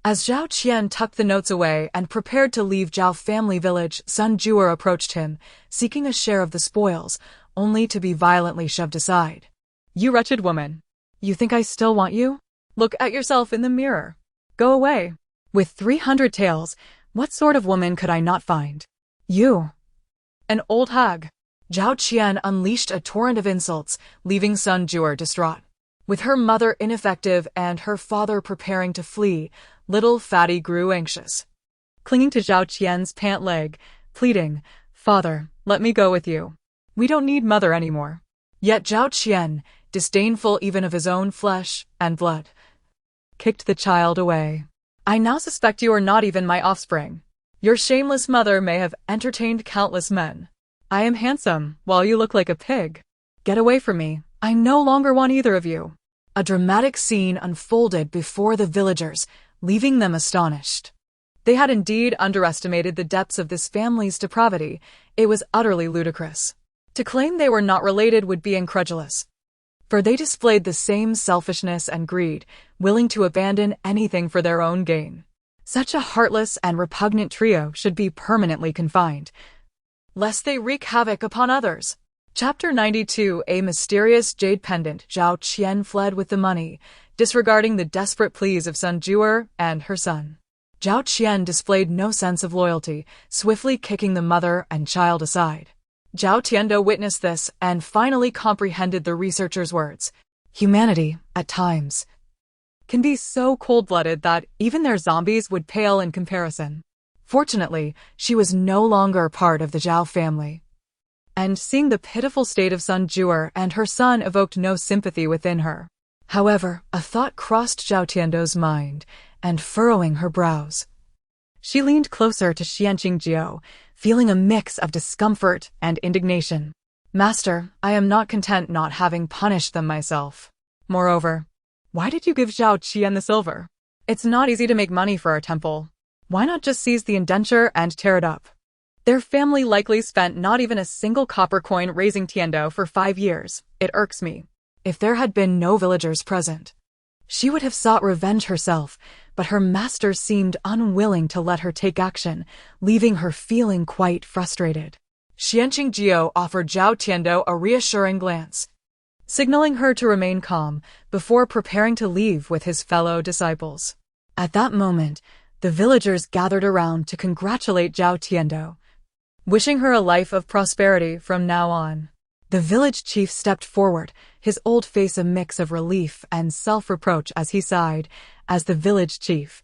as Zhao Qian tucked the notes away and prepared to leave Zhao family village, Sun Juer approached him, seeking a share of the spoils, only to be violently shoved aside. You wretched woman. You think I still want you? Look at yourself in the mirror. Go away. With 300 taels, what sort of woman could I not find? You. An old hag. Zhao Qian unleashed a torrent of insults, leaving Sun Juer distraught. With her mother ineffective and her father preparing to flee, little Fatty grew anxious. Clinging to Zhao Qian's pant leg, pleading, Father, let me go with you. We don't need mother anymore. Yet Zhao Qian, disdainful even of his own flesh and blood, kicked the child away. I now suspect you are not even my offspring. Your shameless mother may have entertained countless men. I am handsome, while you look like a pig. Get away from me. I no longer want either of you. A dramatic scene unfolded before the villagers, leaving them astonished. They had indeed underestimated the depths of this family's depravity. It was utterly ludicrous. To claim they were not related would be incredulous, for they displayed the same selfishness and greed, willing to abandon anything for their own gain. Such a heartless and repugnant trio should be permanently confined, lest they wreak havoc upon others. Chapter 92. A mysterious jade pendant. Zhao Qian fled with the money, disregarding the desperate pleas of Sun Juer and her son. Zhao Qian displayed no sense of loyalty, swiftly kicking the mother and child aside. Zhao Tiando witnessed this and finally comprehended the researcher's words. Humanity, at times, can be so cold-blooded that even their zombies would pale in comparison. Fortunately, she was no longer part of the Zhao family, and seeing the pitiful state of Sun Juer and her son evoked no sympathy within her. However, a thought crossed Zhao Tiando's mind, and furrowing her brows, she leaned closer to Xian Qingjio, feeling a mix of discomfort and indignation. Master, I am not content not having punished them myself. Moreover, why did you give Zhao Qian the silver? It's not easy to make money for our temple. Why not just seize the indenture and tear it up? Their family likely spent not even a single copper coin raising Tiando for 5 years. It irks me. If there had been no villagers present, she would have sought revenge herself, but her master seemed unwilling to let her take action, leaving her feeling quite frustrated. Xian Qingjio offered Zhao Tiando a reassuring glance, signaling her to remain calm before preparing to leave with his fellow disciples. At that moment, the villagers gathered around to congratulate Zhao Tiando, wishing her a life of prosperity from now on. The village chief stepped forward, his old face a mix of relief and self-reproach as he sighed, as the village chief.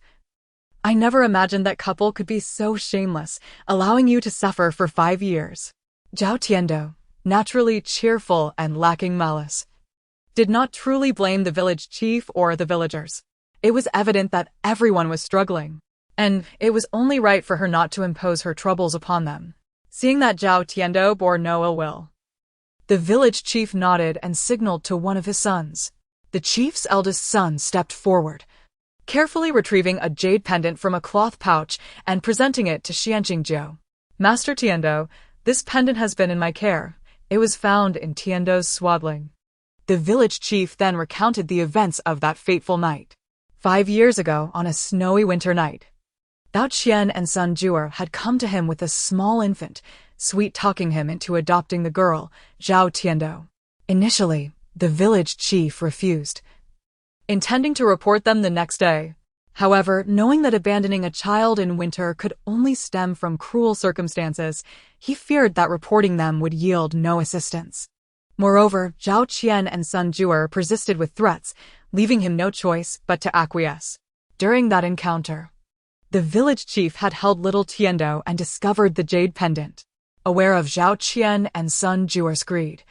I never imagined that couple could be so shameless, allowing you to suffer for 5 years. Zhao Tiando, naturally cheerful and lacking malice, did not truly blame the village chief or the villagers. It was evident that everyone was struggling, and it was only right for her not to impose her troubles upon them. Seeing that Zhao Tiando bore no ill will, the village chief nodded and signaled to one of his sons. The chief's eldest son stepped forward, carefully retrieving a jade pendant from a cloth pouch and presenting it to Xuanqing. Master Tiando, this pendant has been in my care. It was found in Tiando's swaddling. The village chief then recounted the events of that fateful night. 5 years ago, on a snowy winter night, Bao Qian and Sun Juer had come to him with a small infant, sweet-talking him into adopting the girl, Zhao Tiando. Initially, the village chief refused, intending to report them the next day. However, knowing that abandoning a child in winter could only stem from cruel circumstances, he feared that reporting them would yield no assistance. Moreover, Zhao Qian and Sun Juer persisted with threats, leaving him no choice but to acquiesce. During that encounter, the village chief had held little Tiando and discovered the jade pendant. Aware of Zhao Qian and Sun Juer's greed,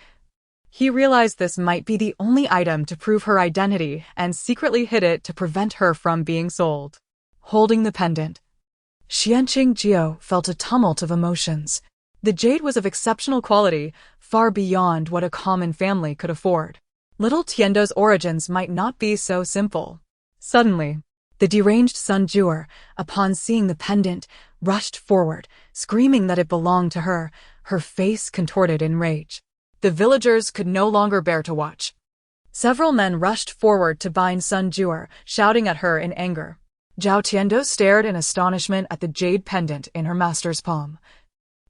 he realized this might be the only item to prove her identity and secretly hid it to prevent her from being sold. Holding the pendant, Xuanqing felt a tumult of emotions. The jade was of exceptional quality, far beyond what a common family could afford. Little Tiando's origins might not be so simple. Suddenly, the deranged Sun Juer, upon seeing the pendant, rushed forward, screaming that it belonged to her, her face contorted in rage. The villagers could no longer bear to watch. Several men rushed forward to bind Sun Juer, shouting at her in anger. Zhao Tiando stared in astonishment at the jade pendant in her master's palm.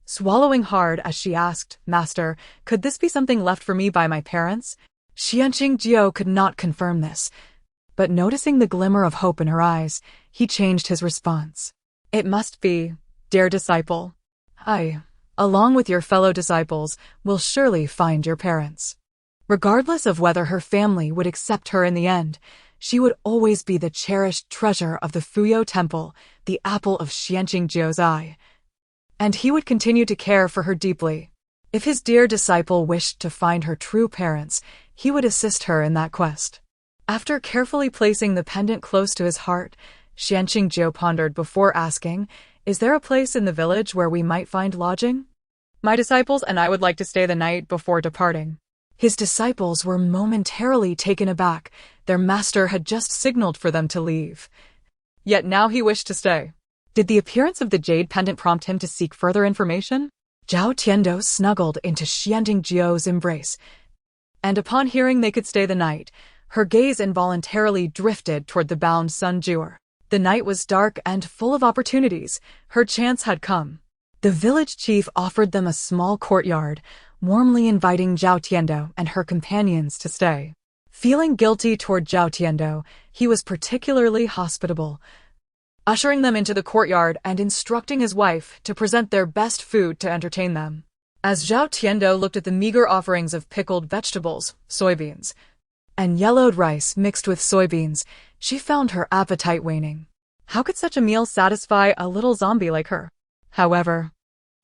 Swallowing hard as she asked, "Master, could this be something left for me by my parents?" Xuanqing could not confirm this, but noticing the glimmer of hope in her eyes, he changed his response. "It must be, dear disciple. I, along with your fellow disciples, will surely find your parents." Regardless of whether her family would accept her in the end, she would always be the cherished treasure of the Fuyou Temple, the apple of Xuanqing's eye. And he would continue to care for her deeply. If his dear disciple wished to find her true parents, he would assist her in that quest. After carefully placing the pendant close to his heart, Xuanqing pondered before asking, "Is there a place in the village where we might find lodging? My disciples and I would like to stay the night before departing." His disciples were momentarily taken aback. Their master had just signaled for them to leave. Yet now he wished to stay. Did the appearance of the jade pendant prompt him to seek further information? Zhao Tiando snuggled into Xuanqing's embrace, and upon hearing they could stay the night, her gaze involuntarily drifted toward the bound Sun Juer. The night was dark and full of opportunities. Her chance had come. The village chief offered them a small courtyard, warmly inviting Zhao Tiando and her companions to stay. Feeling guilty toward Zhao Tiando, he was particularly hospitable, ushering them into the courtyard and instructing his wife to present their best food to entertain them. As Zhao Tiando looked at the meager offerings of pickled vegetables, soybeans, and yellowed rice mixed with soybeans, she found her appetite waning. How could such a meal satisfy a little zombie like her? However,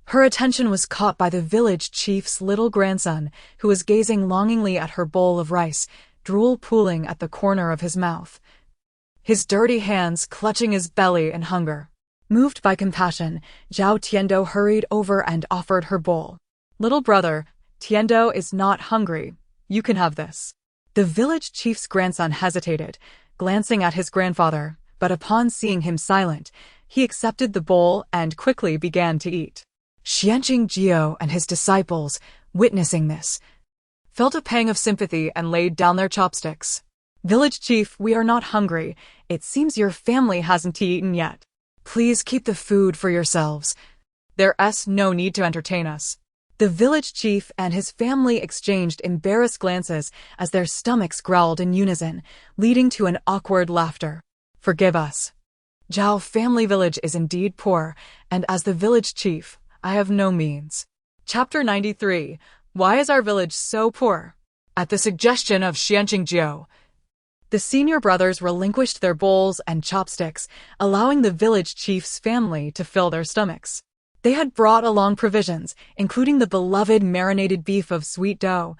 her attention was caught by the village chief's little grandson, who was gazing longingly at her bowl of rice, drool pooling at the corner of his mouth, his dirty hands clutching his belly in hunger. Moved by compassion, Zhao Tiando hurried over and offered her bowl. "Little brother, Tiando is not hungry. You can have this." The village chief's grandson hesitated, glancing at his grandfather, but upon seeing him silent, he accepted the bowl and quickly began to eat. Xuanqing and his disciples, witnessing this, felt a pang of sympathy and laid down their chopsticks. "Village chief, we are not hungry. It seems your family hasn't eaten yet. Please keep the food for yourselves. There's no need to entertain us." The village chief and his family exchanged embarrassed glances as their stomachs growled in unison, leading to an awkward laughter. "Forgive us. Zhao family village is indeed poor, and as the village chief, I have no means." Chapter 93. Why is our village so poor? At the suggestion of Xianqing, the senior brothers relinquished their bowls and chopsticks, allowing the village chief's family to fill their stomachs. They had brought along provisions, including the beloved marinated beef of sweet dough,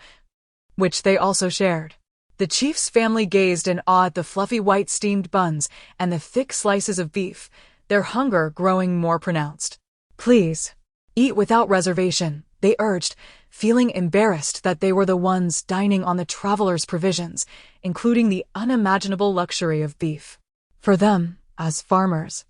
which they also shared. The chief's family gazed in awe at the fluffy white steamed buns and the thick slices of beef, their hunger growing more pronounced. "Please, eat without reservation," they urged, feeling embarrassed that they were the ones dining on the travelers' provisions, including the unimaginable luxury of beef. For them, as farmers,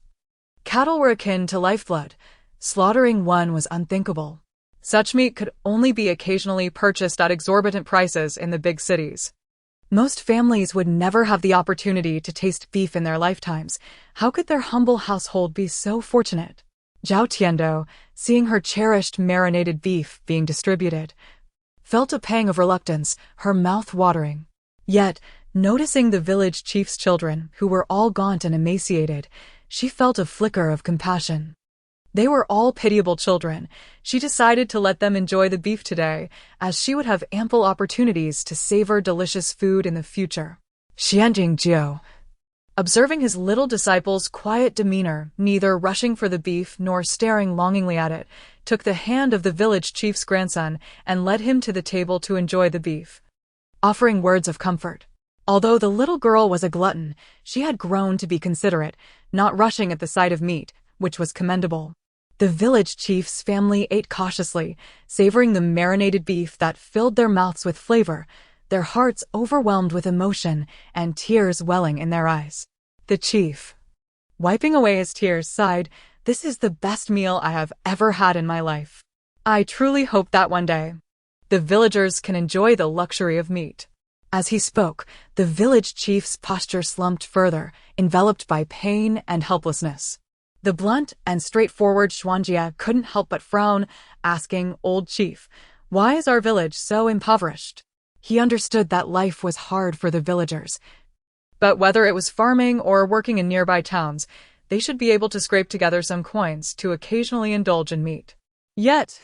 cattle were akin to lifeblood. Slaughtering one was unthinkable. Such meat could only be occasionally purchased at exorbitant prices in the big cities. Most families would never have the opportunity to taste beef in their lifetimes. How could their humble household be so fortunate? Zhao Tiando, seeing her cherished marinated beef being distributed, felt a pang of reluctance, her mouth watering. Yet, noticing the village chief's children, who were all gaunt and emaciated, she felt a flicker of compassion. They were all pitiable children. She decided to let them enjoy the beef today, as she would have ample opportunities to savor delicious food in the future. Xianqing, observing his little disciple's quiet demeanor, neither rushing for the beef nor staring longingly at it, took the hand of the village chief's grandson and led him to the table to enjoy the beef, offering words of comfort. Although the little girl was a glutton, she had grown to be considerate, not rushing at the sight of meat, which was commendable. The village chief's family ate cautiously, savoring the marinated beef that filled their mouths with flavor, their hearts overwhelmed with emotion and tears welling in their eyes. The chief, wiping away his tears, sighed, "This is the best meal I have ever had in my life. I truly hope that one day the villagers can enjoy the luxury of meat." As he spoke, the village chief's posture slumped further, enveloped by pain and helplessness. The blunt and straightforward Xuanjia couldn't help but frown, asking, "Old chief, why is our village so impoverished?" He understood that life was hard for the villagers, but whether it was farming or working in nearby towns, they should be able to scrape together some coins to occasionally indulge in meat. Yet,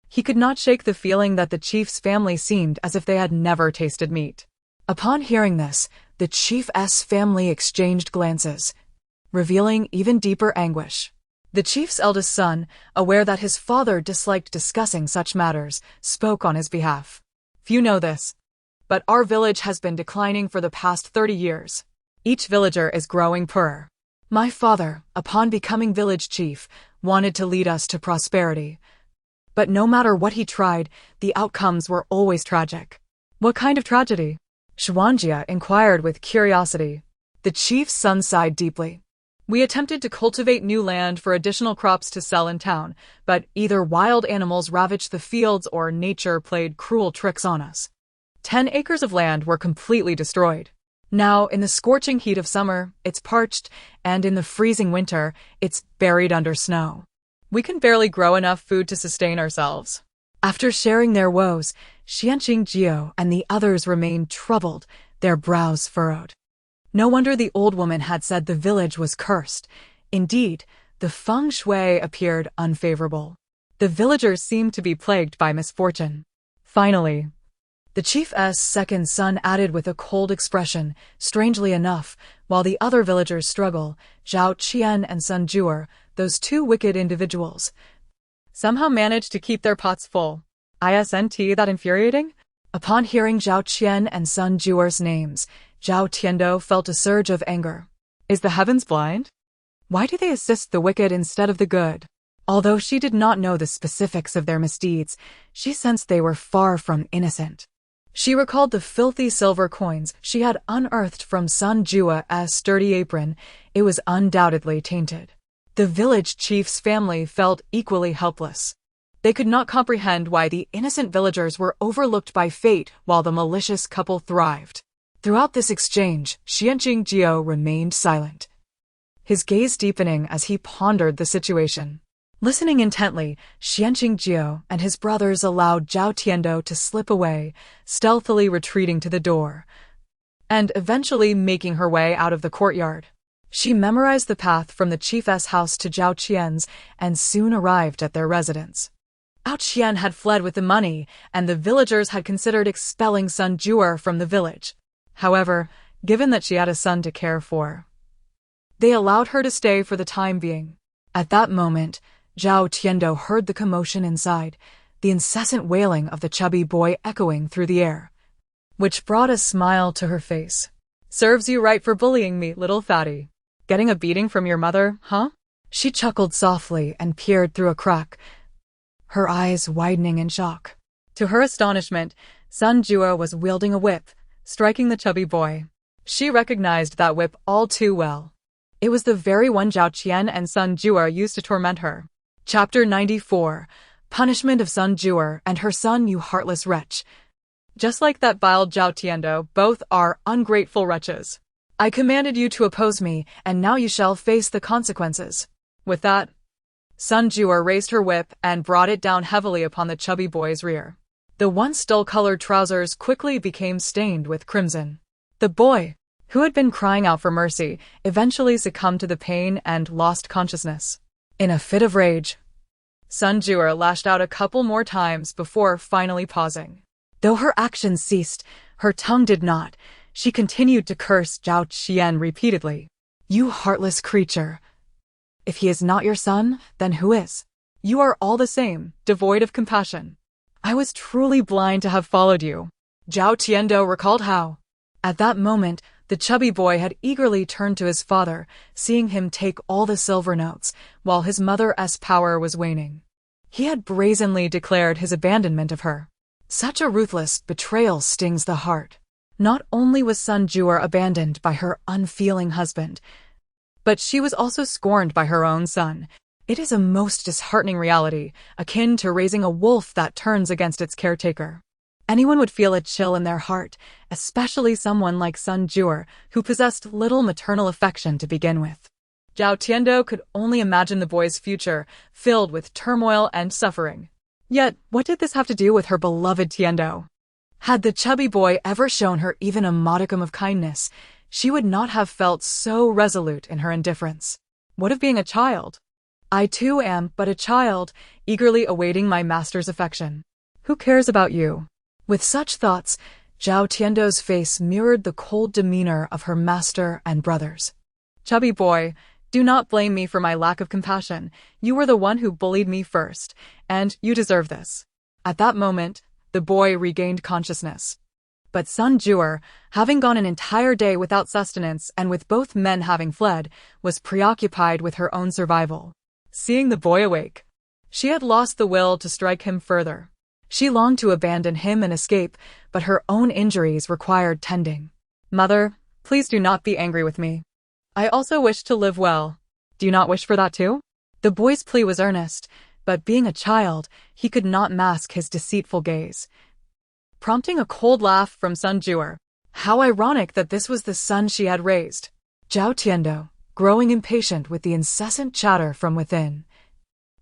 he could not shake the feeling that the chief's family seemed as if they had never tasted meat. Upon hearing this, the chief's family exchanged glances, revealing even deeper anguish. The chief's eldest son, aware that his father disliked discussing such matters, spoke on his behalf. "Few know this, but our village has been declining for the past 30 years. Each villager is growing poorer. My father, upon becoming village chief, wanted to lead us to prosperity. But no matter what he tried, the outcomes were always tragic." "What kind of tragedy?" Xuanjia inquired with curiosity. The chief's son sighed deeply. "We attempted to cultivate new land for additional crops to sell in town, but either wild animals ravaged the fields or nature played cruel tricks on us. 10 acres of land were completely destroyed. Now, in the scorching heat of summer, it's parched, and in the freezing winter, it's buried under snow. We can barely grow enough food to sustain ourselves." After sharing their woes, Xianqing and the others remained troubled, their brows furrowed. No wonder the old woman had said the village was cursed. Indeed, the feng shui appeared unfavorable. The villagers seemed to be plagued by misfortune. Finally, the chief's second son added with a cold expression, "Strangely enough, while the other villagers struggle, Zhao Qian and Sun Juer, those two wicked individuals, somehow managed to keep their pots full. Isn't that infuriating?" Upon hearing Zhao Qian and Sun Juer's names, Zhao Tiando felt a surge of anger. Is the heavens blind? Why do they assist the wicked instead of the good? Although she did not know the specifics of their misdeeds, she sensed they were far from innocent. She recalled the filthy silver coins she had unearthed from Sun Jua's sturdy apron. It was undoubtedly tainted. The village chief's family felt equally helpless. They could not comprehend why the innocent villagers were overlooked by fate while the malicious couple thrived. Throughout this exchange, Xianqing remained silent, his gaze deepening as he pondered the situation. Listening intently, Xianqing and his brothers allowed Zhao Tiando to slip away, stealthily retreating to the door, and eventually making her way out of the courtyard. She memorized the path from the chief's house to Zhao Qian's and soon arrived at their residence. Xian had fled with the money, and the villagers had considered expelling Sun Jue from the village. However, given that she had a son to care for, they allowed her to stay for the time being. At that moment, Zhao Tiando heard the commotion inside, the incessant wailing of the chubby boy echoing through the air, which brought a smile to her face. "Serves you right for bullying me, little fatty. Getting a beating from your mother, huh?" She chuckled softly and peered through a crack, her eyes widening in shock. To her astonishment, Sun Jue was wielding a whip, striking the chubby boy. She recognized that whip all too well. It was the very one Zhao Qian and Sun Jue used to torment her. Chapter 94. Punishment of Sun Jue and her son, you heartless wretch. Just like that vile Zhao Tiando, both are ungrateful wretches. I commanded you to oppose me, and now you shall face the consequences. With that, Sun Jue raised her whip and brought it down heavily upon the chubby boy's rear. The once dull-colored trousers quickly became stained with crimson. The boy, who had been crying out for mercy, eventually succumbed to the pain and lost consciousness. In a fit of rage, Sun Jue lashed out a couple more times before finally pausing. Though her actions ceased, her tongue did not. She continued to curse Zhao Qian repeatedly. "You heartless creature. If he is not your son, then who is? You are all the same, devoid of compassion. I was truly blind to have followed you." Zhao Tiando recalled how, at that moment, the chubby boy had eagerly turned to his father, seeing him take all the silver notes, while his mother's power was waning. He had brazenly declared his abandonment of her. Such a ruthless betrayal stings the heart. Not only was Sun Jue abandoned by her unfeeling husband, but she was also scorned by her own son. It is a most disheartening reality, akin to raising a wolf that turns against its caretaker. Anyone would feel a chill in their heart, especially someone like Sun Jue, who possessed little maternal affection to begin with. Zhao Tiando could only imagine the boy's future, filled with turmoil and suffering. Yet, what did this have to do with her beloved Tiando? Had the chubby boy ever shown her even a modicum of kindness, she would not have felt so resolute in her indifference. What of being a child? I too am but a child, eagerly awaiting my master's affection. Who cares about you? With such thoughts, Zhao Tiando's face mirrored the cold demeanor of her master and brothers. Chubby boy, do not blame me for my lack of compassion. You were the one who bullied me first, and you deserve this. At that moment, the boy regained consciousness. But Sun Jue, having gone an entire day without sustenance and with both men having fled, was preoccupied with her own survival. Seeing the boy awake, she had lost the will to strike him further. She longed to abandon him and escape, but her own injuries required tending. "Mother, please do not be angry with me. I also wish to live well. Do you not wish for that too?" The boy's plea was earnest, but being a child, he could not mask his deceitful gaze, prompting a cold laugh from Sun Jue. How ironic that this was the son she had raised. Zhao Tiando, growing impatient with the incessant chatter from within,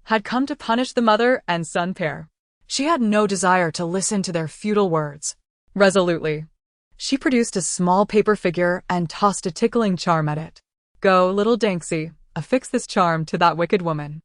had come to punish the mother and son pair. She had no desire to listen to their futile words. Resolutely, she produced a small paper figure and tossed a tickling charm at it. "Go, little Danksy, affix this charm to that wicked woman."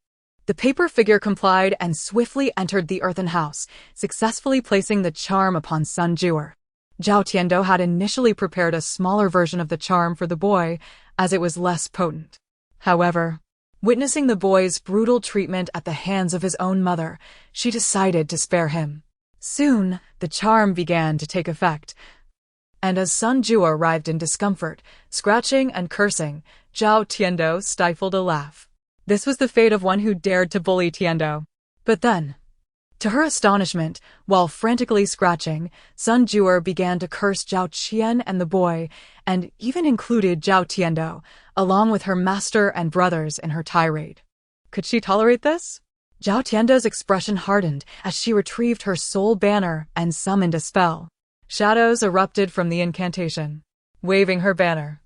The paper figure complied and swiftly entered the earthen house, successfully placing the charm upon Sun Jue. Zhao Tiando had initially prepared a smaller version of the charm for the boy, as it was less potent. However, witnessing the boy's brutal treatment at the hands of his own mother, she decided to spare him. Soon, the charm began to take effect, and as Sun Jue arrived in discomfort, scratching and cursing, Zhao Tiando stifled a laugh. This was the fate of one who dared to bully Tiando. But then, to her astonishment, while frantically scratching, Sun Jue began to curse Zhao Qian and the boy, and even included Zhao Tiando, along with her master and brothers in her tirade. Could she tolerate this? Zhao Tiando's expression hardened as she retrieved her soul banner and summoned a spell. Shadows erupted from the incantation. Waving her banner,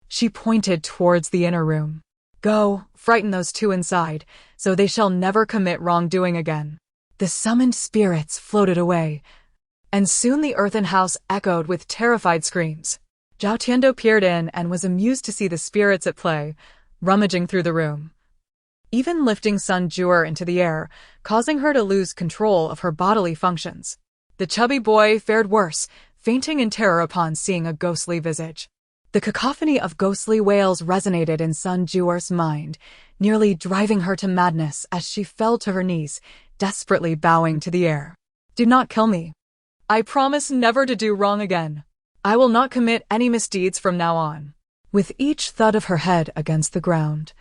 she pointed towards the inner room. "Go, frighten those two inside, so they shall never commit wrongdoing again." The summoned spirits floated away, and soon the earthen house echoed with terrified screams. Zhao Tiando peered in and was amused to see the spirits at play, rummaging through the room. even lifting Sun Jur into the air, causing her to lose control of her bodily functions. The chubby boy fared worse, fainting in terror upon seeing a ghostly visage. The cacophony of ghostly wails resonated in Sun Jur's mind, nearly driving her to madness as she fell to her knees, desperately bowing to the air. "Do not kill me. I promise never to do wrong again. I will not commit any misdeeds from now on." With each thud of her head against the ground,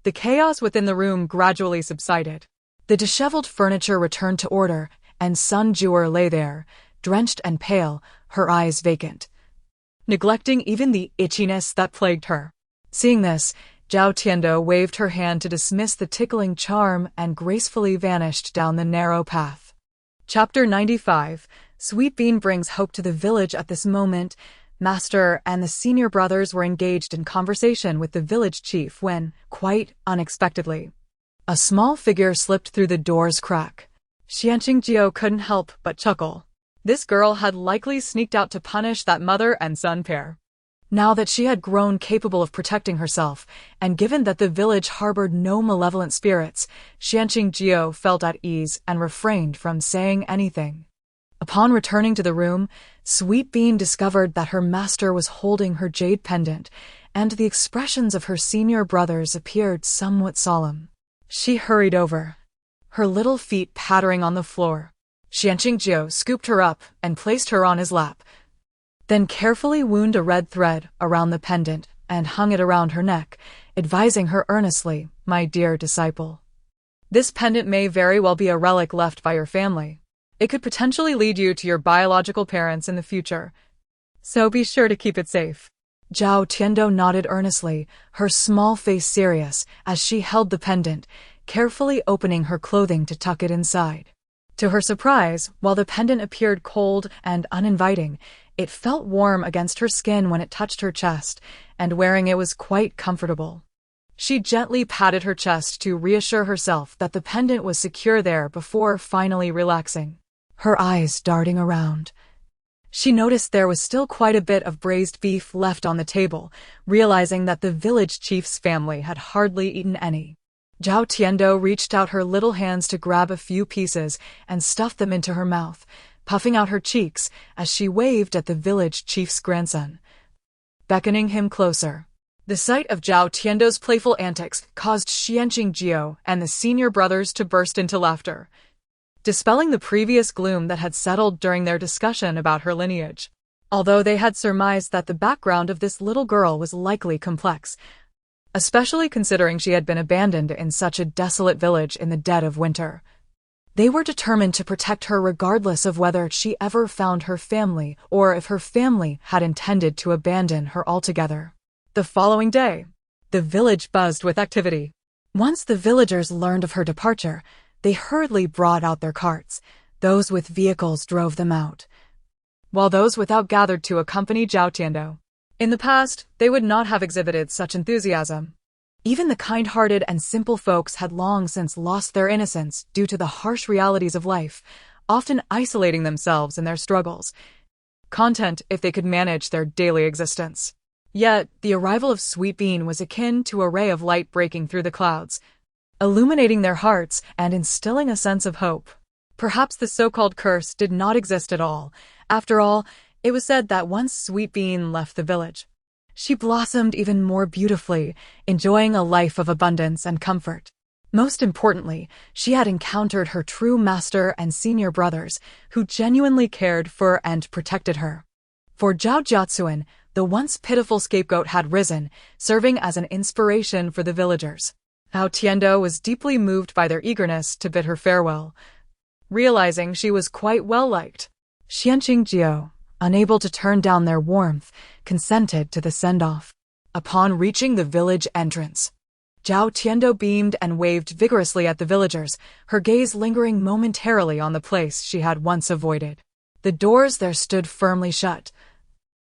the chaos within the room gradually subsided. The disheveled furniture returned to order, and Sun Jur lay there, drenched and pale, her eyes vacant, neglecting even the itchiness that plagued her. Seeing this, Zhao Tiando waved her hand to dismiss the tickling charm and gracefully vanished down the narrow path. Chapter 95. Sweet Bean brings hope to the village. At this moment, Master and the senior brothers were engaged in conversation with the village chief when, quite unexpectedly, a small figure slipped through the door's crack. Xuanqing couldn't help but chuckle. This girl had likely sneaked out to punish that mother and son pair. Now that she had grown capable of protecting herself, and given that the village harbored no malevolent spirits, Xuanqing felt at ease and refrained from saying anything. Upon returning to the room, Sweet Bean discovered that her master was holding her jade pendant, and the expressions of her senior brothers appeared somewhat solemn. She hurried over, her little feet pattering on the floor. Xuanqing scooped her up and placed her on his lap, then carefully wound a red thread around the pendant and hung it around her neck, advising her earnestly, "My dear disciple, this pendant may very well be a relic left by your family. It could potentially lead you to your biological parents in the future, so be sure to keep it safe." Zhao Tiando nodded earnestly, her small face serious, as she held the pendant, carefully opening her clothing to tuck it inside. To her surprise, while the pendant appeared cold and uninviting, it felt warm against her skin when it touched her chest, and wearing it was quite comfortable. She gently patted her chest to reassure herself that the pendant was secure there before finally relaxing. Her eyes darting around, she noticed there was still quite a bit of braised beef left on the table, realizing that the village chief's family had hardly eaten any. Zhao Tiando reached out her little hands to grab a few pieces and stuffed them into her mouth, puffing out her cheeks as she waved at the village chief's grandson, beckoning him closer. The sight of Zhao Tiando's playful antics caused Xuanqing and the senior brothers to burst into laughter, dispelling the previous gloom that had settled during their discussion about her lineage. Although they had surmised that the background of this little girl was likely complex, especially considering she had been abandoned in such a desolate village in the dead of winter, they were determined to protect her regardless of whether she ever found her family or if her family had intended to abandon her altogether. The following day, the village buzzed with activity. Once the villagers learned of her departure, they hurriedly brought out their carts. Those with vehicles drove them out, while those without gathered to accompany Zhao Tiando. In the past, they would not have exhibited such enthusiasm. Even the kind-hearted and simple folks had long since lost their innocence due to the harsh realities of life, often isolating themselves in their struggles, content if they could manage their daily existence. Yet, the arrival of Sweet Bean was akin to a ray of light breaking through the clouds, illuminating their hearts and instilling a sense of hope. Perhaps the so-called curse did not exist at all. After all, it was said that once Sweet Bean left the village, she blossomed even more beautifully, enjoying a life of abundance and comfort. Most importantly, she had encountered her true master and senior brothers, who genuinely cared for and protected her. For Zhao Jiacuan, the once pitiful scapegoat had risen, serving as an inspiration for the villagers. Zhao Tiando was deeply moved by their eagerness to bid her farewell, realizing she was quite well-liked. Xuanqing, unable to turn down their warmth, consented to the send-off. Upon reaching the village entrance, Zhao Tiando beamed and waved vigorously at the villagers, her gaze lingering momentarily on the place she had once avoided. The doors there stood firmly shut,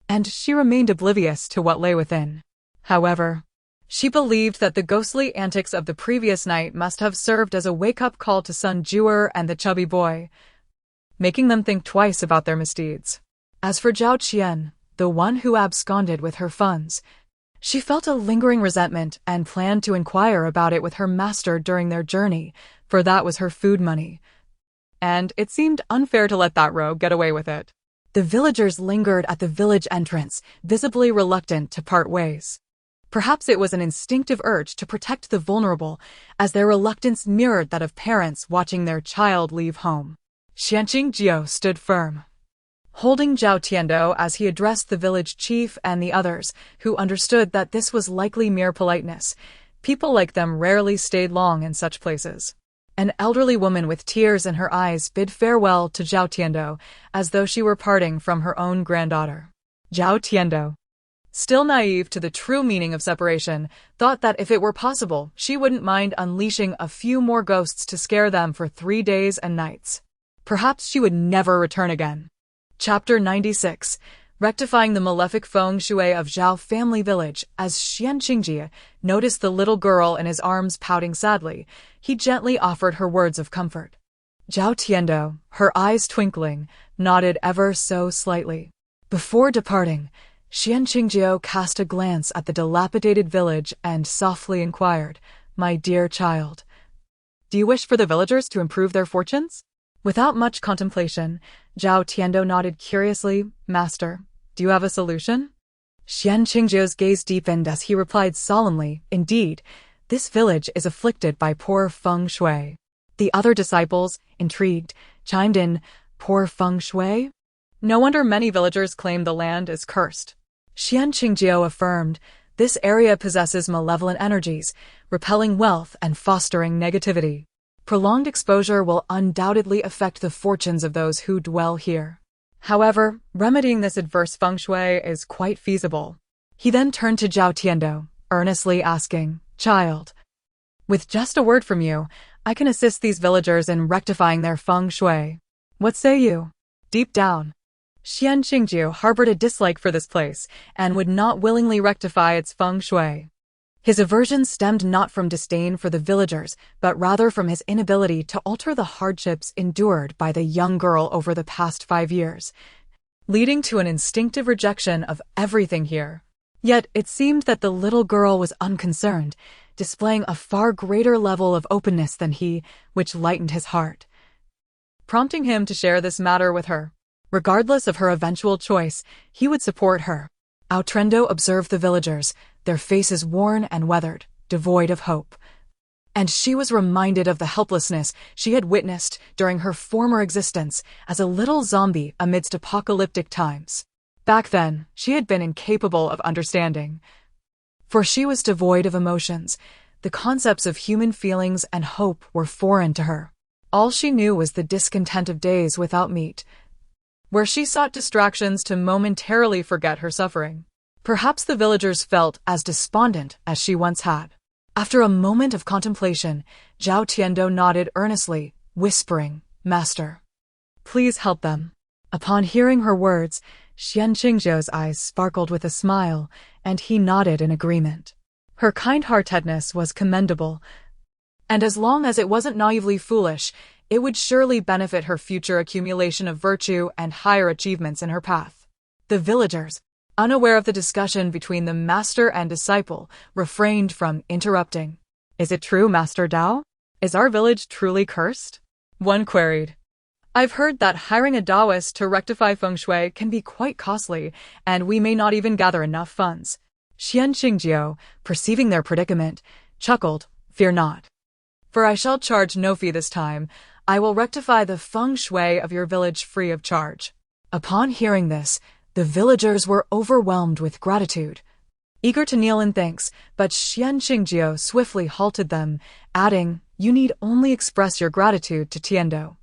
and she remained oblivious to what lay within. However, she believed that the ghostly antics of the previous night must have served as a wake-up call to Sun Jur and the chubby boy, making them think twice about their misdeeds. As for Zhao Qian, the one who absconded with her funds, She felt a lingering resentment and planned to inquire about it with her master during their journey, for that was her food money. And it seemed unfair to let that rogue get away with it. The villagers lingered at the village entrance, visibly reluctant to part ways. Perhaps it was an instinctive urge to protect the vulnerable, as their reluctance mirrored that of parents watching their child leave home. Xuanqing stood firm, holding Zhao Tiando as he addressed the village chief and the others, who understood that this was likely mere politeness. People like them rarely stayed long in such places. An elderly woman with tears in her eyes bid farewell to Zhao Tiando, as though she were parting from her own granddaughter. Zhao Tiando, still naive to the true meaning of separation, thought that if it were possible, she wouldn't mind unleashing a few more ghosts to scare them for 3 days and nights. Perhaps she would never return again. Chapter 96. Rectifying the malefic feng shui of Zhao family village. As Xuanqing noticed the little girl in his arms pouting sadly, he gently offered her words of comfort. Zhao Tiando, her eyes twinkling, nodded ever so slightly. Before departing, Xuanqing cast a glance at the dilapidated village and softly inquired, "My dear child, do you wish for the villagers to improve their fortunes?" Without much contemplation, Zhao Tiando nodded curiously. "Master, do you have a solution?" Xuanqing's gaze deepened as he replied solemnly, "Indeed, this village is afflicted by poor feng shui." The other disciples, intrigued, chimed in, "Poor feng shui?" No wonder many villagers claim the land is cursed. Xuanqing affirmed, "This area possesses malevolent energies, repelling wealth and fostering negativity. Prolonged exposure will undoubtedly affect the fortunes of those who dwell here. However, remedying this adverse feng shui is quite feasible." He then turned to Zhao Tiando, earnestly asking, "Child, with just a word from you, I can assist these villagers in rectifying their feng shui. What say you?" Deep down, Xuanqing harbored a dislike for this place and would not willingly rectify its feng shui. His aversion stemmed not from disdain for the villagers, but rather from his inability to alter the hardships endured by the young girl over the past 5 years, leading to an instinctive rejection of everything here. Yet it seemed that the little girl was unconcerned, displaying a far greater level of openness than he, which lightened his heart, prompting him to share this matter with her. Regardless of her eventual choice, he would support her. Outrendo observed the villagers, their faces worn and weathered, devoid of hope. And she was reminded of the helplessness she had witnessed during her former existence as a little zombie amidst apocalyptic times. Back then, she had been incapable of understanding. For she was devoid of emotions. The concepts of human feelings and hope were foreign to her. All she knew was the discontent of days without meat, where she sought distractions to momentarily forget her suffering. Perhaps the villagers felt as despondent as she once had. After a moment of contemplation, Zhao Tiando nodded earnestly, whispering, "Master, please help them." Upon hearing her words, Xuanqing's eyes sparkled with a smile, and he nodded in agreement. Her kind-heartedness was commendable, and as long as it wasn't naively foolish, it would surely benefit her future accumulation of virtue and higher achievements in her path. The villagers, unaware of the discussion between the master and disciple, refrained from interrupting. "Is it true, Master Dao? Is our village truly cursed?" one queried. "I've heard that hiring a Taoist to rectify feng shui can be quite costly, and we may not even gather enough funds." Xuanqing, perceiving their predicament, chuckled, "Fear not. For I shall charge no fee this time. I will rectify the feng shui of your village free of charge." Upon hearing this, the villagers were overwhelmed with gratitude, eager to kneel in thanks, but Xuanqing swiftly halted them, adding, "You need only express your gratitude to Tiando,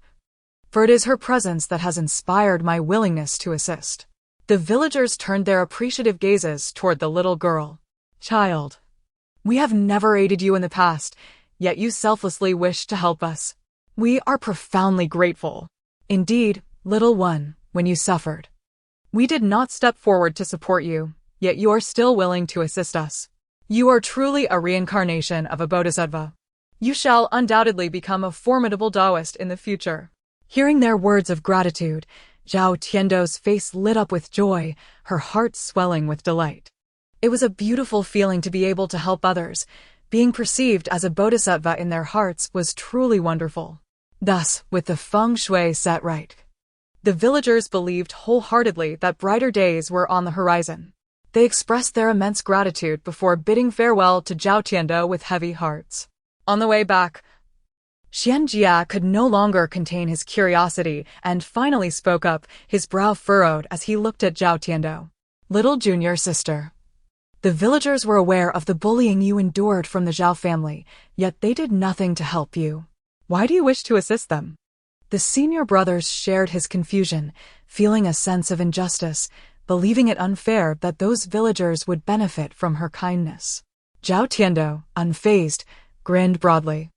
for it is her presence that has inspired my willingness to assist." The villagers turned their appreciative gazes toward the little girl. "Child, we have never aided you in the past, yet you selflessly wished to help us. We are profoundly grateful. Indeed, little one, when you suffered, we did not step forward to support you, yet you are still willing to assist us. You are truly a reincarnation of a bodhisattva. You shall undoubtedly become a formidable Taoist in the future." Hearing their words of gratitude, Zhao Tiando's face lit up with joy, her heart swelling with delight. It was a beautiful feeling to be able to help others. Being perceived as a bodhisattva in their hearts was truly wonderful. Thus, with the feng shui set right, the villagers believed wholeheartedly that brighter days were on the horizon. They expressed their immense gratitude before bidding farewell to Zhao Tiando with heavy hearts. On the way back, Xian Jia could no longer contain his curiosity and finally spoke up, his brow furrowed as he looked at Zhao Tiando. Little junior sister. The villagers were aware of the bullying you endured from the Zhao family, yet they did nothing to help you. Why do you wish to assist them? The senior brothers shared his confusion, feeling a sense of injustice, believing it unfair that those villagers would benefit from her kindness. Zhao Tiando, unfazed, grinned broadly.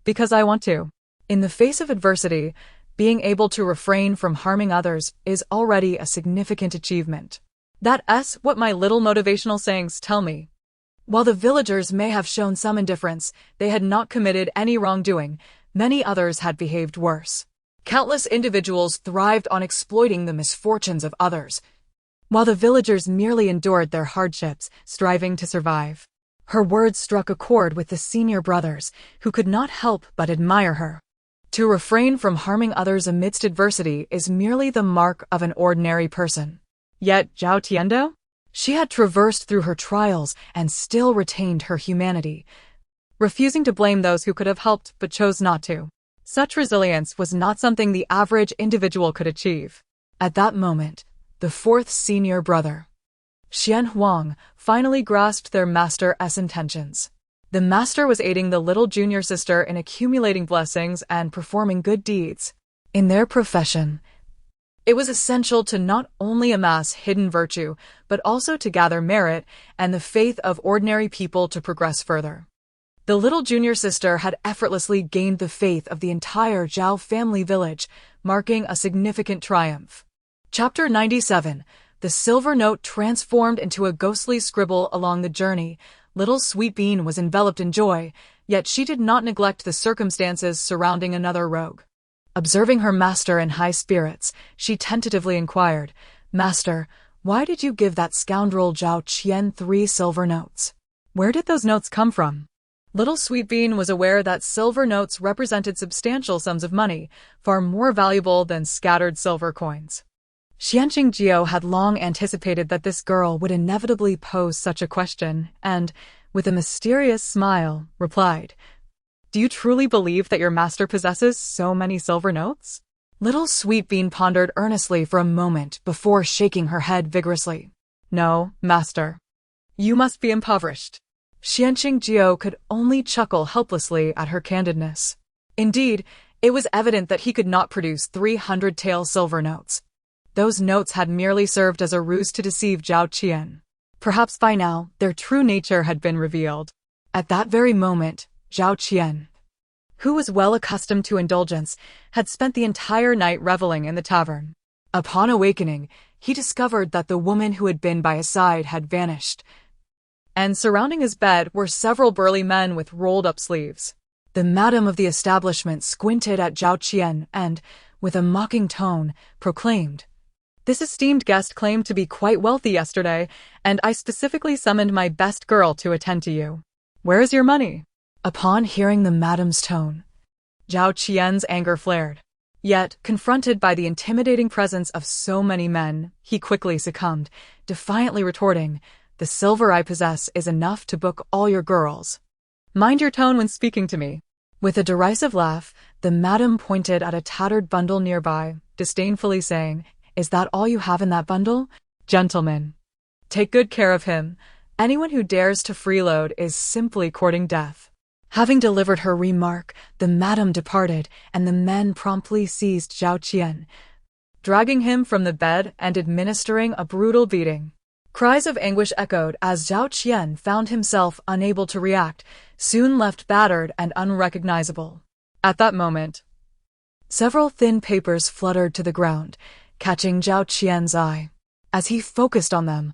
Because I want to. In the face of adversity, being able to refrain from harming others is already a significant achievement. That's what my little motivational sayings tell me. While the villagers may have shown some indifference, they had not committed any wrongdoing. Many others had behaved worse. Countless individuals thrived on exploiting the misfortunes of others, while the villagers merely endured their hardships, striving to survive. Her words struck a chord with the senior brothers, who could not help but admire her. To refrain from harming others amidst adversity is merely the mark of an ordinary person. Yet Zhao Tiando? She had traversed through her trials and still retained her humanity, refusing to blame those who could have helped but chose not to. Such resilience was not something the average individual could achieve. At that moment, the fourth senior brother, Xian Huang, finally grasped their master's intentions. The master was aiding the little junior sister in accumulating blessings and performing good deeds. In their profession, it was essential to not only amass hidden virtue, but also to gather merit and the faith of ordinary people to progress further. The little junior sister had effortlessly gained the faith of the entire Zhao family village, marking a significant triumph. Chapter 97. The silver note transformed into a ghostly scribble along the journey. Little Sweet Bean was enveloped in joy, yet she did not neglect the circumstances surrounding another rogue. Observing her master in high spirits, she tentatively inquired, "Master, why did you give that scoundrel Zhao Qian 3 silver notes? Where did those notes come from?" Little Sweet Bean was aware that silver notes represented substantial sums of money, far more valuable than scattered silver coins. Xianqing Jiao had long anticipated that this girl would inevitably pose such a question, and, with a mysterious smile, replied, "Do you truly believe that your master possesses so many silver notes?" Little Sweet Bean pondered earnestly for a moment before shaking her head vigorously. "No, master. You must be impoverished." Xianqing Jiao could only chuckle helplessly at her candidness. Indeed, it was evident that he could not produce 300 tael silver notes. Those notes had merely served as a ruse to deceive Zhao Qian. Perhaps by now, their true nature had been revealed. At that very moment, Zhao Qian, who was well accustomed to indulgence, had spent the entire night reveling in the tavern. Upon awakening, he discovered that the woman who had been by his side had vanished, and surrounding his bed were several burly men with rolled-up sleeves. The madam of the establishment squinted at Zhao Qian and, with a mocking tone, proclaimed, "This esteemed guest claimed to be quite wealthy yesterday, and I specifically summoned my best girl to attend to you. Where is your money?" Upon hearing the madam's tone, Zhao Qian's anger flared. Yet, confronted by the intimidating presence of so many men, he quickly succumbed, defiantly retorting, "The silver I possess is enough to book all your girls. Mind your tone when speaking to me." With a derisive laugh, the madam pointed at a tattered bundle nearby, disdainfully saying, "Is that all you have in that bundle? Gentlemen, take good care of him. Anyone who dares to freeload is simply courting death." Having delivered her remark, the madam departed, and the men promptly seized Zhao Qian, dragging him from the bed and administering a brutal beating. Cries of anguish echoed as Zhao Qian found himself unable to react, soon left battered and unrecognizable. At that moment, several thin papers fluttered to the ground, catching Zhao Qian's eye. As he focused on them,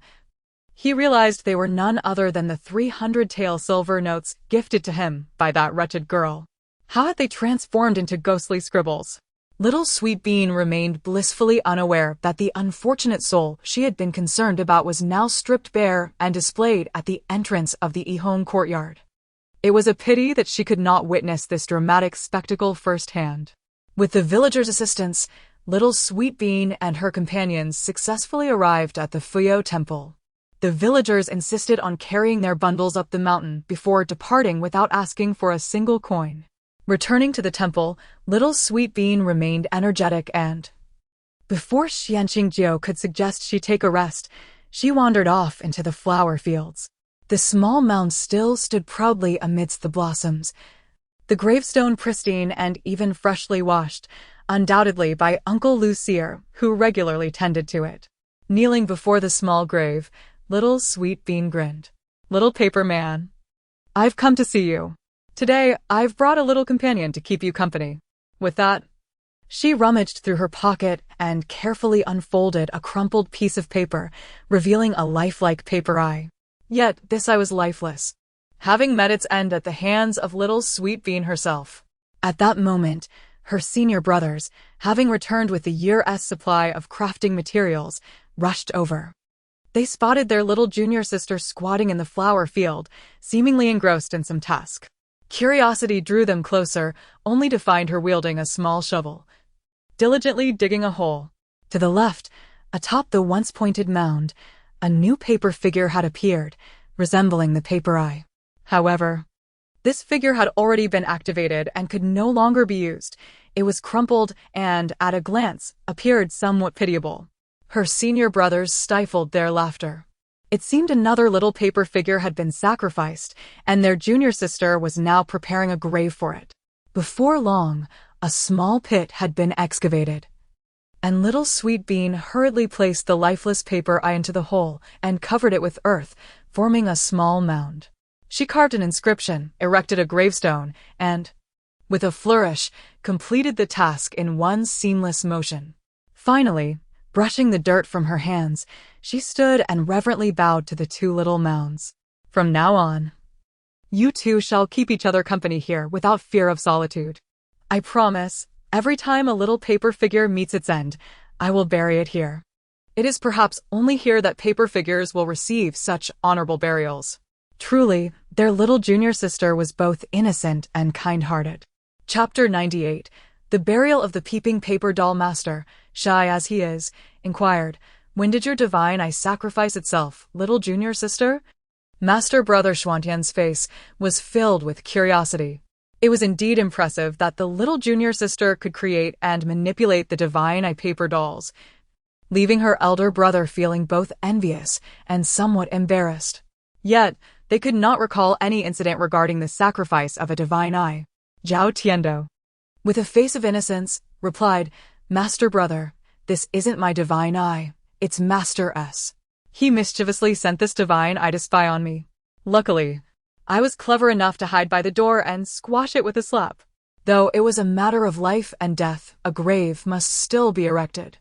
he realized they were none other than the 300 tael silver notes gifted to him by that wretched girl. How had they transformed into ghostly scribbles? Little Sweet Bean remained blissfully unaware that the unfortunate soul she had been concerned about was now stripped bare and displayed at the entrance of the Ihong courtyard. It was a pity that she could not witness this dramatic spectacle firsthand. With the villagers' assistance, Little Sweet Bean and her companions successfully arrived at the Fuyo Temple. The villagers insisted on carrying their bundles up the mountain before departing without asking for a single coin. Returning to the temple, Little Sweet Bean remained energetic and, before Xianqingjiu could suggest she take a rest, she wandered off into the flower fields. The small mound still stood proudly amidst the blossoms, the gravestone pristine and even freshly washed, undoubtedly by Uncle Lucier, who regularly tended to it. Kneeling before the small grave, Little Sweet Bean grinned. "Little paper man, I've come to see you. Today, I've brought a little companion to keep you company." With that, she rummaged through her pocket and carefully unfolded a crumpled piece of paper, revealing a lifelike paper eye. Yet this eye was lifeless, having met its end at the hands of Little Sweet Bean herself. At that moment, her senior brothers, having returned with the year's supply of crafting materials, rushed over. They spotted their little junior sister squatting in the flower field, seemingly engrossed in some task. Curiosity drew them closer, only to find her wielding a small shovel, diligently digging a hole. To the left, atop the once pointed mound, a new paper figure had appeared, resembling the paper eye. However, this figure had already been activated and could no longer be used. It was crumpled and, at a glance, appeared somewhat pitiable. Her senior brothers stifled their laughter. It seemed another little paper figure had been sacrificed, and their junior sister was now preparing a grave for it. Before long, a small pit had been excavated, and Little Sweet Bean hurriedly placed the lifeless paper eye into the hole and covered it with earth, forming a small mound. She carved an inscription, erected a gravestone, and, with a flourish, completed the task in one seamless motion. Finally, brushing the dirt from her hands, she stood and reverently bowed to the two little mounds. "From now on, you two shall keep each other company here without fear of solitude. I promise, every time a little paper figure meets its end, I will bury it here. It is perhaps only here that paper figures will receive such honorable burials." Truly, their little junior sister was both innocent and kind-hearted. Chapter 98. The burial of the peeping paper doll master, shy as he is, inquired, "When did your divine eye sacrifice itself, little junior sister?" Master Brother Xuantian's face was filled with curiosity. It was indeed impressive that the little junior sister could create and manipulate the divine eye paper dolls, leaving her elder brother feeling both envious and somewhat embarrassed. Yet, they could not recall any incident regarding the sacrifice of a divine eye. Zhao Tiando, with a face of innocence, replied, "Master Brother, this isn't my divine eye, it's Master S. He mischievously sent this divine eye to spy on me. Luckily, I was clever enough to hide by the door and squash it with a slap. Though it was a matter of life and death, a grave must still be erected.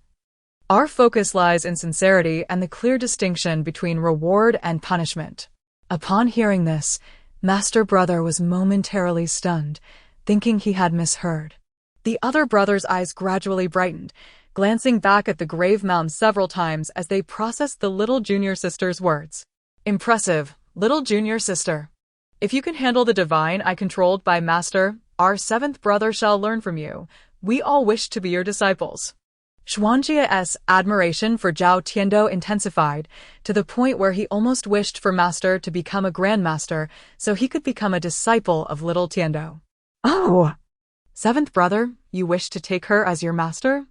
Our focus lies in sincerity and the clear distinction between reward and punishment." Upon hearing this, Master Brother was momentarily stunned, thinking he had misheard. The other brother's eyes gradually brightened, glancing back at the grave mound several times as they processed the little junior sister's words. "Impressive, little junior sister. If you can handle the divine eye controlled by Master, our seventh brother shall learn from you. We all wish to be your disciples." Xuanjia's admiration for Zhao Tiando intensified, to the point where he almost wished for Master to become a grandmaster so he could become a disciple of little Tiando. "Oh! Seventh brother, you wish to take her as your master?"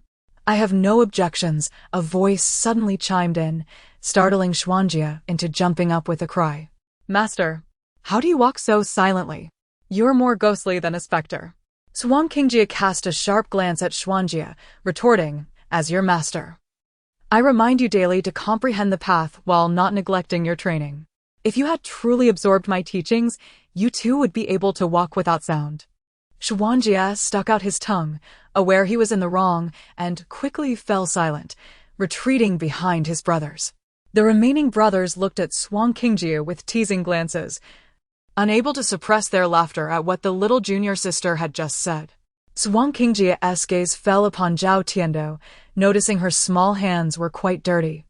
"I have no objections," a voice suddenly chimed in, startling Xuanjia into jumping up with a cry. "Master, how do you walk so silently? You're more ghostly than a specter." Xuanqingjia cast a sharp glance at Xuanjia, retorting, "As your master, I remind you daily to comprehend the path while not neglecting your training. If you had truly absorbed my teachings, you too would be able to walk without sound." Xuanjia stuck out his tongue, aware he was in the wrong, and quickly fell silent, retreating behind his brothers. The remaining brothers looked at Xuanqingjia with teasing glances, unable to suppress their laughter at what the little junior sister had just said. Xuanqingjia's gaze fell upon Zhao Tiando, noticing her small hands were quite dirty.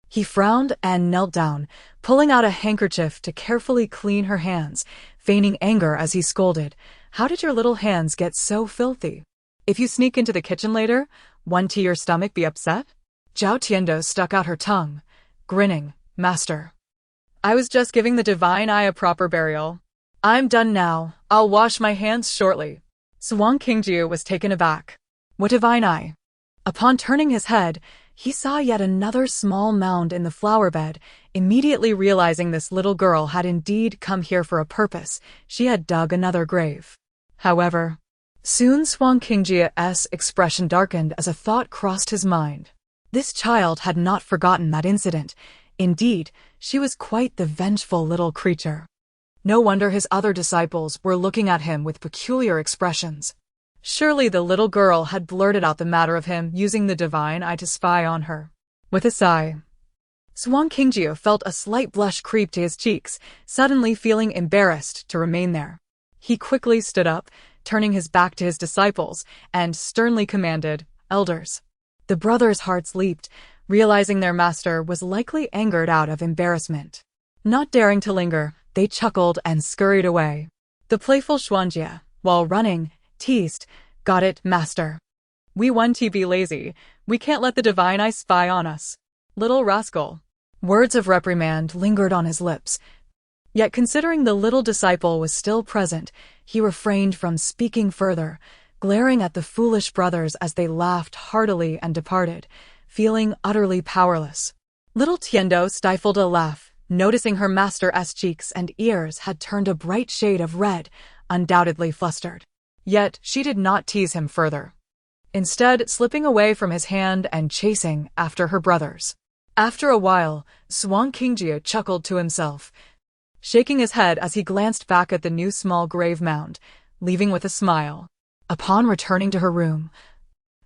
He frowned and knelt down, pulling out a handkerchief to carefully clean her hands, feigning anger as he scolded. "How did your little hands get so filthy? If you sneak into the kitchen later, won't your stomach be upset?" Zhao Tiando stuck out her tongue, grinning. "Master, I was just giving the divine eye a proper burial. I'm done now. I'll wash my hands shortly." Xuanqingjiu was taken aback. "What divine eye?" Upon turning his head, he saw yet another small mound in the flower bed. Immediately realizing this little girl had indeed come here for a purpose, she had dug another grave. However, soon Xuanqingjia's expression darkened as a thought crossed his mind. This child had not forgotten that incident. Indeed, she was quite the vengeful little creature. No wonder his other disciples were looking at him with peculiar expressions. Surely the little girl had blurted out the matter of him using the divine eye to spy on her. With a sigh, Xuanqingjiu felt a slight blush creep to his cheeks, suddenly feeling embarrassed to remain there. He quickly stood up, turning his back to his disciples, and sternly commanded, "Elders." The brothers' hearts leaped, realizing their master was likely angered out of embarrassment. Not daring to linger, they chuckled and scurried away. The playful Xuanjia, while running, teased, "Got it, master. We want to be lazy. We can't let the divine eye spy on us. Little rascal." Words of reprimand lingered on his lips. Yet considering the little disciple was still present, he refrained from speaking further, glaring at the foolish brothers as they laughed heartily and departed, feeling utterly powerless. Little Tiando stifled a laugh, noticing her master's cheeks and ears had turned a bright shade of red, undoubtedly flustered. Yet she did not tease him further, instead slipping away from his hand and chasing after her brothers. After a while, Xuanqingjiu chuckled to himself, shaking his head as he glanced back at the new small grave mound, leaving with a smile. Upon returning to her room,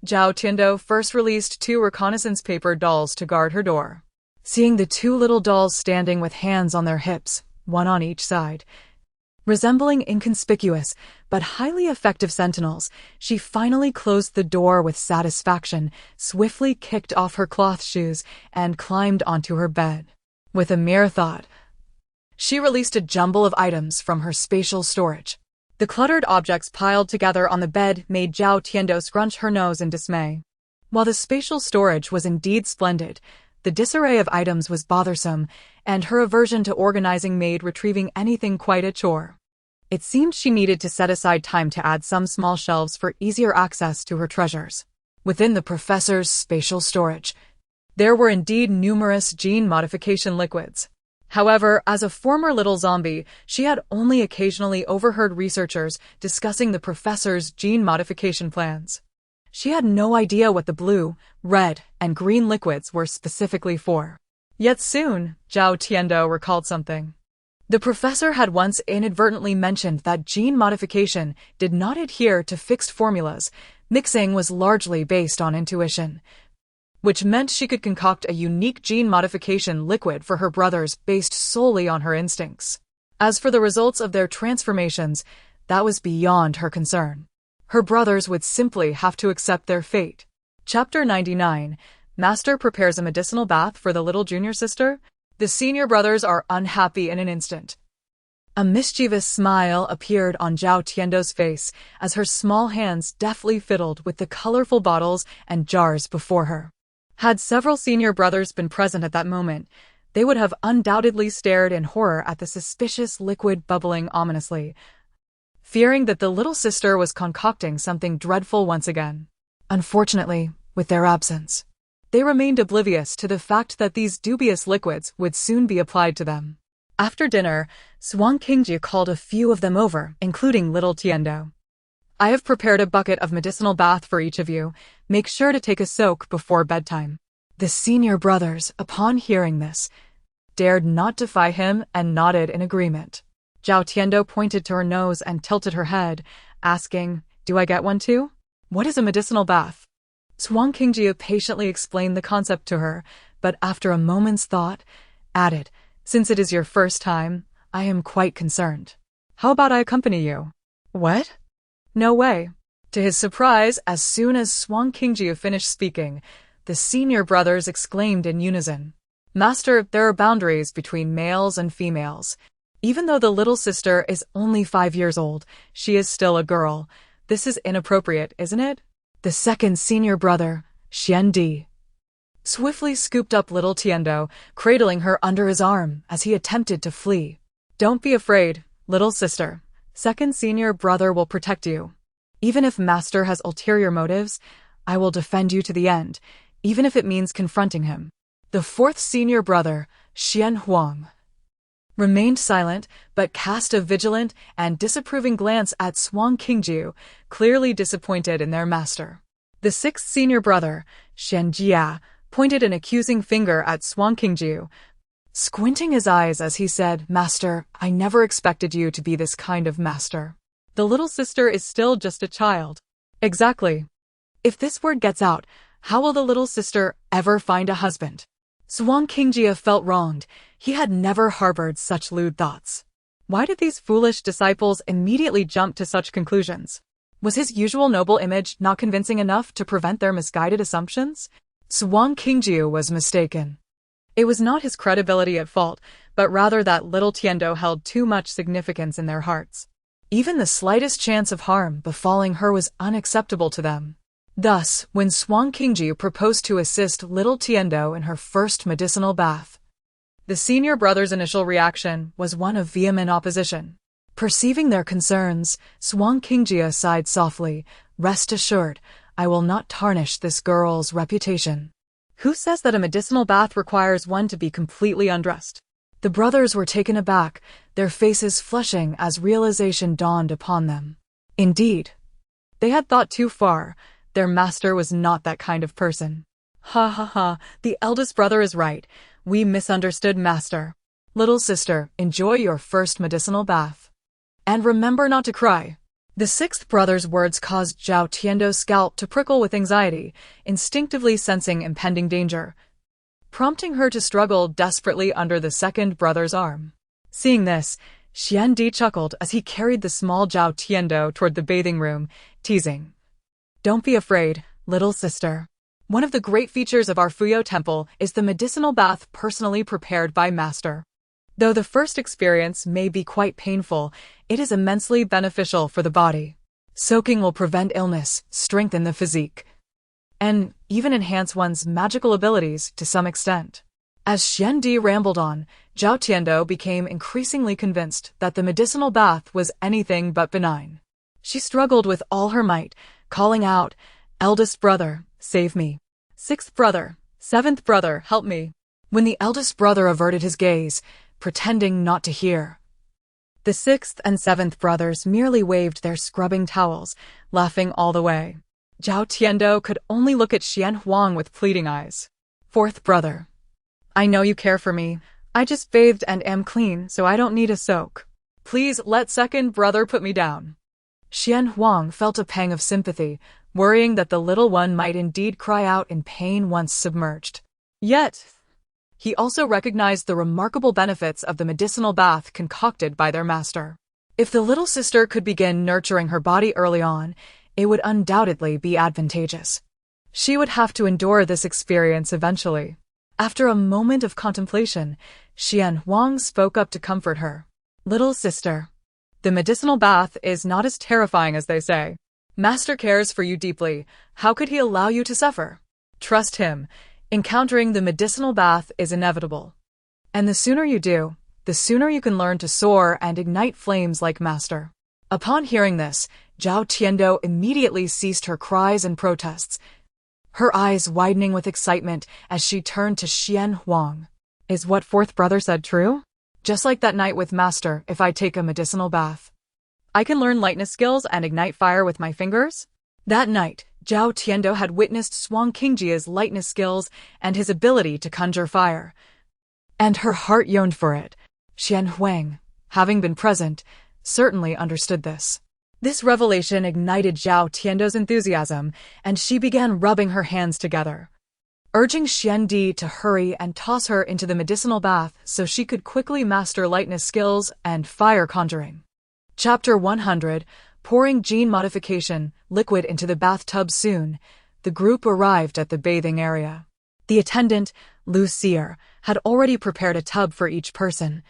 Zhao Tiando first released 2 reconnaissance paper dolls to guard her door. Seeing the 2 little dolls standing with hands on their hips, one on each side, resembling inconspicuous but highly effective sentinels, she finally closed the door with satisfaction, swiftly kicked off her cloth shoes, and climbed onto her bed. With a mere thought, she released a jumble of items from her spatial storage. The cluttered objects piled together on the bed made Zhao Tiando scrunch her nose in dismay. While the spatial storage was indeed splendid, the disarray of items was bothersome, and her aversion to organizing made retrieving anything quite a chore. It seemed she needed to set aside time to add some small shelves for easier access to her treasures. Within the professor's spatial storage, there were indeed numerous gene modification liquids. However, as a former little zombie, she had only occasionally overheard researchers discussing the professor's gene modification plans. She had no idea what the blue, red, and green liquids were specifically for. Yet soon, Zhao Tiando recalled something. The professor had once inadvertently mentioned that gene modification did not adhere to fixed formulas. Mixing was largely based on intuition, which meant she could concoct a unique gene modification liquid for her brothers based solely on her instincts. As for the results of their transformations, that was beyond her concern. Her brothers would simply have to accept their fate. Chapter 99. Master prepares a medicinal bath for the little junior sister. The senior brothers are unhappy in an instant. A mischievous smile appeared on Zhao Tiando's face as her small hands deftly fiddled with the colorful bottles and jars before her. Had several senior brothers been present at that moment, they would have undoubtedly stared in horror at the suspicious liquid bubbling ominously, fearing that the little sister was concocting something dreadful once again. Unfortunately, with their absence, they remained oblivious to the fact that these dubious liquids would soon be applied to them. After dinner, Xuanqingjiu called a few of them over, including little Tiando. "I have prepared a bucket of medicinal bath for each of you. Make sure to take a soak before bedtime." The senior brothers, upon hearing this, dared not defy him and nodded in agreement. Zhao Tiando pointed to her nose and tilted her head, asking, "Do I get one too? What is a medicinal bath?" Xuanqingjiu patiently explained the concept to her, but after a moment's thought, added, "Since it is your first time, I am quite concerned. How about I accompany you?" "What? No way. To his surprise, as soon as Xuanqingjiu finished speaking, the senior brothers exclaimed in unison, "Master, there are boundaries between males and females. Even though the little sister is only 5 years old, she is still a girl. This is inappropriate, isn't it?" The second senior brother, Xuandi, swiftly scooped up little Tiendo, cradling her under his arm as he attempted to flee. "Don't be afraid, little sister. Second senior brother will protect you. Even if Master has ulterior motives, I will defend you to the end, even if it means confronting him." The fourth senior brother, Xuanxuan, remained silent but cast a vigilant and disapproving glance at Xuanqingjiu, clearly disappointed in their master. The sixth senior brother, Shenjia, pointed an accusing finger at Xuanqingjiu, squinting his eyes as he said, "Master, I never expected you to be this kind of master. The little sister is still just a child." Exactly. If this word gets out, how will the little sister ever find a husband? Xuanqingjiu felt wronged. He had never harbored such lewd thoughts. Why did these foolish disciples immediately jump to such conclusions? Was his usual noble image not convincing enough to prevent their misguided assumptions? Xuanqingjiu was mistaken. It was not his credibility at fault, but rather that little Tiendo held too much significance in their hearts. Even the slightest chance of harm befalling her was unacceptable to them. Thus, when Xuanqingjiu proposed to assist little Tiendo in her first medicinal bath, the senior brother's initial reaction was one of vehement opposition. Perceiving their concerns, Xuanqingjiu sighed softly, "Rest assured, I will not tarnish this girl's reputation." Who says that a medicinal bath requires one to be completely undressed? The brothers were taken aback, their faces flushing as realization dawned upon them. Indeed, they had thought too far. Their master was not that kind of person. "Ha ha ha, the eldest brother is right. We misunderstood master. Little sister, enjoy your first medicinal bath. And remember not to cry." The sixth brother's words caused Zhao Tiendo's scalp to prickle with anxiety, instinctively sensing impending danger, prompting her to struggle desperately under the second brother's arm. Seeing this, Xuandi chuckled as he carried the small Zhao Tiendo toward the bathing room, teasing, "Don't be afraid, little sister. One of the great features of our Fuyo temple is the medicinal bath personally prepared by master. Though the first experience may be quite painful, it is immensely beneficial for the body. Soaking will prevent illness, strengthen the physique, and even enhance one's magical abilities to some extent." As Xuandi rambled on, Zhao Tiendo became increasingly convinced that the medicinal bath was anything but benign. She struggled with all her might, calling out, "Eldest brother, save me. Sixth brother, seventh brother, help me." When the eldest brother averted his gaze, pretending not to hear, the sixth and seventh brothers merely waved their scrubbing towels, laughing all the way. Zhao Tiendo could only look at Xuanhuang with pleading eyes. "Fourth brother, I know you care for me. I just bathed and am clean, so I don't need a soak. Please let second brother put me down." Xuanhuang felt a pang of sympathy, worrying that the little one might indeed cry out in pain once submerged. Yet, he also recognized the remarkable benefits of the medicinal bath concocted by their master. If the little sister could begin nurturing her body early on, it would undoubtedly be advantageous. She would have to endure this experience eventually. After a moment of contemplation, Xuanhuang spoke up to comfort her. "Little sister, the medicinal bath is not as terrifying as they say. Master cares for you deeply. How could he allow you to suffer? Trust him. Encountering the medicinal bath is inevitable. And the sooner you do, the sooner you can learn to soar and ignite flames like master." Upon hearing this, Zhao Tiendo immediately ceased her cries and protests, her eyes widening with excitement as she turned to Xuanhuang. "Is what fourth brother said true? Just like that night with master, if I take a medicinal bath, I can learn lightness skills and ignite fire with my fingers?" That night, Zhao Tiendo had witnessed Xuanqingji's lightness skills and his ability to conjure fire, and her heart yearned for it. Xuanhuang, having been present, certainly understood this. This revelation ignited Zhao Tiendo's enthusiasm, and she began rubbing her hands together, urging Xuandi to hurry and toss her into the medicinal bath so she could quickly master lightness skills and fire conjuring. Chapter 100, Pouring gene modification liquid into the bathtub soon, the group arrived at the bathing area. The attendant, Lucier, had already prepared a tub for each person,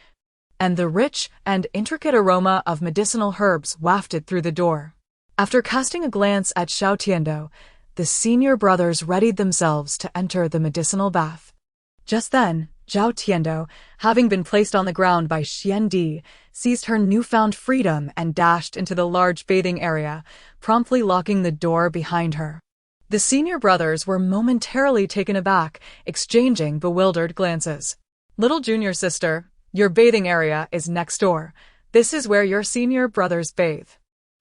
and the rich and intricate aroma of medicinal herbs wafted through the door. After casting a glance at Xuantian, the senior brothers readied themselves to enter the medicinal bath. Just then, Xuantian, having been placed on the ground by Xuandi, seized her newfound freedom and dashed into the large bathing area, promptly locking the door behind her. The senior brothers were momentarily taken aback, exchanging bewildered glances. "Little junior sister, your bathing area is next door. This is where your senior brothers bathe,"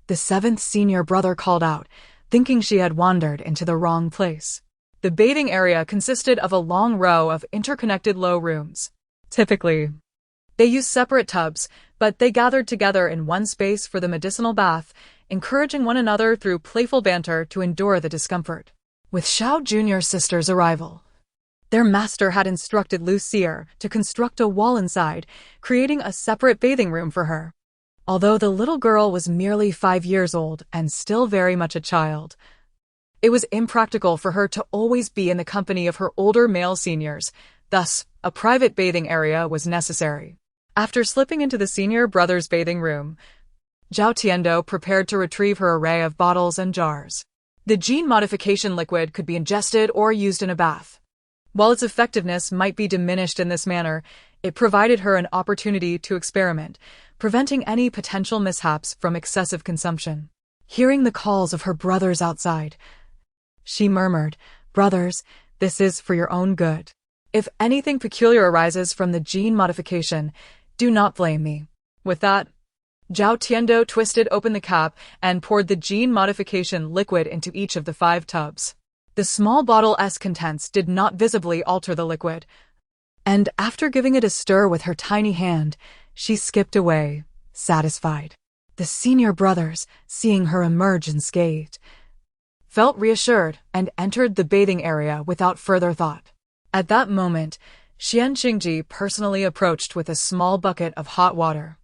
the seventh senior brother called out, thinking she had wandered into the wrong place. The bathing area consisted of a long row of interconnected low rooms. Typically, they used separate tubs, but they gathered together in one space for the medicinal bath, encouraging one another through playful banter to endure the discomfort. With Xiao Jr.'s sister's arrival, their master had instructed Lucier to construct a wall inside, creating a separate bathing room for her. Although the little girl was merely 5 years old and still very much a child, it was impractical for her to always be in the company of her older male seniors, thus, a private bathing area was necessary. After slipping into the senior brother's bathing room, Xuantian prepared to retrieve her array of bottles and jars. The gene modification liquid could be ingested or used in a bath. While its effectiveness might be diminished in this manner, it provided her an opportunity to experiment, preventing any potential mishaps from excessive consumption. Hearing the calls of her brothers outside, she murmured, "Brothers, this is for your own good. If anything peculiar arises from the gene modification, do not blame me." With that, Xuantian twisted open the cap and poured the gene modification liquid into each of the 5 tubs. The small bottle's contents did not visibly alter the liquid, and after giving it a stir with her tiny hand, she skipped away, satisfied. The senior brothers, seeing her emerge unscathed, felt reassured and entered the bathing area without further thought. At that moment, Xuanxuan personally approached with a small bucket of hot water,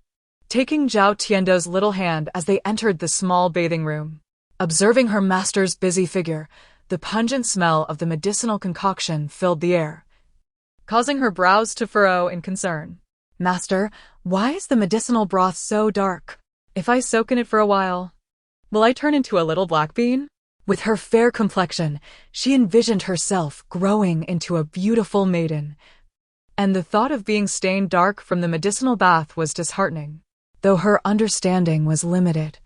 taking Xuantian's little hand as they entered the small bathing room. Observing her master's busy figure, the pungent smell of the medicinal concoction filled the air, causing her brows to furrow in concern. "Master, why is the medicinal broth so dark? If I soak in it for a while, will I turn into a little black bean?" With her fair complexion, she envisioned herself growing into a beautiful maiden, and the thought of being stained dark from the medicinal bath was disheartening. Though her understanding was limited,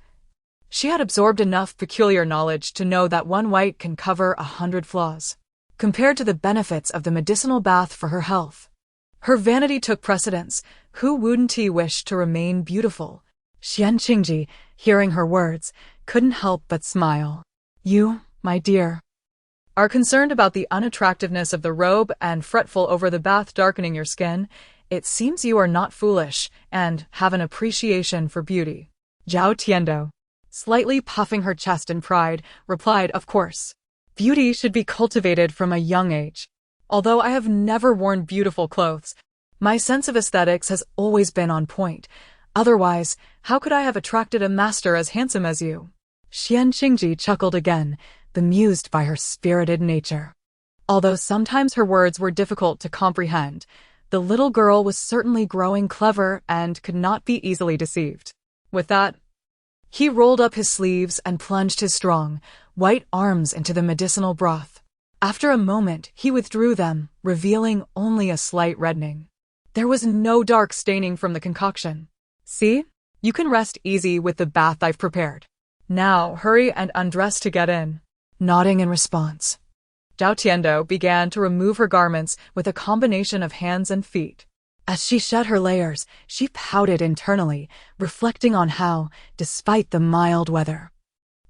she had absorbed enough peculiar knowledge to know that one white can cover 100 flaws. Compared to the benefits of the medicinal bath for her health, her vanity took precedence. Who wouldn't wish to remain beautiful? Xuanxuan, hearing her words, couldn't help but smile. "You, my dear, are concerned about the unattractiveness of the robe and fretful over the bath darkening your skin. It seems you are not foolish and have an appreciation for beauty." Xuantian, slightly puffing her chest in pride, replied, "Of course. Beauty should be cultivated from a young age. Although I have never worn beautiful clothes, my sense of aesthetics has always been on point. Otherwise, how could I have attracted a master as handsome as you?" Xuanxuan chuckled again, bemused by her spirited nature. Although sometimes her words were difficult to comprehend, the little girl was certainly growing clever and could not be easily deceived. With that, he rolled up his sleeves and plunged his strong, white arms into the medicinal broth. After a moment, he withdrew them, revealing only a slight reddening. There was no dark staining from the concoction. "See? You can rest easy with the bath I've prepared. Now hurry and undress to get in." Nodding in response, Xuantian began to remove her garments with a combination of hands and feet. As she shed her layers, she pouted internally, reflecting on how, despite the mild weather,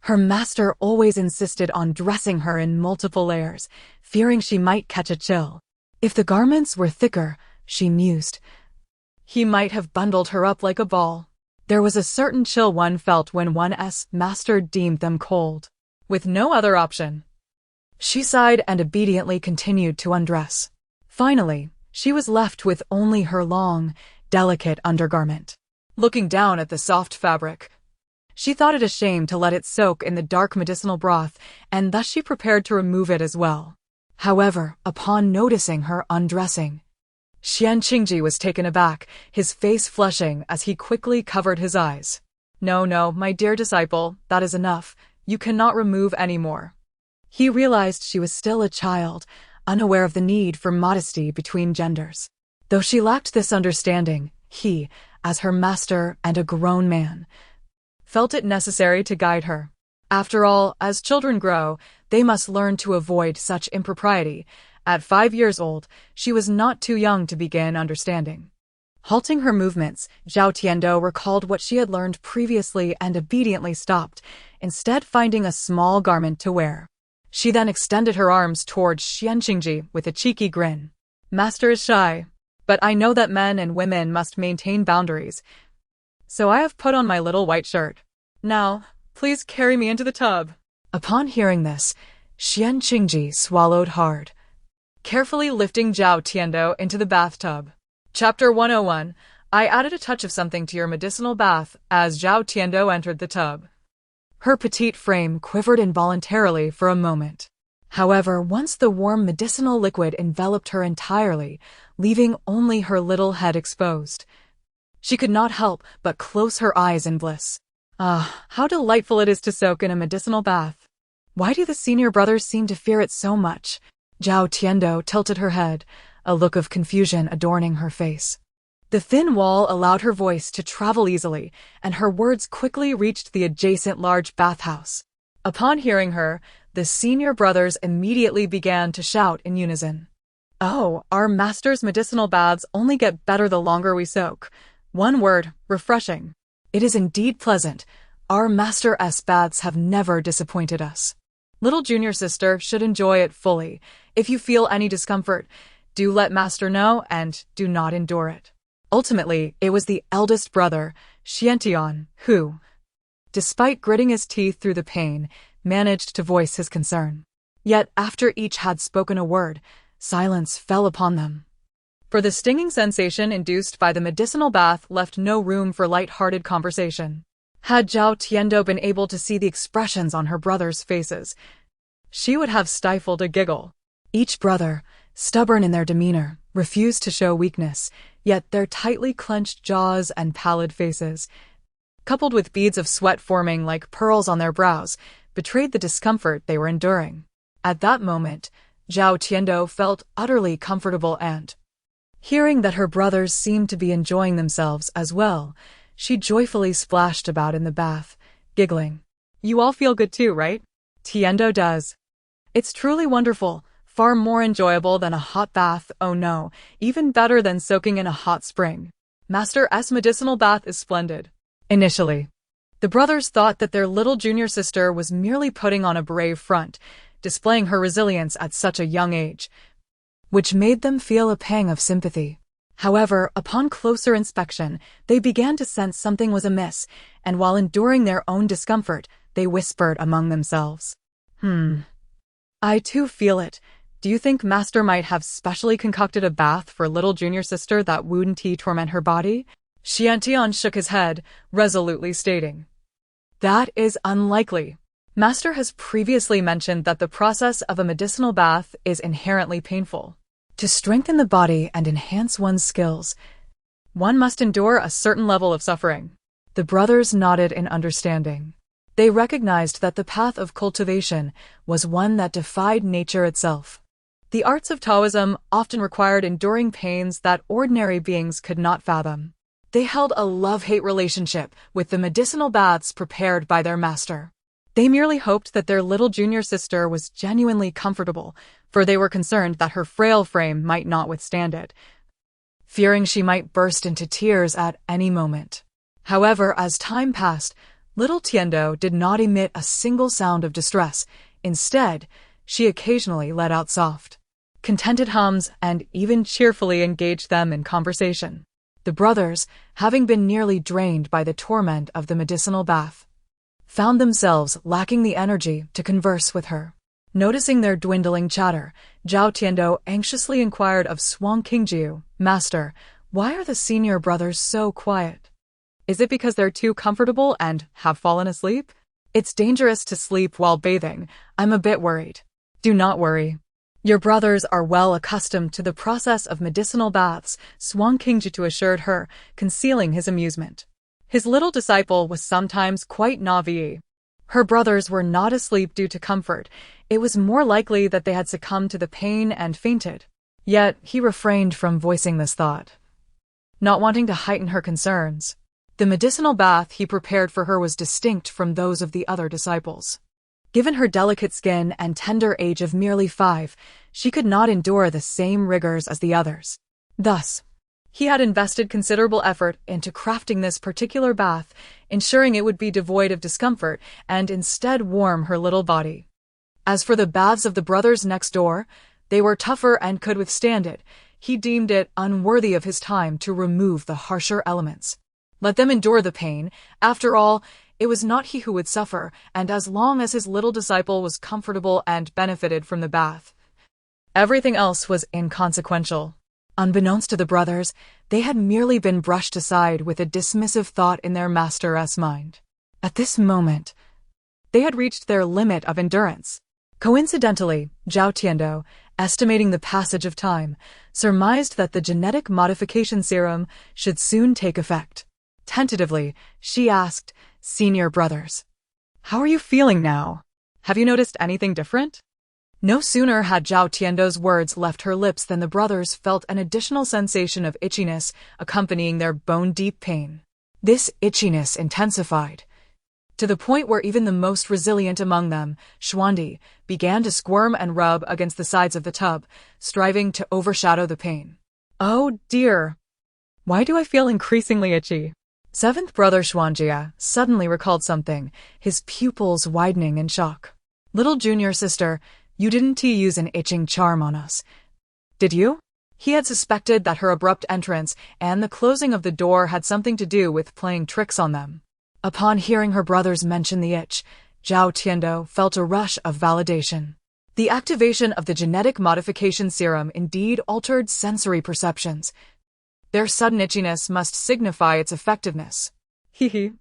her master always insisted on dressing her in multiple layers, fearing she might catch a chill. If the garments were thicker, she mused, he might have bundled her up like a ball. There was a certain chill one felt when one's master deemed them cold. With no other option, she sighed and obediently continued to undress. Finally, she was left with only her long, delicate undergarment. Looking down at the soft fabric, She thought it a shame to let it soak in the dark medicinal broth, and thus she prepared to remove it as well. However, upon noticing her undressing, Xuanqingji was taken aback, his face flushing as he quickly covered his eyes. No, no, my dear disciple, that is enough. You cannot remove any more. He realized she was still a child, unaware of the need for modesty between genders. Though she lacked this understanding, he, as her master and a grown man, felt it necessary to guide her. After all, as children grow, they must learn to avoid such impropriety. At 5 years old, she was not too young to begin understanding. Halting her movements, Zhao Tiando recalled what she had learned previously and obediently stopped, instead finding a small garment to wear. She then extended her arms towards Xuanqingji with a cheeky grin. Master is shy, but I know that men and women must maintain boundaries, so I have put on my little white shirt. Now, please carry me into the tub. Upon hearing this, Xuanqingji swallowed hard, carefully lifting Zhao Tiando into the bathtub. Chapter 101. I added a touch of something to your medicinal bath as Zhao Tiando entered the tub. Her petite frame quivered involuntarily for a moment. However, once the warm medicinal liquid enveloped her entirely, leaving only her little head exposed, she could not help but close her eyes in bliss. Ah, how delightful it is to soak in a medicinal bath. Why do the senior brothers seem to fear it so much? Zhao Tiando tilted her head, a look of confusion adorning her face. The thin wall allowed her voice to travel easily, and her words quickly reached the adjacent large bathhouse. Upon hearing her, the senior brothers immediately began to shout in unison. Oh, our master's medicinal baths only get better the longer we soak. One word, refreshing. It is indeed pleasant. Our master's baths have never disappointed us. Little junior sister should enjoy it fully. If you feel any discomfort, do let master know and do not endure it. Ultimately, it was the eldest brother, Xuantian, who, despite gritting his teeth through the pain, managed to voice his concern. Yet after each had spoken a word, silence fell upon them. For the stinging sensation induced by the medicinal bath left no room for light-hearted conversation. Had Zhao Tiando been able to see the expressions on her brothers' faces, she would have stifled a giggle. Each brother, stubborn in their demeanor, refused to show weakness, yet their tightly clenched jaws and pallid faces, coupled with beads of sweat forming like pearls on their brows, betrayed the discomfort they were enduring. At that moment, Zhao Tiando felt utterly comfortable and, hearing that her brothers seemed to be enjoying themselves as well, she joyfully splashed about in the bath, giggling. You all feel good too, right? Tiando does. It's truly wonderful, far more enjoyable than a hot bath, oh no, even better than soaking in a hot spring. Master's medicinal bath is splendid. Initially, the brothers thought that their little junior sister was merely putting on a brave front, displaying her resilience at such a young age, which made them feel a pang of sympathy. However, upon closer inspection, they began to sense something was amiss, and while enduring their own discomfort, they whispered among themselves. I too feel it. Do you think Master might have specially concocted a bath for little junior sister that wouldn't torment her body? Xuantian shook his head, resolutely stating. That is unlikely. Master has previously mentioned that the process of a medicinal bath is inherently painful. To strengthen the body and enhance one's skills, one must endure a certain level of suffering. The brothers nodded in understanding. They recognized that the path of cultivation was one that defied nature itself. The arts of Taoism often required enduring pains that ordinary beings could not fathom. They held a love-hate relationship with the medicinal baths prepared by their master. They merely hoped that their little junior sister was genuinely comfortable, for they were concerned that her frail frame might not withstand it, fearing she might burst into tears at any moment. However, as time passed, little Tiando did not emit a single sound of distress. Instead, she occasionally let out soft, contented hums and even cheerfully engaged them in conversation. The brothers, having been nearly drained by the torment of the medicinal bath, found themselves lacking the energy to converse with her. Noticing their dwindling chatter, Zhao Tiando anxiously inquired of Xuanqingji, Master, why are the senior brothers so quiet? Is it because they're too comfortable and have fallen asleep? It's dangerous to sleep while bathing. I'm a bit worried. Do not worry. Your brothers are well accustomed to the process of medicinal baths, Xuanqingjitu assured her, concealing his amusement. His little disciple was sometimes quite naive. Her brothers were not asleep due to comfort. It was more likely that they had succumbed to the pain and fainted. Yet he refrained from voicing this thought, not wanting to heighten her concerns. The medicinal bath he prepared for her was distinct from those of the other disciples. Given her delicate skin and tender age of merely 5, she could not endure the same rigors as the others. Thus, he had invested considerable effort into crafting this particular bath, ensuring it would be devoid of discomfort and instead warm her little body. As for the baths of the brothers next door, they were tougher and could withstand it. He deemed it unworthy of his time to remove the harsher elements. Let them endure the pain. After all, it was not he who would suffer, and as long as his little disciple was comfortable and benefited from the bath, everything else was inconsequential. Unbeknownst to the brothers, they had merely been brushed aside with a dismissive thought in their master's mind. At this moment, they had reached their limit of endurance. Coincidentally, Zhao Tiando, estimating the passage of time, surmised that the genetic modification serum should soon take effect. Tentatively, she asked, "Senior brothers, how are you feeling now? Have you noticed anything different?" No sooner had Zhao Tiando's words left her lips than the brothers felt an additional sensation of itchiness accompanying their bone-deep pain. This itchiness intensified, to the point where even the most resilient among them, Xuandi, began to squirm and rub against the sides of the tub, striving to overshadow the pain. "Oh dear, why do I feel increasingly itchy?" Seventh Brother Xuanjia suddenly recalled something, his pupils widening in shock. "Little junior sister, you didn't use an itching charm on us, did you?" He had suspected that her abrupt entrance and the closing of the door had something to do with playing tricks on them. Upon hearing her brothers mention the itch, Zhao Tiando felt a rush of validation. The activation of the genetic modification serum indeed altered sensory perceptions. Their sudden itchiness must signify its effectiveness.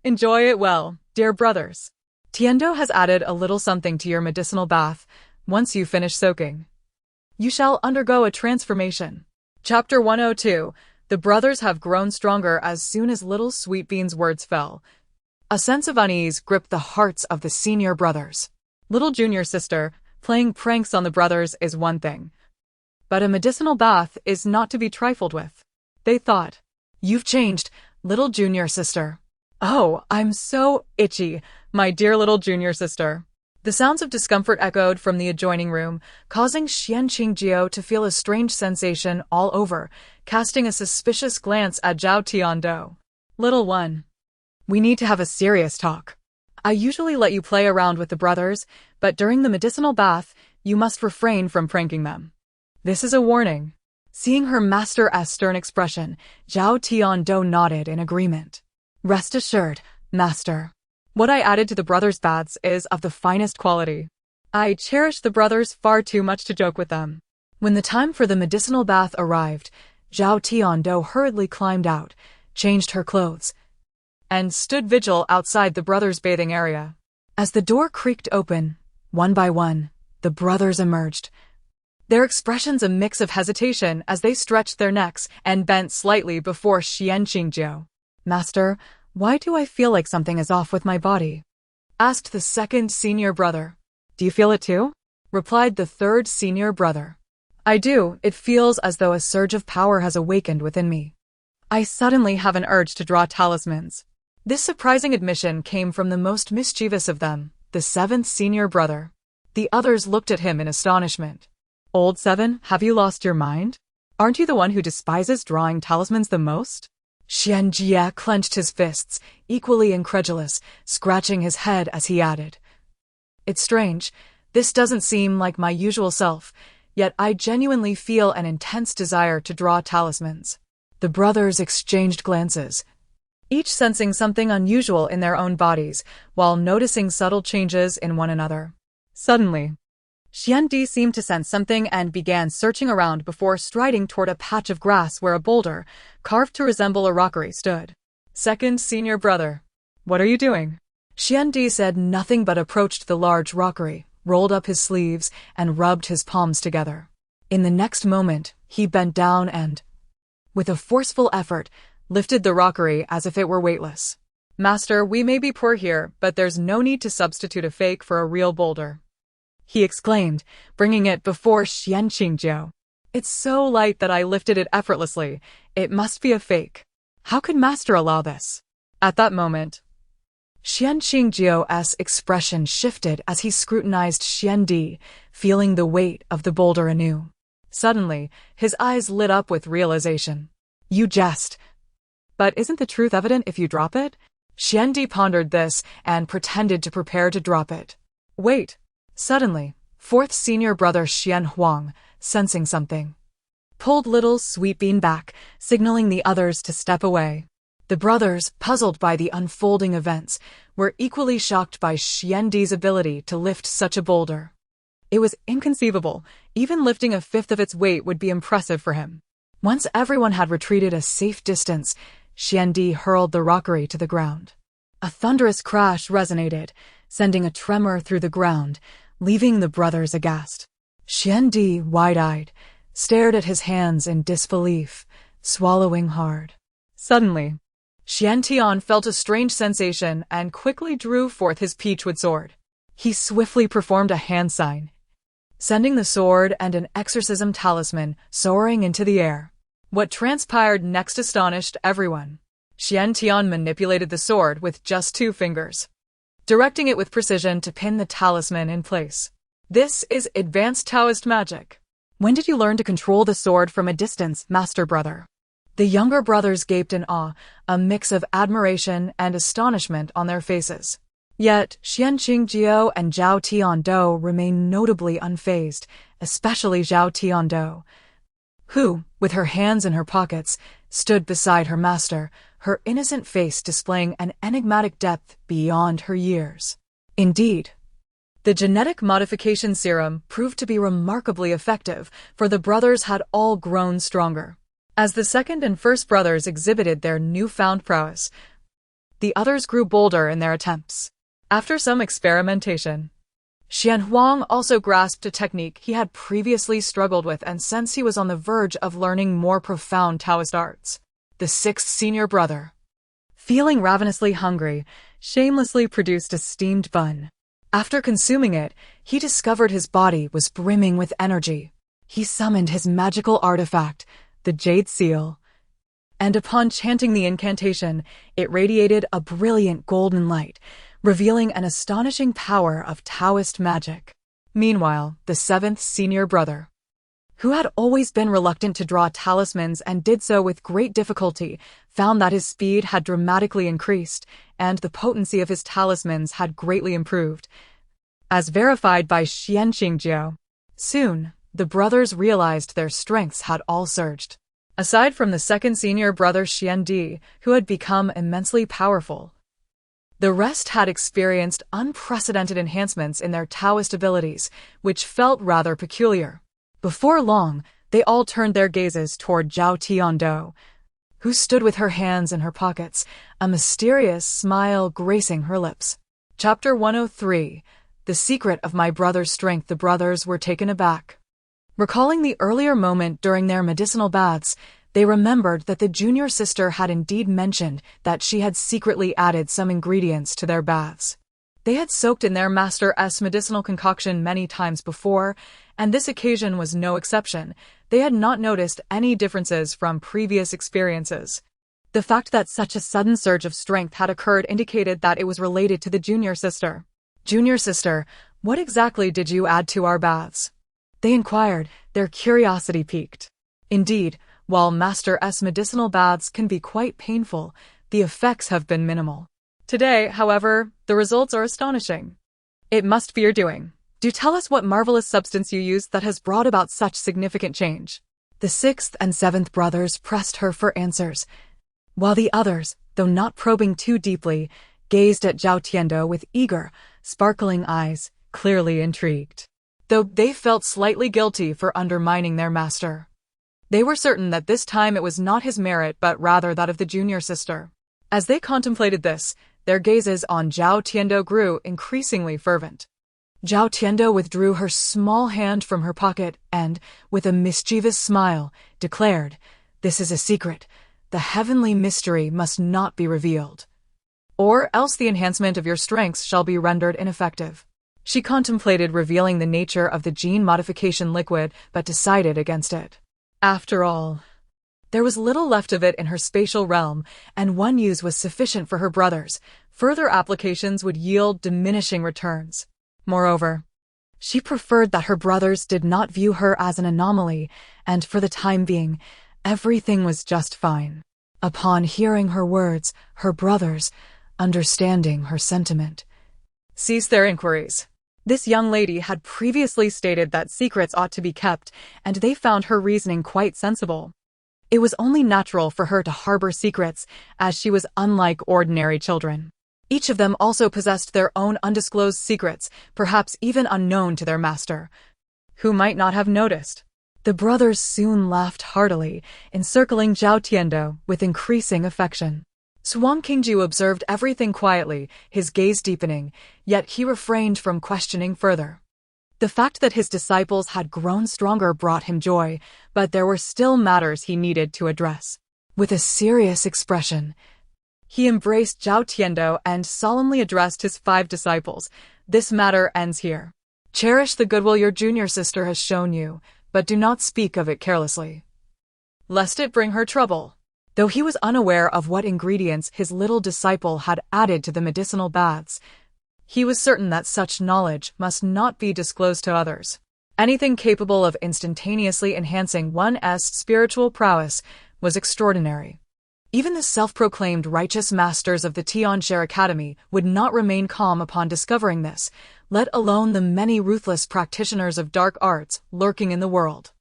Enjoy it well, dear brothers. Tiando has added a little something to your medicinal bath. Once you finish soaking, you shall undergo a transformation. Chapter 102. The brothers have grown stronger. As soon as little Sweetbean's words fell, a sense of unease gripped the hearts of the senior brothers. Little junior sister, playing pranks on the brothers is one thing, but a medicinal bath is not to be trifled with. They thought. "You've changed, little junior sister." "Oh, I'm so itchy, my dear little junior sister." The sounds of discomfort echoed from the adjoining room, causing Xianqingjio to feel a strange sensation all over, casting a suspicious glance at Zhao Tiando. "Little one, we need to have a serious talk. I usually let you play around with the brothers, but during the medicinal bath, you must refrain from pranking them. This is a warning." Seeing her master's stern expression, Zhao Tiando nodded in agreement. "Rest assured, master. What I added to the brothers' baths is of the finest quality. I cherish the brothers far too much to joke with them." When the time for the medicinal bath arrived, Zhao Tiando hurriedly climbed out, changed her clothes, and stood vigil outside the brothers' bathing area. As the door creaked open, one by one, the brothers emerged, their expressions a mix of hesitation as they stretched their necks and bent slightly before Xianqingjio. "Master, why do I feel like something is off with my body?" asked the second senior brother. "Do you feel it too?" replied the third senior brother. "I do. It feels as though a surge of power has awakened within me. I suddenly have an urge to draw talismans." This surprising admission came from the most mischievous of them, the seventh senior brother. The others looked at him in astonishment. "Old Seven, have you lost your mind? Aren't you the one who despises drawing talismans the most?" Xianjia clenched his fists, equally incredulous, scratching his head as he added, "It's strange. This doesn't seem like my usual self, yet I genuinely feel an intense desire to draw talismans." The brothers exchanged glances, each sensing something unusual in their own bodies, while noticing subtle changes in one another. Suddenly, Xuandi seemed to sense something and began searching around before striding toward a patch of grass where a boulder, carved to resemble a rockery, stood. Second senior brother. What are you doing? Xuandi said nothing but approached the large rockery, rolled up his sleeves, and rubbed his palms together. In the next moment, he bent down and, with a forceful effort, lifted the rockery as if it were weightless. Master, we may be poor here, but there's no need to substitute a fake for a real boulder, he exclaimed, bringing it before Xianqingjiu. It's so light that I lifted it effortlessly. It must be a fake. How could Master allow this? At that moment, Xianqingjiu's expression shifted as he scrutinized Xuandi, feeling the weight of the boulder anew. Suddenly, his eyes lit up with realization. You jest. But isn't the truth evident if you drop it? Xuandi pondered this and pretended to prepare to drop it. Wait. Suddenly, fourth senior brother Xuanxuan, sensing something, pulled little Sweetbean back, signaling the others to step away. The brothers, puzzled by the unfolding events, were equally shocked by Xuandi's ability to lift such a boulder. It was inconceivable. Even lifting a fifth of its weight would be impressive for him. Once everyone had retreated a safe distance, Xuandi hurled the rockery to the ground. A thunderous crash resonated, sending a tremor through the ground, leaving the brothers aghast. Xuandi, wide-eyed, stared at his hands in disbelief, swallowing hard. Suddenly, Xuantian felt a strange sensation and quickly drew forth his peachwood sword. He swiftly performed a hand sign, sending the sword and an exorcism talisman soaring into the air. What transpired next astonished everyone. Xuantian manipulated the sword with just 2 fingers, directing it with precision to pin the talisman in place. This is advanced Taoist magic. When did you learn to control the sword from a distance, Master Brother? The younger brothers gaped in awe, a mix of admiration and astonishment on their faces. Yet, Xianqingjiu and Zhao Tiando remained notably unfazed, especially Zhao Tiando, who, with her hands in her pockets, stood beside her master, her innocent face displaying an enigmatic depth beyond her years. Indeed, the genetic modification serum proved to be remarkably effective, for the brothers had all grown stronger. As the second and first brothers exhibited their newfound prowess, the others grew bolder in their attempts. After some experimentation, Xuanhuang also grasped a technique he had previously struggled with, and since he was on the verge of learning more profound Taoist arts, the sixth senior brother, feeling ravenously hungry, shamelessly produced a steamed bun. After consuming it, he discovered his body was brimming with energy. He summoned his magical artifact, the Jade Seal, and upon chanting the incantation, it radiated a brilliant golden light, revealing an astonishing power of Taoist magic. Meanwhile, the seventh senior brother, who had always been reluctant to draw talismans and did so with great difficulty, found that his speed had dramatically increased, and the potency of his talismans had greatly improved, as verified by Xianqingjiu. Soon, the brothers realized their strengths had all surged. Aside from the second senior brother Xuandi, who had become immensely powerful, the rest had experienced unprecedented enhancements in their Taoist abilities, which felt rather peculiar. Before long, they all turned their gazes toward Zhao Tiando, who stood with her hands in her pockets, a mysterious smile gracing her lips. Chapter 103, The Secret of My Brother's Strength. The brothers were taken aback. Recalling the earlier moment during their medicinal baths, they remembered that the junior sister had indeed mentioned that she had secretly added some ingredients to their baths. They had soaked in their master's medicinal concoction many times before, and this occasion was no exception. They had not noticed any differences from previous experiences. The fact that such a sudden surge of strength had occurred indicated that it was related to the junior sister. Junior sister, what exactly did you add to our baths? They inquired, their curiosity piqued. Indeed, while Master's medicinal baths can be quite painful, the effects have been minimal. Today, however, the results are astonishing. It must be your doing. Do tell us what marvelous substance you used that has brought about such significant change. The sixth and seventh brothers pressed her for answers, while the others, though not probing too deeply, gazed at Zhao Tiando with eager, sparkling eyes, clearly intrigued. Though they felt slightly guilty for undermining their master, they were certain that this time it was not his merit but rather that of the junior sister. As they contemplated this, their gazes on Zhao Tiando grew increasingly fervent. Zhao Tiando withdrew her small hand from her pocket and, with a mischievous smile, declared, "This is a secret. The heavenly mystery must not be revealed. Or else the enhancement of your strengths shall be rendered ineffective." She contemplated revealing the nature of the gene modification liquid, but decided against it. After all, there was little left of it in her spatial realm, and one use was sufficient for her brothers. Further applications would yield diminishing returns. Moreover, she preferred that her brothers did not view her as an anomaly, and for the time being, everything was just fine. Upon hearing her words, her brothers, understanding her sentiment, ceased their inquiries. This young lady had previously stated that secrets ought to be kept, and they found her reasoning quite sensible. It was only natural for her to harbor secrets, as she was unlike ordinary children. Each of them also possessed their own undisclosed secrets, perhaps even unknown to their master, who might not have noticed. The brothers soon laughed heartily, encircling Zhao Tiando with increasing affection. Xuanqingjiu observed everything quietly, his gaze deepening, yet he refrained from questioning further. The fact that his disciples had grown stronger brought him joy, but there were still matters he needed to address. With a serious expression, he embraced Zhao Tiando and solemnly addressed his 5 disciples. "This matter ends here. Cherish the goodwill your junior sister has shown you, but do not speak of it carelessly, lest it bring her trouble." Though he was unaware of what ingredients his little disciple had added to the medicinal baths, he was certain that such knowledge must not be disclosed to others. Anything capable of instantaneously enhancing one's spiritual prowess was extraordinary. Even the self-proclaimed righteous masters of the Tianxia Academy would not remain calm upon discovering this, let alone the many ruthless practitioners of dark arts lurking in the world.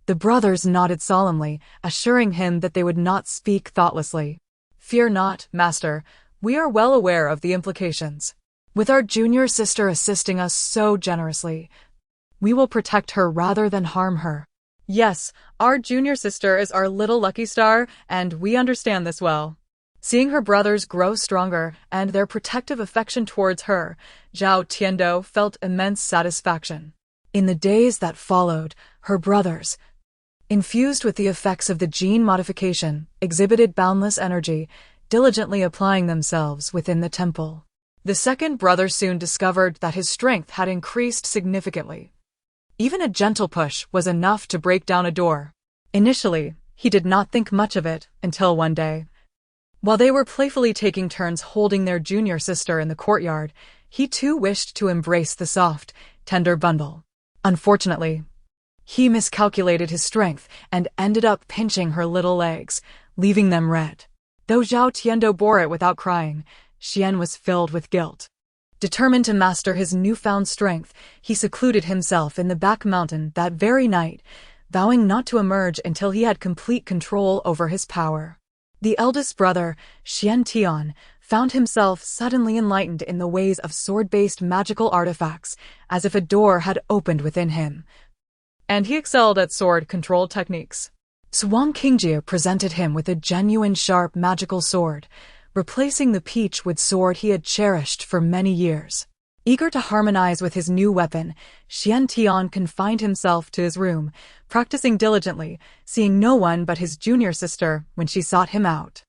The brothers nodded solemnly, assuring him that they would not speak thoughtlessly. "Fear not, master. We are well aware of the implications. With our junior sister assisting us so generously, we will protect her rather than harm her." "Yes, our junior sister is our little lucky star, and we understand this well." Seeing her brothers grow stronger and their protective affection towards her, Zhao Tiando felt immense satisfaction. In the days that followed, her brothers, infused with the effects of the gene modification, exhibited boundless energy, diligently applying themselves within the temple. The second brother soon discovered that his strength had increased significantly. Even a gentle push was enough to break down a door. Initially, he did not think much of it until one day, while they were playfully taking turns holding their junior sister in the courtyard, he too wished to embrace the soft, tender bundle. Unfortunately, he miscalculated his strength and ended up pinching her little legs, leaving them red. Though Zhao Tiando bore it without crying, Xian was filled with guilt. Determined to master his newfound strength, he secluded himself in the back mountain that very night, vowing not to emerge until he had complete control over his power. The eldest brother, Xuantian, found himself suddenly enlightened in the ways of sword-based magical artifacts, as if a door had opened within him, and he excelled at sword control techniques. Xuanqingjiu presented him with a genuine sharp magical sword, replacing the peach-wood sword he had cherished for many years. Eager to harmonize with his new weapon, Xuantian confined himself to his room, practicing diligently, seeing no one but his junior sister when she sought him out.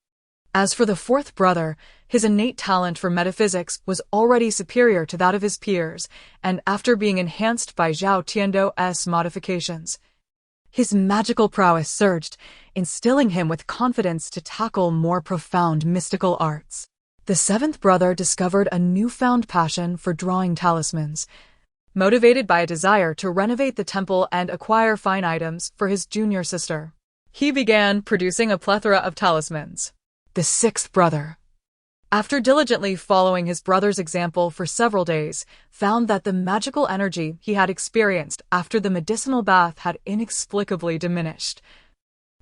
As for the 4th brother, his innate talent for metaphysics was already superior to that of his peers, and after being enhanced by Zhao Tiando's modifications, his magical prowess surged, instilling him with confidence to tackle more profound mystical arts. The 7th brother discovered a newfound passion for drawing talismans, motivated by a desire to renovate the temple and acquire fine items for his junior sister. He began producing a plethora of talismans. The 6th brother, after diligently following his brother's example for several days, found that the magical energy he had experienced after the medicinal bath had inexplicably diminished,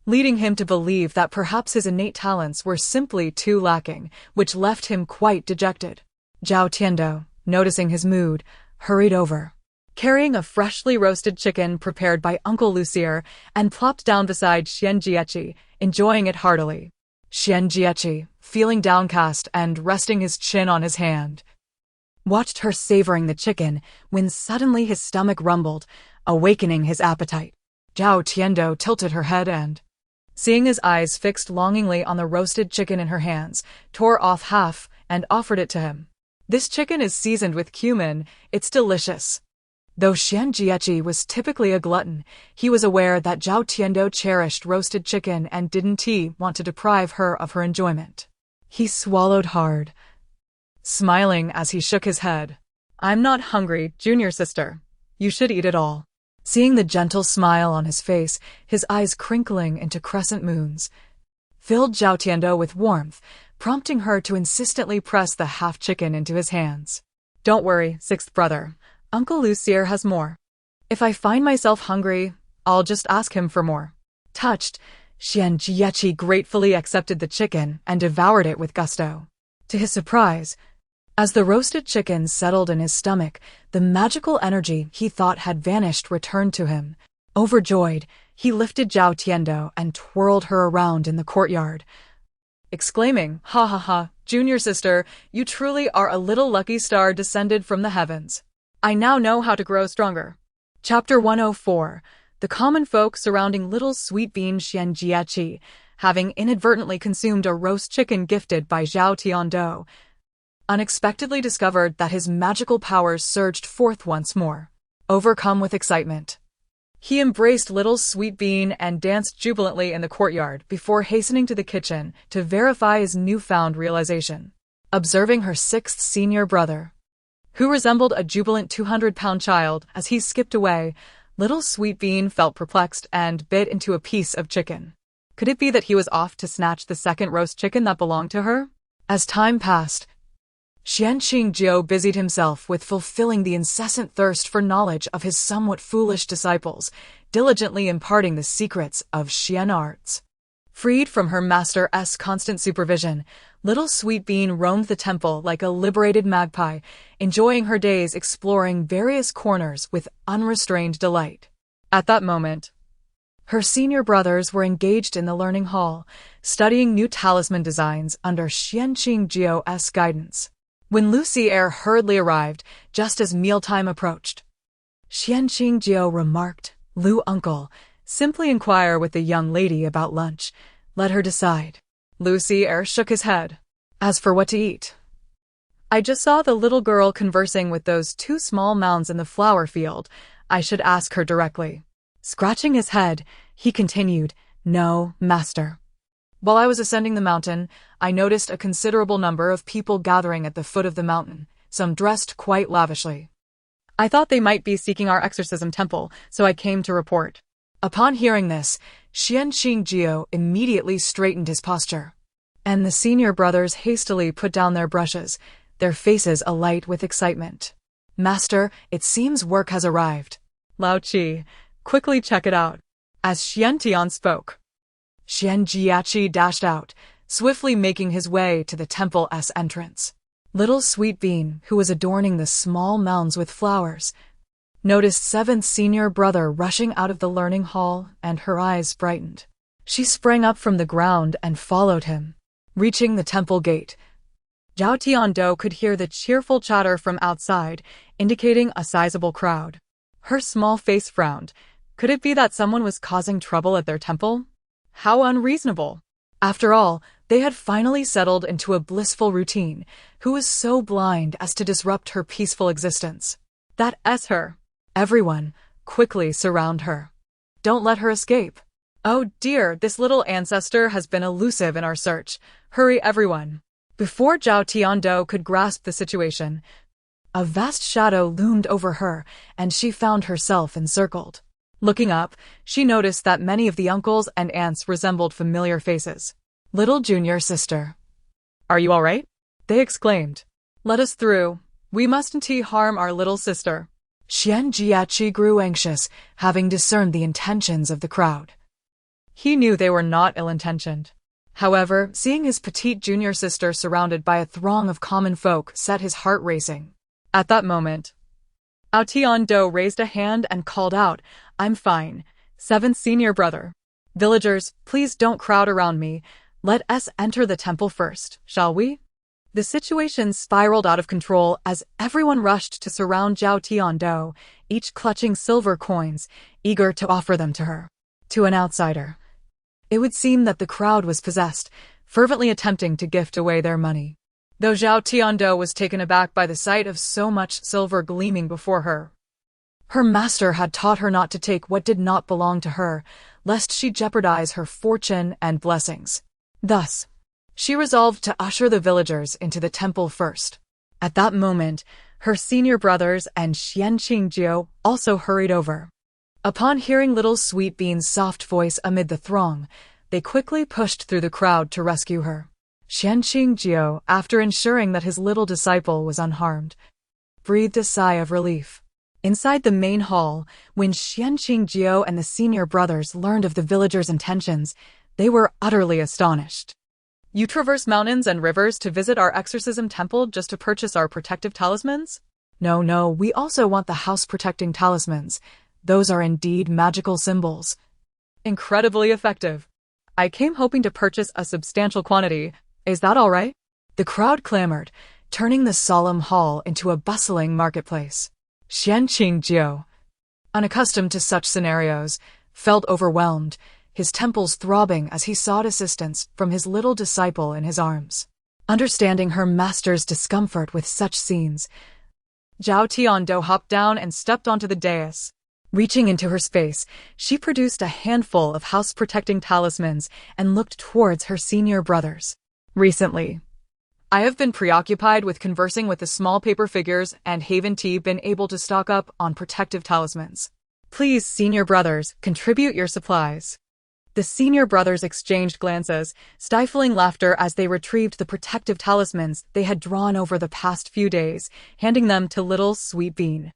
leading him to believe that perhaps his innate talents were simply too lacking, which left him quite dejected. Zhao Tiando, noticing his mood, hurried over, carrying a freshly roasted chicken prepared by Uncle Lucier, and plopped down beside Xian Jiechi, enjoying it heartily. Xianjiechi, feeling downcast and resting his chin on his hand, watched her savoring the chicken when suddenly his stomach rumbled, awakening his appetite. Zhao Tiando tilted her head and, seeing his eyes fixed longingly on the roasted chicken in her hands, tore off half and offered it to him. This chicken is seasoned with cumin, it's delicious. Though Xianjiechi was typically a glutton, he was aware that Zhao Tiando cherished roasted chicken and didn't want to deprive her of her enjoyment. He swallowed hard, smiling as he shook his head. I'm not hungry, junior sister. You should eat it all. Seeing the gentle smile on his face, his eyes crinkling into crescent moons, filled Zhao Tiando with warmth, prompting her to insistently press the half-chicken into his hands. Don't worry, sixth brother. Uncle Lucier has more. If I find myself hungry, I'll just ask him for more. Touched, Xianjiechi gratefully accepted the chicken and devoured it with gusto. To his surprise, as the roasted chicken settled in his stomach, the magical energy he thought had vanished returned to him. Overjoyed, he lifted Zhao Tiando and twirled her around in the courtyard, exclaiming, "Ha ha ha, junior sister, you truly are a little lucky star descended from the heavens. I now know how to grow stronger." Chapter 104. The common folk surrounding little sweet bean Xianjiechi, having inadvertently consumed a roast chicken gifted by Zhao Tiando, unexpectedly discovered that his magical powers surged forth once more. Overcome with excitement, he embraced little sweet bean and danced jubilantly in the courtyard before hastening to the kitchen to verify his newfound realization. Observing her sixth senior brother, who resembled a jubilant 200-pound child as he skipped away, little sweet bean felt perplexed and bit into a piece of chicken. Could it be that he was off to snatch the second roast chicken that belonged to her? As time passed, Xianqing busied himself with fulfilling the incessant thirst for knowledge of his somewhat foolish disciples, diligently imparting the secrets of Xian arts. Freed from her master's constant supervision, little sweet bean roamed the temple like a liberated magpie, enjoying her days exploring various corners with unrestrained delight. At that moment, her senior brothers were engaged in the learning hall, studying new talisman designs under Xianqing's guidance. When Lucier hurriedly arrived, just as mealtime approached, Xianqing remarked, "Lu uncle, simply inquire with the young lady about lunch. Let her decide." Lucier shook his head. "As for what to eat, I just saw the little girl conversing with those two small mounds in the flower field. I should ask her directly." Scratching his head, he continued, "No, master. While I was ascending the mountain, I noticed a considerable number of people gathering at the foot of the mountain, some dressed quite lavishly. I thought they might be seeking our exorcism temple, so I came to report." Upon hearing this, Xianqing immediately straightened his posture, and the senior brothers hastily put down their brushes, their faces alight with excitement. "Master, it seems work has arrived." "Lao Qi, quickly check it out." As Xuantian spoke, Xianjiechi dashed out, swiftly making his way to the temple's entrance. Little Sweet Bean, who was adorning the small mounds with flowers, noticed seventh senior brother rushing out of the learning hall, and her eyes brightened. She sprang up from the ground and followed him. Reaching the temple gate, Zhao Tiando could hear the cheerful chatter from outside, indicating a sizable crowd. Her small face frowned. Could it be that someone was causing trouble at their temple? How unreasonable. After all, they had finally settled into a blissful routine. Who was so blind as to disrupt her peaceful existence? That's her. Everyone, quickly surround her. Don't let her escape. Oh dear, this little ancestor has been elusive in our search. Hurry, everyone. Before Zhao Tiando could grasp the situation, a vast shadow loomed over her, and she found herself encircled. Looking up, she noticed that many of the uncles and aunts resembled familiar faces. "Little junior sister. Are you all right?" they exclaimed. "Let us through. We mustn't harm our little sister." Xianjiechi grew anxious, having discerned the intentions of the crowd. He knew they were not ill-intentioned. However, seeing his petite junior sister surrounded by a throng of common folk set his heart racing. At that moment, Tiando raised a hand and called out, "I'm fine, seventh senior brother. Villagers, please don't crowd around me. Let us enter the temple first, shall we? The situation spiraled out of control as everyone rushed to surround Zhao Tiando, each clutching silver coins, eager to offer them to her. To an outsider, it would seem that the crowd was possessed, fervently attempting to gift away their money. Though Zhao Tiando was taken aback by the sight of so much silver gleaming before her. Her master had taught her not to take what did not belong to her, lest she jeopardize her fortune and blessings. Thus, she resolved to usher the villagers into the temple first. At that moment, her senior brothers and Xuanqing also hurried over. Upon hearing little Sweet Bean's soft voice amid the throng, they quickly pushed through the crowd to rescue her. Xuanqing, after ensuring that his little disciple was unharmed, breathed a sigh of relief. Inside the main hall, when Xuanqing and the senior brothers learned of the villagers' intentions, they were utterly astonished. You traverse mountains and rivers to visit our exorcism temple just to purchase our protective talismans? No, we also want the house-protecting talismans. Those are indeed magical symbols. Incredibly effective. I came hoping to purchase a substantial quantity. Is that all right? The crowd clamored, turning the solemn hall into a bustling marketplace. Xuanqing, unaccustomed to such scenarios, felt overwhelmed, his temples throbbing as he sought assistance from his little disciple in his arms. Understanding her master's discomfort with such scenes, Zhao Tiando hopped down and stepped onto the dais. Reaching into her space, she produced a handful of house-protecting talismans and looked towards her senior brothers. Recently, I have been preoccupied with conversing with the small paper figures and haven't been able to stock up on protective talismans. Please, senior brothers, contribute your supplies. The senior brothers exchanged glances, stifling laughter as they retrieved the protective talismans they had drawn over the past few days, handing them to little Sweet Bean.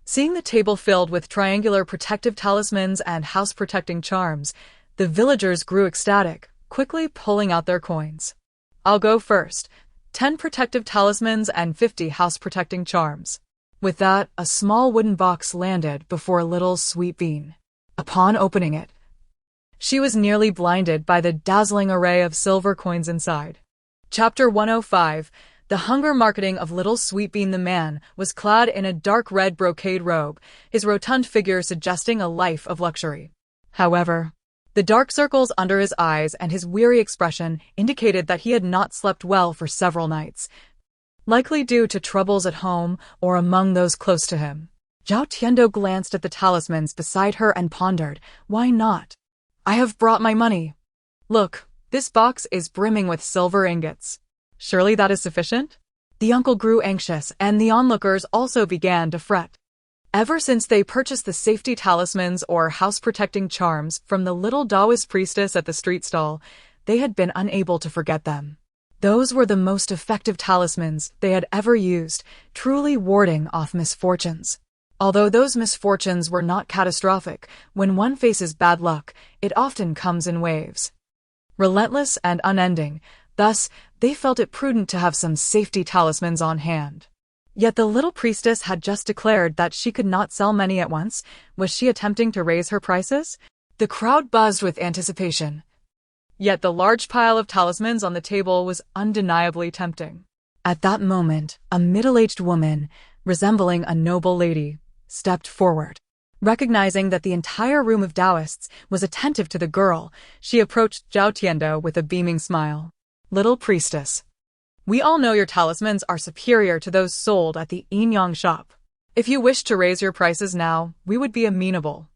Seeing the table filled with triangular protective talismans and house-protecting charms, the villagers grew ecstatic, quickly pulling out their coins. I'll go first. 10 protective talismans and 50 house-protecting charms. With that, a small wooden box landed before little Sweet Bean. Upon opening it, she was nearly blinded by the dazzling array of silver coins inside. Chapter 105. The hunger marketing of little Sweet Bean. The man was clad in a dark red brocade robe, his rotund figure suggesting a life of luxury. However, the dark circles under his eyes and his weary expression indicated that he had not slept well for several nights, likely due to troubles at home or among those close to him. Zhao Tiando glanced at the talismans beside her and pondered, why not? I have brought my money. Look, this box is brimming with silver ingots. Surely that is sufficient? The uncle grew anxious, and the onlookers also began to fret. Ever since they purchased the safety talismans or house-protecting charms from the little Taoist priestess at the street stall, they had been unable to forget them. Those were the most effective talismans they had ever used, truly warding off misfortunes. Although those misfortunes were not catastrophic, when one faces bad luck, it often comes in waves. Relentless and unending, thus, they felt it prudent to have some safety talismans on hand. Yet the little priestess had just declared that she could not sell many at once. Was she attempting to raise her prices? The crowd buzzed with anticipation. Yet the large pile of talismans on the table was undeniably tempting. At that moment, a middle-aged woman, resembling a noble lady, stepped forward. Recognizing that the entire room of Taoists was attentive to the girl, she approached Zhao Tiando with a beaming smile. Little priestess, we all know your talismans are superior to those sold at the Yinyang shop. If you wish to raise your prices now, we would be amenable.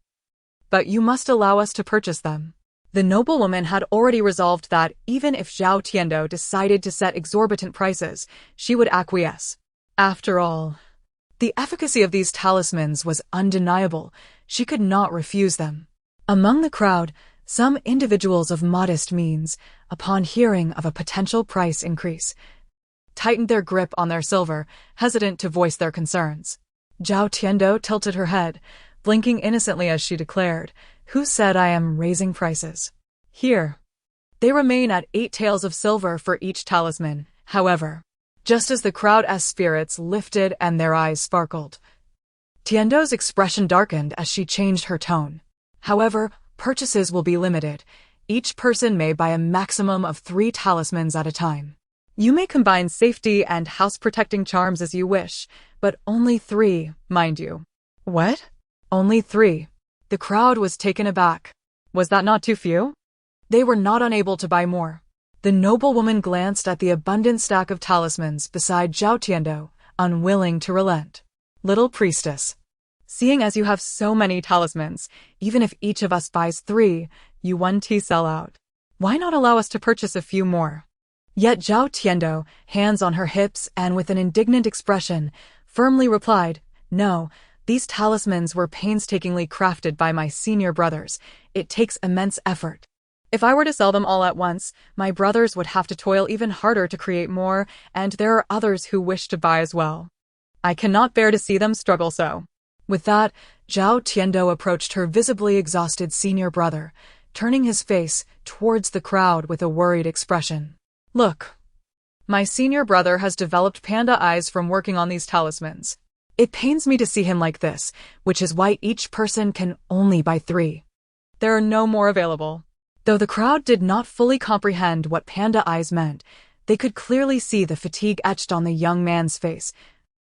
But you must allow us to purchase them. The noblewoman had already resolved that even if Zhao Tiando decided to set exorbitant prices, she would acquiesce. After all, the efficacy of these talismans was undeniable. She could not refuse them. Among the crowd, some individuals of modest means, upon hearing of a potential price increase, tightened their grip on their silver, hesitant to voice their concerns. Zhao Tiando tilted her head, blinking innocently as she declared, "Who said I am raising prices? Here. They remain at 8 taels of silver for each talisman, however." Just as the crowd's spirits lifted and their eyes sparkled, Tiando's expression darkened as she changed her tone. "However, purchases will be limited. Each person may buy a maximum of 3 talismans at a time. You may combine safety and house-protecting charms as you wish, but only 3, mind you. What? Only 3? The crowd was taken aback. Was that not too few? They were not unable to buy more. The noblewoman glanced at the abundant stack of talismans beside Zhao Tiando, unwilling to relent. Little priestess, seeing as you have so many talismans, even if each of us buys 3, you won't sell out. Why not allow us to purchase a few more? Yet Zhao Tiando, hands on her hips and with an indignant expression, firmly replied, "No, these talismans were painstakingly crafted by my senior brothers. It takes immense effort. If I were to sell them all at once, my brothers would have to toil even harder to create more, and there are others who wish to buy as well. I cannot bear to see them struggle so." With that, Zhao Tiando approached her visibly exhausted senior brother, turning his face towards the crowd with a worried expression. "Look, my senior brother has developed panda eyes from working on these talismans. It pains me to see him like this, which is why each person can only buy 3. There are no more available." Though the crowd did not fully comprehend what panda eyes meant, they could clearly see the fatigue etched on the young man's face,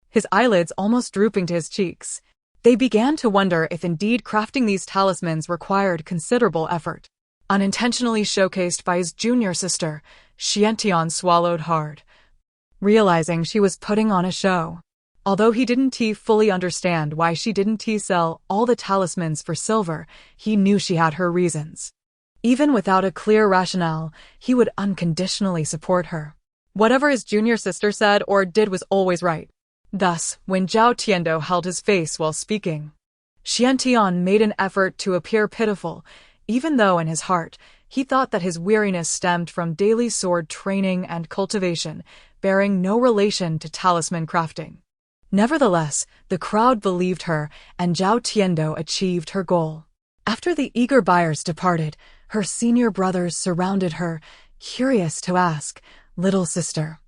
his eyelids almost drooping to his cheeks. They began to wonder if indeed crafting these talismans required considerable effort. Unintentionally showcased by his junior sister, Xuantian swallowed hard, realizing she was putting on a show. Although he didn't fully understand why she didn't sell all the talismans for silver, he knew she had her reasons. Even without a clear rationale, he would unconditionally support her. Whatever his junior sister said or did was always right. Thus, when Zhao Tiando held his face while speaking, Xuantian made an effort to appear pitiful, even though in his heart, he thought that his weariness stemmed from daily sword training and cultivation, bearing no relation to talisman crafting. Nevertheless, the crowd believed her, and Zhao Tiando achieved her goal. After the eager buyers departed, her senior brothers surrounded her, curious to ask, "Little sister,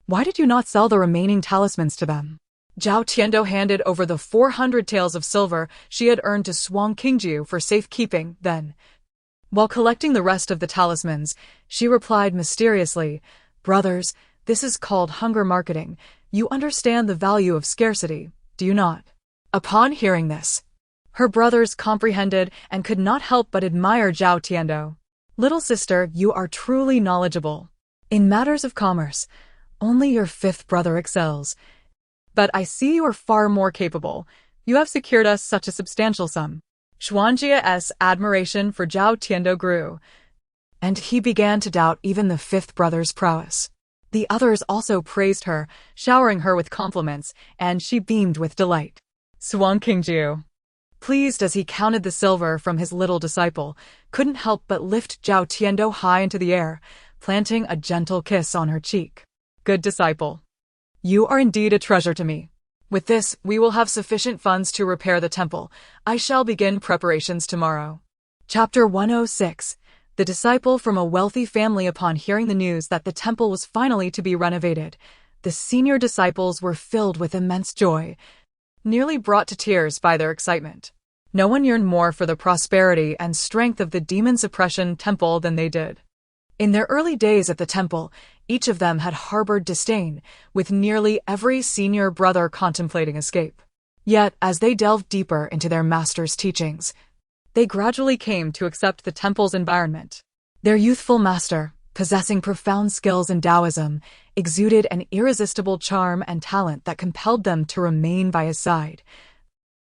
why did you not sell the remaining talismans to them?" Zhao Tiando handed over the 400 taels of silver she had earned to Xuanqingjiu for safekeeping. Then, while collecting the rest of the talismans, she replied mysteriously, "Brothers, this is called hunger marketing. You understand the value of scarcity, do you not?" Upon hearing this, her brothers comprehended and could not help but admire Zhao Tiando. "Little sister, you are truly knowledgeable. In matters of commerce, only your 5th brother excels. But I see you are far more capable. You have secured us such a substantial sum." Xuanjia's admiration for Zhao Tiando grew, and he began to doubt even the 5th brother's prowess. The others also praised her, showering her with compliments, and she beamed with delight. Xuanqingjiu, pleased as he counted the silver from his little disciple, couldn't help but lift Zhao Tiando high into the air, planting a gentle kiss on her cheek. "Good disciple. You are indeed a treasure to me. With this, we will have sufficient funds to repair the temple. I shall begin preparations tomorrow." Chapter 106. The disciple from a wealthy family. Upon hearing the news that the temple was finally to be renovated, the senior disciples were filled with immense joy, nearly brought to tears by their excitement. No one yearned more for the prosperity and strength of the demon suppression temple than they did. In their early days at the temple, each of them had harbored disdain, with nearly every senior brother contemplating escape. Yet, as they delved deeper into their master's teachings, they gradually came to accept the temple's environment. Their youthful master, possessing profound skills in Taoism, exuded an irresistible charm and talent that compelled them to remain by his side,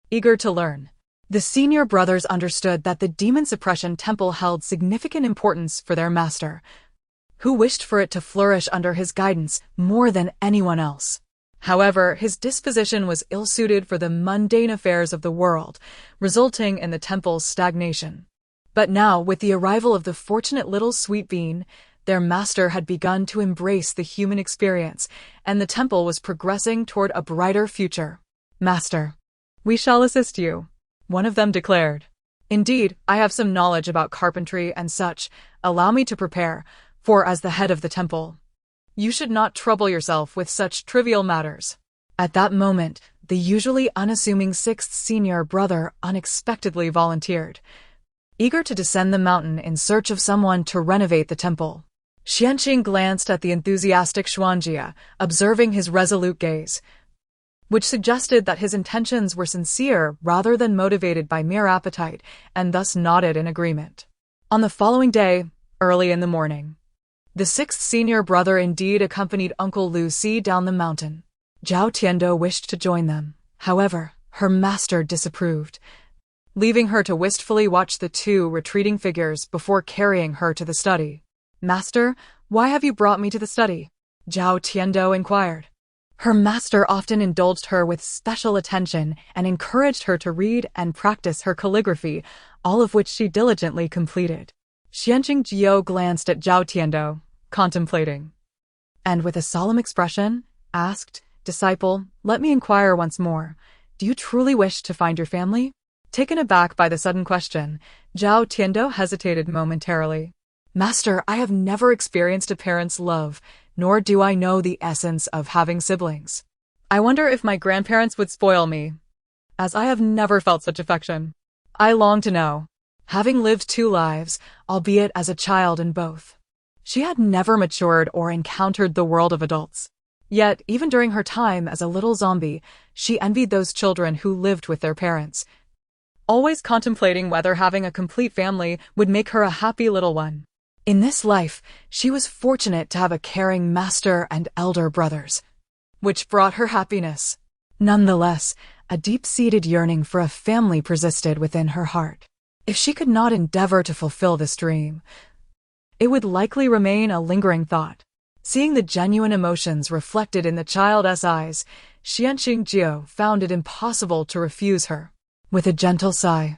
eager to learn. The senior brothers understood that the demon suppression temple held significant importance for their master, who wished for it to flourish under his guidance more than anyone else. However, his disposition was ill-suited for the mundane affairs of the world, resulting in the temple's stagnation. But now, with the arrival of the fortunate little sweet bean, their master had begun to embrace the human experience, and the temple was progressing toward a brighter future. "Master, we shall assist you," one of them declared. "Indeed, I have some knowledge about carpentry and such. Allow me to prepare, for as the head of the temple, you should not trouble yourself with such trivial matters." At that moment, the usually unassuming 6th senior brother unexpectedly volunteered. eager to descend the mountain in search of someone to renovate the temple. Xuanqing glanced at the enthusiastic Xuanjia, observing his resolute gaze, which suggested that his intentions were sincere rather than motivated by mere appetite, and thus nodded in agreement. On the following day, early in the morning, the sixth senior brother indeed accompanied Uncle Lu Si down the mountain. Zhao Tiando wished to join them. However, her master disapproved, leaving her to wistfully watch the two retreating figures before carrying her to the study. "Master, why have you brought me to the study?" Zhao Tiando inquired. Her master often indulged her with special attention and encouraged her to read and practice her calligraphy, all of which she diligently completed. Xianqing Jiao glanced at Zhao Tiando, contemplating, and with a solemn expression, asked, "Disciple, let me inquire once more. Do you truly wish to find your family?" Taken aback by the sudden question, Zhao Tiando hesitated momentarily. "Master, I have never experienced a parent's love, nor do I know the essence of having siblings. I wonder if my grandparents would spoil me, as I have never felt such affection. I long to know, having lived two lives, albeit as a child in both." She had never matured or encountered the world of adults. Yet, even during her time as a little zombie, she envied those children who lived with their parents, always contemplating whether having a complete family would make her a happy little one. In this life, she was fortunate to have a caring master and elder brothers, which brought her happiness. Nonetheless, a deep-seated yearning for a family persisted within her heart. If she could not endeavor to fulfill this dream, it would likely remain a lingering thought. Seeing the genuine emotions reflected in the child's eyes, Xianqing Jiao found it impossible to refuse her. With a gentle sigh,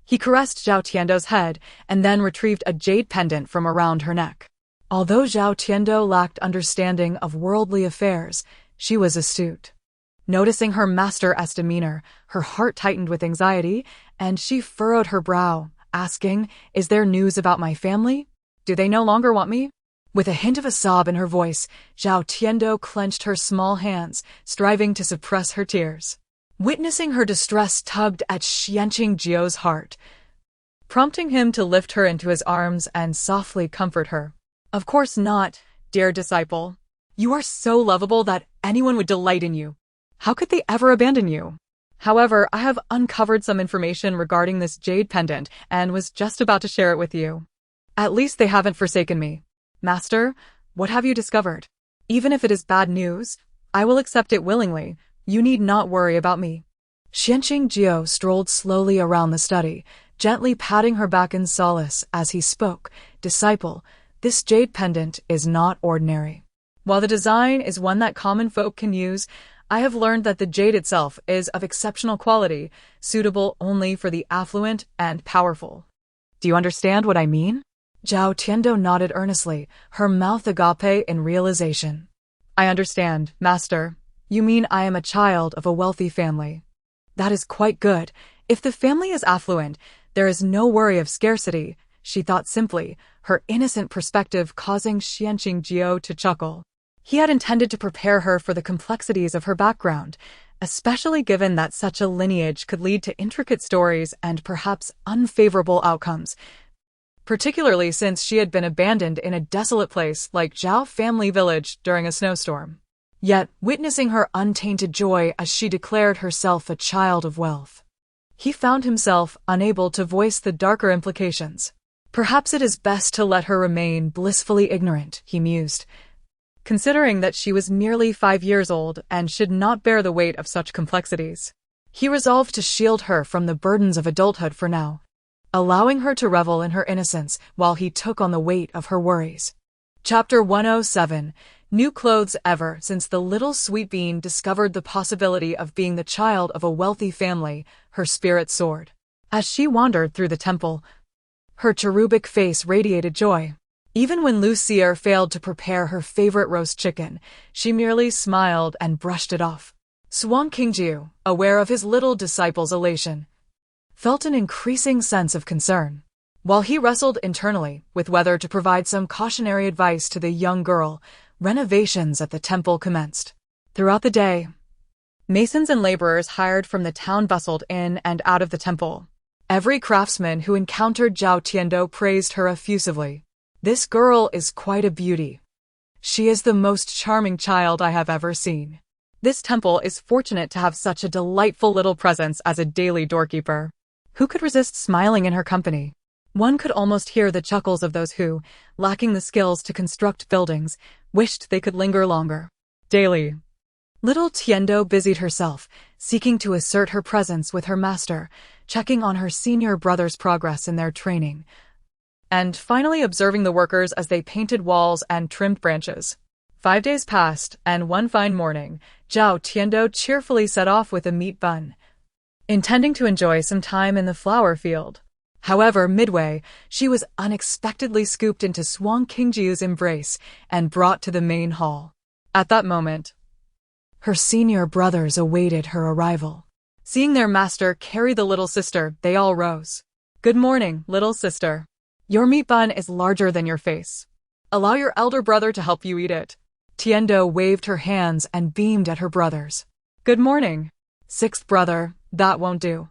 he caressed Zhao Tiando's head and then retrieved a jade pendant from around her neck. Although Zhao Tiando lacked understanding of worldly affairs, she was astute. Noticing her master's demeanor, her heart tightened with anxiety, and she furrowed her brow, asking, "Is there news about my family? Do they no longer want me?" With a hint of a sob in her voice, Zhao Tiando clenched her small hands, striving to suppress her tears. Witnessing her distress tugged at Xianqing Jiao's heart, prompting him to lift her into his arms and softly comfort her. "Of course not, dear disciple. You are so lovable that anyone would delight in you. How could they ever abandon you? However, I have uncovered some information regarding this jade pendant and was just about to share it with you. At least they haven't forsaken me. Master, what have you discovered? Even if it is bad news, I will accept it willingly. You need not worry about me." Xianqing Jiao strolled slowly around the study, gently patting her back in solace as he spoke. "Disciple, this jade pendant is not ordinary. While the design is one that common folk can use, I have learned that the jade itself is of exceptional quality, suitable only for the affluent and powerful. Do you understand what I mean?" Zhao Tiando nodded earnestly, her mouth agape in realization. "I understand, Master. You mean I am a child of a wealthy family. That is quite good. If the family is affluent, there is no worry of scarcity," she thought simply, her innocent perspective causing Xianqing Jiao to chuckle. He had intended to prepare her for the complexities of her background, especially given that such a lineage could lead to intricate stories and perhaps unfavorable outcomes, particularly since she had been abandoned in a desolate place like Zhao family village during a snowstorm. Yet, witnessing her untainted joy as she declared herself a child of wealth, he found himself unable to voice the darker implications. Perhaps it is best to let her remain blissfully ignorant, he mused, considering that she was merely 5 years old and should not bear the weight of such complexities. He resolved to shield her from the burdens of adulthood for now, allowing her to revel in her innocence while he took on the weight of her worries. Chapter 107. New clothes. Ever since the little sweet bean discovered the possibility of being the child of a wealthy family, her spirit soared. As she wandered through the temple, her cherubic face radiated joy. Even when Lucier failed to prepare her favorite roast chicken, she merely smiled and brushed it off. Swan Qingjiu, aware of his little disciple's elation, felt an increasing sense of concern. While he wrestled internally with whether to provide some cautionary advice to the young girl, renovations at the temple commenced. Throughout the day, masons and laborers hired from the town bustled in and out of the temple, Every craftsman who encountered Zhao Tiando praised her effusively. "This girl is quite a beauty. She is the most charming child I have ever seen. This temple is fortunate to have such a delightful little presence as a daily doorkeeper." Who could resist smiling in her company? One could almost hear the chuckles of those who, lacking the skills to construct buildings, wished they could linger longer. Daily. Little Tiendo busied herself, seeking to assert her presence with her master, checking on her senior brother's progress in their training, and finally observing the workers as they painted walls and trimmed branches. 5 days passed, and one fine morning, Zhao Tiando cheerfully set off with a meat bun, intending to enjoy some time in the flower field. However, midway, she was unexpectedly scooped into Xuanqingjiu's embrace and brought to the main hall. At that moment, her senior brothers awaited her arrival. Seeing their master carry the little sister, they all rose. "Good morning, little sister. Your meat bun is larger than your face. Allow your elder brother to help you eat it." Tiendo waved her hands and beamed at her brothers. "Good morning, sixth brother, that won't do.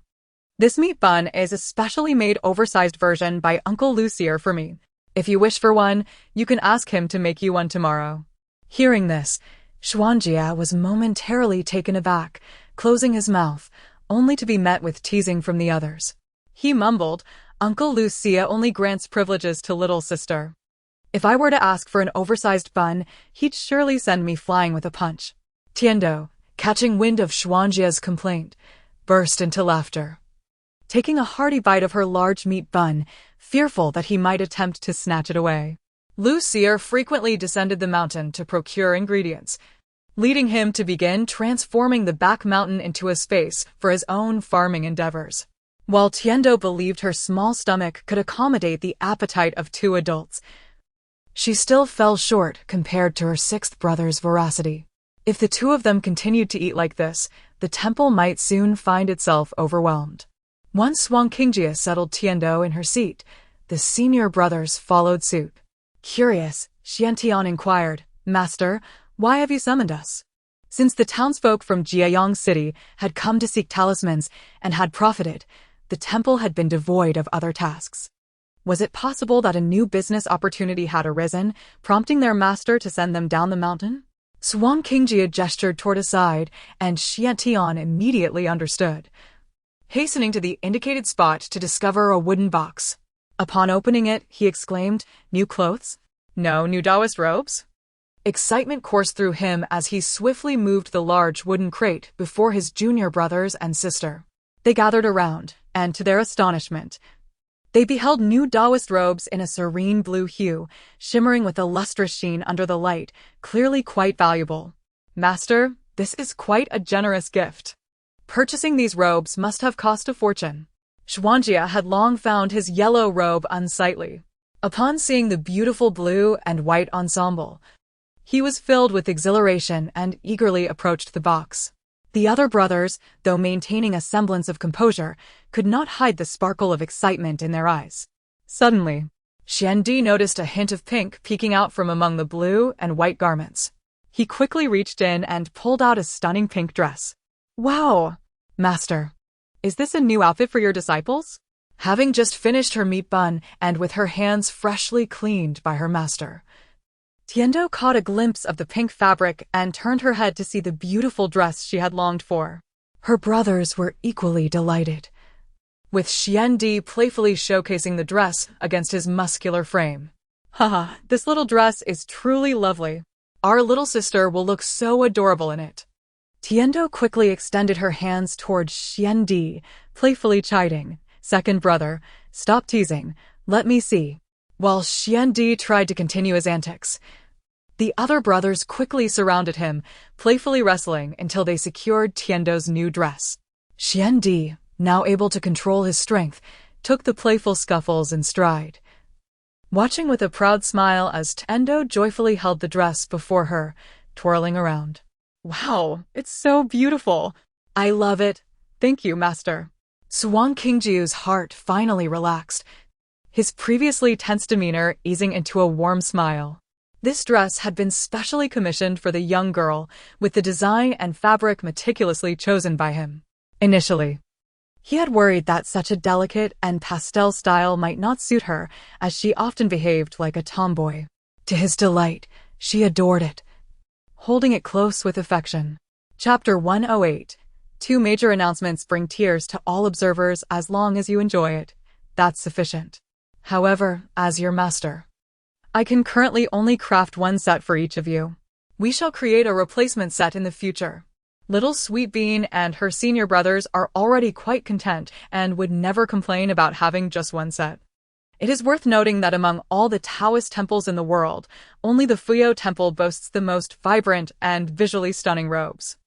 This meat bun is a specially made oversized version by Uncle Lucier for me. If you wish for one, you can ask him to make you one tomorrow." Hearing this, Xuanjia was momentarily taken aback, closing his mouth, only to be met with teasing from the others. He mumbled, "Uncle Lucia only grants privileges to little sister. If I were to ask for an oversized bun, he'd surely send me flying with a punch." Tiendo, catching wind of Xuanjia's complaint, burst into laughter, taking a hearty bite of her large meat bun, fearful that he might attempt to snatch it away. Lucier frequently descended the mountain to procure ingredients, leading him to begin transforming the back mountain into a space for his own farming endeavors. While Tiendo believed her small stomach could accommodate the appetite of 2 adults, she still fell short compared to her sixth brother's voracity. If the 2 of them continued to eat like this, the temple might soon find itself overwhelmed. Once Xuanqingjia settled Tiendo in her seat, the senior brothers followed suit. Curious, Xuantian inquired, "Master, why have you summoned us?" Since the townsfolk from Jiayang City had come to seek talismans and had profited, the temple had been devoid of other tasks. Was it possible that a new business opportunity had arisen, prompting their master to send them down the mountain? Xuanqingjia gestured toward a side, and Xuantian immediately understood, hastening to the indicated spot to discover a wooden box. Upon opening it, he exclaimed, "New clothes? No new Taoist robes?" Excitement coursed through him as he swiftly moved the large wooden crate before his junior brothers and sister. They gathered around, and to their astonishment, they beheld new Taoist robes in a serene blue hue, shimmering with a lustrous sheen under the light, clearly quite valuable. "Master, this is quite a generous gift. Purchasing these robes must have cost a fortune." Xuanjia had long found his yellow robe unsightly. Upon seeing the beautiful blue and white ensemble, he was filled with exhilaration and eagerly approached the box. The other brothers, though maintaining a semblance of composure, could not hide the sparkle of excitement in their eyes. Suddenly, Xuandi noticed a hint of pink peeking out from among the blue and white garments. He quickly reached in and pulled out a stunning pink dress. "Wow, Master! Is this a new outfit for your disciples?" Having just finished her meat bun and with her hands freshly cleaned by her master, Tiendo caught a glimpse of the pink fabric and turned her head to see the beautiful dress she had longed for. Her brothers were equally delighted, with Xuandi playfully showcasing the dress against his muscular frame. "Haha, this little dress is truly lovely. Our little sister will look so adorable in it." Tiendo quickly extended her hands toward Xuandi, playfully chiding, "Second brother, stop teasing, let me see." While Xuandi tried to continue his antics, the other brothers quickly surrounded him, playfully wrestling until they secured Tiendo's new dress. Xuandi, now able to control his strength, took the playful scuffles in stride, watching with a proud smile as Tiendo joyfully held the dress before her, twirling around. "Wow, it's so beautiful. I love it. Thank you, Master." Xuanqingjiu's heart finally relaxed, his previously tense demeanor easing into a warm smile. This dress had been specially commissioned for the young girl, with the design and fabric meticulously chosen by him. Initially, He had worried that such a delicate and pastel style might not suit her, as she often behaved like a tomboy. To his delight, she adored it, holding it close with affection. Chapter 108. Two major announcements bring tears to all observers as long as you enjoy it. That's sufficient. However, as your master, I can currently only craft one set for each of you. We shall create a replacement set in the future. Little Sweet Bean and her senior brothers are already quite content and would never complain about having just one set. It is worth noting that among all the Taoist temples in the world, only the Fuyo Temple boasts the most vibrant and visually stunning robes.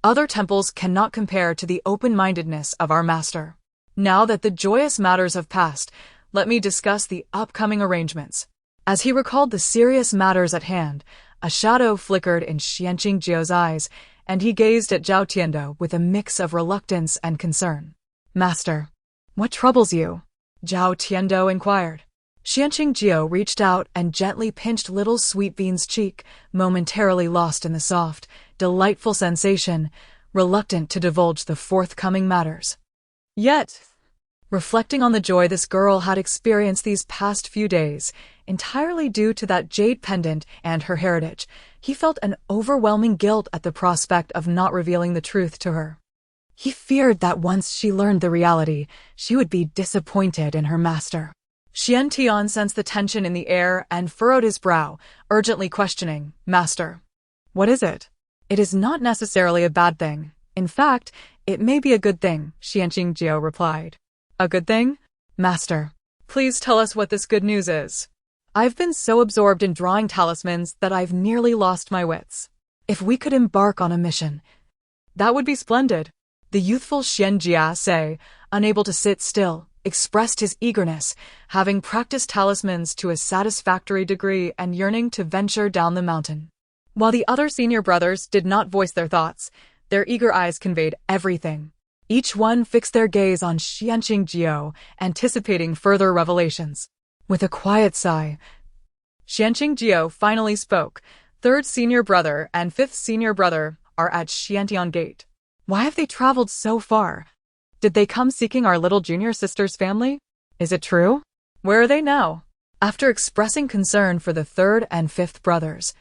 Other temples cannot compare to the open-mindedness of our master. Now that the joyous matters have passed, let me discuss the upcoming arrangements. As he recalled the serious matters at hand, a shadow flickered in Xuanqing Jio's eyes, and he gazed at Zhao Tiando with a mix of reluctance and concern. Master, what troubles you? Zhao Tiando inquired. Xuanqing Jio reached out and gently pinched little Sweet Bean's cheek, momentarily lost in the soft, delightful sensation, reluctant to divulge the forthcoming matters. Yet, reflecting on the joy this girl had experienced these past few days, entirely due to that jade pendant and her heritage, he felt an overwhelming guilt at the prospect of not revealing the truth to her. He feared that once she learned the reality, she would be disappointed in her master. Xuantian sensed the tension in the air and furrowed his brow, urgently questioning, Master, what is it? It is not necessarily a bad thing. In fact, it may be a good thing, Xuanqing Jio replied. A good thing? Master, please tell us what this good news is. I've been so absorbed in drawing talismans that I've nearly lost my wits. If we could embark on a mission, that would be splendid. The youthful Xian Jia, unable to sit still, expressed his eagerness, having practiced talismans to a satisfactory degree and yearning to venture down the mountain. While the other senior brothers did not voice their thoughts, their eager eyes conveyed everything. Each one fixed their gaze on Xuanqing Jio, anticipating further revelations. With a quiet sigh, Xuanqing Jio finally spoke. Third senior brother and fifth senior brother are at Xuantian Gate. Why have they traveled so far? Did they come seeking our little junior sister's family? Is it true? Where are they now? After expressing concern for the third and fifth brothers,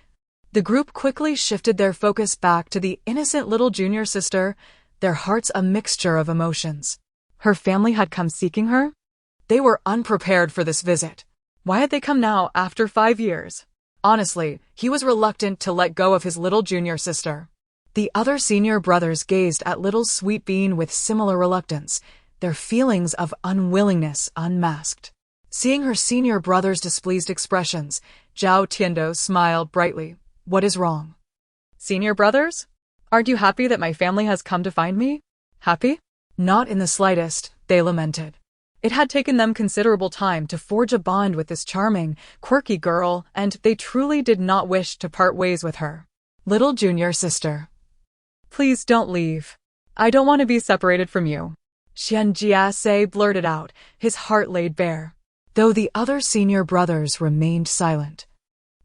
the group quickly shifted their focus back to the innocent little junior sister, their hearts a mixture of emotions. Her family had come seeking her? They were unprepared for this visit. Why had they come now after 5 years? Honestly, he was reluctant to let go of his little junior sister. The other senior brothers gazed at little Sweet Bean with similar reluctance, their feelings of unwillingness unmasked. Seeing her senior brother's displeased expressions, Zhao Tiando smiled brightly. What is wrong? Senior brothers? Aren't you happy that my family has come to find me? Happy? Not in the slightest, they lamented. It had taken them considerable time to forge a bond with this charming, quirky girl, and they truly did not wish to part ways with her. Little junior sister, please don't leave. I don't want to be separated from you. Xian Jia blurted out, his heart laid bare, though the other senior brothers remained silent.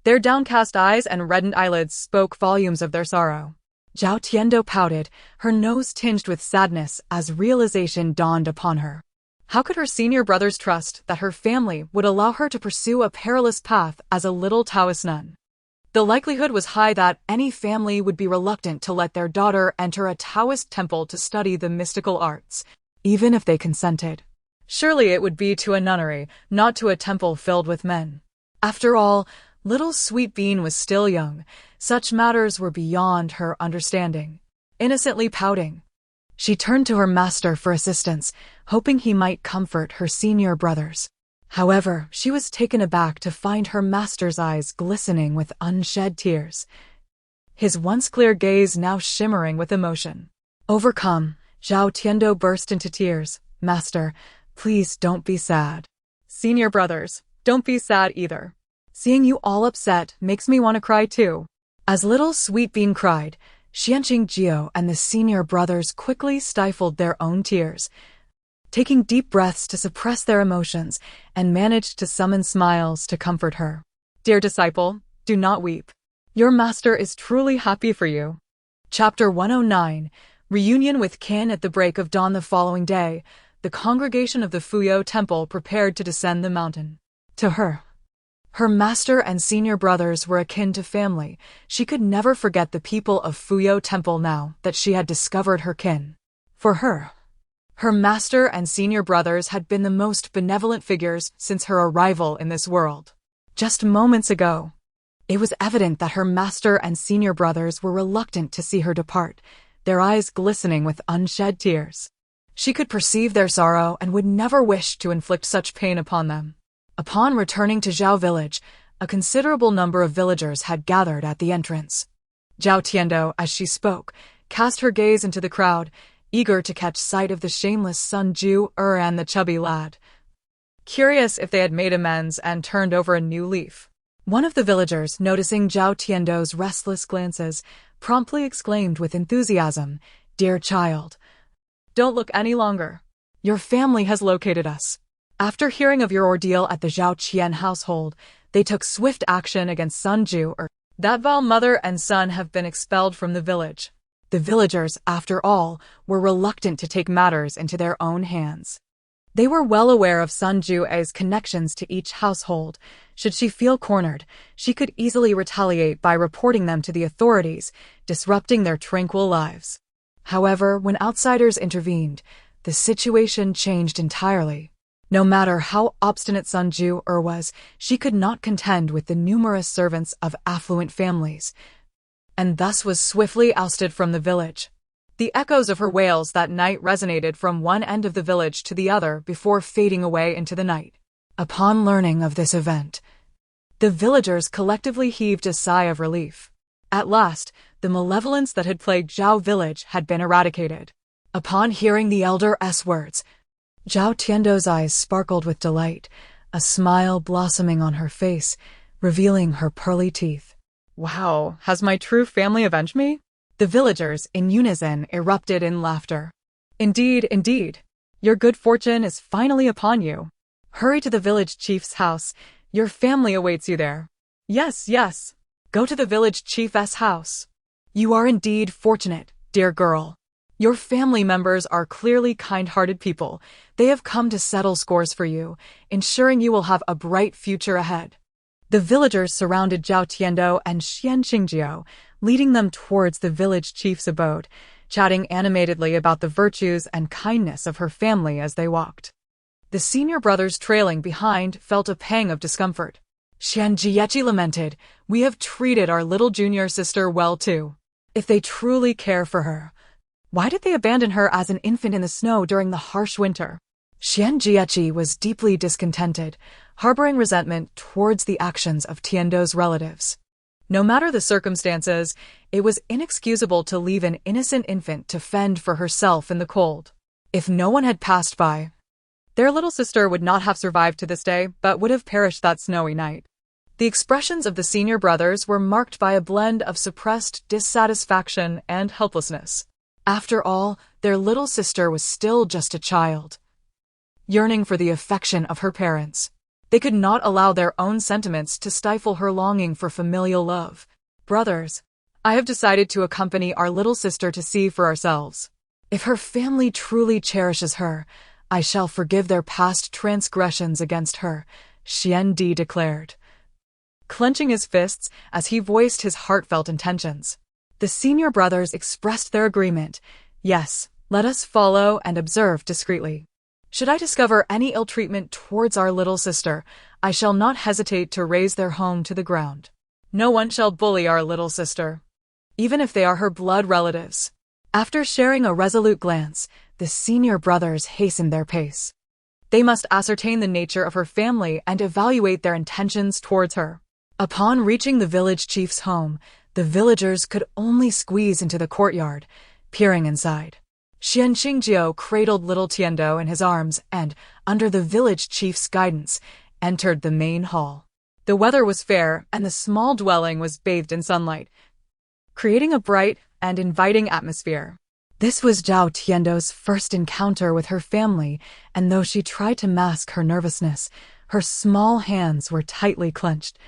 Their downcast eyes and reddened eyelids spoke volumes of their sorrow. Zhao Tiando pouted, her nose tinged with sadness as realization dawned upon her. How could her senior brothers trust that her family would allow her to pursue a perilous path as a little Taoist nun? The likelihood was high that any family would be reluctant to let their daughter enter a Taoist temple to study the mystical arts, even if they consented. Surely it would be to a nunnery, not to a temple filled with men. After all, little Sweet Bean was still young. Such matters were beyond her understanding. Innocently pouting, she turned to her master for assistance, hoping he might comfort her senior brothers. However, she was taken aback to find her master's eyes glistening with unshed tears, his once clear gaze now shimmering with emotion. Overcome, Zhao Tiando burst into tears. Master, please don't be sad. Senior brothers, don't be sad either. Seeing you all upset makes me want to cry too. As little Sweet Bean cried, Xuanqing Jio and the senior brothers quickly stifled their own tears, taking deep breaths to suppress their emotions, and managed to summon smiles to comfort her. Dear disciple, do not weep. Your master is truly happy for you. Chapter 109. Reunion with kin at the break of dawn the following day, the congregation of the Fuyo Temple prepared to descend the mountain. To her, her master and senior brothers were akin to family. She could never forget the people of Fuyo Temple now that she had discovered her kin. For her, her master and senior brothers had been the most benevolent figures since her arrival in this world. Just moments ago, it was evident that her master and senior brothers were reluctant to see her depart, their eyes glistening with unshed tears. She could perceive their sorrow and would never wish to inflict such pain upon them. Upon returning to Zhao village, a considerable number of villagers had gathered at the entrance. Zhao Tiando, as she spoke, cast her gaze into the crowd, eager to catch sight of the shameless Sun Ju and the chubby lad. Curious if they had made amends and turned over a new leaf. One of the villagers, noticing Zhao Tiando's restless glances, promptly exclaimed with enthusiasm, "Dear child, don't look any longer. Your family has located us." After hearing of your ordeal at the Zhao Qian household, they took swift action against Sun Ju. That vile mother and son have been expelled from the village. The villagers, after all, were reluctant to take matters into their own hands. They were well aware of Sun Ju's connections to each household. Should she feel cornered, she could easily retaliate by reporting them to the authorities, disrupting their tranquil lives. However, when outsiders intervened, the situation changed entirely. No matter how obstinate Sun Ju was, she could not contend with the numerous servants of affluent families, and thus was swiftly ousted from the village. The echoes of her wails that night resonated from one end of the village to the other before fading away into the night. Upon learning of this event, the villagers collectively heaved a sigh of relief. At last, the malevolence that had plagued Zhao village had been eradicated. Upon hearing the elder's words, Zhao Tiando's eyes sparkled with delight, a smile blossoming on her face, revealing her pearly teeth. "Wow, has my true family avenged me?" The villagers, in unison, erupted in laughter. "Indeed, indeed. Your good fortune is finally upon you. Hurry to the village chief's house. Your family awaits you there." "Yes, yes. Go to the village chief's house. You are indeed fortunate, dear girl. Your family members are clearly kind-hearted people. They have come to settle scores for you, ensuring you will have a bright future ahead." The villagers surrounded Zhao Tiando and Xian Qingjiao, leading them towards the village chief's abode, chatting animatedly about the virtues and kindness of her family as they walked. The senior brothers trailing behind felt a pang of discomfort. Xian Jiechi lamented, "We have treated our little junior sister well too. If they truly care for her, why did they abandon her as an infant in the snow during the harsh winter?" Xian Jiechi was deeply discontented, harboring resentment towards the actions of Tiando's relatives. No matter the circumstances, it was inexcusable to leave an innocent infant to fend for herself in the cold. If no one had passed by, their little sister would not have survived to this day, but would have perished that snowy night. The expressions of the senior brothers were marked by a blend of suppressed dissatisfaction and helplessness. After all, their little sister was still just a child, yearning for the affection of her parents. They could not allow their own sentiments to stifle her longing for familial love. "Brothers, I have decided to accompany our little sister to see for ourselves. If her family truly cherishes her, I shall forgive their past transgressions against her," Xian Di declared, clenching his fists as he voiced his heartfelt intentions. The senior brothers expressed their agreement. "Yes, let us follow and observe discreetly. Should I discover any ill treatment towards our little sister, I shall not hesitate to raze their home to the ground. No one shall bully our little sister, even if they are her blood relatives." After sharing a resolute glance, the senior brothers hastened their pace. They must ascertain the nature of her family and evaluate their intentions towards her. Upon reaching the village chief's home, the villagers could only squeeze into the courtyard, peering inside. Xian Qingjiao cradled little Tiando in his arms and, under the village chief's guidance, entered the main hall. The weather was fair and the small dwelling was bathed in sunlight, creating a bright and inviting atmosphere. This was Zhao Tiando's first encounter with her family, and though she tried to mask her nervousness, her small hands were tightly clenched,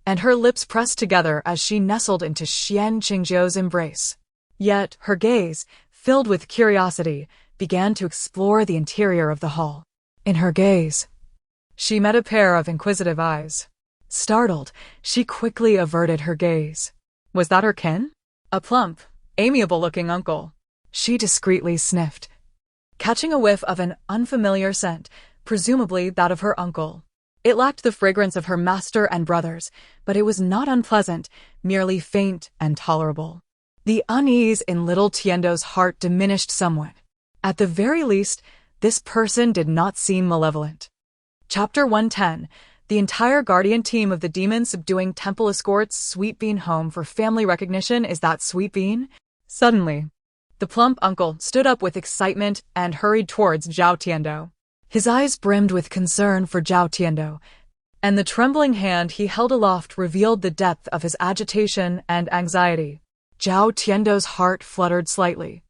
and her lips pressed together as she nestled into Xian Qingjiao's embrace. Yet her gaze, filled with curiosity, began to explore the interior of the hall. In her gaze, she met a pair of inquisitive eyes. Startled, she quickly averted her gaze. Was that her kin? A plump, amiable-looking uncle. She discreetly sniffed, catching a whiff of an unfamiliar scent, presumably that of her uncle. It lacked the fragrance of her master and brothers, but it was not unpleasant, merely faint and tolerable. The unease in little Tiendo's heart diminished somewhat. At the very least, this person did not seem malevolent. Chapter 110. The entire guardian team of the demon subduing temple escorts Sweet Bean home for family recognition. Is that Sweet Bean? Suddenly, the plump uncle stood up with excitement and hurried towards Zhao Tiendo. His eyes brimmed with concern for Zhao Tiendo, and the trembling hand he held aloft revealed the depth of his agitation and anxiety. Zhao Tiendo's heart fluttered slightly.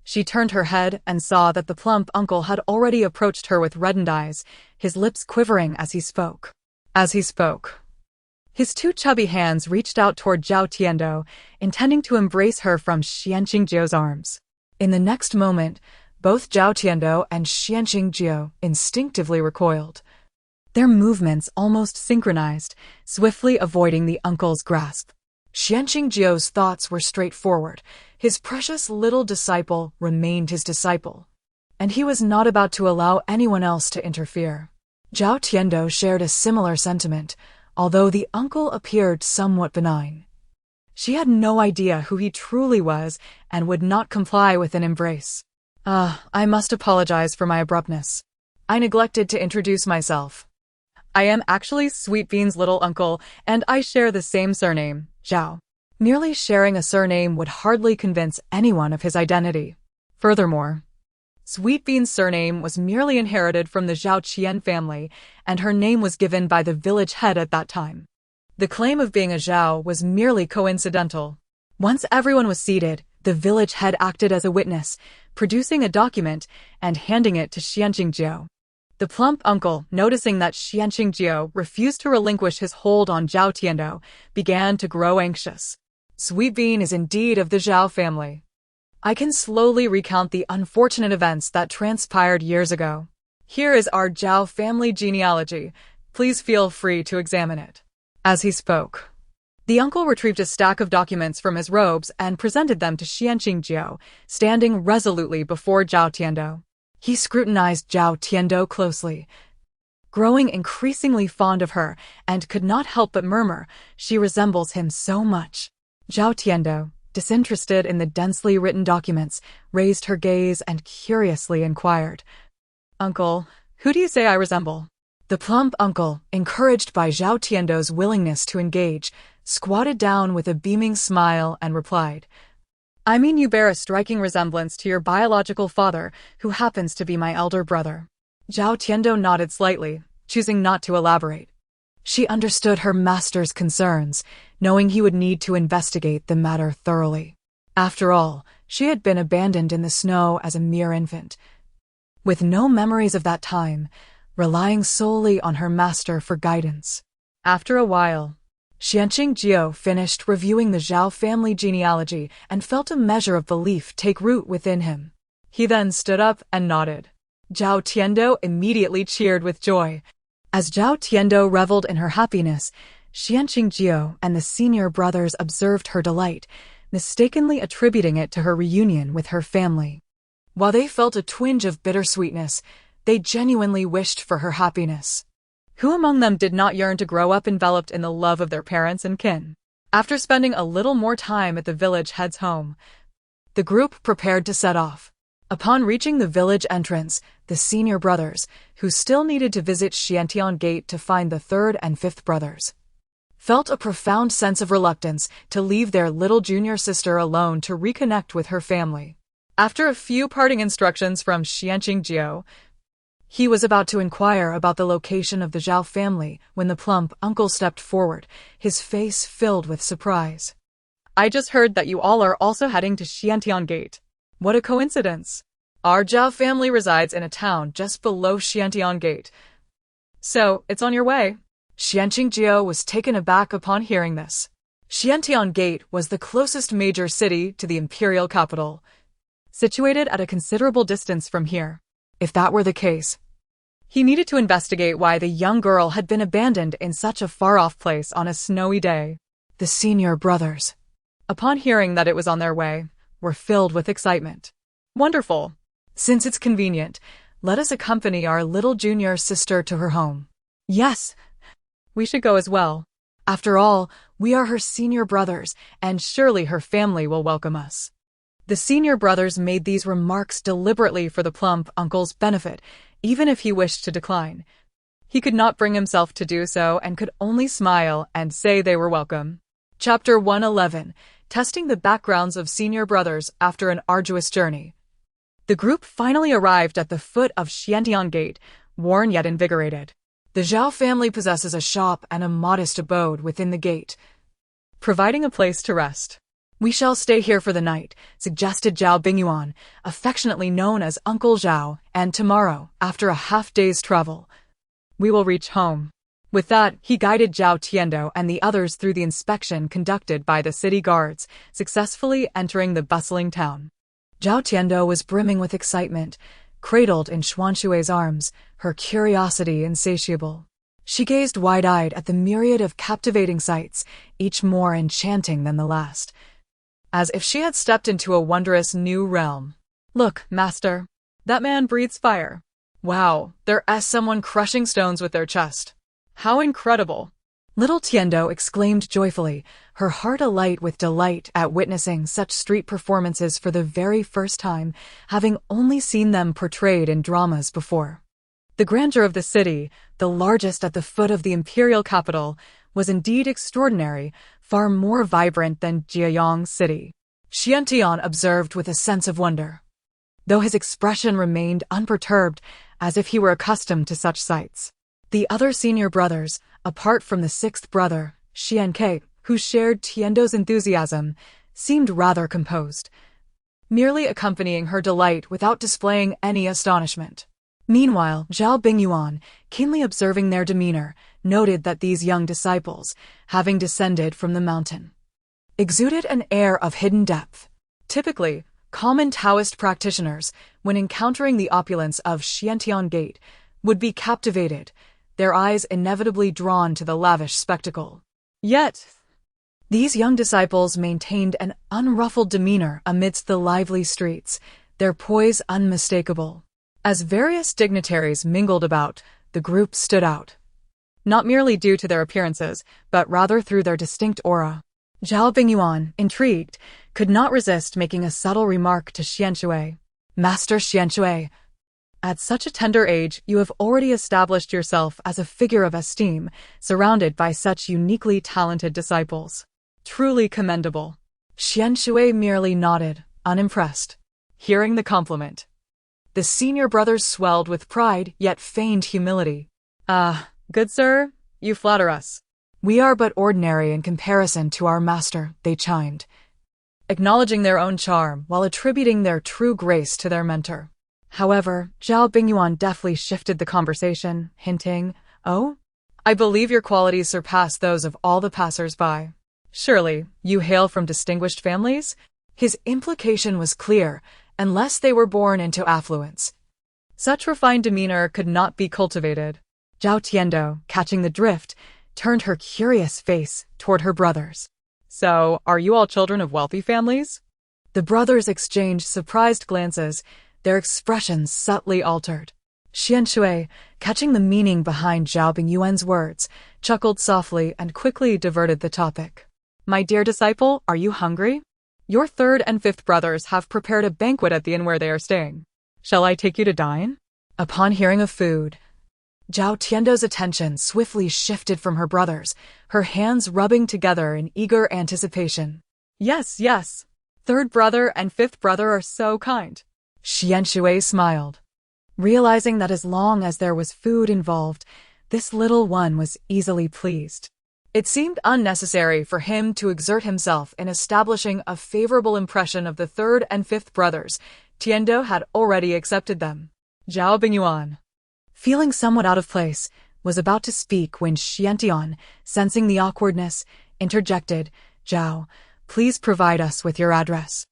She turned her head and saw that the plump uncle had already approached her with reddened eyes, his lips quivering as he spoke. His two chubby hands reached out toward Zhao Tiendo, intending to embrace her from Xuanqing's arms. In the next moment, both Zhao Tiendo and Xuanqing instinctively recoiled. Their movements almost synchronized, swiftly avoiding the uncle's grasp. Xuanqing's thoughts were straightforward. His precious little disciple remained his disciple, and he was not about to allow anyone else to interfere. Zhao Tiendo shared a similar sentiment, although the uncle appeared somewhat benign. She had no idea who he truly was and would not comply with an embrace. I must apologize for my abruptness. I neglected to introduce myself. I am actually Sweet Bean's little uncle, and I share the same surname, Zhao. Merely sharing a surname would hardly convince anyone of his identity. Furthermore, Sweet Bean's surname was merely inherited from the Zhao Qian family, and her name was given by the village head at that time. The claim of being a Zhao was merely coincidental. Once everyone was seated, the village head acted as a witness, producing a document and handing it to Xuanqing. The plump uncle, noticing that Xuanqing refused to relinquish his hold on Zhao Tiendo, began to grow anxious. Sweet Bean is indeed of the Zhao family. I can slowly recount the unfortunate events that transpired years ago. Here is our Zhao family genealogy. Please feel free to examine it. As he spoke, the uncle retrieved a stack of documents from his robes and presented them to Xuanqing, standing resolutely before Zhao Tiendo. He scrutinized Zhao Tiendo closely, growing increasingly fond of her, and could not help but murmur, "She resembles him so much." Zhao Tiendo, disinterested in the densely written documents, raised her gaze and curiously inquired, "Uncle, who do you say I resemble?" The plump uncle, encouraged by Zhao Tiendo's willingness to engage, squatted down with a beaming smile and replied, "I mean you bear a striking resemblance to your biological father, who happens to be my elder brother." Zhao Tiendo nodded slightly, choosing not to elaborate. She understood her master's concerns, knowing he would need to investigate the matter thoroughly. After all, she had been abandoned in the snow as a mere infant, with no memories of that time, relying solely on her master for guidance. After a while, Xuanqing finished reviewing the Zhao family genealogy and felt a measure of belief take root within him. He then stood up and nodded. Zhao Tiendo immediately cheered with joy. As Zhao Tiendo reveled in her happiness, Xuanqing and the senior brothers observed her delight, mistakenly attributing it to her reunion with her family. While they felt a twinge of bittersweetness, they genuinely wished for her happiness. Who among them did not yearn to grow up enveloped in the love of their parents and kin? After spending a little more time at the village head's home, the group prepared to set off. Upon reaching the village entrance, the senior brothers, who still needed to visit Xuantian Gate to find the third and fifth brothers, felt a profound sense of reluctance to leave their little junior sister alone to reconnect with her family. After a few parting instructions from Xuanqing, he was about to inquire about the location of the Zhao family when the plump uncle stepped forward, his face filled with surprise. "I just heard that you all are also heading to Xuantian Gate. What a coincidence. Our Zhao family resides in a town just below Xuantian Gate. So, it's on your way." Xuanqing was taken aback upon hearing this. Xuantian Gate was the closest major city to the imperial capital, situated at a considerable distance from here. If that were the case, he needed to investigate why the young girl had been abandoned in such a far-off place on a snowy day. The senior brothers, upon hearing that it was on their way, were filled with excitement. Wonderful! Since it's convenient, let us accompany our little junior sister to her home. Yes, we should go as well. After all, we are her senior brothers, and surely her family will welcome us. The senior brothers made these remarks deliberately for the plump uncle's benefit, even if he wished to decline. He could not bring himself to do so and could only smile and say they were welcome. Chapter 111. Testing the backgrounds of senior brothers after an arduous journey. The group finally arrived at the foot of Xuantian Gate, worn yet invigorated. The Zhao family possesses a shop and a modest abode within the gate, providing a place to rest. We shall stay here for the night, suggested Zhao Bingyuan, affectionately known as Uncle Zhao, and tomorrow, after a half-day's travel, we will reach home. With that, he guided Zhao Tiando and the others through the inspection conducted by the city guards, successfully entering the bustling town. Zhao Tiando was brimming with excitement, cradled in Xuanxuan's arms, her curiosity insatiable. She gazed wide-eyed at the myriad of captivating sights, each more enchanting than the last, as if she had stepped into a wondrous new realm. Look, master, that man breathes fire. Wow, there's someone crushing stones with their chest. How incredible! Little Tiendo exclaimed joyfully, her heart alight with delight at witnessing such street performances for the very first time, having only seen them portrayed in dramas before. The grandeur of the city, the largest at the foot of the imperial capital, was indeed extraordinary, far more vibrant than Jiayang City. Xuantian observed with a sense of wonder, though his expression remained unperturbed, as if he were accustomed to such sights. The other senior brothers, apart from the sixth brother, Xianke, who shared Tiendo's enthusiasm, seemed rather composed, merely accompanying her delight without displaying any astonishment. Meanwhile, Zhao Bingyuan, keenly observing their demeanor, noted that these young disciples, having descended from the mountain, exuded an air of hidden depth. Typically, common Taoist practitioners, when encountering the opulence of Xuantian Gate, would be captivated, their eyes inevitably drawn to the lavish spectacle. Yet, these young disciples maintained an unruffled demeanor amidst the lively streets, their poise unmistakable. As various dignitaries mingled about, the group stood out, not merely due to their appearances, but rather through their distinct aura. Zhao Bingyuan, intrigued, could not resist making a subtle remark to Xuanxuan. Master Xuanxuan, at such a tender age, you have already established yourself as a figure of esteem, surrounded by such uniquely talented disciples. Truly commendable. Xuanxuan merely nodded, unimpressed, hearing the compliment. The senior brothers swelled with pride, yet feigned humility. Good sir, you flatter us. We are but ordinary in comparison to our master, they chimed, acknowledging their own charm while attributing their true grace to their mentor. However, Zhao Bingyuan deftly shifted the conversation, hinting, "Oh, I believe your qualities surpass those of all the passers-by. Surely, you hail from distinguished families?" His implication was clear, unless they were born into affluence. Such refined demeanor could not be cultivated. Zhao Tiando, catching the drift, turned her curious face toward her brothers. So, are you all children of wealthy families? The brothers exchanged surprised glances, their expressions subtly altered. Xuanxuan, catching the meaning behind Zhao Bingyuan's words, chuckled softly and quickly diverted the topic. My dear disciple, are you hungry? Your third and fifth brothers have prepared a banquet at the inn where they are staying. Shall I take you to dine? Upon hearing of food, Zhao Tiando's attention swiftly shifted from her brothers, her hands rubbing together in eager anticipation. Yes, yes. Third brother and fifth brother are so kind. Xuanxuan smiled, realizing that as long as there was food involved, this little one was easily pleased. It seemed unnecessary for him to exert himself in establishing a favorable impression of the third and fifth brothers. Tiando had already accepted them. Zhao Bingyuan, feeling somewhat out of place, was about to speak when Xuantian, sensing the awkwardness, interjected, Zhao, please provide us with your address.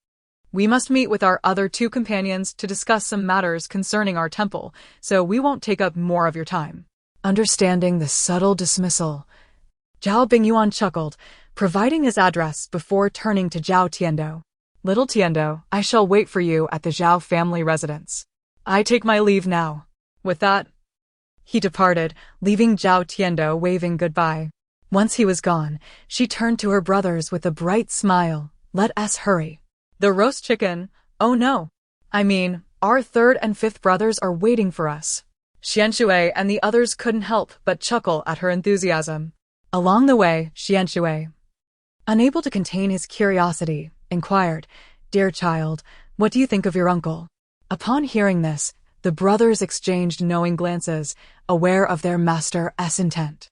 We must meet with our other two companions to discuss some matters concerning our temple, so we won't take up more of your time." Understanding the subtle dismissal, Zhao Bingyuan chuckled, providing his address before turning to Zhao Tiando. "Little Tiando, I shall wait for you at the Zhao family residence. I take my leave now." With that, he departed, leaving Zhao Tiando waving goodbye. Once he was gone, she turned to her brothers with a bright smile. "Let us hurry." "The roast chicken? Oh no. I mean, our third and fifth brothers are waiting for us." Xuanxuan and the others couldn't help but chuckle at her enthusiasm. Along the way, Xuanxuan, unable to contain his curiosity, inquired, "Dear child, what do you think of your uncle?" Upon hearing this, the brothers exchanged knowing glances, aware of their master's intent.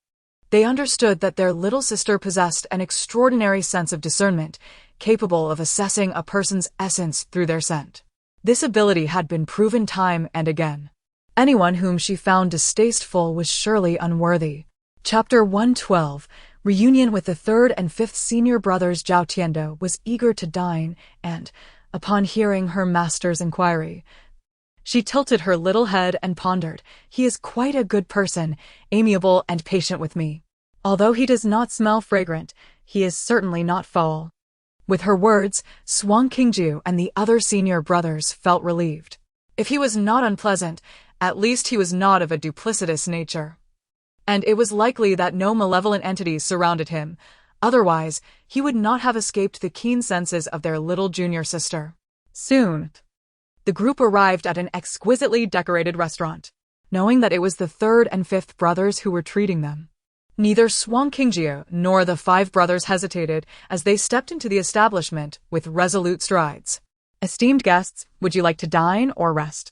They understood that their little sister possessed an extraordinary sense of discernment, capable of assessing a person's essence through their scent. This ability had been proven time and again. Anyone whom she found distasteful was surely unworthy. Chapter 112, Reunion with the third and fifth senior brothers. Zhao Tiando was eager to dine, and, upon hearing her master's inquiry, she tilted her little head and pondered, "He is quite a good person, amiable and patient with me. Although he does not smell fragrant, he is certainly not foul." With her words, Swan Qingju and the other senior brothers felt relieved. If he was not unpleasant, at least he was not of a duplicitous nature. And it was likely that no malevolent entities surrounded him, otherwise he would not have escaped the keen senses of their little junior sister. Soon, the group arrived at an exquisitely decorated restaurant, knowing that it was the third and fifth brothers who were treating them. Neither Swan Qingju nor the five brothers hesitated as they stepped into the establishment with resolute strides. "Esteemed guests, would you like to dine or rest?"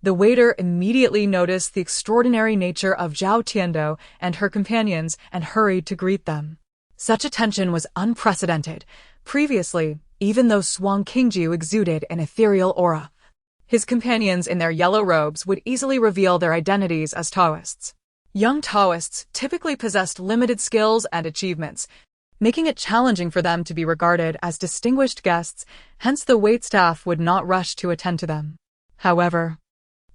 The waiter immediately noticed the extraordinary nature of Zhao Tiando and her companions and hurried to greet them. Such attention was unprecedented. Previously, even though Swan Qingju exuded an ethereal aura, his companions in their yellow robes would easily reveal their identities as Taoists. Young Taoists typically possessed limited skills and achievements, making it challenging for them to be regarded as distinguished guests, hence the waitstaff would not rush to attend to them. However,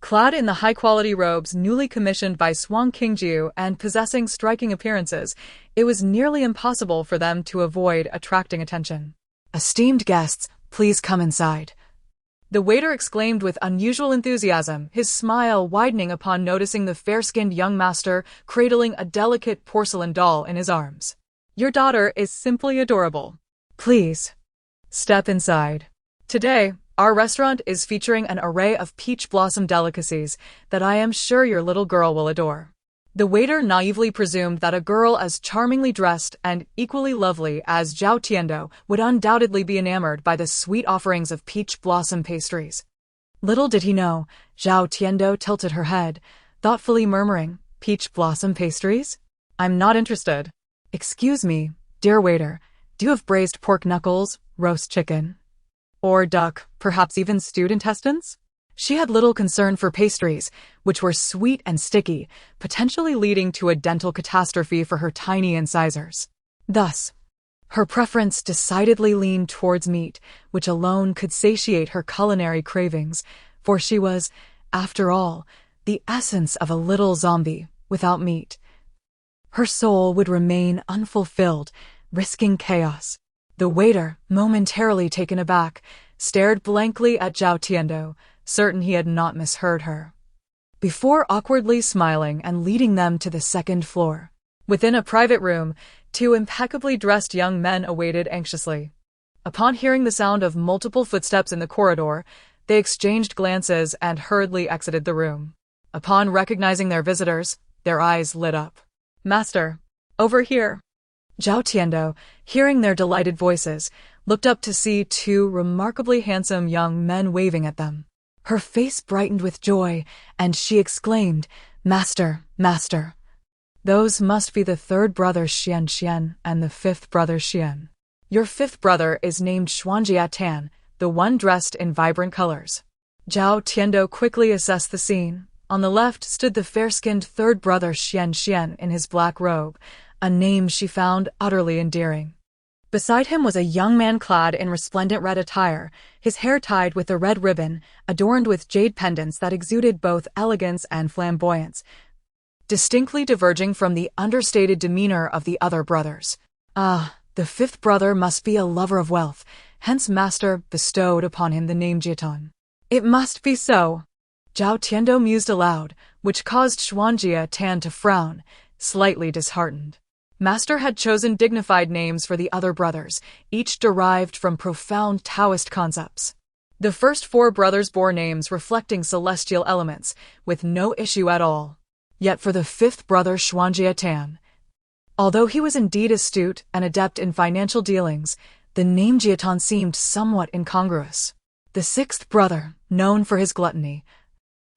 clad in the high-quality robes newly commissioned by Swan Qingju and possessing striking appearances, it was nearly impossible for them to avoid attracting attention. "Esteemed guests, please come inside," the waiter exclaimed with unusual enthusiasm, his smile widening upon noticing the fair-skinned young master cradling a delicate porcelain doll in his arms. "Your daughter is simply adorable. Please, step inside. Today, our restaurant is featuring an array of peach blossom delicacies that I am sure your little girl will adore." The waiter naively presumed that a girl as charmingly dressed and equally lovely as Zhao Tiando would undoubtedly be enamored by the sweet offerings of peach blossom pastries. Little did he know, Zhao Tiando tilted her head, thoughtfully murmuring, "Peach blossom pastries? I'm not interested." "Excuse me, dear waiter, do you have braised pork knuckles, roast chicken, or duck, perhaps even stewed intestines?" She had little concern for pastries, which were sweet and sticky, potentially leading to a dental catastrophe for her tiny incisors. Thus, her preference decidedly leaned towards meat, which alone could satiate her culinary cravings, for she was, after all, the essence of a little zombie without meat. Her soul would remain unfulfilled, risking chaos. The waiter, momentarily taken aback, stared blankly at Zhao Tiando, certain he had not misheard her, before awkwardly smiling and leading them to the second floor. Within a private room, two impeccably dressed young men awaited anxiously. Upon hearing the sound of multiple footsteps in the corridor, they exchanged glances and hurriedly exited the room. Upon recognizing their visitors, their eyes lit up. "Master, over here." Zhao Tiando, hearing their delighted voices, looked up to see two remarkably handsome young men waving at them. Her face brightened with joy, and she exclaimed, "Master, master. Those must be the third brother Xuantian and the fifth brother Xian. Your fifth brother is named Xuanjiatan, the one dressed in vibrant colors." Zhao Tiando quickly assessed the scene. On the left stood the fair-skinned third brother Xuanxian in his black robe, a name she found utterly endearing. Beside him was a young man clad in resplendent red attire, his hair tied with a red ribbon, adorned with jade pendants that exuded both elegance and flamboyance, distinctly diverging from the understated demeanor of the other brothers. Ah, the fifth brother must be a lover of wealth, hence master bestowed upon him the name Jiatan. It must be so. Zhao Tiando mused aloud, which caused Xuantian to frown, slightly disheartened. Master had chosen dignified names for the other brothers, each derived from profound Taoist concepts. The first four brothers bore names reflecting celestial elements, with no issue at all. Yet for the fifth brother Xuantian, although he was indeed astute and adept in financial dealings, the name Jiatan seemed somewhat incongruous. The sixth brother, known for his gluttony,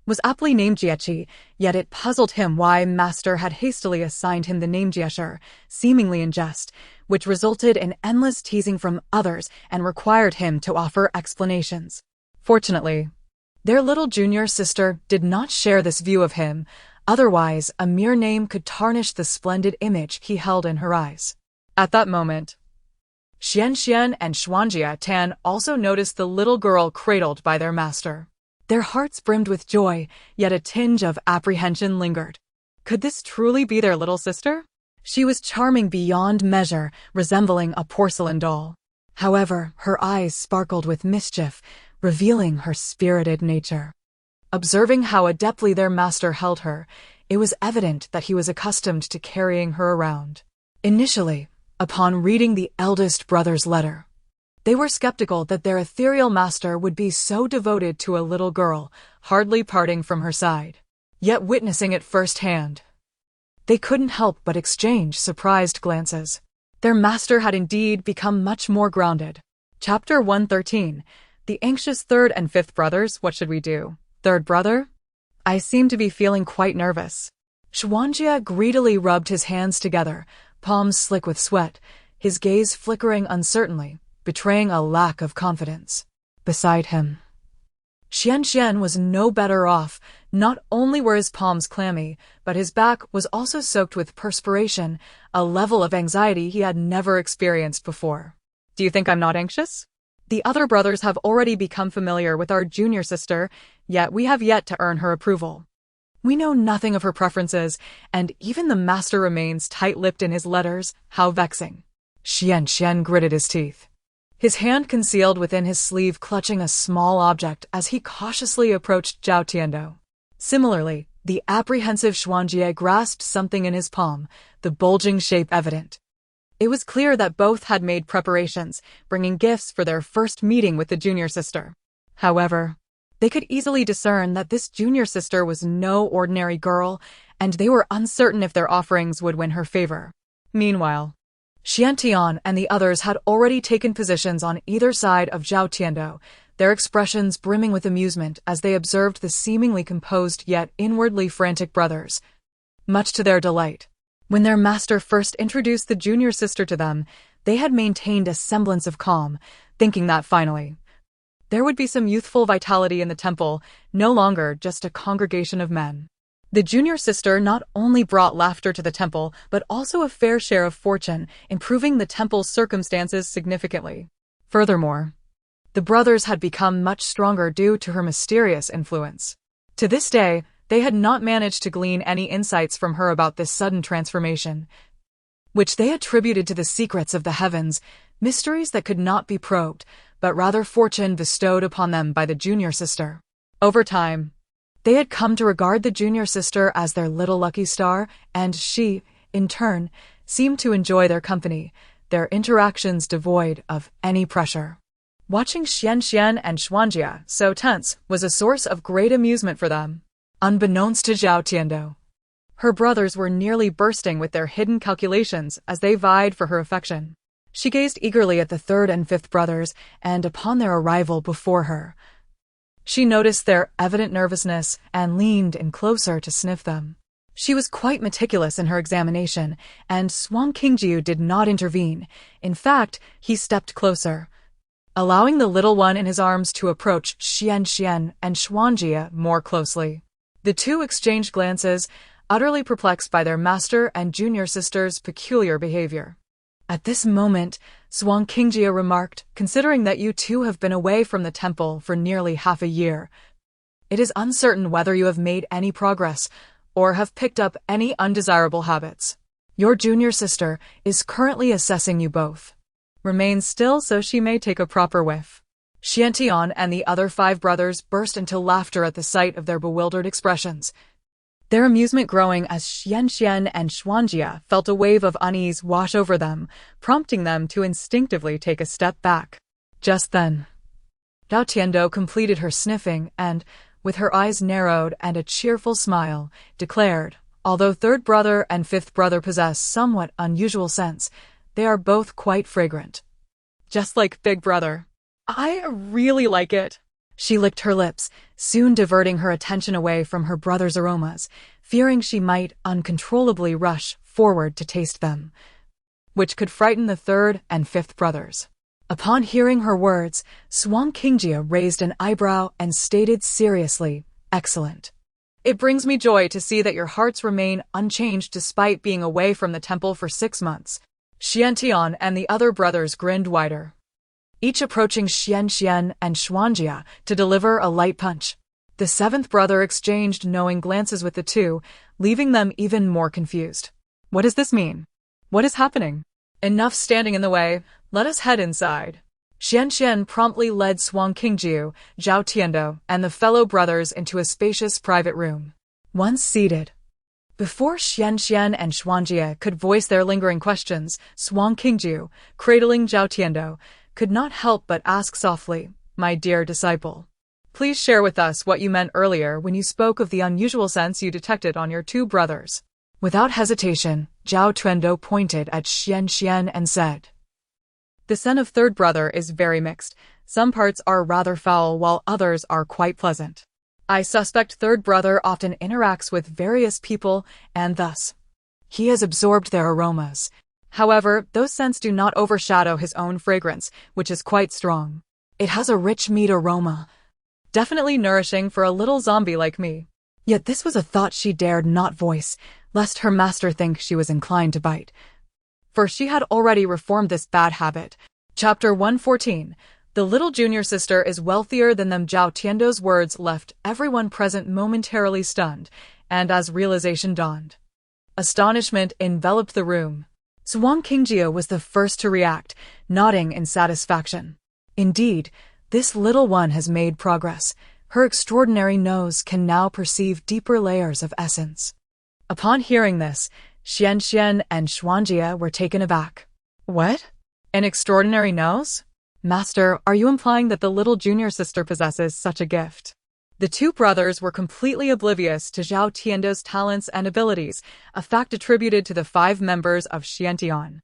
was aptly named Jiechi, yet it puzzled him why Master had hastily assigned him the name Jiesher, seemingly in jest, which resulted in endless teasing from others and required him to offer explanations. Fortunately, their little junior sister did not share this view of him, otherwise a mere name could tarnish the splendid image he held in her eyes. At that moment, Xianxian and Xuanjian also noticed the little girl cradled by their master. Their hearts brimmed with joy, yet a tinge of apprehension lingered. Could this truly be their little sister? She was charming beyond measure, resembling a porcelain doll. However, her eyes sparkled with mischief, revealing her spirited nature. Observing how adeptly their master held her, it was evident that he was accustomed to carrying her around. Initially, upon reading the eldest brother's letter, they were skeptical that their ethereal master would be so devoted to a little girl, hardly parting from her side. Yet witnessing it firsthand, they couldn't help but exchange surprised glances. Their master had indeed become much more grounded. Chapter 113. The anxious third and fifth brothers, what should we do? Third brother? I seem to be feeling quite nervous. Xuanjia greedily rubbed his hands together, palms slick with sweat, his gaze flickering uncertainly, betraying a lack of confidence. Beside him, Xianxian was no better off. Not only were his palms clammy, but his back was also soaked with perspiration, a level of anxiety he had never experienced before. Do you think I'm not anxious? The other brothers have already become familiar with our junior sister, yet we have yet to earn her approval. We know nothing of her preferences, and even the master remains tight-lipped in his letters. How vexing. Xianxian gritted his teeth, his hand concealed within his sleeve clutching a small object as he cautiously approached Zhao Tiando. Similarly, the apprehensive Xuanjie grasped something in his palm, the bulging shape evident. It was clear that both had made preparations, bringing gifts for their first meeting with the junior sister. However, they could easily discern that this junior sister was no ordinary girl, and they were uncertain if their offerings would win her favor. Meanwhile, Xuantian and the others had already taken positions on either side of Zhao Tiando, their expressions brimming with amusement as they observed the seemingly composed yet inwardly frantic brothers. Much to their delight, when their master first introduced the junior sister to them, they had maintained a semblance of calm, thinking that finally there would be some youthful vitality in the temple, no longer just a congregation of men. The junior sister not only brought laughter to the temple, but also a fair share of fortune, improving the temple's circumstances significantly. Furthermore, the brothers had become much stronger due to her mysterious influence. To this day, they had not managed to glean any insights from her about this sudden transformation, which they attributed to the secrets of the heavens, mysteries that could not be probed, but rather fortune bestowed upon them by the junior sister. Over time, they had come to regard the junior sister as their little lucky star, and she, in turn, seemed to enjoy their company, their interactions devoid of any pressure. Watching Xianxian and Xuanjia so tense was a source of great amusement for them. Unbeknownst to Zhao Tiando, her brothers were nearly bursting with their hidden calculations as they vied for her affection. She gazed eagerly at the third and fifth brothers, and upon their arrival before her, she noticed their evident nervousness and leaned in closer to sniff them. She was quite meticulous in her examination, and Swan Qingjiu did not intervene. In fact, he stepped closer, allowing the little one in his arms to approach Xianxian and Xuanjia more closely. The two exchanged glances, utterly perplexed by their master and junior sister's peculiar behavior. At this moment, Xuanqingjia remarked, considering that you two have been away from the temple for nearly half a year. It is uncertain whether you have made any progress or have picked up any undesirable habits. Your junior sister is currently assessing you both. Remain still so she may take a proper whiff. Xuantian and the other 5 brothers burst into laughter at the sight of their bewildered expressions, their amusement growing as Xuanxian and Xuanjia felt a wave of unease wash over them, prompting them to instinctively take a step back. Just then, Zhao Tiando completed her sniffing and, with her eyes narrowed and a cheerful smile, declared, although 3rd brother and 5th brother possess somewhat unusual scents, they are both quite fragrant. Just like Big Brother. I really like it. She licked her lips, soon diverting her attention away from her brother's aromas, fearing she might uncontrollably rush forward to taste them, which could frighten the 3rd and 5th brothers. Upon hearing her words, Xuanqingjia raised an eyebrow and stated seriously, "Excellent. It brings me joy to see that your hearts remain unchanged despite being away from the temple for 6 months." Xuantian and the other brothers grinned wider, each approaching Xuanxian and Xuanjia to deliver a light punch. The 7th brother exchanged knowing glances with the two, leaving them even more confused. What does this mean? What is happening? Enough standing in the way, let us head inside. Xuanxian promptly led Xuanqingjia, Zhao Tiando, and the fellow brothers into a spacious private room. Once seated, before Xuanxian and Xuanjia could voice their lingering questions, Xuanqingjia, cradling Zhao Tiando, could not help but ask softly, "My dear disciple, please share with us what you meant earlier when you spoke of the unusual sense you detected on your 2 brothers." Without hesitation, Zhao Tiando pointed at Xuanxian and said, "The scent of 3rd brother is very mixed. Some parts are rather foul while others are quite pleasant. I suspect 3rd brother often interacts with various people and thus he has absorbed their aromas. However, those scents do not overshadow his own fragrance, which is quite strong. It has a rich meat aroma, definitely nourishing for a little zombie like me." Yet this was a thought she dared not voice, lest her master think she was inclined to bite. For she had already reformed this bad habit. Chapter 114. The little junior sister is wealthier than them. Zhao Tiando's words left everyone present momentarily stunned, and as realization dawned, astonishment enveloped the room. Xuanqingjia was the first to react, nodding in satisfaction. Indeed, this little one has made progress. Her extraordinary nose can now perceive deeper layers of essence. Upon hearing this, Xuanxian and Xuanjia were taken aback. What? An extraordinary nose? Master, are you implying that the little junior sister possesses such a gift? The 2 brothers were completely oblivious to Zhao Tiando's talents and abilities, a fact attributed to the 5 members of Xuantian.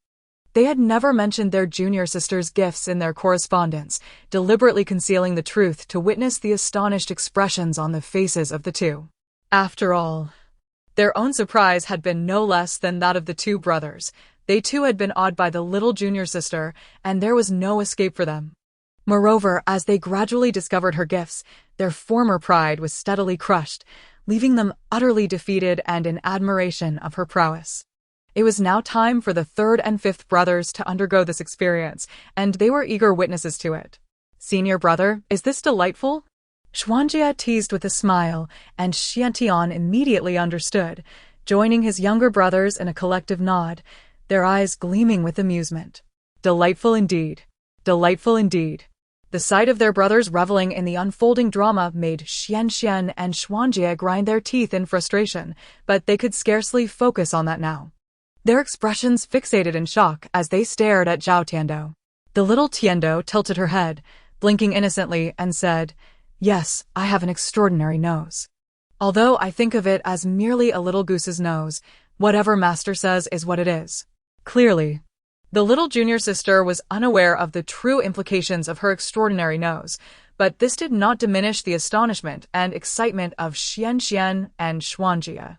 They had never mentioned their junior sister's gifts in their correspondence, deliberately concealing the truth to witness the astonished expressions on the faces of the 2. After all, their own surprise had been no less than that of the 2 brothers. They too had been awed by the little junior sister, and there was no escape for them. Moreover, as they gradually discovered her gifts, their former pride was steadily crushed, leaving them utterly defeated and in admiration of her prowess. It was now time for the 3rd and 5th brothers to undergo this experience, and they were eager witnesses to it. "Senior brother, is this delightful?" Xuanjia teased with a smile, and Xuantian immediately understood, joining his younger brothers in a collective nod, their eyes gleaming with amusement. Delightful indeed. Delightful indeed. The sight of their brothers reveling in the unfolding drama made Xuanxian and Xuanjia grind their teeth in frustration, but they could scarcely focus on that now. Their expressions fixated in shock as they stared at Zhao Tiando. The little Tiando tilted her head, blinking innocently, and said, "Yes, I have an extraordinary nose. Although I think of it as merely a little goose's nose, whatever master says is what it is." Clearly, the little junior sister was unaware of the true implications of her extraordinary nose, but this did not diminish the astonishment and excitement of Xuanxian and Xuanjia.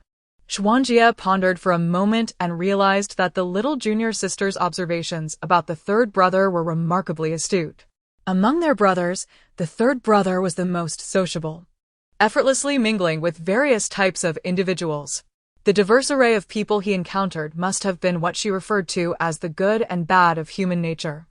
Xuanjia pondered for a moment and realized that the little junior sister's observations about the 3rd brother were remarkably astute. Among their brothers, the 3rd brother was the most sociable, effortlessly mingling with various types of individuals. The diverse array of people he encountered must have been what she referred to as the good and bad of human nature.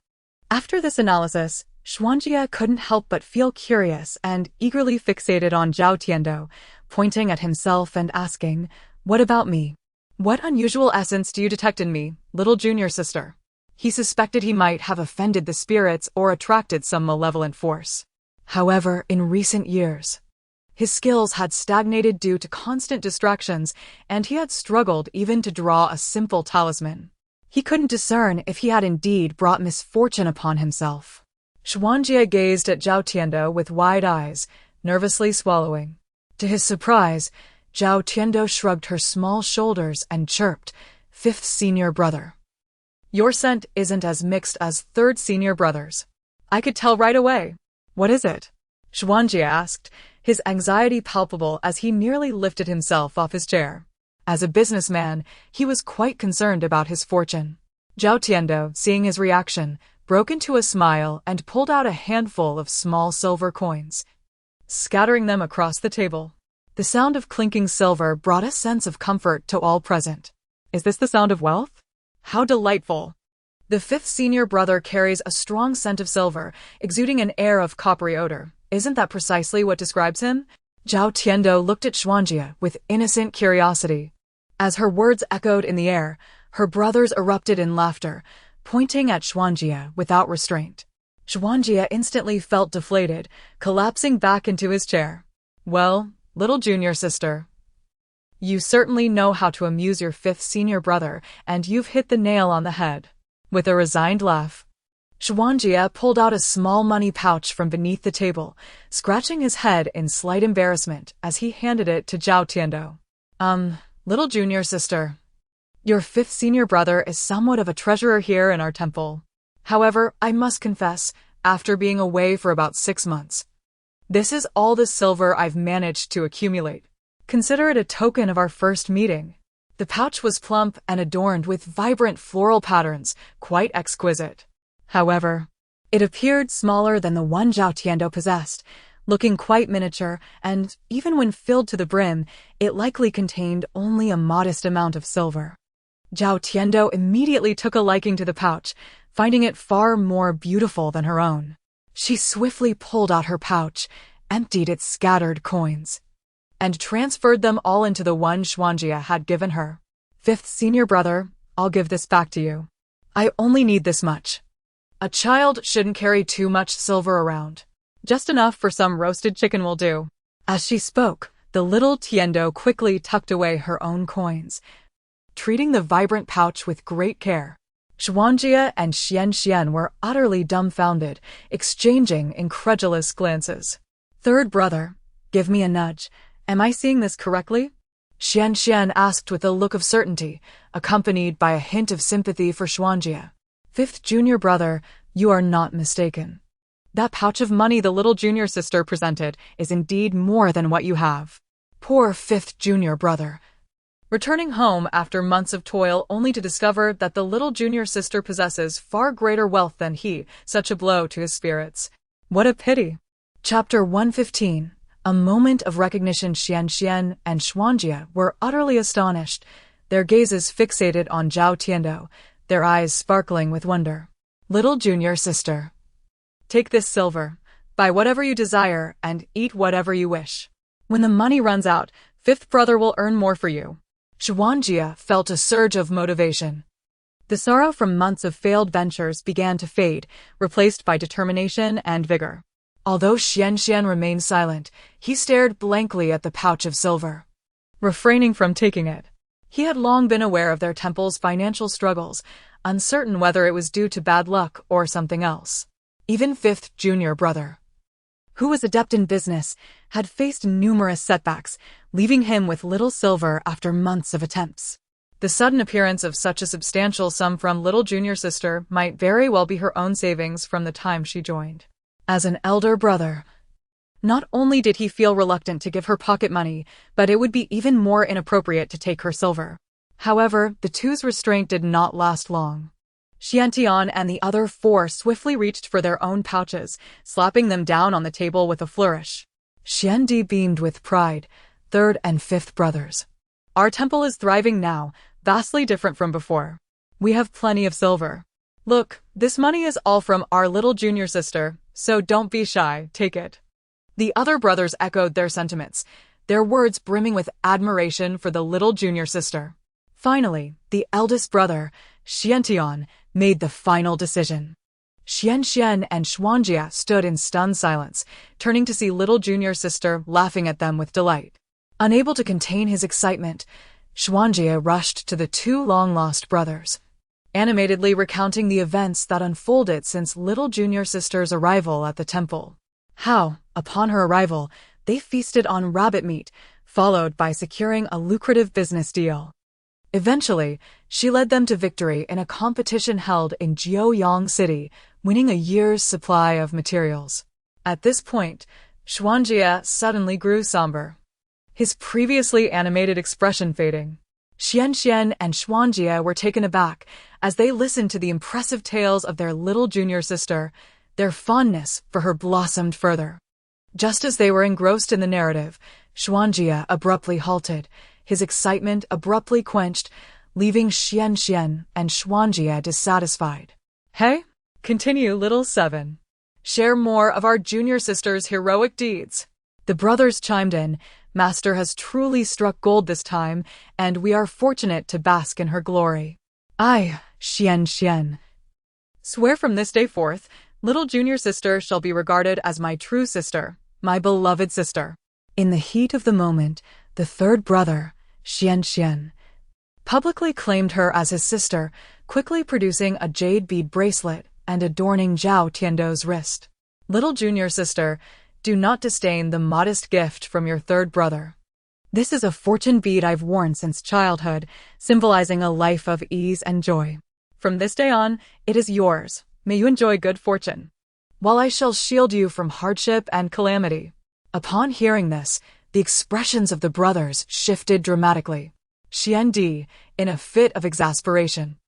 After this analysis, Xuanjia couldn't help but feel curious and eagerly fixated on Zhao Tiando, pointing at himself and asking, "What about me? What unusual essence do you detect in me, little junior sister?" He suspected he might have offended the spirits or attracted some malevolent force. However, in recent years, his skills had stagnated due to constant distractions, and he had struggled even to draw a simple talisman. He couldn't discern if he had indeed brought misfortune upon himself. Xuanjia gazed at Zhao Tiando with wide eyes, nervously swallowing. To his surprise, Zhao Tiando shrugged her small shoulders and chirped, "Fifth senior brother. Your scent isn't as mixed as third senior brother's. I could tell right away." "What is it?" Xuanjia asked, his anxiety palpable as he nearly lifted himself off his chair. As a businessman, he was quite concerned about his fortune. Zhao Tiando, seeing his reaction, broke into a smile and pulled out a handful of small silver coins, scattering them across the table. The sound of clinking silver brought a sense of comfort to all present. "Is this the sound of wealth? How delightful!" The fifth senior brother carries a strong scent of silver, exuding an air of coppery odor. Isn't that precisely what describes him? Zhao Tiando looked at Xuanjia with innocent curiosity. As her words echoed in the air, her brothers erupted in laughter, pointing at Xuanjia without restraint. Xuanjia instantly felt deflated, collapsing back into his chair. "Well, little junior sister, you certainly know how to amuse your fifth senior brother, and you've hit the nail on the head." With a resigned laugh, Xuanjia pulled out a small money pouch from beneath the table, scratching his head in slight embarrassment as he handed it to Zhao Tiando. Little junior sister, your fifth senior brother is somewhat of a treasurer here in our temple. However, I must confess, after being away for about 6 months, this is all the silver I've managed to accumulate. Consider it a token of our first meeting." The pouch was plump and adorned with vibrant floral patterns, quite exquisite. However, it appeared smaller than the one Zhao Tiando possessed, looking quite miniature, and even when filled to the brim, it likely contained only a modest amount of silver. Zhao Tiando immediately took a liking to the pouch, finding it far more beautiful than her own. She swiftly pulled out her pouch, emptied its scattered coins, and transferred them all into the one Xuanjia had given her. "Fifth senior brother, I'll give this back to you. I only need this much. A child shouldn't carry too much silver around. Just enough for some roasted chicken will do." As she spoke, the little Tiando quickly tucked away her own coins, treating the vibrant pouch with great care. Xuanjia and Xian were utterly dumbfounded, exchanging incredulous glances. "Third brother, give me a nudge. Am I seeing this correctly?" Xian asked with a look of certainty, accompanied by a hint of sympathy for Xuanjia. "Fifth junior brother, you are not mistaken. That pouch of money the little junior sister presented is indeed more than what you have." Poor fifth junior brother. Returning home after months of toil only to discover that the little junior sister possesses far greater wealth than he, such a blow to his spirits. What a pity. Chapter 115. A moment of recognition. Xian and Xuanjia were utterly astonished, their gazes fixated on Zhao Tiando, their eyes sparkling with wonder. "Little junior sister, take this silver, buy whatever you desire, and eat whatever you wish. When the money runs out, fifth brother will earn more for you." Xuanjia felt a surge of motivation. The sorrow from months of failed ventures began to fade, replaced by determination and vigor. Although Xian remained silent, he stared blankly at the pouch of silver, refraining from taking it. He had long been aware of their temple's financial struggles, uncertain whether it was due to bad luck or something else. Even fifth junior brother, who was adept in business, had faced numerous setbacks, leaving him with little silver after months of attempts. The sudden appearance of such a substantial sum from little junior sister might very well be her own savings from the time she joined. As an elder brother, not only did he feel reluctant to give her pocket money, but it would be even more inappropriate to take her silver. However, the two's restraint did not last long. Xuantian and the other 4 swiftly reached for their own pouches, slapping them down on the table with a flourish. Xuandi beamed with pride. "Third and fifth brothers, our temple is thriving now, vastly different from before. We have plenty of silver. Look, this money is all from our little junior sister, so don't be shy, take it. The other brothers echoed their sentiments, their words brimming with admiration for the little junior sister. Finally, the eldest brother, Xuantian, made the final decision. Xuanxian and Xuanjia stood in stunned silence, turning to see little junior sister laughing at them with delight. Unable to contain his excitement, Xuanjia rushed to the two long-lost brothers, animatedly recounting the events that unfolded since little junior sister's arrival at the temple. How, upon her arrival, they feasted on rabbit meat, followed by securing a lucrative business deal. Eventually, she led them to victory in a competition held in Jiuyang City, winning a year's supply of materials. At this point, Xuanjia suddenly grew somber, his previously animated expression fading. Xuanxian and Xuanjia were taken aback as they listened to the impressive tales of their little junior sister. Their fondness for her blossomed further. Just as they were engrossed in the narrative, Xuanjia abruptly halted, his excitement abruptly quenched, leaving Xuanxian and Xuanjia dissatisfied. Hey, continue, little seven. Share more of our junior sister's heroic deeds. The brothers chimed in. Master has truly struck gold this time, and we are fortunate to bask in her glory. I, Xuanxian, swear from this day forth, little junior sister shall be regarded as my true sister, my beloved sister. In the heat of the moment, the third brother, Xuanxian, publicly claimed her as his sister, quickly producing a jade bead bracelet and adorning Zhao Tiando's wrist. Little junior sister, do not disdain the modest gift from your third brother. This is a fortune bead I've worn since childhood, symbolizing a life of ease and joy. From this day on, it is yours. May you enjoy good fortune, while I shall shield you from hardship and calamity. Upon hearing this, the expressions of the brothers shifted dramatically. Xuandi, in a fit of exasperation,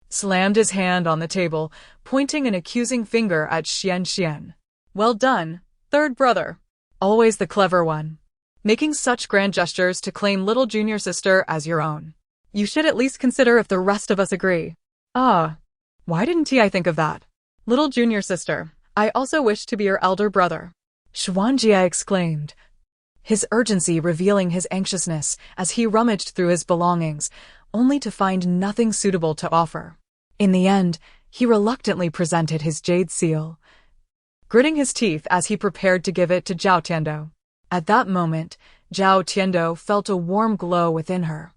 slammed his hand on the table, pointing an accusing finger at Xuanxian. Well done, third brother. Always the clever one. Making such grand gestures to claim little junior sister as your own. You should at least consider if the rest of us agree. Ah, why didn't I think of that? Little junior sister, I also wish to be your elder brother. Xuanjia exclaimed, his urgency revealing his anxiousness as he rummaged through his belongings, only to find nothing suitable to offer. In the end, he reluctantly presented his jade seal, gritting his teeth as he prepared to give it to Zhao Tiando. At that moment, Zhao Tiando felt a warm glow within her,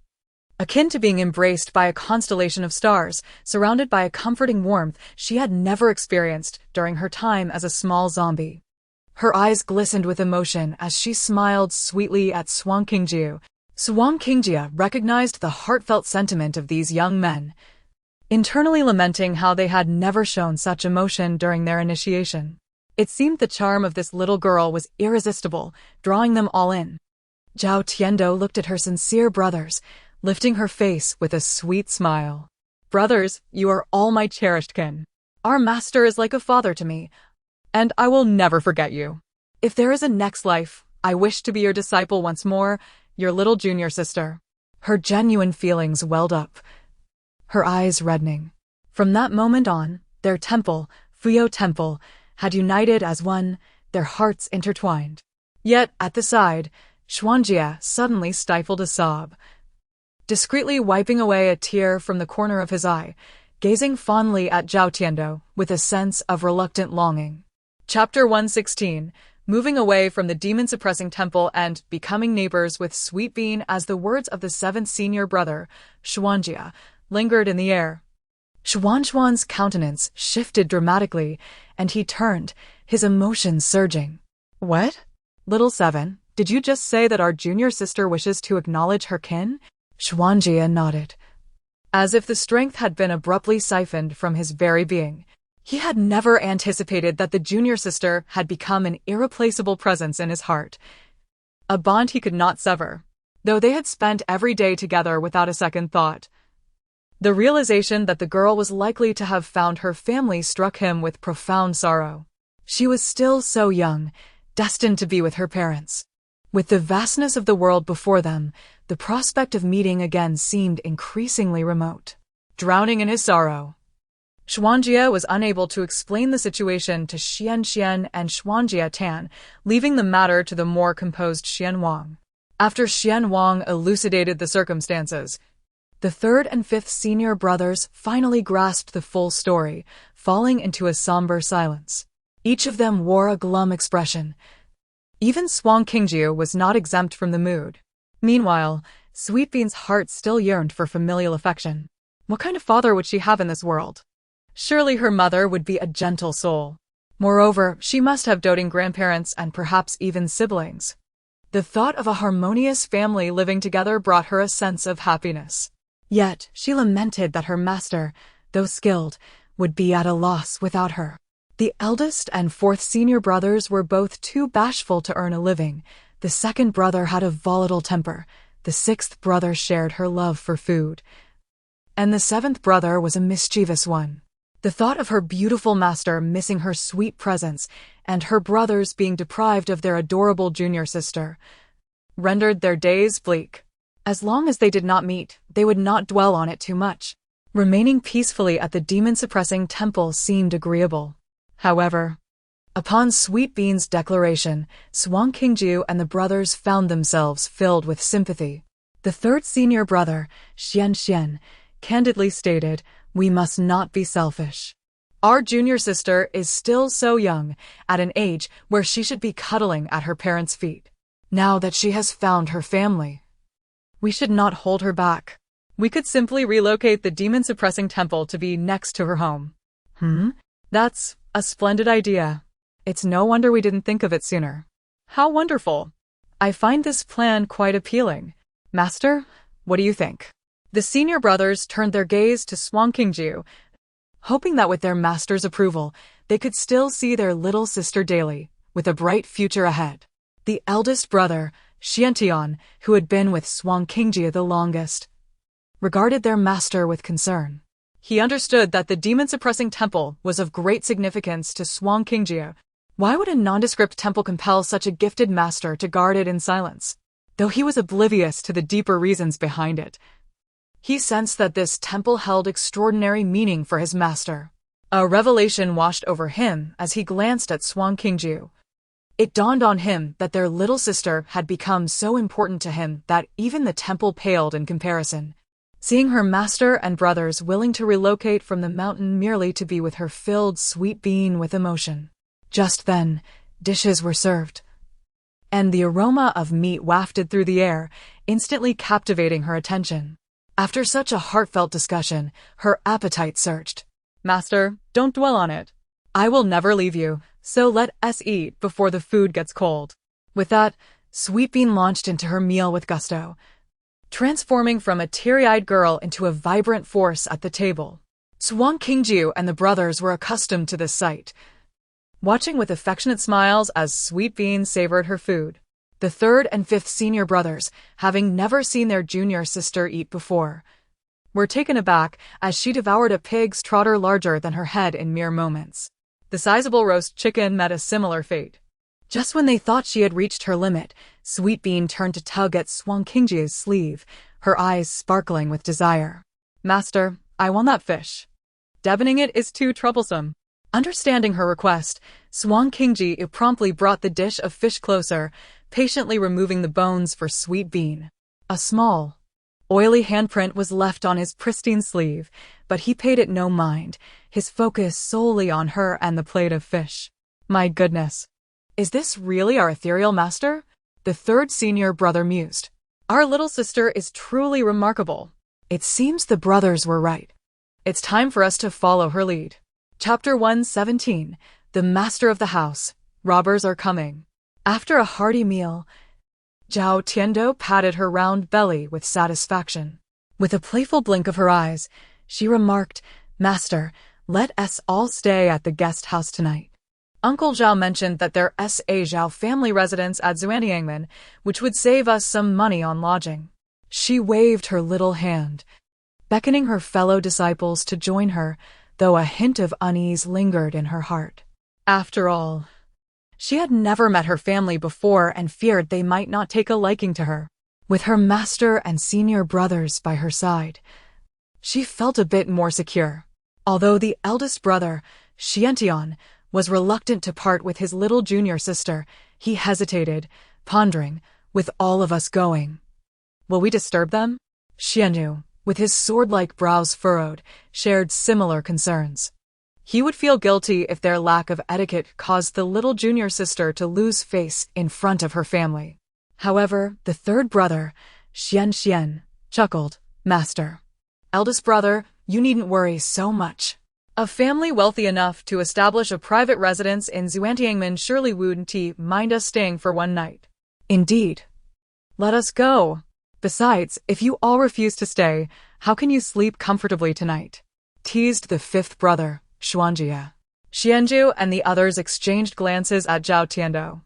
akin to being embraced by a constellation of stars, surrounded by a comforting warmth she had never experienced during her time as a small zombie. Her eyes glistened with emotion as she smiled sweetly at Xuanqingjiu. Xuanqingjia recognized the heartfelt sentiment of these young men, internally lamenting how they had never shown such emotion during their initiation. It seemed the charm of this little girl was irresistible, drawing them all in. Zhao Tiando looked at her sincere brothers, lifting her face with a sweet smile. Brothers, you are all my cherished kin. Our master is like a father to me, and I will never forget you. If there is a next life, I wish to be your disciple once more, your little junior sister. Her genuine feelings welled up, her eyes reddening. From that moment on, their temple, Fuyou Temple, had united as one, their hearts intertwined. Yet, at the side, Xuanjia suddenly stifled a sob, discreetly wiping away a tear from the corner of his eye, gazing fondly at Zhao Tiando with a sense of reluctant longing. Chapter 116, moving away from the demon-suppressing temple and becoming neighbors with Sweet Bean as the words of the seventh senior brother, Xuanjia, lingered in the air. Xuanxuan's countenance shifted dramatically, and he turned, his emotions surging. What? Little seven, did you just say that our junior sister wishes to acknowledge her kin? Xuanjia nodded, as if the strength had been abruptly siphoned from his very being. He had never anticipated that the junior sister had become an irreplaceable presence in his heart, a bond he could not sever, though they had spent every day together without a second thought. The realization that the girl was likely to have found her family struck him with profound sorrow. She was still so young, destined to be with her parents. With the vastness of the world before them, the prospect of meeting again seemed increasingly remote. Drowning in his sorrow, Xuanjie was unable to explain the situation to Xianxian and Xuanjie, leaving the matter to the more composed Xianwang. After Xianwang elucidated the circumstances, the third and fifth senior brothers finally grasped the full story, falling into a somber silence. Each of them wore a glum expression. Even Xuanqingjiu was not exempt from the mood. Meanwhile, Sweetbean's heart still yearned for familial affection. What kind of father would she have in this world? Surely her mother would be a gentle soul. Moreover, she must have doting grandparents and perhaps even siblings. The thought of a harmonious family living together brought her a sense of happiness. Yet, she lamented that her master, though skilled, would be at a loss without her. The eldest and fourth senior brothers were both too bashful to earn a living. The second brother had a volatile temper. The sixth brother shared her love for food. And the seventh brother was a mischievous one. The thought of her beautiful master missing her sweet presence and her brothers being deprived of their adorable junior sister rendered their days bleak. As long as they did not meet, they would not dwell on it too much. Remaining peacefully at the demon-suppressing temple seemed agreeable. However, upon Sweetbean's declaration, Xuanqingjiu and the brothers found themselves filled with sympathy. The third senior brother, Xianxian, candidly stated, "We must not be selfish. Our junior sister is still so young, at an age where she should be cuddling at her parents' feet. Now that she has found her family, we should not hold her back. We could simply relocate the demon-suppressing temple to be next to her home." That's a splendid idea. It's no wonder we didn't think of it sooner. How wonderful. I find this plan quite appealing. Master, what do you think? The senior brothers turned their gaze to Xuanqingjiu, hoping that with their master's approval, they could still see their little sister daily, with a bright future ahead. The eldest brother, Xuantian, who had been with Xuanqingjiu the longest, regarded their master with concern. He understood that the demon-suppressing temple was of great significance to Xuanqingjiu. Why would a nondescript temple compel such a gifted master to guard it in silence? Though he was oblivious to the deeper reasons behind it, he sensed that this temple held extraordinary meaning for his master. A revelation washed over him as he glanced at Xuanqingjiu. It dawned on him that their little sister had become so important to him that even the temple paled in comparison. Seeing her master and brothers willing to relocate from the mountain merely to be with her filled Sweetbean with emotion. Just then, dishes were served, and the aroma of meat wafted through the air, instantly captivating her attention. After such a heartfelt discussion, her appetite surged. "Master, don't dwell on it. I will never leave you, so let us eat before the food gets cold." With that, Sweetbean launched into her meal with gusto, transforming from a teary-eyed girl into a vibrant force at the table. Xuanqingjiu and the brothers were accustomed to this sight, watching with affectionate smiles as Sweetbean savored her food. The third and fifth senior brothers, having never seen their junior sister eat before, were taken aback as she devoured a pig's trotter larger than her head in mere moments. The sizable roast chicken met a similar fate. Just when they thought she had reached her limit, Sweetbean turned to tug at Xuanqingjiu's sleeve, her eyes sparkling with desire. "Master, I want that fish. Devoning it is too troublesome." Understanding her request, Xuanqingjiu promptly brought the dish of fish closer, patiently removing the bones for Sweetbean. A small, oily handprint was left on his pristine sleeve, but he paid it no mind, his focus solely on her and the plate of fish. "My goodness. Is this really our ethereal master?" The third senior brother mused. "Our little sister is truly remarkable." It seems the brothers were right. It's time for us to follow her lead. Chapter 117. The Master of the House. Robbers are coming. After a hearty meal, Zhao Tiando patted her round belly with satisfaction. With a playful blink of her eyes, she remarked, "Master, let us all stay at the guest house tonight." Uncle Zhao mentioned that there is a Zhao family residence at Xuantiangmen, which would save us some money on lodging. She waved her little hand, beckoning her fellow disciples to join her, though a hint of unease lingered in her heart. After all, she had never met her family before and feared they might not take a liking to her. With her master and senior brothers by her side, she felt a bit more secure. Although the eldest brother, Xuantian, was reluctant to part with his little junior sister, he hesitated, pondering, with all of us going. Will we disturb them? Xianyu, with his sword-like brows furrowed, shared similar concerns. He would feel guilty if their lack of etiquette caused the little junior sister to lose face in front of her family. However, the third brother, Xuanxian, chuckled, Master. Eldest brother, you needn't worry so much. A family wealthy enough to establish a private residence in Xuantiangmen surely wouldn't mind us staying for one night. Indeed. Let us go. Besides, if you all refuse to stay, how can you sleep comfortably tonight? Teased the fifth brother, Xuanjia. Xianju and the others exchanged glances at Zhao Tiando.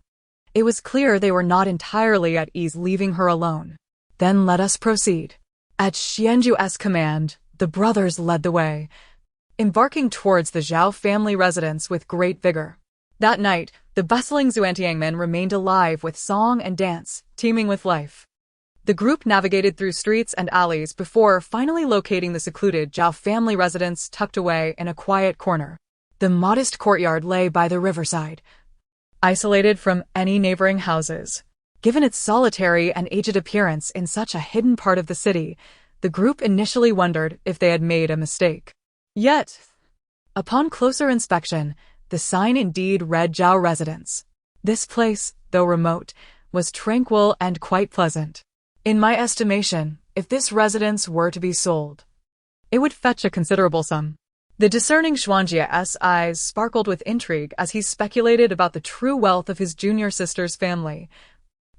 It was clear they were not entirely at ease leaving her alone. Then let us proceed. At Xianju's command, the brothers led the way, embarking towards the Zhao family residence with great vigor. That night, the bustling Xuantiangmen remained alive with song and dance, teeming with life. The group navigated through streets and alleys before finally locating the secluded Zhao family residence tucked away in a quiet corner. The modest courtyard lay by the riverside, isolated from any neighboring houses. Given its solitary and aged appearance in such a hidden part of the city, the group initially wondered if they had made a mistake. Yet, upon closer inspection, the sign indeed read Zhao Residence. This place, though remote, was tranquil and quite pleasant. In my estimation, if this residence were to be sold, it would fetch a considerable sum. The discerning Xuanjia's eyes sparkled with intrigue as he speculated about the true wealth of his junior sister's family.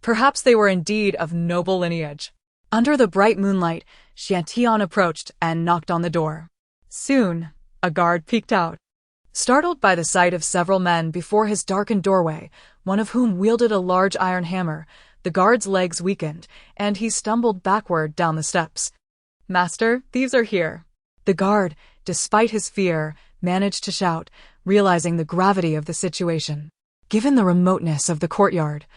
Perhaps they were indeed of noble lineage. Under the bright moonlight, Xuantian approached and knocked on the door. Soon, a guard peeked out. Startled by the sight of several men before his darkened doorway, one of whom wielded a large iron hammer, the guard's legs weakened, and he stumbled backward down the steps. Master, thieves are here. The guard, despite his fear, managed to shout, realizing the gravity of the situation. Given the remoteness of the courtyard,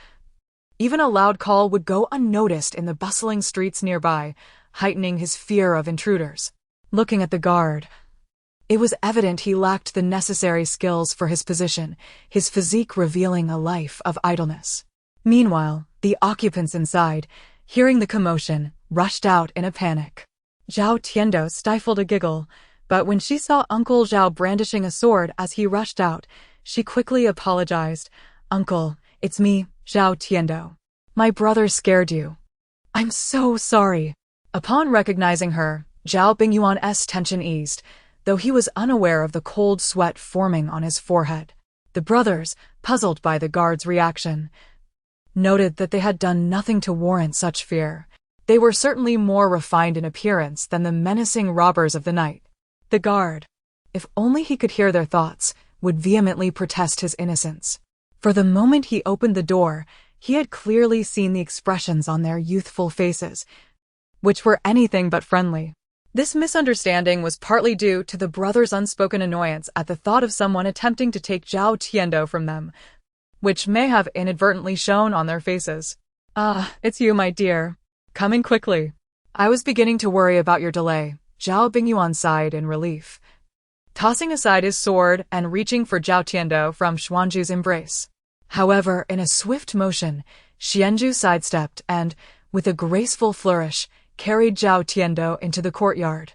even a loud call would go unnoticed in the bustling streets nearby, heightening his fear of intruders. Looking at the guard, it was evident he lacked the necessary skills for his position, his physique revealing a life of idleness. Meanwhile, the occupants inside, hearing the commotion, rushed out in a panic. Zhao Tiando stifled a giggle, but when she saw Uncle Zhao brandishing a sword as he rushed out, she quickly apologized. Uncle, it's me, Zhao Tiando. My brother scared you. I'm so sorry. Upon recognizing her, Zhao Bingyuan's tension eased, though he was unaware of the cold sweat forming on his forehead. The brothers, puzzled by the guard's reaction, noted that they had done nothing to warrant such fear. They were certainly more refined in appearance than the menacing robbers of the night. The guard, if only he could hear their thoughts, would vehemently protest his innocence. For the moment he opened the door, he had clearly seen the expressions on their youthful faces, which were anything but friendly. This misunderstanding was partly due to the brothers' unspoken annoyance at the thought of someone attempting to take Zhao Tiando from them, which may have inadvertently shown on their faces. Ah, it's you, my dear. Come in quickly. I was beginning to worry about your delay. Zhao Bingyuan sighed in relief, tossing aside his sword and reaching for Zhao Tiando from Xuanju's embrace. However, in a swift motion, Xianju sidestepped and, with a graceful flourish, carried Zhao Tiando into the courtyard.